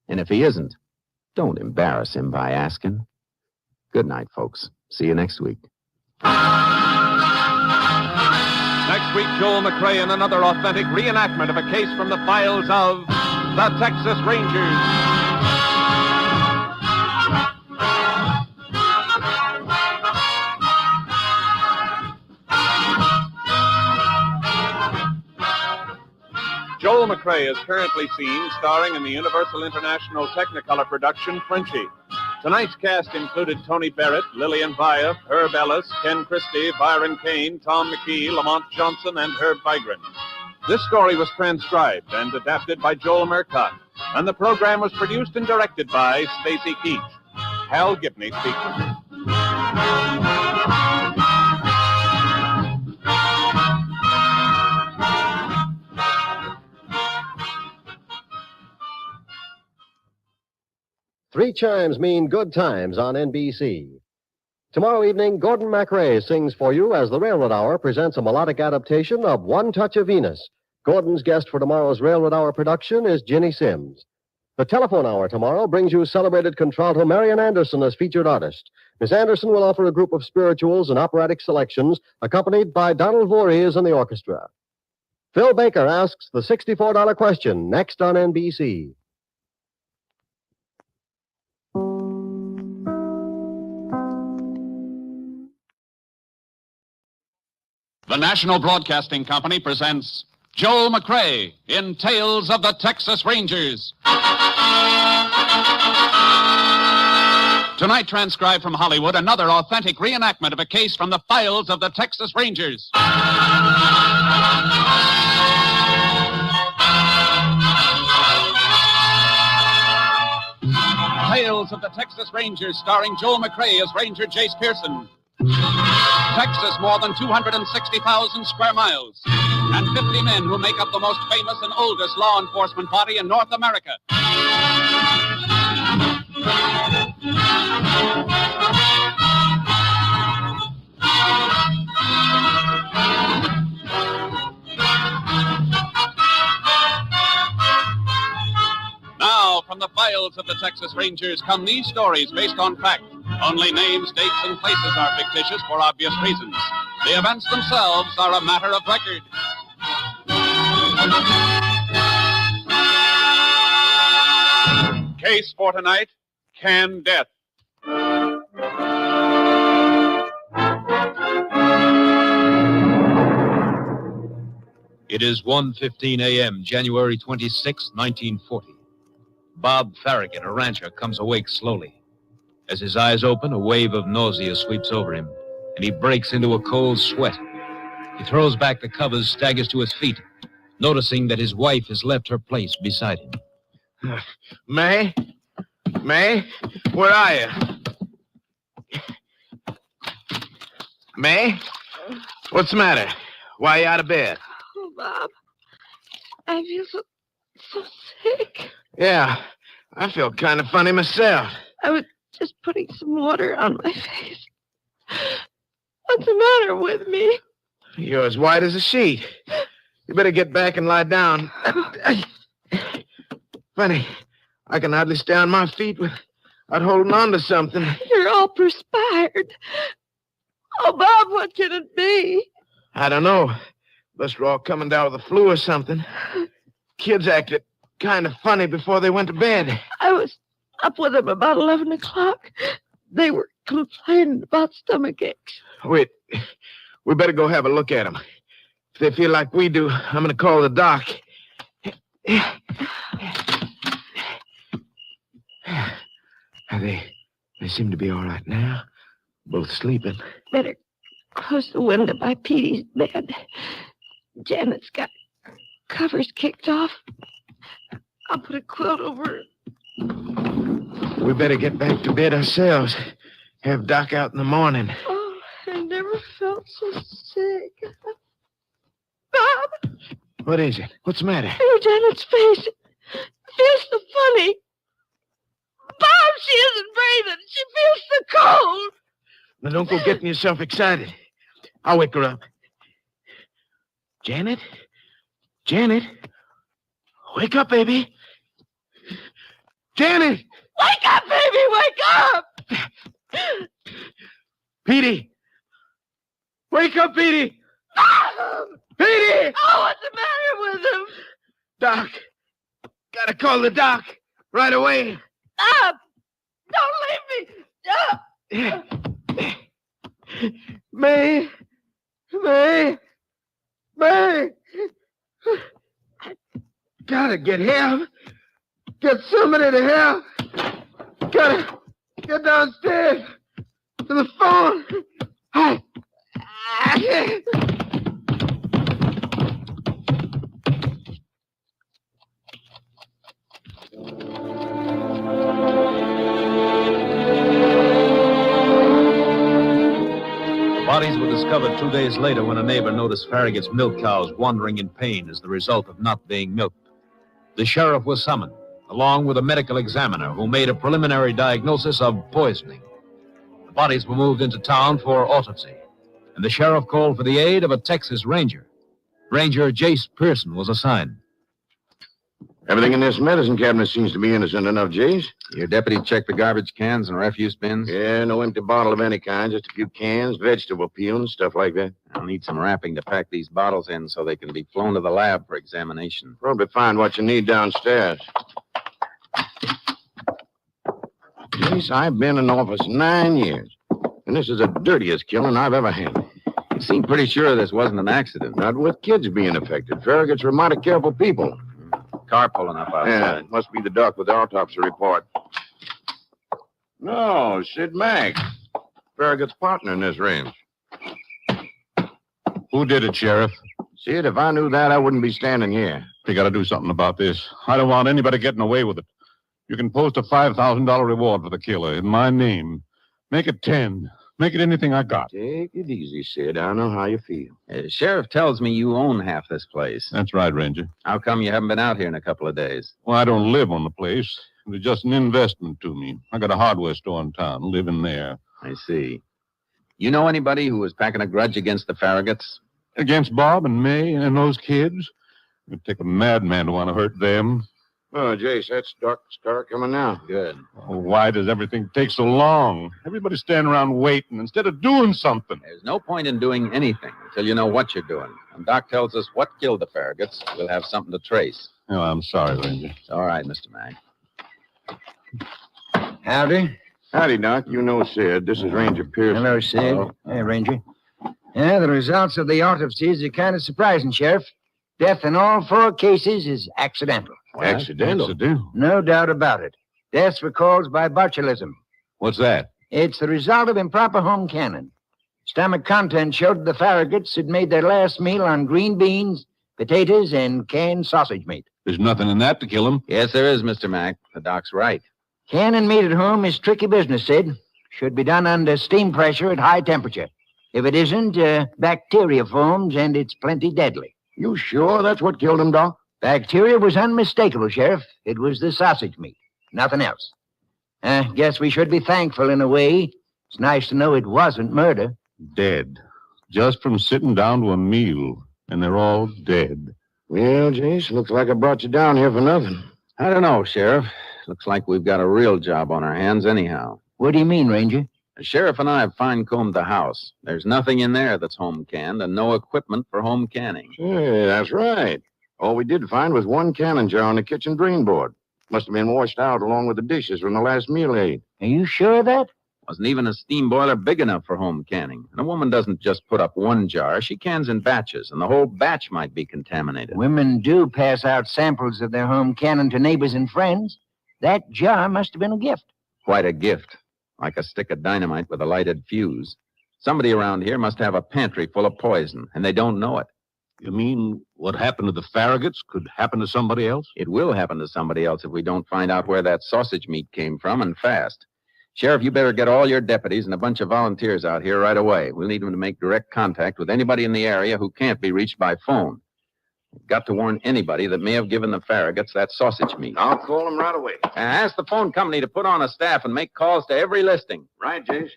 And if he isn't, don't embarrass him by asking. Good night, folks. See you next week. Next week, Joel McRae in another authentic reenactment of a case from the files of the Texas Rangers. Joel McRae is currently seen starring in the Universal International Technicolor production Frenchie. Tonight's cast included Tony Barrett, Lillian Via, Herb Ellis, Ken Christie, Byron Kane, Tom McKee, Lamont Johnson, and Herb Vigran. This story was transcribed and adapted by Joel Murcott, and the program was produced and directed by Stacy Keach. Hal Gibney speaking. 3 chimes mean good times on NBC. Tomorrow evening, Gordon MacRae sings for you as the Railroad Hour presents a melodic adaptation of One Touch of Venus. Gordon's guest for tomorrow's Railroad Hour production is Ginny Sims. The Telephone Hour tomorrow brings you celebrated contralto Marian Anderson as featured artist. Miss Anderson will offer a group of spirituals and operatic selections accompanied by Donald Voorhees and the orchestra. Phil Baker asks the $64 question next on NBC. The National Broadcasting Company presents Joel McRae in Tales of the Texas Rangers. Tonight, transcribed from Hollywood, another authentic reenactment of a case from the files of the Texas Rangers. Tales of the Texas Rangers, starring Joel McRae as Ranger Jace Pearson. Texas, more than 260,000 square miles. and 50 men who make up the most famous and oldest law enforcement body in North America. Now, from the files of the Texas Rangers come these stories based on fact. Only names, dates, and places are fictitious for obvious reasons. The events themselves are a matter of record. Case for tonight, Can Death. It is 1:15 a.m., January 26, 1940. Bob Farragut, a rancher, comes awake slowly. As his eyes open, a wave of nausea sweeps over him, and he breaks into a cold sweat. He throws back the covers, staggers to his feet, noticing that his wife has left her place beside him. May? May? Where are you? May? What's the matter? Why are you out of bed? Oh, Bob. I feel so sick. Yeah, I feel kind of funny myself. I was just putting some water on my face. What's the matter with me? You're as white as a sheet. You better get back and lie down. Funny, I can hardly stay on my feet without holding on to something. You're all perspired. Oh, Bob, what can it be? I don't know. Must we're all coming down with the flu or something. Kids acted kind of funny before they went to bed. I was up with them about 11 o'clock. They were complaining about stomach aches. Wait, we better go have a look at them. If they feel like we do, I'm going to call the doc. They seem to be all right now. Both sleeping. Better close the window by Petey's bed. Janet's got covers kicked off. I'll put a quilt over it. We better get back to bed ourselves. Have Doc out in the morning. Oh, I never felt so sick. Bob! What is it? What's the matter? Oh, Janet's face. It feels so funny. Bob, she isn't breathing. She feels so cold. Now, don't go getting yourself excited. I'll wake her up. Janet? Janet? Wake up, baby. Janet! Wake up, baby! Wake up! Petey! Wake up, Petey! Bob! Petey! Oh, what's the matter with him? Doc. Gotta call the doc right away. Bob! Don't leave me! May! Gotta get help. Get somebody to help. Gotta get downstairs to the phone. Bodies were discovered 2 days later when a neighbor noticed Farragut's milk cows wandering in pain as the result of not being milked. The sheriff was summoned, along with a medical examiner who made a preliminary diagnosis of poisoning. The bodies were moved into town for autopsy, and the sheriff called for the aid of a Texas ranger. Ranger Jace Pearson was assigned. Everything in this medicine cabinet seems to be innocent enough, Jace. Your deputy checked the garbage cans and refuse bins? Yeah, no empty bottle of any kind, just a few cans, vegetable peels, stuff like that. I'll need some wrapping to pack these bottles in so they can be flown to the lab for examination. Probably find what you need downstairs. Jace, I've been in office 9 years, and this is the dirtiest killing I've ever had. You seem pretty sure this wasn't an accident. Not with kids being affected. Farragut's were mighty careful people. Car pulling up outside. Yeah, it must be the doc with the autopsy report. No, Sid Mack. Farragut's partner in this range. Who did it, Sheriff? Sid, if I knew that, I wouldn't be standing here. You got to do something about this. I don't want anybody getting away with it. You can post a $5,000 reward for the killer in my name. Make it 10. Make it anything I got. Take it easy, Sid. I know how you feel. Sheriff tells me you own half this place. That's right, Ranger. How come you haven't been out here in a couple of days? Well, I don't live on the place. It was just an investment to me. I got a hardware store in town, live in there. I see. You know anybody who was packing a grudge against the Farraguts? Against Bob and May and those kids? It'd take a madman to want to hurt them. Oh, Jace, that's Doc Star coming now. Good. Oh, why does everything take so long? Everybody's standing around waiting instead of doing something. There's no point in doing anything until you know what you're doing. When Doc tells us what killed the Farraguts, we'll have something to trace. Oh, I'm sorry, Ranger. It's all right, Mr. Mack. Howdy. Howdy, Doc. You know Sid. This is Ranger Pearson. Hello, Sid. Hello. Hey, Ranger. Yeah, the results of the autopsies are kind of surprising, Sheriff. Death in all 4 cases is accidental. Accidental? No doubt about it. Deaths were caused by botulism. What's that? It's the result of improper home canning. Stomach content showed the Farraguts had made their last meal on green beans, potatoes, and canned sausage meat. There's nothing in that to kill him. Yes, there is, Mr. Mack. The doc's right. Canning meat at home is tricky business, Sid. Should be done under steam pressure at high temperature. If it isn't, bacteria forms, and it's plenty deadly. You sure that's what killed him, Doc? Bacteria was unmistakable, Sheriff. It was the sausage meat. Nothing else. Guess we should be thankful in a way. It's nice to know it wasn't murder. Dead. Just from sitting down to a meal. And they're all dead. Well, Jace, looks like I brought you down here for nothing. I don't know, Sheriff. Looks like we've got a real job on our hands anyhow. What do you mean, Ranger? The sheriff and I have fine-combed the house. There's nothing in there that's home canned and no equipment for home canning. Hey, that's right. All we did find was 1 canning jar on the kitchen drain board. Must have been washed out along with the dishes from the last meal ate. Are you sure of that? Wasn't even a steam boiler big enough for home canning. And a woman doesn't just put up 1 jar. She cans in batches, and the whole batch might be contaminated. Women do pass out samples of their home canning to neighbors and friends. That jar must have been a gift. Quite a gift. Like a stick of dynamite with a lighted fuse. Somebody around here must have a pantry full of poison, and they don't know it. You mean what happened to the Farraguts could happen to somebody else? It will happen to somebody else if we don't find out where that sausage meat came from, and fast. Sheriff, you better get all your deputies and a bunch of volunteers out here right away. We'll need them to make direct contact with anybody in the area who can't be reached by phone. We've got to warn anybody that may have given the Farraguts that sausage meat. I'll call them right away. Ask the phone company to put on a staff and make calls to every listing. Right, Jace.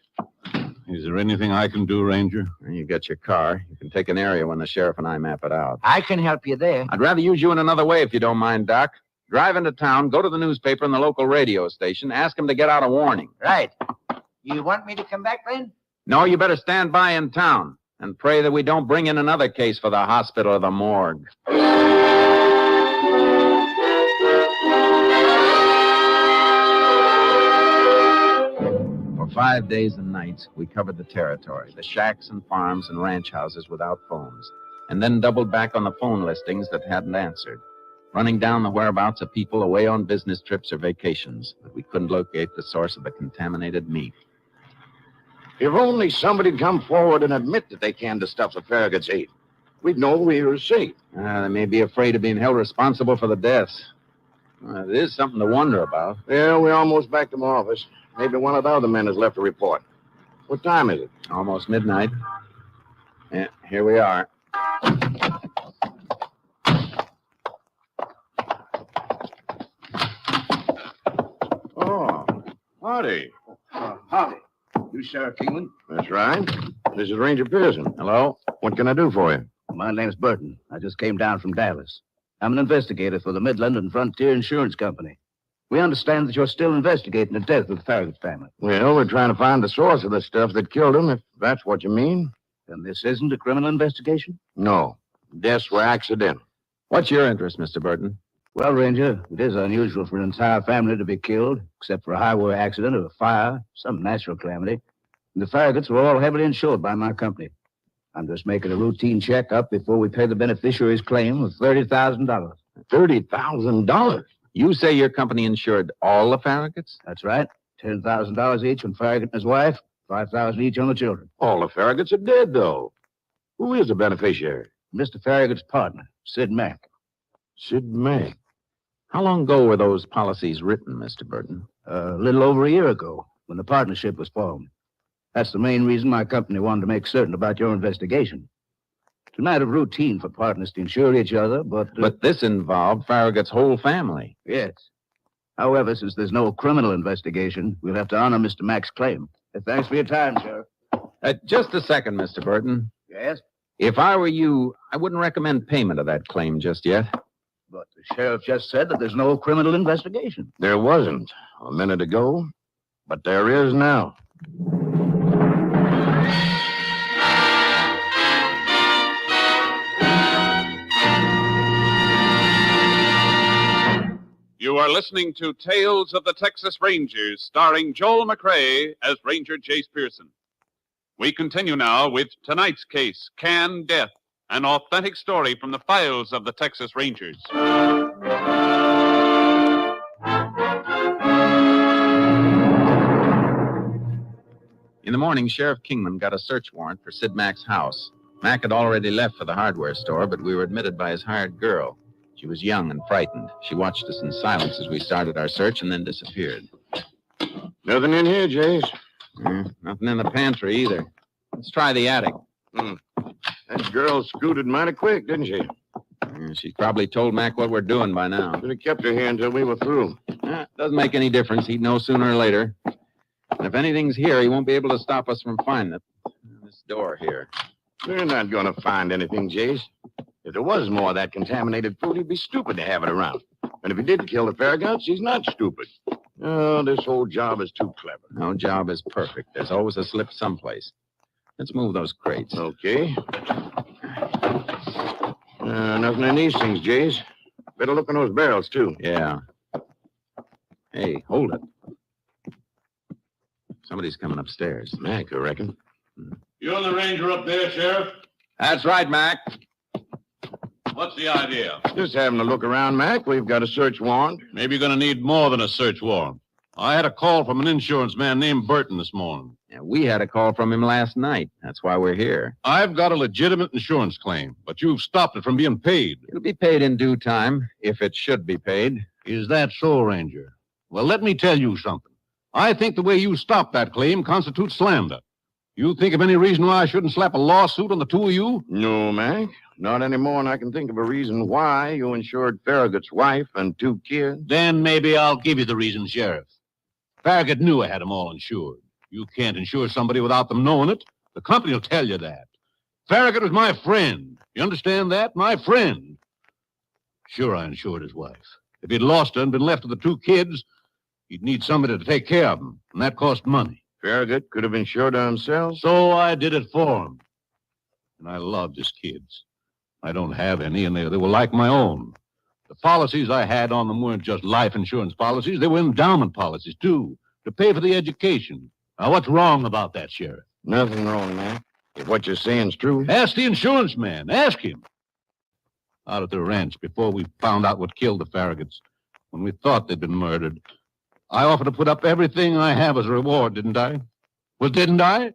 Is there anything I can do, Ranger? You got your car. You can take an area when the sheriff and I map it out. I can help you there. I'd rather use you in another way if you don't mind, Doc. Drive into town, go to the newspaper and the local radio station, ask them to get out a warning. Right. You want me to come back then? No, you better stand by in town and pray that we don't bring in another case for the hospital or the morgue. For 5 days and nights, we covered the territory, the shacks and farms and ranch houses without phones, and then doubled back on the phone listings that hadn't answered, running down the whereabouts of people away on business trips or vacations, but we couldn't locate the source of the contaminated meat. If only somebody'd come forward and admit that they canned the stuff the Farraguts ate, we'd know we were safe. They may be afraid of being held responsible for the deaths. It is something to wonder about. Yeah, we're almost back to my office. Maybe one of the other men has left a report. What time is it? Almost midnight. Yeah, here we are. Oh, howdy. Howdy. You Sheriff Kingman? That's right. This is Ranger Pearson. Hello. What can I do for you? My name's Burton. I just came down from Dallas. I'm an investigator for the Midland and Frontier Insurance Company. We understand that you're still investigating the death of the Farragut family. Well, we're trying to find the source of the stuff that killed him, if that's what you mean. Then this isn't a criminal investigation? No. Deaths were accidental. What's your interest, Mr. Burton? Well, Ranger, it is unusual for an entire family to be killed, except for a highway accident or a fire, some natural calamity. And the Farraguts were all heavily insured by my company. I'm just making a routine checkup before we pay the beneficiary's claim of $30,000. $30,000? You say your company insured all the Farraguts? That's right. $10,000 each on Farragut and his wife, $5,000 each on the children. All the Farraguts are dead, though. Who is the beneficiary? Mr. Farragut's partner, Sid Mack. Sid Mack? How long ago were those policies written, Mr. Burton? A little over a year ago, when the partnership was formed. That's the main reason my company wanted to make certain about your investigation. It's a matter of routine for partners to insure each other, but... But this involved Farragut's whole family. Yes. However, since there's no criminal investigation, we'll have to honor Mr. Mack's claim. Thanks for your time, Sheriff. Just a second, Mr. Burton. Yes? If I were you, I wouldn't recommend payment of that claim just yet. But the sheriff just said that there's no criminal investigation. There wasn't a minute ago, but there is now. You are listening to Tales of the Texas Rangers, starring Joel McRae as Ranger Jace Pearson. We continue now with tonight's case, Canned Death, an authentic story from the files of the Texas Rangers. In the morning, Sheriff Kingman got a search warrant for Sid Mack's house. Mack had already left for the hardware store, but we were admitted by his hired girl. She was young and frightened. She watched us in silence as we started our search and then disappeared. Nothing in here, Jace. Nothing in the pantry either. Let's try the attic. That girl scooted mighty quick, didn't she? She's probably told Mack what we're doing by now. Should have kept her here until we were through. Doesn't make any difference. He'd know sooner or later. And if anything's here, he won't be able to stop us from finding it. This door here. They're not going to find anything, Jace. If there was more of that contaminated food, he'd be stupid to have it around. And if he did kill the Farraguts, he's not stupid. Oh, this whole job is too clever. No job is perfect. There's always a slip someplace. Let's move those crates. Okay. Nothing in these things, Jace. Better look in those barrels, too. Yeah. Hey, hold it. Somebody's coming upstairs. Mac, I reckon. You're the ranger up there, Sheriff? That's right, Mac. What's the idea? Just having a look around, Mac. We've got a search warrant. Maybe you're going to need more than a search warrant. I had a call from an insurance man named Burton this morning. Yeah, we had a call from him last night. That's why we're here. I've got a legitimate insurance claim, but you've stopped it from being paid. It'll be paid in due time, if it should be paid. Is that so, Ranger? Well, let me tell you something. I think the way you stopped that claim constitutes slander. You think of any reason why I shouldn't slap a lawsuit on the two of you? No, Mac. Not anymore, and I can think of a reason why you insured Farragut's wife and 2 kids. Then maybe I'll give you the reason, Sheriff. Farragut knew I had them all insured. You can't insure somebody without them knowing it. The company will tell you that. Farragut was my friend. You understand that? My friend. Sure, I insured his wife. If he'd lost her and been left with the 2 kids, he'd need somebody to take care of them, and that cost money. Farragut could have insured her himself? So I did it for him. And I loved his kids. I don't have any, and they were like my own. The policies I had on them weren't just life insurance policies. They were endowment policies, too, to pay for the education. Now, what's wrong about that, Sheriff? Nothing wrong, man. If what you're saying's true. Ask the insurance man. Ask him. Out at the ranch, before we found out what killed the Farraguts, when we thought they'd been murdered, I offered to put up everything I have as a reward, didn't I? Well, didn't I?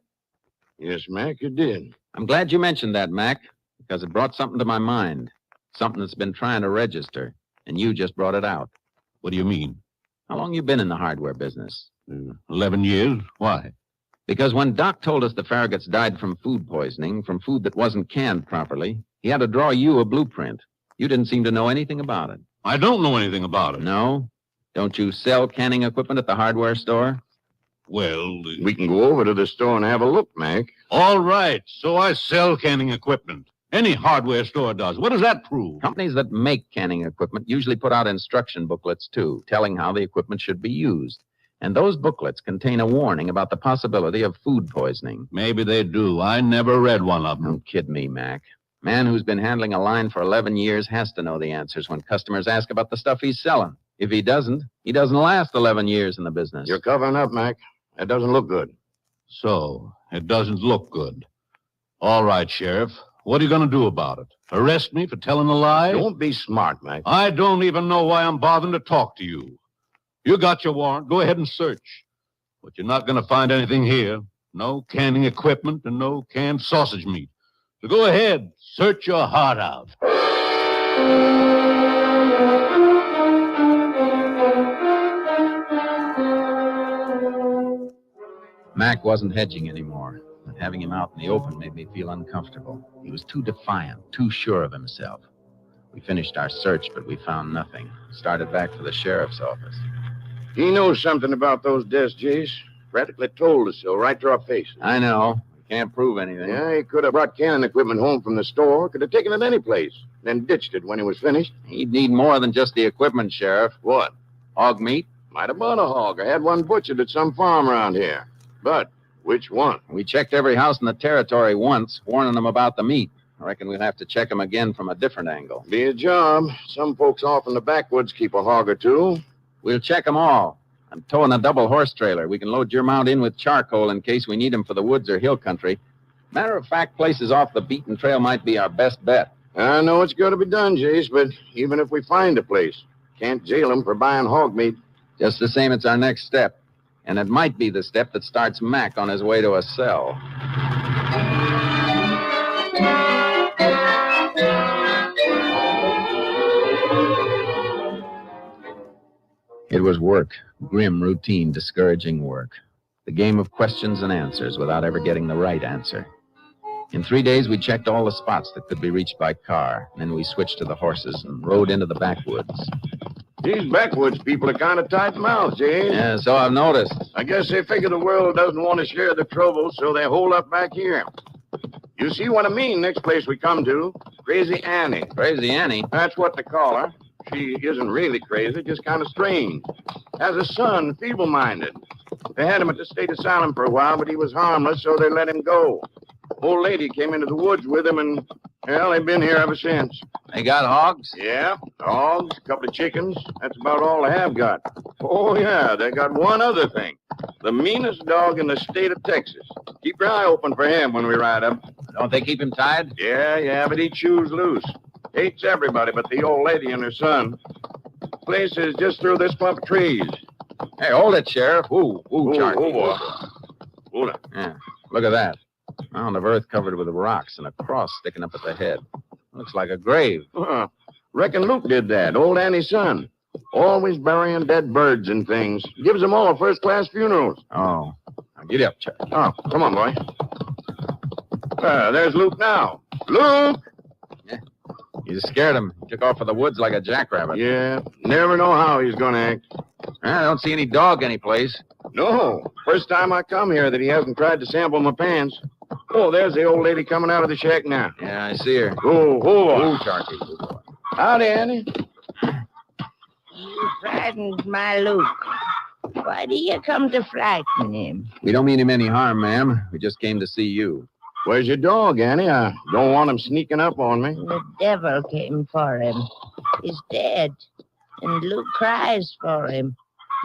Yes, Mac, you did. I'm glad you mentioned that, Mac, because it brought something to my mind. Something that's been trying to register, and you just brought it out. What do you mean? How long you been in the hardware business? 11 years. Why? Because when Doc told us the Farraguts died from food poisoning, from food that wasn't canned properly, he had to draw you a blueprint. You didn't seem to know anything about it. I don't know anything about it. No? Don't you sell canning equipment at the hardware store? Well, we can go over to the store and have a look, Mac. All right. So I sell canning equipment. Any hardware store does. What does that prove? Companies that make canning equipment usually put out instruction booklets, too, telling how the equipment should be used. And those booklets contain a warning about the possibility of food poisoning. Maybe they do. I never read one of them. Don't kid me, Mac. Man who's been handling a line for 11 years has to know the answers when customers ask about the stuff he's selling. If he doesn't last 11 years in the business. You're covering up, Mac. That doesn't look good. So, it doesn't look good. All right, Sheriff. What are you going to do about it? Arrest me for telling a lie? Don't be smart, Mac. I don't even know why I'm bothering to talk to you. You got your warrant. Go ahead and search. But you're not going to find anything here. No canning equipment and no canned sausage meat. So go ahead. Search your heart out. Mac wasn't hedging anymore. But having him out in the open made me feel uncomfortable. He was too defiant, too sure of himself. We finished our search, but we found nothing. Started back for the sheriff's office. He knows something about those deaths, Jace. Practically told us so, right to our faces. I know. Can't prove anything. Yeah, he could have brought canning equipment home from the store. Could have taken it any place. Then ditched it when he was finished. He'd need more than just the equipment, Sheriff. What? Hog meat? Might have bought a hog or had one butchered at some farm around here. But which one? We checked every house in the territory once, warning them about the meat. I reckon we'll have to check them again from a different angle. Be a job. Some folks off in the backwoods keep a hog or two. We'll check them all. I'm towing a double horse trailer. We can load your mount in with charcoal in case we need them for the woods or hill country. Matter of fact, places off the beaten trail might be our best bet. I know it's got to be done, Jace, but even if we find a place, can't jail them for buying hog meat. Just the same, it's our next step. And it might be the step that starts Mac on his way to a cell. It was work. Grim, routine, discouraging work. The game of questions and answers without ever getting the right answer. In 3 days, we checked all the spots that could be reached by car. Then we switched to the horses and rode into the backwoods. These backwoods people are kind of tight-mouthed, James. Yeah, so I've noticed. I guess they figure the world doesn't want to share the trouble, so they hold up back here. You see what I mean, next place we come to? Crazy Annie. Crazy Annie? That's what they call her. She isn't really crazy, just kind of strange. Has a son, feeble-minded. They had him at the state asylum for a while, but he was harmless, so they let him go. Old lady came into the woods with him, and, well, they've been here ever since. They got hogs? Yeah, hogs, a couple of chickens. That's about all they have got. Oh, yeah, they got one other thing. The meanest dog in the state of Texas. Keep your eye open for him when we ride up. Don't they keep him tied? Yeah, but he chews loose. Hates everybody but the old lady and her son. Place is just through this clump of trees. Hey, hold it, Sheriff. Ooh, Charlie. Oh, boy. Hold it. Yeah, look at that. Mound of earth covered with rocks and a cross sticking up at the head. Looks like a grave. Reckon Luke did that, old Annie's son. Always burying dead birds and things. Gives them all first-class funerals. Oh. Now get up, Charlie. Oh, come on, boy. There's Luke now. Luke! Yeah. You scared him. He took off for the woods like a jackrabbit. Yeah, never know how he's going to act. I don't see any dog anyplace. No. First time I come here that he hasn't tried to sample my pants. Oh, there's the old lady coming out of the shack now. Yeah, I see her. Oh, Charlie. Howdy, Annie. You frightened my Luke. Why do you come to frighten him? We don't mean him any harm, ma'am. We just came to see you. Where's your dog, Annie? I don't want him sneaking up on me. The devil came for him. He's dead. And Luke cries for him.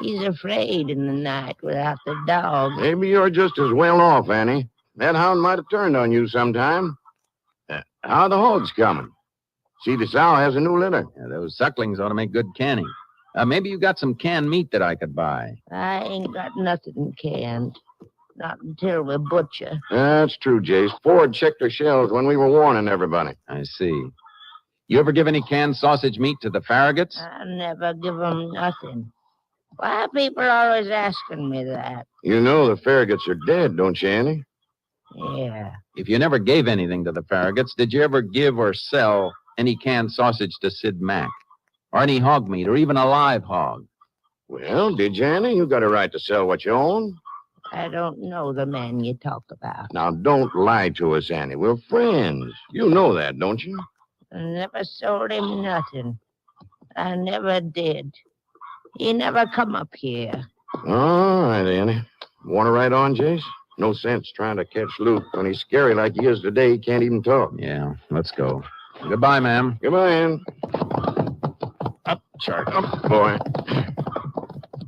He's afraid in the night without the dog. Maybe you're just as well off, Annie. That hound might have turned on you sometime. How are the hogs coming? See, the sow has a new litter. Yeah, those sucklings ought to make good canning. Maybe you got some canned meat that I could buy. I ain't got nothing canned. Not until we butcher. That's true, Jace. Ford checked her shelves when we were warning everybody. I see. You ever give any canned sausage meat to the Farragut's? I never give them nothing. Why are people always asking me that? You know the Farragut's are dead, don't you, Annie? Yeah. If you never gave anything to the Farragut's, did you ever give or sell any canned sausage to Sid Mack? Or any hog meat, or even a live hog? Well, did you, Annie? You got a right to sell what you own. I don't know the man you talk about. Now, don't lie to us, Annie. We're friends. You know that, don't you? I never sold him nothing. I never did. He never come up here. All right, Annie. Want to ride on, Jace? No sense trying to catch Luke when he's scary like he is today. He can't even talk. Yeah, let's go. Goodbye, ma'am. Goodbye, Ann. Up, Charlie. Up, boy.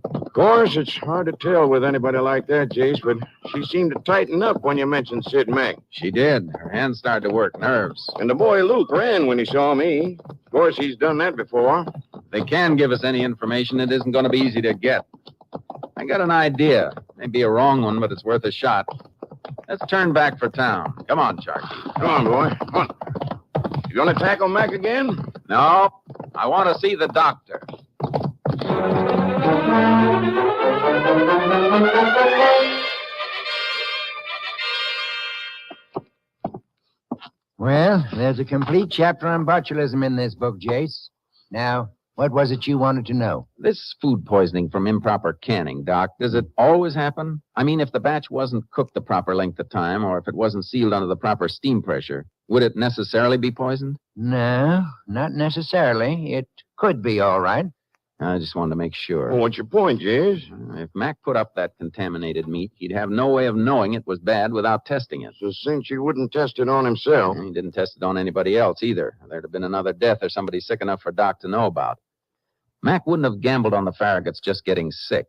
Of course, it's hard to tell with anybody like that, Jace, but she seemed to tighten up when you mentioned Sid Mack. She did. Her hands started to work nerves. And the boy Luke ran when he saw me. Of course, he's done that before. They can give us any information. It isn't going to be easy to get. I got an idea. Maybe a wrong one, but it's worth a shot. Let's turn back for town. Come on, Sharky. Come on, boy. Come on. You going to tackle Mac again? No. I want to see the doctor. Well, there's a complete chapter on botulism in this book, Jace. Now, what was it you wanted to know? This food poisoning from improper canning, Doc, does it always happen? I mean, if the batch wasn't cooked the proper length of time, or if it wasn't sealed under the proper steam pressure, would it necessarily be poisoned? No, not necessarily. It could be all right. I just wanted to make sure. Well, what's your point, Jace? If Mac put up that contaminated meat, he'd have no way of knowing it was bad without testing it. So since he wouldn't test it on himself. He didn't test it on anybody else either. There'd have been another death or somebody sick enough for Doc to know about. Mac wouldn't have gambled on the Farraguts just getting sick.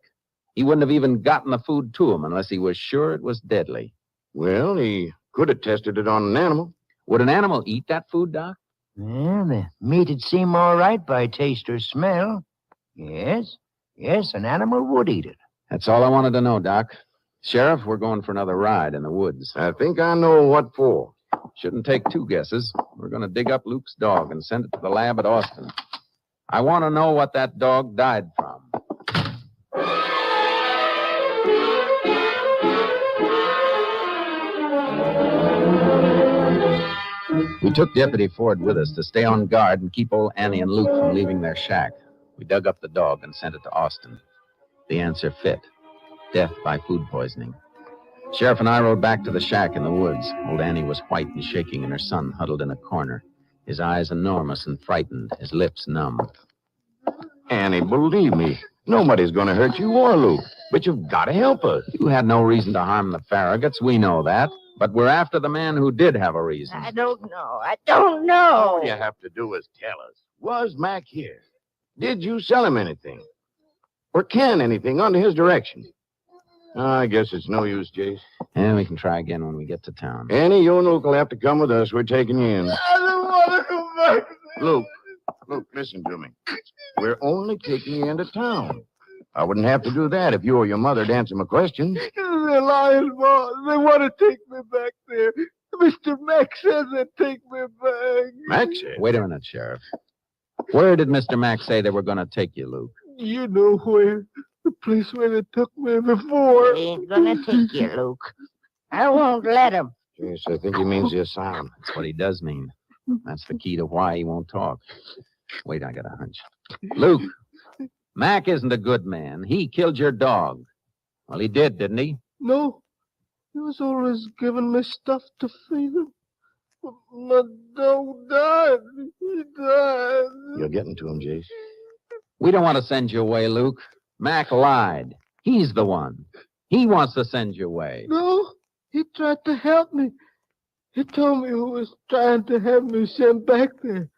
He wouldn't have even gotten the food to them unless he was sure it was deadly. Well, he could have tested it on an animal. Would an animal eat that food, Doc? Well, the meat'd seem all right by taste or smell. Yes, an animal would eat it. That's all I wanted to know, Doc. Sheriff, we're going for another ride in the woods. I think I know what for. Shouldn't take two guesses. We're going to dig up Luke's dog and send it to the lab at Austin. I want to know what that dog died from. We took Deputy Ford with us to stay on guard and keep old Annie and Luke from leaving their shack. We dug up the dog and sent it to Austin. The answer fit. Death by food poisoning. Sheriff and I rode back to the shack in the woods. Old Annie was white and shaking, and her son huddled in a corner. His eyes enormous and frightened, his lips numb. Annie, believe me, nobody's going to hurt you or Luke. But you've got to help us. You had no reason to harm the Farraguts. We know that. But we're after the man who did have a reason. I don't know. All you have to do is tell us. Was Mac here? Did you sell him anything? Or can anything under his direction? I guess it's no use, Jace. And we can try again when we get to town. Annie, you and Luke will have to come with us. We're taking you in. I don't want to go back. Luke, listen to me. We're only taking you into town. I wouldn't have to do that if you or your mother'd answer my questions. They're lying, boss. They want to take me back there. Mr. Mack says they'd take me back. Mack said? Wait a minute, Sheriff. Where did Mr. Mack say they were going to take you, Luke? You know where. The place where they took me before. They ain't gonna take you, Luke. I won't let him. Yes, I think he means the asylum. That's what he does mean. That's the key to why he won't talk. Wait, I got a hunch. Luke, Mac isn't a good man. He killed your dog. Well, he did, didn't he? No. He was always giving me stuff to feed him. My dog died. He died. You're getting to him, Jace. We don't want to send you away, Luke. Mac lied. He's the one. He wants to send you away. No, he tried to help me. He told me who was trying to have me sent back there.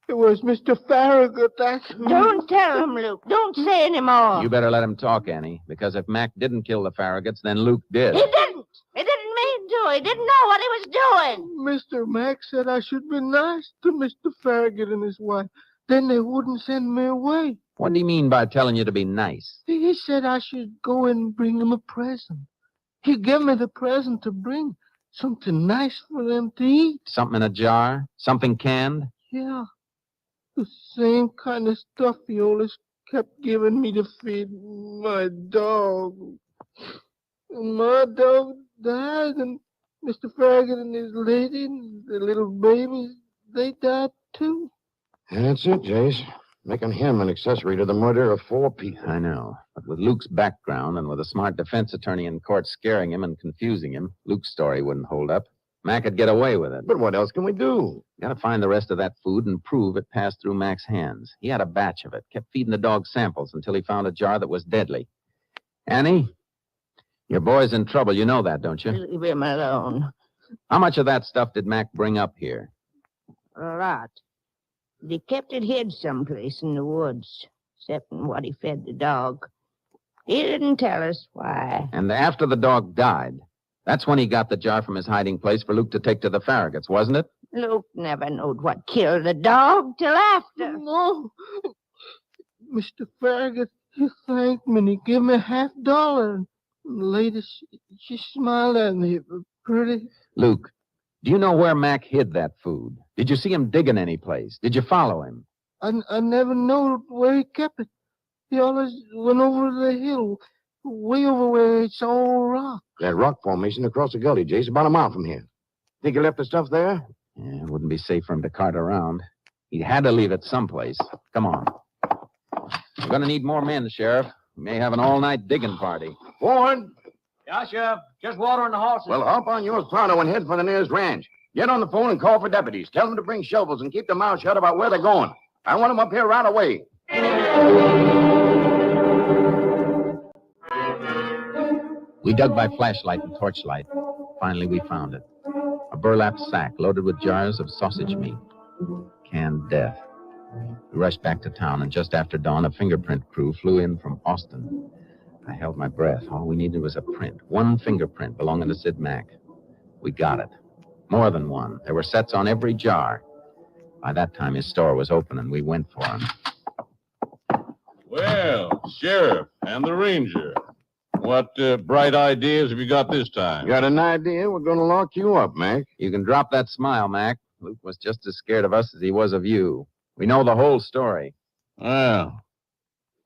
It was Mr. Farragut, that's who. Don't tell him, Luke. Don't say any more. You better let him talk, Annie, because if Mac didn't kill the Farraguts, then Luke did. He didn't. He didn't mean to. He didn't know what he was doing. Mr. Mack said I should be nice to Mr. Farragut and his wife. Then they wouldn't send me away. What do you mean by telling you to be nice? He said I should go and bring him a present. He gave me the present to bring. Something nice for them to eat. Something in a jar? Something canned? Yeah. The same kind of stuff he always kept giving me to feed my dog. And my dog died, and Mr. Farragut and his lady and the little babies, they died too. And that's it, Jace. Making him an accessory to the murder of 4 people. I know. But with Luke's background and with a smart defense attorney in court scaring him and confusing him, Luke's story wouldn't hold up. Mac could get away with it. But what else can we do? Got to find the rest of that food and prove it passed through Mac's hands. He had a batch of it, kept feeding the dog samples until he found a jar that was deadly. Annie, your boy's in trouble. You know that, don't you? Leave him alone. How much of that stuff did Mac bring up here? A lot. They kept it hid someplace in the woods, except in what he fed the dog. He didn't tell us why. And after the dog died, that's when he got the jar from his hiding place for Luke to take to the Farraguts, wasn't it? Luke never knowed what killed the dog till after. No. Mr. Farragut, he thanked me and he gave me $50. And the lady, she smiled at me, pretty. Luke, do you know where Mac hid that food? Did you see him digging any place? Did you follow him? I never knew where he kept it. He always went over the hill, way over where it's all rock. That rock formation across the gully, Jace, about a mile from here. Think he left the stuff there? Yeah, it wouldn't be safe for him to cart around. He had to leave it someplace. Come on. We're going to need more men, Sheriff. We may have an all-night digging party. Ward! Yeah, Sheriff. Just watering the horses. Well, hop on yours pronto and head for the nearest ranch. Get on the phone and call for deputies. Tell them to bring shovels and keep their mouths shut about where they're going. I want them up here right away. We dug by flashlight and torchlight. Finally, we found it. A burlap sack loaded with jars of sausage meat. Canned death. We rushed back to town, and just after dawn, a fingerprint crew flew in from Austin. I held my breath. All we needed was a print. One fingerprint belonging to Sid Mack. We got it. More than one. There were sets on every jar. By that time, his store was open, and we went for him. Well, Sheriff and the Ranger. What bright ideas have you got this time? Got an idea? We're going to lock you up, Mac. You can drop that smile, Mac. Luke was just as scared of us as he was of you. We know the whole story. Well,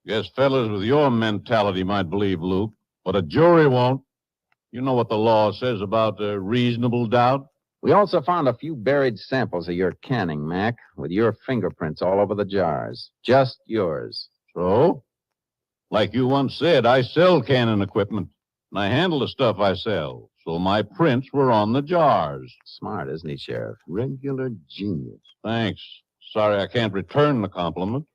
guess fellas with your mentality might believe Luke, but a jury won't. You know what the law says about reasonable doubt? We also found a few buried samples of your canning, Mac, with your fingerprints all over the jars. Just yours. So? Like you once said, I sell canning equipment, and I handle the stuff I sell. So my prints were on the jars. Smart, isn't he, Sheriff? Regular genius. Thanks. Sorry I can't return the compliment.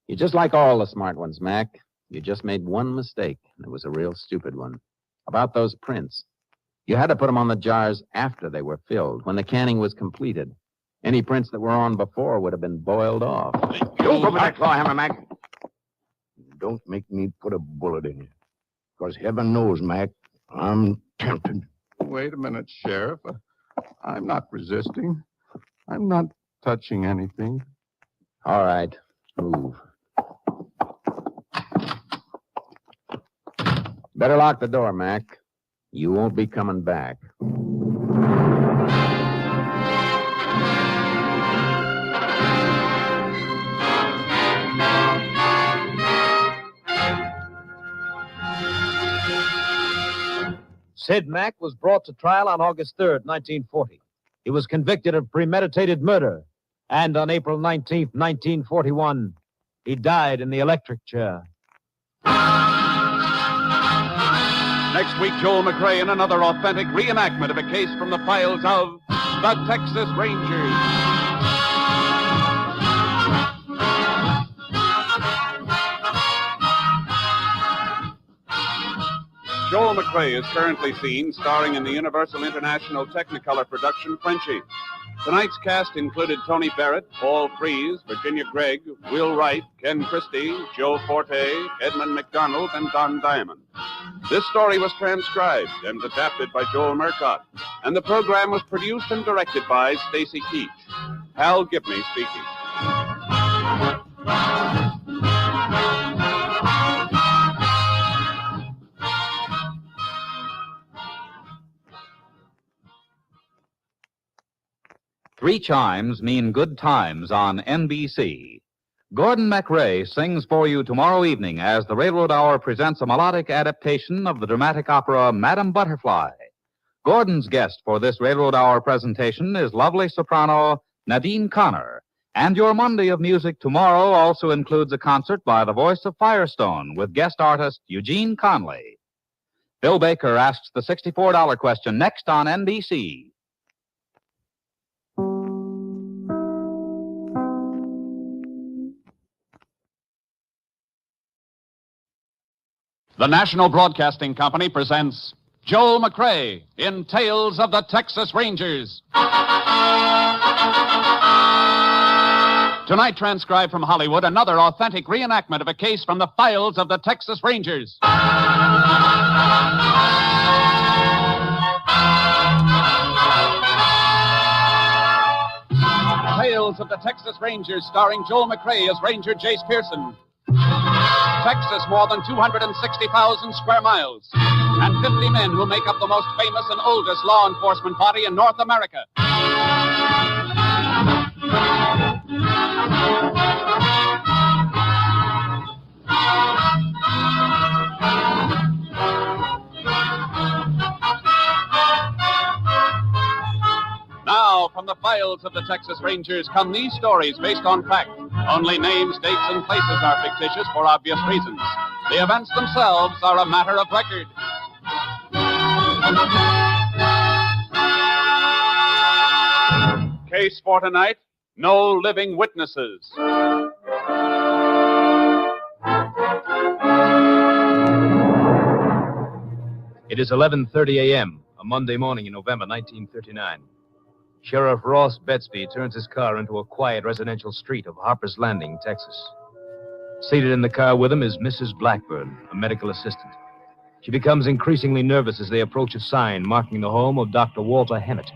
You're just like all the smart ones, Mac. You just made one mistake, and it was a real stupid one. About those prints. You had to put them on the jars after they were filled, when the canning was completed. Any prints that were on before would have been boiled off. You go for that claw hammer, Mac. Don't make me put a bullet in you. Because heaven knows, Mac, I'm tempted. Wait a minute, Sheriff. I'm not resisting. I'm not touching anything. All right. Move. Better lock the door, Mac. You won't be coming back. Sid Mack was brought to trial on August 3rd, 1940. He was convicted of premeditated murder, and on April 19th, 1941, he died in the electric chair. Next week, Joel McRae in another authentic reenactment of a case from the files of the Texas Rangers. Joel McRae is currently seen starring in the Universal International Technicolor production Frenchie. Tonight's cast included Tony Barrett, Paul Freese, Virginia Gregg, Will Wright, Ken Christie, Joe Forte, Edmund McDonald, and Don Diamond. This story was transcribed and adapted by Joel Murcott, and the program was produced and directed by Stacy Keach. Hal Gibney speaking. Three chimes mean good times on NBC. Gordon MacRae sings for you tomorrow evening as the Railroad Hour presents a melodic adaptation of the dramatic opera Madame Butterfly. Gordon's guest for this Railroad Hour presentation is lovely soprano Nadine Connor. And your Monday of Music tomorrow also includes a concert by the voice of Firestone with guest artist Eugene Conley. Bill Baker asks the $64 question next on NBC. The National Broadcasting Company presents Joel McRae in Tales of the Texas Rangers. Tonight, transcribed from Hollywood, another authentic reenactment of a case from the files of the Texas Rangers. Tales of the Texas Rangers, starring Joel McRae as Ranger Jace Pearson. Texas, more than 260,000 square miles, and 50 men who make up the most famous and oldest law enforcement body in North America. Now, from the files files of the Texas Rangers come these stories based on fact. Only names, dates, and places are fictitious for obvious reasons. The events themselves are a matter of record. Case for tonight, no living witnesses. It is 11:30 a.m., a Monday morning in November 1939. Sheriff Ross Betsby turns his car into a quiet residential street of Harper's Landing, Texas. Seated in the car with him is Mrs. Blackburn, a medical assistant. She becomes increasingly nervous as they approach a sign marking the home of Dr. Walter Hammett.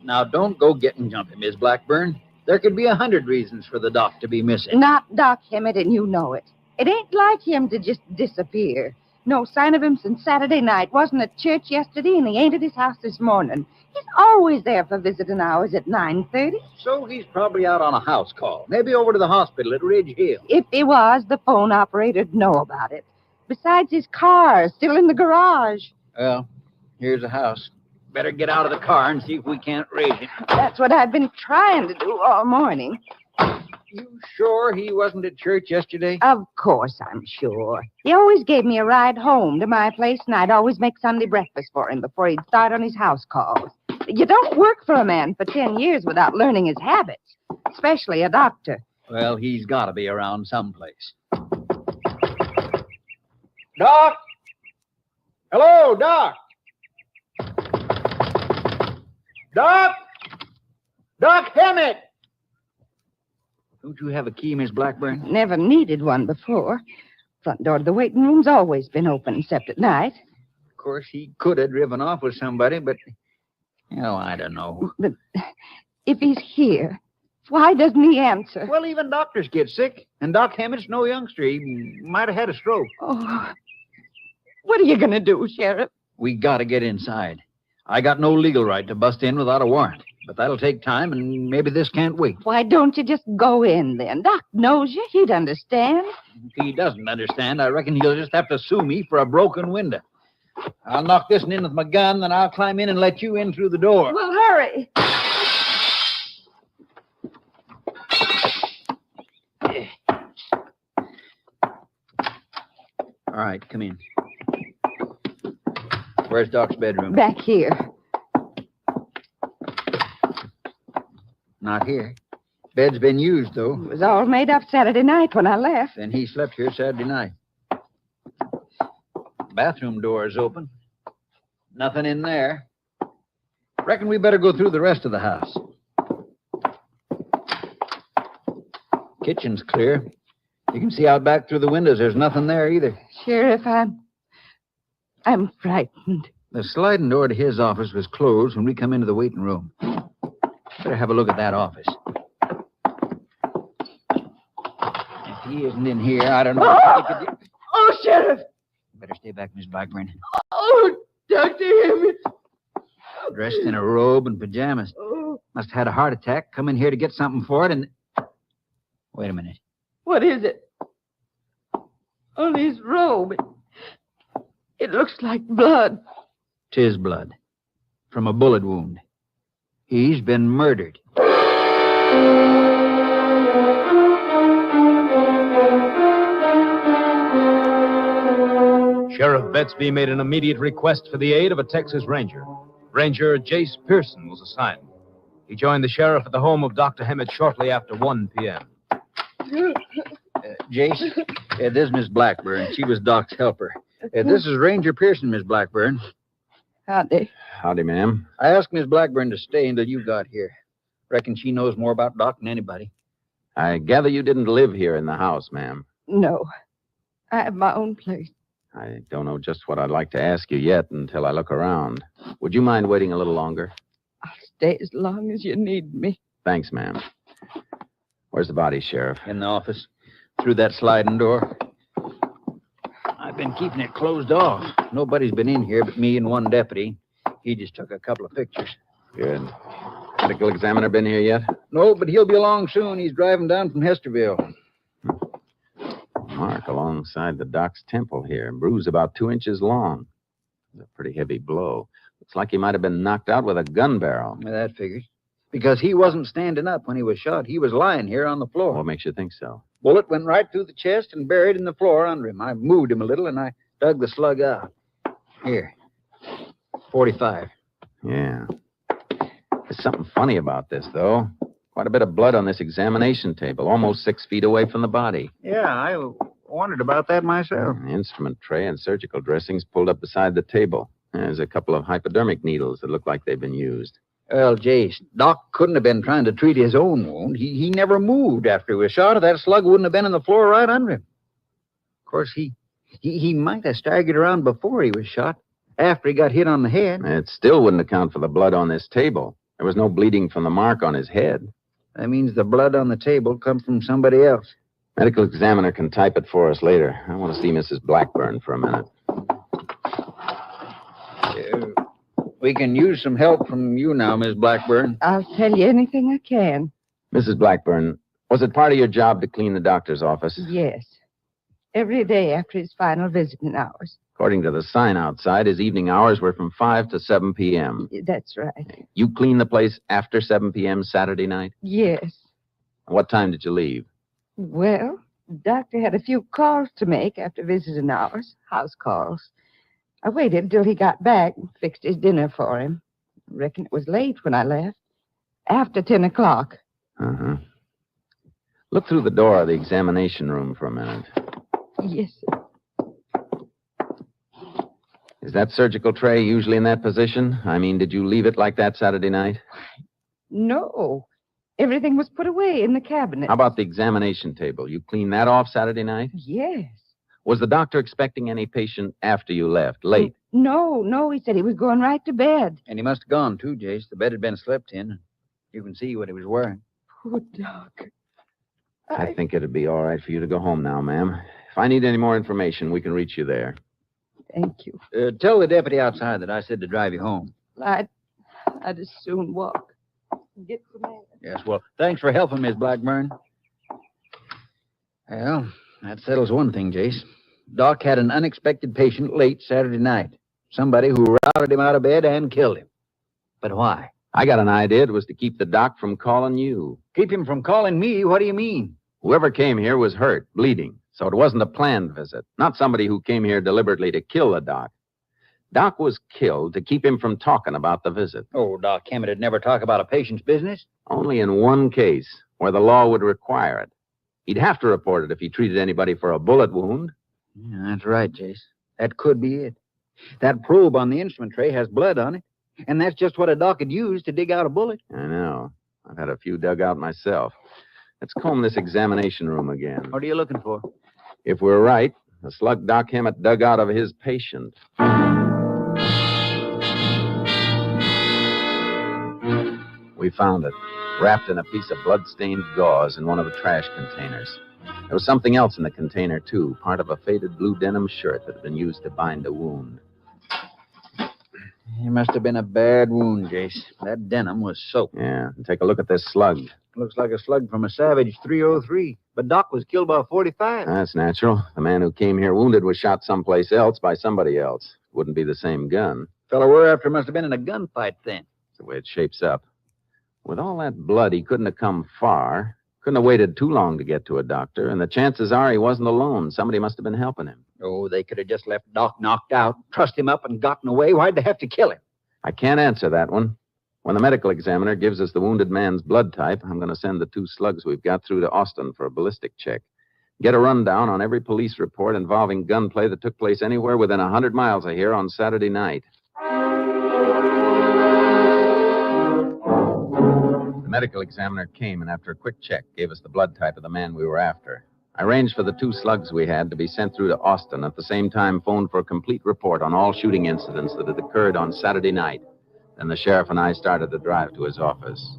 Now, don't go getting jumpy, Miss Blackburn. There could be 100 reasons for the doc to be missing. Not Doc Hammett, and you know it. It ain't like him to just disappear. No sign of him since Saturday night. Wasn't at church yesterday, and he ain't at his house this morning. He's always there for visiting hours at 9:30. So he's probably out on a house call. Maybe over to the hospital at Ridge Hill. If he was, the phone operator'd know about it. Besides, his car's still in the garage. Well, here's a house. Better get out of the car and see if we can't raise him. That's what I've been trying to do all morning. You sure he wasn't at church yesterday? Of course I'm sure. He always gave me a ride home to my place, and I'd always make Sunday breakfast for him before he'd start on his house calls. You don't work for a man for 10 years without learning his habits, especially a doctor. Well, he's got to be around someplace. Doc! Hello, Doc! Doc! Doc Hammett! Don't you have a key, Miss Blackburn? Never needed one before. Front door to the waiting room's always been open, except at night. Of course, he could have driven off with somebody, but... I don't know. But if he's here, why doesn't he answer? Well, even doctors get sick, and Doc Hammett's no youngster. He might have had a stroke. Oh, what are you going to do, Sheriff? We got to get inside. I got no legal right to bust in without a warrant, but that'll take time, and maybe this can't wait. Why don't you just go in, then? Doc knows you. He'd understand. If he doesn't understand, I reckon he'll just have to sue me for a broken window. I'll knock this one in with my gun, then I'll climb in and let you in through the door. Well, hurry. All right, come in. Where's Doc's bedroom? Back here. Not here. Bed's been used, though. It was all made up Saturday night when I left. Then he slept here Saturday night. Bathroom door is open. Nothing in there. Reckon we better go through the rest of the house. Kitchen's clear. You can see out back through the windows. There's nothing there either. Sheriff, I'm frightened. The sliding door to his office was closed when we come into the waiting room. Better have a look at that office. If he isn't in here, I don't know. Oh, Sheriff! Better stay back, Miss Blackburn. Oh, Dr. Hammett. Dressed in a robe and pajamas. Oh. Must have had a heart attack. Come in here to get something for it and... Wait a minute. What is it? On his robe. It looks like blood. 'Tis blood. From a bullet wound. He's been murdered. Sheriff Betsby made an immediate request for the aid of a Texas Ranger. Ranger Jace Pearson was assigned. He joined the sheriff at the home of Dr. Hammett shortly after 1 p.m. Jace, this is Miss Blackburn. She was Doc's helper. This is Ranger Pearson, Miss Blackburn. Howdy. Howdy, ma'am. I asked Miss Blackburn to stay until you got here. Reckon she knows more about Doc than anybody. I gather you didn't live here in the house, ma'am. No. I have my own place. I don't know just what I'd like to ask you yet until I look around. Would you mind waiting a little longer? I'll stay as long as you need me. Thanks, ma'am. Where's the body, Sheriff? In the office. Through that sliding door. I've been keeping it closed off. Nobody's been in here but me and one deputy. He just took a couple of pictures. Good. Medical examiner been here yet? No, but he'll be along soon. He's driving down from Hesterville. Mark alongside the doc's temple here. Bruise about 2 inches long. It's a pretty heavy blow. Looks like he might have been knocked out with a gun barrel. That figures. Because he wasn't standing up when he was shot. He was lying here on the floor. What makes you think so? Bullet went right through the chest and buried in the floor under him. I moved him a little, and I dug the slug out. Here. 45. Yeah. There's something funny about this, though. Quite a bit of blood on this examination table, almost 6 feet away from the body. Yeah, I wondered about that myself. The instrument tray and surgical dressings pulled up beside the table. There's a couple of hypodermic needles that look like they've been used. Well, Jace, Doc couldn't have been trying to treat his own wound. He never moved after he was shot, or that slug wouldn't have been in the floor right under him. Of course, he might have staggered around before he was shot, after he got hit on the head. It still wouldn't account for the blood on this table. There was no bleeding from the mark on his head. That means the blood on the table comes from somebody else. Medical examiner can type it for us later. I want to see Mrs. Blackburn for a minute. We can use some help from you now, Miss Blackburn. I'll tell you anything I can. Mrs. Blackburn, was it part of your job to clean the doctor's office? Yes. Every day after his final visiting hours. According to the sign outside, his evening hours were from 5 to 7 p.m. That's right. You cleaned the place after 7 p.m. Saturday night? Yes. What time did you leave? Well, the doctor had a few calls to make after visiting hours, house calls. I waited until he got back and fixed his dinner for him. I reckon it was late when I left. After 10 o'clock. Uh-huh. Look through the door of the examination room for a minute. Yes, sir. Is that surgical tray usually in that position? I mean, did you leave it like that Saturday night? No. Everything was put away in the cabinet. How about the examination table? You cleaned that off Saturday night? Yes. Was the doctor expecting any patient after you left, late? No. He said he was going right to bed. And he must have gone, too, Jace. The bed had been slept in. You can see what he was wearing. Poor Doc. I think it'd be all right for you to go home now, ma'am. If I need any more information, we can reach you there. Thank you. Tell the deputy outside that I said to drive you home. I'd as soon walk. Get the man. Yes, well, thanks for helping, Miss Blackburn. Well, that settles one thing, Jace. Doc had an unexpected patient late Saturday night. Somebody who routed him out of bed and killed him. But why? I got an idea. It was to keep the doc from calling you. Keep him from calling me? What do you mean? Whoever came here was hurt, bleeding. So it wasn't a planned visit. Not somebody who came here deliberately to kill the doc. Doc was killed to keep him from talking about the visit. Oh, Doc Hammond would never talk about a patient's business. Only in one case, where the law would require it. He'd have to report it if he treated anybody for a bullet wound. Yeah, that's right, Jace. That could be it. That probe on the instrument tray has blood on it, and that's just what a doc could use to dig out a bullet. I know. I've had a few dug out myself. Let's comb this examination room again. What are you looking for? If we're right, the slug Doc Hammett dug out of his patient. We found it, wrapped in a piece of blood-stained gauze in one of the trash containers. There was something else in the container, too, part of a faded blue denim shirt that had been used to bind a wound. It must have been a bad wound, Jace. That denim was soaked. Yeah, and take a look at this slug. Looks like a slug from a Savage 303. But Doc was killed by a 45. That's natural. The man who came here wounded was shot someplace else by somebody else. Wouldn't be the same gun. Fellow we're after must have been in a gunfight then. That's the way it shapes up. With all that blood, he couldn't have come far. Couldn't have waited too long to get to a doctor. And the chances are he wasn't alone. Somebody must have been helping him. Oh, they could have just left Doc knocked out, trussed him up, and gotten away. Why'd they have to kill him? I can't answer that one. When the medical examiner gives us the wounded man's blood type, I'm going to send the 2 slugs we've got through to Austin for a ballistic check. Get a rundown on every police report involving gunplay that took place anywhere within 100 miles of here on Saturday night. The medical examiner came and after a quick check gave us the blood type of the man we were after. I arranged for the 2 slugs we had to be sent through to Austin, at the same time phoned for a complete report on all shooting incidents that had occurred on Saturday night. Then the sheriff and I started to drive to his office.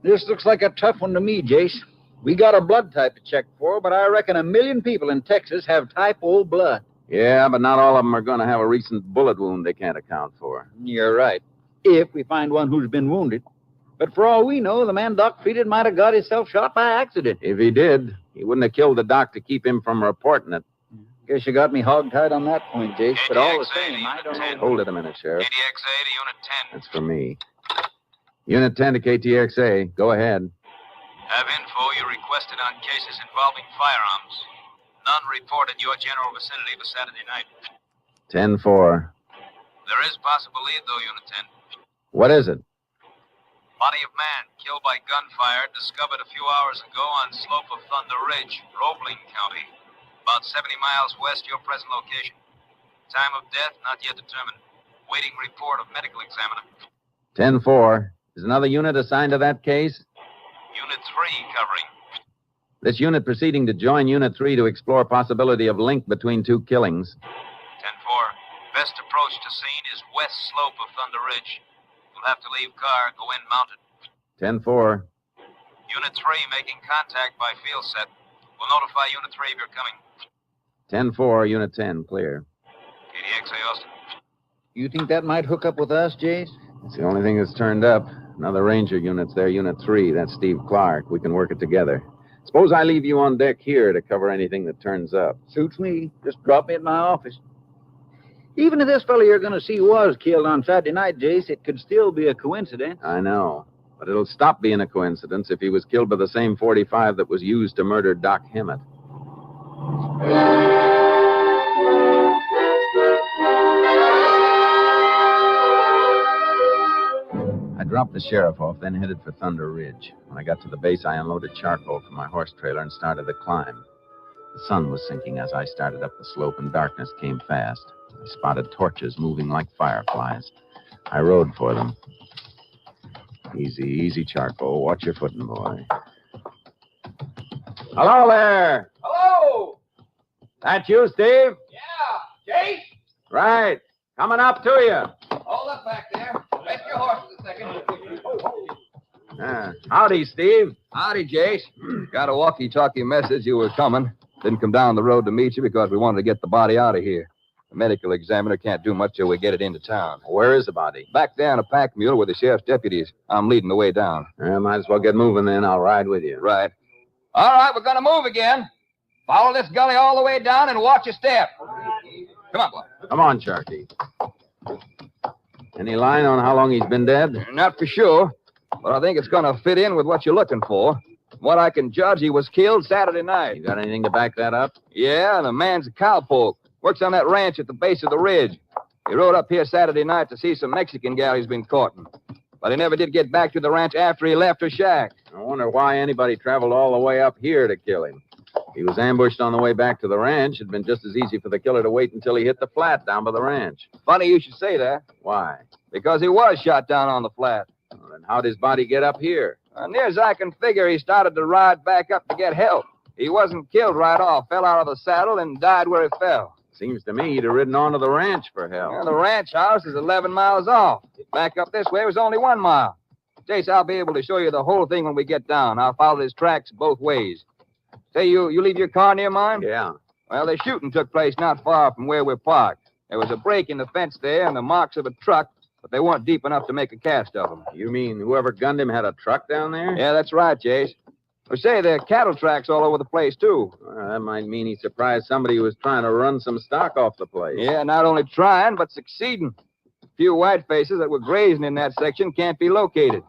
This looks like a tough one to me, Jace. We got a blood type to check for, but I reckon 1 million people in Texas have type O blood. Yeah, but not all of them are going to have a recent bullet wound they can't account for. You're right. If we find one who's been wounded. But for all we know, the man Doc treated might have got himself shot by accident. If he did, he wouldn't have killed the doc to keep him from reporting it. Guess you got me hogtied on that point, Jace. But all the same, I don't know. Hold it a minute, Sheriff. ADXA to Unit 10. That's for me. Unit 10 to KTXA. Go ahead. Have info you requested on cases involving firearms. None reported your general vicinity for Saturday night. 10-4. There is possible lead, though, Unit 10. What is it? Body of man killed by gunfire discovered a few hours ago on slope of Thunder Ridge, Roebling County, about 70 miles west of your present location. Time of death not yet determined. Waiting report of medical examiner. 10-4. Is another unit assigned to that case? Unit 3 covering. This unit proceeding to join Unit 3 to explore possibility of link between two killings. 10-4. Best approach to scene is west slope of Thunder Ridge. You'll have to leave car, go in mounted. 10-4. Unit 3 making contact by field set. We'll notify Unit 3 if you're coming. 10-4, Unit 10, clear. KDXA Austin. You think that might hook up with us, Jace? It's the only thing that's turned up. Another Ranger unit's there, Unit 3. That's Steve Clark. We can work it together. Suppose I leave you on deck here to cover anything that turns up. Suits me. Just drop me at my office. Even if this fellow you're going to see was killed on Saturday night, Jace, it could still be a coincidence. I know. But it'll stop being a coincidence if he was killed by the same .45 that was used to murder Doc Hemmett. I dropped the sheriff off, then headed for Thunder Ridge. When I got to the base, I unloaded charcoal from my horse trailer and started the climb. The sun was sinking as I started up the slope, and darkness came fast. I spotted torches moving like fireflies. I rode for them. Easy, easy, charcoal. Watch your footing, boy. Hello there! Hello! That you, Steve? Yeah, Jace? Right. Coming up to you. Hold up back there. Rest your horses a second. Howdy, Steve. Howdy, Jace. Got a walkie-talkie message you were coming. Didn't come down the road to meet you because we wanted to get the body out of here. The medical examiner can't do much till we get it into town. Where is the body? Back there in a pack mule with the sheriff's deputies. I'm leading the way down. Might as well get moving then. I'll ride with you. Right. All right, we're going to move again. Follow this gully all the way down and watch your step. Come on, boy. Come on, Sharky. Any line on how long he's been dead? Not for sure, but I think it's going to fit in with what you're looking for. From what I can judge, he was killed Saturday night. You got anything to back that up? Yeah, the man's a cowpoke. Works on that ranch at the base of the ridge. He rode up here Saturday night to see some Mexican gal he's been courting. But he never did get back to the ranch after he left her shack. I wonder why anybody traveled all the way up here to kill him. He was ambushed on the way back to the ranch. It'd been just as easy for the killer to wait until he hit the flat down by the ranch. Funny you should say that. Why? Because he was shot down on the flat. Well, then how'd his body get up here? Near as I can figure, he started to ride back up to get help. He wasn't killed right off, fell out of the saddle, and died where he fell. Seems to me he'd have ridden on to the ranch for help. Yeah, the ranch house is 11 miles off. Back up this way was only 1 mile. Jace, I'll be able to show you the whole thing when we get down. I'll follow his tracks both ways. Say, you leave your car near mine? Yeah. Well, the shooting took place not far from where we're parked. There was a break in the fence there and the marks of a truck, but they weren't deep enough to make a cast of them. You mean whoever gunned him had a truck down there? Yeah, that's right, Jace. Well, say, there are cattle tracks all over the place, too. Well, that might mean he surprised somebody who was trying to run some stock off the place. Yeah, not only trying, but succeeding. A few white faces that were grazing in that section can't be located.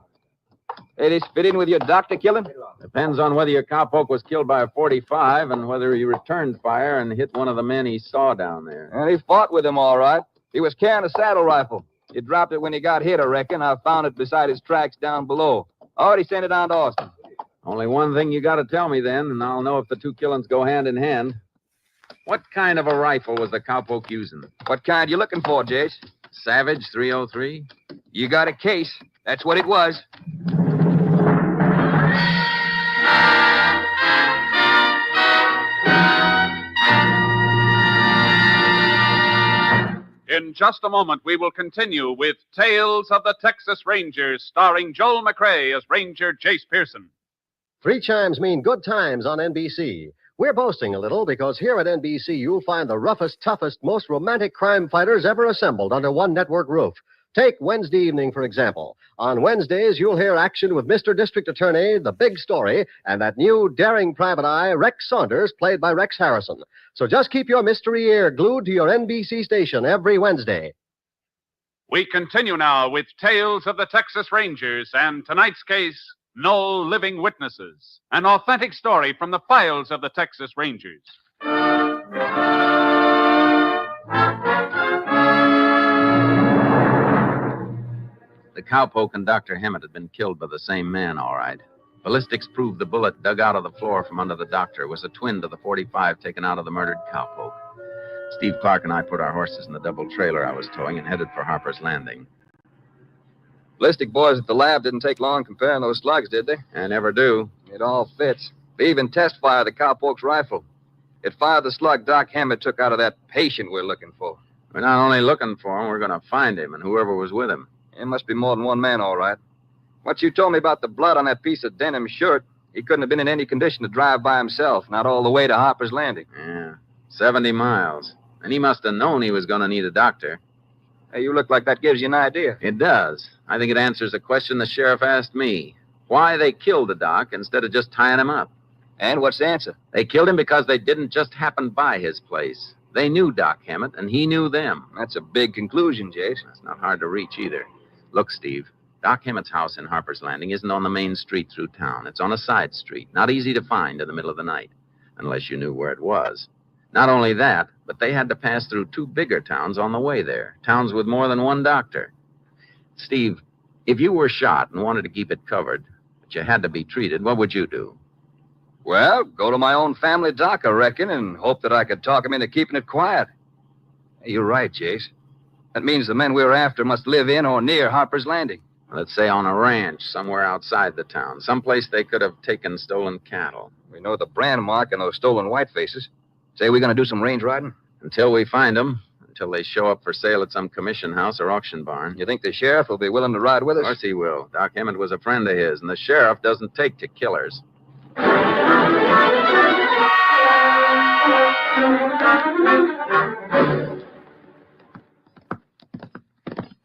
Hey, this fit in with your doctor killing? Depends on whether your cowpoke was killed by a .45 and whether he returned fire and hit one of the men he saw down there. And he fought with him, all right. He was carrying a saddle rifle. He dropped it when he got hit, I reckon. I found it beside his tracks down below. Already sent it down to Austin. Only one thing you got to tell me then, and I'll know if the two killings go hand in hand. What kind of a rifle was the cowpoke using? What kind you looking for, Jace? Savage 303? You got a case. That's what it was. In just a moment, we will continue with Tales of the Texas Rangers, starring Joel McRae as Ranger Jace Pearson. 3 chimes mean good times on NBC. We're boasting a little because here at NBC you'll find the roughest, toughest, most romantic crime fighters ever assembled under one network roof. Take Wednesday evening, for example. On Wednesdays, you'll hear action with Mr. District Attorney, The Big Story, and that new daring private eye, Rex Saunders, played by Rex Harrison. So just keep your mystery ear glued to your NBC station every Wednesday. We continue now with Tales of the Texas Rangers and tonight's case, No Living Witnesses, an authentic story from the files of the Texas Rangers. The cowpoke and Dr. Hammett had been killed by the same man, all right. Ballistics proved the bullet dug out of the floor from under the doctor was a twin to the .45 taken out of the murdered cowpoke. Steve Clark and I put our horses in the double trailer I was towing and headed for Harper's Landing. Ballistic boys at the lab didn't take long comparing those slugs, did they? I never do. It all fits. They even test fired the cowpoke's rifle. It fired the slug Doc Hammett took out of that patient we're looking for. We're not only looking for him, we're going to find him and whoever was with him. It must be more than one man, all right. What you told me about the blood on that piece of denim shirt, he couldn't have been in any condition to drive by himself, not all the way to Harper's Landing. Yeah, 70 miles. And he must have known he was going to need a doctor. Hey, you look like that gives you an idea. It does. I think it answers a question the sheriff asked me. Why they killed the doc instead of just tying him up. And what's the answer? They killed him because they didn't just happen by his place. They knew Doc Hammett, and he knew them. That's a big conclusion, Jace. It's not hard to reach either. Look, Steve, Doc Hammett's house in Harper's Landing isn't on the main street through town. It's on a side street, not easy to find in the middle of the night, unless you knew where it was. Not only that, but they had to pass through two bigger towns on the way there, towns with more than one doctor. Steve, if you were shot and wanted to keep it covered, but you had to be treated, what would you do? Well, go to my own family doc, I reckon, and hope that I could talk him into keeping it quiet. Hey, you're right, Jace. That means the men we're after must live in or near Harper's Landing. Let's say on a ranch somewhere outside the town, someplace they could have taken stolen cattle. We know the brand mark on those stolen white faces. Say we're going to do some range riding? Until we find them, until they show up for sale at some commission house or auction barn. You think the sheriff will be willing to ride with us? Of course he will. Doc Hammett was a friend of his, and the sheriff doesn't take to killers.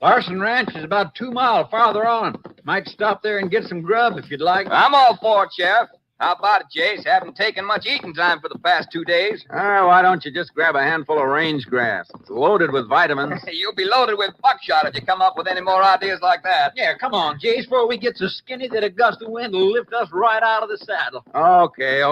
Larson Ranch is about 2 miles farther on. Might stop there and get some grub if you'd like. I'm all for it, Sheriff. How about it, Jace? Haven't taken much eating time for the past 2 days. Why don't you just grab a handful of range grass? It's loaded with vitamins. You'll be loaded with buckshot if you come up with any more ideas like that. Yeah, come on, Jace, before we get so skinny that a gust of wind will lift us right out of the saddle. Okay.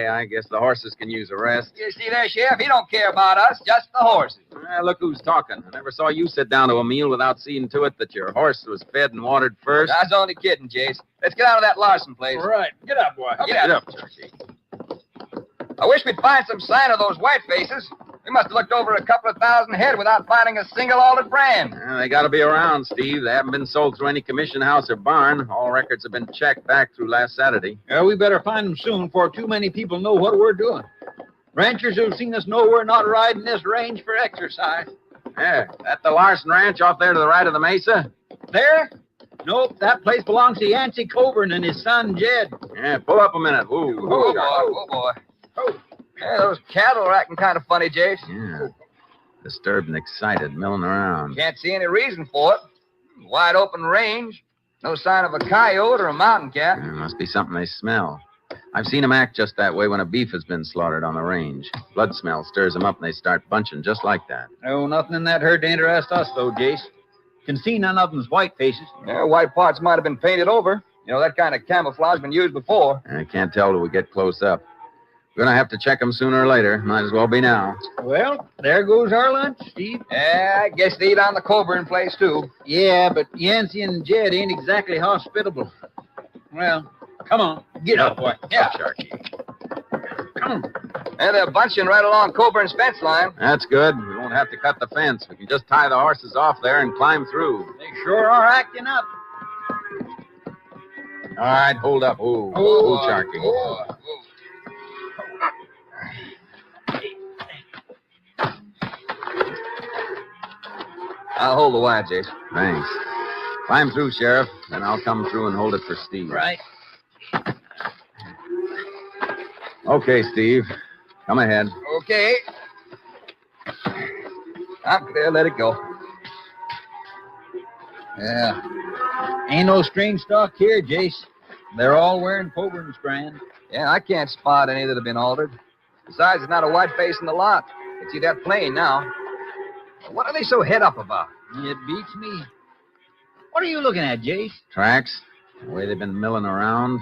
I guess the horses can use a rest. You see there, Sheriff? He don't care about us, just the horses. Look who's talking. I never saw you sit down to a meal without seeing to it that your horse was fed and watered first. I was only kidding, Jace. Let's get out of that Larson place. All right. Get up, boy. Get up, Turkey. I wish we'd find some sign of those white faces. We must have looked over a couple of thousand head without finding a single altered brand. They got to be around, Steve. They haven't been sold through any commission house or barn. All records have been checked back through last Saturday. We better find them soon before too many people know what we're doing. Ranchers who've seen us know we're not riding this range for exercise. Yeah, that the Larson Ranch off there to the right of the mesa? There? Nope, that place belongs to Yancey Coburn and his son, Jed. Yeah, pull up a minute. Oh, boy. Yeah, those cattle are acting kind of funny, Jace. Yeah. Disturbed and excited, milling around. Can't see any reason for it. Wide open range. No sign of a coyote or a mountain cat. There must be something they smell. I've seen them act just that way when a beef has been slaughtered on the range. Blood smell stirs them up and they start bunching just like that. Oh, nothing in that herd to interest us, though, Jace. Can see none of them's white faces. Yeah, white parts might have been painted over. You know, that kind of camouflage been used before. I can't tell till we get close up. We're going to have to check them sooner or later. Might as well be now. Well, there goes our lunch, Steve. Yeah, I guess they eat on the Coburn place, too. Yeah, but Yancey and Jed ain't exactly hospitable. Well, come on. Get up, boy. Yeah. Sharky. Come on. And they're bunching right along Coburn's fence line. That's good. We won't have to cut the fence. We can just tie the horses off there and climb through. They sure are acting up. All right, hold up. Ooh, Sharky. I'll hold the wire, Jace. Thanks. Climb through, Sheriff, then I'll come through and hold it for Steve. Right. Okay, Steve. Come ahead. Okay. I'm clear. Let it go. Yeah. Ain't no strange stock here, Jace. They're all wearing Coburn's brand. Yeah, I can't spot any that have been altered. Besides, there's not a white face in the lot. You can see that plain now. What are they so head up about? It beats me. What are you looking at, Jace? Tracks, the way they've been milling around.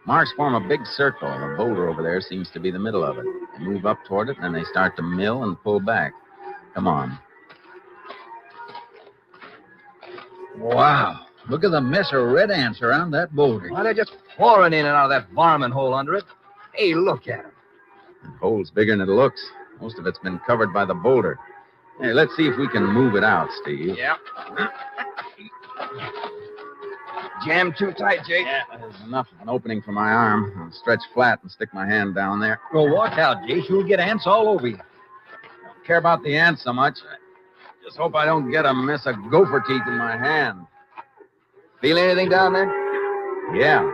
Marks form a big circle. The boulder over there seems to be the middle of it. They move up toward it, and then they start to mill and pull back. Come on. Wow. Look at the mess of red ants around that boulder. Why, they're just pouring in and out of that varmint hole under it. Hey, look at them. The hole's bigger than it looks. Most of it's been covered by the boulder. Hey, let's see if we can move it out, Steve. Yeah. Jammed too tight, Jake. Yeah, there's enough of an opening for my arm. I'll stretch flat and stick my hand down there. Well, watch out, Jace. You'll get ants all over you. Don't care about the ants so much. I just hope I don't get a mess of gopher teeth in my hand. Feel anything down there? Yeah.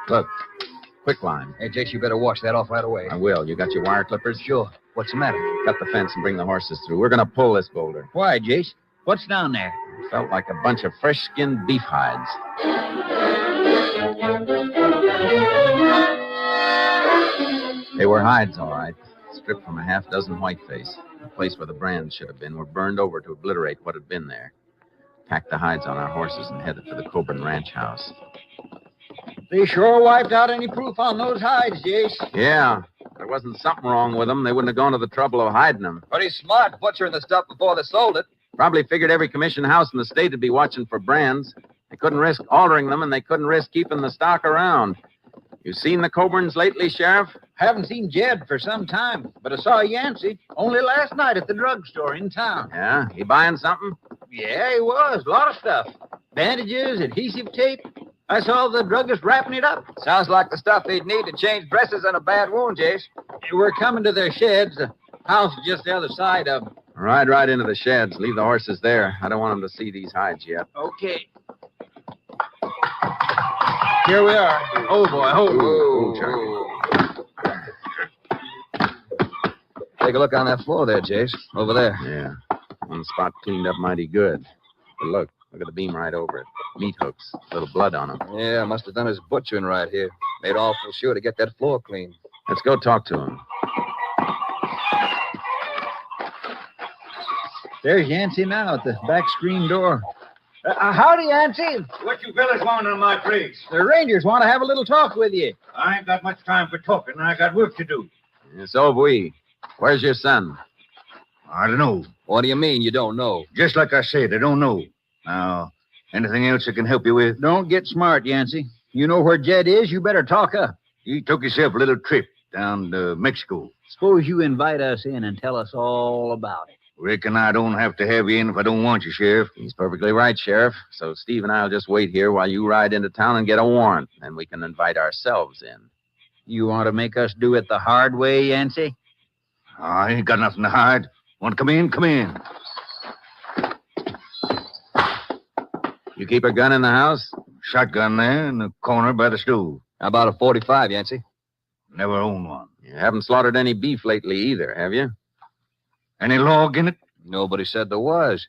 Look, quicklime. Hey, Jace, you better wash that off right away. I will. You got your wire clippers? Sure. What's the matter? Cut the fence and bring the horses through. We're going to pull this boulder. Why, Jace? What's down there? It felt like a bunch of fresh-skinned beef hides. They were hides, all right. Stripped from a half-dozen whiteface. The place where the brands should have been were burned over to obliterate what had been there. Packed the hides on our horses and headed for the Coburn Ranch house. They sure wiped out any proof on those hides, Jace. Yeah. If there wasn't something wrong with them, they wouldn't have gone to the trouble of hiding them. Pretty smart butchering the stuff before they sold it. Probably figured every commission house in the state would be watching for brands. They couldn't risk altering them, and they couldn't risk keeping the stock around. You seen the Coburns lately, Sheriff? Haven't seen Jed for some time, but I saw Yancey only last night at the drugstore in town. Yeah? He buying something? Yeah, he was. A lot of stuff. Bandages, adhesive tape. I saw the druggist wrapping it up. Sounds like the stuff he'd need to change dresses in a bad wound, Jace. We're coming to their sheds. The house is just the other side of them. Ride right into the sheds. Leave the horses there. I don't want them to see these hides yet. Okay. Here we are. Oh, boy. Take a look on that floor there, Jace. Over there. Yeah. One spot cleaned up mighty good. But look at the beam right over it. Meat hooks. A little blood on them. Yeah, must have done his butchering right here. Made awful sure to get that floor clean. Let's go talk to him. There's Yancey now at the back screen door. Howdy, Yancey. What you fellas want on my place? The Rangers want to have a little talk with you. I ain't got much time for talking. I got work to do. So have we. Where's your son? I don't know. What do you mean you don't know? Just like I said, I don't know. Now, anything else I can help you with? Don't get smart, Yancey. You know where Jed is, you better talk up. He took himself a little trip down to Mexico. Suppose you invite us in and tell us all about it. Reckon I don't have to have you in if I don't want you, Sheriff. He's perfectly right, Sheriff. So Steve and I'll just wait here while you ride into town and get a warrant. Then we can invite ourselves in. You want to make us do it the hard way, Yancey? I ain't got nothing to hide. Want to come in? Come in. You keep a gun in the house? Shotgun there in the corner by the stove. How about a 45, Yancey? Never owned one. You haven't slaughtered any beef lately either, have you? Any log in it? Nobody said there was.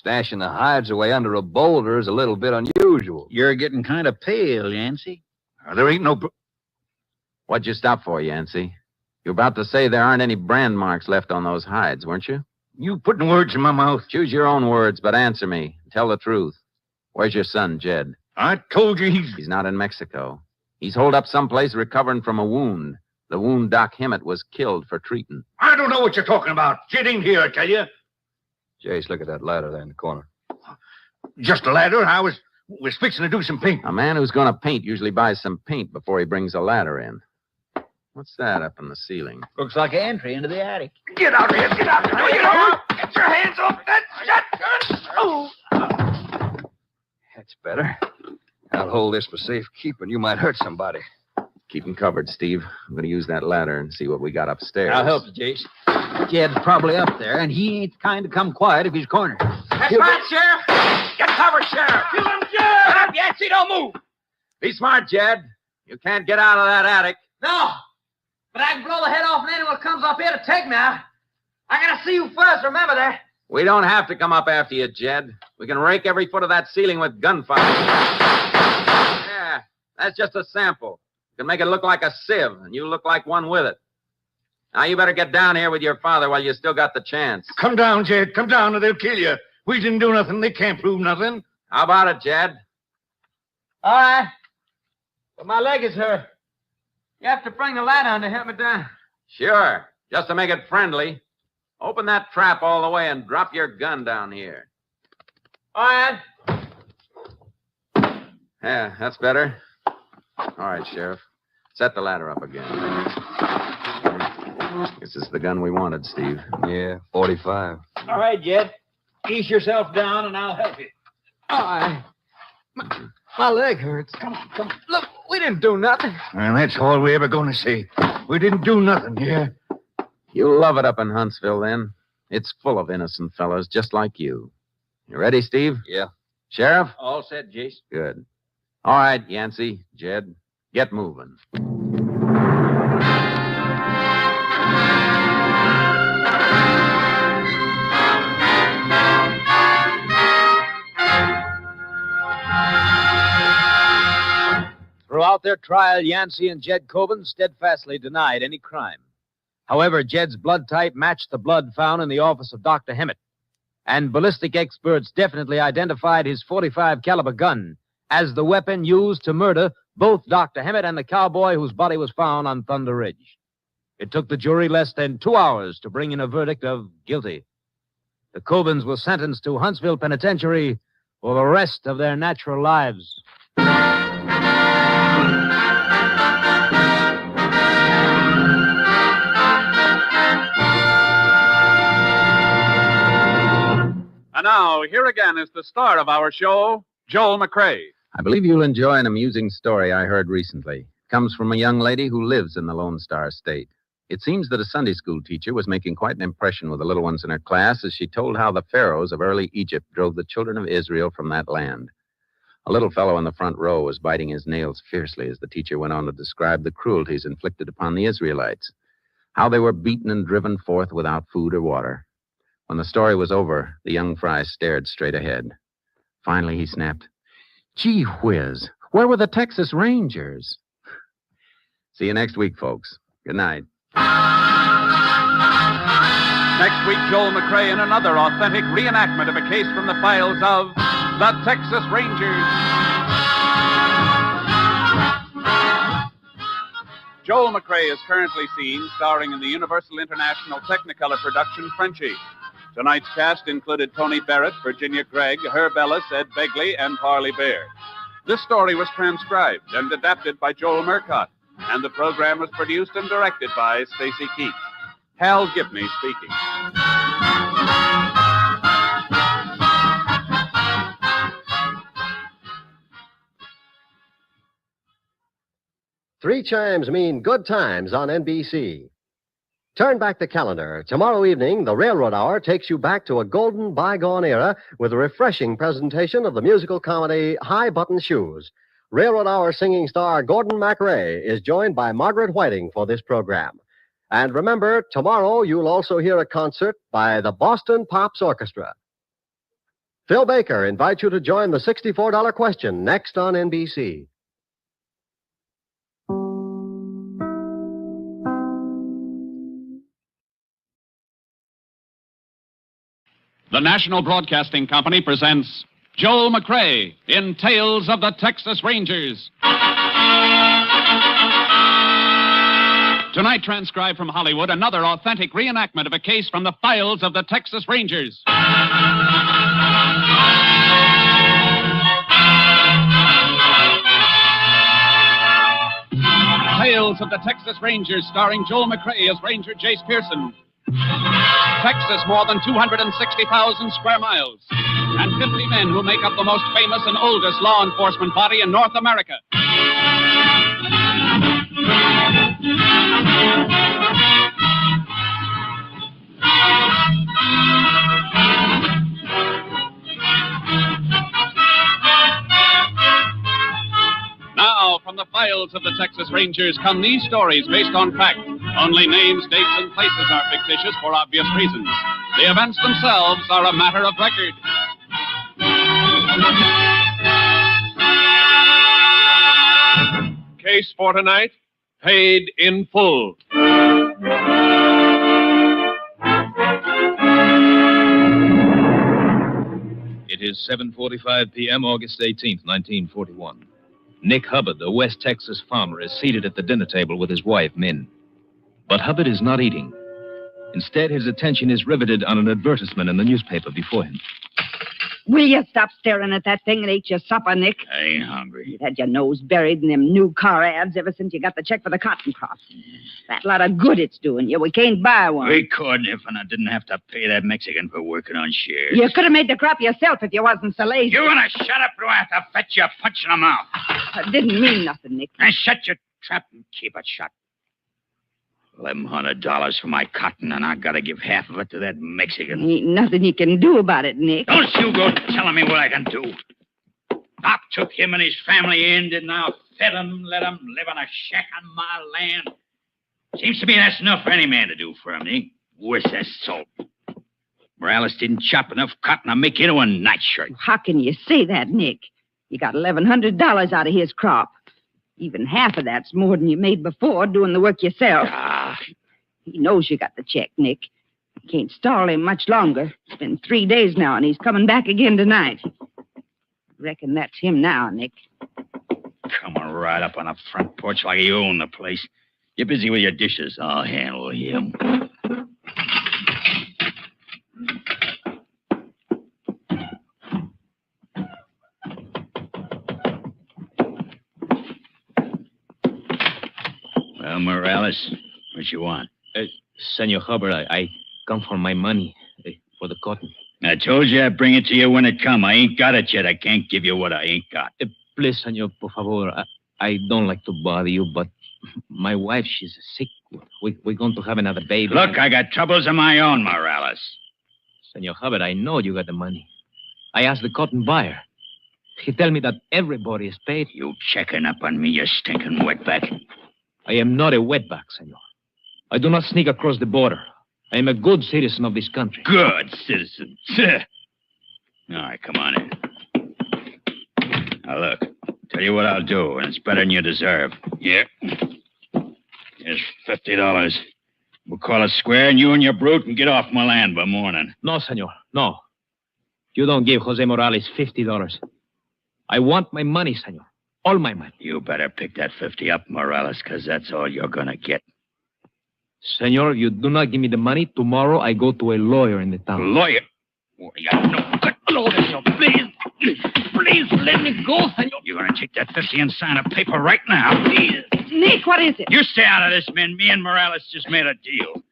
Stashing the hides away under a boulder is a little bit unusual. You're getting kind of pale, Yancey. There ain't no... What'd you stop for, Yancey? You're about to say there aren't any brand marks left on those hides, weren't you? You putting words in my mouth. Choose your own words, but answer me. Tell the truth. Where's your son, Jed? I told you He's not in Mexico. He's holed up someplace recovering from a wound. The wound Doc Hemmett was killed for treating. I don't know what you're talking about. Jed ain't here, I tell you. Jace, look at that ladder there in the corner. Just a ladder. I was fixing to do some painting. A man who's going to paint usually buys some paint before he brings a ladder in. What's that up in the ceiling? Looks like an entry into the attic. Get out of here. Get out of here. Get out. Get your hands off that shotgun. Oh. That's better. I'll hold this for safekeeping. You might hurt somebody. Keep him covered, Steve. I'm going to use that ladder and see what we got upstairs. I'll help you, Jace. Jed's probably up there, and he ain't the kind to come quiet if he's cornered. That's right, Sheriff. Get cover, Sheriff. Kill him, Jed. Shut up, Yancey. Don't move. Be smart, Jed. You can't get out of that attic. No. But I can blow the head off of anyone who comes up here to take me out. I gotta see you first, remember that. We don't have to come up after you, Jed. We can rake every foot of that ceiling with gunfire. Yeah, that's just a sample. You can make it look like a sieve, and you look like one with it. Now you better get down here with your father while you still got the chance. Come down, Jed. Come down or they'll kill you. We didn't do nothing. They can't prove nothing. How about it, Jed? All right. But my leg is hurt. You have to bring the ladder on to help me down. Sure. Just to make it friendly. Open that trap all the way and drop your gun down here. All right. Yeah, that's better. All right, Sheriff. Set the ladder up again. This is the gun we wanted, Steve. Yeah, 45. All right, Jed. Ease yourself down and I'll help you. All right. My leg hurts. Come on, come on. Look, we didn't do nothing. And that's all we're ever going to say. We didn't do nothing here. You'll love it up in Huntsville, then. It's full of innocent fellas just like you. You ready, Steve? Yeah. Sheriff? All set, Jace. Good. All right, Yancey, Jed, get moving. Throughout their trial, Yancey and Jed Coben steadfastly denied any crime. However, Jed's blood type matched the blood found in the office of Dr. Hemmett, and ballistic experts definitely identified his .45 caliber gun as the weapon used to murder both Dr. Hemmett and the cowboy whose body was found on Thunder Ridge. It took the jury less than 2 hours to bring in a verdict of guilty. The Cobens were sentenced to Huntsville Penitentiary for the rest of their natural lives. And now, here again is the star of our show, Joel McCrea. I believe you'll enjoy an amusing story I heard recently. It comes from a young lady who lives in the Lone Star State. It seems that a Sunday school teacher was making quite an impression with the little ones in her class as she told how the pharaohs of early Egypt drove the children of Israel from that land. A little fellow in the front row was biting his nails fiercely as the teacher went on to describe the cruelties inflicted upon the Israelites, how they were beaten and driven forth without food or water. When the story was over, the young fry stared straight ahead. Finally, he snapped, "Gee whiz, where were the Texas Rangers?" See you next week, folks. Good night. Next week, Joel McCrea in another authentic reenactment of a case from the files of the Texas Rangers. Joel McCrea is currently seen starring in the Universal International Technicolor production Frenchie. Tonight's cast included Tony Barrett, Virginia Gregg, Herb Ellis, Ed Begley, and Parley Bear. This story was transcribed and adapted by Joel Murcott, and the program was produced and directed by Stacy Keats. Hal Gibney speaking. Three chimes mean good times on NBC. Turn back the calendar. Tomorrow evening, the Railroad Hour takes you back to a golden bygone era with a refreshing presentation of the musical comedy High Button Shoes. Railroad Hour singing star Gordon MacRae is joined by Margaret Whiting for this program. And remember, tomorrow you'll also hear a concert by the Boston Pops Orchestra. Phil Baker invites you to join the $64 question next on NBC. The National Broadcasting Company presents Joel McCrea in Tales of the Texas Rangers. Tonight, transcribed from Hollywood, another authentic reenactment of a case from the files of the Texas Rangers. Tales of the Texas Rangers, starring Joel McCrea as Ranger Jace Pearson. Texas, more than 260,000 square miles, and 50 men who make up the most famous and oldest law enforcement body in North America. Now, from the files of the Texas Rangers come these stories based on fact. Only names, dates, and places are fictitious for obvious reasons. The events themselves are a matter of record. Case for tonight, paid in full. It is 7:45 p.m., August 18th, 1941. Nick Hubbard, a West Texas farmer, is seated at the dinner table with his wife, Min. But Hubbard is not eating. Instead, his attention is riveted on an advertisement in the newspaper before him. Will you stop staring at that thing and eat your supper, Nick? I ain't hungry. You've had your nose buried in them new car ads ever since you got the check for the cotton crop. That lot of good it's doing you. We can't buy one. We couldn't if I didn't have to pay that Mexican for working on shares. You could have made the crop yourself if you wasn't so lazy. You want to shut up or do I have to fetch you a punch in the mouth? It didn't mean nothing, Nick. And shut your trap and keep it shut. $1,100 for my cotton, and I gotta give half of it to that Mexican. Ain't nothing you can do about it, Nick. Don't you go telling me what I can do. Doc took him and his family in, and now fed him, let him live in a shack on my land. Seems to me that's enough for any man to do for me. Worse as salt. Morales didn't chop enough cotton to make into a nightshirt. How can you say that, Nick? You got $1,100 out of his crop. Even half of that's more than you made before doing the work yourself. He knows you got the check, Nick. You can't stall him much longer. It's been 3 days now, and he's coming back again tonight. Reckon that's him now, Nick. Coming right up on the front porch like you own the place. You're busy with your dishes. I'll handle him. Well, Morales, what you want? Senor Hubbard, I come for my money for the cotton. I told you I'd bring it to you when it come. I ain't got it yet. I can't give you what I ain't got. Please, senor, por favor. I don't like to bother you, but my wife, she's sick. We're going to have another baby. Look, I got troubles of my own, Morales. Senor Hubbard, I know you got the money. I asked the cotton buyer. He tell me that everybody is paid. You checking up on me, you stinking wetback. I am not a wetback, senor. I do not sneak across the border. I am a good citizen of this country. Good citizen. All right, come on in. Now, look, tell you what I'll do, and it's better than you deserve. Yeah. Here's $50. We'll call it square, and you and your brute can get off my land by morning. No, senor, no. You don't give Jose Morales $50. I want my money, senor. All my money. You better pick that 50 up, Morales, because that's all you're going to get. Senor, you do not give me the money. Tomorrow I go to a lawyer in the town. Lawyer? Well, you got no good lawyer, senor. Please let me go, senor. You're going to take that 50 and sign a paper right now. Please. Nick, what is it? You stay out of this, man. Me and Morales just made a deal.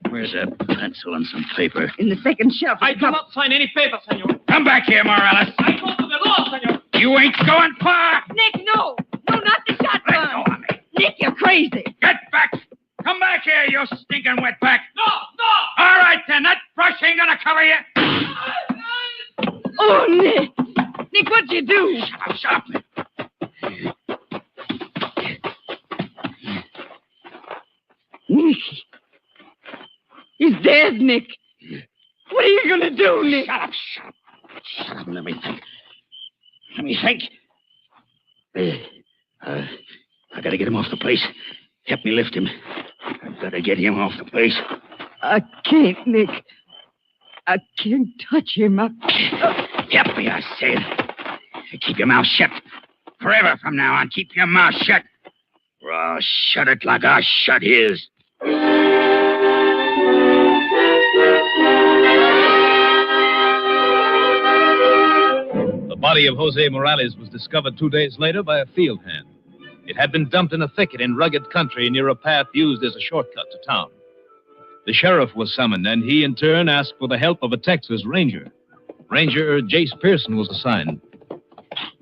Where's that pencil and some paper? In the second shelf. I do not sign any paper, senor. Come back here, Morales. I go to the law, senor. You ain't going far. Nick, no. No, not the shotgun. Let go of me. Nick, you're crazy. Get back. Come back here, you stinking wetback. No. All right, then. That brush ain't going to cover you. Oh, Nick. Nick, what'd you do? Shut up. Nick. He's dead, Nick. What are you going to do, Nick? Shut up. Let me think. I got to get him off the place. Help me lift him. I better get him off the place. I can't, Nick. I can't touch him. Help me, I said. Keep your mouth shut. Forever from now on, keep your mouth shut. Or I'll shut it like I shut his. The body of Jose Morales was discovered 2 days later by a field hand. It had been dumped in a thicket in rugged country near a path used as a shortcut to town. The sheriff was summoned, and he, in turn, asked for the help of a Texas ranger. Ranger Jace Pearson was assigned.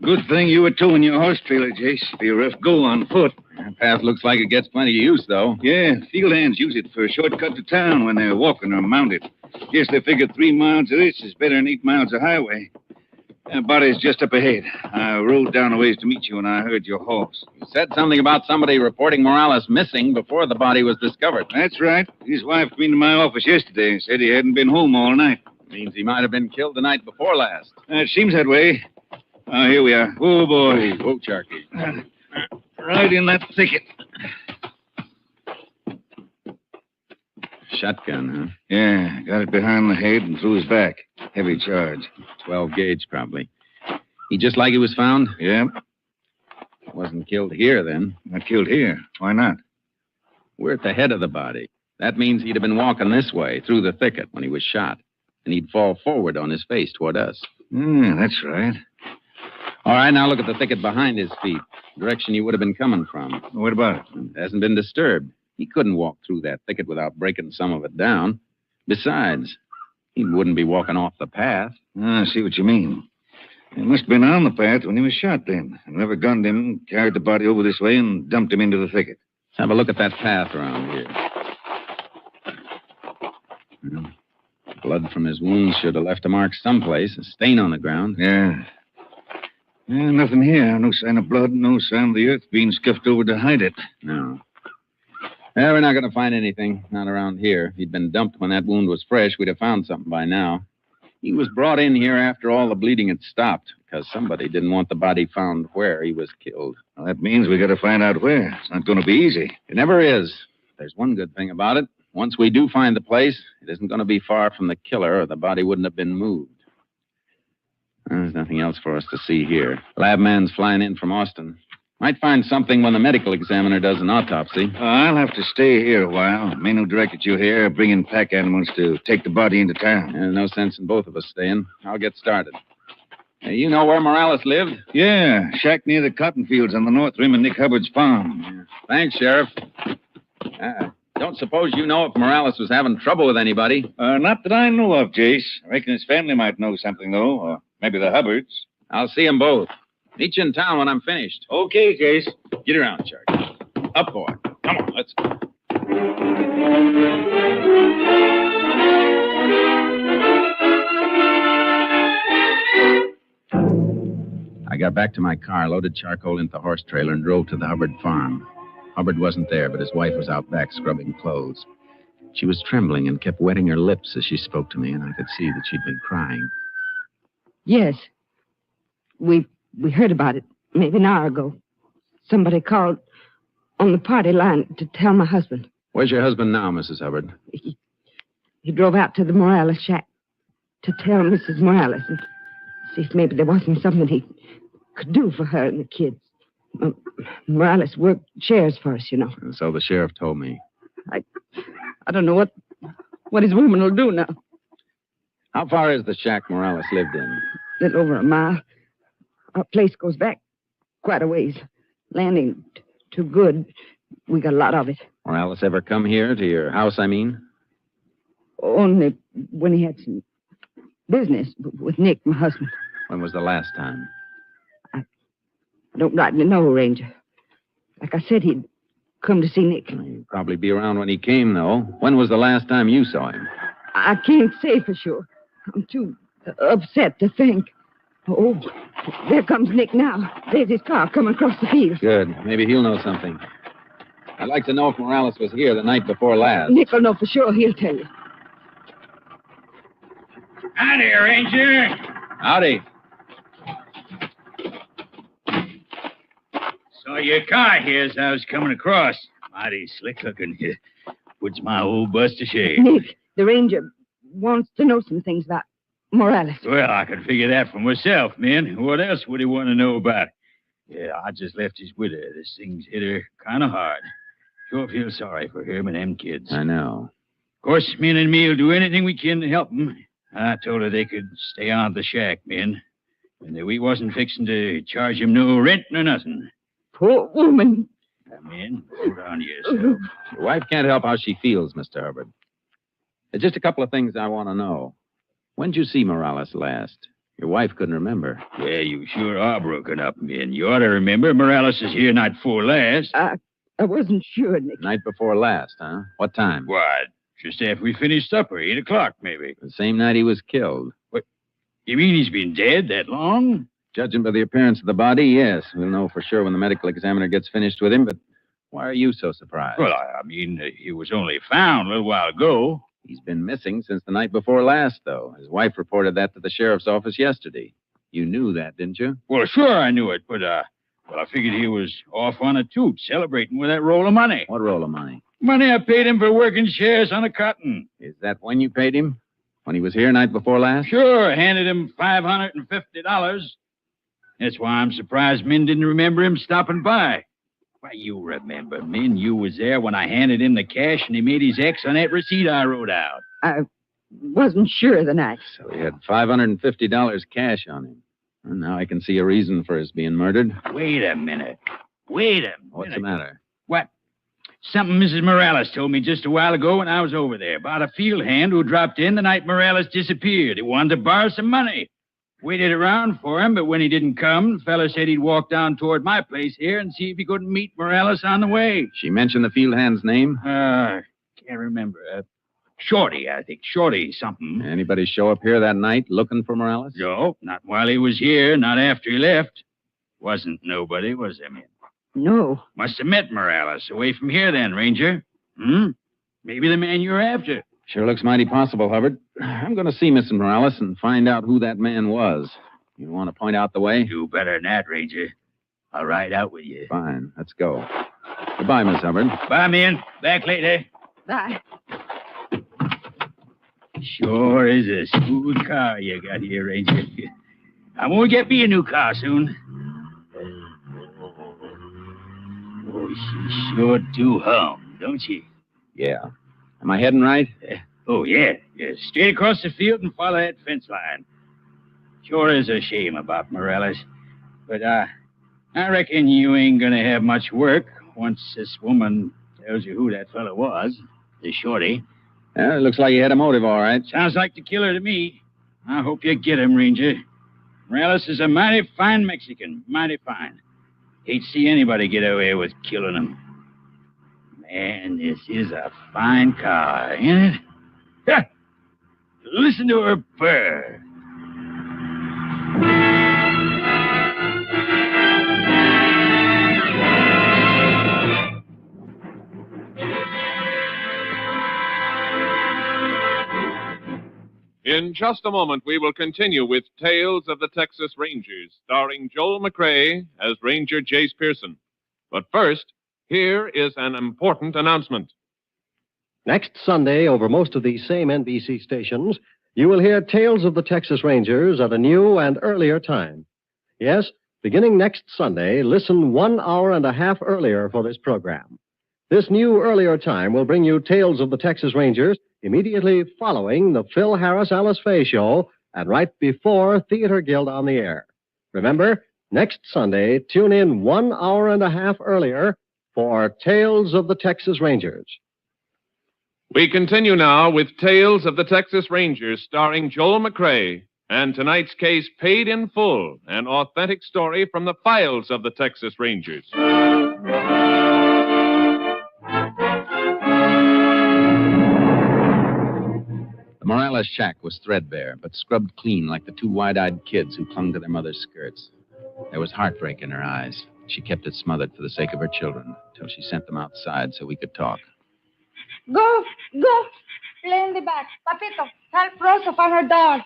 Good thing you were towing your horse trailer, Jace. Be a rough go on foot. That path looks like it gets plenty of use, though. Yeah, field hands use it for a shortcut to town when they're walking or mounted. Guess they figure 3 miles of this is better than 8 miles of highway. That body's just up ahead. I rode down a ways to meet you when I heard your horse. You said something about somebody reporting Morales missing before the body was discovered. That's right. His wife came to my office yesterday and said he hadn't been home all night. Means he might have been killed the night before last. It seems that way. Oh, here we are. Oh, boy. Whoa, Charky. Right in that thicket. Shotgun, huh? Yeah, got it behind the head and through his back. Heavy charge. 12 gauge, probably. He just like he was found? Yeah. Wasn't killed here, then. Not killed here. Why not? We're at the head of the body. That means he'd have been walking this way, through the thicket, when he was shot. And he'd fall forward on his face toward us. That's right. All right, now look at the thicket behind his feet. Direction he would have been coming from. What about it? It hasn't been disturbed. He couldn't walk through that thicket without breaking some of it down. Besides, he wouldn't be walking off the path. I see what you mean. He must have been on the path when he was shot then. Whoever gunned him carried the body over this way and dumped him into the thicket. Let's have a look at that path around here. Blood from his wounds should have left a mark someplace, a stain on the ground. Yeah, nothing here. No sign of blood, no sign of the earth being scuffed over to hide it. No. Yeah, we're not going to find anything. Not around here. If he'd been dumped when that wound was fresh, we'd have found something by now. He was brought in here after all the bleeding had stopped, because somebody didn't want the body found where he was killed. Well, that means we got to find out where. It's not going to be easy. It never is. There's one good thing about it. Once we do find the place, it isn't going to be far from the killer, or the body wouldn't have been moved. There's nothing else for us to see here. Lab man's flying in from Austin. Might find something when the medical examiner does an autopsy. I'll have to stay here a while. Men who directed you here are bringing pack animals to take the body into town. There's no sense in both of us staying. I'll get started. Hey, you know where Morales lived? Yeah, shack near the cotton fields on the north rim of Nick Hubbard's farm. Yeah. Thanks, Sheriff. Don't suppose you know if Morales was having trouble with anybody? Not that I know of, Jace. I reckon his family might know something, though. Or maybe the Hubbards. I'll see them both. Meet you in town when I'm finished. Okay, Jace. Get around, Charlie. Up, boy. Come on, let's go. I got back to my car, loaded charcoal into the horse trailer, and drove to the Hubbard farm. Hubbard wasn't there, but his wife was out back scrubbing clothes. She was trembling and kept wetting her lips as she spoke to me, and I could see that she'd been crying. Yes. We heard about it maybe an hour ago. Somebody called on the party line to tell my husband. Where's your husband now, Mrs. Hubbard? He drove out to the Morales shack to tell Mrs. Morales and see if maybe there wasn't something he could do for her and the kids. Morales worked shares for us, you know. And so the sheriff told me. I don't know what his woman will do now. How far is the shack Morales lived in? A little over a mile. Our place goes back quite a ways. Land ain't too good. We got a lot of it. Morales ever come here to your house, I mean? Only when he had some business with Nick, my husband. When was the last time? I don't rightly know, Ranger. Like I said, he'd come to see Nick. He'd probably be around when he came, though. When was the last time you saw him? I can't say for sure. I'm too upset to think. Oh, there comes Nick now. There's his car coming across the field. Good. Maybe he'll know something. I'd like to know if Morales was here the night before last. Nick will know for sure. He'll tell you. Howdy, Ranger. Howdy. Saw your car here as I was coming across. Mighty slick looking. Puts my old bust to shame. Nick, the ranger wants to know some things about Morales. Well, I could figure that for myself, man. What else would he want to know about? Yeah, I just left his widow. This thing's hit her kind of hard. Sure feel sorry for him and them kids. I know. Of course, men and me will do anything we can to help them. I told her they could stay on at the shack, men. And that we wasn't fixing to charge him no rent nor nothing. Poor woman. Men, hold on to yourself. Your wife can't help how she feels, Mr. Hubbard. There's just a couple of things I want to know. When'd you see Morales last? Your wife couldn't remember. Well, you sure are broken up, men. You ought to remember Morales is here night before last. I wasn't sure, Nick. Night before last, huh? What time? What? Just after we finished supper, 8 o'clock, maybe. The same night he was killed. What? You mean he's been dead that long? Judging by the appearance of the body, yes. We'll know for sure when the medical examiner gets finished with him, but why are you so surprised? Well, I mean, he was only found a little while ago. He's been missing since the night before last, though. His wife reported that to the sheriff's office yesterday. You knew that, didn't you? Well, sure I knew it, but, I figured he was off on a toot, celebrating with that roll of money. What roll of money? Money I paid him for working shares on the cotton. Is that when you paid him? When he was here night before last? Sure, handed him $550. That's why I'm surprised Min didn't remember him stopping by. Why, you remember, Min. You was there when I handed him the cash and he made his X on that receipt I wrote out. I wasn't sure the night. So he had $550 cash on him. And now I can see a reason for his being murdered. Wait a minute. Wait a minute. What's the matter? What? Something Mrs. Morales told me just a while ago when I was over there about a field hand who dropped in the night Morales disappeared. He wanted to borrow some money. Waited around for him, but when he didn't come, the fella said he'd walk down toward my place here and see if he couldn't meet Morales on the way. She mentioned the field hand's name? Can't remember. Shorty, I think. Shorty something. Anybody show up here that night looking for Morales? No, not while he was here, not after he left. Wasn't nobody, was there, man? No. Must have met Morales away from here then, Ranger. Maybe the man you're after. Sure looks mighty possible, Hubbard. I'm going to see Mrs. Morales and find out who that man was. You want to point out the way? Do better than that, Ranger. I'll ride out with you. Fine. Let's go. Goodbye, Miss Hubbard. Bye, man. Back later. Bye. Sure is a smooth car you got here, Ranger. I'm going to get me a new car soon. Oh, she sure do hum, don't she? Yeah. Am I heading right? Yeah. Straight across the field and follow that fence line. Sure is a shame about Morales. But, I reckon you ain't gonna have much work once this woman tells you who that fella was, the Shorty. Yeah, it looks like you had a motive, all right. Sounds like the killer to me. I hope you get him, Ranger. Morales is a mighty fine Mexican, mighty fine. Hate to see anybody get away with killing him. Man, this is a fine car, ain't it? Ha! Listen to her purr. In just a moment, we will continue with Tales of the Texas Rangers, starring Joel McRae as Ranger Jace Pearson. But first, here is an important announcement. Next Sunday, over most of these same NBC stations, you will hear Tales of the Texas Rangers at a new and earlier time. Yes, beginning next Sunday, listen 1 hour and a half earlier for this program. This new earlier time will bring you Tales of the Texas Rangers immediately following the Phil Harris-Alice Faye Show and right before Theater Guild on the Air. Remember, next Sunday, tune in 1 hour and a half earlier for Tales of the Texas Rangers. We continue now with Tales of the Texas Rangers, starring Joel McRae, and tonight's case, Paid in Full, an authentic story from the files of the Texas Rangers. The Morales shack was threadbare, but scrubbed clean like the two wide-eyed kids who clung to their mother's skirts. There was heartbreak in her eyes. She kept it smothered for the sake of her children, till she sent them outside so we could talk. Go. Play in the back. Papito, help Rosa find her dog.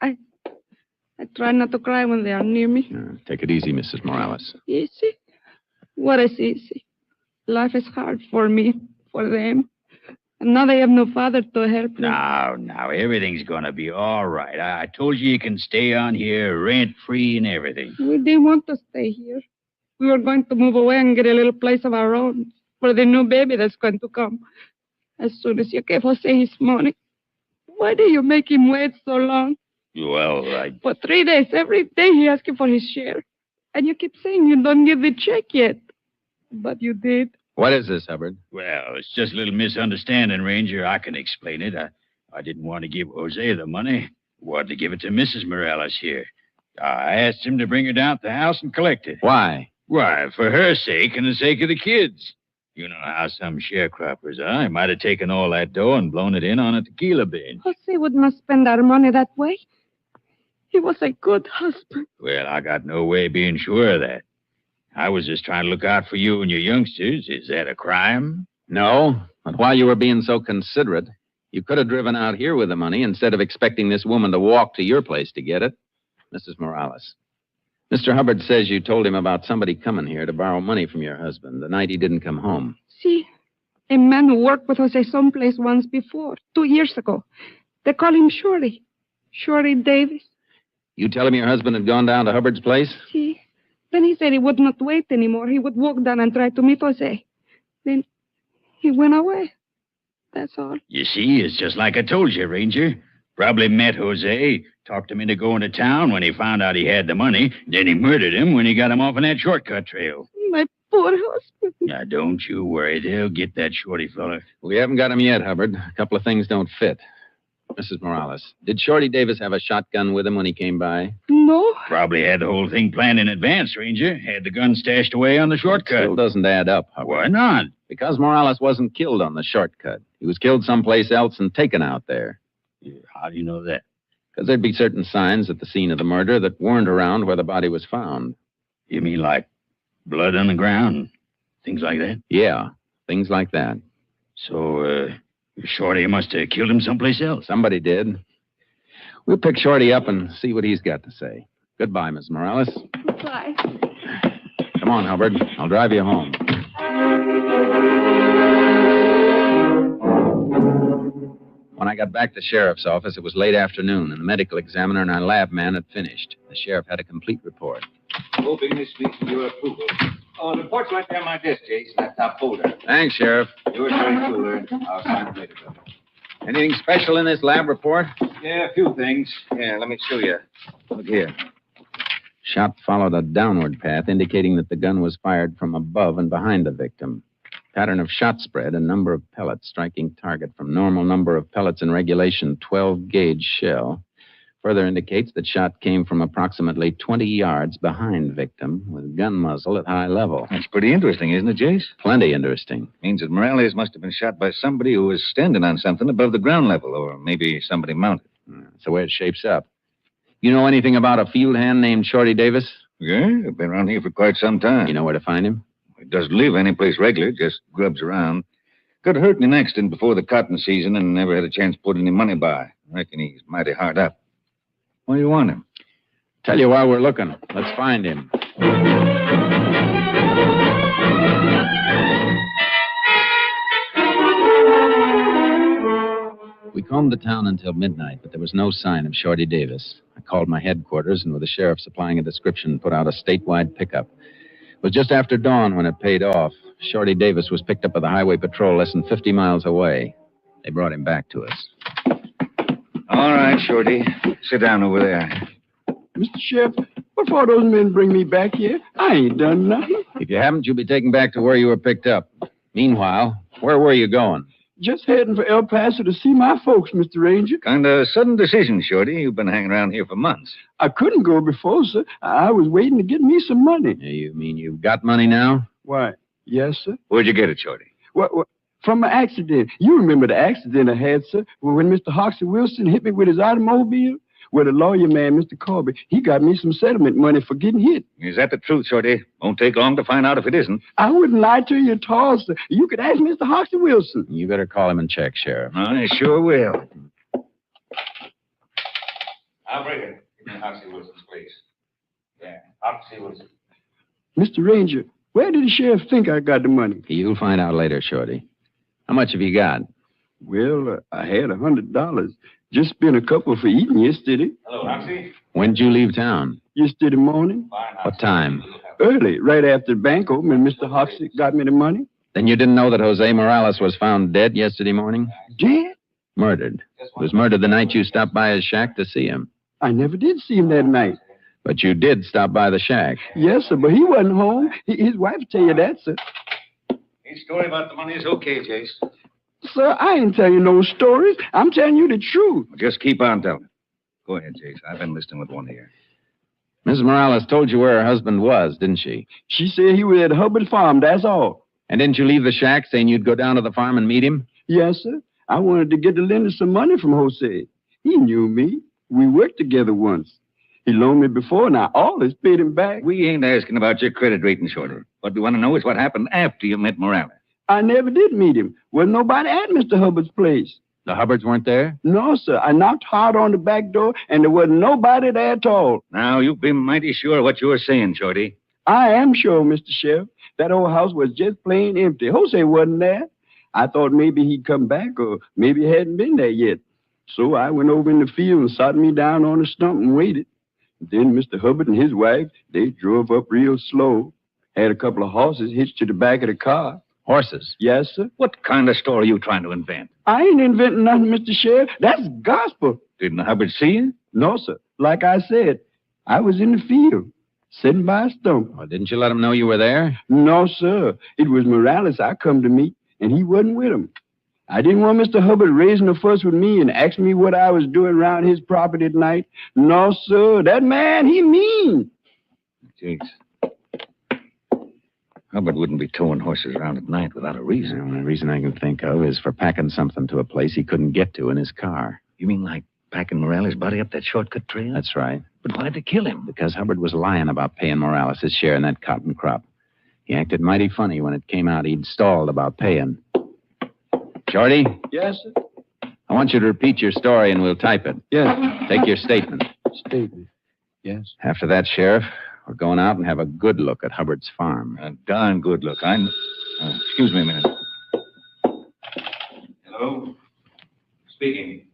I try not to cry when they are near me. Take it easy, Mrs. Morales. Easy? What is easy? Life is hard for me, for them. And now they have no father to help them. Now, everything's gonna be all right. I told you can stay on here rent-free and everything. We didn't want to stay here. We were going to move away and get a little place of our own for the new baby that's going to come. As soon as you gave Jose his money. Why do you make him wait so long? Well, For 3 days, every day he asked you for his share. And you keep saying you don't give the check yet. But you did. What is this, Hubbard? Well, it's just a little misunderstanding, Ranger. I can explain it. I didn't want to give Jose the money. I wanted to give it to Mrs. Morales here. I asked him to bring her down to the house and collect it. Why? Why, for her sake and the sake of the kids. You know how some sharecroppers are. He might have taken all that dough and blown it in on a tequila binge. Jose would not spend our money that way. He was a good husband. Well, I got no way of being sure of that. I was just trying to look out for you and your youngsters. Is that a crime? No, but while you were being so considerate, you could have driven out here with the money instead of expecting this woman to walk to your place to get it. Mrs. Morales, Mr. Hubbard says you told him about somebody coming here to borrow money from your husband the night he didn't come home. See, A man who worked with Jose someplace once before, 2 years ago. They call him Shorty. Shorty Davis. You tell him your husband had gone down to Hubbard's place? See? Then he said he would not wait anymore. He would walk down and try to meet Jose. Then he went away. That's all. You see, it's just like I told you, Ranger. Probably met Jose, talked him into going to town when he found out he had the money. Then he murdered him when he got him off on that shortcut trail. My poor husband. Now, don't you worry. They'll get that Shorty fella. We haven't got him yet, Hubbard. A couple of things don't fit. Mrs. Morales, did Shorty Davis have a shotgun with him when he came by? No. Probably had the whole thing planned in advance, Ranger. Had the gun stashed away on the shortcut. Still doesn't add up, Hubbard. Why not? Because Morales wasn't killed on the shortcut. He was killed someplace else and taken out there. How do you know that? Because there'd be certain signs at the scene of the murder that weren't around where the body was found. You mean like blood on the ground? Things like that? Yeah, things like that. So, Shorty must have killed him someplace else. Somebody did. We'll pick Shorty up and see what he's got to say. Goodbye, Miss Morales. Goodbye. Come on, Hubbard. I'll drive you home. When I got back to the sheriff's office, it was late afternoon, and the medical examiner and our lab man had finished. The sheriff had a complete report. Hoping this speaks to your approval. Oh, the report's right there on my desk, Chase. That top folder. Thanks, Sheriff. Yours very truly. I'll sign it later, brother. Anything special in this lab report? Yeah, a few things. Yeah, let me show you. Look here. Shot followed a downward path, indicating that the gun was fired from above and behind the victim. Pattern of shot spread, a number of pellets striking target from normal number of pellets in regulation 12-gauge shell. Further indicates that shot came from approximately 20 yards behind victim with gun muzzle at high level. That's pretty interesting, isn't it, Jace? Plenty interesting. Means that Morales must have been shot by somebody who was standing on something above the ground level, or maybe somebody mounted. That's the way it shapes up. You know anything about a field hand named Shorty Davis? Yeah, I've been around here for quite some time. You know where to find him? He doesn't live any place regular, just grubs around. Got hurt in an accident before the cotton season and never had a chance to put any money by. I reckon he's mighty hard up. Why do you want him? Tell you while we're looking. Let's find him. We combed the town until midnight, but there was no sign of Shorty Davis. I called my headquarters, and with the sheriff supplying a description, put out a statewide pickup. It was just after dawn when it paid off. Shorty Davis was picked up by the highway patrol less than 50 miles away. They brought him back to us. All right, Shorty. Sit down over there. Mr. Sheriff, what for those men bring me back here? I ain't done nothing. If you haven't, you'll be taken back to where you were picked up. Meanwhile, where were you going? Just heading for El Paso to see my folks, Mr. Ranger. Kind of sudden decision, Shorty. You've been hanging around here for months. I couldn't go before, sir. I was waiting to get me some money. You mean you've got money now? Why, yes, sir. Where'd you get it, Shorty? What? From an accident. You remember the accident I had, sir, when Mr. Hoxie Wilson hit me with his automobile? Well, the lawyer man, Mr. Corby, he got me some settlement money for getting hit. Is that the truth, Shorty? Won't take long to find out if it isn't. I wouldn't lie to you at all, sir. You could ask Mr. Hoxie Wilson. You better call him and check, Sheriff. I sure will. I'll bring it. Give me Hoxie Wilson's place. Yeah, Hoxie Wilson. Mr. Ranger, where did the sheriff think I got the money? You'll find out later, Shorty. How much have you got? Well, I had $100. Just spent a couple for eating yesterday. Hello, Hoxie. When'd you leave town? Yesterday morning. Fine, What time? Early, right after the bank opened, and Mr. Hoxie got me the money. Then you didn't know that Jose Morales was found dead yesterday morning? Dead? Murdered. He was murdered the night you stopped by his shack to see him. I never did see him that night. But you did stop by the shack. Yes, sir, but he wasn't home. His wife tell you that, sir. His story about the money is okay, Jace. Sir, I ain't telling you no stories. I'm telling you the truth. Well, just keep on telling. Go ahead, Jace. I've been listening with one ear. Mrs. Morales told you where her husband was, didn't she? She said he was at Hubbard Farm, that's all. And didn't you leave the shack saying you'd go down to the farm and meet him? Yes, sir. I wanted to get the lender some money from Jose. He knew me. We worked together once. He loaned me before, and I always paid him back. We ain't asking about your credit rating, Shorty. What we want to know is what happened after you met Morales. I never did meet him. Wasn't nobody at Mr. Hubbard's place. The Hubbards weren't there? No, sir. I knocked hard on the back door, and there wasn't nobody there at all. Now, you've been mighty sure of what you were saying, Shorty. I am sure, Mr. Sheriff. That old house was just plain empty. Jose wasn't there. I thought maybe he'd come back or maybe he hadn't been there yet. So I went over in the field and sat me down on a stump and waited. Then Mr. Hubbard and his wife, they drove up real slow. Had a couple of horses hitched to the back of the car. Horses? Yes, sir. What kind of story are you trying to invent? I ain't inventing nothing, Mr. Sheriff. That's gospel. Didn't Hubbard see you? No, sir. Like I said, I was in the field, sitting by a stump. Well, didn't you let him know you were there? No, sir. It was Morales I come to meet, and he wasn't with him. I didn't want Mr. Hubbard raising a fuss with me and asking me what I was doing around his property at night. No, sir. That man, he mean. Jeez. Hubbard wouldn't be towing horses around at night without a reason. The only reason I can think of is for packing something to a place he couldn't get to in his car. You mean like packing Morales' body up that shortcut trail? That's right. But why'd they kill him? Because Hubbard was lying about paying Morales his share in that cotton crop. He acted mighty funny when it came out he'd stalled about paying. Shorty? Yes, sir? I want you to repeat your story and we'll type it. Yes. Take your statement. Statement. Yes. After that, Sheriff, we're going out and have a good look at Hubbard's farm. A darn good look. Excuse me a minute. Hello? Speaking.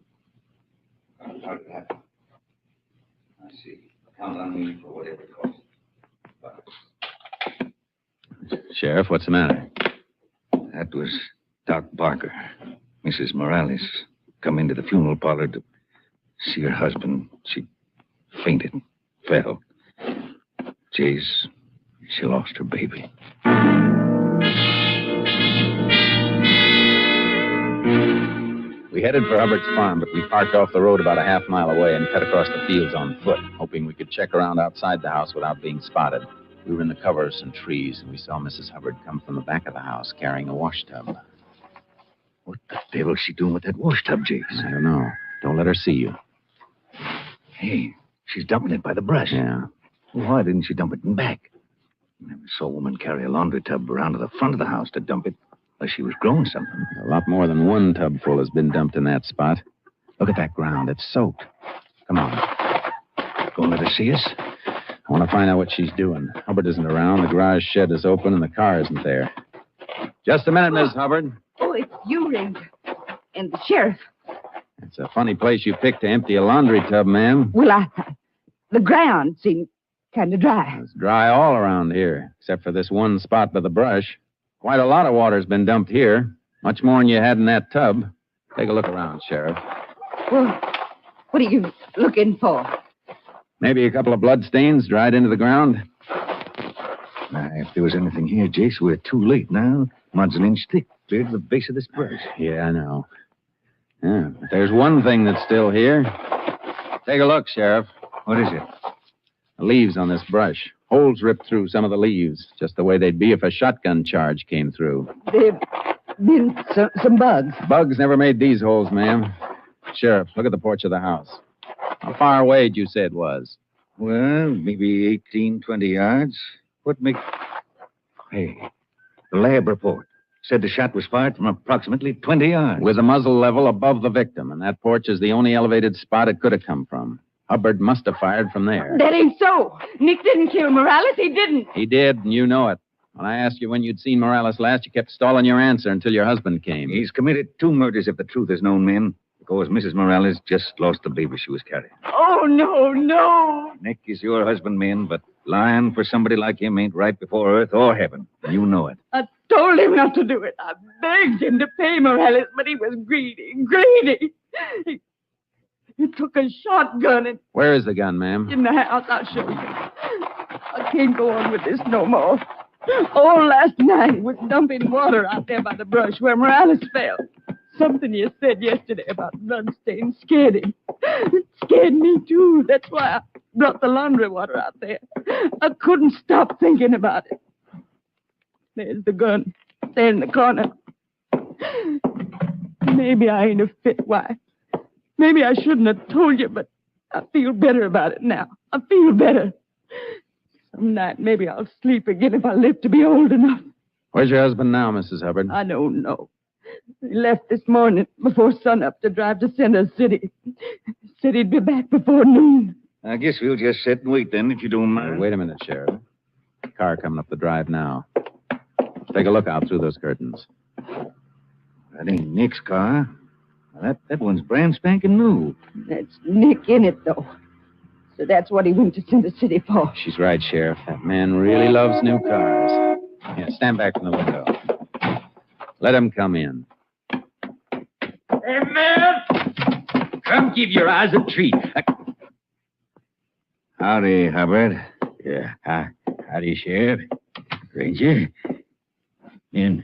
How did it happen? I see. Count on me for whatever it costs. Sheriff, what's the matter? That was Doc Barker. Mrs. Morales come into the funeral parlor to see her husband. She fainted, fell. Jace, she lost her baby. We headed for Hubbard's farm, but we parked off the road about a half mile away and cut across the fields on foot, hoping we could check around outside the house without being spotted. We were in the cover of some trees, and we saw Mrs. Hubbard come from the back of the house carrying a wash tub. What the devil's she doing with that wash tub, Jace? I don't know. Don't let her see you. Hey, she's dumping it by the brush. Yeah. Why didn't she dump it in back? I never saw a woman carry a laundry tub around to the front of the house to dump it unless she was growing something. A lot more than one tub full has been dumped in that spot. Look at that ground. It's soaked. Come on. Gonna let her see us? I want to find out what she's doing. Hubbard isn't around. The garage shed is open, and the car isn't there. Just a minute, Miss Hubbard. Oh, it's you, Ranger. And the sheriff. It's a funny place you picked to empty a laundry tub, ma'am. Well, the ground seemed kind of dry. It's dry all around here, except for this one spot by the brush. Quite a lot of water's been dumped here. Much more than you had in that tub. Take a look around, Sheriff. Well, what are you looking for? Maybe a couple of bloodstains dried into the ground. If there was anything here, Jace, we're too late now. Mud's an inch thick, clear to the base of this brush. Yeah, I know. Yeah, but there's one thing that's still here. Take a look, Sheriff. What is it? The leaves on this brush. Holes ripped through some of the leaves, just the way they'd be if a shotgun charge came through. There've been some bugs. Bugs never made these holes, ma'am. Sheriff, look at the porch of the house. How far away did you say it was? Well, maybe 18, 20 yards. What makes... Hey, the lab report said the shot was fired from approximately 20 yards. With the muzzle level above the victim, and that porch is the only elevated spot it could have come from. Hubbard must have fired from there. That ain't so. Nick didn't kill Morales. He didn't. He did, and you know it. When I asked you when you'd seen Morales last, you kept stalling your answer until your husband came. He's committed 2 murders if the truth is known, men. Because Mrs. Morales just lost the baby she was carrying. Oh, no. Nick is your husband, men, but lying for somebody like him ain't right before earth or heaven. You know it. I told him not to do it. I begged him to pay Morales, but he was greedy. He took a shotgun and Where is the gun, ma'am? in the house. I'll show you. I can't go on with this no more. All last night he was dumping water out there by the brush where Morales fell. Something you said yesterday about bloodstains scared him. It scared me, too. That's why I brought the laundry water out there. I couldn't stop thinking about it. There's the gun. There in the corner. Maybe I ain't a fit wife. Maybe I shouldn't have told you, but I feel better about it now. I feel better. Some night, maybe I'll sleep again if I live to be old enough. Where's your husband now, Mrs. Hubbard? I don't know. He left this morning before sunup to drive to Center City. Said he'd be back before noon. I guess we'll just sit and wait then, if you don't mind. Wait a minute, Sheriff. Car coming up the drive now. Take a look out through those curtains. That ain't Nick's car. That one's brand spanking new. That's Nick in it, though. So that's what he went to Center City for. She's right, Sheriff. That man really loves new cars. Yeah, stand back from the window. Let him come in. Hey, man! Come give your eyes a treat. Howdy, Hubbard. Yeah, howdy, Sheriff. Ranger. And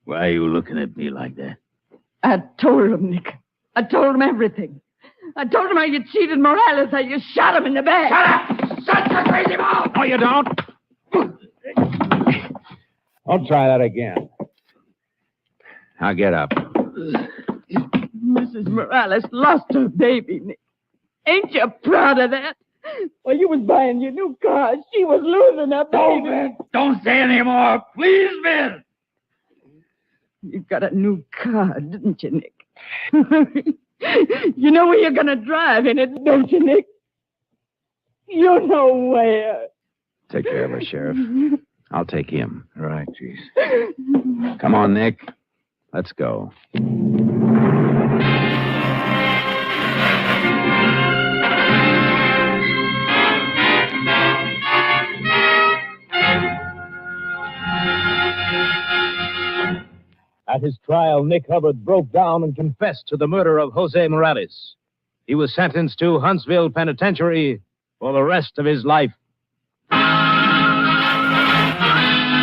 why are you looking at me like that? I told him, Nick. I told him everything. I told him how you cheated Morales, how you shot him in the back. Shut up! Shut your crazy mouth! No, you don't. I'll try that again. Now get up. Mrs. Morales lost her baby, Nick. Ain't you proud of that? While you was buying your new car, she was losing her baby. Oh, man, don't say any more. Please, man. You got a new car, didn't you, Nick? You know where you're going to drive in it, don't you, Nick? You know where. Take care of her, Sheriff. I'll take him. All right, jeez. Come on, Nick. Let's go. At his trial, Nick Hubbard broke down and confessed to the murder of Jose Morales. He was sentenced to Huntsville Penitentiary for the rest of his life.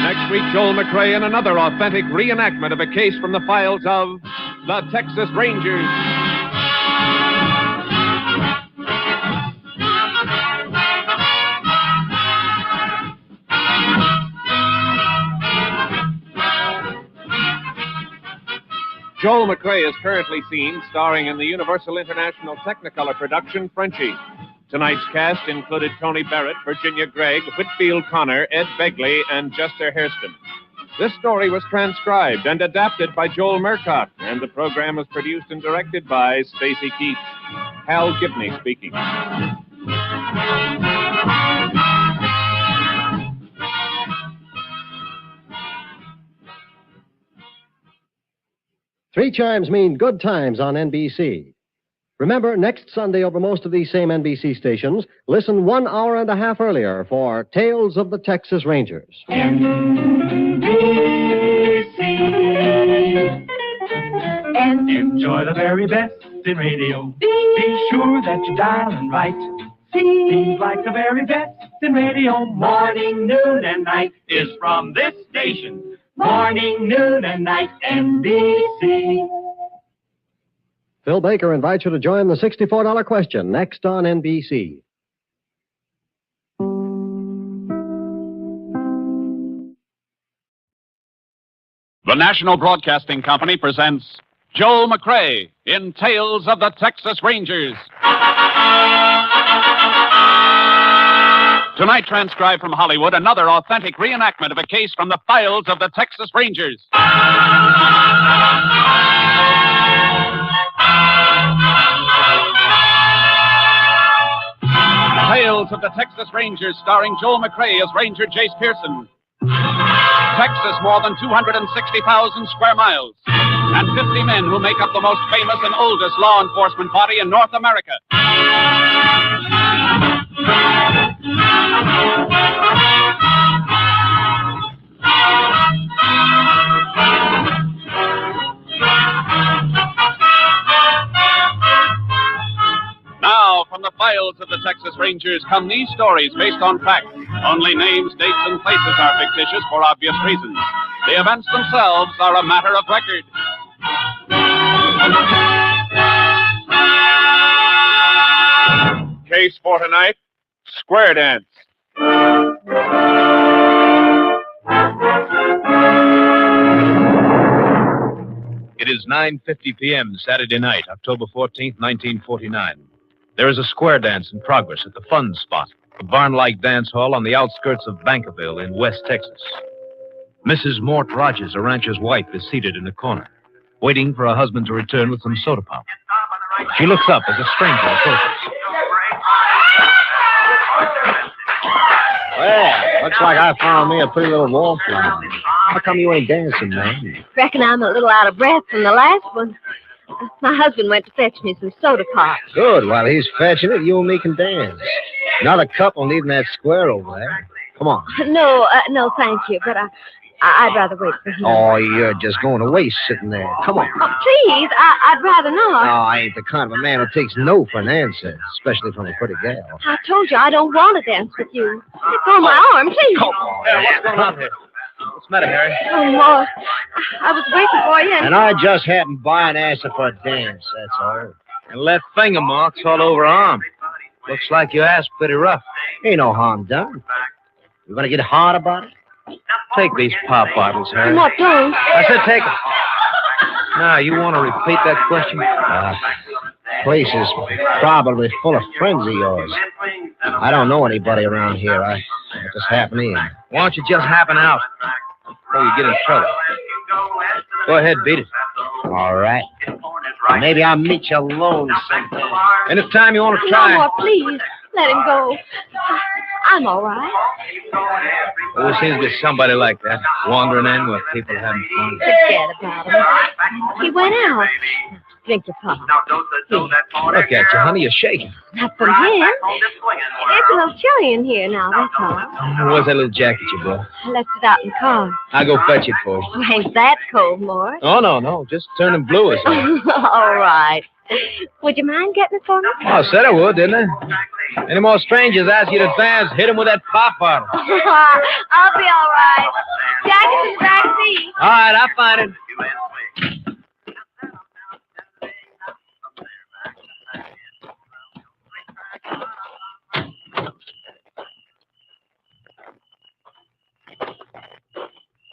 Next week, Joel McRae in another authentic reenactment of a case from the files of the Texas Rangers. Joel McRae is currently seen starring in the Universal International Technicolor production Frenchie. Tonight's cast included Tony Barrett, Virginia Gregg, Whitfield Connor, Ed Begley, and Chester Hairston. This story was transcribed and adapted by Joel Murcott, and the program was produced and directed by Stacy Keats. Hal Gibney speaking. Three chimes mean good times on NBC. Remember, next Sunday over most of these same NBC stations, listen 1 hour and a half earlier for Tales of the Texas Rangers. And enjoy the very best in radio. Be sure that you're dialing right. Seems like the very best in radio. Morning, noon, and night is from this station. Morning, noon, and night, NBC. Phil Baker invites you to join the $64 question next on NBC. The National Broadcasting Company presents Joel McRae in Tales of the Texas Rangers. Tonight, transcribed from Hollywood, another authentic reenactment of a case from the files of the Texas Rangers. Tales of the Texas Rangers, starring Joel McRae as Ranger Jace Pearson. Texas, more than 260,000 square miles, and 50 men who make up the most famous and oldest law enforcement body in North America. Now, from the files of the Texas Rangers come these stories based on fact. Only names, dates, and places are fictitious for obvious reasons. The events themselves are a matter of record. Case for tonight, square dance. It is 9:50 p.m. Saturday night, October 14th, 1949. There is a square dance in progress at the Fun Spot, a barn-like dance hall on the outskirts of Bankerville in West Texas. Mrs. Mort Rogers, a rancher's wife, is seated in a corner, waiting for her husband to return with some soda pop. She looks up as a stranger approaches. Well, looks like I found me a pretty little wallflower. How come you ain't dancing, man? Reckon I'm a little out of breath from the last one. My husband went to fetch me some soda pop. Good. While he's fetching it, you and me can dance. Another couple needing that square over there. Come on. No, thank you. But I'd rather wait for him. Oh, you're just going to waste sitting there. Come on. Oh, please, I'd rather not. No, I ain't the kind of a man who takes no for an answer, especially from a pretty gal. I told you I don't want to dance with you. Let go of my arm, please. Come on. What's going on here? What's the matter, Harry? Oh, Mort, I was waiting for you. And I just happened by and asked her for a dance, that's all. And left finger marks all over her arm. Looks like you asked pretty rough. Ain't no harm done. You gonna get hard about it? Take these pop bottles, Harry. Mort, don't. I said take them. Now, you want to repeat that question? Place is probably full of friends of yours. I don't know anybody around here. I just happen in. Why don't you just happen out before you get in trouble? Go ahead, beat it. All right. Maybe I'll meet you alone sometime. Anytime you want to No, try. Mort, please. Let him go. I'm all right. There seems to be somebody like that, wandering in with people having fun. Forget about him. He went out. Drink your pop. Look at you, honey, you're shaking. Not from him. It's a little chilly in here now, that's all. Where's that little jacket you brought? I left it out in the car. I'll go fetch it for you. Well, ain't that cold, Mort? Oh, no, just turning blue or something. All right. Would you mind getting it for me? Oh, I said I would, didn't I? Any more strangers ask you to dance, hit them with that pop bottle. I'll be all right. Jacket's in the back seat. All right, I'll find it.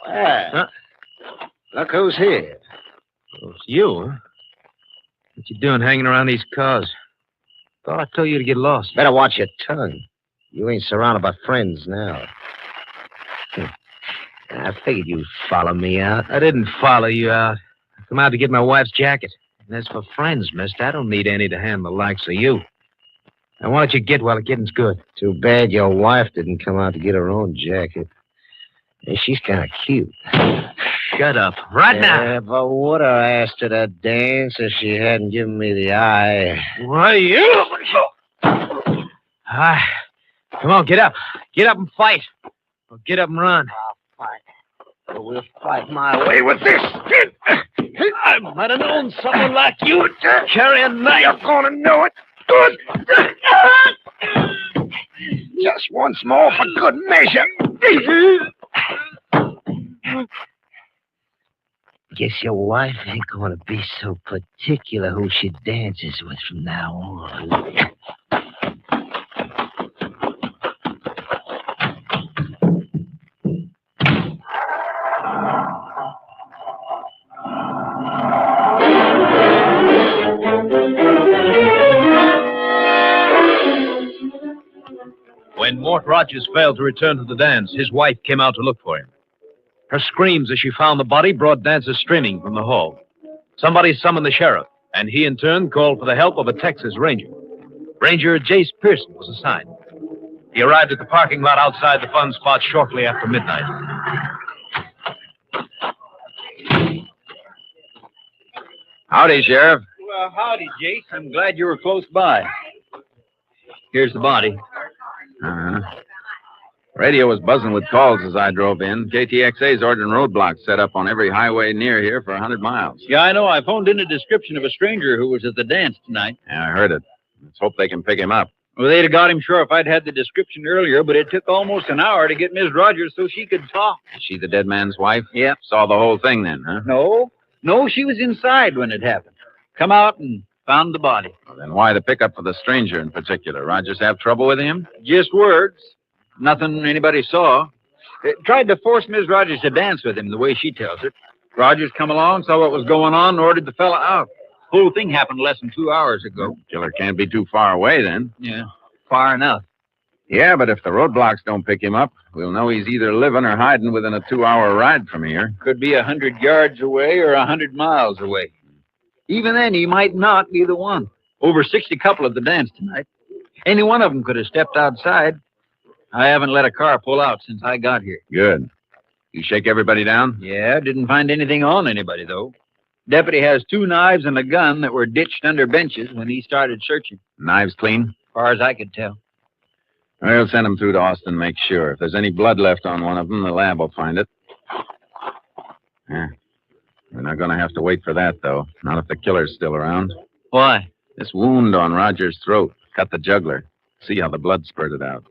Huh? Look who's here. Oh, it's you, huh? What you doing hanging around these cars? Thought I told you to get lost. Better watch your tongue. You ain't surrounded by friends now. I figured you'd follow me out. I didn't follow you out. I come out to get my wife's jacket. And as for friends, mister, I don't need any to hand the likes of you. Now, why don't you get while the getting's good? Too bad your wife didn't come out to get her own jacket. Yeah, she's kind of cute. Shut up. Right now. Yeah, but would have asked her to dance if she hadn't given me the eye. What are you looking for? Come on, get up. Get up and fight. Or get up and run. I'll fight. But we'll fight my way with this. I might have known someone like you to carry a knife. You're gonna know it. Good. Just once more for good measure. Guess your wife ain't gonna be so particular who she dances with from now on. When Mort Rogers failed to return to the dance, his wife came out to look for him. Her screams as she found the body brought dancers streaming from the hall. Somebody summoned the sheriff, and he in turn called for the help of a Texas Ranger. Ranger Jace Pearson was assigned. He arrived at the parking lot outside the fun spot shortly after midnight. Howdy, Sheriff. Well, howdy, Jace. I'm glad you were close by. Here's the body. Uh-huh. Radio was buzzing with calls as I drove in. KTXA's ordering roadblocks set up on every highway near here for 100 miles. Yeah, I know. I phoned in a description of a stranger who was at the dance tonight. Yeah, I heard it. Let's hope they can pick him up. Well, they'd have got him sure if I'd had the description earlier, but it took almost an hour to get Miss Rogers so she could talk. Is she the dead man's wife? Yep. Saw the whole thing then, huh? No, she was inside when it happened. Come out and found the body. Well, then why the pickup for the stranger in particular? Rogers have trouble with him? Just words. Nothing anybody saw. Tried to force Miss Rogers to dance with him, the way she tells it. Rogers come along, saw what was going on, and ordered the fella out. Whole thing happened less than 2 hours ago. Killer can't be too far away then. Yeah, far enough. Yeah, but if the roadblocks don't pick him up, we'll know he's either living or hiding within a 2-hour ride from here. Could be 100 yards away or 100 miles away. Even then, he might not be the one. Over 60 couple at the dance tonight. Any one of them could have stepped outside. I haven't let a car pull out since I got here. Good. You shake everybody down? Yeah, didn't find anything on anybody, though. Deputy has 2 knives and a gun that were ditched under benches when he started searching. Knives clean? As far as I could tell. We'll send them through to Austin and make sure. If there's any blood left on one of them, the lab will find it. Yeah. We're not going to have to wait for that, though. Not if the killer's still around. Why? This wound on Roger's throat cut the jugular. See how the blood spurted out.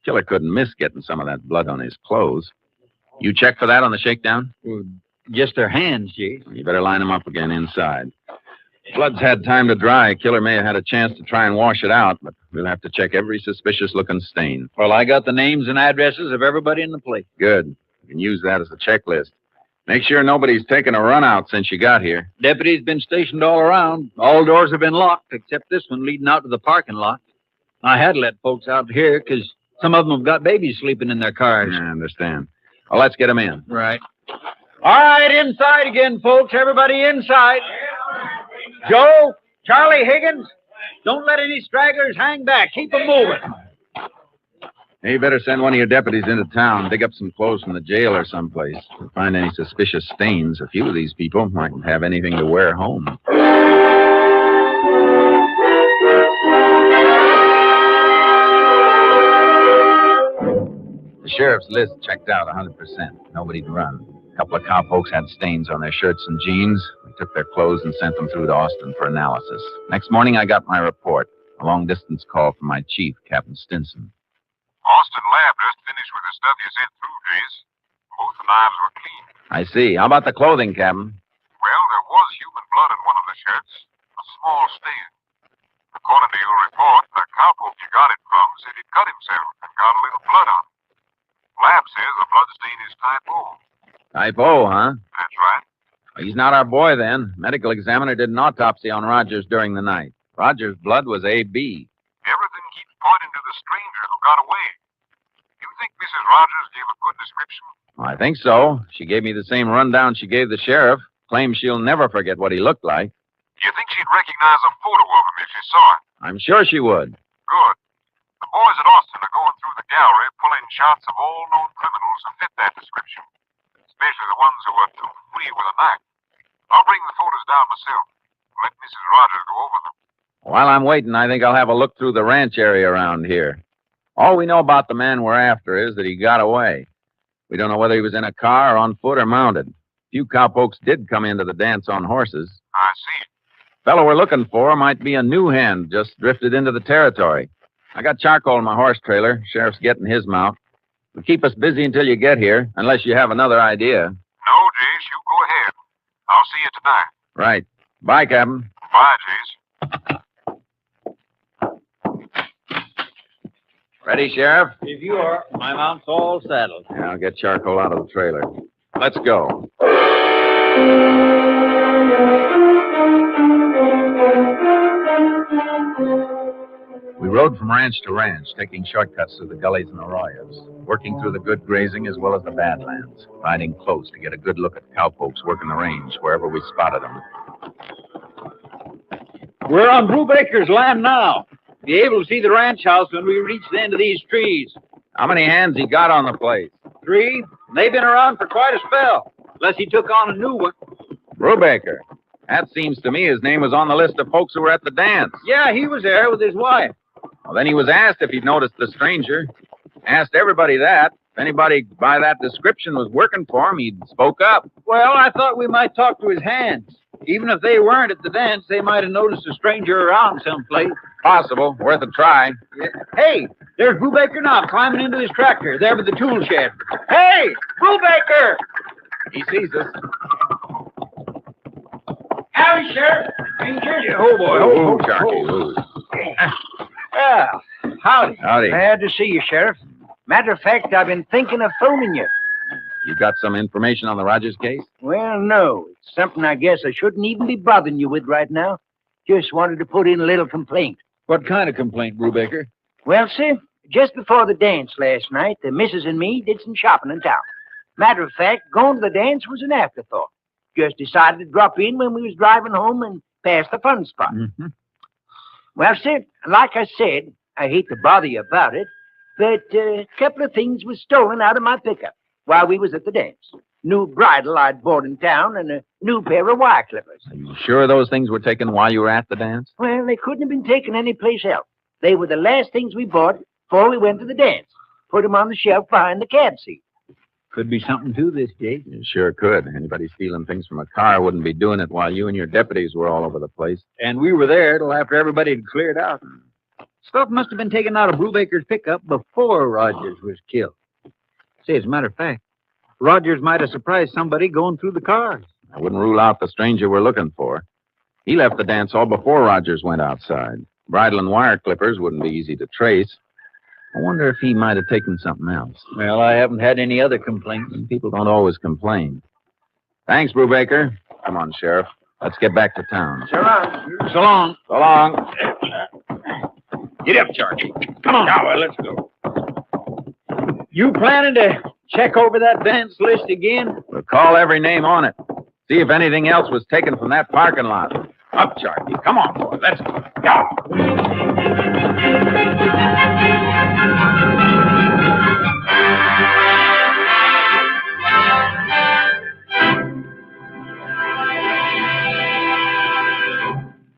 Killer couldn't miss getting some of that blood on his clothes. You check for that on the shakedown? Well, just their hands, Jase. You better line them up again inside. Blood's had time to dry. Killer may have had a chance to try and wash it out, but we'll have to check every suspicious-looking stain. Well, I got the names and addresses of everybody in the place. Good. You can use that as a checklist. Make sure nobody's taken a run out since you got here. Deputies been stationed all around. All doors have been locked, except this one leading out to the parking lot. I had to let folks out here because some of them have got babies sleeping in their cars. I understand. Well, let's get them in. Right. All right, inside again, folks. Everybody inside. Joe, Charlie, Higgins, don't let any stragglers hang back. Keep them moving. Hey, you better send one of your deputies into town, dig up some clothes from the jail or someplace. If you find any suspicious stains, a few of these people mightn't have anything to wear home. The sheriff's list checked out 100%. Nobody'd run. A couple of cowpokes had stains on their shirts and jeans. We took their clothes and sent them through to Austin for analysis. Next morning, I got my report. A long-distance call from my chief, Captain Stinson. Austin lab just finished with the stuff you sent through, Jace. Both the knives were clean. I see. How about the clothing, Captain? Well, there was human blood in one of the shirts. A small stain. According to your report, the cowpoke you got it from said he'd cut himself and got a little blood on it. Lab says the blood stain is type O. Type O, huh? That's right. Well, he's not our boy, then. Medical examiner did an autopsy on Rogers during the night. Rogers' blood was AB. Everything keeps pointing to the stranger who got away. You think Mrs. Rogers gave a good description? I think so. She gave me the same rundown she gave the sheriff. Claims she'll never forget what he looked like. Do you think she'd recognize a photo of him if she saw it? I'm sure she would. Good. The boys at Austin are going through the gallery, pulling shots of all known criminals who fit that description, especially the ones who are too free with a knife. I'll bring the photos down myself. Let Mrs. Rogers go over them. While I'm waiting, I think I'll have a look through the ranch area around here. All we know about the man we're after is that he got away. We don't know whether he was in a car or on foot or mounted. A few cowpokes did come into the dance on horses. I see. Fellow we're looking for might be a new hand, just drifted into the territory. I got charcoal in my horse trailer. Sheriff's getting his mount. It'll keep us busy until you get here, unless you have another idea. No, Jace, you go ahead. I'll see you tonight. Right. Bye, Captain. Bye, Jace. Ready, Sheriff? If you are, my mount's all saddled. Yeah, I'll get charcoal out of the trailer. Let's go. We rode from ranch to ranch, taking shortcuts through the gullies and arroyos, working through the good grazing as well as the badlands, riding close to get a good look at cowpokes working the range wherever we spotted them. We're on Brubaker's land now. Be able to see the ranch house when we reach the end of these trees. How many hands he got on the place? 3. They've been around for quite a spell, unless he took on a new one. Brubaker. That seems to me his name was on the list of folks who were at the dance. Yeah, he was there with his wife. Well, then he was asked if he'd noticed the stranger. Asked everybody that. If anybody by that description was working for him, he'd spoke up. Well, I thought we might talk to his hands. Even if they weren't at the dance, they might have noticed a stranger around someplace. Possible. Worth a try. Yeah. Hey, there's Brubaker now, climbing into his tractor, there by the tool shed. Hey, Brubaker! He sees us. Howdy, Sheriff. Ranger. Oh, boy. Oh, Sharky. Well, howdy. Howdy. Glad to see you, Sheriff. Matter of fact, I've been thinking of phoning you. You got some information on the Rogers case? Well, no. It's something I guess I shouldn't even be bothering you with right now. Just wanted to put in a little complaint. What kind of complaint, Brubaker? Well, sir, just before the dance last night, the missus and me did some shopping in town. Matter of fact, going to the dance was an afterthought. Just decided to drop in when we was driving home and pass the fun spot. Mm-hmm. Well, sir, like I said, I hate to bother you about it, but a couple of things was stolen out of my pickup. while we was at the dance. New bridle I'd bought in town and a new pair of wire clippers. Are you sure those things were taken while you were at the dance? Well, they couldn't have been taken anyplace else. They were the last things we bought before we went to the dance. Put them on the shelf behind the cab seat. Could be something to this, Jake. You sure could. Anybody stealing things from a car wouldn't be doing it while you and your deputies were all over the place. And we were there till after everybody had cleared out. Stuff must have been taken out of Brubaker's pickup before Rogers was killed. Say, as a matter of fact, Rogers might have surprised somebody going through the cars. I wouldn't rule out the stranger we're looking for. He left the dance hall before Rogers went outside. Bridle and wire clippers wouldn't be easy to trace. I wonder if he might have taken something else. Well, I haven't had any other complaints. People don't always complain. Thanks, Brubaker. Come on, Sheriff. Let's get back to town. So long. So long. So long. Get up, Charlie. Come on. Now, let's go. You planning to check over that dance list again? We'll call every name on it. See if anything else was taken from that parking lot. Up, Charlie. Come on, boy. Let's go.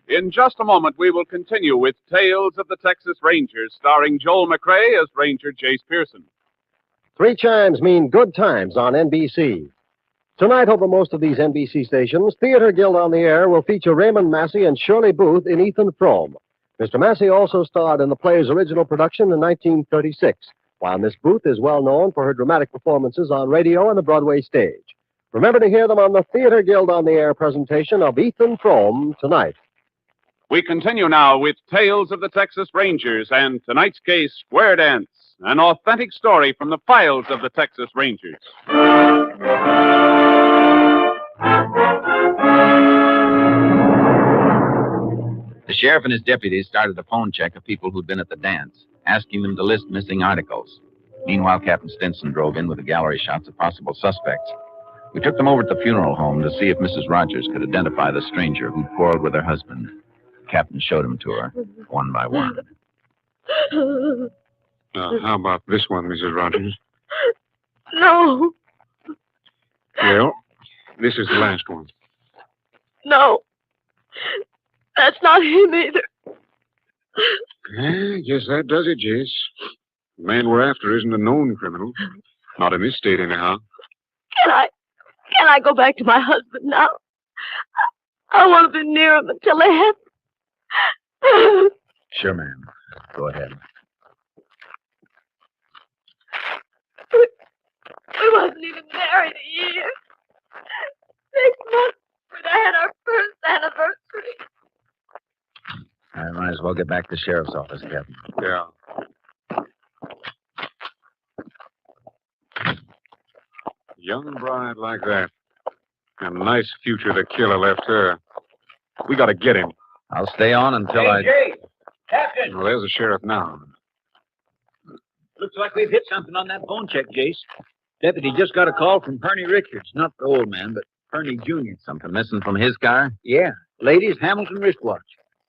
In just a moment, we will continue with Tales of the Texas Rangers, starring Joel McRae as Ranger Jace Pearson. 3 chimes mean good times on NBC. Tonight, over most of these NBC stations, Theater Guild on the Air will feature Raymond Massey and Shirley Booth in Ethan Frome. Mr. Massey also starred in the play's original production in 1936, while Miss Booth is well known for her dramatic performances on radio and the Broadway stage. Remember to hear them on the Theater Guild on the Air presentation of Ethan Frome tonight. We continue now with Tales of the Texas Rangers and tonight's case, Square Dance, an authentic story from the files of the Texas Rangers. The sheriff and his deputies started a phone check of people who'd been at the dance, asking them to list missing articles. Meanwhile, Captain Stinson drove in with the gallery shots of possible suspects. We took them over to the funeral home to see if Mrs. Rogers could identify the stranger who'd quarreled with her husband. The captain showed them to her, one by one. How about this one, Mrs. Rogers? No, Well, this is the last one. no. That's not him either. Yeah, guess that does it, Jace. The man we're after isn't a known criminal. Not in this state, anyhow. Can I go back to my husband now? I want to be near him until they have. Sure, ma'am. Go ahead. We wasn't even married a year. 6 months when I had our first anniversary. I might as well get back to the sheriff's office, Captain. Yeah. Young bride like that. And a nice future the killer left her. We gotta get him. I'll stay on until Jay, Captain. Well, there's the sheriff now. Looks like we've hit something on that phone check, Jace. Deputy just got a call from Perney Richards. Not the old man, but Perney Jr. Something missing from his car? Yeah. Ladies' Hamilton wristwatch.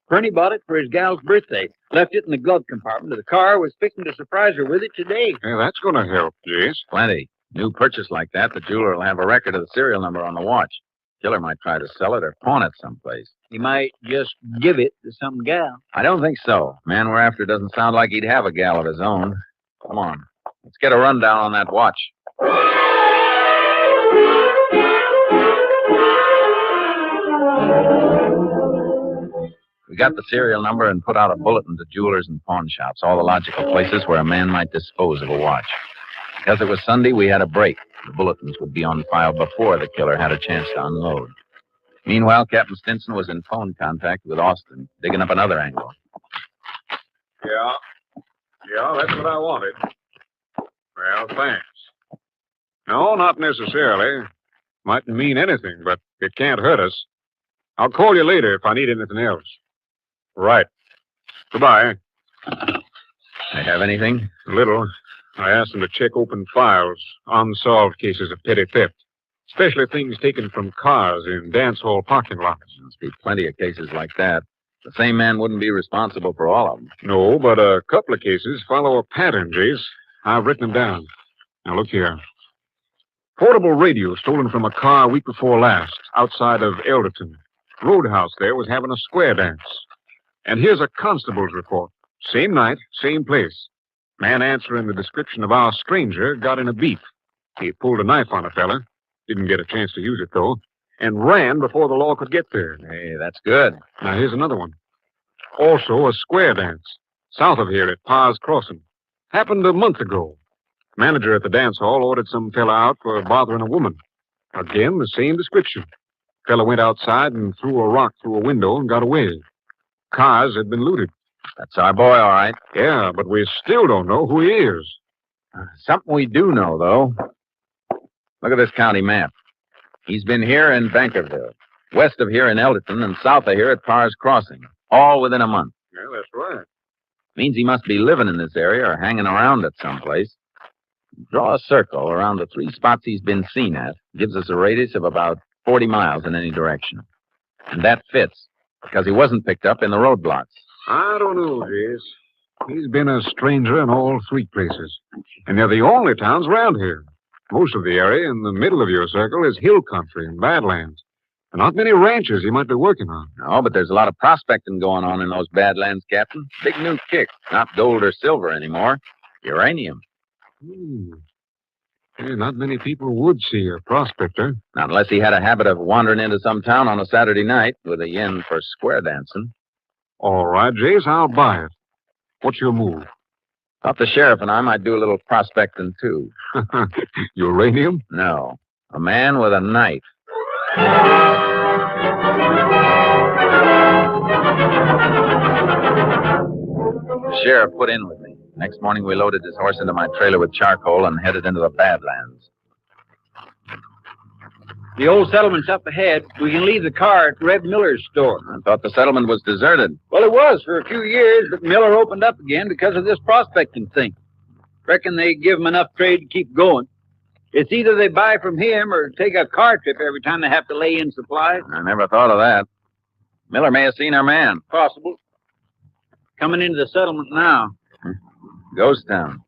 Perney bought it for his gal's birthday. Left it in the glove compartment of the car. Was fixing to surprise her with it today. Yeah, that's gonna help, Jace. Plenty. New purchase like that, the jeweler will have a record of the serial number on the watch. Killer might try to sell it or pawn it someplace. He might just give it to some gal. I don't think so. Man we're after doesn't sound like he'd have a gal of his own. Come on. Let's get a rundown on that watch. We got the serial number and put out a bulletin to jewelers and pawn shops, all the logical places where a man might dispose of a watch. Because it was Sunday, we had a break. The bulletins would be on file before the killer had a chance to unload. Meanwhile, Captain Stinson was in phone contact with Austin, digging up another angle. Yeah. Yeah, that's what I wanted. Well, thanks. No, not necessarily. Mightn't mean anything, but it can't hurt us. I'll call you later if I need anything else. Right. Goodbye. I have anything? A little. I asked them to check open files, unsolved cases of petty theft, especially things taken from cars in dance hall parking lots. Must be plenty of cases like that. The same man wouldn't be responsible for all of them. No, but a couple of cases follow a pattern, Jace. I've written them down. Now, look here. Portable radio stolen from a car a week before last, outside of Elderton. Roadhouse there was having a square dance. And here's a constable's report. Same night, same place. Man answering the description of our stranger got in a beef. He pulled a knife on a fella. Didn't get a chance to use it, though. And ran before the law could get there. Hey, that's good. Now, here's another one. Also a square dance. South of here at Pa's Crossing. Happened a month ago. Manager at the dance hall ordered some fella out for bothering a woman. Again, the same description. Fella went outside and threw a rock through a window and got away. Cars had been looted. That's our boy, all right. Yeah, but we still don't know who he is. Something we do know, though. Look at this county map. He's been here in Bankerville, west of here in Elderton, and south of here at Parr's Crossing, all within a month. Yeah, that's right. Means he must be living in this area or hanging around at some place. Draw a circle around the 3 spots he's been seen at. Gives us a radius of about 40 miles in any direction. And that fits, because he wasn't picked up in the roadblocks. I don't know, Jace. He's been a stranger in all 3 places. And they're the only towns around here. Most of the area in the middle of your circle is hill country and badlands. And not many ranches he might be working on. No, but there's a lot of prospecting going on in those badlands, Captain. Big new kick. Not gold or silver anymore. Uranium. Hey, not many people would see a prospector. Not unless he had a habit of wandering into some town on a Saturday night with a yen for square dancing. All right, Jace, I'll buy it. What's your move? Thought the sheriff and I might do a little prospecting, too. Uranium? No. A man with a knife. The sheriff put in with me. Next morning, we loaded his horse into my trailer with charcoal and headed into the Badlands. The old settlement's up ahead. We can leave the car at Reb Miller's store. I thought the settlement was deserted. Well, it was for a few years, but Miller opened up again because of this prospecting thing. Reckon they give him enough trade to keep going. It's either they buy from him or take a car trip every time they have to lay in supplies. I never thought of that. Miller may have seen our man. Possible. Coming into the settlement now. Ghost town.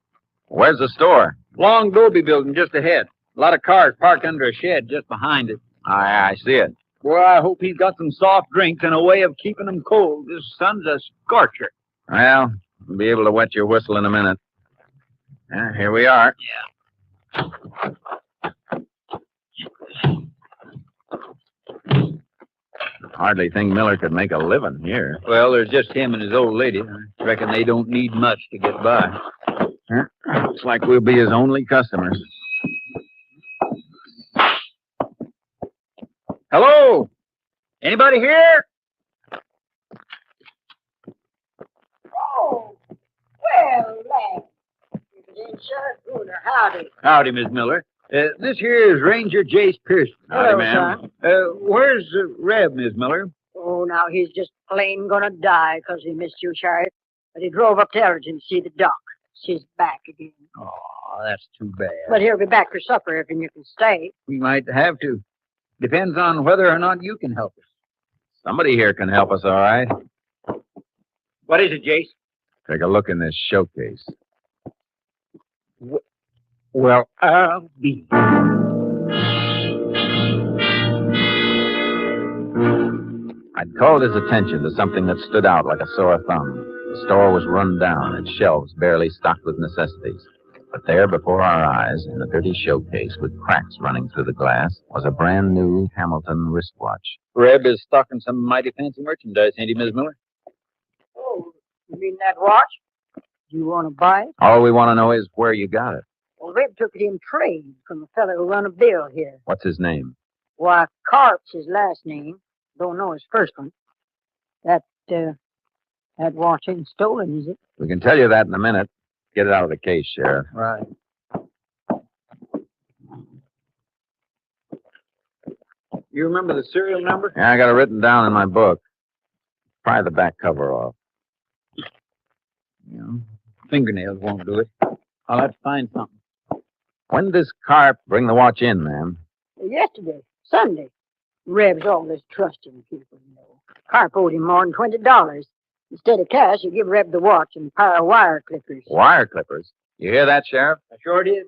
Where's the store? Long adobe building just ahead. A lot of cars parked under a shed just behind it. I see it. Boy, I hope he's got some soft drinks and a way of keeping them cold. This sun's a scorcher. Well, we'll be able to wet your whistle in a minute. Here we are. Yeah. Hardly think Miller could make a living here. Well, there's just him and his old lady. I reckon they don't need much to get by. Looks like we'll be his only customers. Hello? Anybody here? Oh, well, lad. Howdy. Howdy, Miss Miller. This here is Ranger Jace Pearson. Hello, ma'am. Where's Reb, Miss Miller? Oh, now he's just plain gonna die 'cause he missed you, Sheriff. But he drove up to Ellerton to see the doc. She's back again. Oh, that's too bad. But he'll be back for supper if you can stay. We might have to. Depends on whether or not you can help us. Somebody here can help us, all right? What is it, Jace? Take a look in this showcase. Well, I'll be. I'd called his attention to something that stood out like a sore thumb. The store was run down, its shelves barely stocked with necessities. But there, before our eyes, in a dirty showcase with cracks running through the glass, was a brand new Hamilton wristwatch. Reb is stocking some mighty fancy merchandise, ain't he, Miss Miller? Oh, you mean that watch? Do you want to buy it? All we want to know is where you got it. Well, Reb took it in trade from a fellow who run a bill here. What's his name? Why, Carp's his last name. Don't know his first one. That watch ain't stolen, is it? We can tell you that in a minute. Get it out of the case, Sheriff. Right. You remember the serial number? Yeah, I got it written down in my book. Pry the back cover off. Yeah. Fingernails won't do it. I'll have to find something. When does Carp bring the watch in, ma'am? Yesterday, Sunday. Reb's always trusting people, you know. Carp owed him more than $20. Instead of cash, he give Reb the watch and a pair of wire clippers. Wire clippers? You hear that, Sheriff? I sure did.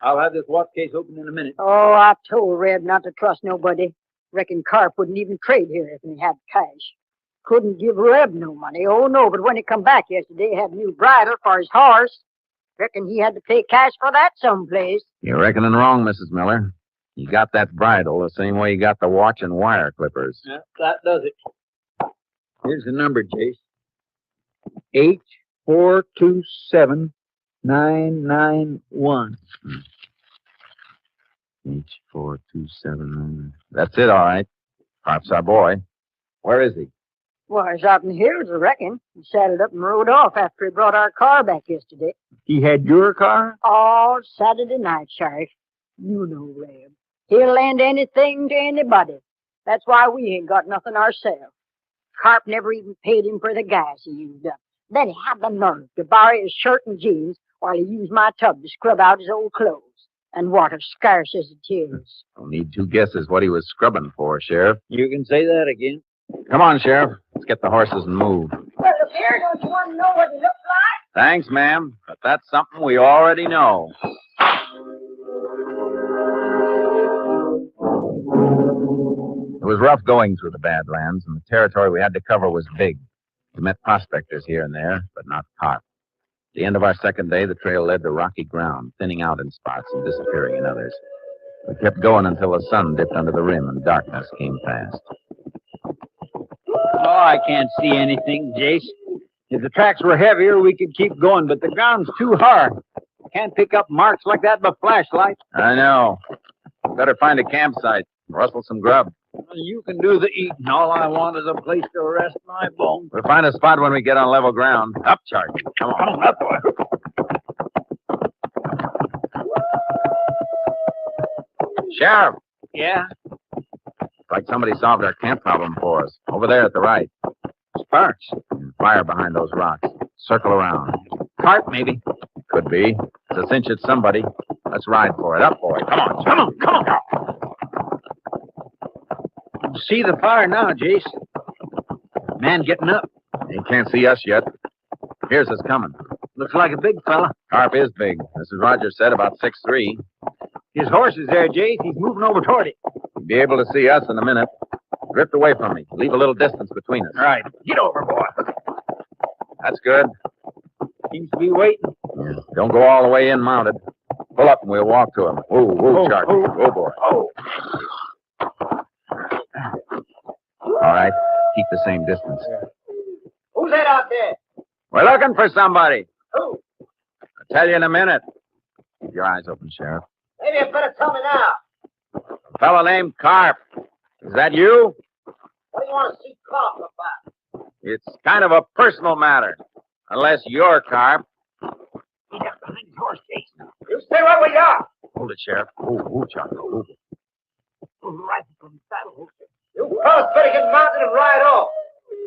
I'll have this watch case open in a minute. Oh, I told Reb not to trust nobody. Reckon Carp wouldn't even trade here if he had cash. Couldn't give Reb no money. Oh, no, but when he come back yesterday, he had a new bridle for his horse. Reckon he had to pay cash for that someplace. You're reckoning wrong, Mrs. Miller. You got that bridle the same way you got the watch and wire clippers. Yeah, that does it. Here's the number, Jace. H427991. H4279. That's it, all right. Carp's our boy. Where is he? Well, he's out in the hills, I reckon. He saddled up and rode off after he brought our car back yesterday. He had your car? Oh, Saturday night, Sheriff. You know Reb. He'll lend anything to anybody. That's why we ain't got nothing ourselves. Carp never even paid him for the gas he used up. Then he had the nerve to borrow his shirt and jeans while he used my tub to scrub out his old clothes. And water scarce as it is. I'll need 2 guesses what he was scrubbing for, Sheriff. You can say that again. Come on, Sheriff. Let's get the horses and move. Well, look here, don't you want to know what he looks like? Thanks, ma'am. But that's something we already know. It was rough going through the Badlands, and the territory we had to cover was big. We met prospectors here and there, but not Carp. At the end of our second day, the trail led to rocky ground, thinning out in spots and disappearing in others. We kept going until the sun dipped under the rim and darkness came fast. Oh, I can't see anything, Jace. If the tracks were heavier, we could keep going, but the ground's too hard. Can't pick up marks like that with a flashlight. I know. Better find a campsite. Rustle some grub. You can do the eating. All I want is a place to rest my bones. We'll find a spot when we get on level ground. Up, Charlie. Come on. Come on, up, boy. Sheriff. Yeah? It's like somebody solved our camp problem for us. Over there at the right. Sparks. Fire behind those rocks. Circle around. Carp, maybe. Could be. It's a cinch it's somebody. Let's ride for it. Up, boy. Come on. Come on, come on. See the fire now, Jace. Man getting up. He can't see us yet. Here's us coming. Looks like a big fella. Carp is big. Mrs. Rogers said about 6'3". His horse is there, Jace. He's moving over toward it. He'll be able to see us in a minute. Drift away from me. Leave a little distance between us. All right. Get over, boy. That's good. Seems to be waiting. Yeah. Don't go all the way in mounted. Pull up and we'll walk to him. Whoa, whoa, Charlie. Oh, boy. Oh. All right. Keep the same distance. Who's that out there? We're looking for somebody. Who? I'll tell you in a minute. Keep your eyes open, Sheriff. Maybe you better tell me now. A fellow named Carp. Is that you? What do you want to see Carp about? It's kind of a personal matter. Unless you're Carp. He's up behind his horse, Jason. You stay right where you are. Hold it, Sheriff. Oh, Charlie. Oh. Pull the rifle from the saddle holster. You fellas better get mounted and ride off.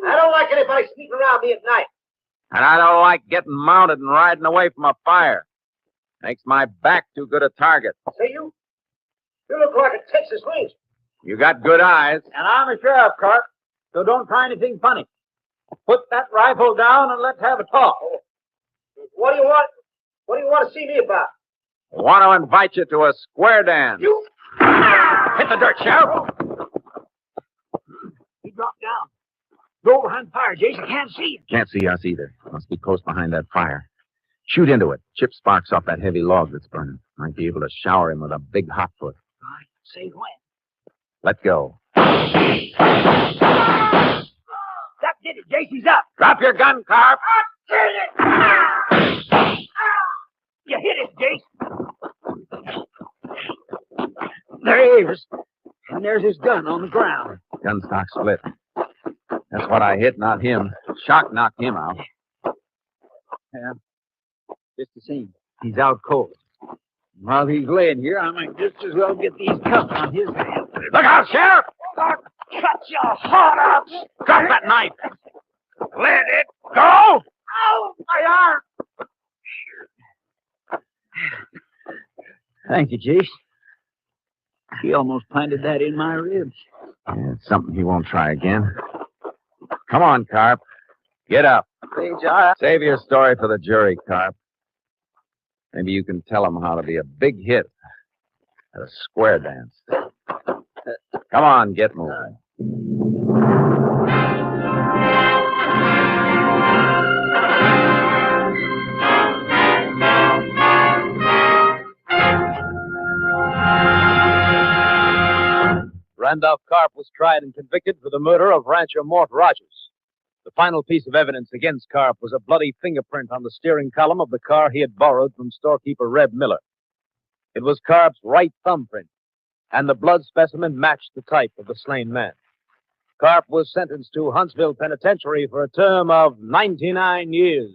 I don't like anybody sneaking around me at night. And I don't like getting mounted and riding away from a fire. Makes my back too good a target. Say, you look like a Texas Ranger. You got good eyes. And I'm a sheriff, Carp, so don't try anything funny. Put that rifle down and let's have a talk. What do you want? What do you want to see me about? I want to invite you to a square dance. You hit the dirt, Sheriff. He dropped down. Go behind fire, Jason. Can't see him. Can't see us either. Must be close behind that fire. Shoot into it. Chip sparks off that heavy log that's burning. Might be able to shower him with a big hot foot. Say when. Let go. That did it, Jason's up. Drop your gun, Carp. Did it. You hit it, Jason. There he is. And there's his gun on the ground. Gun stock split. That's what I hit, not him. Shock knocked him out. Yeah. Just the same. He's out cold. While he's laying here, I might just as well get these cuffs on his hand. Look out, Sheriff! I'll cut your heart out. Drop that knife. Let it Go! Oh, my arm. Thank you, Jace. He almost planted that in my ribs. Yeah, it's something he won't try again. Come on, Carp. Get up. Save your story for the jury, Carp. Maybe you can tell them how to be a big hit at a square dance. Come on, get moving. Randolph Karp was tried and convicted for the murder of rancher Mort Rogers. The final piece of evidence against Karp was a bloody fingerprint on the steering column of the car he had borrowed from storekeeper Reb Miller. It was Karp's right thumbprint, and the blood specimen matched the type of the slain man. Karp was sentenced to Huntsville Penitentiary for a term of 99 years.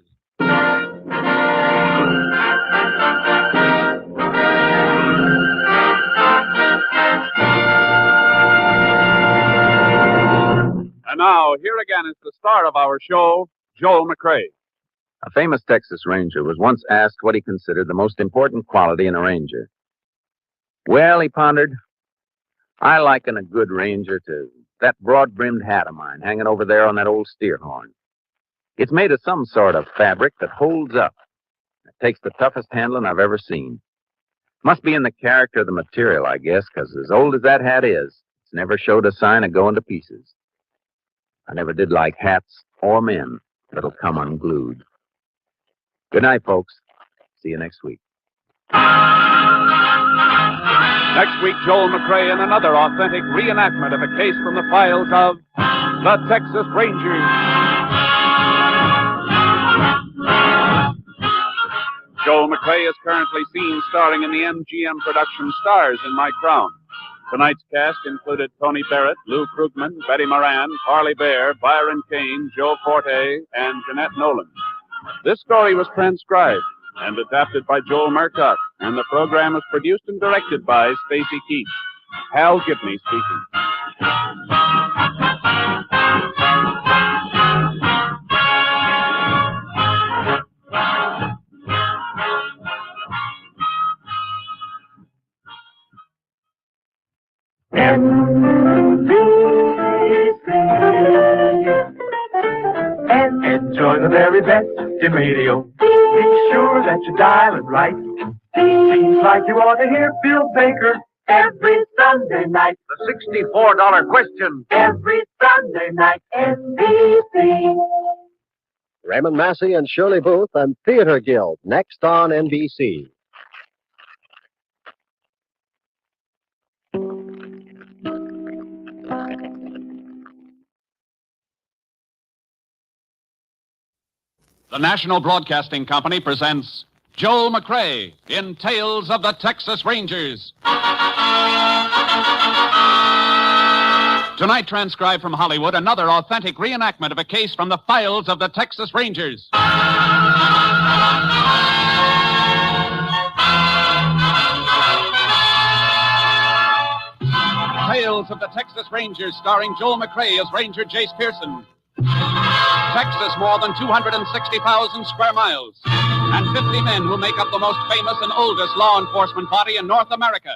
And now, here again is the star of our show, Joel McCrea. A famous Texas Ranger was once asked what he considered the most important quality in a ranger. Well, he pondered, I liken a good ranger to that broad-brimmed hat of mine hanging over there on that old steer horn. It's made of some sort of fabric that holds up. It takes the toughest handling I've ever seen. Must be in the character of the material, I guess, because as old as that hat is, it's never showed a sign of going to pieces. I never did like hats or men that'll come unglued. Good night, folks. See you next week. Next week, Joel McCrea in another authentic reenactment of a case from the files of the Texas Rangers. Joel McCrea is currently seen starring in the MGM production Stars in My Crown. Tonight's cast included Tony Barrett, Lou Krugman, Betty Moran, Harley Bear, Byron Kane, Joe Forte, and Jeanette Nolan. This story was transcribed and adapted by Joel Murcott, and the program was produced and directed by Stacy Keats. Hal Gibney speaking. Enjoy the very best in radio. Be sure that you dial it right. Seems like you ought to hear Bill Baker every Sunday night. The $64 question. Every Sunday night, NBC. Raymond Massey and Shirley Booth and Theater Guild, next on NBC. The National Broadcasting Company presents Joel McCrea in Tales of the Texas Rangers. Tonight, transcribed from Hollywood, another authentic reenactment of a case from the files of the Texas Rangers. Tales of the Texas Rangers, starring Joel McCrea as Ranger Jace Pearson. Texas, more than 260,000 square miles, and 50 men who make up the most famous and oldest law enforcement body in North America.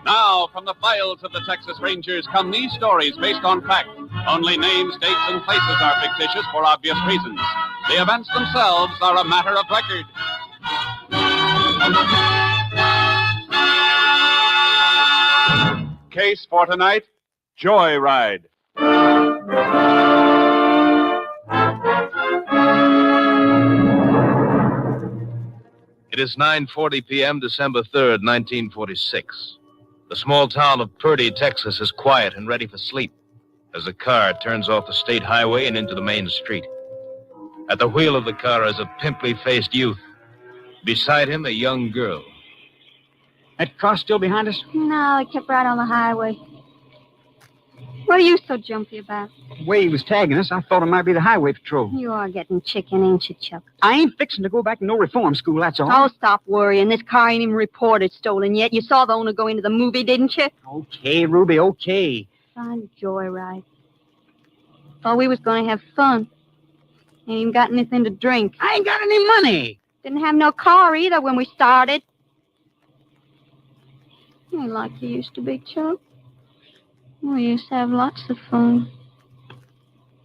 Now, from the files of the Texas Rangers come these stories based on fact. Only names, dates, and places are fictitious for obvious reasons. The events themselves are a matter of record. Case for tonight, Joyride. It is 9:40 p.m., December 3rd, 1946. The small town of Purdy, Texas is quiet and ready for sleep as the car turns off the state highway and into the main street. At the wheel of the car is a pimply-faced youth. Beside him, a young girl. That car still behind us? No, it kept right on the highway. What are you so jumpy about? The way he was tagging us, I thought it might be the highway patrol. You are getting chicken, ain't you, Chuck? I ain't fixing to go back to no reform school, that's all. Oh, stop worrying. This car ain't even reported stolen yet. You saw the owner go into the movie, didn't you? Okay, Ruby, okay. Fine joyride. Thought we was going to have fun. Ain't even got anything to drink. I ain't got any money. Didn't have no car either when we started. You ain't like you used to be, Chuck. We used to have lots of fun.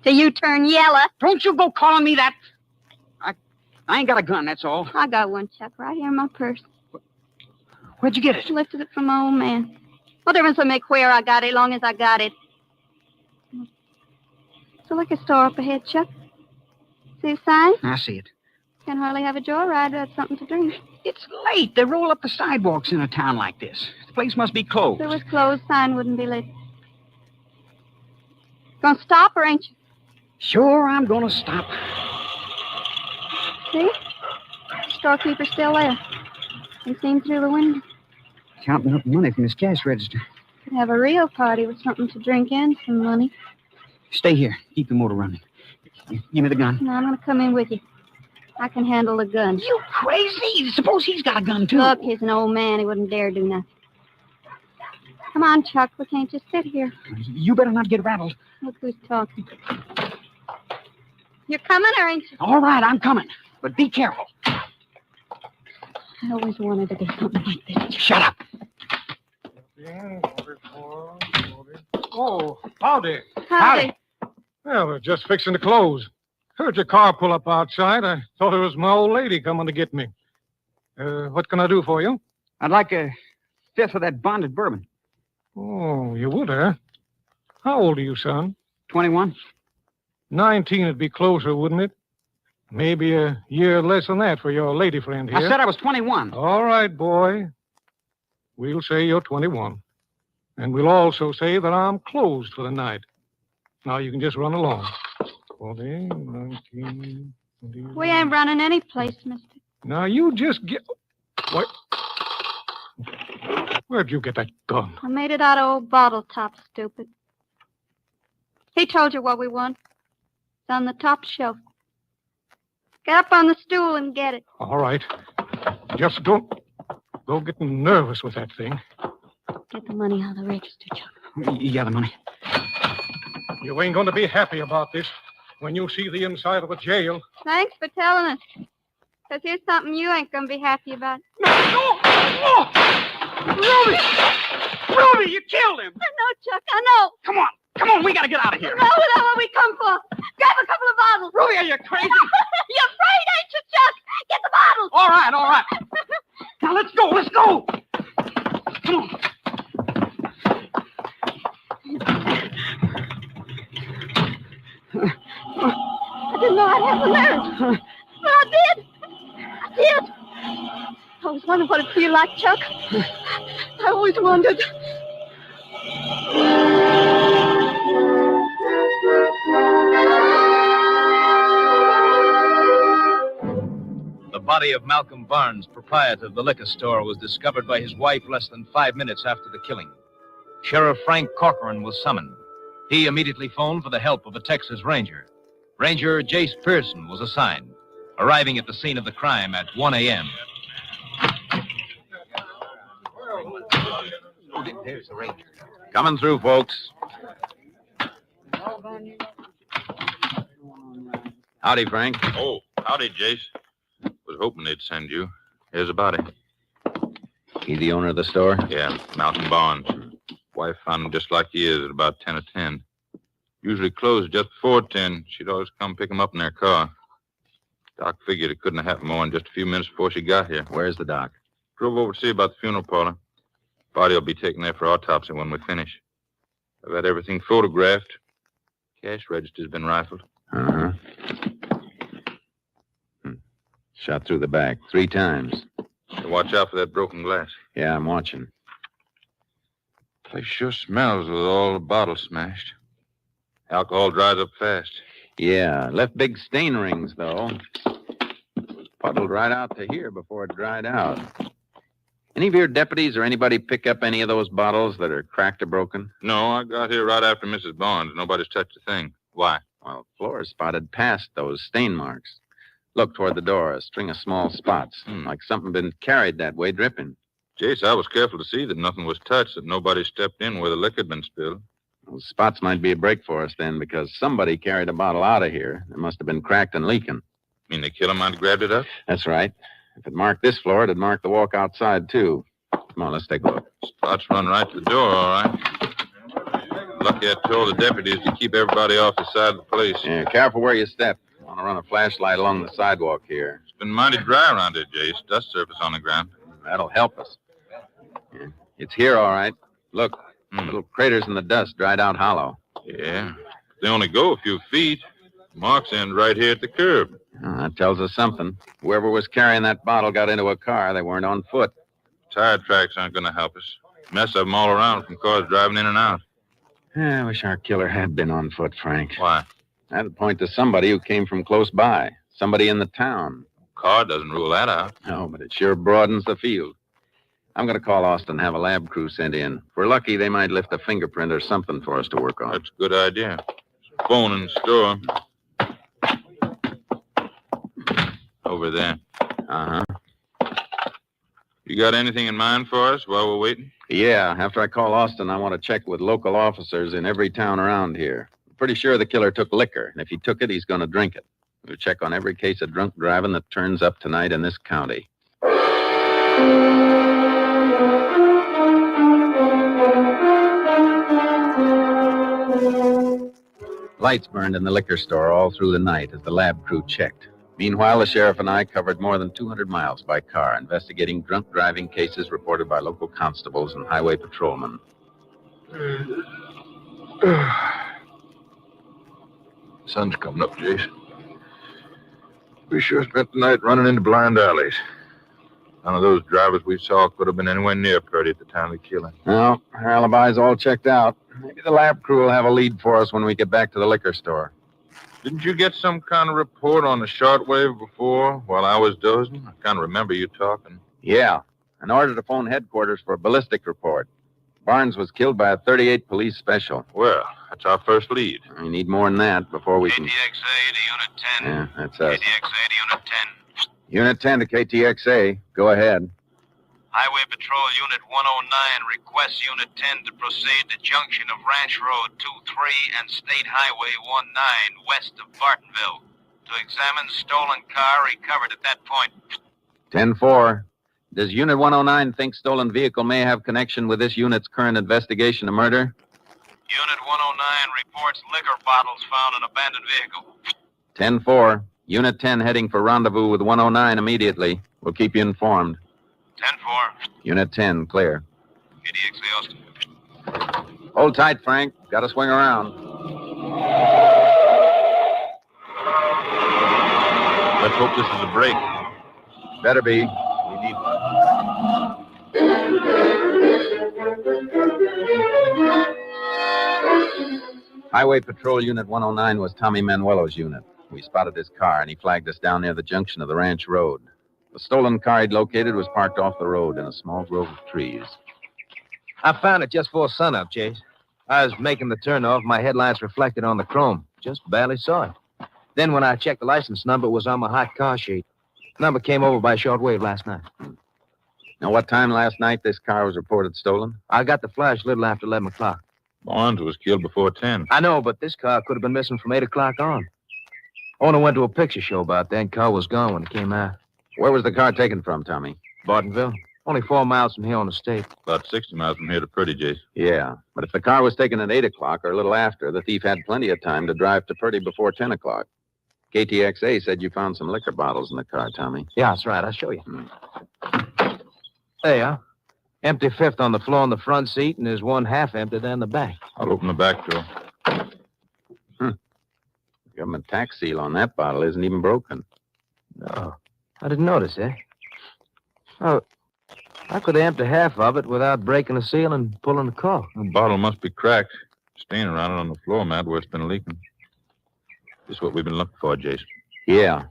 Till you turn yellow. Don't you go calling me that. I ain't got a gun, that's all. I got one, Chuck, right here in my purse. Where'd you get it? Lifted it from my old man. What difference does it make where I got it, long as I got it? It's a liquor store up ahead, Chuck. See the sign? I see it. Can't hardly have a joyride without something to drink. It's late. They roll up the sidewalks in a town like this. The place must be closed. If it was closed, sign wouldn't be lit. Gonna stop or ain't you? Sure, I'm gonna stop. See? Storekeeper's still there. He's seen through the window. Counting up money from his cash register. Could have a real party with something to drink and some money. Stay here. Keep the motor running. Give me the gun. No, I'm gonna come in with you. I can handle the gun. You crazy? Suppose he's got a gun, too. Look, he's an old man. He wouldn't dare do nothing. Come on, Chuck. We can't just sit here. You better not get rattled. Look who's talking. You're coming or ain't you? All right, I'm coming. But be careful. I always wanted to do something like this. Shut up. Oh, howdy. Howdy. Well, we're just fixing to close. Heard your car pull up outside. I thought it was my old lady coming to get me. What can I do for you? I'd like a fifth of that bonded bourbon. Oh, you would, huh? How old are you, son? 21. 19 would be closer, wouldn't it? Maybe a year less than that for your lady friend here. I said I was 21. All right, boy. We'll say you're 21. And we'll also say that I'm closed for the night. Now you can just run along. 20, 19, 20. We ain't running any place, mister. Now you just get... What? Where'd you get that gun? I made it out of old bottle top, stupid. He told you what we want. It's on the top shelf. Get up on the stool and get it. All right. Just don't go getting nervous with that thing. Get the money out of the register, Chuck. You got the money. You ain't going to be happy about this when you see the inside of the jail. Thanks for telling us. Because here's something you ain't going to be happy about. No! Ruby! Ruby, you killed him! I know, Chuck, I know. Come on, we got to get out of here. No, that's what we come for. Grab a couple of bottles. Ruby, are you crazy? You're afraid, ain't you, Chuck? Get the bottles. All right. Now, let's go. Come on. I didn't know I'd have the nerve. But I did. I always wondered what it'd feel like, Chuck. I always wondered. The body of Malcolm Barnes, proprietor of the liquor store, was discovered by his wife less than 5 minutes after the killing. Sheriff Frank Corcoran was summoned. He immediately phoned for the help of a Texas Ranger. Ranger Jace Pearson was assigned, arriving at the scene of the crime at 1 a.m. There's the Ranger. Coming through, folks. Howdy, Frank. Oh, howdy, Jace. Was hoping they'd send you. Here's a body. He the owner of the store? Yeah, Malcolm Barnes. Wife found him just like he is at about 10 or 10. Usually closed just before 10. She'd always come pick him up in their car. Doc figured it couldn't have happened more than just a few minutes before she got here. Where's the doc? Drove over to see about the funeral parlor. Body will be taken there for autopsy when we finish. I've had everything photographed. Cash register's been rifled. Uh-huh. Shot through the back 3 times. So watch out for that broken glass. Yeah, I'm watching. Place sure smells with all the bottles smashed. Alcohol dries up fast. Yeah, left big stain rings, though. Puddled right out to here before it dried out. Any of your deputies or anybody pick up any of those bottles that are cracked or broken? No, I got here right after Mrs. Barnes. Nobody's touched a thing. Why? Well, the floor is spotted past those stain marks. Look toward the door, a string of small spots, like something been carried that way, dripping. Jace, I was careful to see that nothing was touched, that nobody stepped in where the liquor had been spilled. Those spots might be a break for us then, because somebody carried a bottle out of here. It must have been cracked and leaking. Mean the killer might have grabbed it up? That's right. If it marked this floor, it'd mark the walk outside, too. Come on, let's take a look. Spots run right to the door, all right. Lucky I told the deputies to keep everybody off the side of the place. Yeah, careful where you step. I want to run a flashlight along the sidewalk here. It's been mighty dry around here, Jace. Dust surface on the ground. That'll help us. Yeah. It's here, all right. Look, little craters in the dust, dried out hollow. Yeah. They only go a few feet. Marks end right here at the curb. Well, that tells us something. Whoever was carrying that bottle got into a car. They weren't on foot. Tire tracks aren't going to help us. Mess of them all around from cars driving in and out. I wish our killer had been on foot, Frank. Why? That'd point to somebody who came from close by. Somebody in the town. Car doesn't rule that out. No, but it sure broadens the field. I'm going to call Austin and have a lab crew sent in. If we're lucky, they might lift a fingerprint or something for us to work on. That's a good idea. Phone in the store. Over there. Uh-huh. You got anything in mind for us while we're waiting? Yeah, after I call Austin, I want to check with local officers in every town around here. I'm pretty sure the killer took liquor, and if he took it, he's going to drink it. We'll check on every case of drunk driving that turns up tonight in this county. Lights burned in the liquor store all through the night as the lab crew checked. Meanwhile, the sheriff and I covered more than 200 miles by car, investigating drunk driving cases reported by local constables and highway patrolmen. Sun's coming up, Jason. We sure spent the night running into blind alleys. None of those drivers we saw could have been anywhere near Purdy at the time of the killing. Well, our alibi's all checked out. Maybe the lab crew will have a lead for us when we get back to the liquor store. Didn't you get some kind of report on the shortwave before while I was dozing? I can't remember you talking. Yeah. An order to phone headquarters for a ballistic report. Barnes was killed by a 38 police special. Well, that's our first lead. We need more than that before we can... KTXA to Unit 10. Yeah, that's us. KTXA to Unit 10. Unit 10 to KTXA. Go ahead. Highway Patrol Unit 109 requests Unit 10 to proceed to junction of Ranch Road 23 and State Highway 19 west of Bartonville to examine stolen car recovered at that point. 10-4. Does Unit 109 think stolen vehicle may have connection with this unit's current investigation of murder? Unit 109 reports liquor bottles found in abandoned vehicle. 10-4. Unit 10 heading for rendezvous with 109 immediately. We'll keep you informed. 10-4. Unit 10, clear. KTXA Austin. Hold tight, Frank. Got to swing around. Let's hope this is a break. Better be. We need Highway Patrol Unit 109 was Tommy Manuelo's unit. We spotted his car, and he flagged us down near the junction of the ranch road. The stolen car he'd located was parked off the road in a small grove of trees. I found it just before sunup, Chase. I was making the turnoff. My headlights reflected on the chrome. Just barely saw it. Then when I checked the license number, it was on my hot car sheet. Number came over by shortwave last night. Now, what time last night this car was reported stolen? I got the flash a little after 11 o'clock. Barnes was killed before 10. I know, but this car could have been missing from 8 o'clock on. Owner went to a picture show about that, and car was gone when it came out. Where was the car taken from, Tommy? Bartonville. Only 4 miles from here on the state. About 60 miles from here to Purdy, Jace. Yeah, but if the car was taken at 8 o'clock or a little after, the thief had plenty of time to drive to Purdy before 10 o'clock. KTXA said you found some liquor bottles in the car, Tommy. Yeah, that's right. I'll show you. There you are. Empty fifth on the floor in the front seat, and there's one half empty down the back. I'll open the back door. Government tax seal on that bottle isn't even broken. No, I didn't notice, eh? Oh, I could empty half of it without breaking the seal and pulling the cork. The bottle must be cracked. Stain around it on the floor mat where it's been leaking. This is what we've been looking for, Jason. Yeah.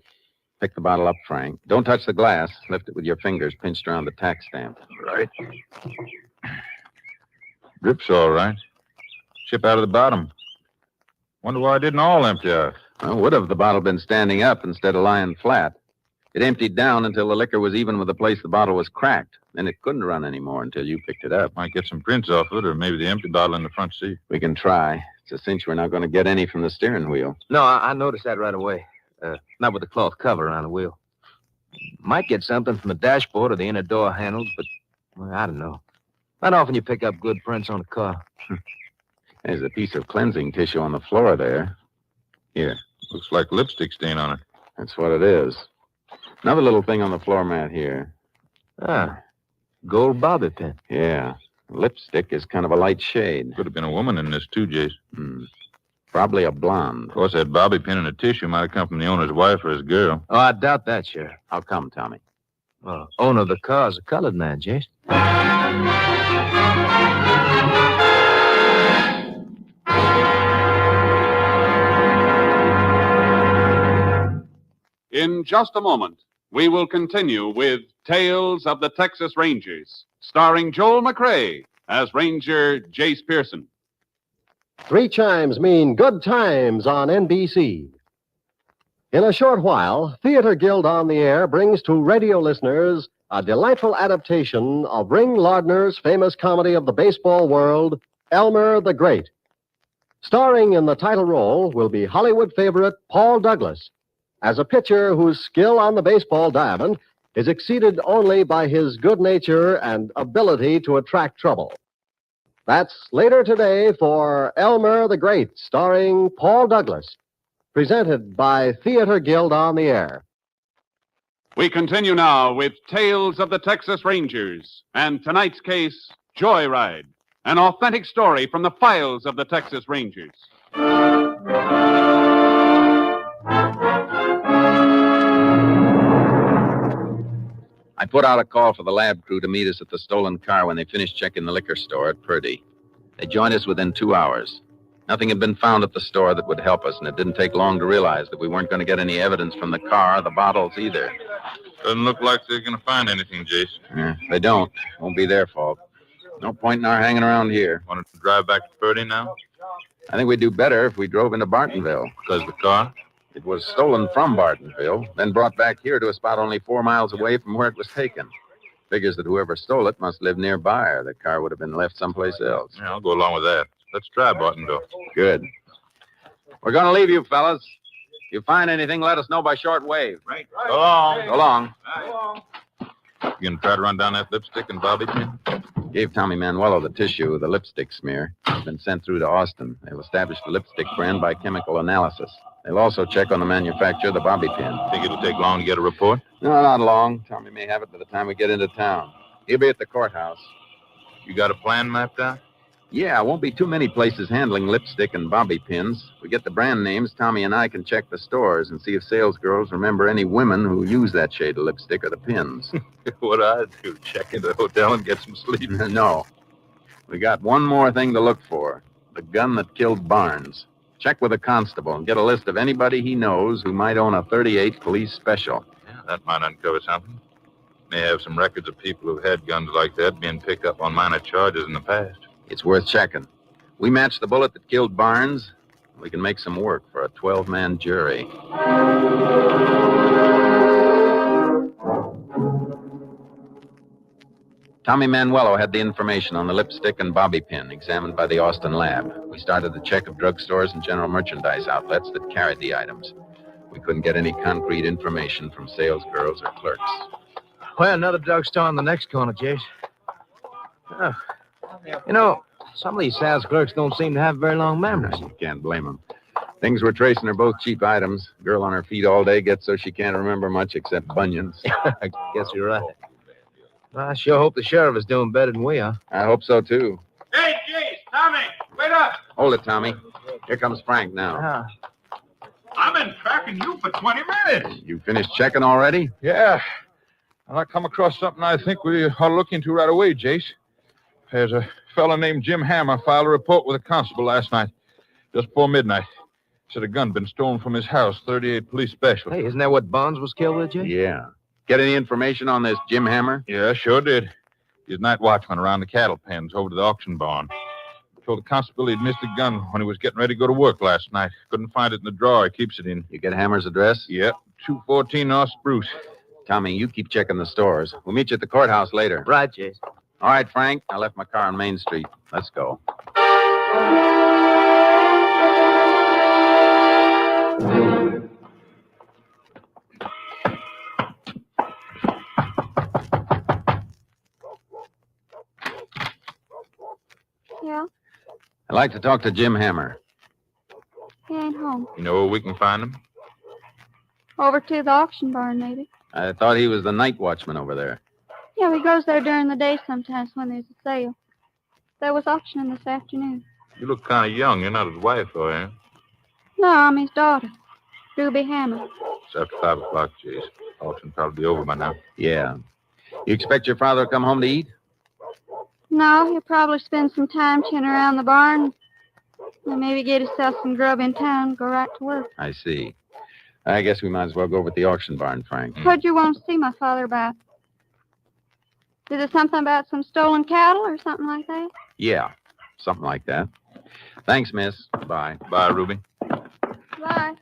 Pick the bottle up, Frank. Don't touch the glass. Lift it with your fingers pinched around the tax stamp. Right. Drip's all right. Chip out of the bottom. Wonder why it didn't all empty out. Well, would have the bottle been standing up instead of lying flat. It emptied down until the liquor was even with the place the bottle was cracked. Then it couldn't run anymore until you picked it up. Might get some prints off it, or maybe the empty bottle in the front seat. We can try. It's a cinch we're not going to get any from the steering wheel. No, I noticed that right away. Not with the cloth cover around the wheel. Might get something from the dashboard or the inner door handles, but Well, I don't know. How often you pick up good prints on a car? There's a piece of cleansing tissue on the floor there. Here. Looks like lipstick stain on it. That's what it is. Another little thing on the floor mat here. Ah, gold bobby pin. Yeah. Lipstick is kind of a light shade. Could have been a woman in this, too, Jace. Probably a blonde. Of course, that bobby pin and the tissue might have come from the owner's wife or his girl. Oh, I doubt that, Sheriff. How come, Tommy? Well, owner of the car is a colored man, Jace. In just a moment, we will continue with Tales of the Texas Rangers, starring Joel McCrea as Ranger Jace Pearson. 3 chimes mean good times on NBC. In a short while, Theater Guild on the Air brings to radio listeners a delightful adaptation of Ring Lardner's famous comedy of the baseball world, Elmer the Great. Starring in the title role will be Hollywood favorite Paul Douglas, as a pitcher whose skill on the baseball diamond is exceeded only by his good nature and ability to attract trouble. That's later today for Elmer the Great, starring Paul Douglas, presented by Theater Guild on the Air. We continue now with Tales of the Texas Rangers and tonight's case, Joyride, an authentic story from the files of the Texas Rangers. I put out a call for the lab crew to meet us at the stolen car when they finished checking the liquor store at Purdy. They joined us within 2 hours. Nothing had been found at the store that would help us, and it didn't take long to realize that we weren't going to get any evidence from the car or the bottles either. Doesn't look like they're going to find anything, Jace. They don't. Won't be their fault. No point in our hanging around here. Want to drive back to Purdy now? I think we'd do better if we drove into Bartonville. Because the car? It was stolen from Bartonville, then brought back here to a spot only 4 miles away from where it was taken. Figures that whoever stole it must live nearby, or the car would have been left someplace else. Yeah, I'll go along with that. Let's try Bartonville. Good. We're going to leave you, fellas. If you find anything, let us know by short wave. Right. So long. So long. You going to try to run down that lipstick and bobby pin? Gave Tommy Manuelo the tissue of the lipstick smear. It's been sent through to Austin. They'll establish the lipstick brand by chemical analysis. They'll also check on the manufacturer of the bobby pin. Think it'll take long to get a report? No, not long. Tommy may have it by the time we get into town. He'll be at the courthouse. You got a plan mapped out? Yeah, won't be too many places handling lipstick and bobby pins. If we get the brand names, Tommy and I can check the stores and see if salesgirls remember any women who use that shade of lipstick or the pins. What'd I do? Check into the hotel and get some sleep? No. We got one more thing to look for. The gun that killed Barnes. Check with a constable and get a list of anybody he knows who might own a .38 police special. Yeah, that might uncover something. May have some records of people who've had guns like that being picked up on minor charges in the past. It's worth checking. We match the bullet that killed Barnes, we can make some work for a 12-man jury. Tommy Manuelo had the information on the lipstick and bobby pin examined by the Austin lab. We started the check of drugstores and general merchandise outlets that carried the items. We couldn't get any concrete information from salesgirls or clerks. Well, another drugstore on the next corner, Jace. Oh. You know, some of these sales clerks don't seem to have very long memories. You can't blame them. Things we're tracing are both cheap items. Girl on her feet all day gets so she can't remember much except bunions. I guess you're right. Well, I sure hope the sheriff is doing better than we are. I hope so, too. Hey, Jace, Tommy, wait up. Hold it, Tommy. Here comes Frank now. I've been tracking you for 20 minutes. You finished checking already? Yeah. And I come across something I think we ought to look into right away, Jace. There's a fellow named Jim Hammer filed a report with a constable last night, just before midnight. Said a gun been stolen from his house, 38 police special. Hey, isn't that what Barnes was killed with, Jay? Yeah. Get any information on this Jim Hammer? Yeah, sure did. He's night watchman around the cattle pens over to the auction barn. Told the constable he'd missed a gun when he was getting ready to go to work last night. Couldn't find it in the drawer he keeps it in. You get Hammer's address? Yep, 214 North Spruce. Tommy, you keep checking the stores. We'll meet you at the courthouse later. Right, Jace. All right, Frank. I left my car on Main Street. Let's go. I'd like to talk to Jim Hammer. He ain't home. You know where we can find him? Over to the auction barn, maybe. I thought he was the night watchman over there. Yeah, he goes there during the day sometimes when there's a sale. There was auctioning this afternoon. You look kind of young. You're not his wife, are you? No, I'm his daughter, Ruby Hammer. It's after 5 o'clock, Jace. Auction probably be over by now. Yeah. You expect your father to come home to eat? No, he'll probably spend some time chinning around the barn and maybe get himself some grub in town and go right to work. I see. I guess we might as well go over to the auction barn, Frank. What'd you want to see my father about? Is it something about some stolen cattle or something like that? Yeah, something like that. Thanks, miss. Bye. Bye, Ruby. Bye.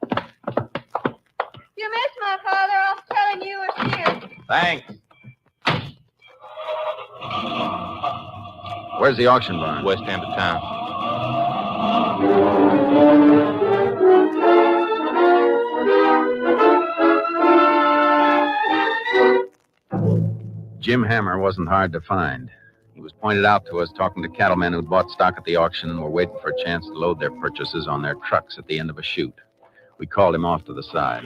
You missed my father. I was telling you were here. Thanks. Where's the auction barn? West end of town. Jim Hammer wasn't hard to find. He was pointed out to us talking to cattlemen who'd bought stock at the auction and were waiting for a chance to load their purchases on their trucks at the end of a chute. We called him off to the side.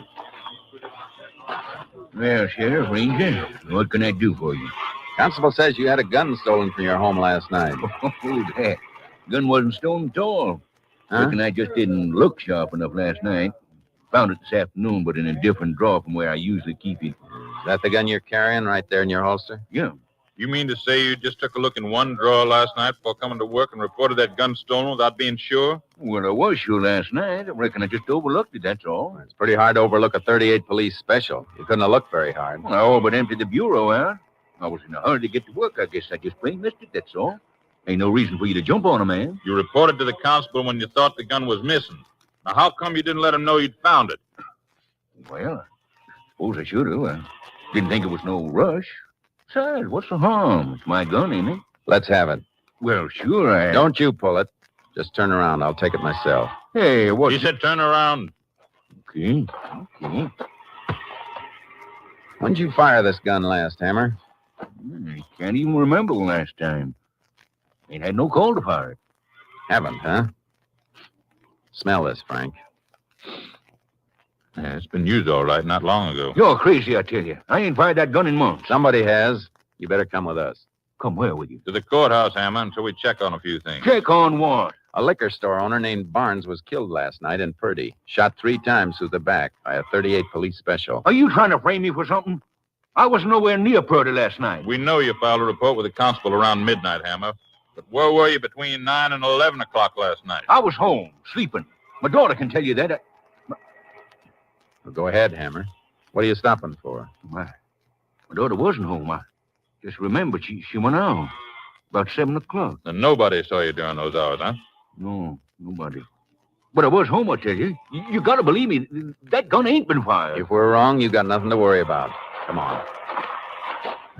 Well, Sheriff, Ranger, what can I do for you? Constable says you had a gun stolen from your home last night. Oh, that. Gun wasn't stolen at all. Huh? Reckon I just didn't look sharp enough last night. Found it this afternoon, but in a different drawer from where I usually keep it. Is that the gun you're carrying right there in your holster? Yeah. You mean to say you just took a look in one drawer last night before coming to work and reported that gun stolen without being sure? Well, I was sure last night. I reckon I just overlooked it, that's all. It's pretty hard to overlook a 38 police special. You couldn't have looked very hard. Well, I all but emptied the bureau out. I was in a hurry to get to work. I guess I just plain missed it, that's all. Ain't no reason for you to jump on a man. You reported to the constable when you thought the gun was missing. Now, how come you didn't let him know you'd found it? Well, I suppose I should have. I didn't think it was no rush. Besides, what's the harm? It's my gun, ain't it? Let's have it. Well, sure, Don't you pull it. Just turn around. I'll take it myself. Hey, what? He said turn around. Okay. When'd you fire this gun last, Hammer? I can't even remember the last time. Ain't had no call to fire it. Haven't, huh? Smell this, Frank. Yeah, it's been used all right not long ago. You're crazy, I tell you. I ain't fired that gun in months. Somebody has. You better come with us. Come where with you? To the courthouse, Hammer, until we check on a few things. Check on what? A liquor store owner named Barnes was killed last night in Purdy. Shot 3 times through the back by a 38 police special. Are you trying to frame me for something? I was nowhere near Purdy last night. We know you filed a report with the constable around midnight, Hammer. But where were you between 9 and 11 o'clock last night? I was home, sleeping. My daughter can tell you that. Well, go ahead, Hammer. What are you stopping for? My daughter wasn't home. I just remembered she went out about 7 o'clock. And nobody saw you during those hours, huh? No, nobody. But I was home, I tell you. You gotta believe me. That gun ain't been fired. If we're wrong, you got nothing to worry about. Come on.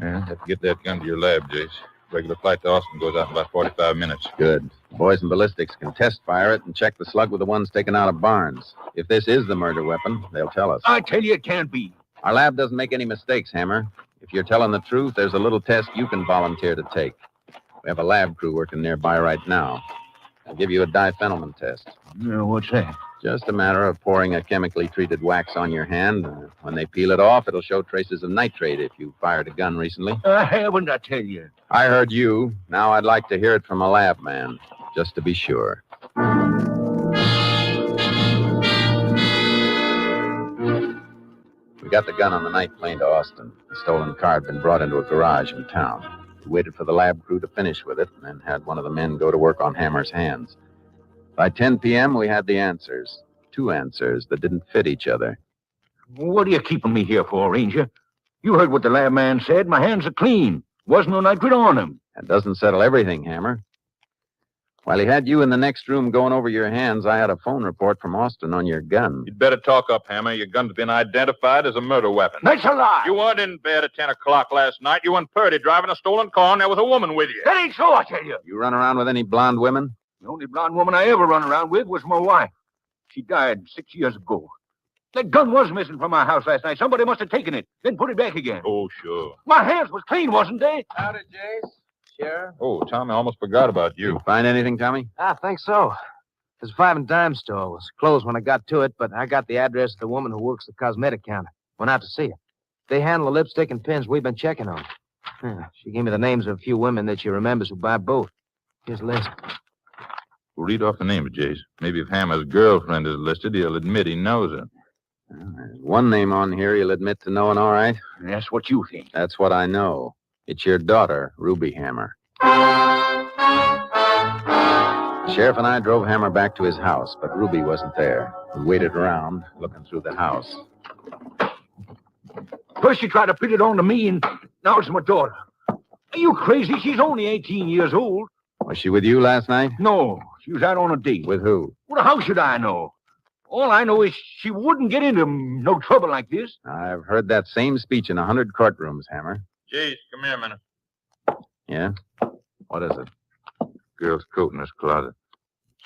Yeah, have to get that gun to your lab, Jace. Regular flight to Austin goes out in about 45 minutes. Good. Boys in ballistics can test fire it and check the slug with the ones taken out of Barnes. If this is the murder weapon, they'll tell us. I tell you it can't be. Our lab doesn't make any mistakes, Hammer. If you're telling the truth, there's a little test you can volunteer to take. We have a lab crew working nearby right now. I'll give you a diphenylman test. What's that? Just a matter of pouring a chemically treated wax on your hand. When they peel it off, it'll show traces of nitrate if you fired a gun recently. I haven't, I tell you. I heard you. Now I'd like to hear it from a lab man, just to be sure. We got the gun on the night plane to Austin. The stolen car had been brought into a garage in town. We waited for the lab crew to finish with it and then had one of the men go to work on Hammer's hands. By 10 p.m., we had the answers. 2 answers that didn't fit each other. What are you keeping me here for, Ranger? You heard what the lab man said. My hands are clean. Wasn't no nitrate on them. That doesn't settle everything, Hammer. While he had you in the next room going over your hands, I had a phone report from Austin on your gun. You'd better talk up, Hammer. Your gun's been identified as a murder weapon. That's a lie. You weren't in bed at 10 o'clock last night. You were in Purdy driving a stolen car, and there was a woman with you. That ain't so, I tell you. You run around with any blonde women? The only blonde woman I ever run around with was my wife. She died 6 years ago. That gun was missing from my house last night. Somebody must have taken it, then put it back again. Oh, sure. My hands was clean, wasn't they? Howdy, Jace. Sheriff? Oh, Tommy, I almost forgot about you. Find anything, Tommy? I think so. There's a 5 and dime store. It was closed when I got to it, but I got the address of the woman who works the cosmetic counter. Went out to see her. They handle the lipstick and pins we've been checking on. She gave me the names of a few women that she remembers who buy both. Here's a list. We'll read off the names, Jace. Maybe if Hammer's girlfriend is listed, he'll admit he knows her. There's one name on here you'll admit to knowing, all right? That's what you think. That's what I know. It's your daughter, Ruby Hammer. The sheriff and I drove Hammer back to his house, but Ruby wasn't there. We waited around, looking through the house. First you tried to put it on to me, and now it's my daughter. Are you crazy? She's only 18 years old. Was she with you last night? No, she was out on a date. With who? Well, how should I know? All I know is she wouldn't get into no trouble like this. I've heard that same speech in 100 courtrooms, Hammer. Jace, come here a minute. Yeah? What is it? Girl's coat in this closet.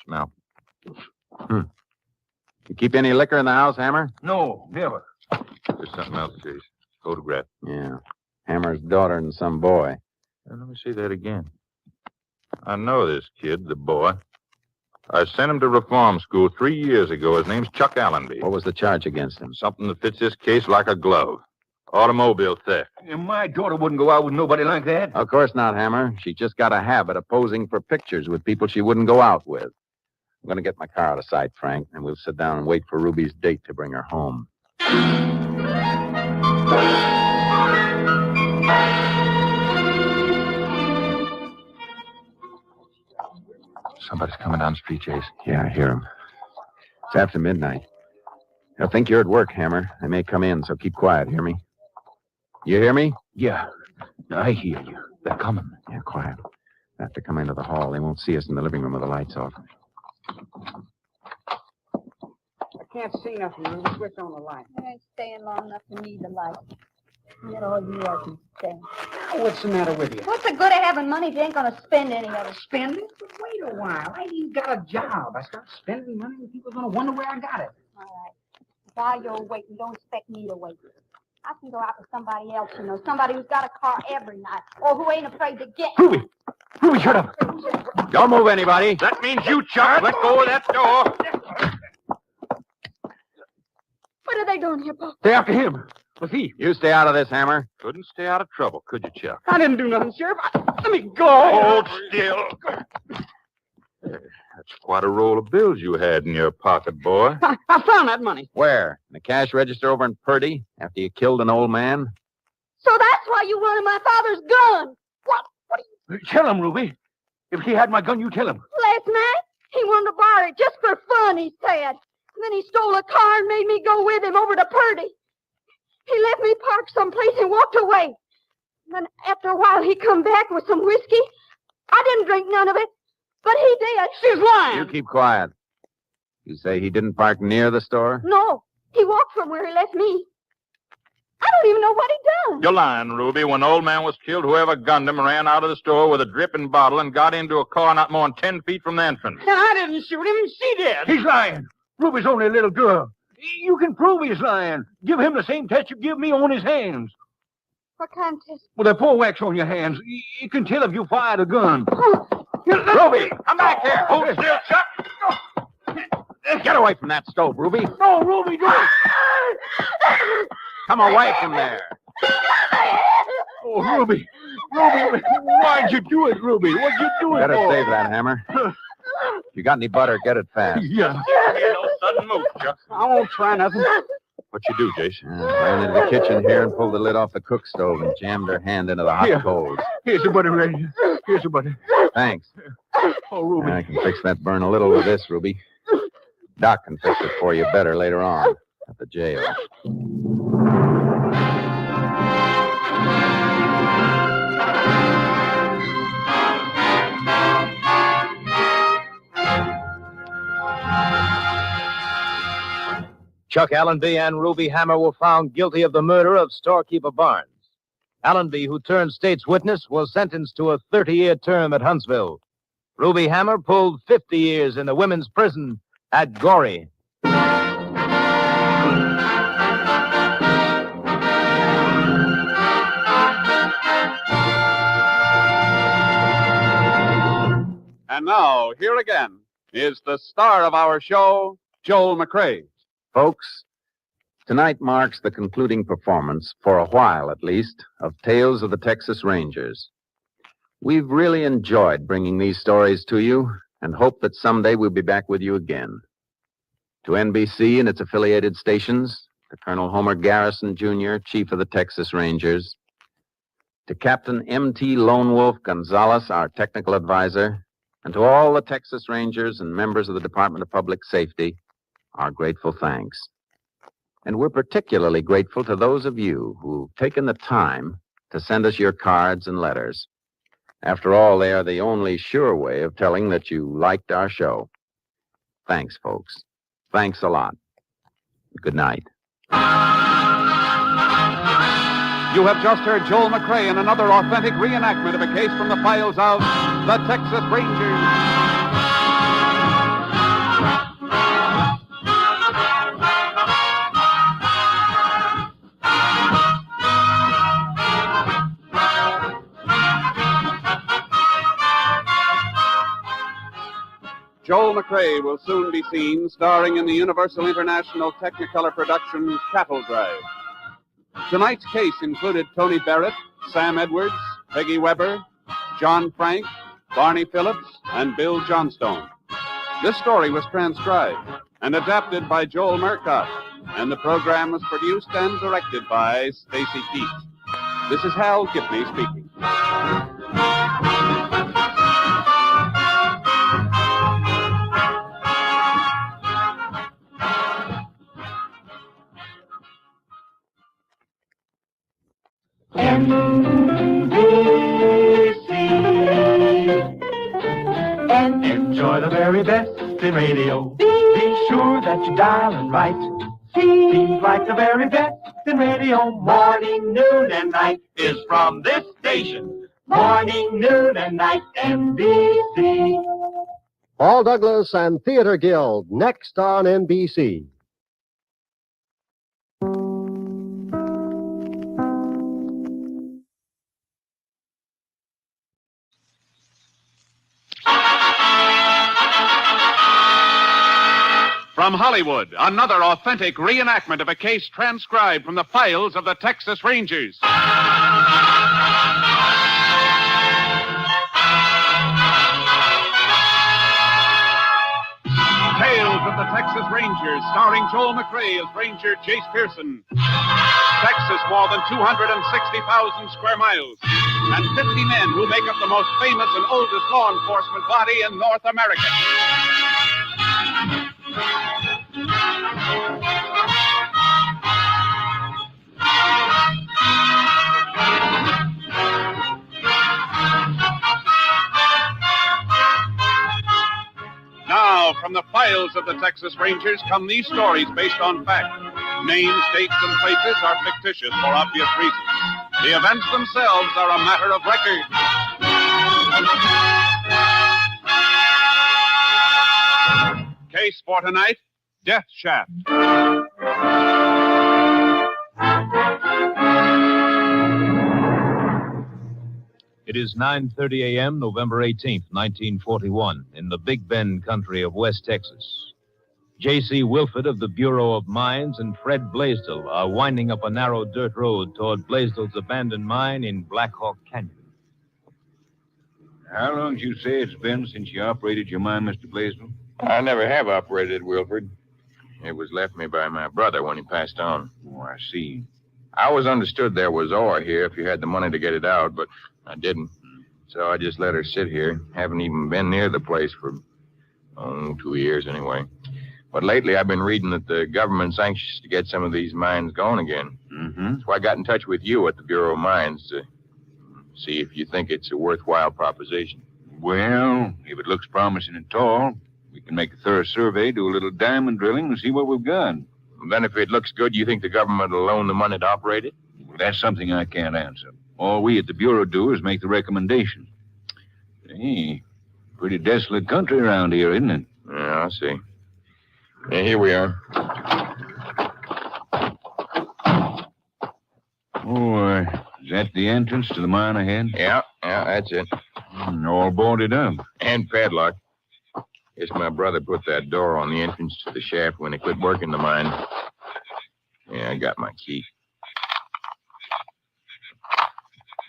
Smell. You keep any liquor in the house, Hammer? No, never. There's something else, Jace. Photograph. Yeah. Hammer's daughter and some boy. Let me see that again. I know this kid, the boy. I sent him to reform school 3 years ago. His name's Chuck Allenby. What was the charge against him? Something that fits this case like a glove. Automobile theft. And my daughter wouldn't go out with nobody like that. Of course not, Hammer. She just got a habit of posing for pictures with people she wouldn't go out with. I'm going to get my car out of sight, Frank, and we'll sit down and wait for Ruby's date to bring her home. Somebody's coming down the street, Jace. Yeah, I hear him. It's after midnight. They'll think you're at work, Hammer. They may come in, so keep quiet. Hear me? You hear me? Yeah, I hear you. They're coming. Yeah, quiet. They have to come into the hall. They won't see us in the living room with the lights off. I can't see nothing. We'll switch on the light. I ain't staying long enough to need the light. That's all you are can stand. What's the matter with you? What's the good of having money if you ain't gonna spend any of it? Spend it? But wait a while. I ain't got a job. I start spending money and people are going to wonder where I got it. All right. While you're waiting, don't expect me to wait. I can go out with somebody else, you know, somebody who's got a car every night, or who ain't afraid to get... Ruby, shut up. Don't move anybody. That means you, Chuck. Let go of that door. What are they doing here, Pop? Stay after him. The thief. You stay out of this, Hammer. Couldn't stay out of trouble, could you, Chuck? I didn't do nothing, Sheriff. Let me go. Hold still. That's quite a roll of bills you had in your pocket, boy. I found that money. Where? In the cash register over in Purdy, after you killed an old man? So that's why you wanted my father's gun. What are you... Tell him, Ruby. If he had my gun, you tell him. Last night, he wanted to borrow it just for fun, he said. And then he stole a car and made me go with him over to Purdy. He left me parked someplace and walked away. And then after a while, he come back with some whiskey. I didn't drink none of it, but he did. She's lying. You keep quiet. You say he didn't park near the store? No, he walked from where he left me. I don't even know what he done. You're lying, Ruby. When the old man was killed, whoever gunned him ran out of the store with a dripping bottle and got into a car not more than 10 feet from the entrance. And I didn't shoot him. She did. He's lying. Ruby's only a little girl. You can prove he's lying. Give him the same test you give me on his hands. What kind of test? Well, they pour wax on your hands. You can tell if you fired a gun. Ruby, come back here. Hold still, Chuck. Get away from that stove, Ruby. No, Ruby, don't. Come away from there. Oh, Ruby, why'd you do it, Ruby? What'd you do it Better for? save that, Hammer. If you got any butter, get it fast. Yeah. No sudden move, Chuck. I won't try nothing. What you do, Jason? Ran into the kitchen here and pulled the lid off the cook stove and jammed her hand into the hot Here. coals. Here's the butter, Ray. Here's the butter. Thanks. Oh, Ruby. I can fix that burn a little with this, Ruby. Doc can fix it for you better later on at the jail. Chuck Allenby and Ruby Hammer were found guilty of the murder of storekeeper Barnes. Allenby, who turned state's witness, was sentenced to a 30-year term at Huntsville. Ruby Hammer pulled 50 years in the women's prison at Goree. now, here again, is the star of our show, Joel McRae. Folks, tonight marks the concluding performance, for a while at least, of Tales of the Texas Rangers. We've really enjoyed bringing these stories to you and hope that someday we'll be back with you again. To NBC and its affiliated stations, to Colonel Homer Garrison, Jr., Chief of the Texas Rangers, to Captain M.T. Lone Wolf Gonzalez, our technical advisor, and to all the Texas Rangers and members of the Department of Public Safety, our grateful thanks. And we're particularly grateful to those of you who've taken the time to send us your cards and letters. After all, they are the only sure way of telling that you liked our show. Thanks, folks. Thanks a lot. Good night. You have just heard Joel McRae in another authentic reenactment of a case from the files of the Texas Rangers. Joel McRae will soon be seen starring in the Universal International Technicolor production Cattle Drive. Tonight's case included Tony Barrett, Sam Edwards, Peggy Weber, John Frank, Barney Phillips, and Bill Johnstone. This story was transcribed and adapted by Joel Murcott, and the program was produced and directed by Stacy Keith. This is Hal Gibney speaking. And enjoy the very best in radio. Be sure that you dial and write. Seems like the very best in radio. Morning, noon, and night is from this station. Morning, noon, and night, NBC. Paul Douglas and Theater Guild, next on NBC. From Hollywood, another authentic reenactment of a case transcribed from the files of the Texas Rangers. Tales of the Texas Rangers, starring Joel McRae as Ranger Jace Pearson. Texas, more than 260,000 square miles, and 50 men who make up the most famous and oldest law enforcement body in North America. Now, from the files of the Texas Rangers come these stories based on fact. Names, dates, and places are fictitious for obvious reasons. The events themselves are a matter of record. Case for tonight, Death Shaft. It is 9:30 a.m., November 18th, 1941, in the Big Bend country of West Texas. J.C. Wilford of the Bureau of Mines and Fred Blaisdell are winding up a narrow dirt road toward Blaisdell's abandoned mine in Black Hawk Canyon. How long did you say it's been since you operated your mine, Mr. Blaisdell? I never have operated, Wilford. It was left me by my brother when he passed on. Oh, I see. I always understood there was ore here if you had the money to get it out, but I didn't. So I just let her sit here. Haven't even been near the place for, 2 years anyway. But lately I've been reading that the government's anxious to get some of these mines going again. Mm-hmm. So I got in touch with you at the Bureau of Mines to see if you think it's a worthwhile proposition. Well, if it looks promising at all, we can make a thorough survey, do a little diamond drilling, and see what we've got. And then if it looks good, you think the government will loan the money to operate it? Well, that's something I can't answer. All we at the Bureau do is make the recommendation. Hey, pretty desolate country around here, isn't it? Yeah, I see. Yeah, here we are. Oh, is that the entrance to the mine ahead? Yeah, that's it. All boarded up. And padlocked. Guess my brother put that door on the entrance to the shaft when they quit working the mine. Yeah, I got my key.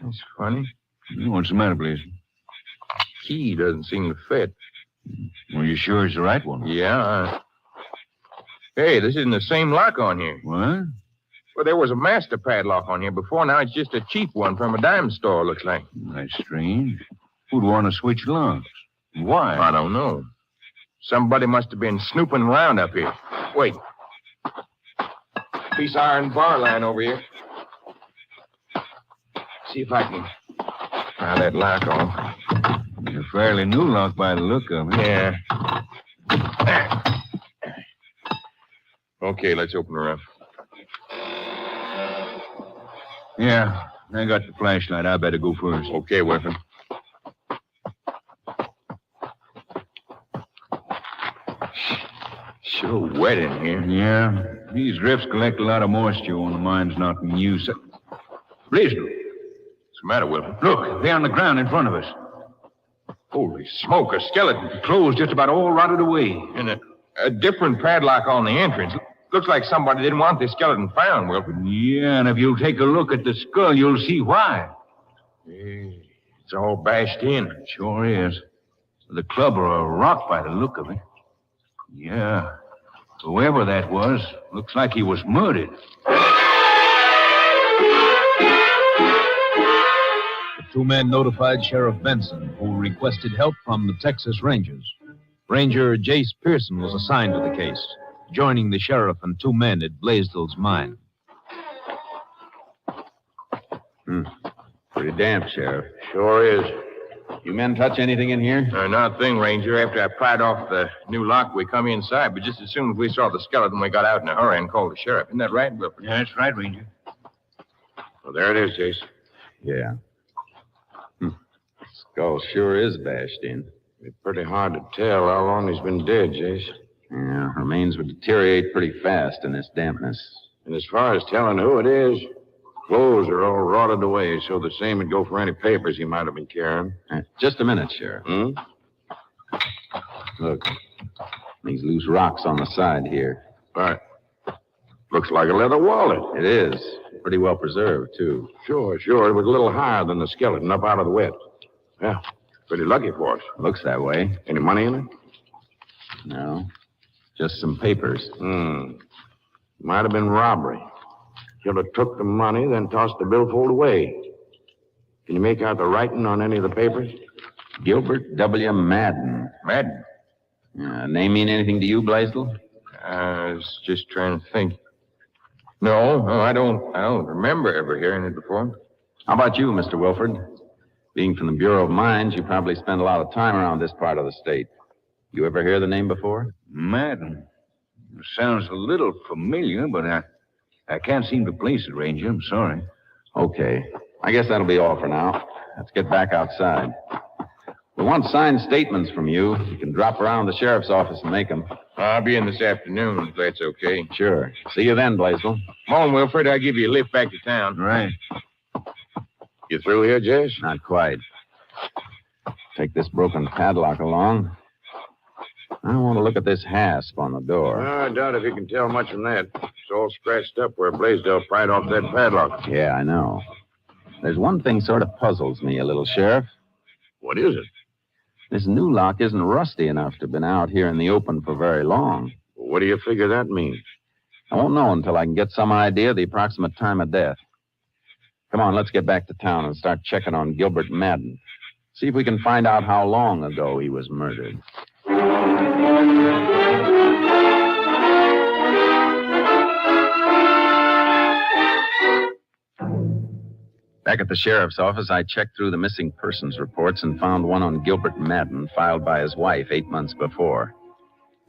That's funny. What's the matter, Blaze? Key doesn't seem to fit. Well, you sure it's the right one? Yeah. Hey, this isn't the same lock on here. What? Well, there was a master padlock on here before. Now it's just a cheap one from a dime store, looks like. That's strange. Who'd want to switch locks? Why? I don't know. Somebody must have been snooping around up here. Wait. Piece of iron bar line over here. See if I can pry that lock off. It's a fairly new lock by the look of it. Yeah. Okay, let's open her up. Yeah, I got the flashlight. I better go first. Okay, Wilford. Sure wet in here. Yeah, these drifts collect a lot of moisture when the mine's not in use. Blaisdell. What's the matter, Wilford? Look, they're on the ground in front of us. Holy smoke, a skeleton. The clothes just about all rotted away. And a different padlock on the entrance. Looks like somebody didn't want this skeleton found, Wilford. Yeah, and if you'll take a look at the skull, you'll see why. Hey, it's all bashed in. It sure is. The club or a rock by the look of it. Yeah. Whoever that was, looks like he was murdered. The two men notified Sheriff Benson, who requested help from the Texas Rangers. Ranger Jace Pearson was assigned to the case, joining the sheriff and two men at Blaisdell's mine. Pretty damp, Sheriff. Sure is. You men touch anything in here? Not a thing, Ranger. After I pried off the new lock, we come inside, but just as soon as we saw the skeleton, we got out in a hurry and called the sheriff. Isn't that right, Wilford? Yeah, that's right, Ranger. Well, there it is, Jace. Yeah. Skull sure is bashed in. It's pretty hard to tell how long he's been dead, Jace. Yeah, remains would deteriorate pretty fast in this dampness. And as far as telling who it is, clothes are all rotted away, so the same would go for any papers he might have been carrying. Just a minute, Sheriff. Look, these loose rocks on the side here. Right. Looks like a leather wallet. It is. Pretty well preserved, too. Sure. It was a little higher than the skeleton, up out of the wet. Yeah, pretty lucky for us. Looks that way. Any money in it? No. Just some papers. Might have been robbery. Killer took the money, then tossed the billfold away. Can you make out the writing on any of the papers? Gilbert W. Madden. Madden? Name mean anything to you, Blaisdell? I was just trying to think. No, I don't remember ever hearing it before. How about you, Mr. Wilford? Being from the Bureau of Mines, you probably spend a lot of time around this part of the state. You ever hear the name before? Madden. It sounds a little familiar, but I can't seem to place it, Ranger. I'm sorry. Okay. I guess that'll be all for now. Let's get back outside. We want signed statements from you. You can drop around the sheriff's office and make them. I'll be in this afternoon, if that's okay. Sure. See you then, Blaisdell. Come on, Wilford. I'll give you a lift back to town. Right. You through here, Jace? Not quite. Take this broken padlock along. I want to look at this hasp on the door. I doubt if you can tell much from that. It's all scratched up where Blaisdell pried off that padlock. Yeah, I know. There's one thing sort of puzzles me a little, Sheriff. What is it? This new lock isn't rusty enough to have been out here in the open for very long. What do you figure that means? I won't know until I can get some idea of the approximate time of death. Come on, let's get back to town and start checking on Gilbert Madden. See if we can find out how long ago he was murdered. Back at the sheriff's office, I checked through the missing persons reports and found one on Gilbert Madden filed by his wife 8 months before.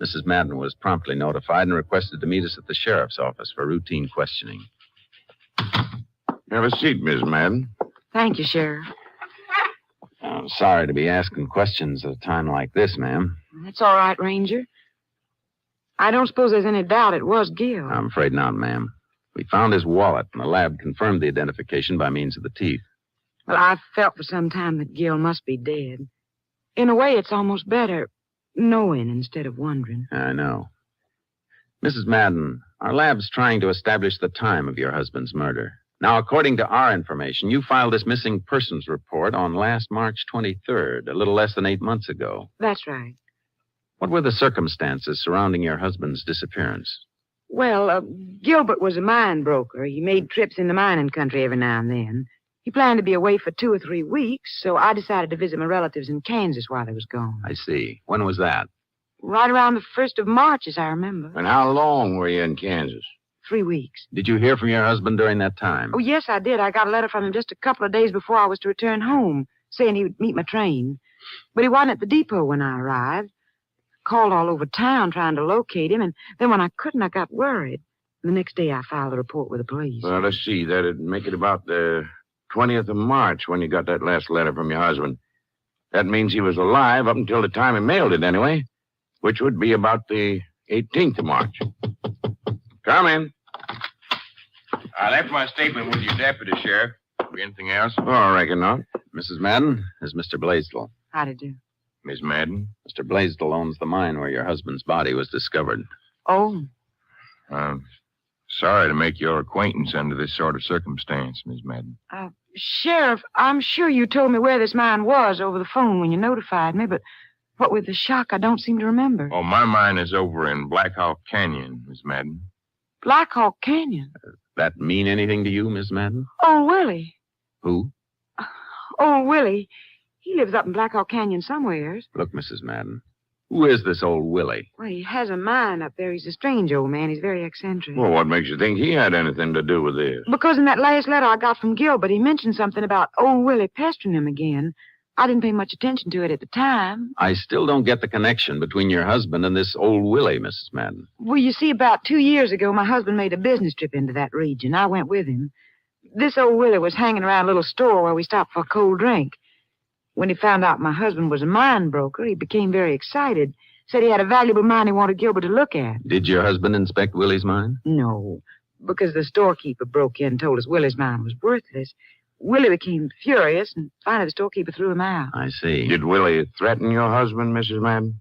Mrs. Madden was promptly notified and requested to meet us at the sheriff's office for routine questioning. Have a seat, Miss Madden. Thank you, Sheriff. I'm sorry to be asking questions at a time like this, ma'am. That's all right, Ranger. I don't suppose there's any doubt it was Gil. I'm afraid not, ma'am. We found his wallet, and the lab confirmed the identification by means of the teeth. Well, I've felt for some time that Gil must be dead. In a way, it's almost better. knowing instead of wondering. I know. Mrs. Madden, our lab's trying to establish the time of your husband's murder. Now, according to our information, you filed this missing persons report on last March 23rd, a little less than 8 months ago. That's right. What were the circumstances surrounding your husband's disappearance? Well, Gilbert was a mine broker. He made trips in the mining country every now and then. He planned to be away for 2 or 3 weeks, so I decided to visit my relatives in Kansas while he was gone. I see. When was that? Right around the 1st of March, as I remember. And how long were you in Kansas? 3 weeks. Did you hear from your husband during that time? Oh, yes, I did. I got a letter from him just a couple of days before I was to return home, saying he would meet my train. But he wasn't at the depot when I arrived. Called all over town trying to locate him, and then when I couldn't, I got worried. The next day, I filed a report with the police. Well, let's see. That'd make it about the 20th of March when you got that last letter from your husband. That means he was alive up until the time he mailed it, anyway, which would be about the 18th of March. Come in. I left my statement with your deputy, Sheriff. Anything else? Oh, I reckon not. Mrs. Madden, is Mr. Blaisdell. How'd it do? Miss Madden? Mr. Blaisdell owns the mine where your husband's body was discovered. Oh. I'm sorry to make your acquaintance under this sort of circumstance, Miss Madden. Sheriff, I'm sure you told me where this mine was over the phone when you notified me, but what with the shock, I don't seem to remember. Oh, my mine is over in Black Hawk Canyon, Miss Madden. Black Hawk Canyon? That mean anything to you, Miss Madden? Oh, Willie. Who? Oh, Willie. He lives up in Black Hawk Canyon somewheres. Look, Mrs. Madden, who is this old Willie? Well, he has a mine up there. He's a strange old man. He's very eccentric. Well, what makes you think he had anything to do with this? Because in that last letter I got from Gilbert, he mentioned something about old Willie pestering him again. I didn't pay much attention to it at the time. I still don't get the connection between your husband and this old Willie, Mrs. Madden. Well, you see, about 2 years ago, my husband made a business trip into that region. I went with him. This old Willie was hanging around a little store where we stopped for a cold drink. When he found out my husband was a mine broker, he became very excited. Said he had a valuable mine he wanted Gilbert to look at. Did your husband inspect Willie's mine? No, because the storekeeper broke in and told us Willie's mine was worthless. Willie became furious, and finally the storekeeper threw him out. I see. Did Willie threaten your husband, Mrs. Madden?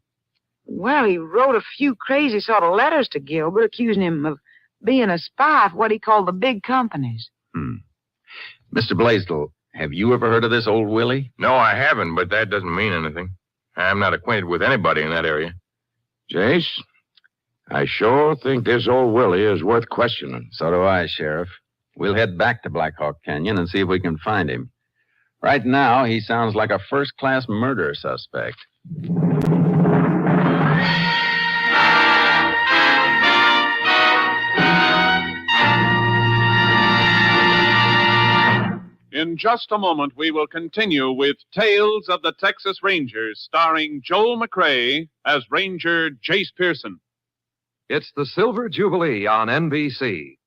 Well, he wrote a few crazy sort of letters to Gilbert, accusing him of being a spy for what he called the big companies. Mr. Blaisdell, have you ever heard of this old Willie? No, I haven't, but that doesn't mean anything. I'm not acquainted with anybody in that area. Jace, I sure think this old Willie is worth questioning. So do I, Sheriff. We'll head back to Black Hawk Canyon and see if we can find him. Right now, he sounds like a first-class murder suspect. In just a moment, we will continue with Tales of the Texas Rangers, starring Joel McCrea as Ranger Jace Pearson. It's the Silver Jubilee on NBC.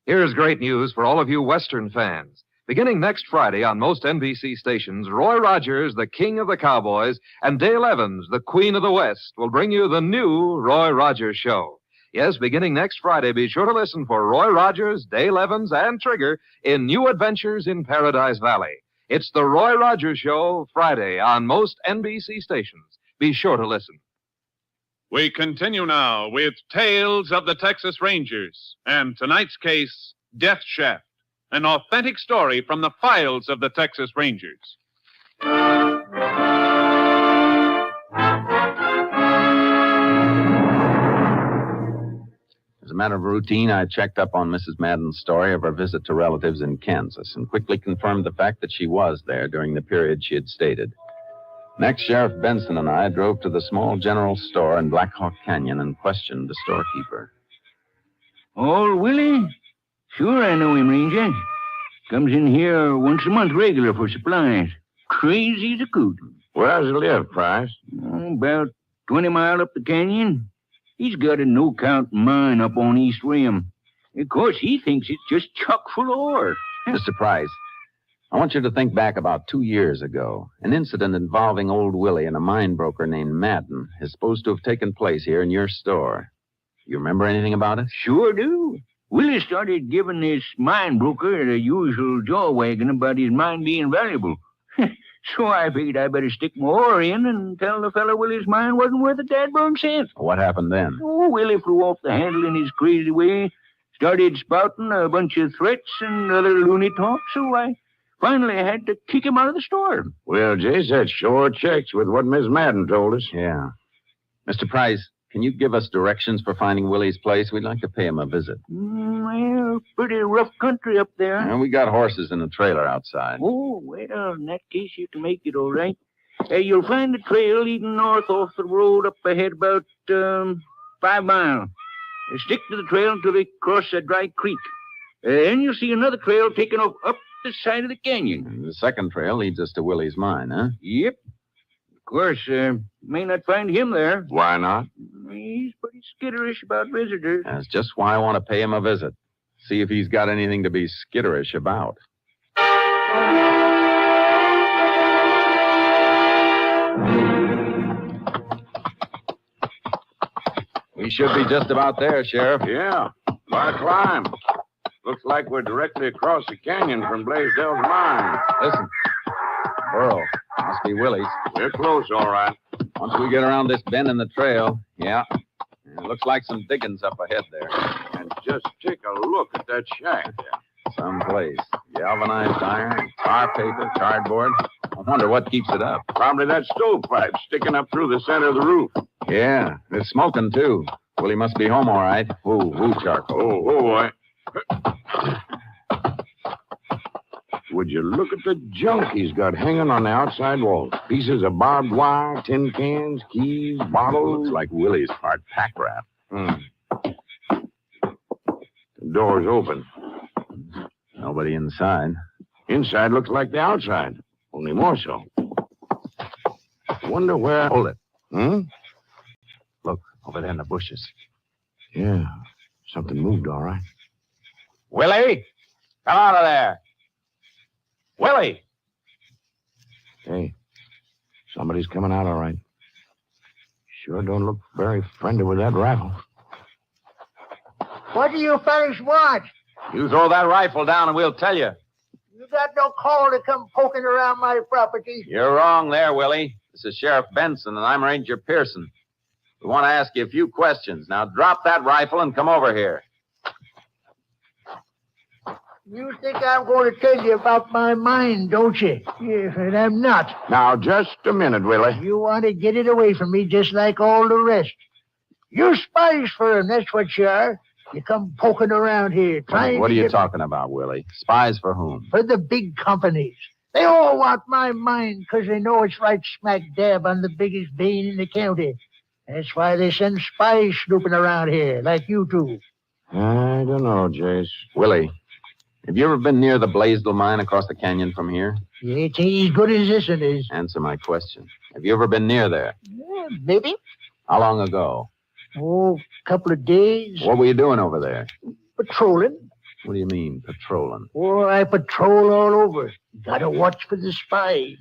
Here's great news for all of you Western fans. Beginning next Friday on most NBC stations, Roy Rogers, the King of the Cowboys, and Dale Evans, the Queen of the West, will bring you the new Roy Rogers Show. Yes, beginning next Friday, be sure to listen for Roy Rogers, Dale Evans, and Trigger in New Adventures in Paradise Valley. It's the Roy Rogers Show, Friday, on most NBC stations. Be sure to listen. We continue now with Tales of the Texas Rangers, and tonight's case, Death Shaft, an authentic story from the files of the Texas Rangers. As a matter of routine, I checked up on Mrs. Madden's story of her visit to relatives in Kansas and quickly confirmed the fact that she was there during the period she had stated. Next, Sheriff Benson and I drove to the small general store in Black Hawk Canyon and questioned the storekeeper. Old Willie? Sure, I know him, Ranger. Comes in here once a month regular for supplies. Crazy as a coot. Where does he live, Price? About 20 miles up the canyon. He's got a no-count mine up on East Rim. Of course, he thinks it's just chock full of ore. Mr. Price, I want you to think back about 2 years ago. An incident involving old Willie and a mine broker named Madden is supposed to have taken place here in your store. You remember anything about it? Sure do. Willie started giving this mine broker the usual jaw wagging about his mine being valuable. So I figured I better stick my oar in and tell the fellow Willie's mine wasn't worth a dadburn cent. What happened then? Oh, Willie flew off the handle in his crazy way, started spouting a bunch of threats and other loony talk, so I finally had to kick him out of the store. Well, Jace, that sure checks with what Miss Madden told us. Yeah. Mr. Price, can you give us directions for finding Willie's place? We'd like to pay him a visit. Well, pretty rough country up there. And we got horses in the trailer outside. Oh, well, in that case, you can make it all right. You'll find the trail leading north off the road up ahead about 5 miles. Stick to the trail until they cross a dry creek. Then you'll see another trail taking off up the side of the canyon. And the second trail leads us to Willie's mine, huh? Yep. Of course, may not find him there. Why not? He's pretty skitterish about visitors. That's just why I want to pay him a visit. See if he's got anything to be skitterish about. We should be just about there, Sheriff. Yeah. Why climb? Looks like we're directly across the canyon from Blaisdell's mine. Listen. Burro. Must be Willie's. We're close, all right. Once we get around this bend in the trail, yeah. It looks like some diggings up ahead there. And just take a look at that shack there. Someplace. Galvanized iron, tar paper, cardboard. I wonder what keeps it up. Probably that stovepipe sticking up through the center of the roof. Yeah, it's smoking, too. Willie must be home all right. Ooh, charcoal. Oh, boy. Would you look at the junk he's got hanging on the outside wall? Pieces of barbed wire, tin cans, keys, bottles. Looks like Willie's hard pack rat. The door's open. Nobody inside. Inside looks like the outside, only more so. Wonder where... Hold it. Look, over there in the bushes. Yeah, something moved, all right. Willie, come out of there. Willie! Hey, somebody's coming out all right. Sure don't look very friendly with that rifle. What do you fellas want? You throw that rifle down and we'll tell you. You got no call to come poking around my property. You're wrong there, Willie. This is Sheriff Benson, and I'm Ranger Pearson. We want to ask you a few questions. Now, drop that rifle and come over here. You think I'm going to tell you about my mine, don't you? Yes, and I'm not. Now, just a minute, Willie. You want to get it away from me just like all the rest. You're spies for him, that's what you are. You come poking around here trying What to are you get... talking about, Willie? Spies for whom? For the big companies. They all want my mine because they know it's right smack dab on the biggest vein in the county. That's why they send spies snooping around here, like you two. I don't know, Jace. Willie, have you ever been near the Blaisdell mine across the canyon from here? It ain't as good as this one is. Answer my question. Have you ever been near there? Yeah, maybe. How long ago? Oh, a couple of days. What were you doing over there? Patrolling. What do you mean, patrolling? Oh, I patrol all over. Gotta watch for the spies.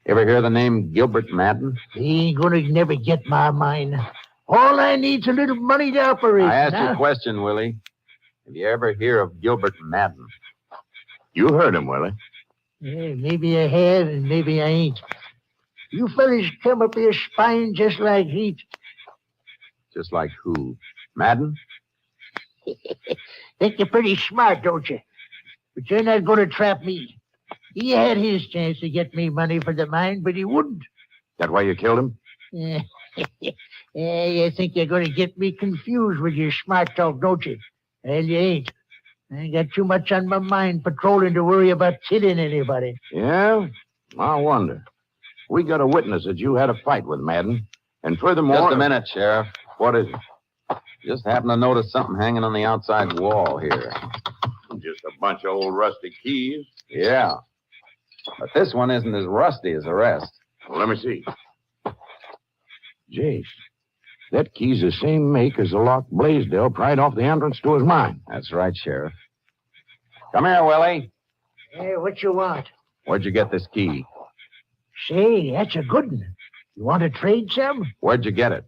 Ever hear the name Gilbert Madden? He ain't gonna never get my mine. All I need's a little money to operate. I asked you a question, Willie. Have you ever hear of Gilbert Madden? You heard him, Willie. Yeah, maybe I have and maybe I ain't. You fellas come up here spying just like heat. Just like who? Madden? Think you're pretty smart, don't you? But you're not going to trap me. He had his chance to get me money for the mine, but he wouldn't. That why you killed him? Yeah, you think you're going to get me confused with your smart talk, don't you? Well, you ain't. I ain't got too much on my mind patrolling to worry about killing anybody. Yeah? I wonder. We got a witness that you had a fight with Madden. And furthermore... Just a minute, Sheriff. What is it? Just happened to notice something hanging on the outside wall here. Just a bunch of old rusty keys. Yeah. But this one isn't as rusty as the rest. Well, let me see. Jace, that key's the same make as the lock Blaisdell pried off the entrance to his mine. That's right, Sheriff. Come here, Willie. Hey, what you want? Where'd you get this key? Say, that's a good one. You want to trade some? Where'd you get it?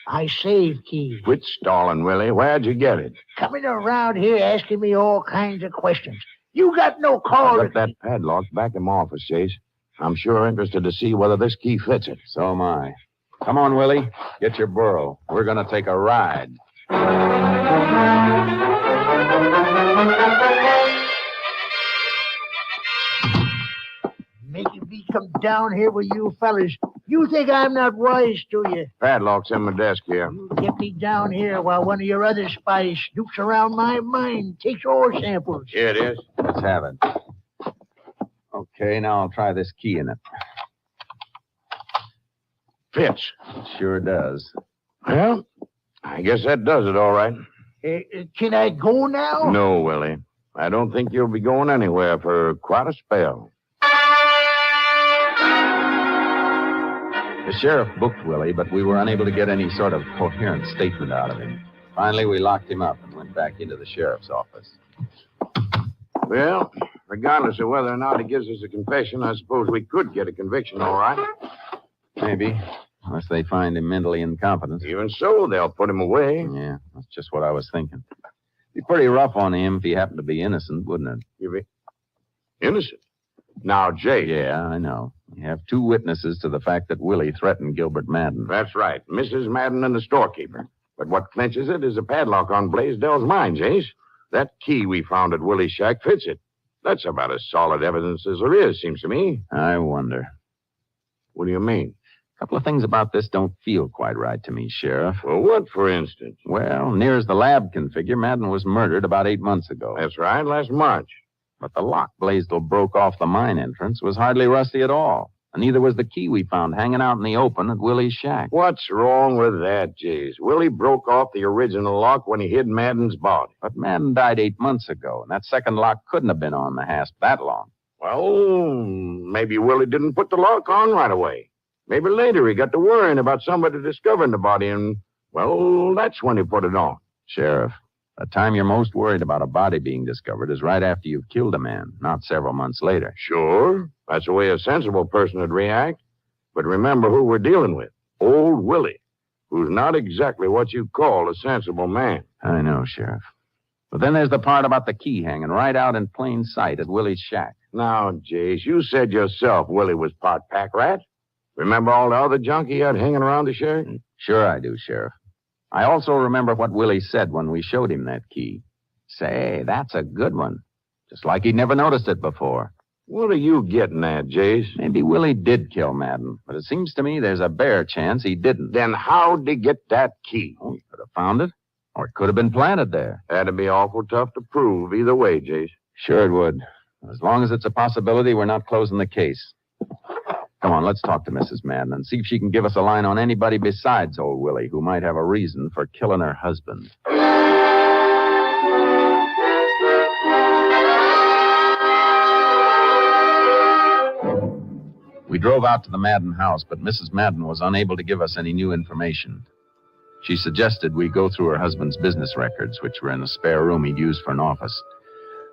I save keys. Quit stalling, Willie. Where'd you get it? Coming around here asking me all kinds of questions. You got no I call. got that padlock back in my office, Chase. I'm sure interested to see whether this key fits it. So am I. Come on, Willie. Get your burro. We're going to take a ride. Making me come down here with you fellas. You think I'm not wise to you? Padlock's in my desk here. Get me down here while one of your other spies snoops around my mind, takes ore samples. Here it is. Let's have it. Okay, now I'll try this key in it. Fits. Sure does. Well, I guess that does it all right. Can I go now? No, Willie. I don't think you'll be going anywhere for quite a spell. The sheriff booked Willie, but we were unable to get any sort of coherent statement out of him. Finally, we locked him up and went back into the sheriff's office. Well, regardless of whether or not he gives us a confession, I suppose we could get a conviction, all right? Maybe, unless they find him mentally incompetent. Even so, they'll put him away. Yeah, that's just what I was thinking. Be pretty rough on him if he happened to be innocent, wouldn't it? You be innocent? Now, Jay. Yeah, I know. We have two witnesses to the fact that Willie threatened Gilbert Madden. That's right. Mrs. Madden and the storekeeper. But what clinches it is a padlock on Blaisdell's mind, Jace. That key we found at Willie's shack fits it. That's about as solid evidence as there is, seems to me. I wonder. What do you mean? A couple of things about this don't feel quite right to me, Sheriff. Well, what, for instance? Well, near as the lab can figure, Madden was murdered about 8 months ago. That's right, last March. But the lock Blaisdell broke off the mine entrance was hardly rusty at all. And neither was the key we found hanging out in the open at Willie's shack. What's wrong with that, Jace? Willie broke off the original lock when he hid Madden's body. But Madden died 8 months ago, and that second lock couldn't have been on the hasp that long. Well, maybe Willie didn't put the lock on right away. Maybe later he got to worrying about somebody discovering the body, and, well, that's when he put it on. Sheriff, the time you're most worried about a body being discovered is right after you've killed a man, not several months later. Sure. That's the way a sensible person would react. But remember who we're dealing with. Old Willie, who's not exactly what you call a sensible man. I know, Sheriff. But then there's the part about the key hanging right out in plain sight at Willie's shack. Now, Jace, you said yourself Willie was part pack rat. Remember all the other junk he had hanging around the shack? Sure I do, Sheriff. I also remember what Willie said when we showed him that key. Say, that's a good one. Just like he'd never noticed it before. What are you getting at, Jace? Maybe Willie did kill Madden, but it seems to me there's a bare chance he didn't. Then how'd he get that key? Oh, he could have found it, or it could have been planted there. That'd be awful tough to prove either way, Jace. Sure it would. As long as it's a possibility, we're not closing the case. Come on, let's talk to Mrs. Madden and see if she can give us a line on anybody besides old Willie who might have a reason for killing her husband. We drove out to the Madden house, but Mrs. Madden was unable to give us any new information. She suggested we go through her husband's business records, which were in a spare room he'd used for an office.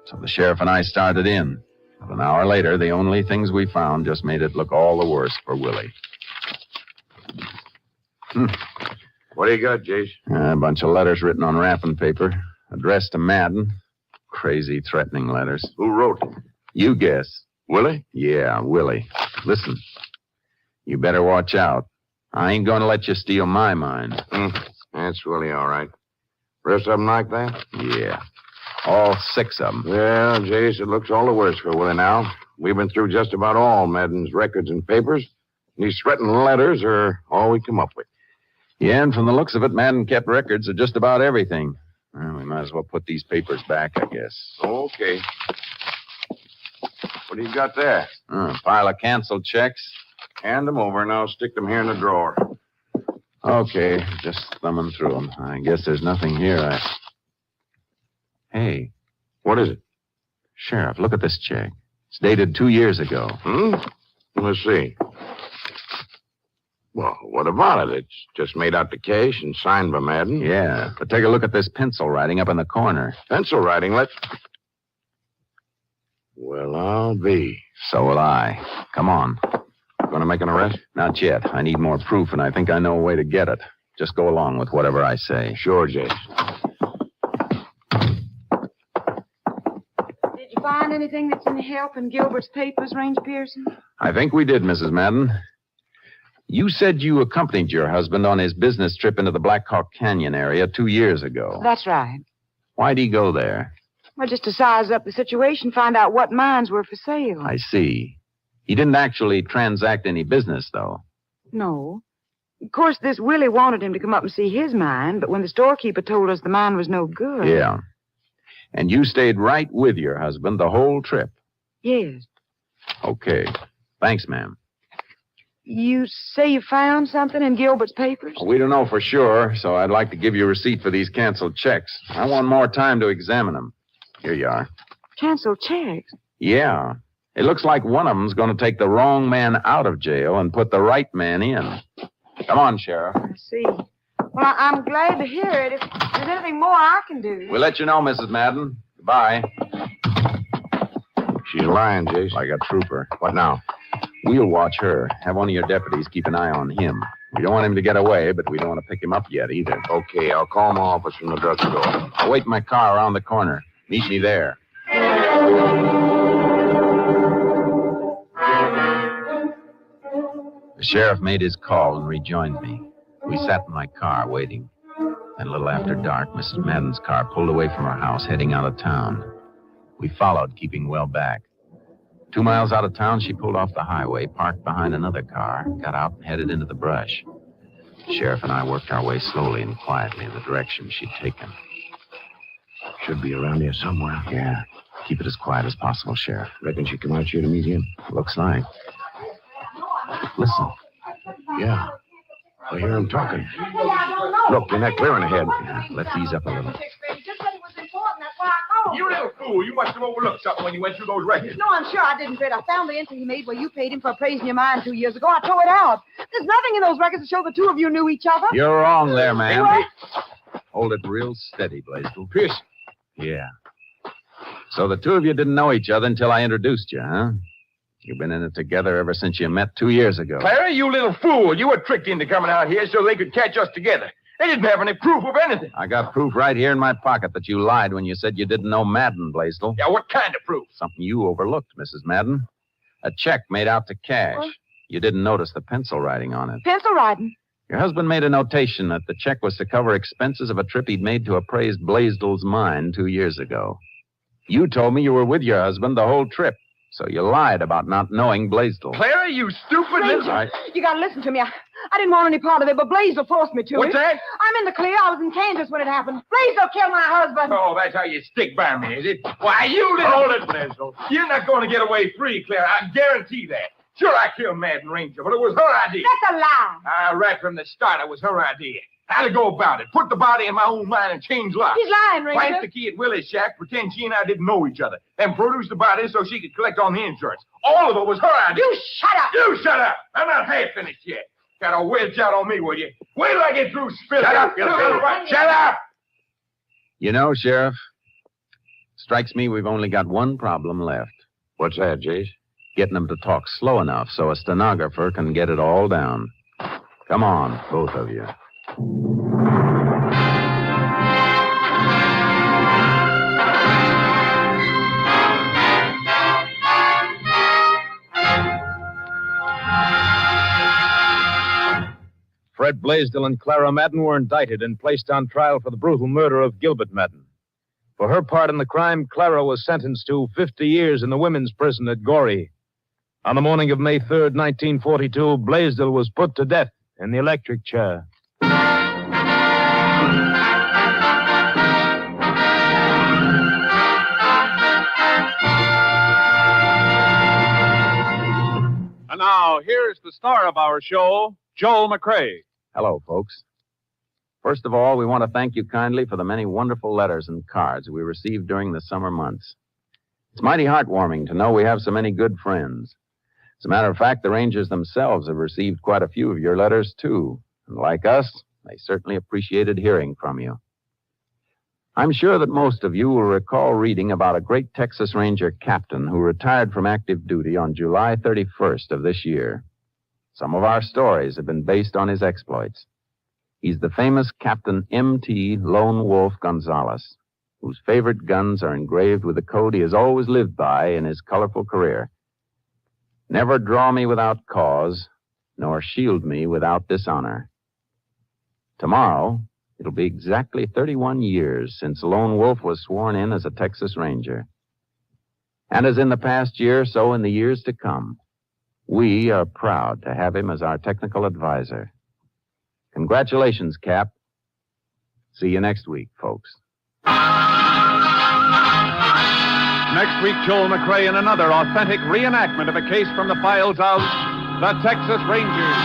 So the sheriff and I started in. An hour later, the only things we found just made it look all the worse for Willie. What do you got, Jace? A bunch of letters written on wrapping paper, addressed to Madden. Crazy, threatening letters. Who wrote them? You guess. Willie? Yeah, Willie. Listen, you better watch out. I ain't going to let you steal my mind. That's Willie, all right. Rest of them like that? Yeah. All 6 of them. Yeah, Jace, it looks all the worse for Willie now. We've been through just about all Madden's records and papers. These threatening letters are all we come up with. Yeah, and from the looks of it, Madden kept records of just about everything. Well, we might as well put these papers back, I guess. Okay. What do you got there? A pile of canceled checks. Hand them over, and I'll stick them here in the drawer. Okay, just thumbing through them. I guess there's nothing here. Hey. What is it? Sheriff, look at this check. It's dated 2 years ago. Let's see. Well, what about it? It's just made out to cash and signed by Madden. Yeah, but take a look at this pencil writing up in the corner. Pencil writing? Well, I'll be. So will I. Come on. Going to make an arrest? Not yet. I need more proof, and I think I know a way to get it. Just go along with whatever I say. Sure, Jace. Did you find anything that's any help in Gilbert's papers, Ranger Pearson? I think we did, Mrs. Madden. You said you accompanied your husband on his business trip into the Black Hawk Canyon area 2 years ago. That's right. Why'd he go there? Well, just to size up the situation, find out what mines were for sale. I see. He didn't actually transact any business, though. No. Of course, this Willie wanted him to come up and see his mine, but when the storekeeper told us the mine was no good... Yeah. And you stayed right with your husband the whole trip? Yes. Okay. Thanks, ma'am. You say you found something in Gilbert's papers? We don't know for sure, so I'd like to give you a receipt for these canceled checks. I want more time to examine them. Here you are. Canceled checks? Yeah. It looks like one of them's going to take the wrong man out of jail and put the right man in. Come on, Sheriff. I see. Well, I'm glad to hear it. If there's anything more I can do... We'll let you know, Mrs. Madden. Goodbye. She's lying, Jace. Like a trooper. What now? We'll watch her. Have one of your deputies keep an eye on him. We don't want him to get away, but we don't want to pick him up yet either. Okay, I'll call my office from the drugstore. I'll wait in my car around the corner. Meet me there. The sheriff made his call and rejoined me. We sat in my car waiting. Then a little after dark, Mrs. Madden's car pulled away from her house, heading out of town. We followed, keeping well back. 2 miles out of town, she pulled off the highway, parked behind another car, got out and headed into the brush. The sheriff and I worked our way slowly and quietly in the direction she'd taken. Should be around here somewhere. Yeah. Keep it as quiet as possible, Sheriff. Reckon she come out here to meet him? Looks like. Listen. Yeah. I hear him talking. Look, they're not clearing ahead. Yeah, let's ease up a little. You little fool. You must have overlooked something when you went through those records. No, I'm sure I didn't, Fred. I found the entry he made where you paid him for appraising your mine 2 years ago. I tore it out. There's nothing in those records to show the two of you knew each other. You're wrong there, ma'am. Hold it real steady, Blaisdell. Pierce. Yeah. So the two of you didn't know each other until I introduced you, huh? You've been in it together ever since you met 2 years ago. Clara, you little fool. You were tricked into coming out here so they could catch us together. They didn't have any proof of anything. I got proof right here in my pocket that you lied when you said you didn't know Madden, Blaisdell. Yeah, what kind of proof? Something you overlooked, Mrs. Madden. A check made out to cash. What? You didn't notice the pencil writing on it. Pencil writing? Your husband made a notation that the check was to cover expenses of a trip he'd made to appraise Blaisdell's mine 2 years ago. You told me you were with your husband the whole trip, so you lied about not knowing Blaisdell. Clara, you stupid little... Right. You gotta listen to me. I didn't want any part of it, but Blaisdell forced me to. What's that? I'm in the clear. I was in Kansas when it happened. Blaisdell killed my husband. Oh, that's how you stick by me, is it? Why, you little... Hold it, Blaisdell. You're not going to get away free, Clara. I guarantee that. Sure, I killed Madden Ranger, but it was her idea. That's a lie. Right from the start, it was her idea. How to go about it. Put the body in my own mine and change locks. He's lying, Ranger. Plant the key at Willie's shack, pretend she and I didn't know each other, and produce the body so she could collect on the insurance. All of it was her idea. You shut up. You shut up. I'm not half finished yet. Got a wedge out on me, will you? Wait till I get through spilling. Shut up, you little... Shut up! You know, Sheriff, strikes me we've only got one problem left. What's that, Jace? Getting them to talk slow enough so a stenographer can get it all down. Come on, both of you. Fred Blaisdell and Clara Madden were indicted and placed on trial for the brutal murder of Gilbert Madden. For her part in the crime, Clara was sentenced to 50 years in the women's prison at Goree. On the morning of May 3rd, 1942, Blaisdell was put to death in the electric chair. And now, here's the star of our show, Joel McCrea. Hello, folks. First of all, we want to thank you kindly for the many wonderful letters and cards we received during the summer months. It's mighty heartwarming to know we have so many good friends. As a matter of fact, the Rangers themselves have received quite a few of your letters, too. And like us, they certainly appreciated hearing from you. I'm sure that most of you will recall reading about a great Texas Ranger captain who retired from active duty on July 31st of this year. Some of our stories have been based on his exploits. He's the famous Captain M.T. Lone Wolf Gonzalez. whose favorite guns are engraved with the code he has always lived by in his colorful career. Never draw me without cause, nor shield me without dishonor. Tomorrow, it'll be exactly 31 years since Lone Wolf was sworn in as a Texas Ranger. And as in the past year, so in the years to come, we are proud to have him as our technical advisor. Congratulations, Cap. See you next week, folks. Next week, Joel McCrea in another authentic reenactment of a case from the files of the Texas Rangers.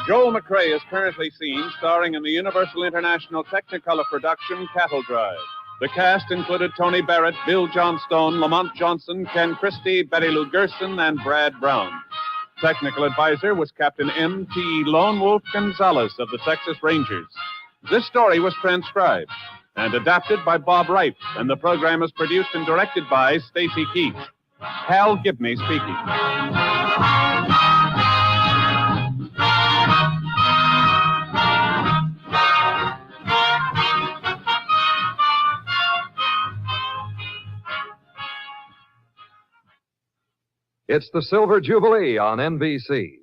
Joel McCrea is currently seen starring in the Universal International Technicolor production Cattle Drive. The cast included Tony Barrett, Bill Johnstone, Lamont Johnson, Ken Christie, Betty Lou Gerson, and Brad Brown. Technical advisor was Captain M.T. Lone Wolf Gonzalez of the Texas Rangers. This story was transcribed and adapted by Bob Wright, and the program is produced and directed by Stacy Keith. Hal Gibney speaking. It's the Silver Jubilee on NBC.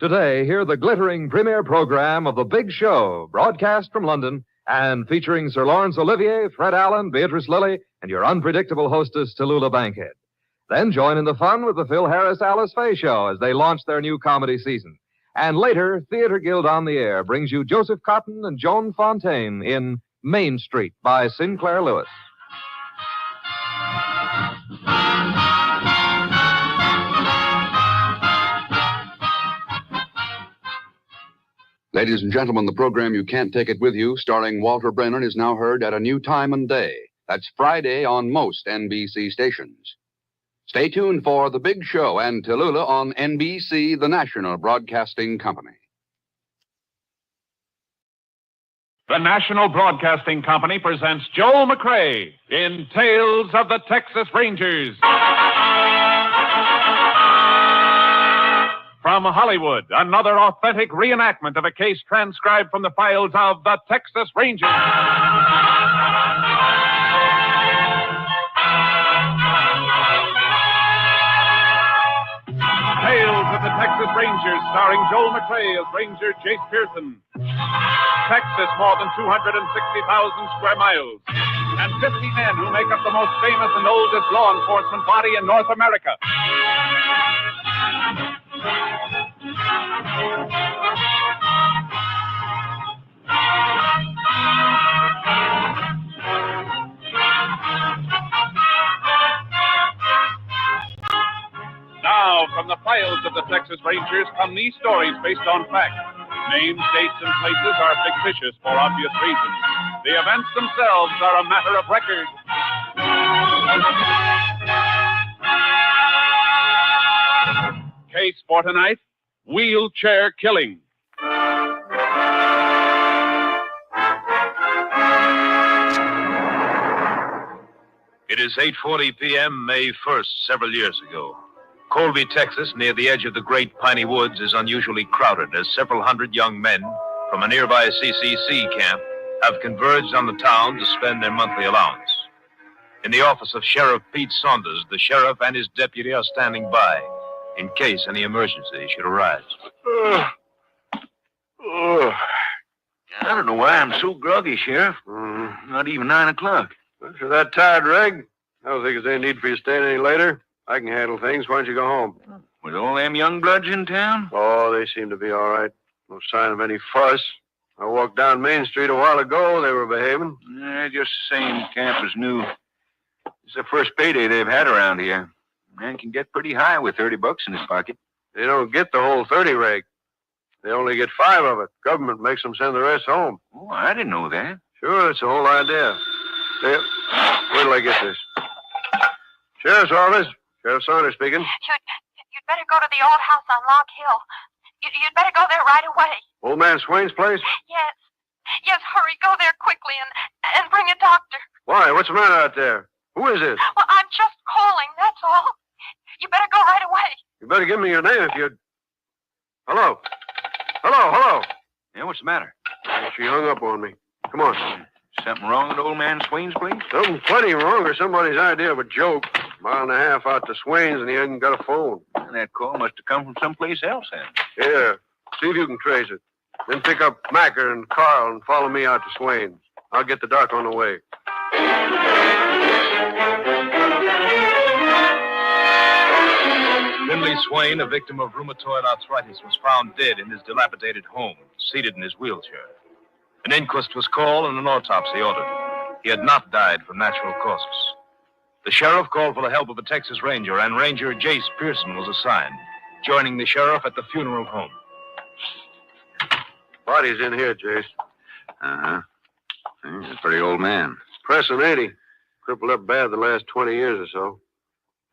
Today, hear the glittering premiere program of The Big Show, broadcast from London and featuring Sir Lawrence Olivier, Fred Allen, Beatrice Lilly, and your unpredictable hostess, Tallulah Bankhead. Then join in the fun with the Phil Harris-Alice Faye Show as they launch their new comedy season. And later, Theater Guild on the Air brings you Joseph Cotton and Joan Fontaine in Main Street by Sinclair Lewis. Ladies and gentlemen, the program You Can't Take It With You, starring Walter Brennan, is now heard at a new time and day. That's Friday on most NBC stations. Stay tuned for The Big Show and Tallulah on NBC, the national broadcasting company. The National Broadcasting Company presents Joel McCrea in Tales of the Texas Rangers. From Hollywood, another authentic reenactment of a case transcribed from the files of the Texas Rangers. Tales of the Texas Rangers, starring Joel McCrea as Ranger Jace Pearson. Texas, more than 260,000 square miles, and 50 men who make up the most famous and oldest law enforcement body in North America. Now, from the files of the Texas Rangers come these stories based on fact. Names, dates, and places are fictitious for obvious reasons. The events themselves are a matter of record. Case for tonight, wheelchair killing. It is 8:40 p.m., May 1st, several years ago. Colby, Texas, near the edge of the Great Piney Woods, is unusually crowded as several hundred young men from a nearby CCC camp have converged on the town to spend their monthly allowance. In the office of Sheriff Pete Saunders, the sheriff and his deputy are standing by in case any emergency should arise. I don't know why I'm so groggy, Sheriff. Not even 9 o'clock. If you're that tired, Reg, I don't think there's any need for you staying any later. I can handle things. Why don't you go home? With all them young bloods in town? Oh, they seem to be all right. No sign of any fuss. I walked down Main Street a while ago. They were behaving. Just the same. Camp is new. It's the first payday they've had around here. Man can get pretty high with $30 in his pocket. They don't get the whole 30, Reg. They only get 5 of it. Government makes them send the rest home. Oh, I didn't know that. Sure, that's the whole idea. Wait till I get this. Sheriff's office. Sheriff Saunders speaking. You'd better go to the old house on Log Hill. You'd better go there right away. Old man Swain's place? Yes. Yes, hurry. Go there quickly and bring a doctor. Why? What's the matter out there? Who is this? Well, I'm just calling, that's all. You better go right away. You better give me your name if you... Hello. Hello. Yeah, what's the matter? She hung up on me. Come on. Something wrong with old man Swain's place? Something plenty wrong or somebody's idea of a joke. Mile and a half out to Swain's and he hasn't got a phone. That call must have come from someplace else, then. Yeah. See if you can trace it. Then pick up Macker and Carl and follow me out to Swain's. I'll get the doc on the way. Lindley Swain, a victim of rheumatoid arthritis, was found dead in his dilapidated home, seated in his wheelchair. An inquest was called and an autopsy ordered. He had not died from natural causes. The sheriff called for the help of a Texas Ranger, and Ranger Jace Pearson was assigned, joining the sheriff at the funeral home. Body's in here, Jace. Uh-huh. He's a pretty old man. Pressing, ain't he? Crippled up bad the last 20 years or so.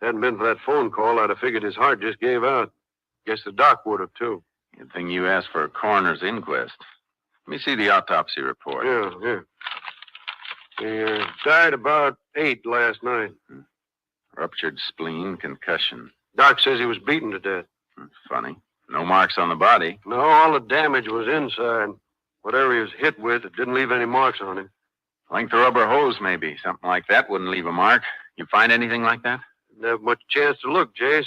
Hadn't been for that phone call, I'd have figured his heart just gave out. Guess the doc would have, too. Good thing you asked for a coroner's inquest. Let me see the autopsy report. Yeah. He died about 8 last night. Ruptured spleen, concussion. Doc says he was beaten to death. Funny. No marks on the body. No, all the damage was inside. Whatever he was hit with, it didn't leave any marks on him. Length of rubber hose, maybe. Something like that wouldn't leave a mark. You find anything like that? Didn't have much chance to look, Jace.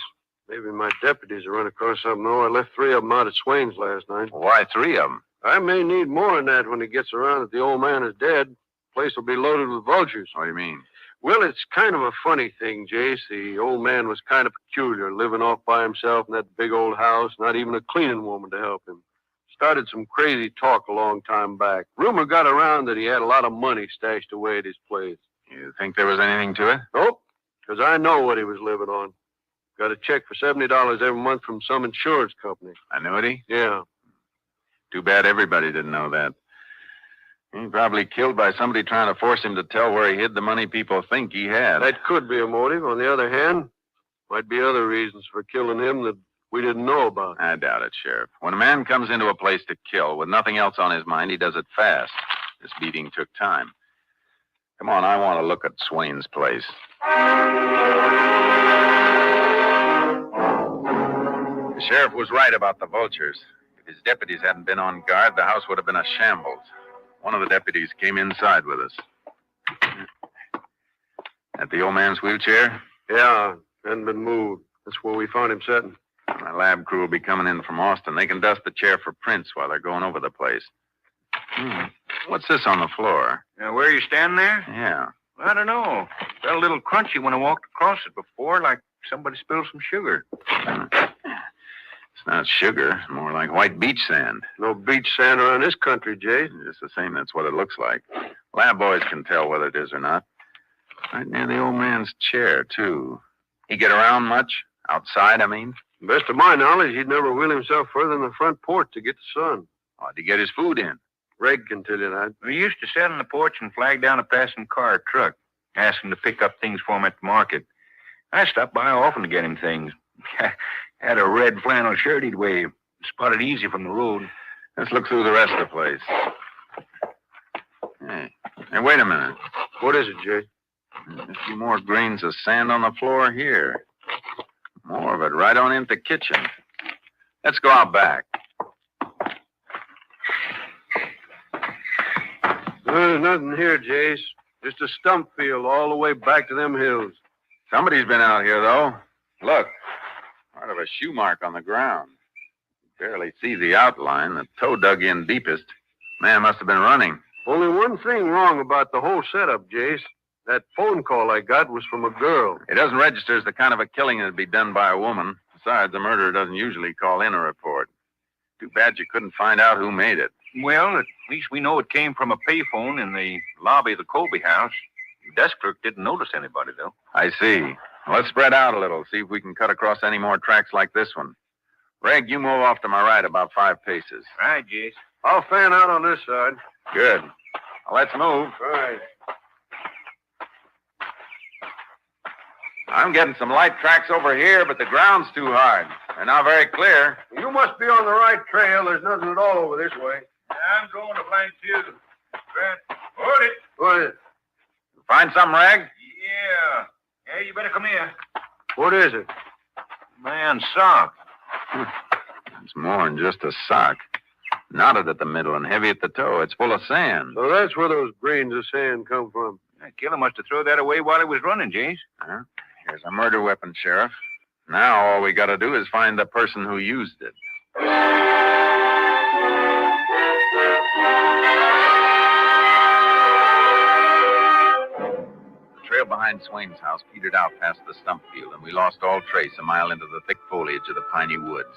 Maybe my deputies will run across something, though. I left 3 of them out at Swain's last night. Why 3 of them? I may need more than that when he gets around that the old man is dead. The place will be loaded with vultures. What do you mean? Well, it's kind of a funny thing, Jace. The old man was kind of peculiar, living off by himself in that big old house, not even a cleaning woman to help him. Started some crazy talk a long time back. Rumor got around that he had a lot of money stashed away at his place. You think there was anything to it? Nope, because I know what he was living on. Got a check for $70 every month from some insurance company. Annuity? Yeah. Too bad everybody didn't know that. He probably killed by somebody trying to force him to tell where he hid the money people think he had. That could be a motive. On the other hand, might be other reasons for killing him that we didn't know about. I doubt it, Sheriff. When a man comes into a place to kill with nothing else on his mind, he does it fast. This beating took time. Come on, I want to look at Swain's place. The sheriff was right about the vultures. If his deputies hadn't been on guard, the house would have been a shambles. One of the deputies came inside with us. At the old man's wheelchair? Yeah, hadn't been moved. That's where we found him sitting. My lab crew will be coming in from Austin. They can dust the chair for prints while they're going over the place. What's this on the floor? Where you stand there? Yeah. I don't know. Felt a little crunchy when I walked across it before, like somebody spilled some sugar. It's not sugar. More like white beach sand. No beach sand around this country, Jay. Just the same, that's what it looks like. Lab boys can tell whether it is or not. Right near the old man's chair, too. He get around much? Outside, I mean? Best of my knowledge, he'd never wheel himself further than the front porch to get the sun. How'd he get his food in? Reg can tell you that. We used to sit on the porch and flag down a passing car or truck, ask him to pick up things for him at the market. I stopped by often to get him things. Had a red flannel shirt he'd wave. Spotted easy from the road. Let's look through the rest of the place. Hey, wait a minute. What is it, Jay? A few more grains of sand on the floor here. More of it right on into the kitchen. Let's go out back. There's nothing here, Jace. Just a stump field all the way back to them hills. Somebody's been out here, though. Look. Part of a shoe mark on the ground. You barely see the outline. The toe dug in deepest. Man must have been running. Only one thing wrong about the whole setup, Jace. That phone call I got was from a girl. It doesn't register as the kind of a killing that'd be done by a woman. Besides, the murderer doesn't usually call in a report. Too bad you couldn't find out who made it. Well, at least we know it came from a payphone in the lobby of the Colby house. The desk clerk didn't notice anybody, though. I see. Well, let's spread out a little, see if we can cut across any more tracks like this one. Reg, you move off to my right about 5 paces. Right, Jace. I'll fan out on this side. Good. Well, let's move. All right. I'm getting some light tracks over here, but the ground's too hard. They're not very clear. You must be on the right trail. There's nothing at all over this way. I'm going to find you. Hold it. What is it? Find something, Reg? Yeah. Yeah, you better come here. What is it? Man's sock. It's more than just a sock. Knotted at the middle and heavy at the toe. It's full of sand. So that's where those grains of sand come from. That killer must have thrown that away while he was running, Jace. Huh? Here's a murder weapon, Sheriff. Now all we got to do is find the person who used it. The trail behind Swain's house petered out past the stump field, and we lost all trace a mile into the thick foliage of the piney woods.